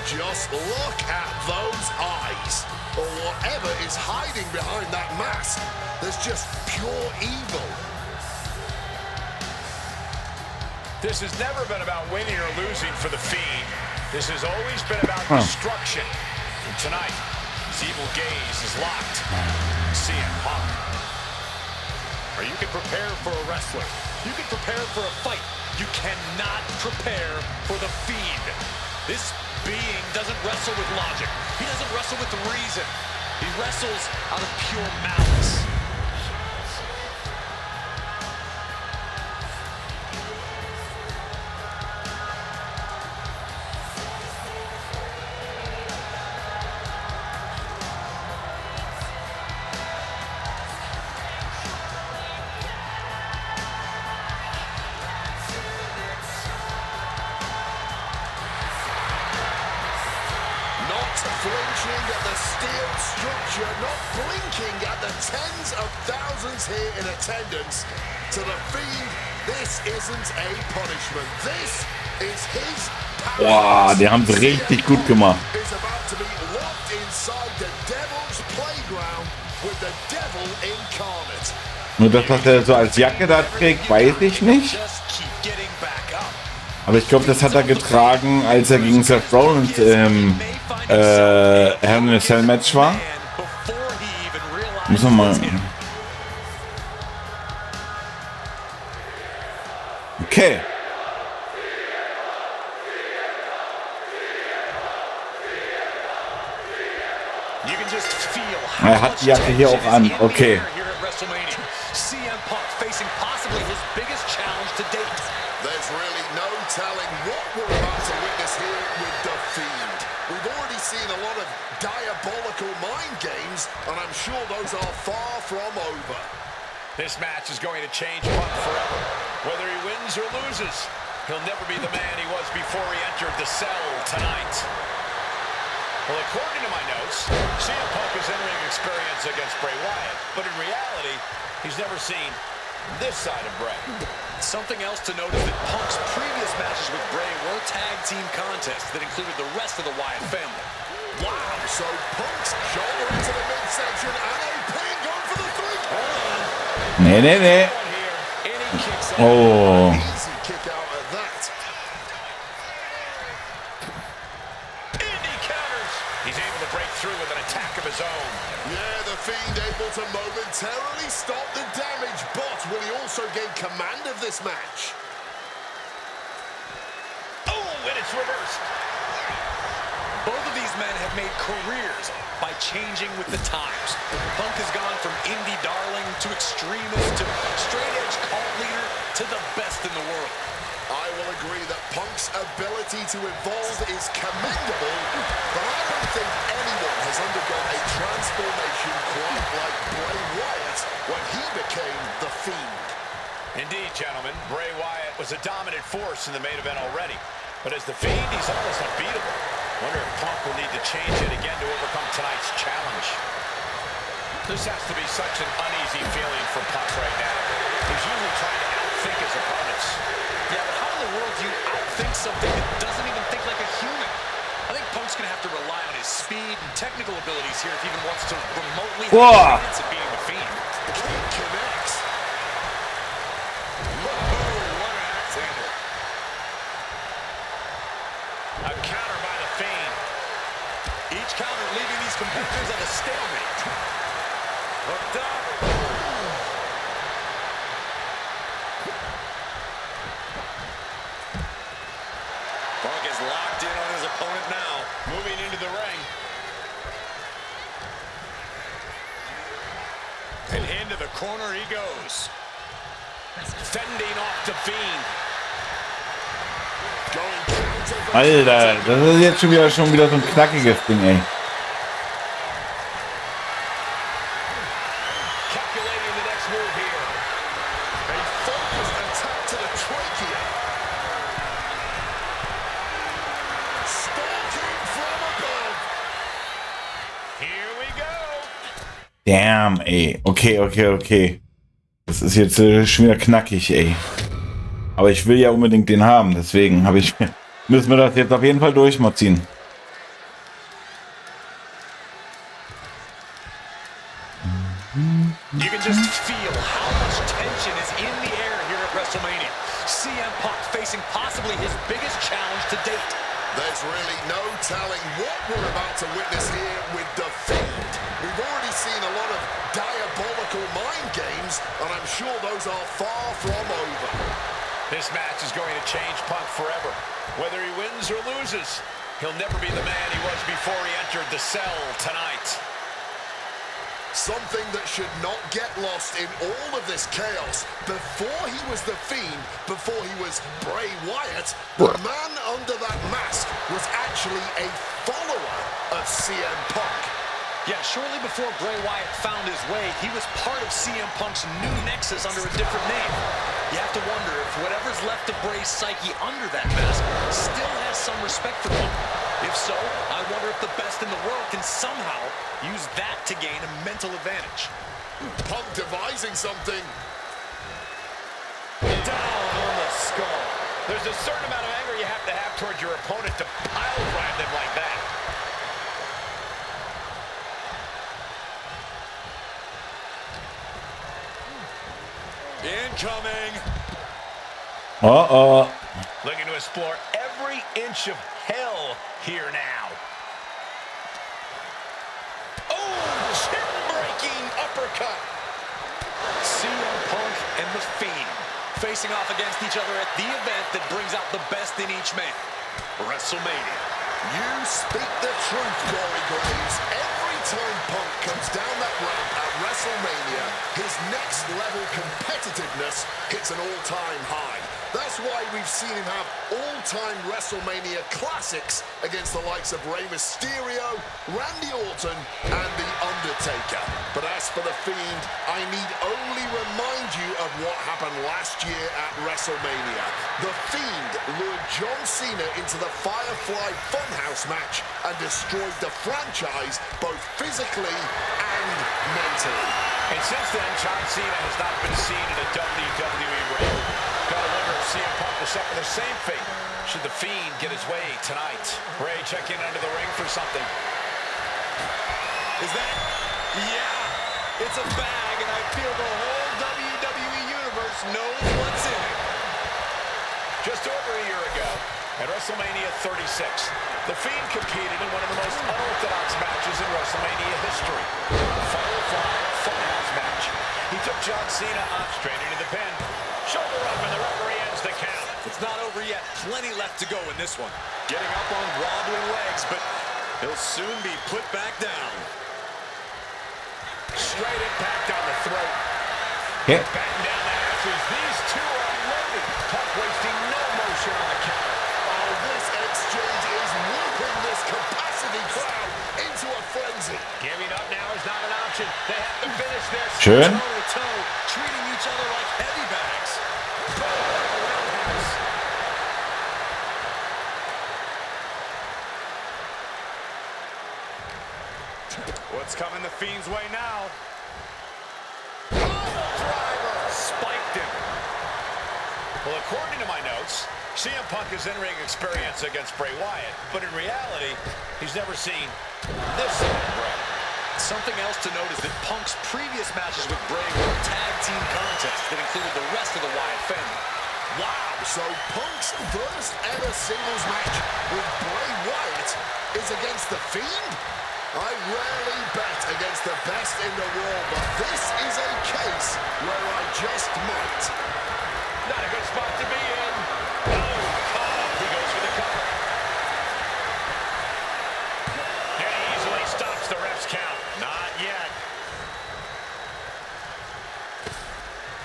D: Just look at those eyes, or whatever is hiding behind that mask. There's just pure evil.
G: This has never been about winning or losing for the Fiend. This has always been about destruction. And tonight, his evil gaze is locked. CM Punk. Or you can prepare for a wrestler. You can prepare for a fight. You cannot prepare for the Fiend. This being doesn't wrestle with logic. He doesn't wrestle with reason. He wrestles out of pure malice.
D: Flinching at the steel structure, not blinking at the tens of thousands here in attendance. To the Fiend, this isn't a punishment. This is his power.
B: Boah, die haben es richtig gut gemacht.
D: Is about to be locked inside the devil's playground with the devil incarnate.
B: Nur das, was er so als Jacke da trägt, weiß ich nicht. Aber ich glaube, das hat er getragen, als er gegen Seth Rollins im Hell in a Cell Match war. Müssen wir mal. Okay. Er hat die Jacke hier auch an. Okay.
G: CM Punk facing possibly his biggest challenge to date.
D: There's really no telling what we're about to witness here with the Fiend. We've already seen a lot of diabolical mind games, and I'm sure those are far from over.
G: This match is going to change Punk forever. Whether he wins or loses, he'll never be the man he was before he entered the cell tonight. Well, according to my notes, CM Punk is entering experience against Bray Wyatt, but in reality, he's never seen this side of Bray.
K: Something else to note is that Punk's previous matches with Bray were tag team contests that included the rest of the Wyatt family.
D: Wow, so Punk's shoulder into the midsection and a pin going for the three.
B: Nee, nee, nee. Oh.
D: Easy kick out at that.
G: Indy counters. He's able to break through with an attack of his own.
D: Yeah, the Fiend able to momentarily stop the damage, but will he also gain command of this match?
G: Oh, and it's reversed.
K: Both of these men have made careers by changing with the times. Punk has gone from indie darling to extremist to straight-edge cult leader to the best in the world.
D: I will agree that Punk's ability to evolve is commendable, but I don't think anyone has undergone a transformation quite like Bray Wyatt when he became The Fiend.
G: Indeed, gentlemen, Bray Wyatt was a dominant force in the main event already. But as The Fiend, he's almost unbeatable. Wonder if Punk will need to change it again to overcome tonight's challenge. This has to be such an uneasy feeling for Punk right now. He's usually trying to outthink his opponents.
K: Yeah, but how in the world do you outthink something that doesn't even think like a human? I think Punk's going to have to rely on his speed and technical abilities here if he even wants to remotely have a chance at beating The Fiend.
D: King connects.
G: What an axe handle. A counter by The Fiend.
K: Each counter leaving these competitors at a stalemate.
G: Hooked up.
H: Punk is locked in on his opponent now.
G: Moving into the ring. And into the corner he goes. Fending off The Fiend.
B: Alter, das ist jetzt schon wieder so ein knackiges Ding, ey.
G: Calculating the next move here.
D: A focused attack to the trachea. Stalking from above.
G: Here we go.
B: Damn, ey. Okay. Das ist jetzt schon wieder knackig, ey. Aber ich will ja unbedingt den haben, deswegen müssen wir das jetzt auf jeden Fall durchziehen.
K: You can just feel how much tension is in the air here at WrestleMania. CM Punk facing possibly his biggest challenge to date.
D: There's really no telling what we're about to witness here with The Fiend. We've already seen a lot of diabolical mind games, and I'm sure those are far from over.
G: This match is going to change Punk forever. Whether he wins or loses, he'll never be the man he was before he entered the cell tonight.
D: Something that should not get lost in all of this chaos. Before he was The Fiend, before he was Bray Wyatt, the man under that mask was actually a follower of CM Punk.
K: Yeah, shortly before Bray Wyatt found his way, he was part of CM Punk's new nexus under a different name. You have to wonder if whatever's left of Bray's psyche under that mask still has some respect for Punk. If so, I wonder if the best in the world can somehow use that to gain a mental advantage.
D: Punk devising something.
G: Down on the skull. There's a certain amount of anger you have to have towards your opponent to pile drive them like that.
H: Incoming.
B: Uh-oh.
G: Looking to explore every inch of hell here now. Oh, chin-breaking uppercut.
K: CM Punk and The Fiend facing off against each other at the event that brings out the best in each man. WrestleMania.
D: You speak the truth, Corey Graves. Every time Punk comes down that ramp at WrestleMania, his next level competitiveness hits an all-time high. That's why we've seen him have all-time WrestleMania classics against the likes of Rey Mysterio, Randy Orton, and The Undertaker. But as for The Fiend, I need only remind you of what happened last year at WrestleMania. The Fiend lured John Cena into the Firefly Funhouse match and destroyed the franchise both physically and mentally.
G: And since then, John Cena has not been seen in a WWE ring. Gotta wonder if CM Punk will suffer the same fate should The Fiend get his way tonight. Ray checking under the ring for something.
K: Is that? Yeah, it's a bag, and I feel the whole WWE Universe knows what's in it.
G: Just over a year ago, at WrestleMania 36, The Fiend competed in one of the most unorthodox matches in WrestleMania history, the Firefly Funhouse match. He took John Cena on straight into the pin. Shoulder up, and the referee ends the count.
K: It's not over yet. Plenty left to go in this one. Getting up on wobbly legs, but
H: He'll soon be put back down.
G: Straight impact on the throat.
B: Okay.
G: Batting down the hatches. These two are loaded. Punk wasting no motion on the counter.
D: Oh, this exchange is whipping this capacity crowd into a frenzy.
G: Giving up now is not an option. They have to finish this.
B: Schön.
K: Toe-to-toe, treating each other like heavy bags.
C: What's coming the Fiend's way now?
G: Spiked him. Well, according to my notes, CM Punk is entering experience against Bray Wyatt, but in reality, he's never seen this side of Bray.
K: Something else to note is that Punk's previous matches with Bray were tag team contests that included the rest of the Wyatt family.
D: Wow, so Punk's first ever singles match with Bray Wyatt is against The Fiend? I rarely bet against the best in the world, but this is a case where I just might.
G: Not a good spot to be in. Oh, he goes for the cover. And he easily stops the ref's count. Not yet.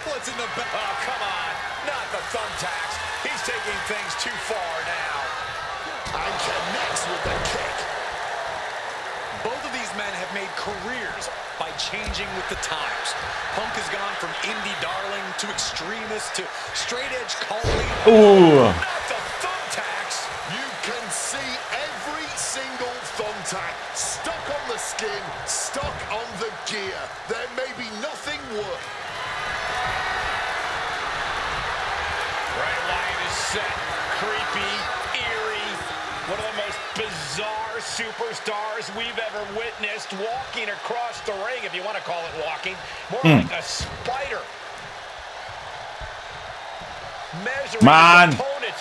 H: What's in the back?
G: Oh, come on. Not the thumbtacks. He's taking things too far now.
D: And connects with the kick.
K: Both of these men have made careers by changing with the times. Punk has gone from indie darling to extremist to straight-edge calling.
B: Ooh.
G: Not the thumbtacks.
D: You can see every single thumbtack stuck on the skin, stuck on the gear. There may be nothing worse.
G: Bray Wyatt is set, creepy, eerie. One of the most bizarre superstars we've ever witnessed walking across the ring, if you want to call it walking. More like a spider. Measuring his opponent.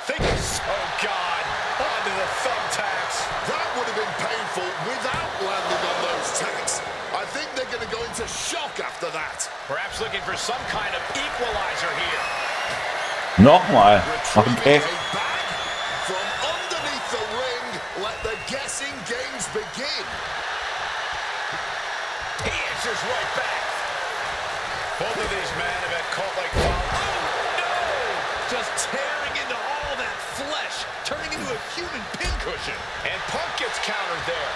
G: Oh, God. Onto the thumbtacks.
D: That would have been painful without landing on those tacks. I think they're going to go into shock after that.
G: Perhaps looking for some kind of equalizer here.
B: Nochmal. Okay.
D: Retrieving a bag from underneath the ring. Let the guessing games begin.
G: He answers right back. Both of these men have had cult-like following. Oh, no!
K: Just tearing into all that flesh, turning into a human pincushion.
G: And Punk gets countered there.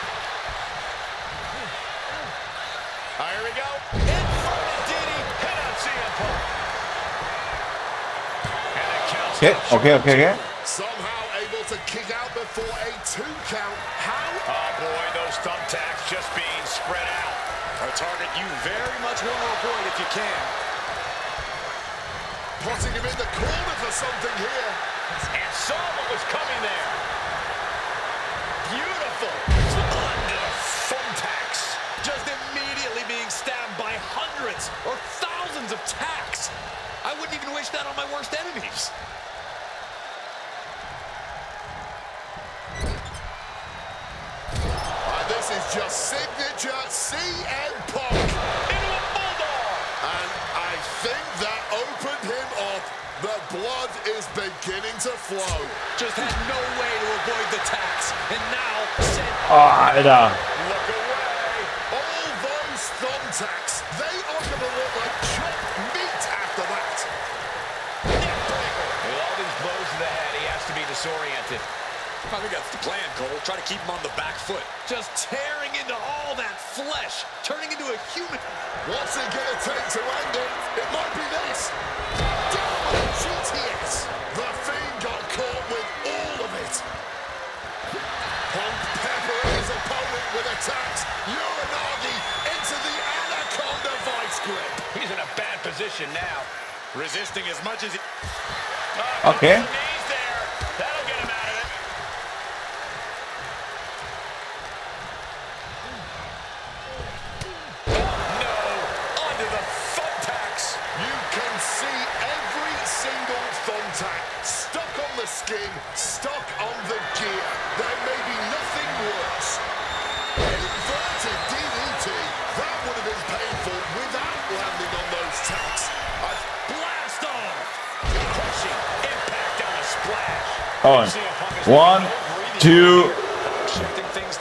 G: Here we go. Inferno Diddy. Hit on CM Punk. And it counts.
B: Okay.
D: Somehow able to kick out before a 2 count. How?
G: Oh, boy, those thumbtacks just being spread out.
K: A target you very much want to avoid if you can.
D: Putting him in the corner for something here.
G: And saw what was coming there. Beautiful. Under the thumbtacks.
K: Just immediately being stabbed by hundreds or thousands of tacks. I wouldn't even wish that on my worst enemies.
D: This is just signature CM Punk.
G: Into a bulldog.
D: And I think that opened him up. The blood is beginning to flow.
K: Just had no way to avoid the tacks. And now sent...
B: Alter.
G: Look away.
D: All those thumbtacks, they are going to look like chopped meat after that.
G: With all these blows to the head, he has to be disoriented.
K: I think that's the plan, Cole. Try to keep him on the back foot. Just tearing into all that flesh, turning into a human.
D: What's it going to take to end it? It might be this. Down GTS. The Fiend got caught with all of it. Punk peppering his opponent with attacks. Uranagi into the Anaconda vice grip.
G: He's in a bad position now.
H: Resisting as much as he...
B: Okay.
G: Knees there. That'll get him out of it. No. Onto the thumbtacks.
D: You can see every single thumbtack stuck on the skin, stuck on the gear. There may be nothing worse. Inverted DDT. That would have been painful without landing on those tacks.
K: Blast off!
G: Crushing impact on a splash.
B: On. 1, 2.
K: Shifting things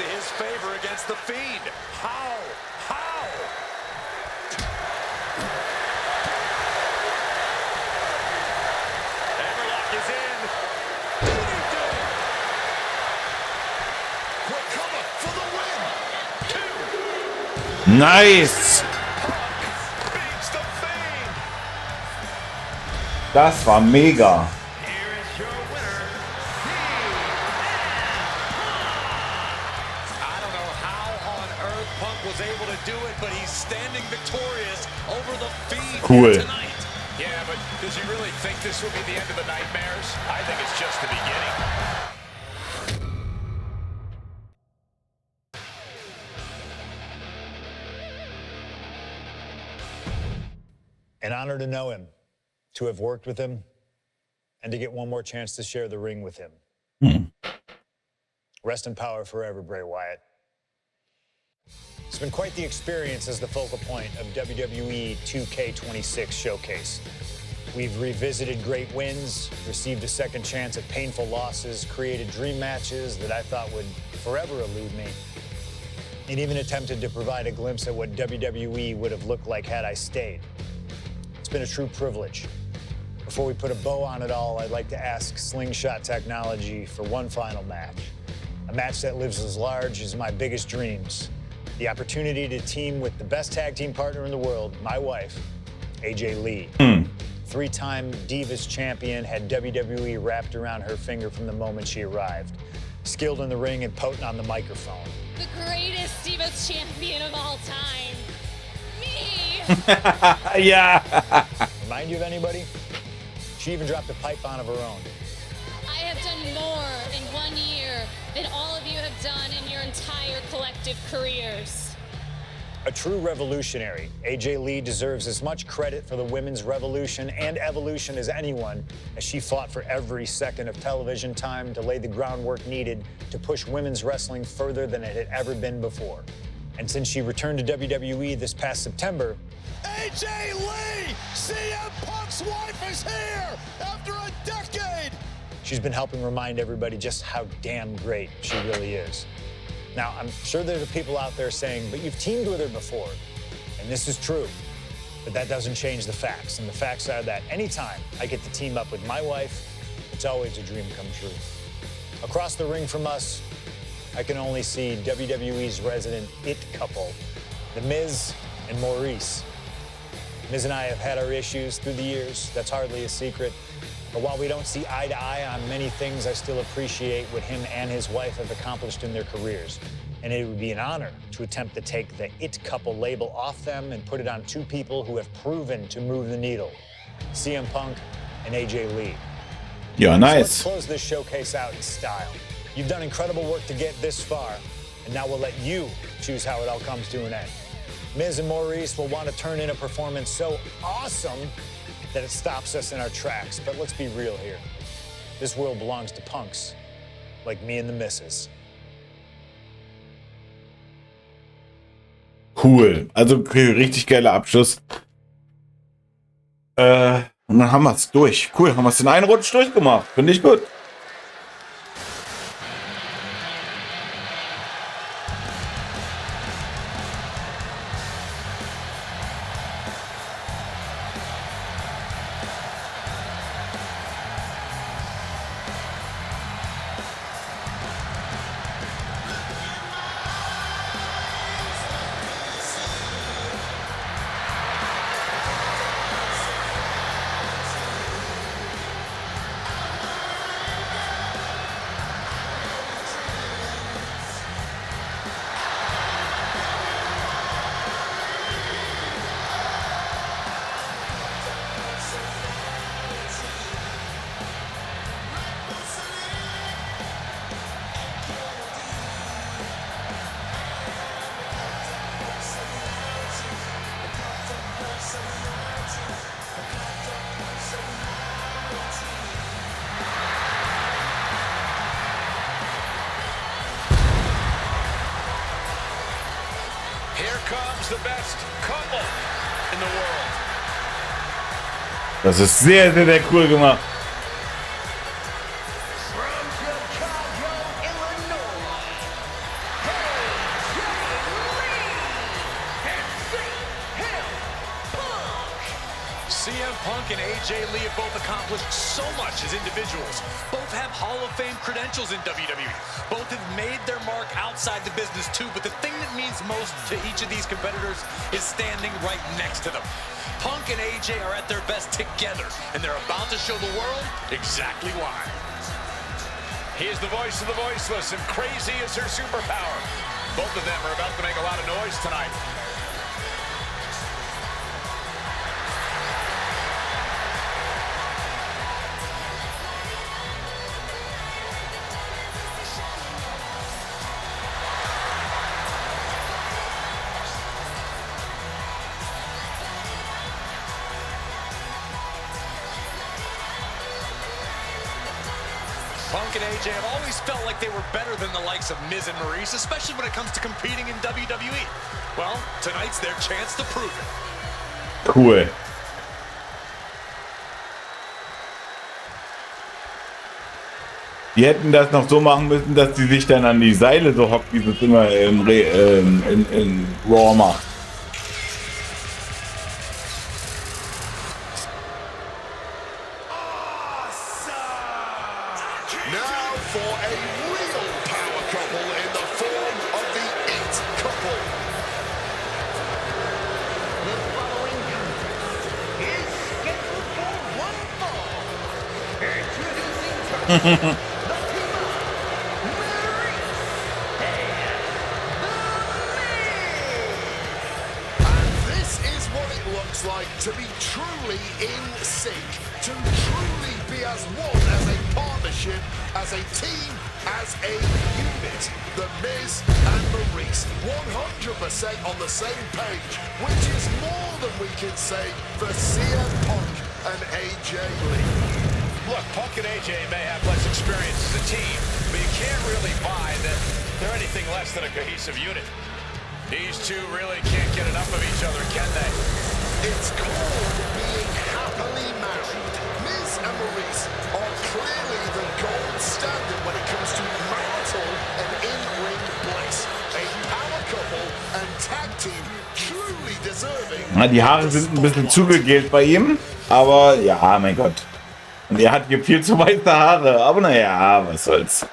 B: Nice!
C: Beats the Fiend.
B: Das war mega.
I: Here is your winner,
K: I don't know how on earth Punk was able to do it, but he's standing victorious over the Fiend
B: Cool.
K: tonight.
G: Yeah, but does he really think this will be the end of the nightmares? I think it's just the beginning.
E: An honor to know him, to have worked with him, and to get one more chance to share the ring with him. Rest in power forever, Bray Wyatt. It's been quite the experience as the focal point of WWE 2K26 Showcase. We've revisited great wins, received a second chance at painful losses, created dream matches that I thought would forever elude me, and even attempted to provide a glimpse at what WWE would have looked like had I stayed. It's been a true privilege. Before we put a bow on it all, I'd like to ask Slingshot Technology for one final match. A match that lives as large as my biggest dreams. The opportunity to team with the best tag team partner in the world, my wife, AJ Lee. Three-time Divas champion, had WWE wrapped around her finger from the moment she arrived. Skilled in the ring and potent on the microphone.
M: The greatest Divas champion of all time. Me!
B: Ja.
E: Remind you of anybody? She even dropped a pipe on of her own.
M: I have done more in 1 year than all of you have done in your entire collective careers.
E: A true revolutionary, AJ Lee deserves as much credit for the women's revolution and evolution as anyone, as she fought for every second of television time to lay the groundwork needed to push women's wrestling further than it had ever been before. And since she returned to WWE this past September,
C: AJ Lee, CM Punk's wife is here after a decade.
E: she's been helping remind everybody just how damn great she really is. Now, I'm sure there are people out there saying, but you've teamed with her before. And this is true, but that doesn't change the facts. And the facts are that anytime I get to team up with my wife, it's always a dream come true. Across the ring from us, I can only see WWE's resident it couple, The Miz and Maurice. Miz and I have had our issues through the years. That's hardly a secret. But while we don't see eye to eye on many things, I still appreciate what him and his wife have accomplished in their careers. And it would be an honor to attempt to take the it couple label off them and put it on two people who have proven to move the needle, CM Punk and AJ Lee.
B: Ja,
E: So
B: nice.
E: let's close this showcase out in style. You've done incredible work to get this far, and now we'll let you choose how it all comes to an end. Miz and Maurice will want to turn in a performance so awesome that it stops us in our tracks. But let's be real here. This world belongs to punks like me and the missus.
B: Cool. Also richtig geiler Abschluss. Und dann haben wir es durch. Cool, haben wir es in einen Rutsch durchgemacht. Finde ich gut.
G: Here comes the best couple in the world.
B: Das ist sehr, sehr, sehr cool gemacht.
I: From Chicago, Illinois, AJ Lee and CM Punk.
K: CM Punk and AJ Lee have both accomplished so much as individuals. Both have Hall of Fame credentials in WWE. Both have made their mark outside the business too, but the thing that means most to each of these competitors is standing right next to them. Punk and AJ are at their best together, and they're about to show the world exactly why.
G: He is the voice of the voiceless, and crazy is her superpower. Both of them are about to make a lot of noise tonight.
K: Punk and AJ have always felt like they were better than the likes of Miz and Maurice, especially when it comes to competing in WWE. Well, tonight's their chance to prove it.
B: Cool. Die hätten das noch so machen müssen, dass sie sich dann an die Seile so hockt, wie sie es immer in Raw macht.
D: Now for a real power couple in the form of the It Couple.
I: The following contest is scheduled for one fall. Introducing first, the team of Maurice
D: And this is what it looks like to be truly in sync, to truly be as one, as a partnership, as a team, as a unit. The Miz and Maurice, 100% on the same page, which is more than we can say for CM Punk and AJ Lee.
G: Look, Punk and AJ may have less experience as a team, but you can't really buy that they're anything less than a cohesive unit. These two really can't get enough of each other, can they?
D: It's called being happily married. Miz and Maurice are clearly the gold standard when it comes to marital and in-ring bliss. A power couple and tag team truly deserving.
B: Na, die Haare sind ein bisschen zugegelt bei ihm, aber ja, mein Gott. Und er hat hier viel zu weiße Haare, aber naja, was soll's.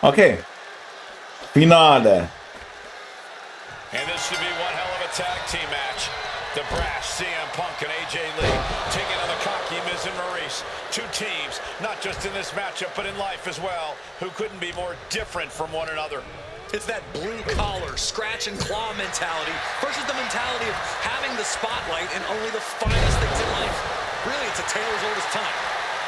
B: Okay. Finale.
G: And this should be one hell of a tag team match. The brash CM Punk and AJ Lee taking on the cocky Miz and Maurice. Two teams, not just in this matchup, but in life as well, who couldn't be more different from one another.
K: It's that blue-collar, scratch-and-claw mentality versus the mentality of having the spotlight and only the finest things in life. Really, it's a tale as old as time.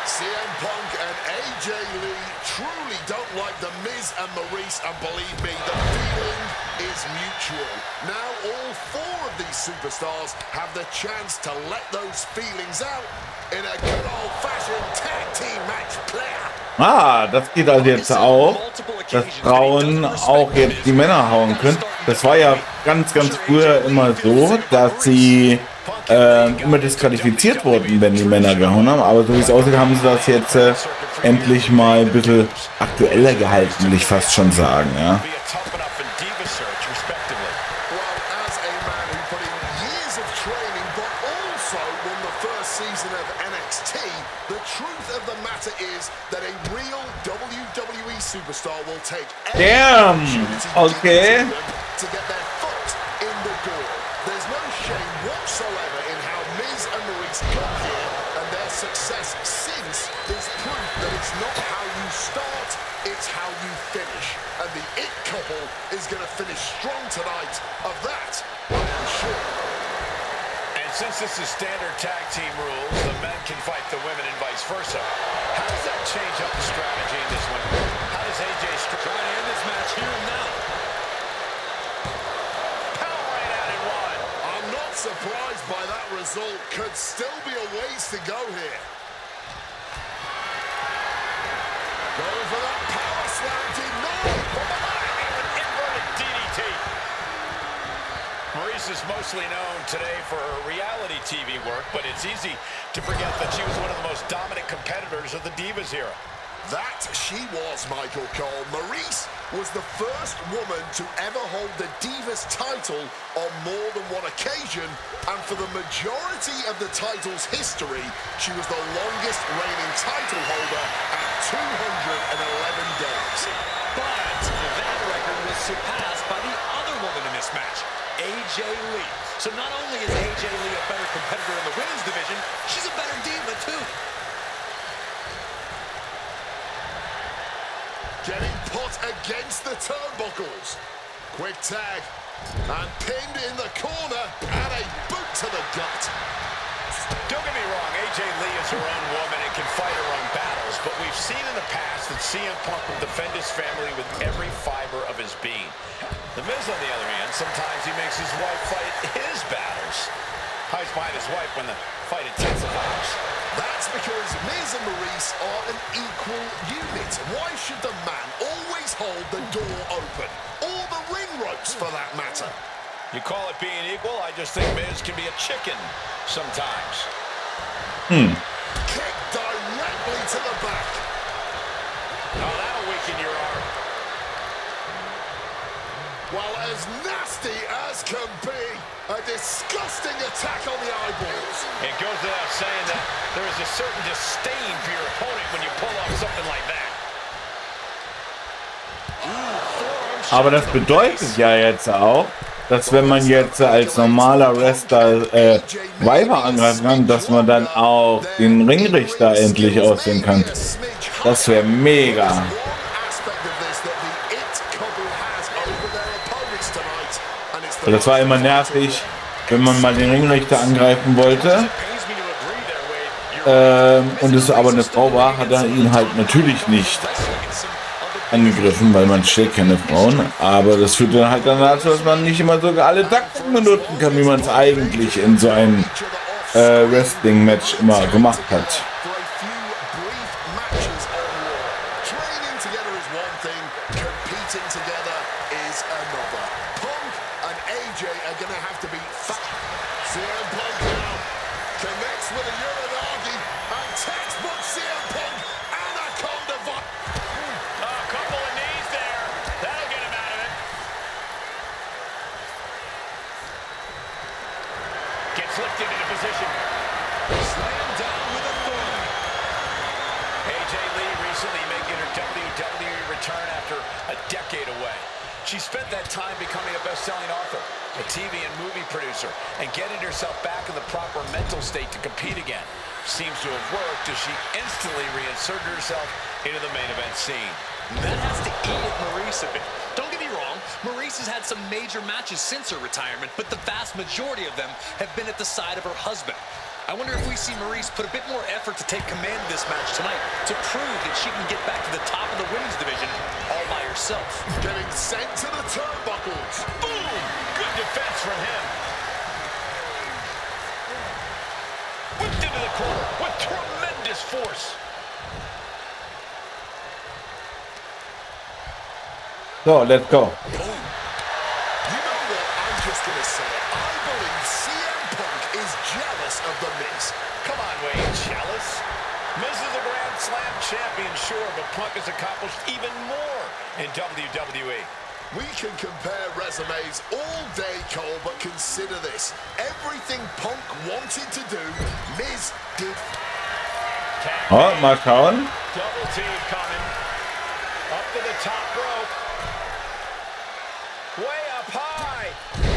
D: CM Punk and AJ Lee truly don't like the Miz and Maurice, and believe me, the feeling is mutual. Now all four of these superstars have the chance to let those feelings out in a good old-fashioned tag team match player.
B: Ah, das geht also jetzt auch, dass Frauen auch jetzt die Männer hauen können. Das war ja ganz früher immer so, dass sie immer disqualifiziert wurden, wenn die Männer gehauen haben. Aber so wie es aussieht, haben sie das jetzt endlich mal ein bisschen aktueller gehalten, will ich fast schon sagen. Ja. Damn! Okay.
D: To get their foot in the door. There's no shame whatsoever in how Miz and Maurice got here, and their success since is proof that it's not how you start, it's how you finish. And the It Couple is going to finish strong tonight. Of that, I'm sure.
G: And since this is standard tag team rules, the men can fight the women and vice versa. How does that change up the strategy in this one? How does AJ try to end this match here and now?
D: Surprised by that result. Could still be a ways to go here. Going for that power slam, denied from behind.
G: An inverted DDT. Maurice is mostly known today for her reality TV work, but it's easy to forget that she was one of the most dominant competitors of the Divas era.
D: That she was, Michael Cole. Maurice was the first woman to ever hold the Divas title on more than one occasion, and for the majority of the title's history, she was the longest reigning title holder at 211 days.
K: But that record was surpassed by the other woman in this match, AJ Lee. So not only is AJ Lee a better competitor in the women's division, she's a better diva too.
D: Getting put against the turnbuckles. Quick tag. And pinned in the corner. And a boot to the gut.
G: Don't get me wrong, AJ Lee is her own woman and can fight her own battles, but we've seen in the past that CM Punk will defend his family with every fiber of his being. The Miz, on the other hand, sometimes he makes his wife fight his battles. Hides behind his wife when the fight intensifies.
D: That's because Miz and Maurice are an equal unit. Why should the man always hold the door open? Or the ring ropes, for that matter?
G: You call it being equal? I just think Miz can be a chicken sometimes.
D: Kick directly to the back.
G: Oh, that'll weaken your arm.
D: Well, as nasty as can be. A disgusting attack on the eyeballs.
G: It goes without saying that there is a certain disdain for your opponent when you pull off something like that.
B: Aber das bedeutet ja jetzt auch, dass wenn man jetzt als normaler Wrestler Weiber angreifen kann, dass man dann auch den Ringrichter endlich aussehen kann. Das wäre mega. Das war immer nervig, wenn man mal den Ringrichter angreifen wollte. Und es aber eine Frau war, hat er ihn halt natürlich nicht angegriffen, weil man stellt keine Frauen. Aber das führt dann halt dazu, dass man nicht immer sogar alle Takten benutzen kann, wie man es eigentlich in so einem Wrestling-Match immer gemacht hat.
G: Lifted into position. Slam down with authority. AJ Lee recently making her WWE return after a decade away. She spent that time becoming a best-selling author, a TV and movie producer, and getting herself back in the proper mental state to compete again. Seems to have worked as she instantly reinserted herself into the main event scene.
K: That has to eat at Maurice a bit. Don't get me wrong, Maurice has had some major matches since her retirement, but the vast majority of them have been at the side of her husband. I wonder if we see Maurice put a bit more effort to take command of this match tonight to prove that she can get back to the top of the women's division all by herself.
D: Getting sent to the turnbuckles.
G: Boom! Good defense from him. Whipped into the corner with tremendous force.
B: So, let's go.
D: You know what? I'm just going to say it. I believe CM Punk is jealous of The Miz.
G: Come on, Wayne, jealous? Miz is a Grand Slam champion, sure, but Punk has accomplished even more in WWE.
D: We can compare resumes all day, Cole, but consider this. Everything Punk wanted to do, Miz did.
B: Oh, mal schauen.
G: Double team coming. Up to the top rope. Way up high.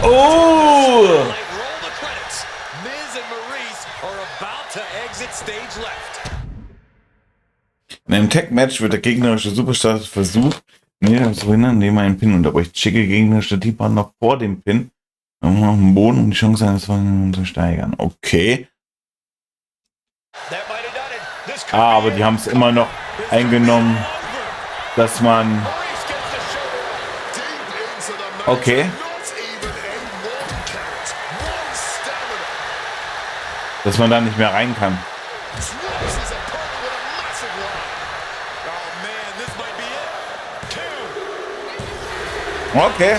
B: Oh!
K: Roll the credits. Miz and Maurice are about to exit stage left.
B: In einem Tag-Match wird der gegnerische Superstar versucht, das Winner, indem er einen Pin unterbricht. Schicke gegnerische Teampartner noch vor dem Pin, um auf den Boden, um die Chance eines Folgenden zu steigern. Okay. Aber die haben es immer noch eingenommen, dass man... Okay. Dass man da nicht mehr rein kann. Okay.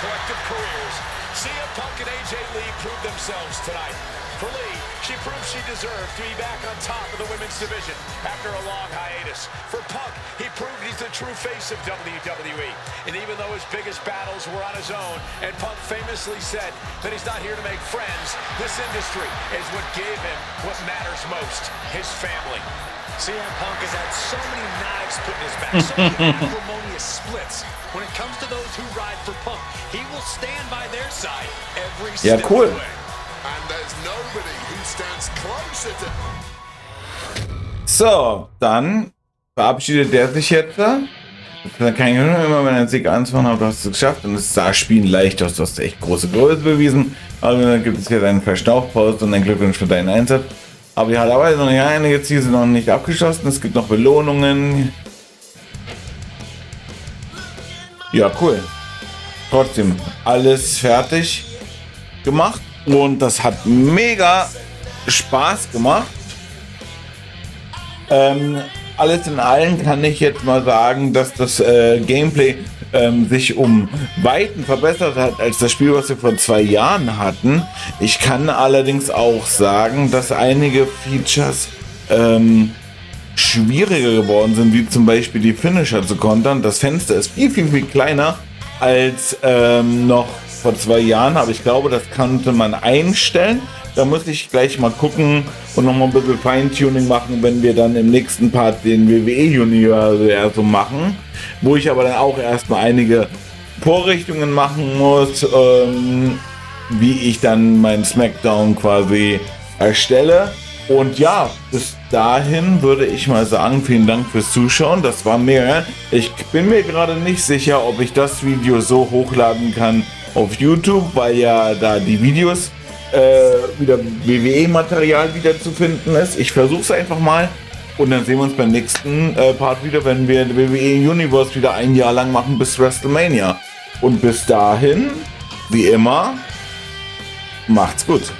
G: collective careers. CM Punk and AJ Lee proved themselves tonight. For Lee, she proved she deserved to be back on top of the women's division after a long hiatus. For Punk, he proved he's the true face of WWE. And even though his biggest battles were on his own, and Punk famously said that he's not here to make friends, this industry is what gave him what matters most, his family.
K: CM Punk has had so many knives put in his back, so many acrimonious splits. When it comes to those who ride for Punk, he will stand by their side every step of the way.
D: And there's nobody who stands closer to...
B: So, dann verabschiedet der sich jetzt. Dann kann ich nur immer, wenn er einen Sieg anzufangen hat, du hast es geschafft. Und es sah Spielen leicht aus, du hast echt große Größe bewiesen. Also dann gibt es jetzt einen Verschnaufpause und ein Glückwunsch für deinen Einsatz. Aber die Arbeit ist noch nicht einige Ziele sind noch nicht abgeschlossen. Es gibt noch Belohnungen. Ja, cool. Trotzdem, alles fertig gemacht. Und das hat mega Spaß gemacht. Alles in allem kann ich jetzt mal sagen, dass das Gameplay sich um Weiten verbessert hat als das Spiel, was wir vor 2 Jahren hatten. Ich kann allerdings auch sagen, dass einige Features schwieriger geworden sind, wie zum Beispiel die Finisher zu kontern. Das Fenster ist viel, viel, viel kleiner als noch vor 2 Jahren, aber ich glaube, das konnte man einstellen. Da muss ich gleich mal gucken und noch mal ein bisschen Feintuning machen, wenn wir dann im nächsten Part den WWE-Universum machen, wo ich aber dann auch erstmal einige Vorrichtungen machen muss, wie ich dann mein Smackdown quasi erstelle. Und ja, bis dahin würde ich mal sagen, vielen Dank fürs Zuschauen. Das war mega. Ich bin mir gerade nicht sicher, ob ich das Video so hochladen kann auf YouTube, weil ja da die Videos wieder WWE-Material wieder zu finden ist. Ich versuche es einfach mal und dann sehen wir uns beim nächsten Part wieder, wenn wir WWE Universe wieder 1 Jahr lang machen bis WrestleMania. Und bis dahin, wie immer, macht's gut.